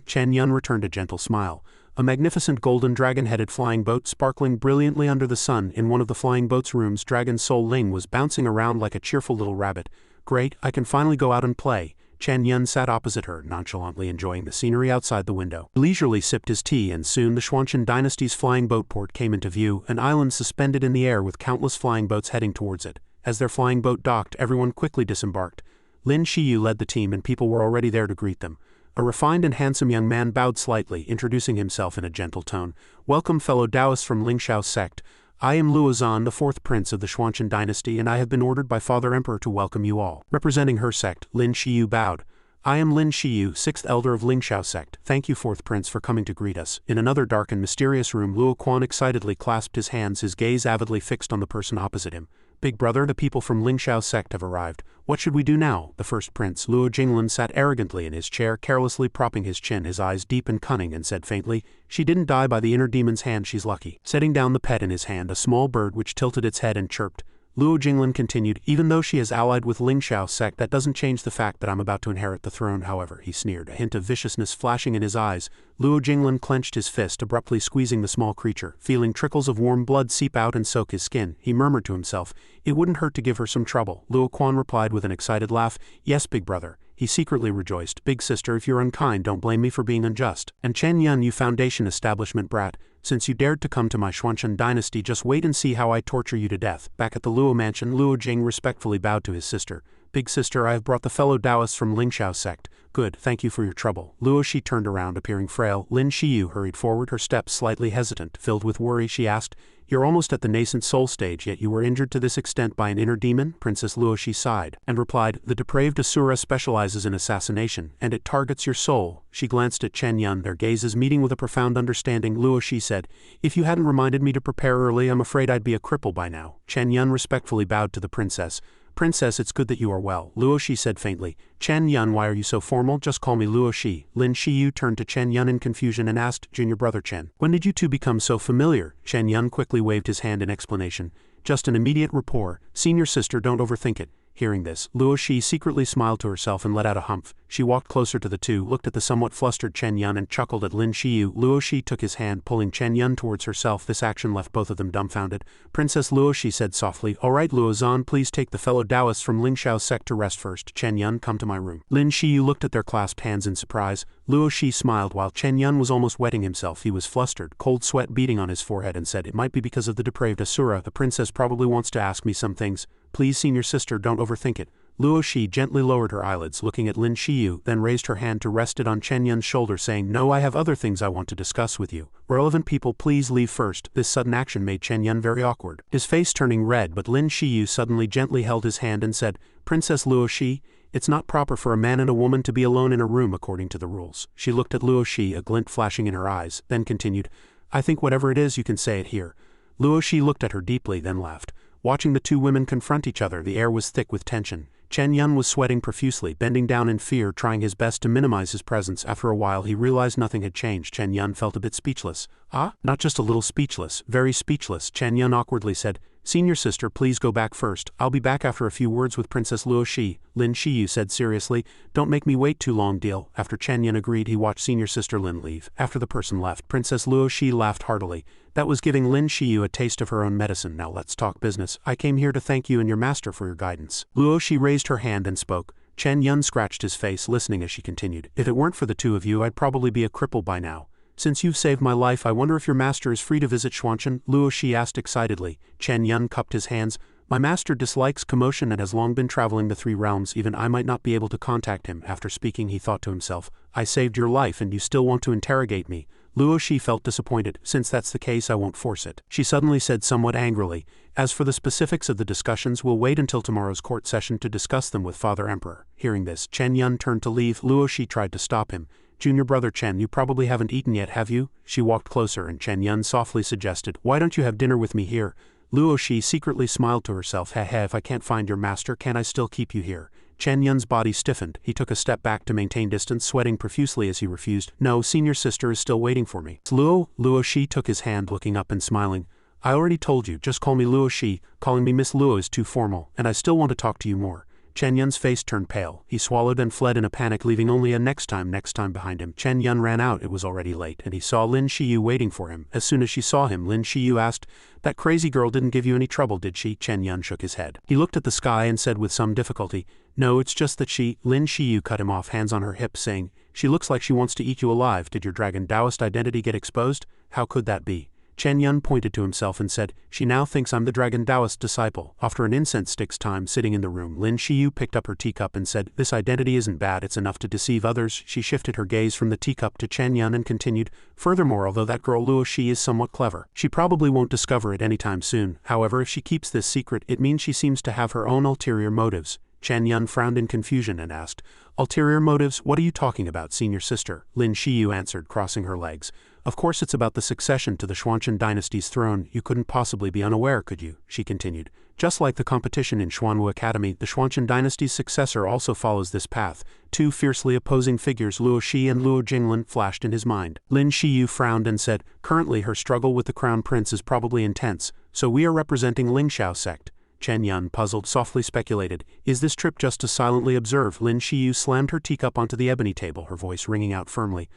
Chen Yan returned a gentle smile. A magnificent golden dragon-headed flying boat sparkling brilliantly under the sun. In one of the flying boat's rooms, Dragon Soul Ling was bouncing around like a cheerful little rabbit. "Great, I can finally go out and play." Chen Yan sat opposite her, nonchalantly enjoying the scenery outside the window. He leisurely sipped his tea, and soon the Xianxia dynasty's flying boat port came into view, an island suspended in the air with countless flying boats heading towards it. As their flying boat docked, everyone quickly disembarked. Lin Shiu led the team, and people were already there to greet them. A refined and handsome young man bowed slightly, introducing himself in a gentle tone. "Welcome, fellow Taoists from Lingshao's sect. I am Luo Zan, the 4th prince of the Xianxia dynasty, and I have been ordered by Father Emperor to welcome you all." Representing her sect, Lin Shiu bowed. "I am Lin Shiu, 6th elder of Lingshao sect. Thank you, 4th prince, for coming to greet us." In another dark and mysterious room, Luo Quan excitedly clasped his hands, his gaze avidly fixed on the person opposite him. "Big brother, the people from Lingshao sect have arrived. What should we do now?" The first prince, Luo Jinglan, sat arrogantly in his chair, carelessly propping his chin, his eyes deep and cunning, and said faintly, "She didn't die by the inner demon's hand, she's lucky." Setting down the pet in his hand, a small bird which tilted its head and chirped, Luo Jinglan continued, "Even though she is allied with Lingshao sect, that doesn't change the fact that I'm about to inherit the throne. However," he sneered, a hint of viciousness flashing in his eyes. Luo Jinglan clenched his fist, abruptly squeezing the small creature. Feeling trickles of warm blood seep out and soak his skin, he murmured to himself, "It wouldn't hurt to give her some trouble." Luo Quan replied with an excited laugh, "Yes, big brother." He secretly rejoiced, "Big sister, if you're unkind, don't blame me for being unjust. And Chen Yan, you Foundation establishment brat, since you dared to come to my Xianxia dynasty, just wait and see how I torture you to death." Back at the Luo mansion, Luo Jing respectfully bowed to his sister. "Big sister, I have brought the fellow Taoists from Lingshao sect." "Good, thank you for your trouble." Luo Shi turned around, appearing frail. Lin Shiu hurried forward, her steps slightly hesitant. Filled with worry, she asked, "You're almost at the nascent soul stage, yet you were injured to this extent by an inner demon?" Princess Luo Shi sighed, and replied, "The depraved Asura specializes in assassination, and it targets your soul." She glanced at Chen Yan, their gazes meeting with a profound understanding. Luo Shi said, "If you hadn't reminded me to prepare early, I'm afraid I'd be a cripple by now." Chen Yan respectfully bowed to the princess. "Princess, it's good that you are well." Luo Shi said faintly. "Chen Yan, why are you so formal? Just call me Luo Shi." Lin Shiu turned to Chen Yan in confusion and asked, "Junior brother Chen, when did you two become so familiar?" Chen Yan quickly waved his hand in explanation. "Just an immediate rapport. Senior sister, don't overthink it." Hearing this, Luo Shi secretly smiled to herself and let out a humph. She walked closer to the two, looked at the somewhat flustered Chen Yan, and chuckled at Lin Shiu. Luo Shi took his hand, pulling Chen Yan towards herself. This action left both of them dumbfounded. Princess Luo Shi said softly, "All right, Luo Zan, please take the fellow Taoists from Lingshao sect to rest first. Chen Yan, come to my room." Lin Shiu looked at their clasped hands in surprise. Luo Shi smiled while Chen Yan was almost wetting himself. He was flustered, cold sweat beating on his forehead, and said, "It might be because of the depraved Asura. The princess probably wants to ask me some things. Please, senior sister, don't overthink it." Luo Shi gently lowered her eyelids, looking at Lin Shiu, then raised her hand to rest it on Chen Yan's shoulder, saying, "No, I have other things I want to discuss with you. Relevant people, please leave first." This sudden action made Chen Yan very awkward, his face turning red, but Lin Shiu suddenly gently held his hand and said, "Princess Luo Shi, it's not proper for a man and a woman to be alone in a room according to the rules." She looked at Luo Shi, a glint flashing in her eyes, then continued, "I think whatever it is, you can say it here." Luo Shi looked at her deeply, then laughed. Watching the two women confront each other, the air was thick with tension. Chen Yan was sweating profusely, bending down in fear, trying his best to minimize his presence. After a while he realized nothing had changed. Chen Yan felt a bit speechless. Ah? Not just a little speechless, very speechless. Chen Yan awkwardly said, "Senior sister, please go back first. I'll be back after a few words with Princess Luo Shi." Lin Shiu said seriously, "Don't make me wait too long, deal." After Chen Yan agreed, he watched senior sister Lin leave. After the person left, Princess Luo Shi laughed heartily. That was giving Lin Shiu a taste of her own medicine. "Now let's talk business. I came here to thank you and your master for your guidance." Luo Shi raised her hand and spoke. Chen Yan scratched his face, listening as she continued. "If it weren't for the two of you, I'd probably be a cripple by now. Since you've saved my life, I wonder if your master is free to visit Xuanchen?" Luo Shi asked excitedly. Chen Yan cupped his hands. "My master dislikes commotion and has long been traveling the three realms. Even I might not be able to contact him." After speaking, he thought to himself, "I saved your life and you still want to interrogate me." Luo Shi felt disappointed. "Since that's the case, I won't force it." She suddenly said somewhat angrily, "As for the specifics of the discussions, we'll wait until tomorrow's court session to discuss them with Father Emperor." Hearing this, Chen Yan turned to leave. Luo Shi tried to stop him. "Junior brother Chen, you probably haven't eaten yet, have you?" She walked closer and Chen Yan softly suggested, "Why don't you have dinner with me here?" Luo Shi secretly smiled to herself. "Heh, if I can't find your master, can I still keep you here?" Chen Yan's body stiffened. He took a step back to maintain distance, sweating profusely as he refused. "No, senior sister is still waiting for me." Luo Shi took his hand, looking up and smiling. "I already told you, just call me Luo Shi. Calling me Miss Luo is too formal, and I still want to talk to you more." Chen Yan's face turned pale. He swallowed and fled in a panic, leaving only a next time behind him. Chen Yan ran out. It was already late, and he saw Lin Shiu waiting for him. As soon as she saw him, Lin Shiu asked, "That crazy girl didn't give you any trouble, did she?" Chen Yan shook his head. He looked at the sky and said with some difficulty, "No, it's just that she—" Lin Shiu cut him off, hands on her hips, saying, "She looks like she wants to eat you alive. Did your dragon Taoist identity get exposed? How could that be?" Chen Yan pointed to himself and said, "She now thinks I'm the dragon Taoist disciple." After an incense stick's time sitting in the room, Lin Shiu picked up her teacup and said, "This identity isn't bad, it's enough to deceive others." She shifted her gaze from the teacup to Chen Yan and continued, "Furthermore, although that girl Luo Shi is somewhat clever, she probably won't discover it anytime soon. However, if she keeps this secret, it means she seems to have her own ulterior motives." Chen Yan frowned in confusion and asked, "Ulterior motives? What are you talking about, senior sister?" Lin Shiu answered, crossing her legs. "Of course it's about the succession to the Xuanchen dynasty's throne. You couldn't possibly be unaware, could you?" she continued. "Just like the competition in Xuanwu Academy, the Xuanchen dynasty's successor also follows this path." Two fiercely opposing figures, Luo Shi and Luo Jinglin, flashed in his mind. Lin Shiu frowned and said, "Currently her struggle with the crown prince is probably intense, so we are representing Lingxiao sect." Chen Yan, puzzled, softly speculated, "Is this trip just to silently observe?" Lin Shiu slammed her teacup onto the ebony table, her voice ringing out firmly.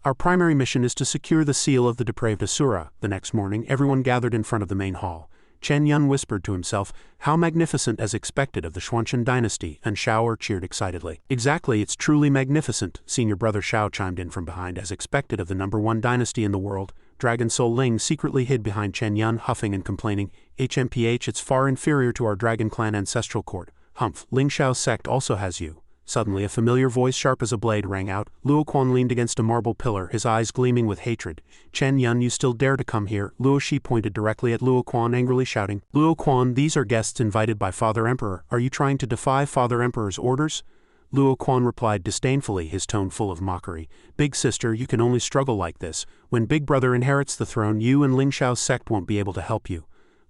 "Our primary mission is to secure the seal of the depraved Asura." The next morning, everyone gathered in front of the main hall. Chen Yan whispered to himself, "How magnificent, as expected of the Xuanchen dynasty," and Xiao cheered excitedly. "Exactly, it's truly magnificent," senior brother Xiao chimed in from behind, "as expected of the #1 dynasty in the world." Dragon Soul Ling secretly hid behind Chen Yan, huffing and complaining, "HMPH, it's far inferior to our Dragon Clan ancestral court. Humph, Lingxiao sect also has you." Suddenly a familiar voice sharp as a blade rang out. Luo Quan leaned against a marble pillar, his eyes gleaming with hatred. "Chen Yan, you still dare to come here?" Luo Shi pointed directly at Luo Quan, angrily shouting, "Luo Quan, these are guests invited by Father Emperor. Are you trying to defy Father Emperor's orders?" Luo Quan replied disdainfully, his tone full of mockery, "Big sister, you can only struggle like this. When Big Brother inherits the throne, you and Lingxiao's sect won't be able to help you."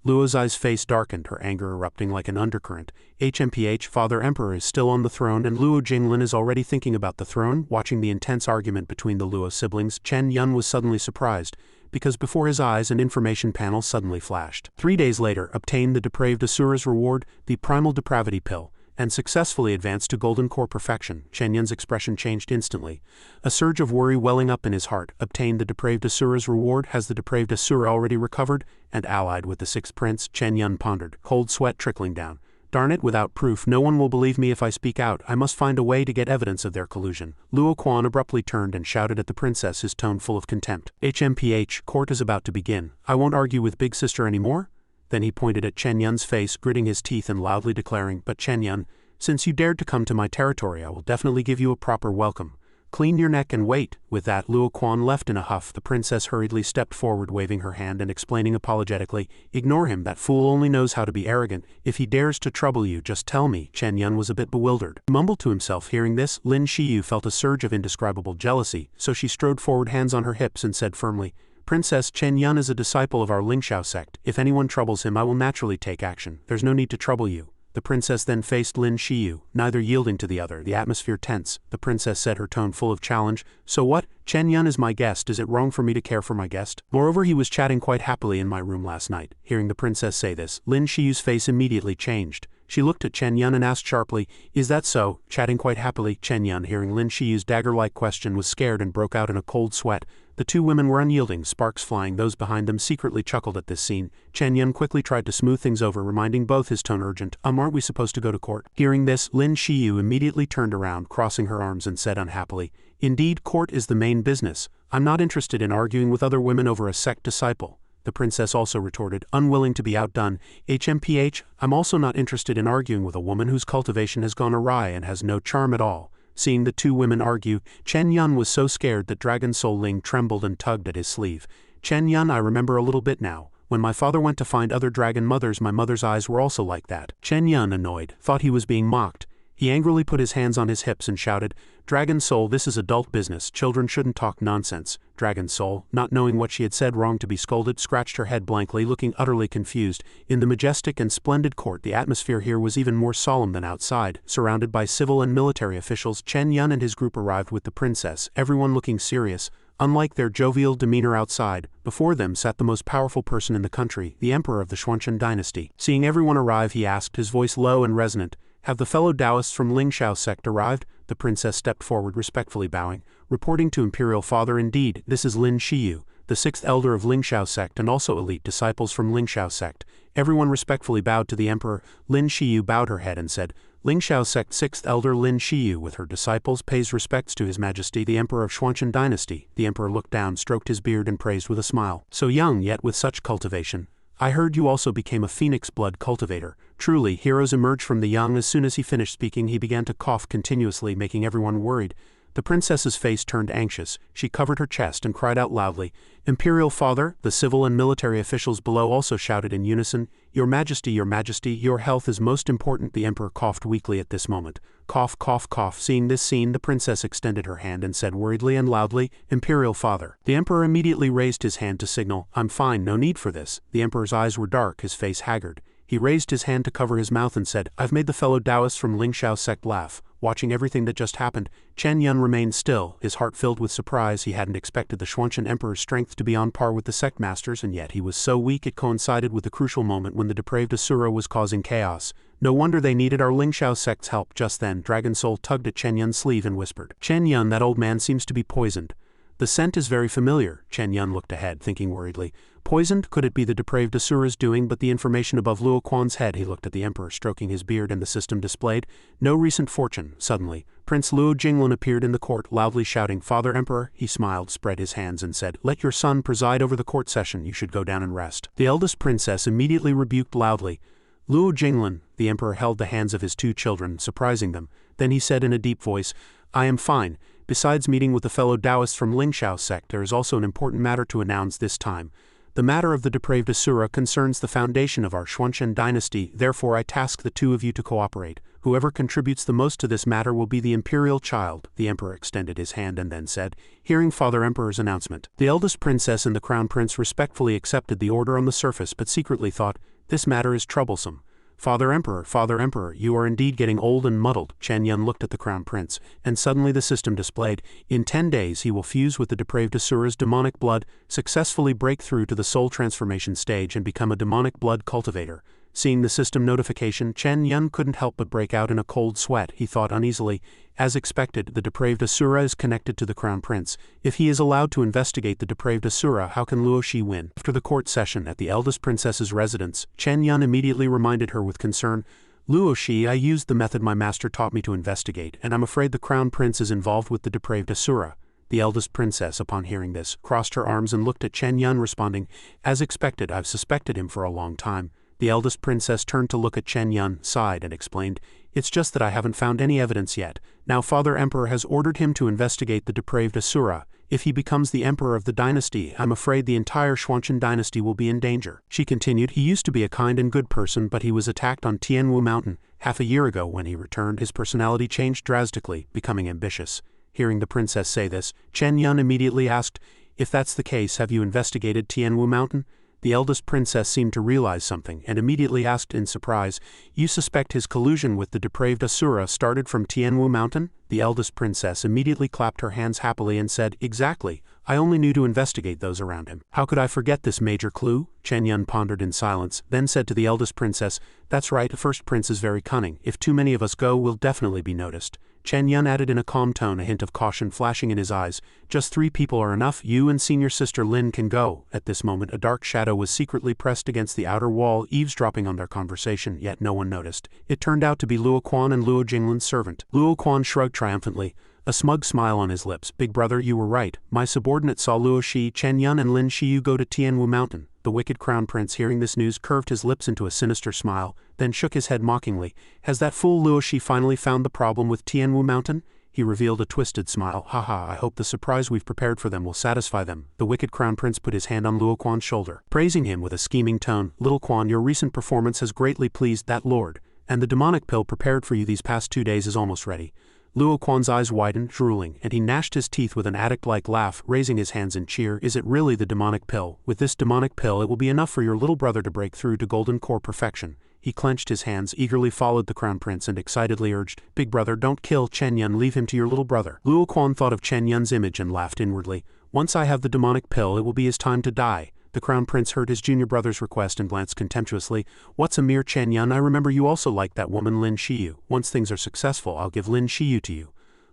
Luo Zai's face darkened, her anger erupting like an undercurrent. "HMPH, Father Emperor is still on the throne and Luo Jinglin is already thinking about the throne." Watching the intense argument between the Luo siblings, Chen Yan was suddenly surprised, because before his eyes an information panel suddenly flashed. 3 days later, obtained the depraved Asura's reward, the Primal Depravity Pill, and successfully advanced to Golden Core Perfection. Chen Yan's expression changed instantly. A surge of worry welling up in his heart. Obtained the depraved Asura's reward. Has the depraved Asura already recovered and allied with the sixth prince? Chen Yan pondered, cold sweat trickling down. Darn it, without proof, no one will believe me if I speak out. I must find a way to get evidence of their collusion. Luo Quan abruptly turned and shouted at the princess, his tone full of contempt. "HMPH, court is about to begin. I won't argue with big sister anymore?" Then he pointed at Chen Yan's face, gritting his teeth and loudly declaring, "But Chen Yan, since you dared to come to my territory, I will definitely give you a proper welcome. Clean your neck and wait." With that, Luo Quan left in a huff. The princess hurriedly stepped forward, waving her hand and explaining apologetically, "Ignore him, that fool only knows how to be arrogant. If he dares to trouble you, just tell me." Chen Yan was a bit bewildered. He mumbled to himself. Hearing this, Lin Shiu felt a surge of indescribable jealousy, so she strode forward, hands on her hips, and said firmly, "Princess, Chen Yan is a disciple of our Lingxiao sect. If anyone troubles him, I will naturally take action. There's no need to trouble you." The princess then faced Lin Shiu, neither yielding to the other, the atmosphere tense. The princess said, her tone full of challenge, "So what? Chen Yan is my guest. Is it wrong for me to care for my guest? Moreover, he was chatting quite happily in my room last night." Hearing the princess say this, Lin Shiu's face immediately changed. She looked at Chen Yan and asked sharply, "Is that so? Chatting quite happily?" Chen Yan, hearing Lin Shiu's dagger-like question, was scared and broke out in a cold sweat. The two women were unyielding, sparks flying. Those behind them secretly chuckled at this scene. Chen Yan quickly tried to smooth things over, reminding both, his tone urgent, "Aren't we supposed to go to court?" Hearing this, Lin Shiu immediately turned around, crossing her arms, and said unhappily, "Indeed, court is the main business. I'm not interested in arguing with other women over a sect disciple." The princess also retorted, unwilling to be outdone, "HMPH, I'm also not interested in arguing with a woman whose cultivation has gone awry and has no charm at all." Seeing the two women argue, Chen Yan was so scared that Dragon Soul Ling trembled and tugged at his sleeve. "Chen Yan, I remember a little bit now. When my father went to find other dragon mothers, my mother's eyes were also like that." Chen Yan, annoyed, thought he was being mocked. He angrily put his hands on his hips and shouted, "Dragon Soul, this is adult business. Children shouldn't talk nonsense." Dragon Soul, not knowing what she had said wrong to be scolded, scratched her head blankly, looking utterly confused. In the majestic and splendid court, the atmosphere here was even more solemn than outside. Surrounded by civil and military officials, Chen Yan and his group arrived with the princess, everyone looking serious. Unlike their jovial demeanor outside, before them sat the most powerful person in the country, the emperor of the Xianxia dynasty. Seeing everyone arrive, he asked, his voice low and resonant, "Have the fellow Taoists from Ling Shiu sect arrived?" The princess stepped forward, respectfully bowing, reporting to Imperial Father, "Indeed, this is Lin Shiu, the 6th elder of Ling Shiu sect and also elite disciples from Ling Shiu sect." Everyone respectfully bowed to the emperor. Lin Shiu bowed her head and said, "Ling Shiu sect 6th elder Lin Shiu with her disciples pays respects to His Majesty the Emperor of Xianxia dynasty." The emperor looked down, stroked his beard and praised with a smile, "So young yet with such cultivation. I heard you also became a phoenix blood cultivator. Truly, heroes emerge from the young." As soon as he finished speaking, he began to cough continuously, making everyone worried. The princess's face turned anxious. She covered her chest and cried out loudly, "Imperial Father!" The civil and military officials below also shouted in unison, "Your Majesty, your Majesty, your health is most important." The emperor coughed weakly at this moment. Cough, cough, cough. Seeing this scene, the princess extended her hand and said worriedly and loudly, "Imperial Father." The emperor immediately raised his hand to signal, "I'm fine, no need for this." The emperor's eyes were dark, his face haggard. He raised his hand to cover his mouth and said, "I've made the fellow Taoists from Ling Shiu sect laugh." Watching everything that just happened, Chen Yan remained still, his heart filled with surprise. He hadn't expected the Xianxia emperor's strength to be on par with the sect masters, and yet he was so weak it coincided with the crucial moment when the depraved Asura was causing chaos. No wonder they needed our Ling Shiu sect's help. Just then, Dragon Soul tugged at Chen Yan's sleeve and whispered, "Chen Yan, that old man seems to be poisoned. The scent is very familiar." Chen Yan looked ahead, thinking worriedly. Poisoned? Could it be the depraved Asura's doing? But the information above Luo Quan's head. He looked at the emperor, stroking his beard, and the system displayed no recent fortune. Suddenly, Prince Luo Jinglan appeared in the court, loudly shouting, "Father Emperor!" He smiled, spread his hands, and said, "Let your son preside over the court session. You should go down and rest." The eldest princess immediately rebuked loudly, "Luo Jinglan." The emperor held the hands of his two children, surprising them. Then he said in a deep voice, "I am fine. Besides meeting with the fellow Taoists from Ling Shiu sect, there is also an important matter to announce this time. The matter of the depraved Asura concerns the foundation of our Xianxia dynasty, therefore I task the two of you to cooperate. Whoever contributes the most to this matter will be the imperial child." The emperor extended his hand and then said, "Hearing Father Emperor's announcement." The eldest princess and the crown prince respectfully accepted the order on the surface, but secretly thought, "This matter is troublesome. Father Emperor, you are indeed getting old and muddled." Chen Yan looked at the crown prince, and suddenly the system displayed, "In 10 days he will fuse with the depraved Asura's demonic blood, successfully break through to the soul transformation stage and become a demonic blood cultivator." Seeing the system notification, Chen Yan couldn't help but break out in a cold sweat. He thought uneasily, as expected, the depraved Asura is connected to the crown prince. If he is allowed to investigate the depraved Asura, how can Luo Shi win? After the court session at the eldest princess's residence, Chen Yan immediately reminded her with concern, "Luo Shi, I used the method my master taught me to investigate, and I'm afraid the crown prince is involved with the depraved Asura." The eldest princess, upon hearing this, crossed her arms and looked at Chen Yan, responding, "As expected, I've suspected him for a long time." The eldest princess turned to look at Chen Yan, sighed, and explained, "It's just that I haven't found any evidence yet. Now Father Emperor has ordered him to investigate the depraved Asura. If he becomes the emperor of the dynasty, I'm afraid the entire Xianxia dynasty will be in danger." She continued, "He used to be a kind and good person, but he was attacked on Tianwu Mountain. Half a year ago when he returned, his personality changed drastically, becoming ambitious." Hearing the princess say this, Chen Yan immediately asked, "If that's the case, have you investigated Tianwu Mountain?" The eldest princess seemed to realize something, and immediately asked in surprise, "You suspect his collusion with the depraved Asura started from Tianwu Mountain?" The eldest princess immediately clapped her hands happily and said, "Exactly. I only knew to investigate those around him." "How could I forget this major clue?" Chen Yan pondered in silence, then said to the eldest princess, "That's right, the first prince is very cunning. If too many of us go, we'll definitely be noticed." Chen Yan added in a calm tone, a hint of caution flashing in his eyes, "Just 3 people are enough. You and senior sister Lin can go." At this moment a dark shadow was secretly pressed against the outer wall, eavesdropping on their conversation, yet no one noticed. It turned out to be Luo Quan and Luo Jinglin's servant. Luo Quan shrugged triumphantly, a smug smile on his lips. "Big brother, you were right. My subordinate saw Luo Shi, Chen Yan and Lin Shiu go to Tianwu Mountain." The wicked crown prince, hearing this news, curved his lips into a sinister smile, then shook his head mockingly. "Has that fool Luo Shi finally found the problem with Tianwu Mountain?" He revealed a twisted smile. "Haha, I hope the surprise we've prepared for them will satisfy them." The wicked crown prince put his hand on Luo Quan's shoulder, praising him with a scheming tone. "Little Quan, your recent performance has greatly pleased that lord, and the demonic pill prepared for you these past 2 days is almost ready." Luo Quan's eyes widened, drooling, and he gnashed his teeth with an addict-like laugh, raising his hands in cheer. "Is it really the demonic pill? With this demonic pill it will be enough for your little brother to break through to golden core perfection." He clenched his hands, eagerly followed the crown prince and excitedly urged, "Big brother, don't kill Chen Yan, leave him to your little brother." Luo Quan thought of Chen Yan's image and laughed inwardly. "Once I have the demonic pill, it will be his time to die." The crown prince heard his junior brother's request and glanced contemptuously. "What's a mere Chen Yan? I remember you also liked that woman Lin Shiu. Once things are successful, I'll give Lin Shiu to you."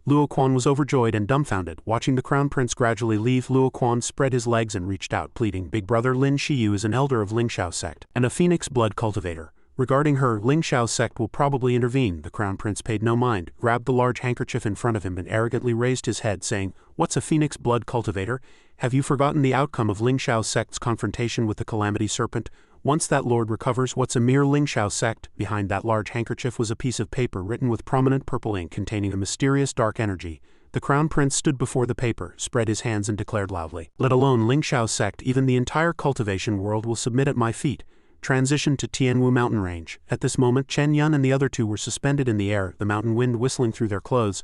Luo Quan was overjoyed and dumbfounded. Watching the crown prince gradually leave, Luo Quan spread his legs and reached out, pleading, "Big brother, Lin Shiu is an elder of Ling Shiu sect, and a phoenix blood cultivator. Regarding her, Ling Shiu sect will probably intervene." The crown prince paid no mind, grabbed the large handkerchief in front of him and arrogantly raised his head, saying, "What's a phoenix blood cultivator? Have you forgotten the outcome of Ling Shiu sect's confrontation with the calamity serpent? Once that lord recovers, what's a mere Ling Shiu sect?" Behind that large handkerchief was a piece of paper written with prominent purple ink containing a mysterious dark energy. The crown prince stood before the paper, spread his hands and declared loudly, "Let alone Ling Shiu sect, even the entire cultivation world will submit at my feet." Transition to Tianwu mountain range. At this moment Chen Yan and the other 2 were suspended in the air, the mountain wind whistling through their clothes.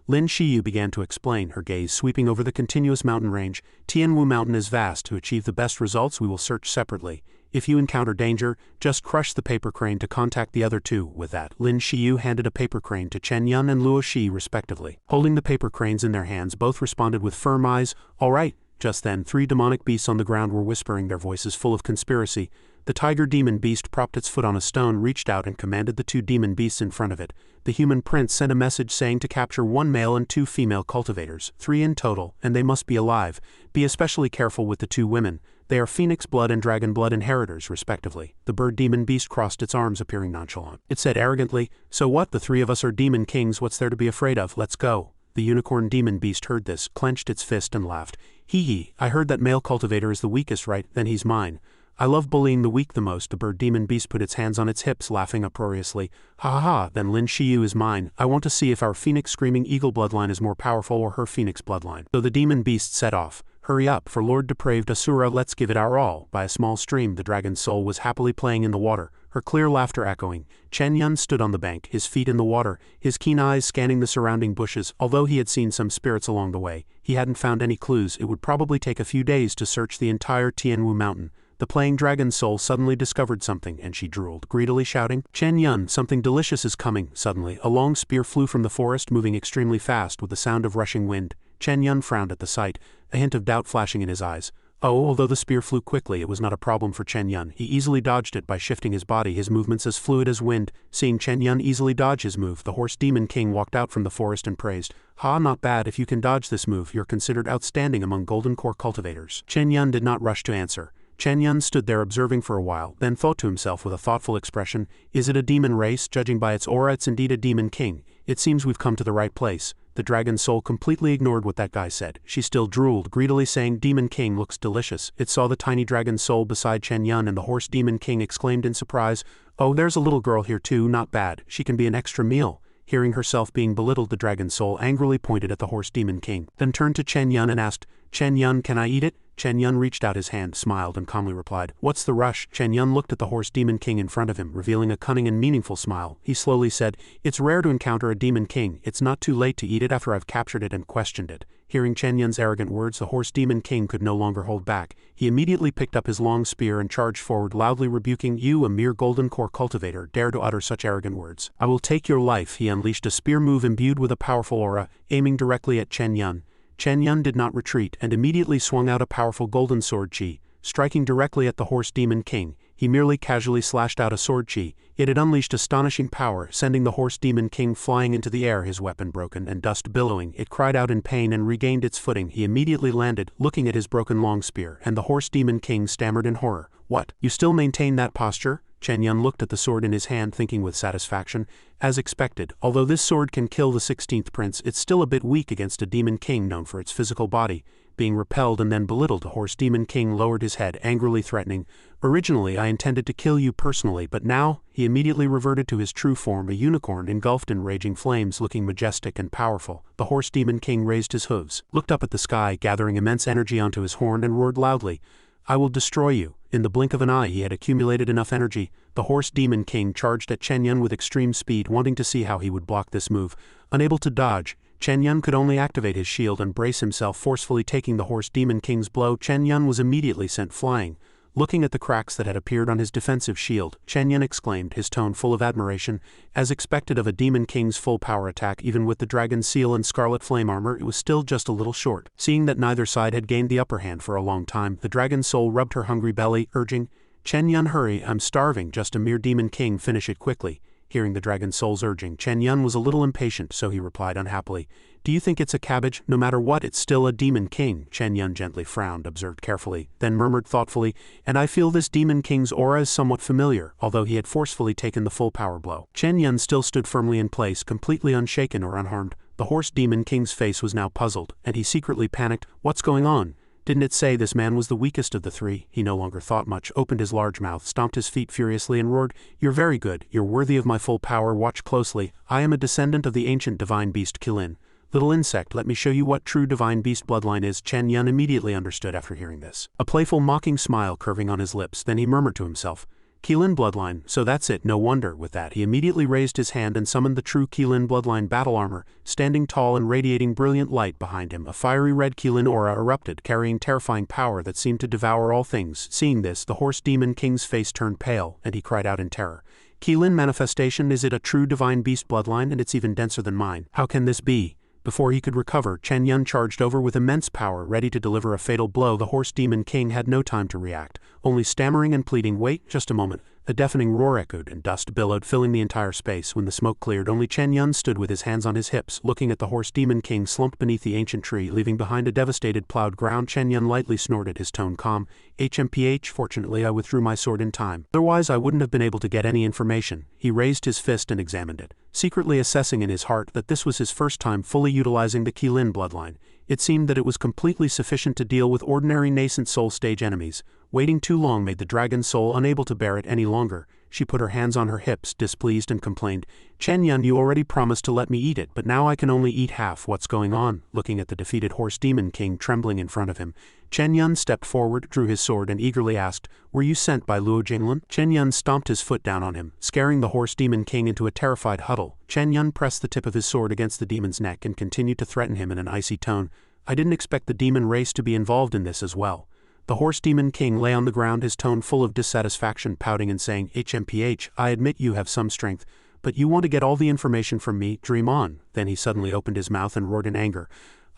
Lin Shiu began to explain, her gaze sweeping over the continuous mountain range. "Tianwu mountain is vast. To achieve the best results we will search separately. If you encounter danger, just crush the paper crane to contact the other 2. With that, Lin Shiu handed a paper crane to Chen Yan and Luo Shi respectively. Holding the paper cranes in their hands, both responded with firm eyes, "All right." Just then 3 demonic beasts on the ground were whispering, their voices full of conspiracy. The tiger demon beast propped its foot on a stone, reached out and commanded the 2 demon beasts in front of it. The human prince sent a message saying to capture 1 male and 2 female cultivators, 3 in total, and they must be alive. Be especially careful with the 2 women. They are phoenix blood and dragon blood inheritors, respectively. The bird demon beast crossed its arms, appearing nonchalant. It said arrogantly, "So what? The 3 of us are demon kings. What's there to be afraid of? Let's go." The unicorn demon beast heard this, clenched its fist and laughed. "Hee hee, I heard that male cultivator is the weakest, right? Then he's mine. I love bullying the weak the most." The bird demon beast put its hands on its hips, laughing uproariously. "Ha ha ha, then Lin Shiu is mine. I want to see if our phoenix screaming eagle bloodline is more powerful or her phoenix bloodline." So the demon beast set off. "Hurry up, for Lord Depraved Asura, let's give it our all." By a small stream the dragon's soul was happily playing in the water, her clear laughter echoing. Chen Yan stood on the bank, his feet in the water, his keen eyes scanning the surrounding bushes. Although he had seen some spirits along the way, he hadn't found any clues. It would probably take a few days to search the entire Tianwu mountain. The playing dragon's soul suddenly discovered something, and she drooled, greedily shouting, "Chen Yan, something delicious is coming." Suddenly, a long spear flew from the forest, moving extremely fast with the sound of rushing wind. Chen Yan frowned at the sight, a hint of doubt flashing in his eyes. Although the spear flew quickly, it was not a problem for Chen Yan. He easily dodged it by shifting his body, his movements as fluid as wind. Seeing Chen Yan easily dodge his move, the horse demon king walked out from the forest and praised, "Ha, not bad. If you can dodge this move, you're considered outstanding among golden core cultivators." Chen Yan did not rush to answer. Chen Yan stood there observing for a while, then thought to himself with a thoughtful expression, "Is it a demon race? Judging by its aura, it's indeed a demon king. It seems we've come to the right place." The dragon's soul completely ignored what that guy said. She still drooled, greedily saying, "Demon king looks delicious." It saw the tiny dragon's soul beside Chen Yan, and the horse demon king exclaimed in surprise, "Oh, there's a little girl here too, not bad. She can be an extra meal." Hearing herself being belittled, the dragon's soul angrily pointed at the horse demon king, then turned to Chen Yan and asked, "Chen Yan, can I eat it?" Chen Yan reached out his hand, smiled, and calmly replied, "What's the rush?" Chen Yan looked at the horse demon king in front of him, revealing a cunning and meaningful smile. He slowly said, "It's rare to encounter a demon king. It's not too late to eat it after I've captured it and questioned it. Hearing Chen Yan's arrogant words, the Horse Demon King could no longer hold back. He immediately picked up his long spear and charged forward, loudly rebuking, "You, a mere golden core cultivator, dare to utter such arrogant words. I will take your life." He unleashed a spear move imbued with a powerful aura, aiming directly at Chen Yan. Chen Yan did not retreat and immediately swung out a powerful golden sword chi, striking directly at the Horse Demon King. He merely casually slashed out a sword chi, yet it unleashed astonishing power, sending the Horse Demon King flying into the air, his weapon broken and dust billowing. It cried out in pain and regained its footing. He immediately landed, looking at his broken long spear, and the Horse Demon King stammered in horror. "What? You still maintain that posture?" Chen Yan looked at the sword in his hand, thinking with satisfaction. As expected, although this sword can kill the 16th prince, it's still a bit weak against a demon king known for its physical body. Being repelled and then belittled, the Horse Demon King lowered his head, angrily threatening, "Originally I intended to kill you personally, but now..." He immediately reverted to his true form, a unicorn engulfed in raging flames, looking majestic and powerful. The Horse Demon King raised his hooves, looked up at the sky, gathering immense energy onto his horn, and roared loudly, "I will destroy you." In the blink of an eye he had accumulated enough energy. The Horse Demon King charged at Chen Yan with extreme speed, wanting to see how he would block this move. Unable to dodge, Chen Yan could only activate his shield and brace himself, forcefully taking the Horse Demon King's blow. Chen Yan was immediately sent flying. Looking at the cracks that had appeared on his defensive shield, Chen Yan exclaimed, his tone full of admiration. As expected of a Demon King's full power attack, even with the Dragon Seal and Scarlet Flame armor, it was still just a little short. Seeing that neither side had gained the upper hand for a long time, the Dragon Soul rubbed her hungry belly, urging, "Chen Yan, hurry, I'm starving, just a mere Demon King, finish it quickly." Hearing the Dragon Soul's urging, Chen Yan was a little impatient, so he replied unhappily, "Do you think it's a cabbage? No matter what, it's still a Demon King." Chen Yan gently frowned, observed carefully, then murmured thoughtfully, "And I feel this Demon King's aura is somewhat familiar," although he had forcefully taken the full power blow. Chen Yan still stood firmly in place, completely unshaken or unharmed. The Horse Demon King's face was now puzzled, and he secretly panicked. "What's going on? Didn't it say this man was the weakest of the three?" He no longer thought much, opened his large mouth, stomped his feet furiously, and roared, "You're very good, you're worthy of my full power, watch closely. I am a descendant of the ancient divine beast Qilin. Little insect, let me show you what true divine beast bloodline is." Chen Yan immediately understood after hearing this. A playful mocking smile curving on his lips, then he murmured to himself, "Qilin bloodline, so that's it, no wonder." With that, he immediately raised his hand and summoned the true Qilin bloodline battle armor, standing tall and radiating brilliant light behind him. A fiery red Qilin aura erupted, carrying terrifying power that seemed to devour all things. Seeing this, the Horse Demon King's face turned pale, and he cried out in terror, "Qilin manifestation, is it a true divine beast bloodline? And it's even denser than mine. How can this be?" Before he could recover, Chen Yan charged over with immense power, ready to deliver a fatal blow. The Horse Demon King had no time to react, only stammering and pleading, "Wait, just a moment." A deafening roar echoed and dust billowed, filling the entire space. When the smoke cleared, only Chen Yan stood with his hands on his hips, looking at the Horse Demon King slumped beneath the ancient tree, leaving behind a devastated plowed ground. Chen Yan lightly snorted, his tone calm. "HMPH, fortunately I withdrew my sword in time. Otherwise I wouldn't have been able to get any information." He raised his fist and examined it, secretly assessing in his heart that this was his first time fully utilizing the Qilin bloodline. It seemed that it was completely sufficient to deal with ordinary nascent soul stage enemies. Waiting too long made the Dragon Soul unable to bear it any longer. She put her hands on her hips, displeased, and complained, "Chen Yan, you already promised to let me eat it, but now I can only eat half. What's going on?" Looking at the defeated Horse Demon King trembling in front of him, Chen Yan stepped forward, drew his sword, and eagerly asked, "Were you sent by Luo Jinglin?" Chen Yan stomped his foot down on him, scaring the Horse Demon King into a terrified huddle. Chen Yan pressed the tip of his sword against the demon's neck and continued to threaten him in an icy tone. "I didn't expect the demon race to be involved in this as well." The Horse Demon King lay on the ground, his tone full of dissatisfaction, pouting and saying, "HMPH, I admit you have some strength, but you want to get all the information from me? Dream on." Then he suddenly opened his mouth and roared in anger,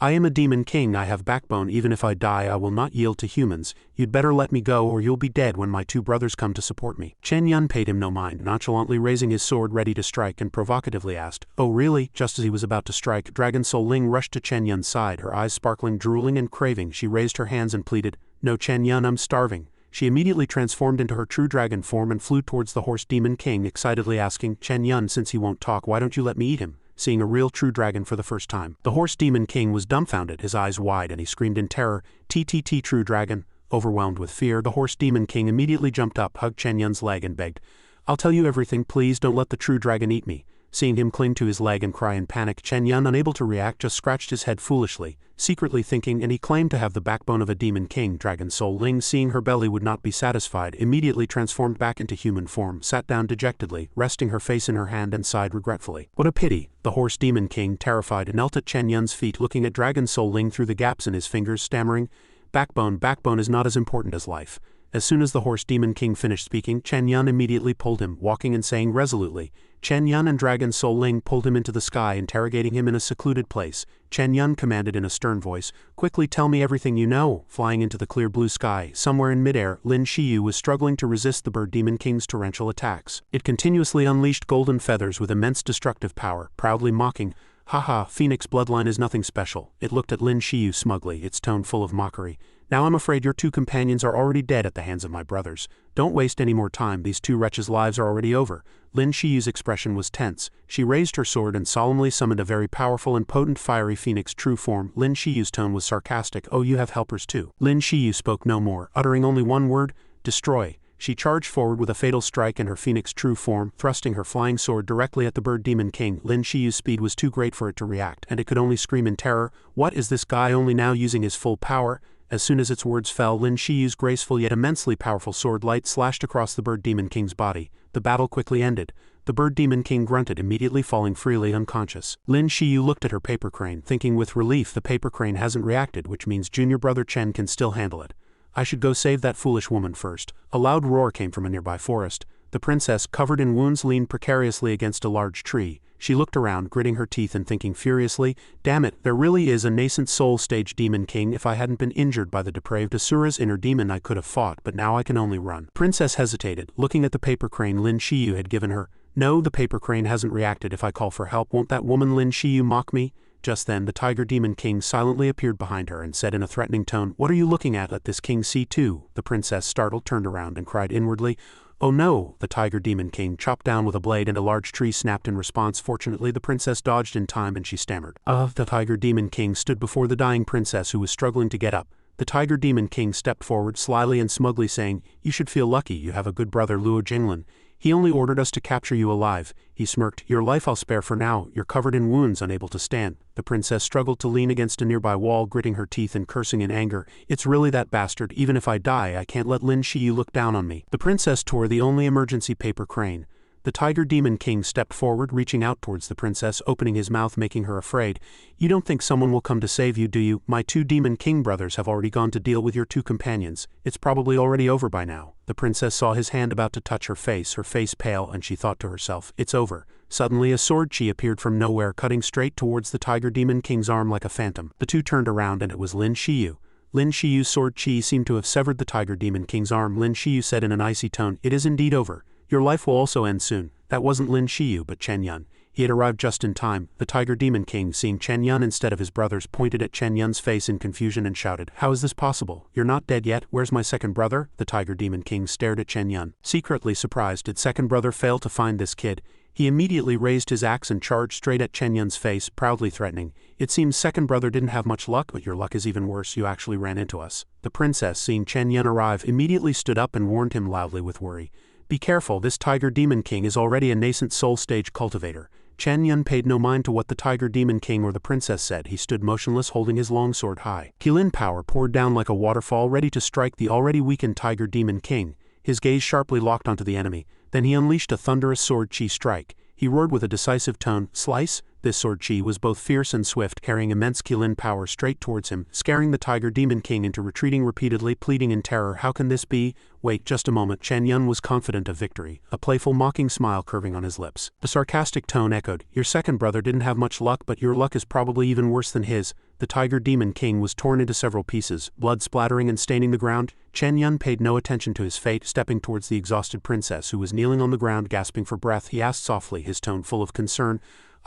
"I am a Demon King, I have backbone, even if I die I will not yield to humans. You'd better let me go or you'll be dead when my two brothers come to support me." Chen Yan paid him no mind, nonchalantly raising his sword ready to strike, and provocatively asked, "Oh really?" Just as he was about to strike, Dragon Soul Ling rushed to Chen Yan's side, her eyes sparkling, drooling and craving. She raised her hands and pleaded, "No Chen Yan, I'm starving." She immediately transformed into her true dragon form and flew towards the Horse Demon King, excitedly asking, "Chen Yan, since he won't talk, why don't you let me eat him?" Seeing a real true dragon for the first time, the Horse Demon King was dumbfounded, his eyes wide, and he screamed in terror, "TTT true dragon." Overwhelmed with fear, the Horse Demon King immediately jumped up, hugged Chen Yan's leg, and begged, "I'll tell you everything, please don't let the true dragon eat me." Seeing him cling to his leg and cry in panic, Chen Yan, unable to react, just scratched his head foolishly, secretly thinking, and he claimed to have the backbone of a demon king. Dragon Soul Ling, seeing her belly would not be satisfied, immediately transformed back into human form, sat down dejectedly, resting her face in her hand, and sighed regretfully. What a pity. The horse demon king, terrified, knelt at Chen Yan's feet, looking at Dragon Soul Ling through the gaps in his fingers, stammering, Backbone is not as important as life. As soon as the horse demon king finished speaking, Chen Yan immediately pulled him, walking and saying resolutely. Chen Yan and Dragon Soul Ling pulled him into the sky, interrogating him in a secluded place. Chen Yan commanded in a stern voice, "Quickly tell me everything you know." Flying into the clear blue sky, somewhere in midair, Lin Shiu was struggling to resist the bird demon king's torrential attacks. It continuously unleashed golden feathers with immense destructive power, proudly mocking, "Haha, Phoenix bloodline is nothing special." It looked at Lin Shiu smugly, its tone full of mockery. "Now I'm afraid your two companions are already dead at the hands of my brothers. Don't waste any more time, these two wretches' lives are already over." Lin Shiu's expression was tense. She raised her sword and solemnly summoned a very powerful and potent fiery phoenix true form. Lin Shiu's tone was sarcastic. "Oh, you have helpers too." Lin Shiu spoke no more, uttering only one word, "Destroy." She charged forward with a fatal strike in her phoenix true form, thrusting her flying sword directly at the bird demon king. Lin Shiu's speed was too great for it to react, and it could only scream in terror, "What is this guy only now using his full power?" As soon as its words fell, Lin Shiu's graceful yet immensely powerful sword light slashed across the bird demon king's body. The battle quickly ended. The bird demon king grunted, immediately falling freely unconscious. Lin Shiu looked at her paper crane, thinking with relief the paper crane hasn't reacted, which means junior brother Chen can still handle it. "I should go save that foolish woman first." A loud roar came from a nearby forest. The princess, covered in wounds, leaned precariously against a large tree. She looked around, gritting her teeth and thinking furiously, "Damn it, there really is a nascent soul stage demon king. If I hadn't been injured by the depraved Asura's inner demon, I could have fought, but now I can only run." Princess hesitated, looking at the paper crane Lin Shiu had given her. "No, the paper crane hasn't reacted. If I call for help, won't that woman Lin Shiu mock me?" Just then, the tiger demon king silently appeared behind her and said in a threatening tone, "What are you looking at? Let this king see too." The princess, startled, turned around and cried inwardly, "Oh no!" The tiger demon king chopped down with a blade and a large tree snapped in response. Fortunately, the princess dodged in time and she stammered. The tiger demon king stood before the dying princess, who was struggling to get up. The tiger demon king stepped forward slyly and smugly, saying, "You should feel lucky you have a good brother, Luo Jinglin. He only ordered us to capture you alive." He smirked, "Your life I'll spare for now. You're covered in wounds, unable to stand." The princess struggled to lean against a nearby wall, gritting her teeth and cursing in anger. "It's really that bastard. Even if I die, I can't let Lin Shiu look down on me." The princess tore the only emergency paper crane. The tiger demon king stepped forward, reaching out towards the princess, opening his mouth, making her afraid. "You don't think someone will come to save you, do you? My two demon king brothers have already gone to deal with your two companions. It's probably already over by now." The princess saw his hand about to touch her face pale, and she thought to herself, "It's over." Suddenly a sword chi appeared from nowhere, cutting straight towards the tiger demon king's arm like a phantom. The two turned around and it was Lin Shiu. Lin Shiu's sword chi seemed to have severed the tiger demon king's arm. Lin Shiu said in an icy tone, "It is indeed over. Your life will also end soon." That wasn't Lin Shiu but Chen Yan. He had arrived just in time. The tiger demon king, seeing Chen Yan instead of his brothers, pointed at Chen Yan's face in confusion and shouted, "How is this possible? You're not dead yet. Where's my second brother?" The tiger demon king stared at Chen Yan, secretly surprised. Did second brother fail to find this kid? He immediately raised his axe and charged straight at Chen Yan's face, proudly threatening, "It seems second brother didn't have much luck, but your luck is even worse. You actually ran into us." The princess, seeing Chen Yan arrive, immediately stood up and warned him loudly with worry, "Be careful, this tiger demon king is already a nascent soul stage cultivator." Chen Yan paid no mind to what the tiger demon king or the princess said. He stood motionless, holding his longsword high. Qilin power poured down like a waterfall, ready to strike the already weakened tiger demon king. His gaze sharply locked onto the enemy. Then he unleashed a thunderous sword chi strike. He roared with a decisive tone, "Slice!" This sword chi was both fierce and swift, carrying immense Qilin power straight towards him, scaring the tiger demon king into retreating repeatedly, pleading in terror, "How can this be?" "Wait just a moment." Chen Yan was confident of victory, a playful mocking smile curving on his lips. The sarcastic tone echoed, "Your second brother didn't have much luck, but your luck is probably even worse than his." The tiger demon king was torn into several pieces, blood splattering and staining the ground. Chen Yan paid no attention to his fate. Stepping towards the exhausted princess, who was kneeling on the ground gasping for breath, he asked softly, his tone full of concern,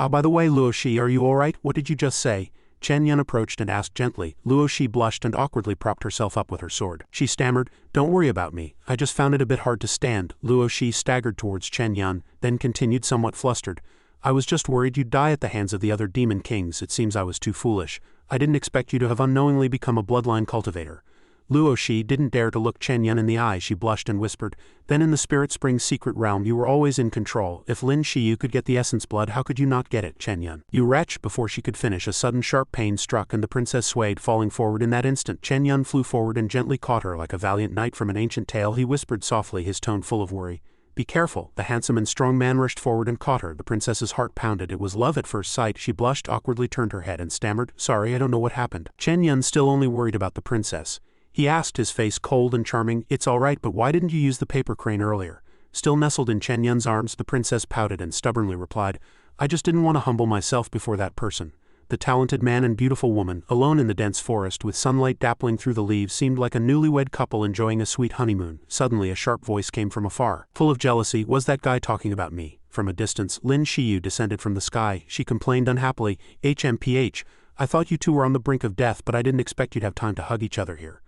By the way, Luo Shi, are you alright? What did you just say?" Chen Yan approached and asked gently. Luo Shi blushed and awkwardly propped herself up with her sword. She stammered, "Don't worry about me. I just found it a bit hard to stand." Luo Shi staggered towards Chen Yan, then continued somewhat flustered, "I was just worried you'd die at the hands of the other demon kings. It seems I was too foolish. I didn't expect you to have unknowingly become a bloodline cultivator." Luo Shi didn't dare to look Chen Yan in the eye. She blushed and whispered, "Then in the Spirit Spring's secret realm you were always in control. If Lin Shiu could get the essence blood, how could you not get it, Chen Yan? You wretch!" Before she could finish, a sudden sharp pain struck and the princess swayed, falling forward. In that instant, Chen Yan flew forward and gently caught her like a valiant knight from an ancient tale. He whispered softly, his tone full of worry, "Be careful." The handsome and strong man rushed forward and caught her. The princess's heart pounded. It was love at first sight. She blushed, awkwardly turned her head and stammered, "Sorry, I don't know what happened." Chen Yan still only worried about the princess. He asked, his face cold and charming, "It's all right, but why didn't you use the paper crane earlier?" Still nestled in Chen Yan's arms, the princess pouted and stubbornly replied, "I just didn't want to humble myself before that person." The talented man and beautiful woman, alone in the dense forest with sunlight dappling through the leaves, seemed like a newlywed couple enjoying a sweet honeymoon. Suddenly a sharp voice came from afar. Full of jealousy, "Was that guy talking about me?" From a distance, Lin Shiu descended from the sky. She complained unhappily, "HMPH, I thought you two were on the brink of death, but I didn't expect you'd have time to hug each other here."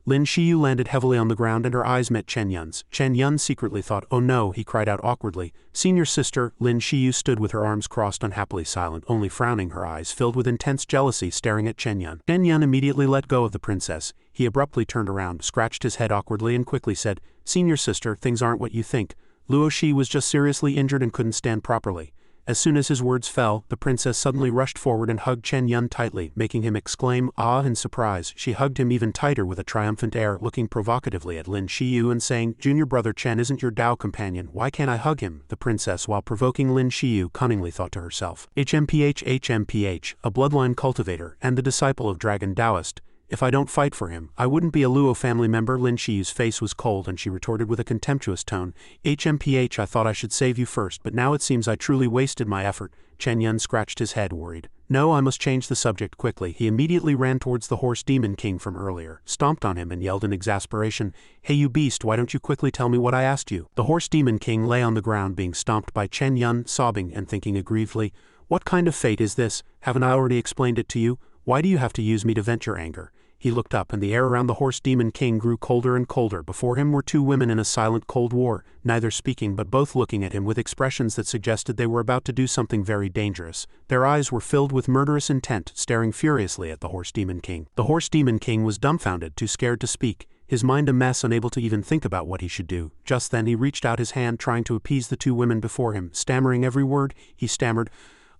Lin Shiu landed heavily on the ground and her eyes met Chen Yan's. Chen Yan secretly thought, "Oh no," he cried out awkwardly. "Senior sister." Lin Shiu stood with her arms crossed, unhappily silent, only frowning, her eyes filled with intense jealousy, staring at Chen Yan. Chen Yan immediately let go of the princess. He abruptly turned around, scratched his head awkwardly and quickly said, "Senior sister, things aren't what you think. Luo Shi was just seriously injured and couldn't stand properly." As soon as his words fell, the princess suddenly rushed forward and hugged Chen Yan tightly, making him exclaim, "Ah!" in surprise. She hugged him even tighter with a triumphant air, looking provocatively at Lin Shiu and saying, "Junior brother Chen isn't your Dao companion, why can't I hug him?" The princess, while provoking Lin Shiu, cunningly thought to herself, HMPH, a bloodline cultivator, and the disciple of Dragon Taoist. If I don't fight for him, I wouldn't be a Luo family member. Lin Shiu's face was cold and she retorted with a contemptuous tone, "HMPH, I thought I should save you first, but now it seems I truly wasted my effort." Chen Yan scratched his head, worried. "No, I must change the subject quickly." He immediately ran towards the horse demon king from earlier, stomped on him and yelled in exasperation, "Hey you beast, why don't you quickly tell me what I asked you?" The horse demon king lay on the ground being stomped by Chen Yan, sobbing and thinking aggrievedly, "What kind of fate is this? Haven't I already explained it to you? Why do you have to use me to vent your anger?" He looked up and the air around the horse demon king grew colder and colder. Before him were two women in a silent cold war, neither speaking but both looking at him with expressions that suggested they were about to do something very dangerous. Their eyes were filled with murderous intent, staring furiously at the horse demon king. The horse demon king was dumbfounded, too scared to speak, his mind a mess, unable to even think about what he should do. Just then he reached out his hand, trying to appease the two women before him. Stammering every word, he stammered,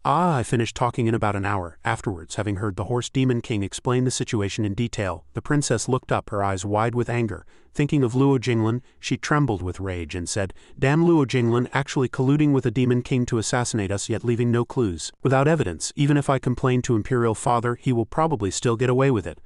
"Ah, I finished talking in about an hour." Afterwards, having heard the horse demon king explain the situation in detail, the princess looked up, her eyes wide with anger. Thinking of Luo Jinglan, she trembled with rage and said, "Damn Luo Jinglan, actually colluding with a demon king to assassinate us, yet leaving no clues. Without evidence, even if I complain to Imperial Father, he will probably still get away with it."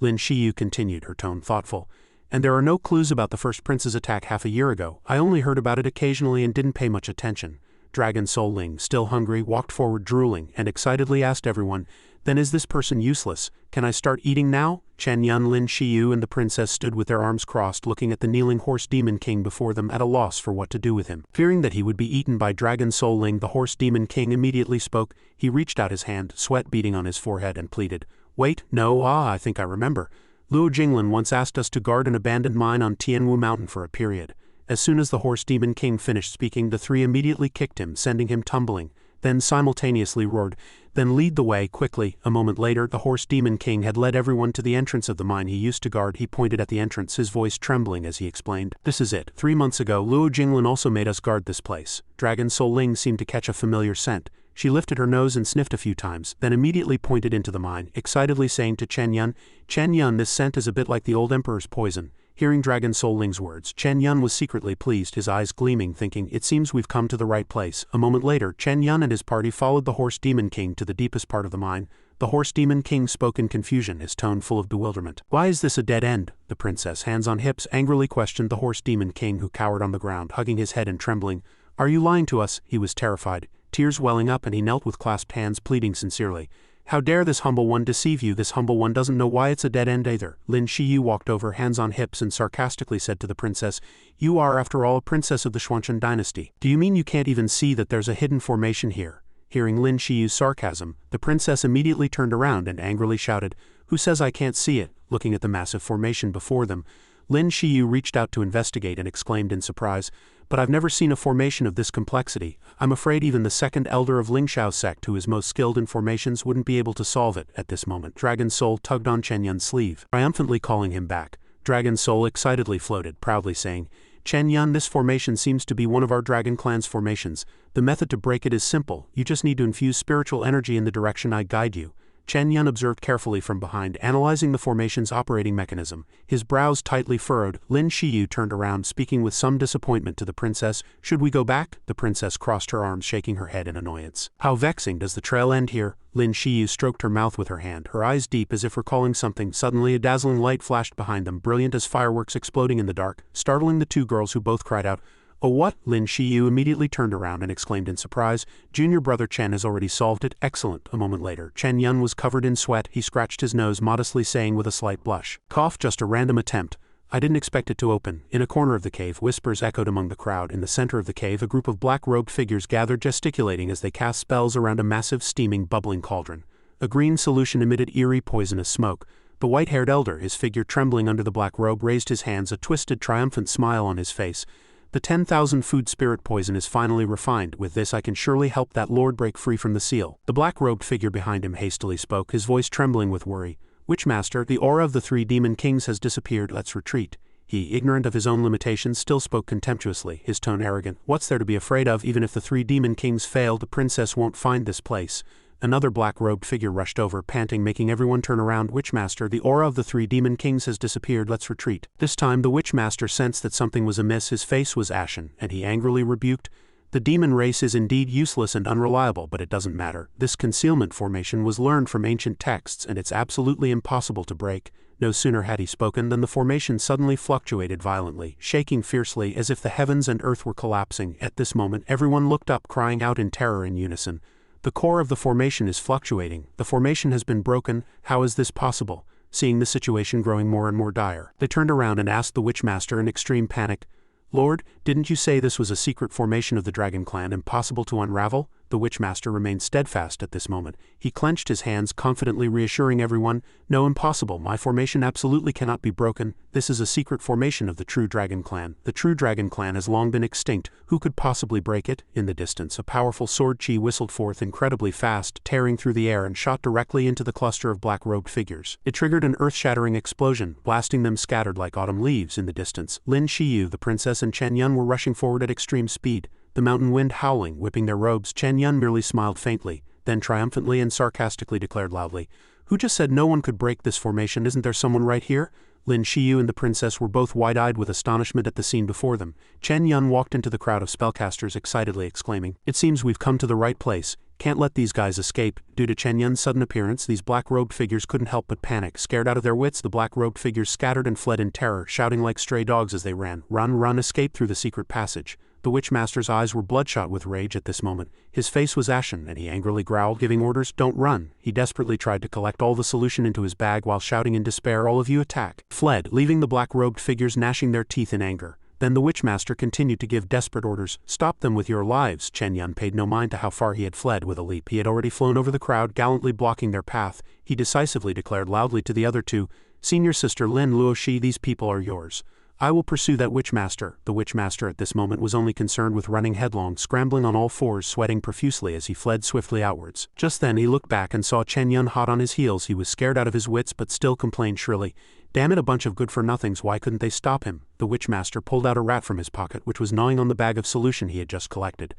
Lin Shiu continued, her tone thoughtful, "And there are no clues about the first prince's attack half a year ago. I only heard about it occasionally and didn't pay much attention." Dragon Soul Ling, still hungry, walked forward drooling, and excitedly asked everyone, "Then is this person useless? Can I start eating now?" Chen Yan, Lin Shiu and the princess stood with their arms crossed, looking at the kneeling horse demon king before them, at a loss for what to do with him. Fearing that he would be eaten by Dragon Soul Ling, the horse demon king immediately spoke. He reached out his hand, sweat beading on his forehead, and pleaded, "Wait, no, I think I remember. Luo Jinglan once asked us to guard an abandoned mine on Tianwu Mountain for a period." As soon as the horse demon king finished speaking, the three immediately kicked him, sending him tumbling, then simultaneously roared, "Then lead the way, quickly." A moment later, the horse demon king had led everyone to the entrance of the mine he used to guard. He pointed at the entrance, his voice trembling as he explained, "This is it. 3 months ago, Luo Jinglan also made us guard this place." Dragon Soul Ling seemed to catch a familiar scent. She lifted her nose and sniffed a few times, then immediately pointed into the mine, excitedly saying to Chen Yan, "Chen Yan, this scent is a bit like the old emperor's poison." Hearing Dragon Soul Ling's words, Chen Yan was secretly pleased, his eyes gleaming, thinking, "It seems we've come to the right place." A moment later, Chen Yan and his party followed the horse demon king to the deepest part of the mine. The horse demon king spoke in confusion, his tone full of bewilderment. "Why is this a dead end?" The princess, hands on hips, angrily questioned the horse demon king, who cowered on the ground, hugging his head and trembling. "Are you lying to us?" He was terrified, tears welling up, and he knelt with clasped hands, pleading sincerely. "How dare this humble one deceive you? This humble one doesn't know why it's a dead end either." Lin Shiu walked over, hands on hips, and sarcastically said to the princess, "You are, after all, a princess of the Xuanchen dynasty. Do you mean you can't even see that there's a hidden formation here?" Hearing Lin Shiu's sarcasm, the princess immediately turned around and angrily shouted, "Who says I can't see it?" Looking at the massive formation before them, Lin Shiu reached out to investigate and exclaimed in surprise, "But I've never seen a formation of this complexity. I'm afraid even the second elder of Lingshao's sect, who is most skilled in formations, wouldn't be able to solve it." At this moment, Dragon Soul tugged on Chen Yan's sleeve, triumphantly calling him back. Dragon Soul excitedly floated, proudly saying, Chen Yan, this formation seems to be one of our Dragon Clan's formations. The method to break it is simple, you just need to infuse spiritual energy in the direction I guide you. Chen Yan observed carefully from behind, analyzing the formation's operating mechanism. His brows tightly furrowed. Lin Shiu turned around, speaking with some disappointment to the princess. Should we go back? The princess crossed her arms, shaking her head in annoyance. How vexing, does the trail end here? Lin Shiu stroked her mouth with her hand, her eyes deep as if recalling something. Suddenly a dazzling light flashed behind them, brilliant as fireworks exploding in the dark, startling the two girls who both cried out, "Oh what?" Lin Shiu immediately turned around and exclaimed in surprise, "Junior brother Chen has already solved it, excellent." A moment later, Chen Yan was covered in sweat. He scratched his nose modestly, saying with a slight blush, "Cough, just a random attempt. I didn't expect it to open." In a corner of the cave, whispers echoed among the crowd. In the center of the cave, a group of black-robed figures gathered, gesticulating as they cast spells around a massive, steaming, bubbling cauldron. A green solution emitted eerie, poisonous smoke. The white-haired elder, his figure trembling under the black robe, raised his hands, a twisted, triumphant smile on his face. "The 10,000 food spirit poison is finally refined. With this I can surely help that lord break free from the seal." The black-robed figure behind him hastily spoke, his voice trembling with worry. "Witchmaster, the aura of the 3 demon kings has disappeared. Let's retreat." He, ignorant of his own limitations, still spoke contemptuously, his tone arrogant. "What's there to be afraid of? Even if the 3 demon kings fail, the princess won't find this place." Another black-robed figure rushed over, panting, making everyone turn around. "Witchmaster, the aura of the 3 demon kings has disappeared. Let's retreat." This time the Witchmaster sensed that something was amiss. His face was ashen, and he angrily rebuked, "The demon race is indeed useless and unreliable, but it doesn't matter. This concealment formation was learned from ancient texts, and it's absolutely impossible to break." No sooner had he spoken than the formation suddenly fluctuated violently, shaking fiercely as if the heavens and earth were collapsing. At this moment everyone looked up, crying out in terror in unison, "The core of the formation is fluctuating. The formation has been broken. How is this possible?" Seeing the situation growing more and more dire, they turned around and asked the Witchmaster in extreme panic, "Lord, didn't you say this was a secret formation of the Dragon Clan, impossible to unravel?" The Witchmaster remained steadfast at this moment. He clenched his hands, confidently reassuring everyone, "No, impossible. My formation absolutely cannot be broken. This is a secret formation of the true Dragon Clan. The true Dragon Clan has long been extinct. Who could possibly break it?" In the distance, a powerful sword chi whistled forth incredibly fast, tearing through the air and shot directly into the cluster of black-robed figures. It triggered an earth-shattering explosion, blasting them scattered like autumn leaves. In the distance, Lin Shiu, the princess, and Chen Yan were rushing forward at extreme speed, the mountain wind howling, whipping their robes. Chen Yan merely smiled faintly, then triumphantly and sarcastically declared loudly, "Who just said no one could break this formation? Isn't there someone right here?" Lin Shiu and the princess were both wide-eyed with astonishment at the scene before them. Chen Yan walked into the crowd of spellcasters, excitedly exclaiming, "It seems we've come to the right place. Can't let these guys escape." Due to Chen Yan's sudden appearance, these black-robed figures couldn't help but panic. Scared out of their wits, the black-robed figures scattered and fled in terror, shouting like stray dogs as they ran. "Run, run, escape through the secret passage." The Witchmaster's eyes were bloodshot with rage at this moment. His face was ashen, and he angrily growled, giving orders, "Don't run." He desperately tried to collect all the solution into his bag while shouting in despair, "All of you attack!" Fled, leaving the black-robed figures gnashing their teeth in anger. Then the Witchmaster continued to give desperate orders, "Stop them with your lives." Chen Yan paid no mind to how far he had fled. With a leap, he had already flown over the crowd, gallantly blocking their path. He decisively declared loudly to the other two, "Senior sister Lin Luoxi, these people are yours. I will pursue that Witchmaster." The Witchmaster at this moment was only concerned with running headlong, scrambling on all fours, sweating profusely as he fled swiftly outwards. Just then he looked back and saw Chen Yan hot on his heels. He was scared out of his wits but still complained shrilly, "Damn it, a bunch of good-for-nothings, why couldn't they stop him?" The Witchmaster pulled out a rat from his pocket, which was gnawing on the bag of solution he had just collected.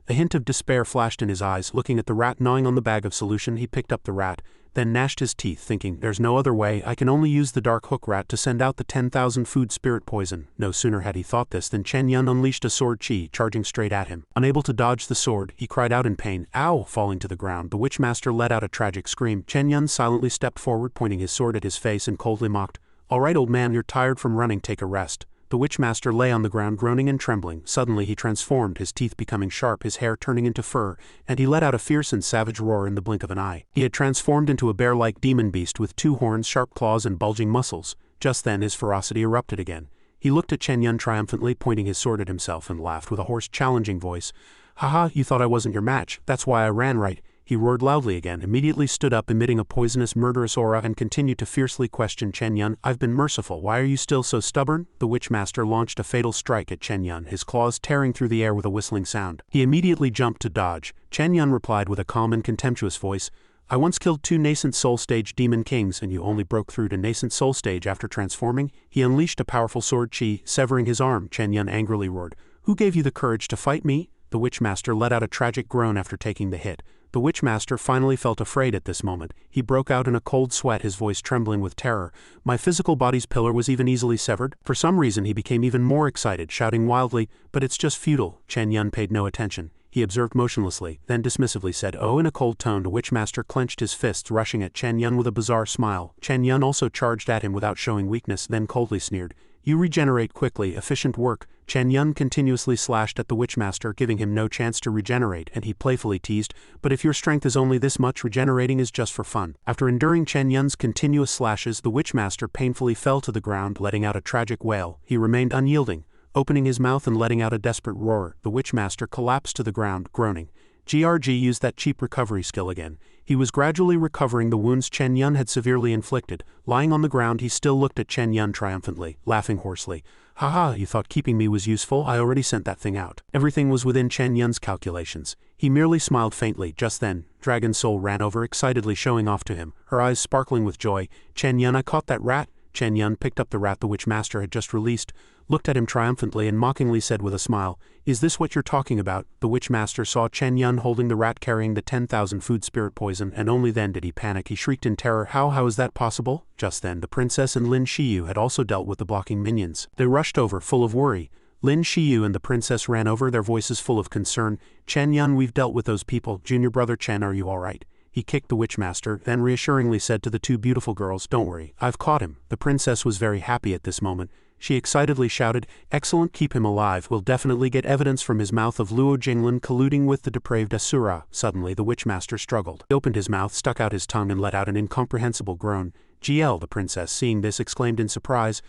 A hint of despair flashed in his eyes. Looking at the rat gnawing on the bag of solution, he picked up the rat, then gnashed his teeth, thinking, "There's no other way. I can only use the dark hook rat to send out the 10,000 food spirit poison." No sooner had he thought this than Chen Yan unleashed a sword chi, charging straight at him. Unable to dodge the sword, he cried out in pain, "Ow!" Falling to the ground, the Witchmaster let out a tragic scream. Chen Yan silently stepped forward, pointing his sword at his face, and coldly mocked, "All right, old man, you're tired from running, take a rest." The Witchmaster lay on the ground groaning and trembling. Suddenly he transformed, his teeth becoming sharp, his hair turning into fur, and he let out a fierce and savage roar in the blink of an eye. He had transformed into a bear-like demon beast with 2 horns, sharp claws, and bulging muscles. Just then his ferocity erupted again. He looked at Chen Yan triumphantly, pointing his sword at himself, and laughed with a hoarse, challenging voice. "Haha, you thought I wasn't your match. That's why I ran, right?" He roared loudly again, immediately stood up, emitting a poisonous, murderous aura, and continued to fiercely question Chen Yan. "I've been merciful. Why are you still so stubborn?" The Witchmaster launched a fatal strike at Chen Yan, his claws tearing through the air with a whistling sound. He immediately jumped to dodge. Chen Yan replied with a calm and contemptuous voice, I once killed 2 nascent soul stage demon kings and you only broke through to nascent soul stage after transforming. He unleashed a powerful sword chi, severing his arm. Chen Yan angrily roared. Who gave you the courage to fight me? The Witchmaster let out a tragic groan after taking the hit. The Witchmaster finally felt afraid at this moment. He broke out in a cold sweat, his voice trembling with terror. My physical body's pillar was even easily severed. For some reason he became even more excited, shouting wildly, but it's just futile. Chen Yan paid no attention. He observed motionlessly, then dismissively said, "Oh," in a cold tone. The Witchmaster clenched his fists, rushing at Chen Yan with a bizarre smile. Chen Yan also charged at him without showing weakness, then coldly sneered. You regenerate quickly, efficient work. Chen Yan continuously slashed at the Witchmaster, giving him no chance to regenerate, and he playfully teased, but if your strength is only this much, regenerating is just for fun. After enduring Chen Yan's continuous slashes, the Witchmaster painfully fell to the ground, letting out a tragic wail. He remained unyielding. Opening his mouth and letting out a desperate roar, the Witchmaster collapsed to the ground, groaning. GRG used that cheap recovery skill again. He was gradually recovering the wounds Chen Yan had severely inflicted. Lying on the ground, he still looked at Chen Yan triumphantly, laughing hoarsely. Haha, you thought keeping me was useful? I already sent that thing out. Everything was within Chen Yan's calculations. He merely smiled faintly. Just then, Dragon Soul ran over excitedly, showing off to him, her eyes sparkling with joy. Chen Yan, I caught that rat. Chen Yan picked up the rat the Witchmaster had just released, looked at him triumphantly and mockingly said with a smile, Is this what you're talking about? The Witchmaster saw Chen Yan holding the rat carrying the 10,000 food spirit poison, and only then did he panic. He shrieked in terror, How is that possible? Just then, the princess and Lin Shiu had also dealt with the blocking minions. They rushed over, full of worry. Lin Shiu and the princess ran over, their voices full of concern. Chen Yan, we've dealt with those people. Junior brother Chen, are you all right? He kicked the Witchmaster, then reassuringly said to the 2 beautiful girls, Don't worry, I've caught him. The princess was very happy at this moment. She excitedly shouted, Excellent, keep him alive. We'll definitely get evidence from his mouth of Luo Jinglin colluding with the depraved Asura. Suddenly the Witchmaster struggled. He opened his mouth, stuck out his tongue and let out an incomprehensible groan. GL, the princess, seeing this, exclaimed in surprise.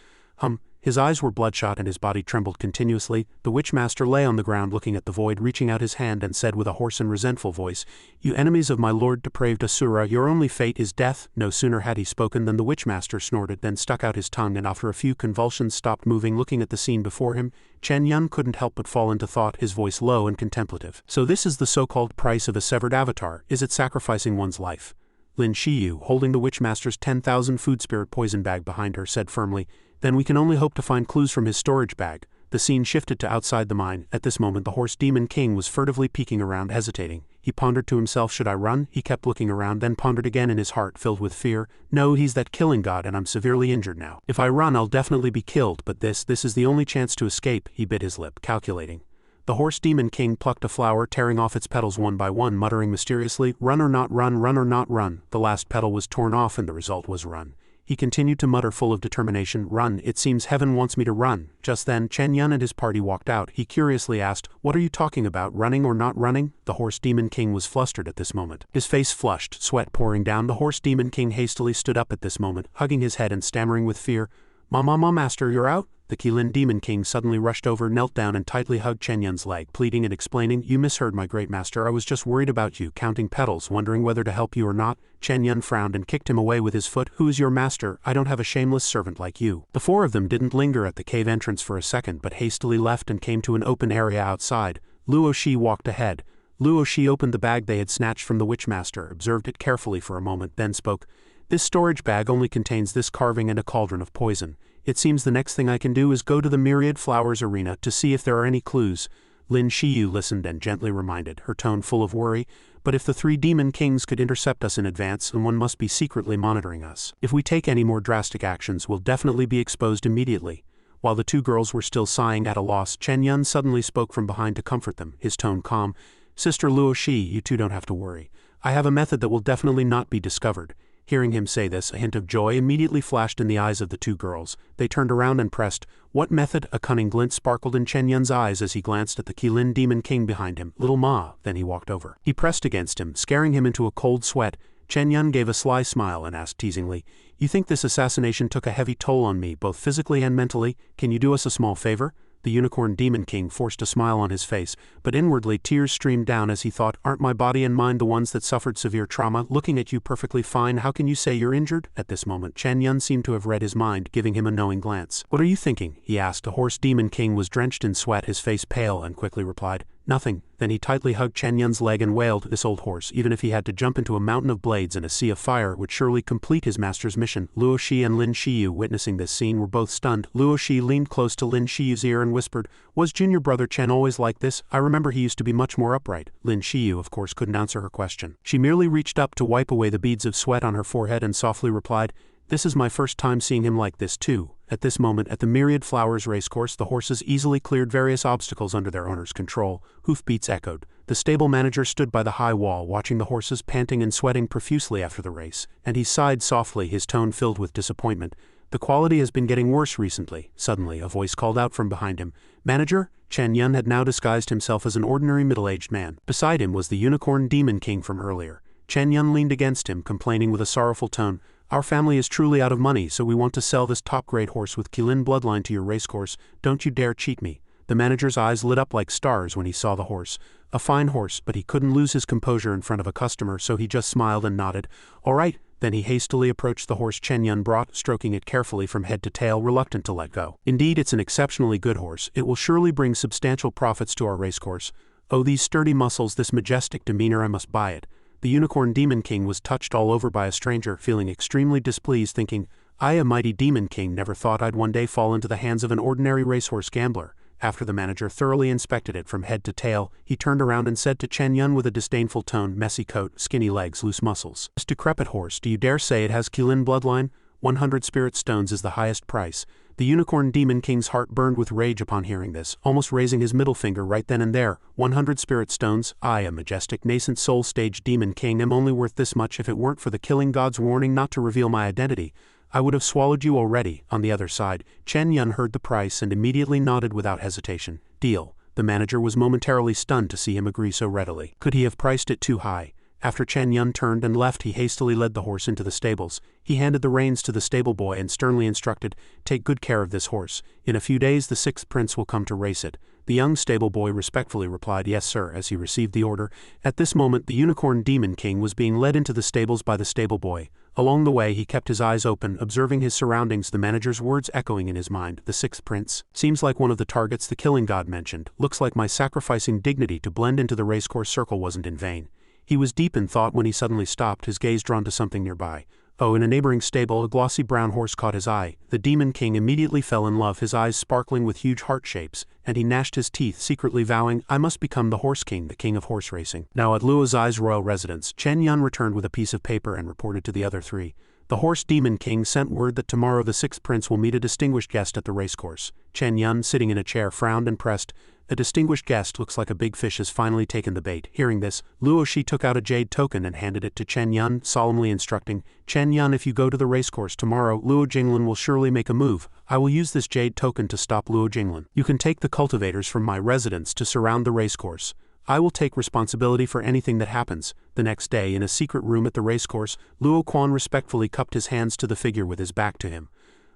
His eyes were bloodshot and his body trembled continuously. The Witchmaster lay on the ground looking at the void, reaching out his hand and said with a hoarse and resentful voice, You enemies of my lord depraved Asura, your only fate is death. No sooner had he spoken than the Witchmaster snorted, then stuck out his tongue and after a few convulsions stopped moving, looking at the scene before him. Chen Yan couldn't help but fall into thought, his voice low and contemplative. So this is the so-called price of a severed avatar, is it sacrificing one's life? Lin Shiu, holding the Witchmaster's 10,000 food spirit poison bag behind her, said firmly, Then we can only hope to find clues from his storage bag. The scene shifted to outside the mine. At this moment the horse demon king was furtively peeking around, hesitating. He pondered to himself, should I run? He kept looking around, then pondered again in his heart, filled with fear. No, he's that killing god and I'm severely injured now. If I run I'll definitely be killed, but this is the only chance to escape. He bit his lip, calculating. The horse demon king plucked a flower, tearing off its petals one by one, muttering mysteriously, Run or not run, run or not run. The last petal was torn off and the result was run. He continued to mutter, full of determination, Run, it seems heaven wants me to run. Just then, Chen Yan and his party walked out. He curiously asked, What are you talking about, running or not running? The horse demon king was flustered at this moment. His face flushed, sweat pouring down. The horse demon king hastily stood up at this moment, hugging his head and stammering with fear, Ma, master, you're out? The Qilin Demon King suddenly rushed over, knelt down and tightly hugged Chen Yan's leg, pleading and explaining, You misheard, my great master, I was just worried about you, counting petals, wondering whether to help you or not. Chen Yan frowned and kicked him away with his foot. Who is your master? I don't have a shameless servant like you. The 4 of them didn't linger at the cave entrance for a second, but hastily left and came to an open area outside. Luo Shi walked ahead. Luo Shi opened the bag they had snatched from the Witchmaster, observed it carefully for a moment, then spoke. This storage bag only contains this carving and a cauldron of poison. It seems the next thing I can do is go to the Myriad Flowers arena to see if there are any clues. Lin Shiu listened and gently reminded, her tone full of worry, But if the 3 demon kings could intercept us in advance, then one must be secretly monitoring us. If we take any more drastic actions, we'll definitely be exposed immediately. While the 2 girls were still sighing at a loss, Chen Yan suddenly spoke from behind to comfort them, his tone calm. Sister Luo Shi, you 2 don't have to worry. I have a method that will definitely not be discovered. Hearing him say this, a hint of joy immediately flashed in the eyes of the 2 girls. They turned around and pressed. What method? A cunning glint sparkled in Chen Yan's eyes as he glanced at the Qilin Demon King behind him. Little Ma. Then he walked over. He pressed against him, scaring him into a cold sweat. Chen Yan gave a sly smile and asked teasingly, You think this assassination took a heavy toll on me, both physically and mentally? Can you do us a small favor? The Unicorn Demon King forced a smile on his face, but inwardly tears streamed down as he thought, Aren't my body and mind the ones that suffered severe trauma? Looking at you perfectly fine, how can you say you're injured? At this moment, Chen Yan seemed to have read his mind, giving him a knowing glance. What are you thinking? He asked. The Horse Demon King was drenched in sweat, his face pale, and quickly replied, Nothing. Then he tightly hugged Chen Yan's leg and wailed, this old horse, even if he had to jump into a mountain of blades and a sea of fire, would surely complete his master's mission. Luo Shi and Lin Shiu, witnessing this scene, were both stunned. Luo Shi leaned close to Lin Shiu's ear and whispered, was junior brother Chen always like this? I remember he used to be much more upright. Lin Shiu, of course, couldn't answer her question. She merely reached up to wipe away the beads of sweat on her forehead and softly replied, this is my first time seeing him like this too. At this moment, at the Myriad Flowers racecourse, the horses easily cleared various obstacles under their owner's control. Hoofbeats echoed. The stable manager stood by the high wall, watching the horses panting and sweating profusely after the race, and he sighed softly, his tone filled with disappointment. The quality has been getting worse recently. Suddenly, a voice called out from behind him. Manager? Chen Yan had now disguised himself as an ordinary middle-aged man. Beside him was the unicorn demon king from earlier. Chen Yan leaned against him, complaining with a sorrowful tone, our family is truly out of money, so we want to sell this top-grade horse with Qilin bloodline to your racecourse. Don't you dare cheat me. The manager's eyes lit up like stars when he saw the horse. A fine horse, but he couldn't lose his composure in front of a customer, so he just smiled and nodded. All right. Then he hastily approached the horse Chen Yan brought, stroking it carefully from head to tail, reluctant to let go. Indeed, it's an exceptionally good horse. It will surely bring substantial profits to our racecourse. Oh, these sturdy muscles, this majestic demeanor, I must buy it. The unicorn demon king was touched all over by a stranger, feeling extremely displeased, thinking, I, a mighty demon king, never thought I'd one day fall into the hands of an ordinary racehorse gambler. After the manager thoroughly inspected it from head to tail, he turned around and said to Chen Yan with a disdainful tone, messy coat, skinny legs, loose muscles. This decrepit horse, do you dare say it has Qilin bloodline? 100 spirit stones is the highest price. The unicorn demon king's heart burned with rage upon hearing this, almost raising his middle finger right then and there. 100 spirit stones? I, a majestic nascent soul stage demon king, am only worth this much. If it weren't for the killing god's warning not to reveal my identity, I would have swallowed you already. On the other side, Chen Yan heard the price and immediately nodded without hesitation. Deal. The manager was momentarily stunned to see him agree so readily. Could he have priced it too high? After Chen Yan turned and left, he hastily led the horse into the stables. He handed the reins to the stable boy and sternly instructed, take good care of this horse. In a few days the 6th prince will come to race it. The young stable boy respectfully replied, yes sir, as he received the order. At this moment the unicorn demon king was being led into the stables by the stable boy. Along the way he kept his eyes open, observing his surroundings, the manager's words echoing in his mind. The 6th prince seems like one of the targets the killing god mentioned. Looks like my sacrificing dignity to blend into the racecourse circle wasn't in vain. He was deep in thought when he suddenly stopped, his gaze drawn to something nearby. Oh, in a neighboring stable, a glossy brown horse caught his eye. The demon king immediately fell in love, his eyes sparkling with huge heart shapes, and he gnashed his teeth, secretly vowing, I must become the horse king, the king of horse racing. Now at Luo Zai's royal residence, Chen Yan returned with a piece of paper and reported to the other three. The horse demon king sent word that tomorrow the 6th prince will meet a distinguished guest at the racecourse. Chen Yan, sitting in a chair, frowned and pressed. A distinguished guest, looks like a big fish has finally taken the bait. Hearing this, Luo Shi took out a jade token and handed it to Chen Yan, solemnly instructing, Chen Yan, if you go to the racecourse tomorrow, Luo Jinglin will surely make a move. I will use this jade token to stop Luo Jinglin. You can take the cultivators from my residence to surround the racecourse. I will take responsibility for anything that happens. The next day, in a secret room at the racecourse, Luo Quan respectfully cupped his hands to the figure with his back to him.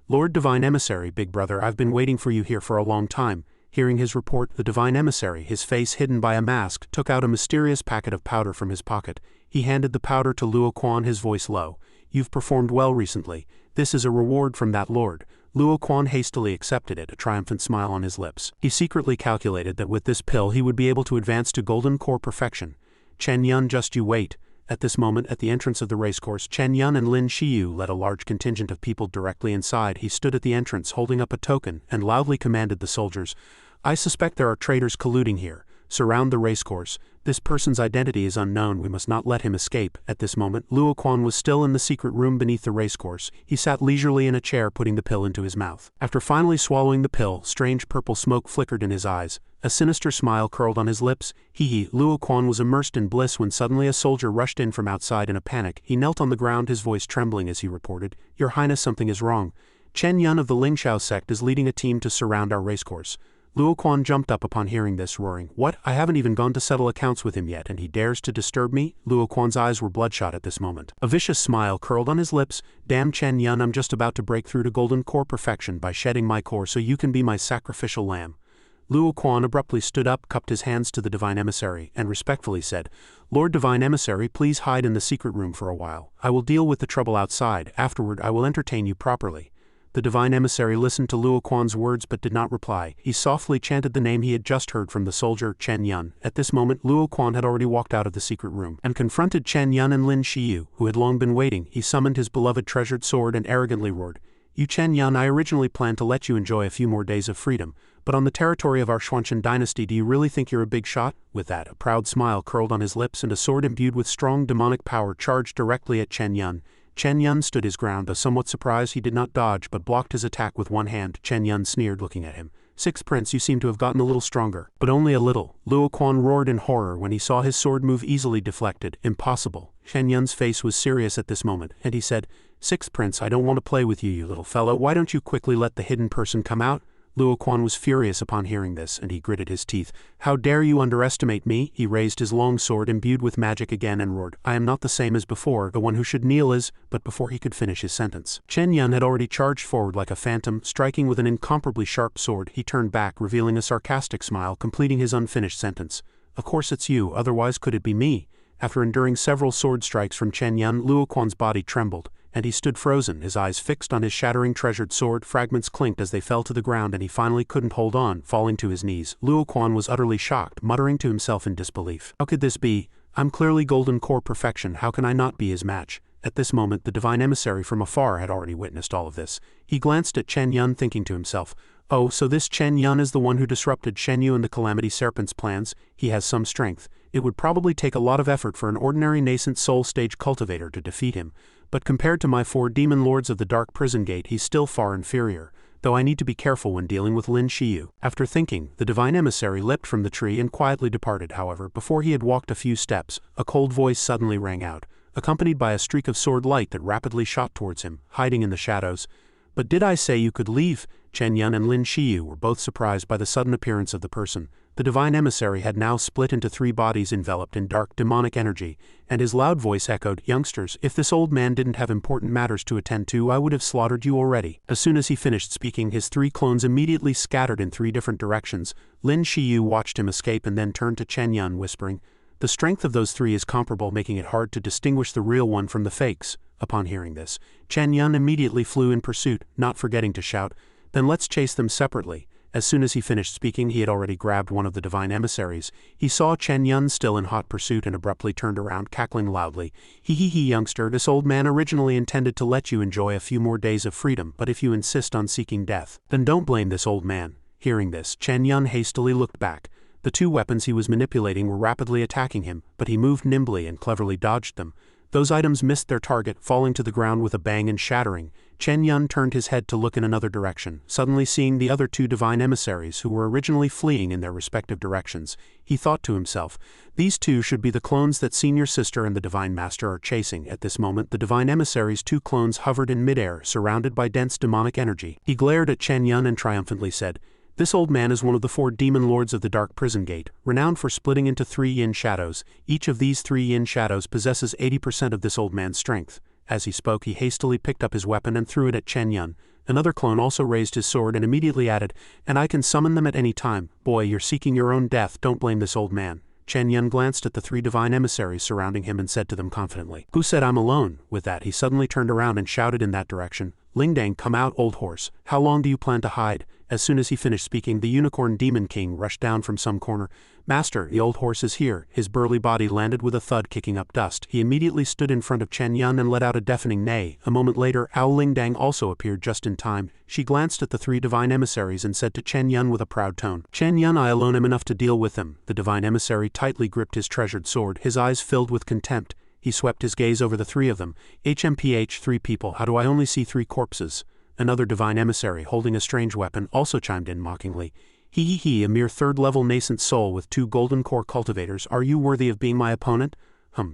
Lord Divine Emissary, big brother, I've been waiting for you here for a long time. Hearing his report, the divine emissary, his face hidden by a mask, took out a mysterious packet of powder from his pocket. He handed the powder to Luo Quan, his voice low. You've performed well recently. This is a reward from that lord. Luo Quan hastily accepted it, a triumphant smile on his lips. He secretly calculated that with this pill he would be able to advance to golden core perfection. Chen Yan, just you wait. At this moment, at the entrance of the racecourse, Chen Yan and Lin Shiu led a large contingent of people directly inside. He stood at the entrance holding up a token and loudly commanded the soldiers, I suspect there are traitors colluding here. Surround the racecourse. This person's identity is unknown. We must not let him escape. At this moment, Luo Quan was still in the secret room beneath the racecourse. He sat leisurely in a chair, putting the pill into his mouth. After finally swallowing the pill, strange purple smoke flickered in his eyes. A sinister smile curled on his lips. Luo Quan was immersed in bliss when suddenly a soldier rushed in from outside in a panic. He knelt on the ground, his voice trembling as he reported, Your Highness, something is wrong. Chen Yan of the Ling Shiu sect is leading a team to surround our racecourse. Luo Quan jumped up upon hearing this, roaring, What? I haven't even gone to settle accounts with him yet, and he dares to disturb me? Luo Quan's eyes were bloodshot at this moment. A vicious smile curled on his lips. Damn Chen Yan, I'm just about to break through to golden core perfection by shedding my core so you can be my sacrificial lamb. Luo Quan abruptly stood up, cupped his hands to the divine emissary, and respectfully said, Lord Divine Emissary, please hide in the secret room for a while. I will deal with the trouble outside. Afterward I will entertain you properly. The divine emissary listened to Luo Quan's words but did not reply. He softly chanted the name he had just heard from the soldier, Chen Yan. At this moment, Luo Quan had already walked out of the secret room and confronted Chen Yan and Lin Shiu, who had long been waiting. He summoned his beloved treasured sword and arrogantly roared, "You Chen Yan, I originally planned to let you enjoy a few more days of freedom, but on the territory of our Xuanchen dynasty, do you really think you're a big shot?" With that, a proud smile curled on his lips and a sword imbued with strong demonic power charged directly at Chen Yan. Chen Yan stood his ground, though somewhat surprised he did not dodge but blocked his attack with one hand. Chen Yan sneered, looking at him. "Sixth Prince, you seem to have gotten a little stronger." "But only a little." Luo Quan roared in horror when he saw his sword move easily deflected. "Impossible." Chen Yan's face was serious at this moment, and he said, "Sixth Prince, I don't want to play with you, you little fellow. Why don't you quickly let the hidden person come out?" Luo Quan was furious upon hearing this, and he gritted his teeth. "How dare you underestimate me?" He raised his long sword imbued with magic again and roared, "I am not the same as before, the one who should kneel is—" But before he could finish his sentence, Chen Yan had already charged forward like a phantom, striking with an incomparably sharp sword. He turned back, revealing a sarcastic smile, completing his unfinished sentence. "Of course it's you, otherwise could it be me?" After enduring several sword strikes from Chen Yan, Luo Quan's body trembled, and he stood frozen, his eyes fixed on his shattering treasured sword. Fragments clinked as they fell to the ground, and he finally couldn't hold on, falling to his knees. Luo Quan was utterly shocked, muttering to himself in disbelief. "How could this be? I'm clearly golden core perfection, how can I not be his match?" At this moment, the divine emissary from afar had already witnessed all of this. He glanced at Chen Yan, thinking to himself, "Oh, so this Chen Yan is the one who disrupted Shen Yu and the Calamity Serpent's plans. He has some strength. It would probably take a lot of effort for an ordinary nascent soul stage cultivator to defeat him, but compared to my 4 demon lords of the Dark Prison Gate, he's still far inferior, though I need to be careful when dealing with Lin Shiu." After thinking, the divine emissary leapt from the tree and quietly departed. However, before he had walked a few steps, a cold voice suddenly rang out, accompanied by a streak of sword light that rapidly shot towards him, hiding in the shadows. "But did I say you could leave?" Chen Yan and Lin Shiu were both surprised by the sudden appearance of the person. The divine emissary had now split into 3 bodies enveloped in dark demonic energy, and his loud voice echoed, "Youngsters, if this old man didn't have important matters to attend to, I would have slaughtered you already." As soon as he finished speaking, his 3 clones immediately scattered in 3 different directions. Lin Shiu watched him escape and then turned to Chen Yan, whispering, "The strength of those 3 is comparable, making it hard to distinguish the real one from the fakes." Upon hearing this, Chen Yan immediately flew in pursuit, not forgetting to shout, "Then let's chase them separately." As soon as he finished speaking, he had already grabbed one of the divine emissaries. He saw Chen Yan still in hot pursuit and abruptly turned around, cackling loudly. He, youngster, this old man originally intended to let you enjoy a few more days of freedom, but if you insist on seeking death, then don't blame this old man." Hearing this, Chen Yan hastily looked back. The 2 weapons he was manipulating were rapidly attacking him, but he moved nimbly and cleverly dodged them. Those items missed their target, falling to the ground with a bang and shattering. Chen Yan turned his head to look in another direction, suddenly seeing the other 2 divine emissaries who were originally fleeing in their respective directions. He thought to himself, "These 2 should be the clones that Senior Sister and the Divine Master are chasing." At this moment, the divine emissaries' 2 clones hovered in midair, surrounded by dense demonic energy. He glared at Chen Yan and triumphantly said, "This old man is one of the 4 demon lords of the Dark Prison Gate, renowned for splitting into 3 yin shadows. Each of these 3 yin shadows possesses 80% of this old man's strength." As he spoke, he hastily picked up his weapon and threw it at Chen Yan. Another clone also raised his sword and immediately added, "And I can summon them at any time. Boy, you're seeking your own death, don't blame this old man." Chen Yan glanced at the 3 divine emissaries surrounding him and said to them confidently, "Who said I'm alone?" With that, he suddenly turned around and shouted in that direction, "Lingdang, come out, old horse. How long do you plan to hide?" As soon as he finished speaking, the Unicorn Demon King rushed down from some corner. "Master, the old horse is here." His burly body landed with a thud, kicking up dust. He immediately stood in front of Chen Yan and let out a deafening neigh. A moment later, Ao Lingdang also appeared just in time. She glanced at the 3 divine emissaries and said to Chen Yan with a proud tone, "Chen Yan, I alone am enough to deal with them." The divine emissary tightly gripped his treasured sword, his eyes filled with contempt. He swept his gaze over the 3 of them. "HMPH, 3 people, how do I only see 3 corpses?" Another divine emissary, holding a strange weapon, also chimed in mockingly. A mere 3rd-level nascent soul with 2 golden core cultivators, are you worthy of being my opponent?"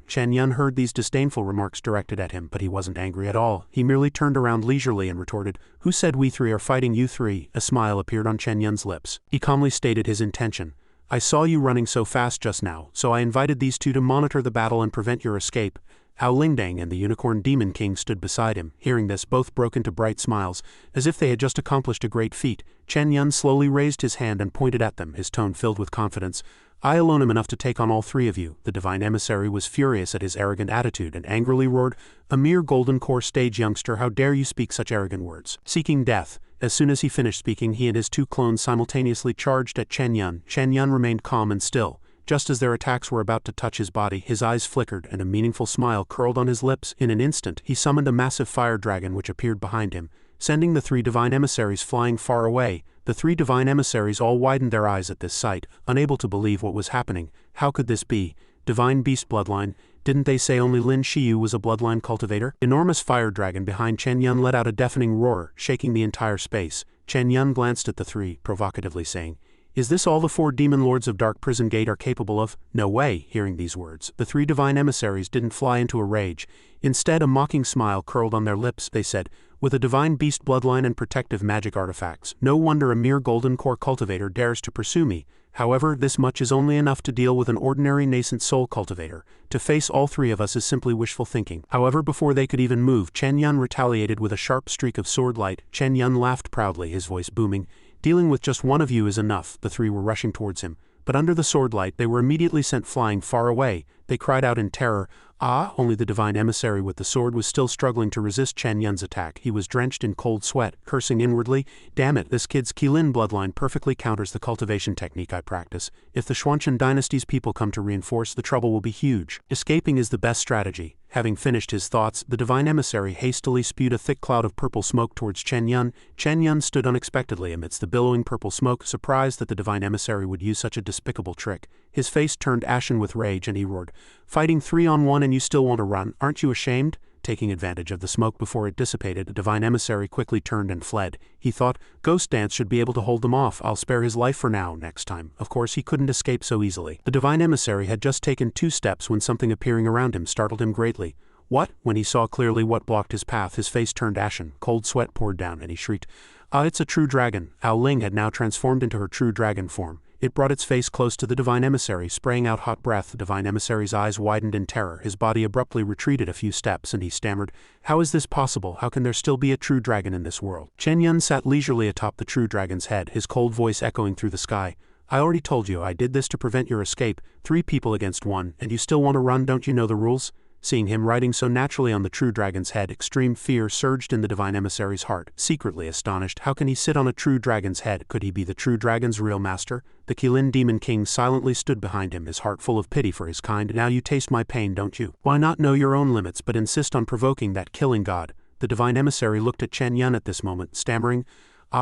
Chen Yan heard these disdainful remarks directed at him, but he wasn't angry at all. He merely turned around leisurely and retorted, "Who said we 3 are fighting you 3? A smile appeared on Chen Yan's lips. He calmly stated his intention. I saw you running so fast just now, so I invited these two to monitor the battle and prevent your escape." Hao Lingdang and the Unicorn Demon King stood beside him. Hearing this, both broke into bright smiles, as if they had just accomplished a great feat. Chen Yan slowly raised his hand and pointed at them, his tone filled with confidence. "I alone am enough to take on all three of you." The divine emissary was furious at his arrogant attitude and angrily roared, "A mere golden core stage youngster, how dare you speak such arrogant words? Seeking death." As soon as he finished speaking, he and his two clones simultaneously charged at Chen Yan. Chen Yan remained calm and still. Just as their attacks were about to touch his body, his eyes flickered and a meaningful smile curled on his lips. In an instant, he summoned a massive fire dragon which appeared behind him, sending the three divine emissaries flying far away. The three divine emissaries all widened their eyes at this sight, unable to believe what was happening. How could this be? Divine beast bloodline? Didn't they say only Lin Shiu was a bloodline cultivator? Enormous fire dragon behind Chen Yan let out a deafening roar, shaking the entire space. Chen Yan glanced at the three, provocatively saying, "Is this all the four demon lords of Dark Prison Gate are capable of?" "No way." Hearing these words, the three divine emissaries didn't fly into a rage. Instead, a mocking smile curled on their lips. They said, "With a divine beast bloodline and protective magic artifacts, no wonder a mere golden core cultivator dares to pursue me. However, this much is only enough to deal with an ordinary nascent soul cultivator. To face all three of us is simply wishful thinking." However, before they could even move, Chen Yan retaliated with a sharp streak of sword light. Chen Yan laughed proudly, his voice booming. "Dealing with just one of you is enough." The three were rushing towards him, but under the sword light they were immediately sent flying far away. They cried out in terror. Only the divine emissary with the sword was still struggling to resist Chen Yan's attack. He was drenched in cold sweat, cursing inwardly. "Damn it, this kid's Qilin bloodline perfectly counters the cultivation technique I practice. If the Xuanchen dynasty's people come to reinforce, the trouble will be huge. Escaping is the best strategy." Having finished his thoughts, the divine emissary hastily spewed a thick cloud of purple smoke towards Chen Yan. Chen Yan stood unexpectedly amidst the billowing purple smoke, surprised that the divine emissary would use such a despicable trick. His face turned ashen with rage and he roared, "Fighting 3-on-1 and you still want to run? Aren't you ashamed?" Taking advantage of the smoke before it dissipated, the divine emissary quickly turned and fled. He thought, "Ghost Dance should be able to hold them off. I'll spare his life for now, next time." Of course, he couldn't escape so easily. The divine emissary had just taken 2 steps when something appearing around him startled him greatly. "What?" When he saw clearly what blocked his path, his face turned ashen, cold sweat poured down, and he shrieked, It's a true dragon." Ao Ling had now transformed into her true dragon form. It brought its face close to the divine emissary, spraying out hot breath. The divine emissary's eyes widened in terror. His body abruptly retreated a few steps, and he stammered, "How is this possible? How can there still be a true dragon in this world?" Chen Yan sat leisurely atop the true dragon's head, his cold voice echoing through the sky. "I already told you I did this to prevent your escape. 3 people against 1, and you still want to run? Don't you know the rules?" Seeing him riding so naturally on the true dragon's head, extreme fear surged in the divine emissary's heart. Secretly astonished, how can he sit on a true dragon's head? Could he be the true dragon's real master? The Qilin Demon King silently stood behind him, his heart full of pity for his kind. "Now you taste my pain, don't you? Why not know your own limits but insist on provoking that killing god?" The divine emissary looked at Chen Yan at this moment, stammering,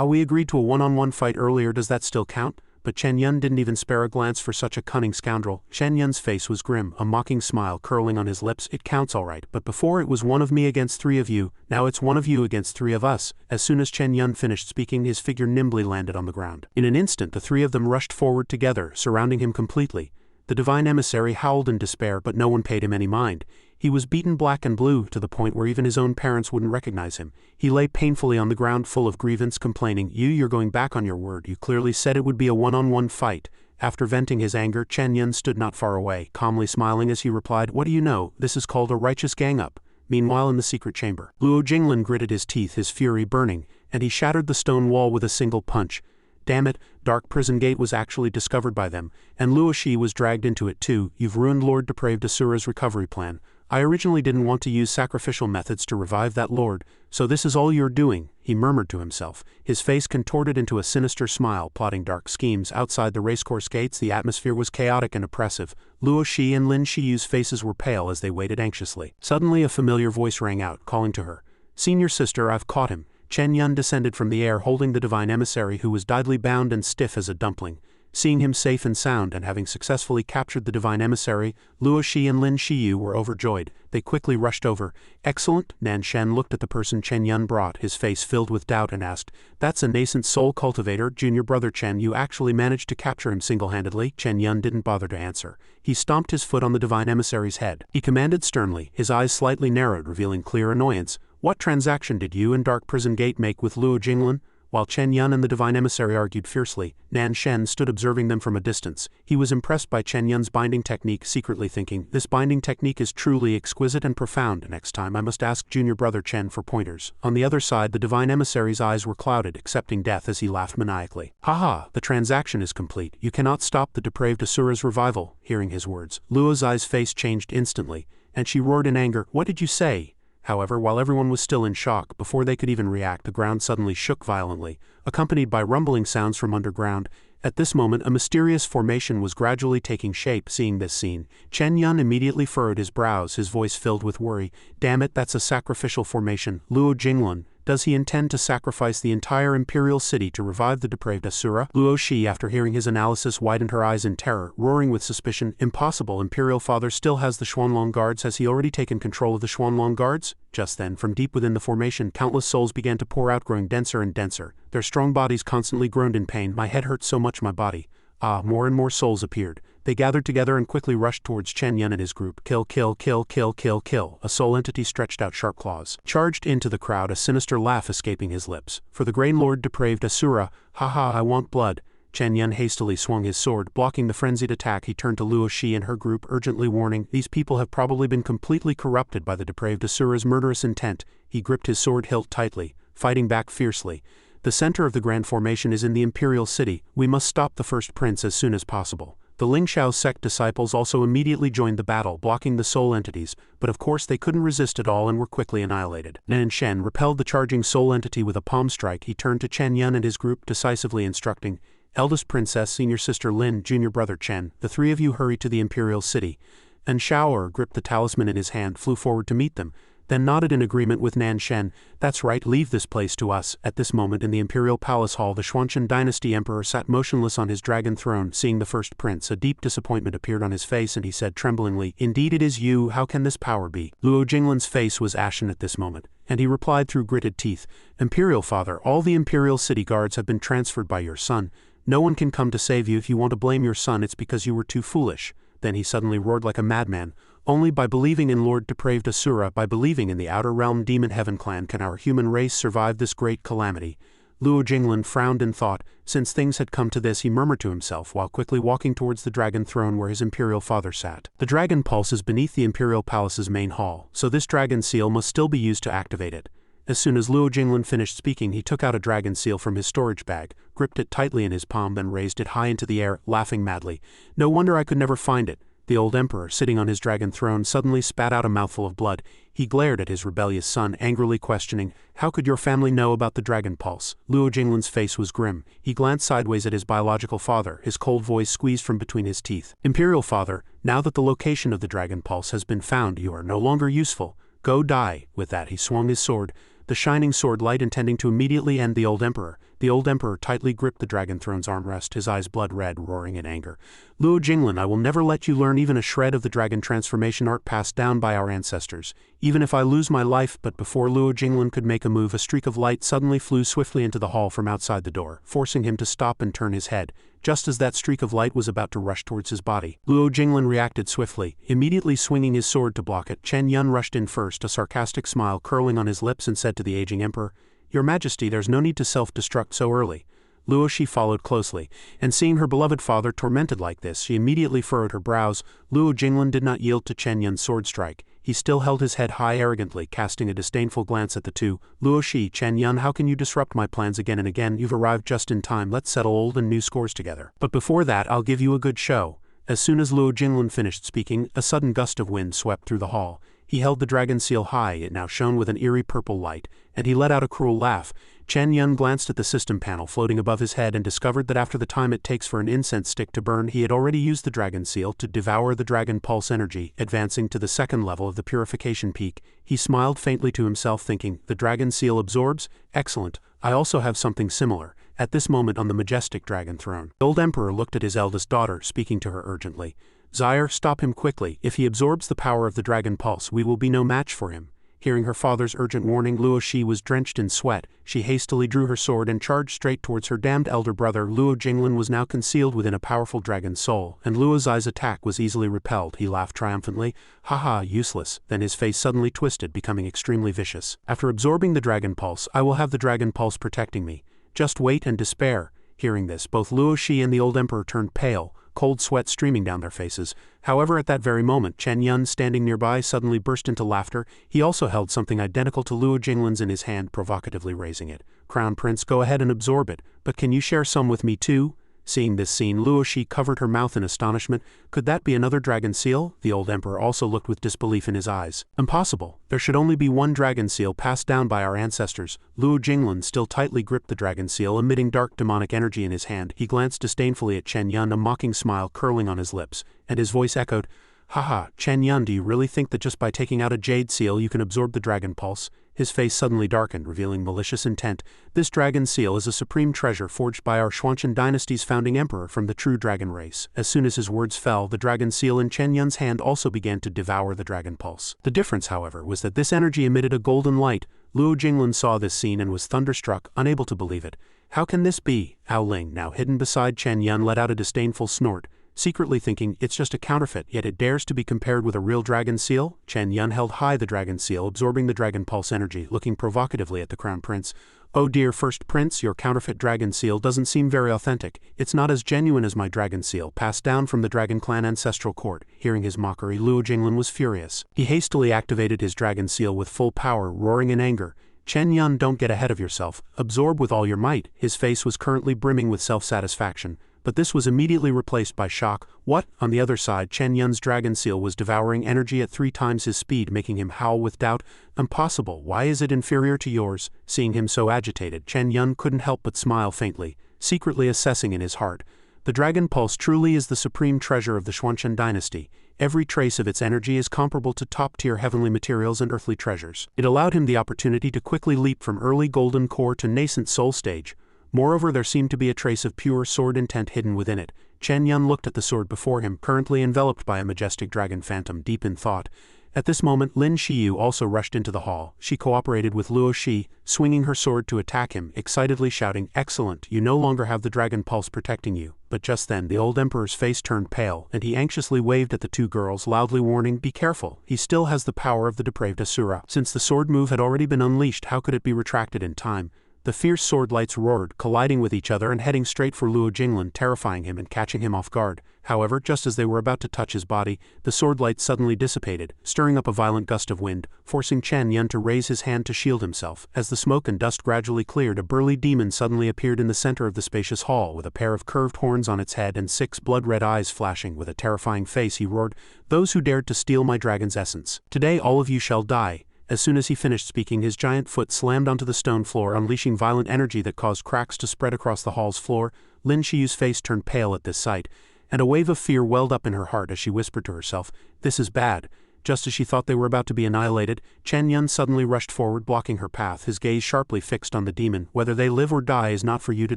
"We agreed to a one-on-one fight earlier, does that still count?" But Chen Yan didn't even spare a glance for such a cunning scoundrel. Chen Yan's face was grim, a mocking smile curling on his lips. "It counts all right, but before it was 1 of me against 3 of you, now it's 1 of you against 3 of us." As soon as Chen Yan finished speaking, his figure nimbly landed on the ground. In an instant the 3 of them rushed forward together, surrounding him completely. The divine emissary howled in despair, but no one paid him any mind. He was beaten black and blue to the point where even his own parents wouldn't recognize him. He lay painfully on the ground, full of grievance, complaining, You're going back on your word. You clearly said it would be a one-on-one fight." After venting his anger, Chen Yan stood not far away, calmly smiling as he replied, "What do you know? This is called a righteous gang-up." Meanwhile, in the secret chamber, Luo Jinglin gritted his teeth, his fury burning, and he shattered the stone wall with a single punch. Damn it, Dark Prison Gate was actually discovered by them, and Luo Shi was dragged into it too. "You've ruined Lord Depraved Asura's recovery plan. I originally didn't want to use sacrificial methods to revive that lord, so this is all you're doing," he murmured to himself, his face contorted into a sinister smile. Plotting dark schemes outside the racecourse gates, the atmosphere was chaotic and oppressive. Luo Shi and Lin Shiu's faces were pale as they waited anxiously. Suddenly a familiar voice rang out, calling to her, "Senior sister, I've caught him." Chen Yan descended from the air holding the divine emissary, who was deadly bound and stiff as a dumpling. Seeing him safe and sound and having successfully captured the divine emissary, Luo Shi and Lin Shiu were overjoyed. They quickly rushed over. "Excellent." Nan Shen looked at the person Chen Yan brought, his face filled with doubt, and asked, "That's a nascent soul cultivator, junior brother Chen. You actually managed to capture him single-handedly?" Chen Yan didn't bother to answer. He stomped his foot on the divine emissary's head. He commanded sternly, his eyes slightly narrowed, revealing clear annoyance, "What transaction did you and Dark Prison Gate make with Luo Jinglin? While Chen Yan and the divine emissary argued fiercely, Nan Shen stood observing them from a distance. He was impressed by Chen Yan's binding technique, secretly thinking, this binding technique is truly exquisite and profound. Next time I must ask junior brother Chen for pointers. On the other side, the divine emissary's eyes were clouded, accepting death as he laughed maniacally. Haha, the transaction is complete. You cannot stop the depraved Asura's revival. Hearing his words, Luo Zai's face changed instantly, and she roared in anger, what did you say? However, while everyone was still in shock, before they could even react, the ground suddenly shook violently, accompanied by rumbling sounds from underground. At this moment, a mysterious formation was gradually taking shape. Seeing this scene, Chen Yan immediately furrowed his brows, his voice filled with worry. Damn it, that's a sacrificial formation. Luo Jinglan, does he intend to sacrifice the entire imperial city to revive the depraved Asura? Luo Shi, after hearing his analysis, widened her eyes in terror, roaring with suspicion. Impossible, Imperial Father still has the Xuanlong Guards. Has he already taken control of the Xuanlong Guards? Just then, from deep within the formation, countless souls began to pour out, growing denser and denser. Their strong bodies constantly groaned in pain. My head hurts so much, my body. More and more souls appeared. They gathered together and quickly rushed towards Chen Yan and his group. Kill, kill, kill, kill, kill, kill. A soul entity stretched out sharp claws, charged into the crowd, a sinister laugh escaping his lips. For the Grain Lord depraved Asura, haha, I want blood. Chen Yan hastily swung his sword, blocking the frenzied attack. He turned to Luo Shi and her group, urgently warning, these people have probably been completely corrupted by the depraved Asura's murderous intent. He gripped his sword hilt tightly, fighting back fiercely. The center of the Grand Formation is in the Imperial City. We must stop the first prince as soon as possible. The Ling Shiu sect disciples also immediately joined the battle, blocking the soul entities, but of course they couldn't resist at all and were quickly annihilated. Nan Shen repelled the charging soul entity with a palm strike. He turned to Chen Yan and his group, decisively instructing, eldest princess, senior sister Lin, junior brother Chen, the three of you hurry to the Imperial City. And Xiao gripped the talisman in his hand, flew forward to meet them, then nodded in agreement with Nan Shen. That's right, leave this place to us. At this moment in the Imperial Palace Hall, the Xuanzhen Dynasty Emperor sat motionless on his dragon throne. Seeing the first prince, a deep disappointment appeared on his face and he said tremblingly, indeed it is you, how can this power be? Luo Jinglan's face was ashen at this moment, and he replied through gritted teeth, Imperial Father, all the Imperial City Guards have been transferred by your son. No one can come to save you. If you want to blame your son, it's because you were too foolish. Then he suddenly roared like a madman. Only by believing in Lord Depraved Asura, by believing in the Outer Realm Demon Heaven Clan can our human race survive this great calamity. Luo Jinglan frowned and thought. Since things had come to this, he murmured to himself while quickly walking towards the dragon throne where his imperial father sat. The dragon pulse is beneath the Imperial Palace's main hall, so this dragon seal must still be used to activate it. As soon as Luo Jinglan finished speaking, he took out a dragon seal from his storage bag, gripped it tightly in his palm, then raised it high into the air, laughing madly. No wonder I could never find it. The old emperor, sitting on his dragon throne, suddenly spat out a mouthful of blood. He glared at his rebellious son, angrily questioning, how could your family know about the dragon pulse? Luo Jinglan's face was grim. He glanced sideways at his biological father, his cold voice squeezed from between his teeth. Imperial Father, now that the location of the dragon pulse has been found, you are no longer useful. Go die. With that he swung his sword, the shining sword light, intending to immediately end the old emperor. The old emperor tightly gripped the dragon throne's armrest, his eyes blood red, roaring in anger. Luo Jinglan, I will never let you learn even a shred of the dragon transformation art passed down by our ancestors, even if I lose my life. But before Luo Jinglan could make a move, a streak of light suddenly flew swiftly into the hall from outside the door, forcing him to stop and turn his head. Just as that streak of light was about to rush towards his body, Luo Jinglan reacted swiftly, immediately swinging his sword to block it. Chen Yan rushed in first, a sarcastic smile curling on his lips, and said to the aging emperor, Your Majesty, there's no need to self-destruct so early. Luo Shi followed closely, and seeing her beloved father tormented like this, she immediately furrowed her brows. Luo Jinglan did not yield to Chen Yan's sword strike. He still held his head high arrogantly, casting a disdainful glance at the two. Luo Shi, Chen Yan, how can you disrupt my plans again and again? You've arrived just in time. Let's settle old and new scores together. But before that, I'll give you a good show. As soon as Luo Jinglan finished speaking, a sudden gust of wind swept through the hall. He held the dragon seal high, it now shone with an eerie purple light, and he let out a cruel laugh. Chen Yan glanced at the system panel floating above his head and discovered that after the time it takes for an incense stick to burn, he had already used the dragon seal to devour the dragon pulse energy, advancing to the second level of the purification peak. He smiled faintly to himself, thinking, the dragon seal absorbs? Excellent. I also have something similar. At this moment on the majestic dragon throne, the old emperor looked at his eldest daughter, speaking to her urgently. Sire, stop him quickly. If he absorbs the power of the dragon pulse, we will be no match for him. Hearing her father's urgent warning, Luo Shi was drenched in sweat. She hastily drew her sword and charged straight towards her damned elder brother. Luo Jinglan was now concealed within a powerful dragon soul, and Luo Zai's attack was easily repelled. He laughed triumphantly. Haha, useless. Then his face suddenly twisted, becoming extremely vicious. After absorbing the dragon pulse, I will have the dragon pulse protecting me. Just wait and despair. Hearing this, both Luo Shi and the old emperor turned pale, cold sweat streaming down their faces. However, at that very moment, Chen Yan, standing nearby, suddenly burst into laughter. He also held something identical to Luo Jinglin's in his hand, provocatively raising it. Crown Prince, go ahead and absorb it, but can you share some with me too? Seeing this scene, Luo Shi covered her mouth in astonishment. Could that be another dragon seal? The old emperor also looked with disbelief in his eyes. Impossible. There should only be one dragon seal passed down by our ancestors. Luo Jinglin still tightly gripped the dragon seal, emitting dark demonic energy in his hand. He glanced disdainfully at Chen Yan, a mocking smile curling on his lips, and his voice echoed, "Haha, Chen Yan, do you really think that just by taking out a jade seal you can absorb the dragon pulse?" His face suddenly darkened, revealing malicious intent. "This dragon seal is a supreme treasure forged by our Xuanchen dynasty's founding emperor from the true dragon race." As soon as his words fell, the dragon seal in Chen Yan's hand also began to devour the dragon pulse. The difference, however, was that this energy emitted a golden light. Luo Jinglin saw this scene and was thunderstruck, unable to believe it. How can this be? Ao Ling, now hidden beside Chen Yan, let out a disdainful snort, secretly thinking, it's just a counterfeit, yet it dares to be compared with a real dragon seal? Chen Yan held high the dragon seal, absorbing the dragon pulse energy, looking provocatively at the crown prince. "Oh dear first prince, your counterfeit dragon seal doesn't seem very authentic. It's not as genuine as my dragon seal, passed down from the dragon clan ancestral court." Hearing his mockery, Luo Jinglin was furious. He hastily activated his dragon seal with full power, roaring in anger. "Chen Yan, don't get ahead of yourself. Absorb with all your might." His face was currently brimming with self-satisfaction, but this was immediately replaced by shock. What? On the other side, Chen Yan's dragon seal was devouring energy at 3 times his speed, making him howl with doubt. "Impossible. Why is it inferior to yours?" Seeing him so agitated, Chen Yan couldn't help but smile faintly, secretly assessing in his heart. The dragon pulse truly is the supreme treasure of the Xuanchen dynasty. Every trace of its energy is comparable to top-tier heavenly materials and earthly treasures. It allowed him the opportunity to quickly leap from early golden core to nascent soul stage. Moreover, there seemed to be a trace of pure sword intent hidden within it. Chen Yan looked at the sword before him, currently enveloped by a majestic dragon phantom, deep in thought. At this moment, Lin Shiu also rushed into the hall. She cooperated with Luo Shi, swinging her sword to attack him, excitedly shouting, "Excellent, you no longer have the dragon pulse protecting you." But just then, the old emperor's face turned pale, and he anxiously waved at the 2 girls, loudly warning, "Be careful, he still has the power of the depraved Asura." Since the sword move had already been unleashed, how could it be retracted in time? The fierce sword lights roared, colliding with each other and heading straight for Luo Jinglin, terrifying him and catching him off guard. However, just as they were about to touch his body, the sword light suddenly dissipated, stirring up a violent gust of wind, forcing Chen Yan to raise his hand to shield himself. As the smoke and dust gradually cleared, a burly demon suddenly appeared in the center of the spacious hall, with a pair of curved horns on its head and 6 blood-red eyes flashing. With a terrifying face, he roared, "Those who dared to steal my dragon's essence, today all of you shall die." As soon as he finished speaking, his giant foot slammed onto the stone floor, unleashing violent energy that caused cracks to spread across the hall's floor. Lin Shiu's face turned pale at this sight, and a wave of fear welled up in her heart as she whispered to herself, "This is bad." Just as she thought they were about to be annihilated, Chen Yan suddenly rushed forward, blocking her path, his gaze sharply fixed on the demon. "Whether they live or die is not for you to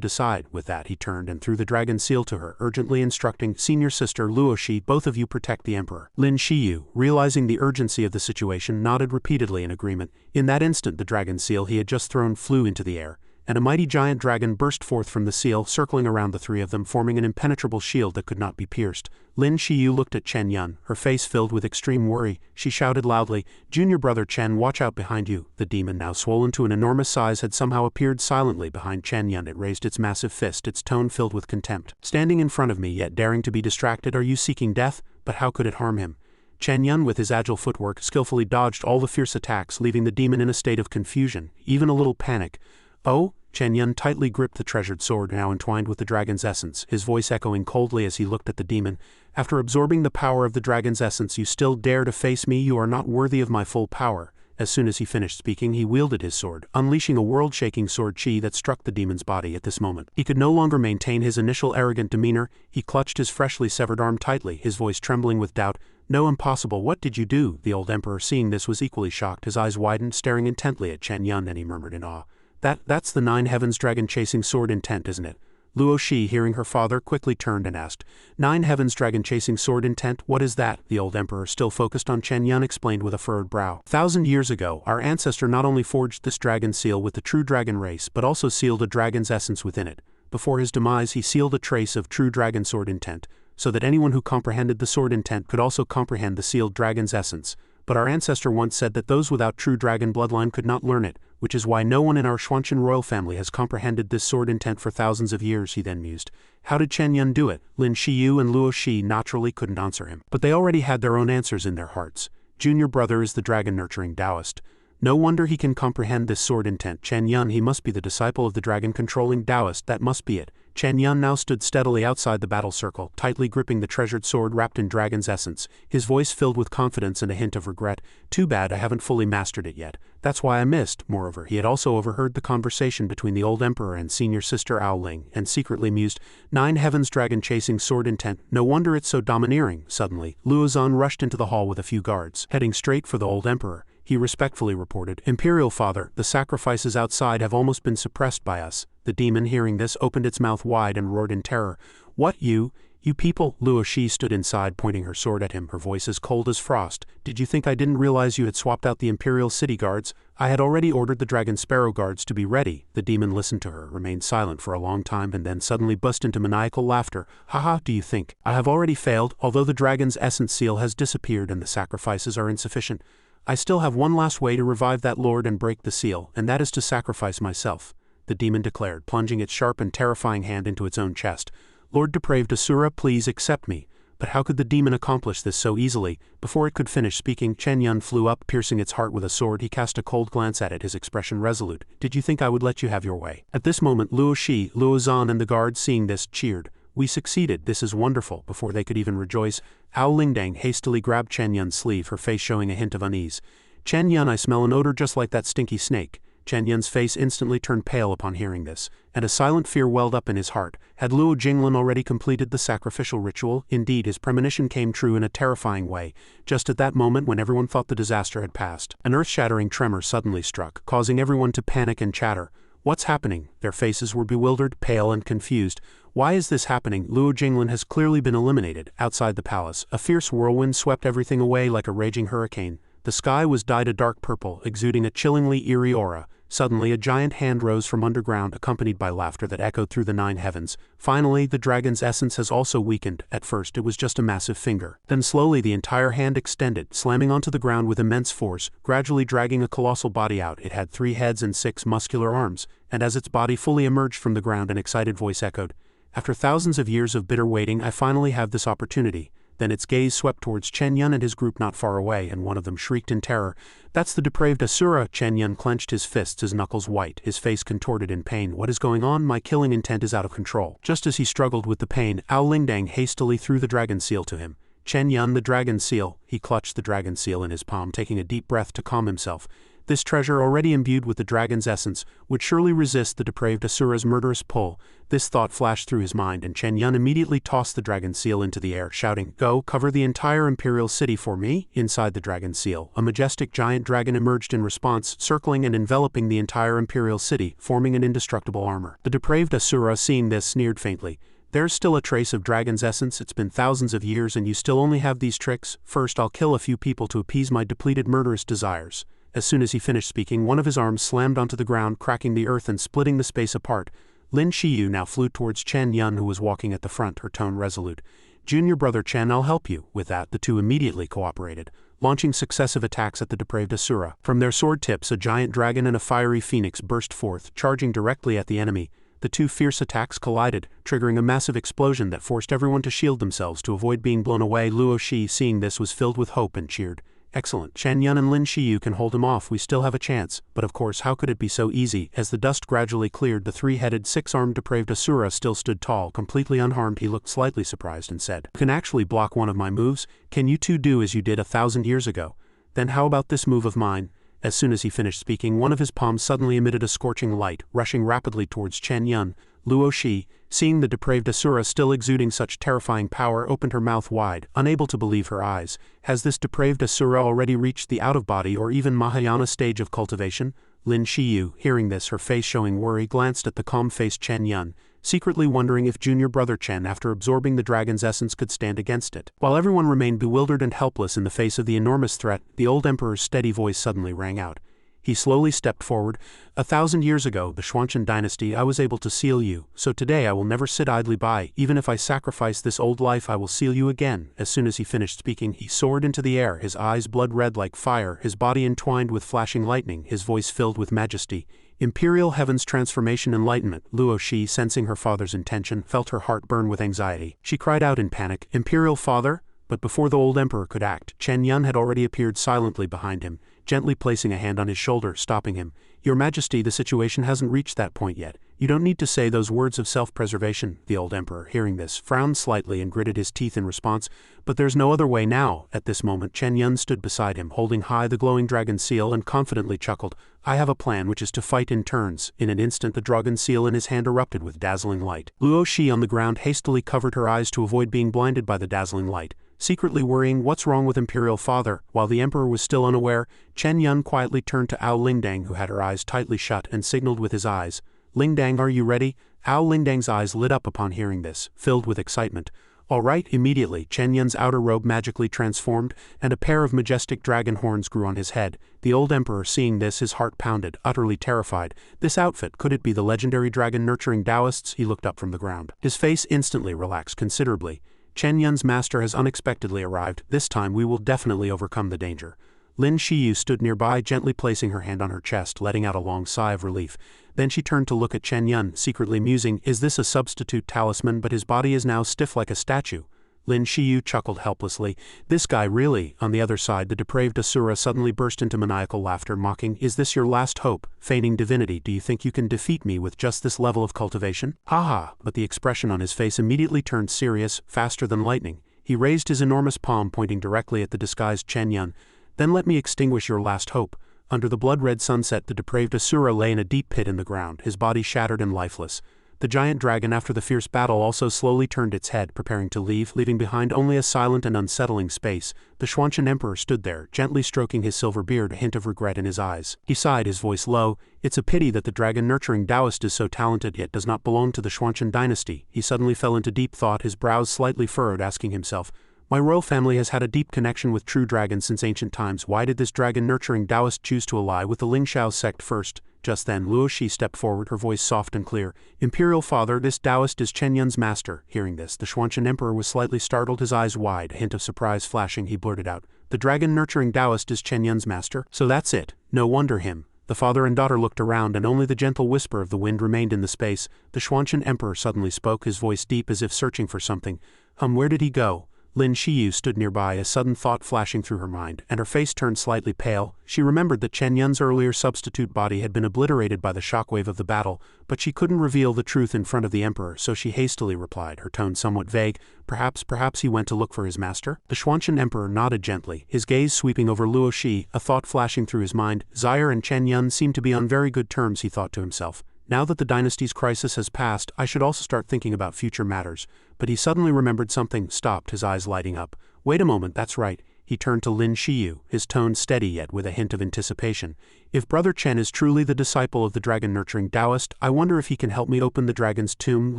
decide." With that, he turned and threw the dragon seal to her, urgently instructing, "Senior sister Luo Shi, both of you protect the emperor." Lin Shiu, realizing the urgency of the situation, nodded repeatedly in agreement. In that instant, the dragon seal he had just thrown flew into the air, and a mighty giant dragon burst forth from the seal, circling around the 3 of them, forming an impenetrable shield that could not be pierced. Lin Shiu looked at Chen Yan, her face filled with extreme worry. She shouted loudly, "Junior brother Chen, watch out behind you." The demon, now swollen to an enormous size, had somehow appeared silently behind Chen Yan. It raised its massive fist, its tone filled with contempt. "Standing in front of me, yet daring to be distracted, are you seeking death? But how could it harm him?" Chen Yan, with his agile footwork, skillfully dodged all the fierce attacks, leaving the demon in a state of confusion, even a little panic. "Oh?" Chen Yan tightly gripped the treasured sword, now entwined with the dragon's essence, his voice echoing coldly as he looked at the demon. "After absorbing the power of the dragon's essence, you still dare to face me? You are not worthy of my full power." As soon as he finished speaking, he wielded his sword, unleashing a world-shaking sword chi that struck the demon's body. At this moment, he could no longer maintain his initial arrogant demeanor. He clutched his freshly severed arm tightly, his voice trembling with doubt. "No, impossible. What did you do?" The old emperor, seeing this, was equally shocked. His eyes widened, staring intently at Chen Yan, and he murmured in awe, That's the 9 heavens dragon chasing sword intent, isn't it?" Luo Shi, hearing her father, quickly turned and asked, 9 heavens dragon chasing sword intent, what is that?" The old emperor, still focused on Chen Yan, explained with a furrowed brow. 1,000 years ago, our ancestor not only forged this dragon seal with the true dragon race, but also sealed a dragon's essence within it. Before his demise, he sealed a trace of true dragon sword intent, so that anyone who comprehended the sword intent could also comprehend the sealed dragon's essence. But our ancestor once said that those without true dragon bloodline could not learn it. which is why no one in our Xuanchen royal family has comprehended this sword intent for thousands of years, he then mused. How did Chen Yan do it? Lin Shiu and Luo Shi naturally couldn't answer him. But they already had their own answers in their hearts. Junior brother is the dragon-nurturing Taoist. No wonder he can comprehend this sword intent. Chen Yan, he must be the disciple of the dragon-controlling Taoist, that must be it. Chen Yan now stood steadily outside the battle circle, tightly gripping the treasured sword wrapped in dragon's essence, his voice filled with confidence and a hint of regret. Too bad I haven't fully mastered it yet. That's why I missed. Moreover, he had also overheard the conversation between the old emperor and senior sister Ling, and secretly mused, 9 heavens dragon-chasing sword intent, no wonder it's so domineering. Suddenly, Luozan rushed into the hall with a few guards, heading straight for the old emperor. He respectfully reported, Imperial Father, the sacrifices outside have almost been suppressed by us. The demon, hearing this, opened its mouth wide and roared in terror. What, you people? Luo Shi stood inside, pointing her sword at him, her voice as cold as frost. Did you think I didn't realize you had swapped out the Imperial City Guards? I had already ordered the Dragon Sparrow Guards to be ready. The demon listened to her, remained silent for a long time, and then suddenly burst into maniacal laughter. Haha, do you think I have already failed? Although the dragon's essence seal has disappeared and the sacrifices are insufficient, I still have one last way to revive that lord and break the seal, and that is to sacrifice myself, the demon declared, plunging its sharp and terrifying hand into its own chest. Lord depraved Asura, please accept me. But how could the demon accomplish this so easily? Before it could finish speaking, Chen Yan flew up, piercing its heart with a sword. He cast a cold glance at it, his expression resolute. Did you think I would let you have your way? At this moment, Luo Shi, Luo Zan and the guards, seeing this, cheered. We succeeded, this is wonderful. Before they could even rejoice, Lingdang hastily grabbed Chen Yan's sleeve, her face showing a hint of unease. Chen Yan, I smell an odor just like that stinky snake. Chen Yan's face instantly turned pale upon hearing this, and a silent fear welled up in his heart. Had Luo Jinglan already completed the sacrificial ritual? Indeed, his premonition came true in a terrifying way. Just at that moment when everyone thought the disaster had passed, an earth-shattering tremor suddenly struck, causing everyone to panic and chatter. What's happening? Their faces were bewildered, pale, and confused. Why is this happening? Luo Jinglan has clearly been eliminated. Outside the palace, a fierce whirlwind swept everything away like a raging hurricane. The sky was dyed a dark purple, exuding a chillingly eerie aura. Suddenly, a giant hand rose from underground, accompanied by laughter that echoed through the 9 heavens. Finally, the dragon's essence has also weakened. At first, it was just a massive finger. Then slowly the entire hand extended, slamming onto the ground with immense force, gradually dragging a colossal body out. It had 3 heads and 6 muscular arms, and as its body fully emerged from the ground, an excited voice echoed, After thousands of years of bitter waiting, I finally have this opportunity. Then its gaze swept towards Chen Yan and his group not far away, and one of them shrieked in terror. That's the depraved Asura! Chen Yan clenched his fists, his knuckles white, his face contorted in pain. What is going on? My killing intent is out of control. Just as he struggled with the pain, Lingdang hastily threw the dragon seal to him. Chen Yan, the dragon seal. He clutched the dragon seal in his palm, taking a deep breath to calm himself. This treasure, already imbued with the dragon's essence, would surely resist the depraved Asura's murderous pull. This thought flashed through his mind, and Chen Yan immediately tossed the dragon seal into the air, shouting, Go, cover the entire imperial city for me. Inside the dragon seal, a majestic giant dragon emerged in response, circling and enveloping the entire imperial city, forming an indestructible armor. The depraved Asura, seeing this, sneered faintly. There's still a trace of dragon's essence. It's been thousands of years and you still only have these tricks. First, I'll kill a few people to appease my depleted murderous desires. As soon as he finished speaking, one of his arms slammed onto the ground, cracking the earth and splitting the space apart. Lin Shiu now flew towards Chen Yan, who was walking at the front, her tone resolute. Junior brother Chen, I'll help you. With that, the two immediately cooperated, launching successive attacks at the depraved Asura. From their sword tips, a giant dragon and a fiery phoenix burst forth, charging directly at the enemy. The two fierce attacks collided, triggering a massive explosion that forced everyone to shield themselves to avoid being blown away. Luo Shi, seeing this, was filled with hope and cheered. Excellent. Chen Yan and Lin Shiu can hold him off. We still have a chance. But of course, how could it be so easy? As the dust gradually cleared, the 3-headed, 6-armed depraved Asura still stood tall, completely unharmed. He looked slightly surprised and said, You can actually block one of my moves? Can you two do as you did 1,000 years ago? Then how about this move of mine? As soon as he finished speaking, one of his palms suddenly emitted a scorching light, rushing rapidly towards Chen Yan. Luo Shi, seeing the depraved Asura still exuding such terrifying power, opened her mouth wide, unable to believe her eyes. Has this depraved Asura already reached the out-of-body or even Mahayana stage of cultivation? Lin Shiu, hearing this, her face showing worry, glanced at the calm-faced Chen Yan, secretly wondering if junior brother Chen, after absorbing the dragon's essence, could stand against it. While everyone remained bewildered and helpless in the face of the enormous threat, the old emperor's steady voice suddenly rang out. He slowly stepped forward. 1,000 years ago, the Xuanchen dynasty, I was able to seal you, so today I will never sit idly by. Even if I sacrifice this old life, I will seal you again. As soon as he finished speaking, he soared into the air, his eyes blood-red like fire, his body entwined with flashing lightning, his voice filled with majesty. Imperial Heaven's transformation enlightenment. Luo Shi, sensing her father's intention, felt her heart burn with anxiety. She cried out in panic, "Imperial father?" But before the old emperor could act, Chen Yan had already appeared silently behind him, gently placing a hand on his shoulder, stopping him. "Your Majesty, the situation hasn't reached that point yet. You don't need to say those words of self-preservation." The old emperor, hearing this, frowned slightly and gritted his teeth in response. "But there's no other way now." At this moment, Chen Yan stood beside him, holding high the glowing dragon seal, and confidently chuckled. "I have a plan, which is to fight in turns." In an instant, the dragon seal in his hand erupted with dazzling light. Luo Shi on the ground hastily covered her eyes to avoid being blinded by the dazzling light, secretly worrying what's wrong with Imperial Father. While the emperor was still unaware, Chen Yan quietly turned to Ao Lingdang, who had her eyes tightly shut, and signaled with his eyes. "Lingdang, are you ready?" Ao Lingdang's eyes lit up upon hearing this, filled with excitement. "All right." Immediately, Chen Yan's outer robe magically transformed, and a pair of majestic dragon horns grew on his head. The old emperor, seeing this, his heart pounded, utterly terrified. This outfit, could it be the legendary dragon-nurturing Taoists? He looked up from the ground. His face instantly relaxed considerably. Chen Yan's master has unexpectedly arrived. This time we will definitely overcome the danger. Lin Shiu stood nearby, gently placing her hand on her chest, letting out a long sigh of relief. Then she turned to look at Chen Yan, secretly musing, "Is this a substitute talisman?" But his body is now stiff like a statue. Lin Shiu chuckled helplessly. "This guy really?" On the other side, the depraved Asura suddenly burst into maniacal laughter, mocking, "Is this your last hope? Feigning divinity, do you think you can defeat me with just this level of cultivation? Haha!" But the expression on his face immediately turned serious, faster than lightning. He raised his enormous palm, pointing directly at the disguised Chen Yan. "Then let me extinguish your last hope." Under the blood-red sunset, the depraved Asura lay in a deep pit in the ground, his body shattered and lifeless. The giant dragon, after the fierce battle, also slowly turned its head, preparing to leave, leaving behind only a silent and unsettling space. The Xuanchen emperor stood there, gently stroking his silver beard, a hint of regret in his eyes. He sighed, his voice low. "It's a pity that the dragon-nurturing Taoist is so talented yet does not belong to the Xuanchen dynasty." He suddenly fell into deep thought, his brows slightly furrowed, asking himself, "My royal family has had a deep connection with true dragons since ancient times. Why did this dragon-nurturing Taoist choose to ally with the Ling Shiu sect first?" Just then, Luo Shi stepped forward, her voice soft and clear. "Imperial Father, this Taoist is Chen Yan's master." Hearing this, the Xuanchen emperor was slightly startled, his eyes wide, a hint of surprise flashing. He blurted out, "The dragon-nurturing Taoist is Chen Yan's master? So that's it. No wonder him." The father and daughter looked around, and only the gentle whisper of the wind remained in the space. The Xuanchen emperor suddenly spoke, his voice deep as if searching for something. Where did he go?" Lin Shiu stood nearby, a sudden thought flashing through her mind, and her face turned slightly pale. She remembered that Chen Yan's earlier substitute body had been obliterated by the shockwave of the battle, but she couldn't reveal the truth in front of the emperor, so she hastily replied, her tone somewhat vague, Perhaps he went to look for his master?" The Xuanchen emperor nodded gently, his gaze sweeping over Luo Shi, a thought flashing through his mind. Zaire and Chen Yan seemed to be on very good terms, he thought to himself. Now that the dynasty's crisis has passed, I should also start thinking about future matters. But he suddenly remembered something, stopped, his eyes lighting up. "Wait a moment, that's right." He turned to Lin Shiu, his tone steady yet with a hint of anticipation. "If Brother Chen is truly the disciple of the dragon-nurturing Taoist, I wonder if he can help me open the dragon's tomb."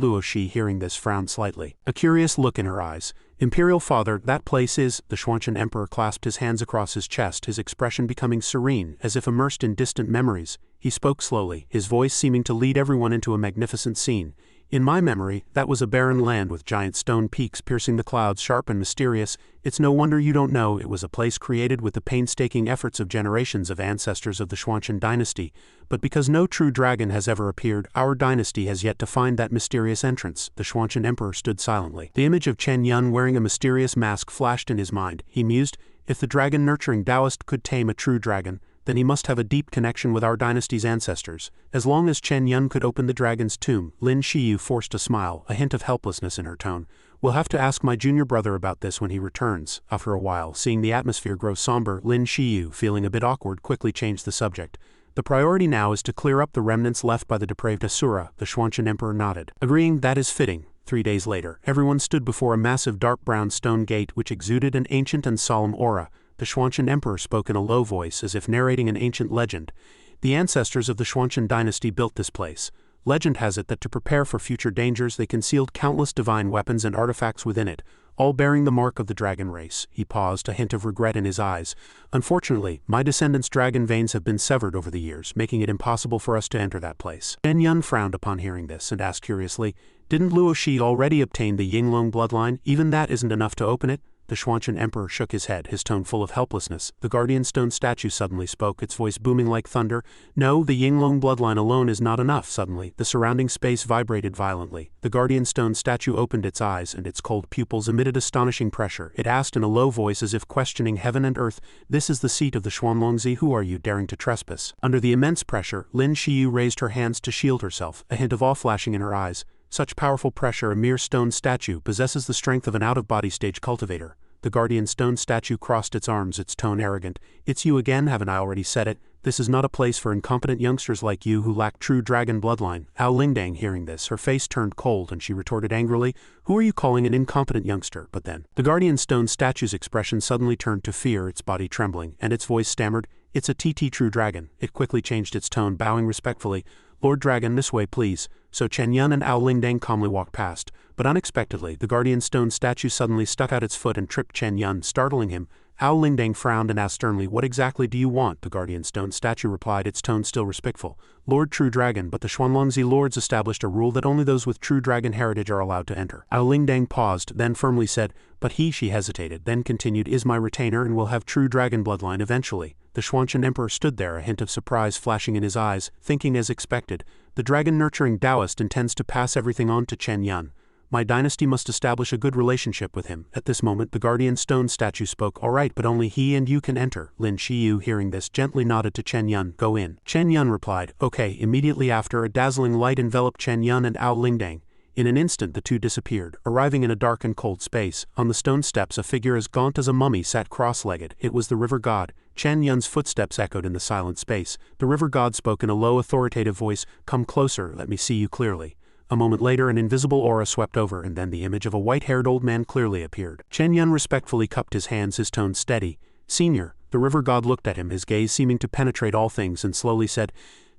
Luo Shi, hearing this, frowned slightly, a curious look in her eyes. "Imperial Father, that place is—" The Xuanchen emperor clasped his hands across his chest, his expression becoming serene, as if immersed in distant memories. He spoke slowly, his voice seeming to lead everyone into a magnificent scene. "In my memory, that was a barren land with giant stone peaks piercing the clouds, sharp and mysterious. It's no wonder you don't know. It was a place created with the painstaking efforts of generations of ancestors of the Xuanchen dynasty. But because no true dragon has ever appeared, our dynasty has yet to find that mysterious entrance." The Xuanchen emperor stood silently. The image of Chen Yan wearing a mysterious mask flashed in his mind. He mused, "If the dragon-nurturing Taoist could tame a true dragon, then he must have a deep connection with our dynasty's ancestors. As long as Chen Yan could open the dragon's tomb." Lin Shiu forced a smile, a hint of helplessness in her tone. "We'll have to ask my junior brother about this when he returns." After a while, seeing the atmosphere grow somber, Lin Shiu, feeling a bit awkward, quickly changed the subject. "The priority now is to clear up the remnants left by the depraved Asura." The Xuanchen emperor nodded, agreeing that is fitting. 3 days later, everyone stood before a massive dark brown stone gate which exuded an ancient and solemn aura. The Xuanchen emperor spoke in a low voice, as if narrating an ancient legend. "The ancestors of the Xuanchen dynasty built this place. Legend has it that to prepare for future dangers they concealed countless divine weapons and artifacts within it, all bearing the mark of the dragon race. He paused, a hint of regret in his eyes. Unfortunately, my descendants' dragon veins have been severed over the years, making it impossible for us to enter that place. Chen Yan frowned upon hearing this and asked curiously, didn't Luo Shi already obtain the Yinglong bloodline? Even that isn't enough to open it? The Xuanchen emperor shook his head, his tone full of helplessness. The guardian stone statue suddenly spoke, its voice booming like thunder. No, the Yinglong bloodline alone is not enough. Suddenly, the surrounding space vibrated violently. The guardian stone statue opened its eyes, and its cold pupils emitted astonishing pressure. It asked in a low voice as if questioning heaven and earth, this is the seat of the Xuanlongzi, who are you, daring to trespass? Under the immense pressure, Lin Shiu raised her hands to shield herself, a hint of awe flashing in her eyes. Such powerful pressure, a mere stone statue possesses the strength of an out-of-body stage cultivator. The guardian stone statue crossed its arms, its tone arrogant. It's you again, haven't I already said it? This is not a place for incompetent youngsters like you who lack true dragon bloodline. Ao Lingdang, hearing this, her face turned cold and she retorted angrily, who are you calling an incompetent youngster? But then, the guardian stone statue's expression suddenly turned to fear, its body trembling, and its voice stammered, it's a TT true dragon. It quickly changed its tone, bowing respectfully, Lord Dragon, this way please. So Chen Yan and Ao Lingdang calmly walked past, but unexpectedly, the guardian stone statue suddenly stuck out its foot and tripped Chen Yan, startling him. Ao Lingdang frowned and asked sternly, what exactly do you want? The guardian stone statue replied, its tone still respectful. Lord True Dragon, but the Xuanlongzi lords established a rule that only those with true dragon heritage are allowed to enter. Ao Lingdang paused, then firmly said, but she hesitated, then continued, is my retainer and will have true dragon bloodline eventually. The Xuanchen emperor stood there, a hint of surprise flashing in his eyes, thinking as expected, the dragon-nurturing Taoist intends to pass everything on to Chen Yan. My dynasty must establish a good relationship with him. At this moment the guardian stone statue spoke, all right, but only he and you can enter. Lin Shiu, hearing this, gently nodded to Chen Yan, go in. Chen Yan replied, okay. Immediately after, a dazzling light enveloped Chen Yan and Ao Lingdang. In an instant the two disappeared, arriving in a dark and cold space. On the stone steps a figure as gaunt as a mummy sat cross-legged. It was the river god. Chen Yan's footsteps echoed in the silent space. The river god spoke in a low authoritative voice, come closer, let me see you clearly. A moment later an invisible aura swept over, and then the image of a white-haired old man clearly appeared. Chen Yan respectfully cupped his hands, his tone steady. Senior, the river god looked at him, his gaze seeming to penetrate all things, and slowly said,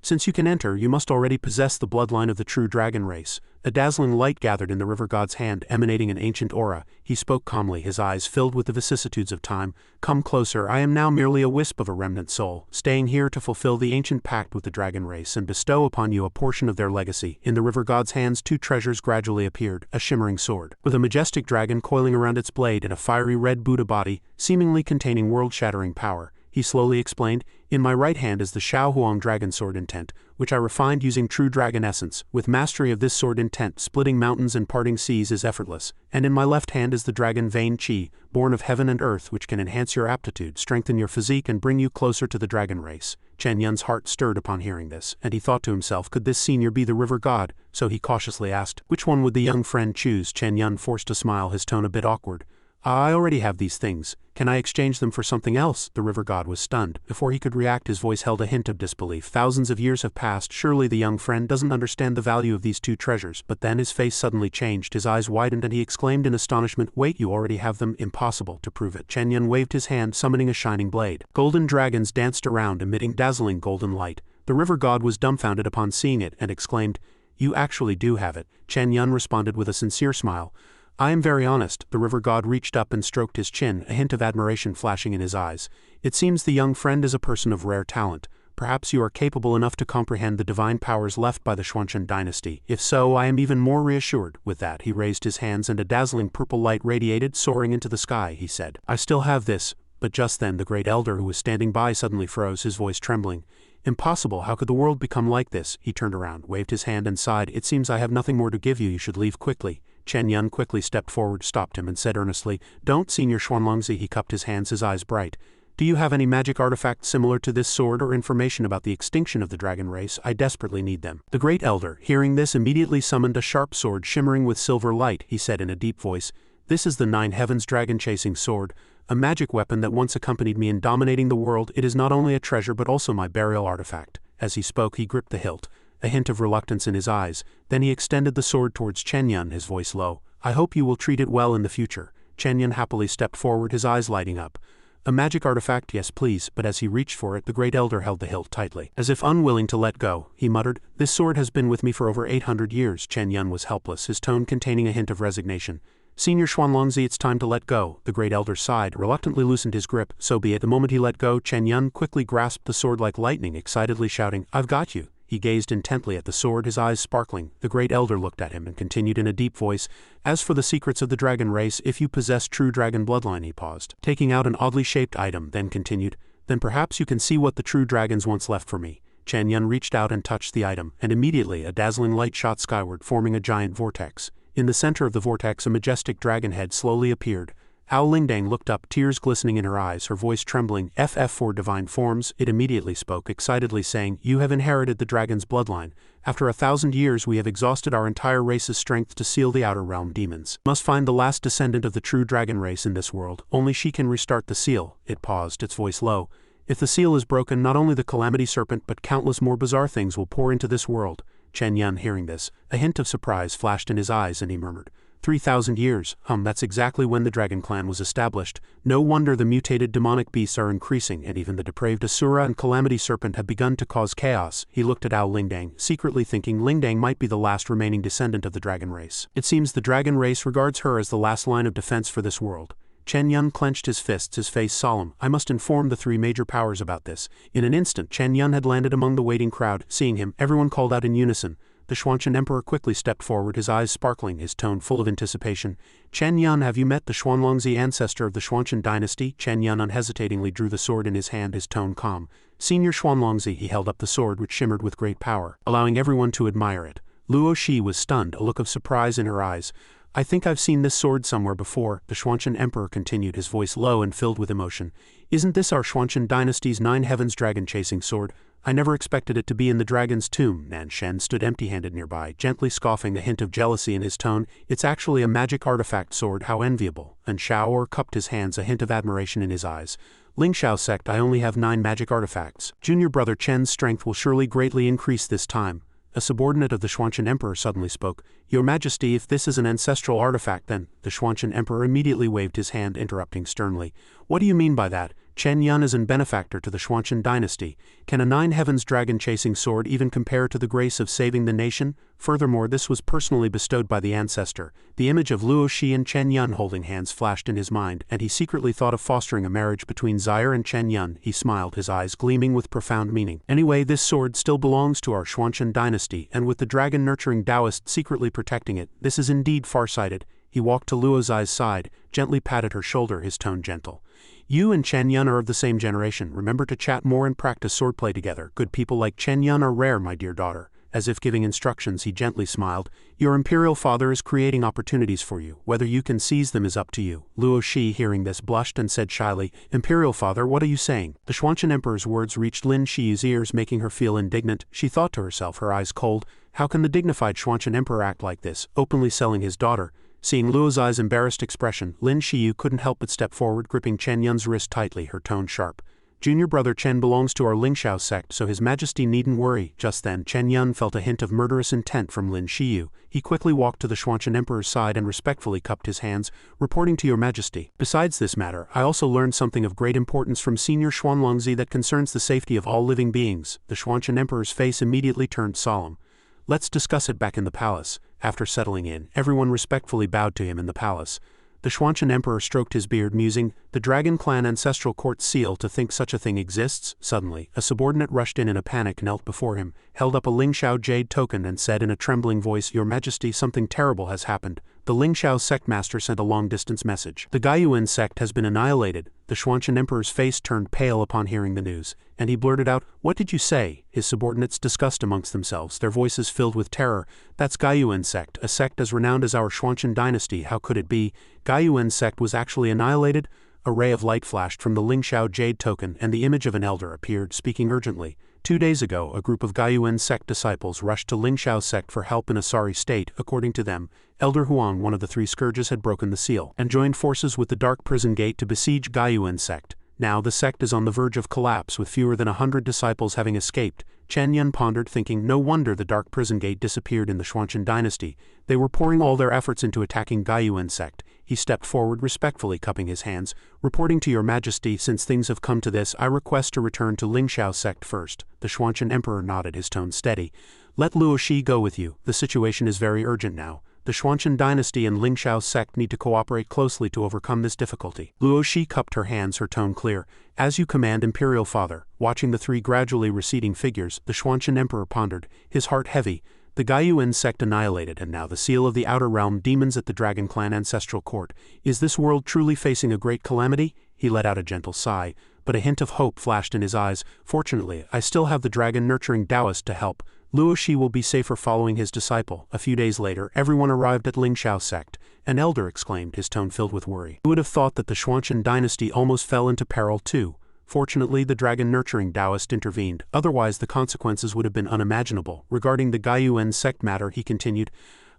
since you can enter, you must already possess the bloodline of the true dragon race. A dazzling light gathered in the river god's hand, emanating an ancient aura. He spoke calmly, his eyes filled with the vicissitudes of time. Come closer, I am now merely a wisp of a remnant soul, staying here to fulfill the ancient pact with the dragon race and bestow upon you a portion of their legacy. In the river god's hands two treasures gradually appeared, a shimmering sword, with a majestic dragon coiling around its blade, and a fiery red Buddha body, seemingly containing world-shattering power. He slowly explained, in my right hand is the Shao Huang dragon sword intent, which I refined using true dragon essence. With mastery of this sword intent, splitting mountains and parting seas is effortless. And in my left hand is the dragon vein Qi, born of heaven and earth, which can enhance your aptitude, strengthen your physique, and bring you closer to the dragon race. Chen Yan's heart stirred upon hearing this, and he thought to himself, could this senior be the river god? So he cautiously asked, which one would the young friend choose? Chen Yan forced a smile, his tone a bit awkward. I already have these things. Can I exchange them for something else? The river god was stunned. Before he could react, his voice held a hint of disbelief. Thousands of years have passed. Surely the young friend doesn't understand the value of these two treasures. But then his face suddenly changed, his eyes widened, and he exclaimed in astonishment, wait, you already have them? Impossible. To prove it, Chen Yan waved his hand, summoning a shining blade. Golden dragons danced around, emitting dazzling golden light. The river god was dumbfounded upon seeing it, and exclaimed, you actually do have it. Chen Yan responded with a sincere smile. I am very honest. The river god reached up and stroked his chin, a hint of admiration flashing in his eyes. It seems the young friend is a person of rare talent. Perhaps you are capable enough to comprehend the divine powers left by the Xuanchen dynasty. If so, I am even more reassured. With that, he raised his hands and a dazzling purple light radiated, soaring into the sky. He said, I still have this. But just then the great elder who was standing by suddenly froze, his voice trembling. Impossible, how could the world become like this? He turned around, waved his hand and sighed, it seems I have nothing more to give you, you should leave quickly. Chen Yan quickly stepped forward, stopped him, and said earnestly, don't, Senior Xuanlongzi. He cupped his hands, his eyes bright. Do you have any magic artifact similar to this sword or information about the extinction of the dragon race? I desperately need them. The great elder, hearing this, immediately summoned a sharp sword shimmering with silver light. He said in a deep voice, this is the Nine Heavens dragon-chasing sword, a magic weapon that once accompanied me in dominating the world. It is not only a treasure but also my burial artifact. As he spoke, he gripped the hilt, a hint of reluctance in his eyes. Then he extended the sword towards Chen Yan, his voice low. I hope you will treat it well in the future. Chen Yan happily stepped forward, his eyes lighting up. A magic artifact, yes please, but as he reached for it the Great Elder held the hilt tightly. As if unwilling to let go, he muttered, "This sword has been with me for over 800 years." Chen Yan was helpless, his tone containing a hint of resignation. "Senior Xuanlongzi, it's time to let go." The Great Elder sighed, reluctantly loosened his grip. So be it. The moment he let go, Chen Yan quickly grasped the sword like lightning, excitedly shouting, "I've got you." He gazed intently at the sword, his eyes sparkling. The Great Elder looked at him and continued in a deep voice, "As for the secrets of the dragon race, if you possess true dragon bloodline," he paused, taking out an oddly shaped item, then continued, "then perhaps you can see what the true dragons once left for me." Chen Yan reached out and touched the item, and immediately a dazzling light shot skyward, forming a giant vortex. In the center of the vortex a majestic dragon head slowly appeared. Ao Lingdang looked up, tears glistening in her eyes, her voice trembling. "For divine forms," it immediately spoke, excitedly saying, "You have inherited the dragon's bloodline. After 1,000 years we have exhausted our entire race's strength to seal the outer realm demons. Must find the last descendant of the true dragon race in this world. Only she can restart the seal." It paused, its voice low. "If the seal is broken, not only the calamity serpent but countless more bizarre things will pour into this world." Chen Yan, hearing this, a hint of surprise flashed in his eyes and he murmured, 3,000 years, that's exactly when the Dragon Clan was established. No wonder the mutated demonic beasts are increasing, and even the depraved Asura and Calamity Serpent have begun to cause chaos. He looked at Ao Lingdang, secretly thinking Lingdang might be the last remaining descendant of the dragon race. It seems the dragon race regards her as the last line of defense for this world. Chen Yan clenched his fists, his face solemn. "I must inform the three major powers about this." In an instant Chen Yan had landed among the waiting crowd. Seeing him, everyone called out in unison. The Xuanchen Emperor quickly stepped forward, his eyes sparkling, his tone full of anticipation. "Chen Yan, have you met the Xuanlongzi, ancestor of the Xuanchen dynasty?" Chen Yan unhesitatingly drew the sword in his hand, his tone calm. "Senior Xuanlongzi," he held up the sword which shimmered with great power, allowing everyone to admire it. Luo Shi was stunned, a look of surprise in her eyes. "I think I've seen this sword somewhere before," the Xuanchen Emperor continued, his voice low and filled with emotion. "Isn't this our Xuanchen dynasty's Nine Heavens dragon-chasing sword? I never expected it to be in the dragon's tomb." Nan Shen stood empty-handed nearby, gently scoffing, a hint of jealousy in his tone. "It's actually a magic artifact sword, how enviable." And Xiao cupped his hands, a hint of admiration in his eyes. "Ling Xiao sect, I only have 9 magic artifacts. Junior brother Chen's strength will surely greatly increase this time." A subordinate of the Xuanchen Emperor suddenly spoke. "Your Majesty, if this is an ancestral artifact then—" The Xuanchen Emperor immediately waved his hand, interrupting sternly. "What do you mean by that? Chen Yan is a benefactor to the Xuanchen dynasty. Can a Nine Heavens dragon-chasing sword even compare to the grace of saving the nation? Furthermore, this was personally bestowed by the ancestor." The image of Luo Shi and Chen Yan holding hands flashed in his mind, and he secretly thought of fostering a marriage between Zaire and Chen Yan. He smiled, his eyes gleaming with profound meaning. "Anyway, this sword still belongs to our Xuanchen dynasty, and with the dragon-nurturing Taoist secretly protecting it, this is indeed far-sighted." He walked to Luo Zai's side, gently patted her shoulder, his tone gentle. "You and Chen Yan are of the same generation. Remember to chat more and practice swordplay together. Good people like Chen Yan are rare, my dear daughter." As if giving instructions, he gently smiled. "Your imperial father is creating opportunities for you. Whether you can seize them is up to you." Luo Shi, hearing this, blushed and said shyly, "Imperial father, what are you saying?" The Xuanchen Emperor's words reached Lin Shiu's ears, making her feel indignant. She thought to herself, her eyes cold, how can the dignified Xuanchen Emperor act like this, openly selling his daughter? Seeing Luo Zai's embarrassed expression, Lin Shiu couldn't help but step forward, gripping Chen Yan's wrist tightly, her tone sharp. "Junior brother Chen belongs to our Ling Xiao sect, so his majesty needn't worry." Just then, Chen Yan felt a hint of murderous intent from Lin Shiu. He quickly walked to the Xuanchen Emperor's side and respectfully cupped his hands, "Reporting to your majesty. Besides this matter, I also learned something of great importance from Senior Xuanlongzi that concerns the safety of all living beings." The Xuanchen Emperor's face immediately turned solemn. "Let's discuss it back in the palace." After settling in, everyone respectfully bowed to him in the palace. The Xuanchen Emperor stroked his beard, musing, "The Dragon Clan ancestral court seal, to think such a thing exists." Suddenly, a subordinate rushed in a panic, knelt before him, held up a Ling Xiao jade token and said in a trembling voice, "Your Majesty, something terrible has happened. The Ling Xiao sect master sent a long-distance message. The Gaiyuan sect has been annihilated." The Xuanchen Emperor's face turned pale upon hearing the news, and he blurted out, "What did you say?" His subordinates discussed amongst themselves, their voices filled with terror. "That's Gaiyuan sect, a sect as renowned as our Xuanchen dynasty. How could it be? Gaiyuan sect was actually annihilated?" A ray of light flashed from the Ling Xiao jade token, and the image of an elder appeared, speaking urgently. 2 days ago, a group of Gaiyuan sect disciples rushed to Ling Xiao sect for help in a sorry state. According to them, Elder Huang, one of the 3 scourges, had broken the seal and joined forces with the Dark Prison Gate to besiege Gaiyuan sect. Now the sect is on the verge of collapse with fewer than 100 disciples having escaped. Chen Yan pondered, thinking no wonder the dark prison gate disappeared in the Xianxia dynasty. They were pouring all their efforts into attacking Yuan sect. He stepped forward, respectfully cupping his hands. Reporting to your majesty, since things have come to this, I request to return to Ling Shiu sect first. The Xianxia emperor nodded, his tone steady. Let Luo Shi go with you. The situation is very urgent now. The Xianxia dynasty and Ling Shiu sect need to cooperate closely to overcome this difficulty. Luo Shi cupped her hands, her tone clear. As you command, Imperial Father. Watching the three gradually receding figures, the Xianxia emperor pondered, his heart heavy. The Yuan sect annihilated, and now the seal of the outer realm demons at the Dragon Clan ancestral court. Is this world truly facing a great calamity? He let out a gentle sigh, but a hint of hope flashed in his eyes. Fortunately, I still have the dragon nurturing Taoist to help. Luo Shi will be safer following his disciple. A few days later, everyone arrived at Ling Shiu sect. An elder exclaimed, his tone filled with worry. Who would have thought that the Xianxia dynasty almost fell into peril too? Fortunately, the dragon-nurturing Taoist intervened, otherwise the consequences would have been unimaginable. Regarding the Yuan sect matter, he continued,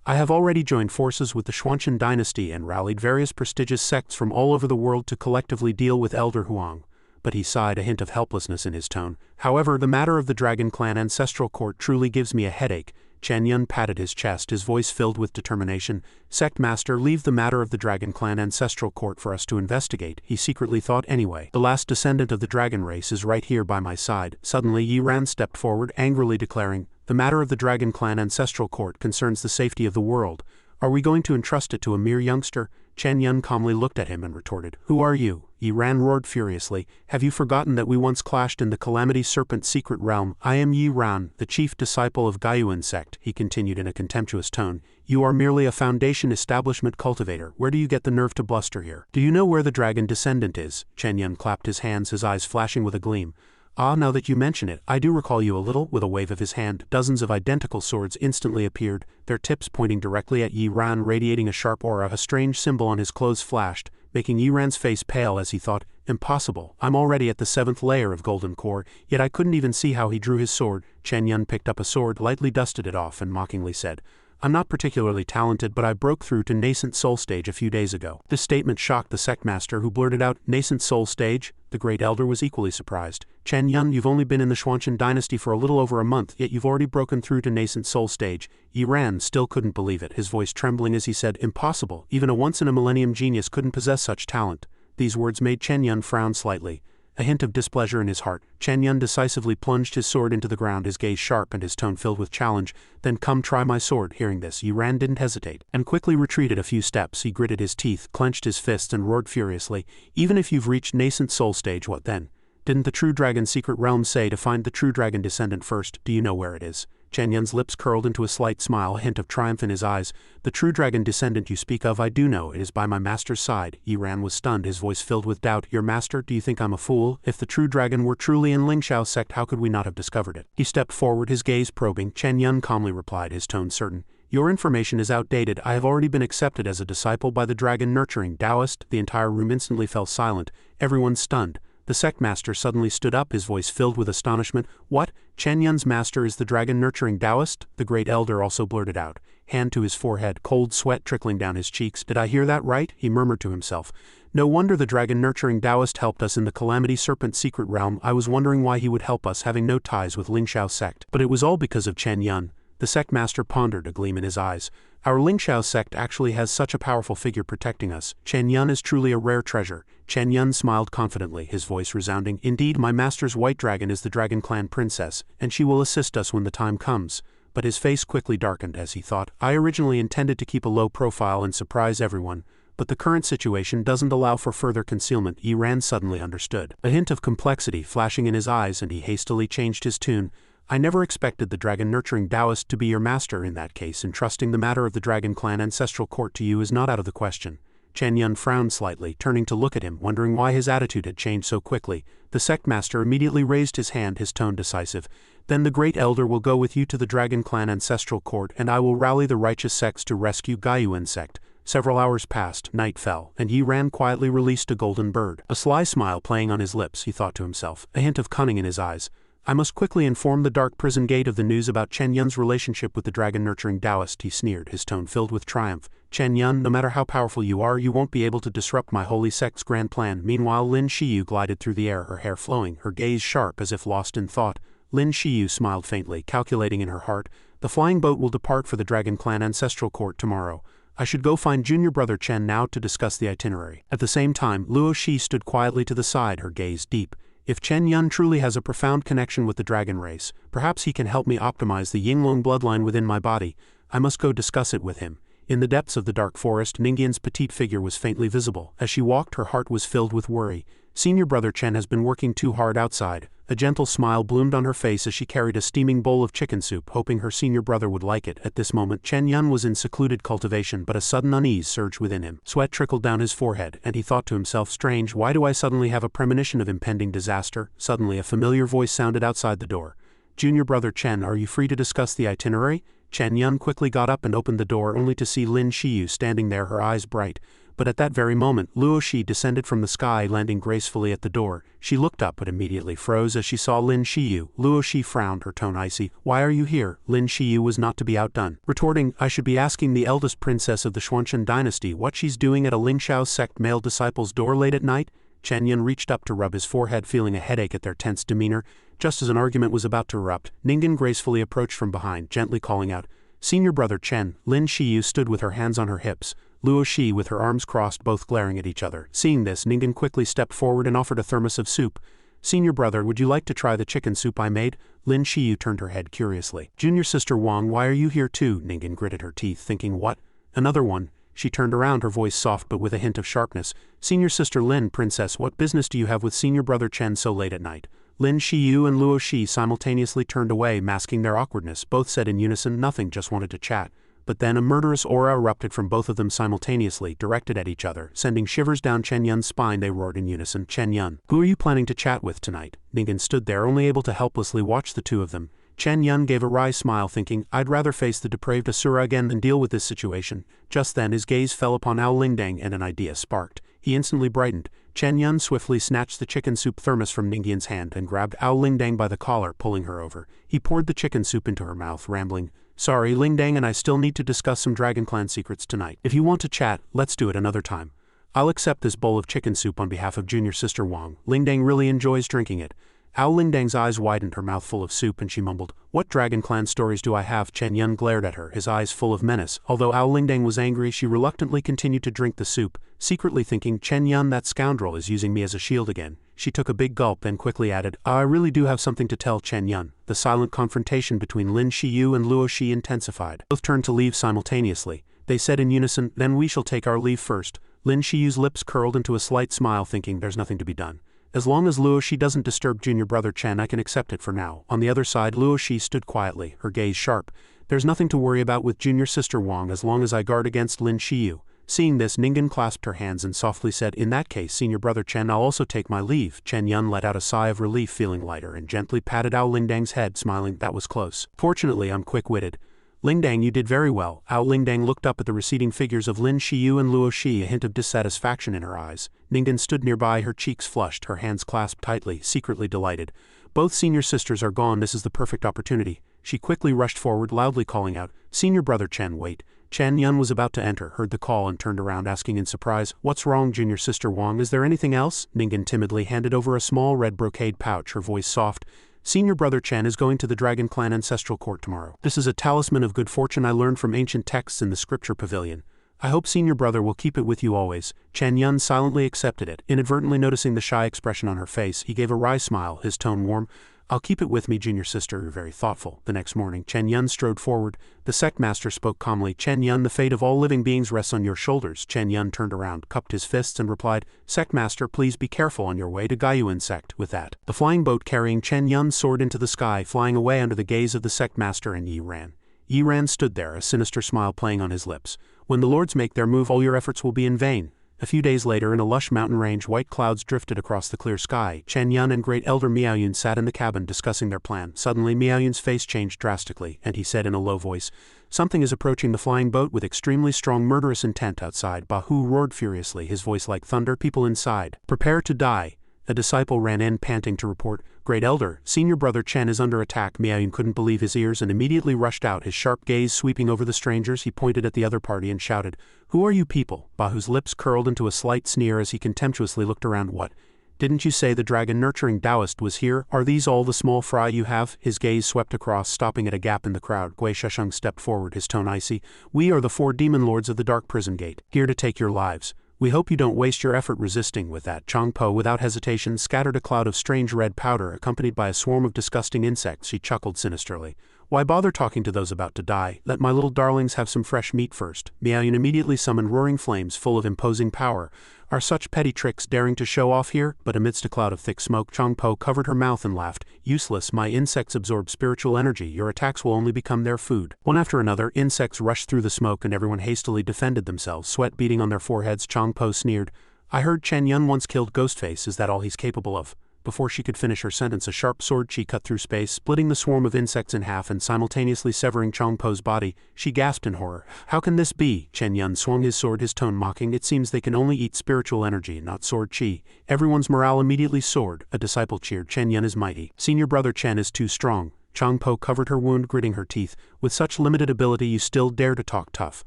I have already joined forces with the Xianxia dynasty and rallied various prestigious sects from all over the world to collectively deal with Elder Huang. But he sighed, a hint of helplessness in his tone. However, the matter of the Dragon Clan ancestral court truly gives me a headache. Chen Yan patted his chest, his voice filled with determination. Sect Master, leave the matter of the Dragon Clan ancestral court for us to investigate, he secretly thought anyway. The last descendant of the dragon race is right here by my side. Suddenly Yi Ran stepped forward, angrily declaring, the matter of the Dragon Clan ancestral court concerns the safety of the world. Are we going to entrust it to a mere youngster? Chen Yan calmly looked at him and retorted, who are you? Yi Ran roared furiously, have you forgotten that we once clashed in the Calamity Serpent secret realm? I am Yi Ran, the chief disciple of Yuan sect, he continued in a contemptuous tone. You are merely a foundation establishment cultivator. Where do you get the nerve to bluster here? Do you know where the dragon descendant is? Chen Yan clapped his hands, his eyes flashing with a gleam. Ah, now that you mention it, I do recall you a little. With a wave of his hand, dozens of identical swords instantly appeared, their tips pointing directly at Yi Ran, radiating a sharp aura. A strange symbol on his clothes flashed, making Yi Ran's face pale as he thought, impossible, I'm already at the 7th layer of golden core, yet I couldn't even see how he drew his sword. Chen Yan picked up a sword, lightly dusted it off, and mockingly said, I'm not particularly talented, but I broke through to nascent soul stage a few days ago. This statement shocked the sect master, who blurted out, nascent soul stage? The great elder was equally surprised. Chen Yan, you've only been in the Xianxia dynasty for a little over a month, yet you've already broken through to nascent soul stage. Yi Ran still couldn't believe it, his voice trembling as he said, impossible, even a once-in-a-millennium genius couldn't possess such talent. These words made Chen Yan frown slightly. A hint of displeasure in his heart, Chen Yan decisively plunged his sword into the ground, his gaze sharp and his tone filled with challenge. Then come try my sword. Hearing this, Yi Ran didn't hesitate, and quickly retreated a few steps. He gritted his teeth, clenched his fists and roared furiously, even if you've reached nascent soul stage, what then? Didn't the true dragon secret realm say to find the true dragon descendant first? Do you know where it is? Chen Yan's lips curled into a slight smile, a hint of triumph in his eyes. The true dragon descendant you speak of, I do know, it is by my master's side. Yi Ran was stunned, his voice filled with doubt. Your master? Do you think I'm a fool? If the true dragon were truly in Ling Shiu sect, how could we not have discovered it? He stepped forward, his gaze probing. Chen Yan calmly replied, his tone certain. Your information is outdated. I have already been accepted as a disciple by the dragon nurturing Taoist. The entire room instantly fell silent, everyone stunned. The sect master suddenly stood up, his voice filled with astonishment. What? Chen Yan's master is the dragon-nurturing Taoist? The great elder also blurted out, hand to his forehead, cold sweat trickling down his cheeks. Did I hear that right? He murmured to himself. No wonder the dragon-nurturing Taoist helped us in the Calamity Serpent secret realm. I was wondering why he would help us, having no ties with Ling Shiu sect. But it was all because of Chen Yan. The sect master pondered, a gleam in his eyes. Our Ling Shiu sect actually has such a powerful figure protecting us. Chen Yan is truly a rare treasure. Chen Yan smiled confidently, his voice resounding. Indeed, my master's white dragon is the Dragon Clan princess, and she will assist us when the time comes. But his face quickly darkened as he thought, I originally intended to keep a low profile and surprise everyone, but the current situation doesn't allow for further concealment. Yi Ran suddenly understood. A hint of complexity flashing in his eyes, and he hastily changed his tune. I never expected the dragon-nurturing Taoist to be your master. In that case, entrusting the matter of the Dragon Clan ancestral court to you is not out of the question. Chen Yan frowned slightly, turning to look at him, wondering why his attitude had changed so quickly. The sect master immediately raised his hand, his tone decisive. Then the great elder will go with you to the Dragon Clan ancestral court, and I will rally the righteous sects to rescue Yuan sect. Several hours passed, night fell, and Yi Ran quietly released a golden bird. A sly smile playing on his lips, he thought to himself, a hint of cunning in his eyes. I must quickly inform the dark prison gate of the news about Chen Yan's relationship with the dragon-nurturing Taoist, he sneered, his tone filled with triumph. Chen Yan, no matter how powerful you are, you won't be able to disrupt my holy sect's grand plan. Meanwhile, Lin Shiu glided through the air, her hair flowing, her gaze sharp as if lost in thought. Lin Shiu smiled faintly, calculating in her heart, the flying boat will depart for the Dragon Clan Ancestral Court tomorrow. I should go find junior brother Chen now to discuss the itinerary. At the same time, Luo Shi stood quietly to the side, her gaze deep. If Chen Yan truly has a profound connection with the dragon race, perhaps he can help me optimize the Yinglong bloodline within my body. I must go discuss it with him. In the depths of the dark forest, Ningan's petite figure was faintly visible. As she walked, her heart was filled with worry. Senior brother Chen has been working too hard outside. A gentle smile bloomed on her face as she carried a steaming bowl of chicken soup, hoping her senior brother would like it. At this moment, Chen Yan was in secluded cultivation, but a sudden unease surged within him. Sweat trickled down his forehead, and he thought to himself, strange, why do I suddenly have a premonition of impending disaster? Suddenly, a familiar voice sounded outside the door. Junior brother Chen, are you free to discuss the itinerary? Chen Yan quickly got up and opened the door, only to see Lin Shiu standing there, her eyes bright. But at that very moment, Luo Shi descended from the sky, landing gracefully at the door. She looked up but immediately froze as she saw Lin Shiu. Luo Shi frowned, her tone icy. Why are you here? Lin Shiu was not to be outdone. Retorting, I should be asking the eldest princess of the Xuanchen dynasty what she's doing at a Lingxiao sect male disciple's door late at night. Chen Yan reached up to rub his forehead, feeling a headache at their tense demeanor. Just as an argument was about to erupt, Ningan gracefully approached from behind, gently calling out, Senior brother Chen. Lin Shiu stood with her hands on her hips. Luo Shi with her arms crossed, both glaring at each other. Seeing this, Ningan quickly stepped forward and offered a thermos of soup. Senior brother, would you like to try the chicken soup I made? Lin Shiu turned her head curiously. Junior sister Wang, why are you here too? Ningan gritted her teeth, thinking, what? Another one? She turned around, her voice soft but with a hint of sharpness. Senior sister Lin, princess, what business do you have with senior brother Chen so late at night? Lin Shiu and Luo Shi simultaneously turned away, masking their awkwardness. Both said in unison, nothing, just wanted to chat. But then a murderous aura erupted from both of them simultaneously, directed at each other, sending shivers down Chen Yan's spine. They roared in unison, Chen Yan, who are you planning to chat with tonight? Ningan stood there, only able to helplessly watch the two of them. Chen Yan gave a wry smile, thinking, I'd rather face the depraved Asura again than deal with this situation. Just then his gaze fell upon Ao Lingdang and an idea sparked. He instantly brightened. Chen Yan swiftly snatched the chicken soup thermos from Ningan's hand and grabbed Ao Lingdang by the collar, pulling her over. He poured the chicken soup into her mouth, rambling, Sorry, Lingdang and I still need to discuss some Dragon Clan secrets tonight. If you want to chat, let's do it another time. I'll accept this bowl of chicken soup on behalf of junior sister Wang. Lingdang really enjoys drinking it. Ao Lingdang's eyes widened, her mouth full of soup, and she mumbled, What Dragon Clan stories do I have? Chen Yan glared at her, his eyes full of menace. Although Ao Lingdang was angry, she reluctantly continued to drink the soup, secretly thinking, Chen Yan, that scoundrel, is using me as a shield again. She took a big gulp, then quickly added, I really do have something to tell Chen Yan. The silent confrontation between Lin Shiu and Luo Shi intensified. Both turned to leave simultaneously. They said in unison, Then we shall take our leave first. Lin Shiu's lips curled into a slight smile, thinking, There's nothing to be done. As long as Luo Shi doesn't disturb junior brother Chen, I can accept it for now. On the other side, Luo Shi stood quietly, her gaze sharp. There's nothing to worry about with junior sister Wang as long as I guard against Lin Shiu. Seeing this, Ningan clasped her hands and softly said, In that case, senior brother Chen, I'll also take my leave. Chen Yan let out a sigh of relief, feeling lighter, and gently patted Ao Lingdang's head, smiling, That was close. Fortunately, I'm quick-witted. Lingdang, you did very well. Ao Lingdang looked up at the receding figures of Lin Shiu and Luo Shi, a hint of dissatisfaction in her eyes. Ningan stood nearby, her cheeks flushed, her hands clasped tightly, secretly delighted. Both senior sisters are gone, this is the perfect opportunity. She quickly rushed forward, loudly calling out, Senior brother Chen, wait. Chen Yan was about to enter, heard the call and turned around, asking in surprise, What's wrong, junior sister Wang? Is there anything else? Ningan timidly handed over a small red brocade pouch, her voice soft. Senior brother Chen is going to the Dragon Clan Ancestral Court tomorrow. This is a talisman of good fortune I learned from ancient texts in the scripture pavilion. I hope senior brother will keep it with you always. Chen Yan silently accepted it. Inadvertently noticing the shy expression on her face, he gave a wry smile, his tone warm. I'll keep it with me, junior sister, you're very thoughtful. The next morning, Chen Yan strode forward. The sect master spoke calmly, Chen Yan, the fate of all living beings rests on your shoulders. Chen Yan turned around, cupped his fists and replied, Sect master, please be careful on your way to Gaiyuan sect. With that, the flying boat carrying Chen Yan soared into the sky, flying away under the gaze of the sect master and Yi Ran. Yi Ran stood there, a sinister smile playing on his lips. When the lords make their move, all your efforts will be in vain. A few days later, in a lush mountain range, white clouds drifted across the clear sky. Chen Yan and great elder Miaoyun sat in the cabin discussing their plan. Suddenly, Miaoyun's face changed drastically, and he said in a low voice, Something is approaching the flying boat with extremely strong murderous intent outside. Bahu roared furiously, his voice like thunder. People inside, prepare to die. A disciple ran in panting to report, "Great Elder, Senior Brother Chen is under attack." Miaoyun couldn't believe his ears and immediately rushed out, his sharp gaze sweeping over the strangers. He pointed at the other party and shouted, "Who are you people?" Bahu's lips curled into a slight sneer as he contemptuously looked around. "What? Didn't you say the dragon-nurturing Taoist was here? Are these all the small fry you have?" His gaze swept across, stopping at a gap in the crowd. Gui Shesheng stepped forward, his tone icy. "We are the 4 demon lords of the Dark Prison Gate, here to take your lives. We hope you don't waste your effort resisting." With that, Changpo without hesitation scattered a cloud of strange red powder accompanied by a swarm of disgusting insects. She chuckled sinisterly. "Why bother talking to those about to die? Let my little darlings have some fresh meat first." Miaoyun immediately summoned roaring flames full of imposing power. "Are such petty tricks daring to show off here?" But amidst a cloud of thick smoke, Changpo covered her mouth and laughed. "Useless, my insects absorb spiritual energy. Your attacks will only become their food." One after another, insects rushed through the smoke and everyone hastily defended themselves, sweat beading on their foreheads. Changpo sneered, "I heard Chen Yan once killed Ghostface. Is that all he's capable of?" Before she could finish her sentence, a sharp sword chi cut through space, splitting the swarm of insects in half and simultaneously severing Changpo's body. She gasped in horror. "How can this be?" Chen Yan swung his sword, his tone mocking. "It seems they can only eat spiritual energy, not sword chi." Everyone's morale immediately soared. A disciple cheered, "Chen Yan is mighty. Senior Brother Chen is too strong." Changpo covered her wound, gritting her teeth. "With such limited ability you still dare to talk tough."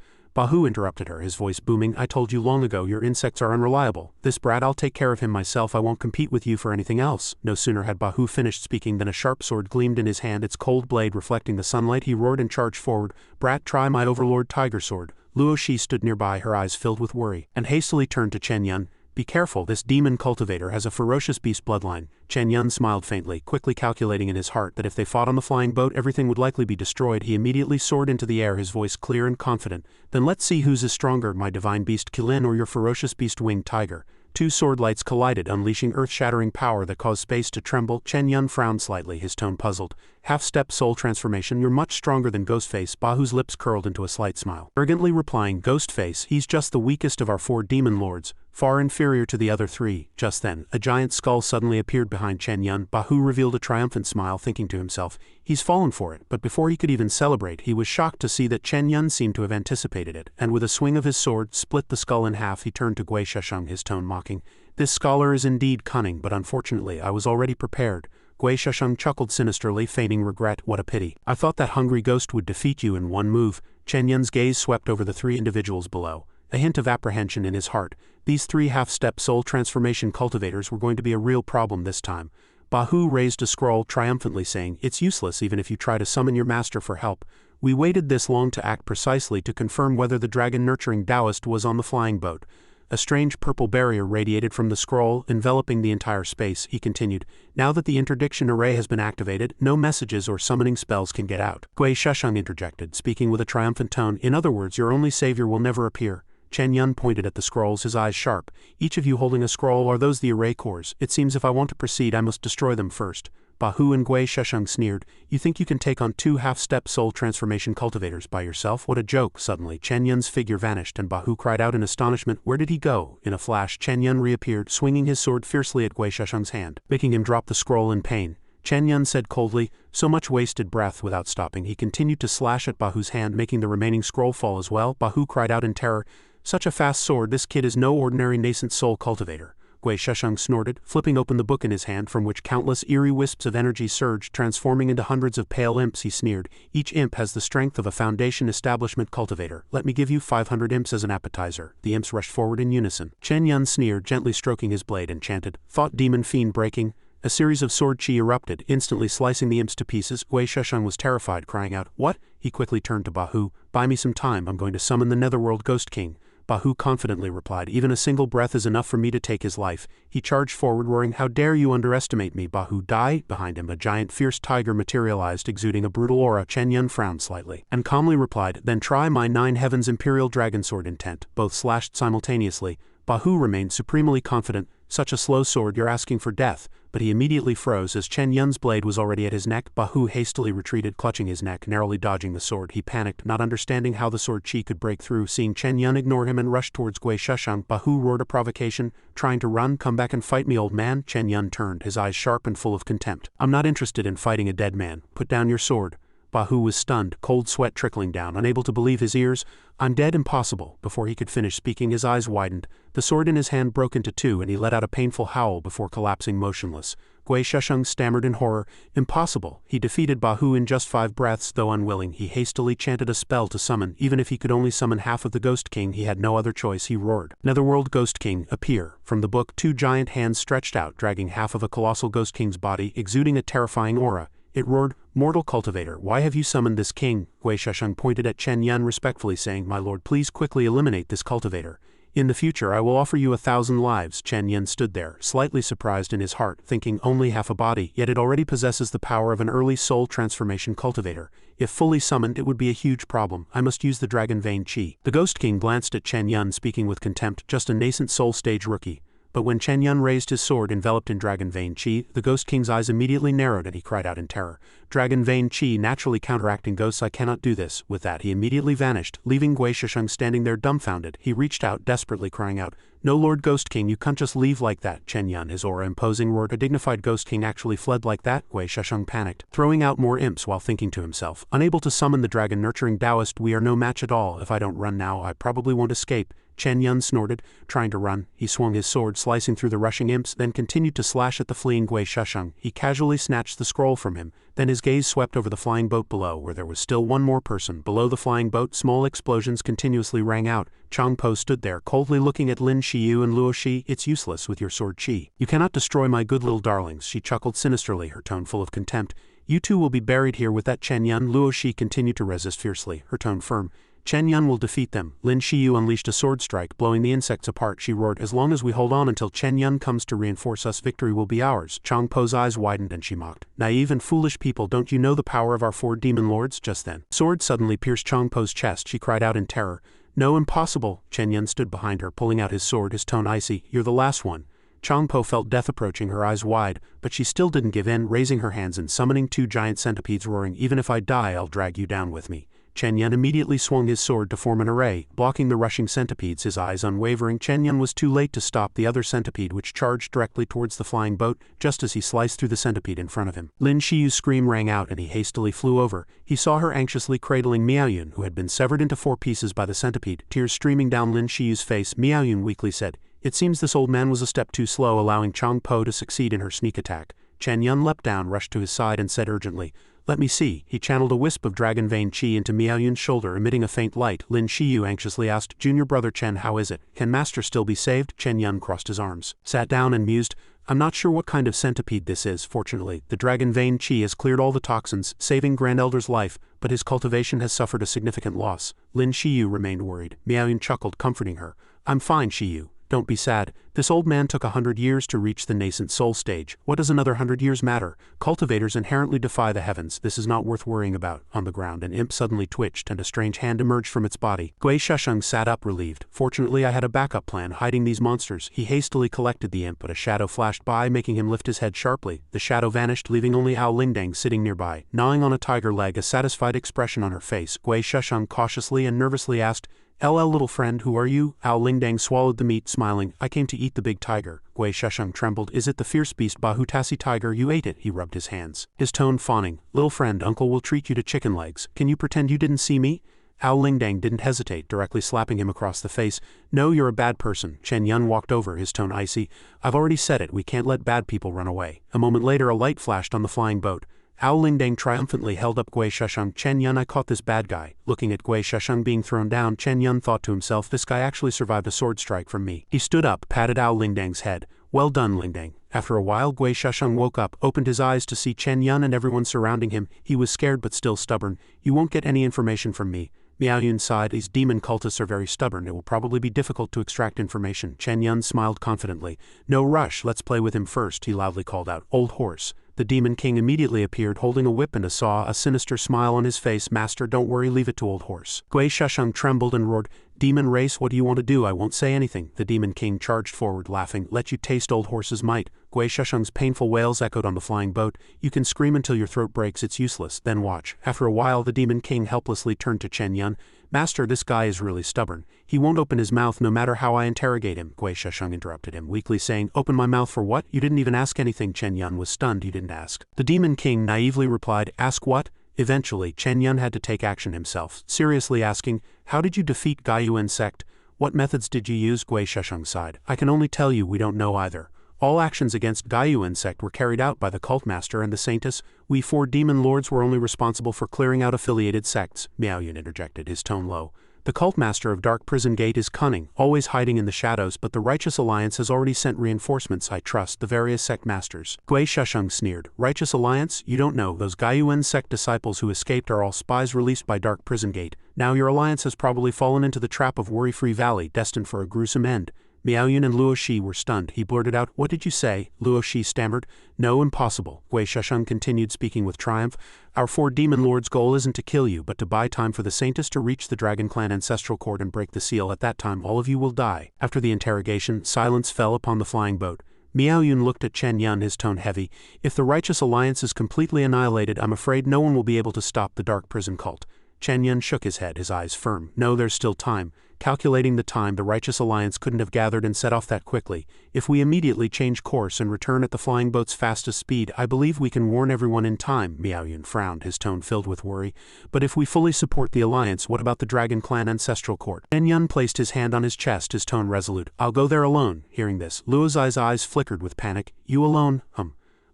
Bahu interrupted her, his voice booming, "I told you long ago your insects are unreliable. This brat, I'll take care of him myself. I won't compete with you for anything else." No sooner had Bahu finished speaking than a sharp sword gleamed in his hand, its cold blade reflecting the sunlight. He roared and charged forward. "Brat, try my overlord tiger sword." Luo Shi stood nearby, her eyes filled with worry, and hastily turned to Chen Yan. "Be careful, this demon cultivator has a ferocious beast bloodline." Chen Yan smiled faintly, quickly calculating in his heart that if they fought on the flying boat everything would likely be destroyed. He immediately soared into the air, his voice clear and confident. "Then let's see whose is stronger, my divine beast Qilin or your ferocious beast winged tiger." 2 sword lights collided, unleashing earth-shattering power that caused space to tremble. Chen Yan frowned slightly, his tone puzzled. "Half-step soul transformation, you're much stronger than Ghostface." Bahu's lips curled into a slight smile, arrogantly replying, "Ghostface, he's just the weakest of our 4 demon lords, far inferior to the other 3. Just then, a giant skull suddenly appeared behind Chen Yan. Bahu revealed a triumphant smile, thinking to himself, "He's fallen for it." But before he could even celebrate, he was shocked to see that Chen Yan seemed to have anticipated it, and with a swing of his sword, split the skull in half. He turned to Gui Shesheng, his tone mocking, "This scholar is indeed cunning, but unfortunately I was already prepared." Gui Shesheng chuckled sinisterly, feigning regret. "What a pity. I thought that hungry ghost would defeat you in one move." Chen Yan's gaze swept over the 3 individuals below, a hint of apprehension in his heart. These 3 half-step soul transformation cultivators were going to be a real problem this time. Bahu raised a scroll triumphantly, saying, "It's useless even if you try to summon your master for help. We waited this long to act precisely to confirm whether the dragon-nurturing Taoist was on the flying boat." A strange purple barrier radiated from the scroll, enveloping the entire space. He continued, "Now that the interdiction array has been activated, no messages or summoning spells can get out." Gui Shesheng interjected, speaking with a triumphant tone, "In other words, your only savior will never appear." Chen Yan pointed at the scrolls, his eyes sharp. "Each of you holding a scroll, are those the Racecourse? It seems if I want to proceed I must destroy them first." Bahu and Gui Shesheng sneered, "You think you can take on 2 half-step soul transformation cultivators by yourself? What a joke." Suddenly, Chen Yan's figure vanished and Bahu cried out in astonishment, "Where did he go?" In a flash, Chen Yan reappeared, swinging his sword fiercely at Gui Shesheng's hand, making him drop the scroll in pain. Chen Yan said coldly, "So much wasted breath." Without stopping, he continued to slash at Bahu's hand, making the remaining scroll fall as well. Bahu cried out in terror, "Such a fast sword, this kid is no ordinary nascent soul cultivator." Gui Shesheng snorted, flipping open the book in his hand from which countless eerie wisps of energy surged, transforming into hundreds of pale imps. He sneered, "Each imp has the strength of a foundation establishment cultivator. Let me give you 500 imps as an appetizer." The imps rushed forward in unison. Chen Yan sneered, gently stroking his blade, and chanted, "Thought demon fiend breaking." A series of sword chi erupted, instantly slicing the imps to pieces. Gui Shesheng was terrified, crying out, "What?" He quickly turned to Bahu, "Buy me some time, I'm going to summon the Netherworld Ghost King." Bahu confidently replied, "Even a single breath is enough for me to take his life." He charged forward, roaring, "How dare you underestimate me, Bahu, die!" Behind him, a giant fierce tiger materialized, exuding a brutal aura. Chen Yan frowned slightly, and calmly replied, "Then try my 9 Heavens Imperial Dragon Sword." Intent. Both slashed simultaneously. Bahu remained supremely confident. "Such a slow sword, you're asking for death." But he immediately froze as Chen Yan's blade was already at his neck. Bahu hastily retreated, clutching his neck, narrowly dodging the sword. He panicked, not understanding how the sword chi could break through. Seeing Chen Yan ignore him and rush towards Gui Shesheng, Bahu roared a provocation, "Trying to run? Come back and fight me, old man." Chen Yan turned, his eyes sharp and full of contempt. "I'm not interested in fighting a dead man. Put down your sword." Bahu was stunned, cold sweat trickling down, unable to believe his ears. "I'm dead, impossible." Before he could finish speaking, his eyes widened. The sword in his hand broke into two and he let out a painful howl before collapsing motionless. Gui Shesheng stammered in horror. "Impossible." He defeated Bahu in just 5 breaths. Though unwilling, he hastily chanted a spell to summon. Even if he could only summon half of the Ghost King, he had no other choice. He roared, "Netherworld Ghost King, appear." From the book, 2 giant hands stretched out, dragging half of a colossal Ghost King's body, exuding a terrifying aura. It roared, "Mortal cultivator, why have you summoned this king?" Gui Shesheng pointed at Chen Yan respectfully, saying, "My lord, please quickly eliminate this cultivator. In the future I will offer you 1,000 lives." Chen Yan stood there, slightly surprised in his heart, thinking only half a body, yet it already possesses the power of an early soul transformation cultivator. If fully summoned, it would be a huge problem. I must use the Dragon Vein Qi. The Ghost King glanced at Chen Yan, speaking with contempt, just a nascent soul stage rookie. But when Chen Yan raised his sword enveloped in Dragon Vein Qi, the Ghost King's eyes immediately narrowed and he cried out in terror. "Dragon Vein Qi, naturally counteracting ghosts, I cannot do this." With that, he immediately vanished, leaving Gui Shesheng standing there dumbfounded. He reached out, desperately crying out, "No, Lord Ghost King, you can't just leave like that." Chen Yan, his aura imposing, roared, "A dignified Ghost King actually fled like that?" Gui Shesheng panicked, throwing out more imps while thinking to himself, "Unable to summon the dragon nurturing Taoist, we are no match at all. If I don't run now, I probably won't escape." Chen Yan snorted, trying to run. He swung his sword, slicing through the rushing imps, then continued to slash at the fleeing Gui Shesheng. He casually snatched the scroll from him. Then his gaze swept over the flying boat below, where there was still one more person. Below the flying boat, small explosions continuously rang out. Chang Po stood there, coldly looking at Lin Shiu and Luo Shi. "It's useless with your sword Qi. You cannot destroy my good little darlings." She chuckled sinisterly, her tone full of contempt. "You two will be buried here with that Chen Yan." Luo Shi continued to resist fiercely, her tone firm. "Chen Yan will defeat them." Lin Shiu unleashed a sword strike, blowing the insects apart. She roared, "As long as we hold on until Chen Yan comes to reinforce us, victory will be ours." Chang Po's eyes widened and she mocked, "Naive and foolish people, don't you know the power of our 4 demon lords?" Just then, sword suddenly pierced Chang Po's chest. She cried out in terror, "No, impossible." Chen Yan stood behind her, pulling out his sword, his tone icy. "You're the last one." Chang Po felt death approaching, her eyes wide, but she still didn't give in, raising her hands and summoning 2 giant centipedes, roaring, "Even if I die, I'll drag you down with me." Chen Yan immediately swung his sword to form an array, blocking the rushing centipedes, his eyes unwavering. Chen Yan was too late to stop the other centipede, which charged directly towards the flying boat, just as he sliced through the centipede in front of him. Lin Shiu's scream rang out and he hastily flew over. He saw her anxiously cradling Miaoyun, who had been severed into 4 pieces by the centipede, tears streaming down Lin Shiu's face. Miaoyun weakly said, "It seems this old man was a step too slow, allowing Chang Po to succeed in her sneak attack." Chen Yan leapt down, rushed to his side and said urgently, "Let me see." He channeled a wisp of Dragon Vein Qi into Miaoyun's shoulder, emitting a faint light. Lin Shiu anxiously asked, "Junior brother Chen, how is it? Can Master still be saved?" Chen Yan crossed his arms, sat down and mused, "I'm not sure what kind of centipede this is. Fortunately, the Dragon Vein Qi has cleared all the toxins, saving Grand Elder's life, but his cultivation has suffered a significant loss." Lin Shiu remained worried. Miaoyun chuckled, comforting her, "I'm fine, Shiu. Don't be sad. This old man took 100 years to reach the nascent soul stage. What does another 100 years matter? Cultivators inherently defy the heavens. This is not worth worrying about." On the ground, an imp suddenly twitched and a strange hand emerged from its body. Gui Shesheng sat up, relieved. "Fortunately, I had a backup plan, hiding these monsters." He hastily collected the imp, but a shadow flashed by, making him lift his head sharply. The shadow vanished, leaving only Ao Lingdang sitting nearby, gnawing on a tiger leg, a satisfied expression on her face. Gui Shesheng cautiously and nervously asked, "LL little friend, who are you?" Ao Lingdang swallowed the meat, smiling. "I came to eat the big tiger." Gui Shesheng trembled. "Is it the fierce beast Bahutasi tiger? You ate it." He rubbed his hands, his tone fawning. "Little friend, uncle will treat you to chicken legs. Can you pretend you didn't see me?" Ao Lingdang didn't hesitate, directly slapping him across the face. "No, you're a bad person." Chen Yan walked over, his tone icy. "I've already said it, we can't let bad people run away." A moment later, a light flashed on the flying boat. Ao Lingdang triumphantly held up Gui Shesheng. "Chen Yan, I caught this bad guy." Looking at Gui Shesheng being thrown down, Chen Yan thought to himself, "This guy actually survived a sword strike from me." He stood up, patted Ao Lingdang's head. "Well done, Lingdang." After a while, Gui Shesheng woke up, opened his eyes to see Chen Yan and everyone surrounding him. He was scared but still stubborn. "You won't get any information from me." Miaoyun sighed. "These demon cultists are very stubborn. It will probably be difficult to extract information." Chen Yan smiled confidently. "No rush, let's play with him first," he loudly called out. "Old horse." The Demon King immediately appeared, holding a whip and a saw, a sinister smile on his face. "Master, don't worry, leave it to Old Horse." Gui Shesheng trembled and roared, "Demon race, what do you want to do? I won't say anything." The Demon King charged forward, laughing. "Let you taste Old Horse's might." Gui Shesheng's painful wails echoed on the flying boat. "You can scream until your throat breaks, it's useless. Then watch." After a while, the Demon King helplessly turned to Chen Yan. "Master, this guy is really stubborn. He won't open his mouth no matter how I interrogate him." Gui Shesheng interrupted him, weakly saying, "Open my mouth for what? You didn't even ask anything." Chen Yan was stunned. "You didn't ask." The Demon King naively replied, "Ask what?" Eventually, Chen Yan had to take action himself, seriously asking, "How did you defeat Guiyuan sect? What methods did you use?" Gui Shesheng sighed. "I can only tell you we don't know either. All actions against Guiyuan sect were carried out by the cult master and the saintess. We 4 demon lords were only responsible for clearing out affiliated sects," Miaoyun interjected, his tone low. "The cult master of Dark Prison Gate is cunning, always hiding in the shadows, but the Righteous Alliance has already sent reinforcements. I trust the various sect masters." Gui Shesheng sneered. "Righteous Alliance? You don't know. Those Guiyuan sect disciples who escaped are all spies released by Dark Prison Gate. Now your alliance has probably fallen into the trap of Worry-Free Valley, destined for a gruesome end." Miaoyun and Luo Shi were stunned. He blurted out, "What did you say?" Luo Shi stammered. "No, impossible." Gui Shesheng continued, speaking with triumph. "Our 4 demon lords' goal isn't to kill you, but to buy time for the saintess to reach the Dragon Clan ancestral court and break the seal. At that time all of you will die." After the interrogation, silence fell upon the flying boat. Miaoyun looked at Chen Yan, his tone heavy. "If the Righteous Alliance is completely annihilated, I'm afraid no one will be able to stop the Dark Prison cult." Chen Yan shook his head, his eyes firm. "No, there's still time. Calculating the time, the Righteous Alliance couldn't have gathered and set off that quickly. If we immediately change course and return at the flying boat's fastest speed, I believe we can warn everyone in time." Miaoyun frowned, his tone filled with worry. "But if we fully support the Alliance, what about the Dragon Clan ancestral court?" Chen Yan placed his hand on his chest, his tone resolute. "I'll go there alone." Hearing this, Luo's eyes flickered with panic. "You alone?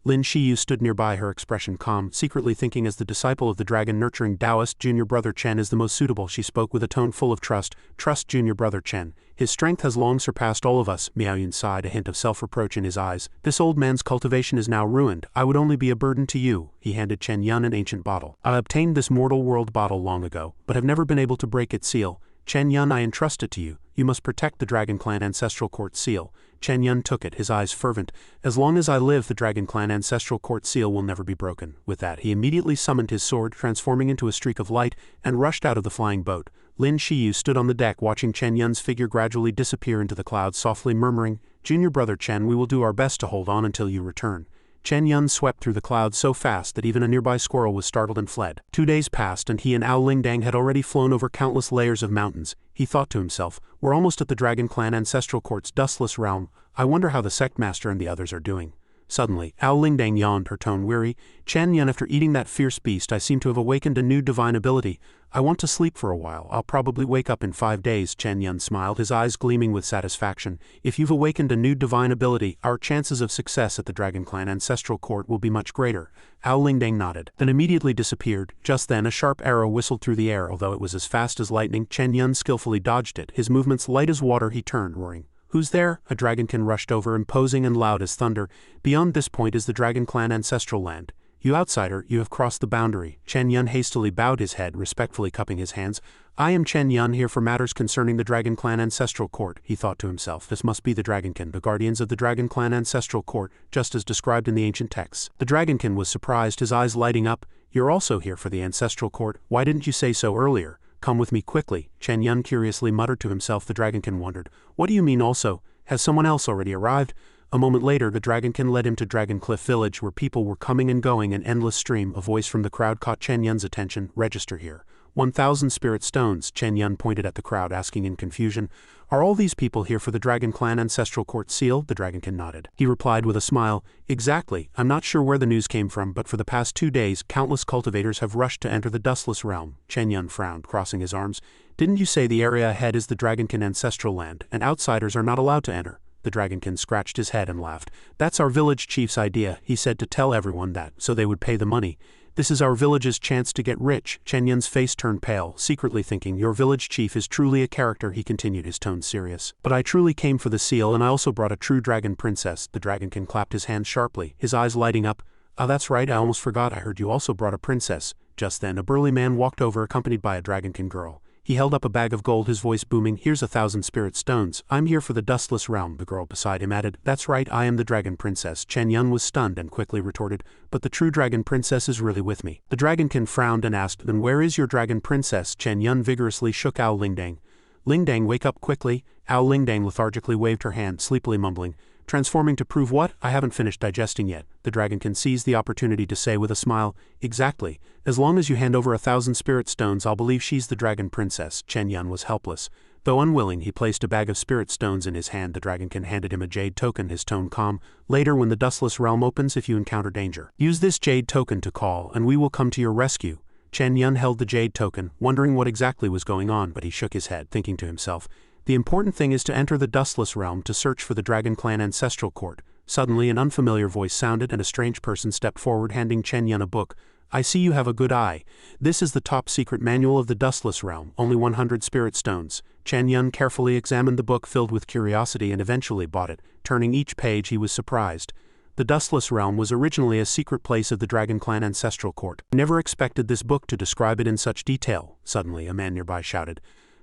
Lin Shiu stood nearby, her expression calm, secretly thinking as the disciple of the dragon-nurturing Taoist, junior brother Chen is the most suitable. She spoke with a tone full of trust. "Trust junior brother Chen. His strength has long surpassed all of us." Miaoyun sighed, a hint of self-reproach in his eyes. "This old man's cultivation is now ruined. I would only be a burden to you." He handed Chen Yan an ancient bottle. "I obtained this mortal world bottle long ago, but have never been able to break its seal. Chen Yan, I entrust it to you. You must protect the Dragon Clan Ancestral Court seal." Chen Yan took it, his eyes fervent. "As long as I live, the Dragon Clan Ancestral Court seal will never be broken." With that, he immediately summoned his sword, transforming into a streak of light, and rushed out of the flying boat. Lin Shiu stood on the deck watching Chen Yan's figure gradually disappear into the clouds, softly murmuring, "Junior brother Chen, we will do our best to hold on until you return." Chen Yan swept through the clouds so fast that even a nearby squirrel was startled and fled. 2 days passed, and he and Ao Lingdang had already flown over countless layers of mountains. He thought to himself, "We're almost at the Dragon Clan Ancestral Court's dustless realm. I wonder how the sect master and the others are doing." Suddenly, Ao Lingdang yawned, her tone weary. "Chen Yan, after eating that fierce beast, I seem to have awakened a new divine ability. I want to sleep for a while. I'll probably wake up in 5 days." Chen Yan smiled, his eyes gleaming with satisfaction. "If you've awakened a new divine ability, our chances of success at the Dragon Clan Ancestral Court will be much greater." Ao Lingdang nodded, then immediately disappeared. Just then, a sharp arrow whistled through the air. Although it was as fast as lightning, Chen Yan skillfully dodged it. His movements light as water, he turned, roaring. "Who's there?" A dragonkin rushed over, imposing and loud as thunder. "Beyond this point is the Dragon Clan Ancestral Land. You outsider, you have crossed the boundary." Chen Yan hastily bowed his head, respectfully cupping his hands. "I am Chen Yan, here for matters concerning the Dragon Clan Ancestral Court," he thought to himself. This must be the Dragonkin, the guardians of the Dragon Clan Ancestral Court, just as described in the ancient texts. The Dragonkin was surprised, his eyes lighting up. "You're also here for the Ancestral Court? Why didn't you say so earlier? Come with me quickly." Chen Yan curiously muttered to himself. The Dragonkin wondered, "What do you mean also? Has someone else already arrived?" A moment later, the Dragonkin led him to Dragon Cliff Village, where people were coming and going, an endless stream. A voice from the crowd caught Chen Yan's attention. "Register here." 1,000 spirit stones. Chen Yan pointed at the crowd, asking in confusion, "Are all these people here for the Dragon Clan Ancestral Court seal?" The Dragonkin nodded. He replied with a smile, "Exactly. I'm not sure where the news came from, but for the past 2 days, countless cultivators have rushed to enter the dustless realm." Chen Yan frowned, crossing his arms. "Didn't you say the area ahead is the Dragonkin Ancestral Land, and outsiders are not allowed to enter?" The Dragonkin scratched his head and laughed. "That's our village chief's idea. He said to tell everyone that, so they would pay the money. This is our village's chance to get rich." Chen Yan's face turned pale, secretly thinking, "Your village chief is truly a character," he continued, his tone serious. "But I truly came for the seal, and I also brought a true dragon princess." The Dragonkin clapped his hands sharply, his eyes lighting up. "Ah, that's right, I almost forgot. I heard you also brought a princess." Just then, a burly man walked over, accompanied by a Dragonkin girl. He held up a bag of gold, his voice booming. "Here's 1,000 spirit stones. I'm here for the dustless realm." The girl beside him added, "That's right, I am the dragon princess." Chen Yan was stunned and quickly retorted, "But the true dragon princess is really with me." The Dragonkin frowned and asked, "Then where is your dragon princess?" Chen Yan vigorously shook Ao Lingdang. "Lingdang, wake up quickly." Ao Lingdang lethargically waved her hand, sleepily mumbling, "Transforming to prove what? I haven't finished digesting yet." The Dragonkin seized the opportunity to say with a smile, "Exactly. As long as you hand over 1,000 spirit stones, I'll believe she's the dragon princess." Chen Yan was helpless. Though unwilling, he placed a bag of spirit stones in his hand. The Dragonkin handed him a jade token, his tone calm. "Later, when the dustless realm opens, if you encounter danger, use this jade token to call, and we will come to your rescue." Chen Yan held the jade token, wondering what exactly was going on, but he shook his head, thinking to himself, the important thing is to enter the dustless realm to search for the Dragon Clan ancestral court. Suddenly an unfamiliar voice sounded and a strange person stepped forward, handing Chen Yan a book. I see you have a good eye. This is the top secret manual of the dustless realm, only 100 spirit stones. Chen Yan carefully examined the book, filled with curiosity, and eventually bought it. Turning each page, he was surprised. The dustless realm was originally a secret place of the Dragon Clan ancestral court. I never expected this book to describe it in such detail. Suddenly a man nearby shouted,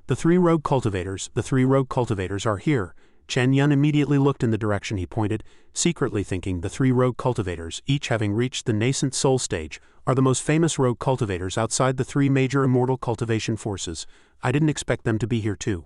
the three rogue cultivators are here. Chen Yan immediately looked in the direction he pointed, secretly thinking the three rogue cultivators, each having reached the nascent soul stage, are the most famous rogue cultivators outside the three major immortal cultivation forces. I didn't expect them to be here too.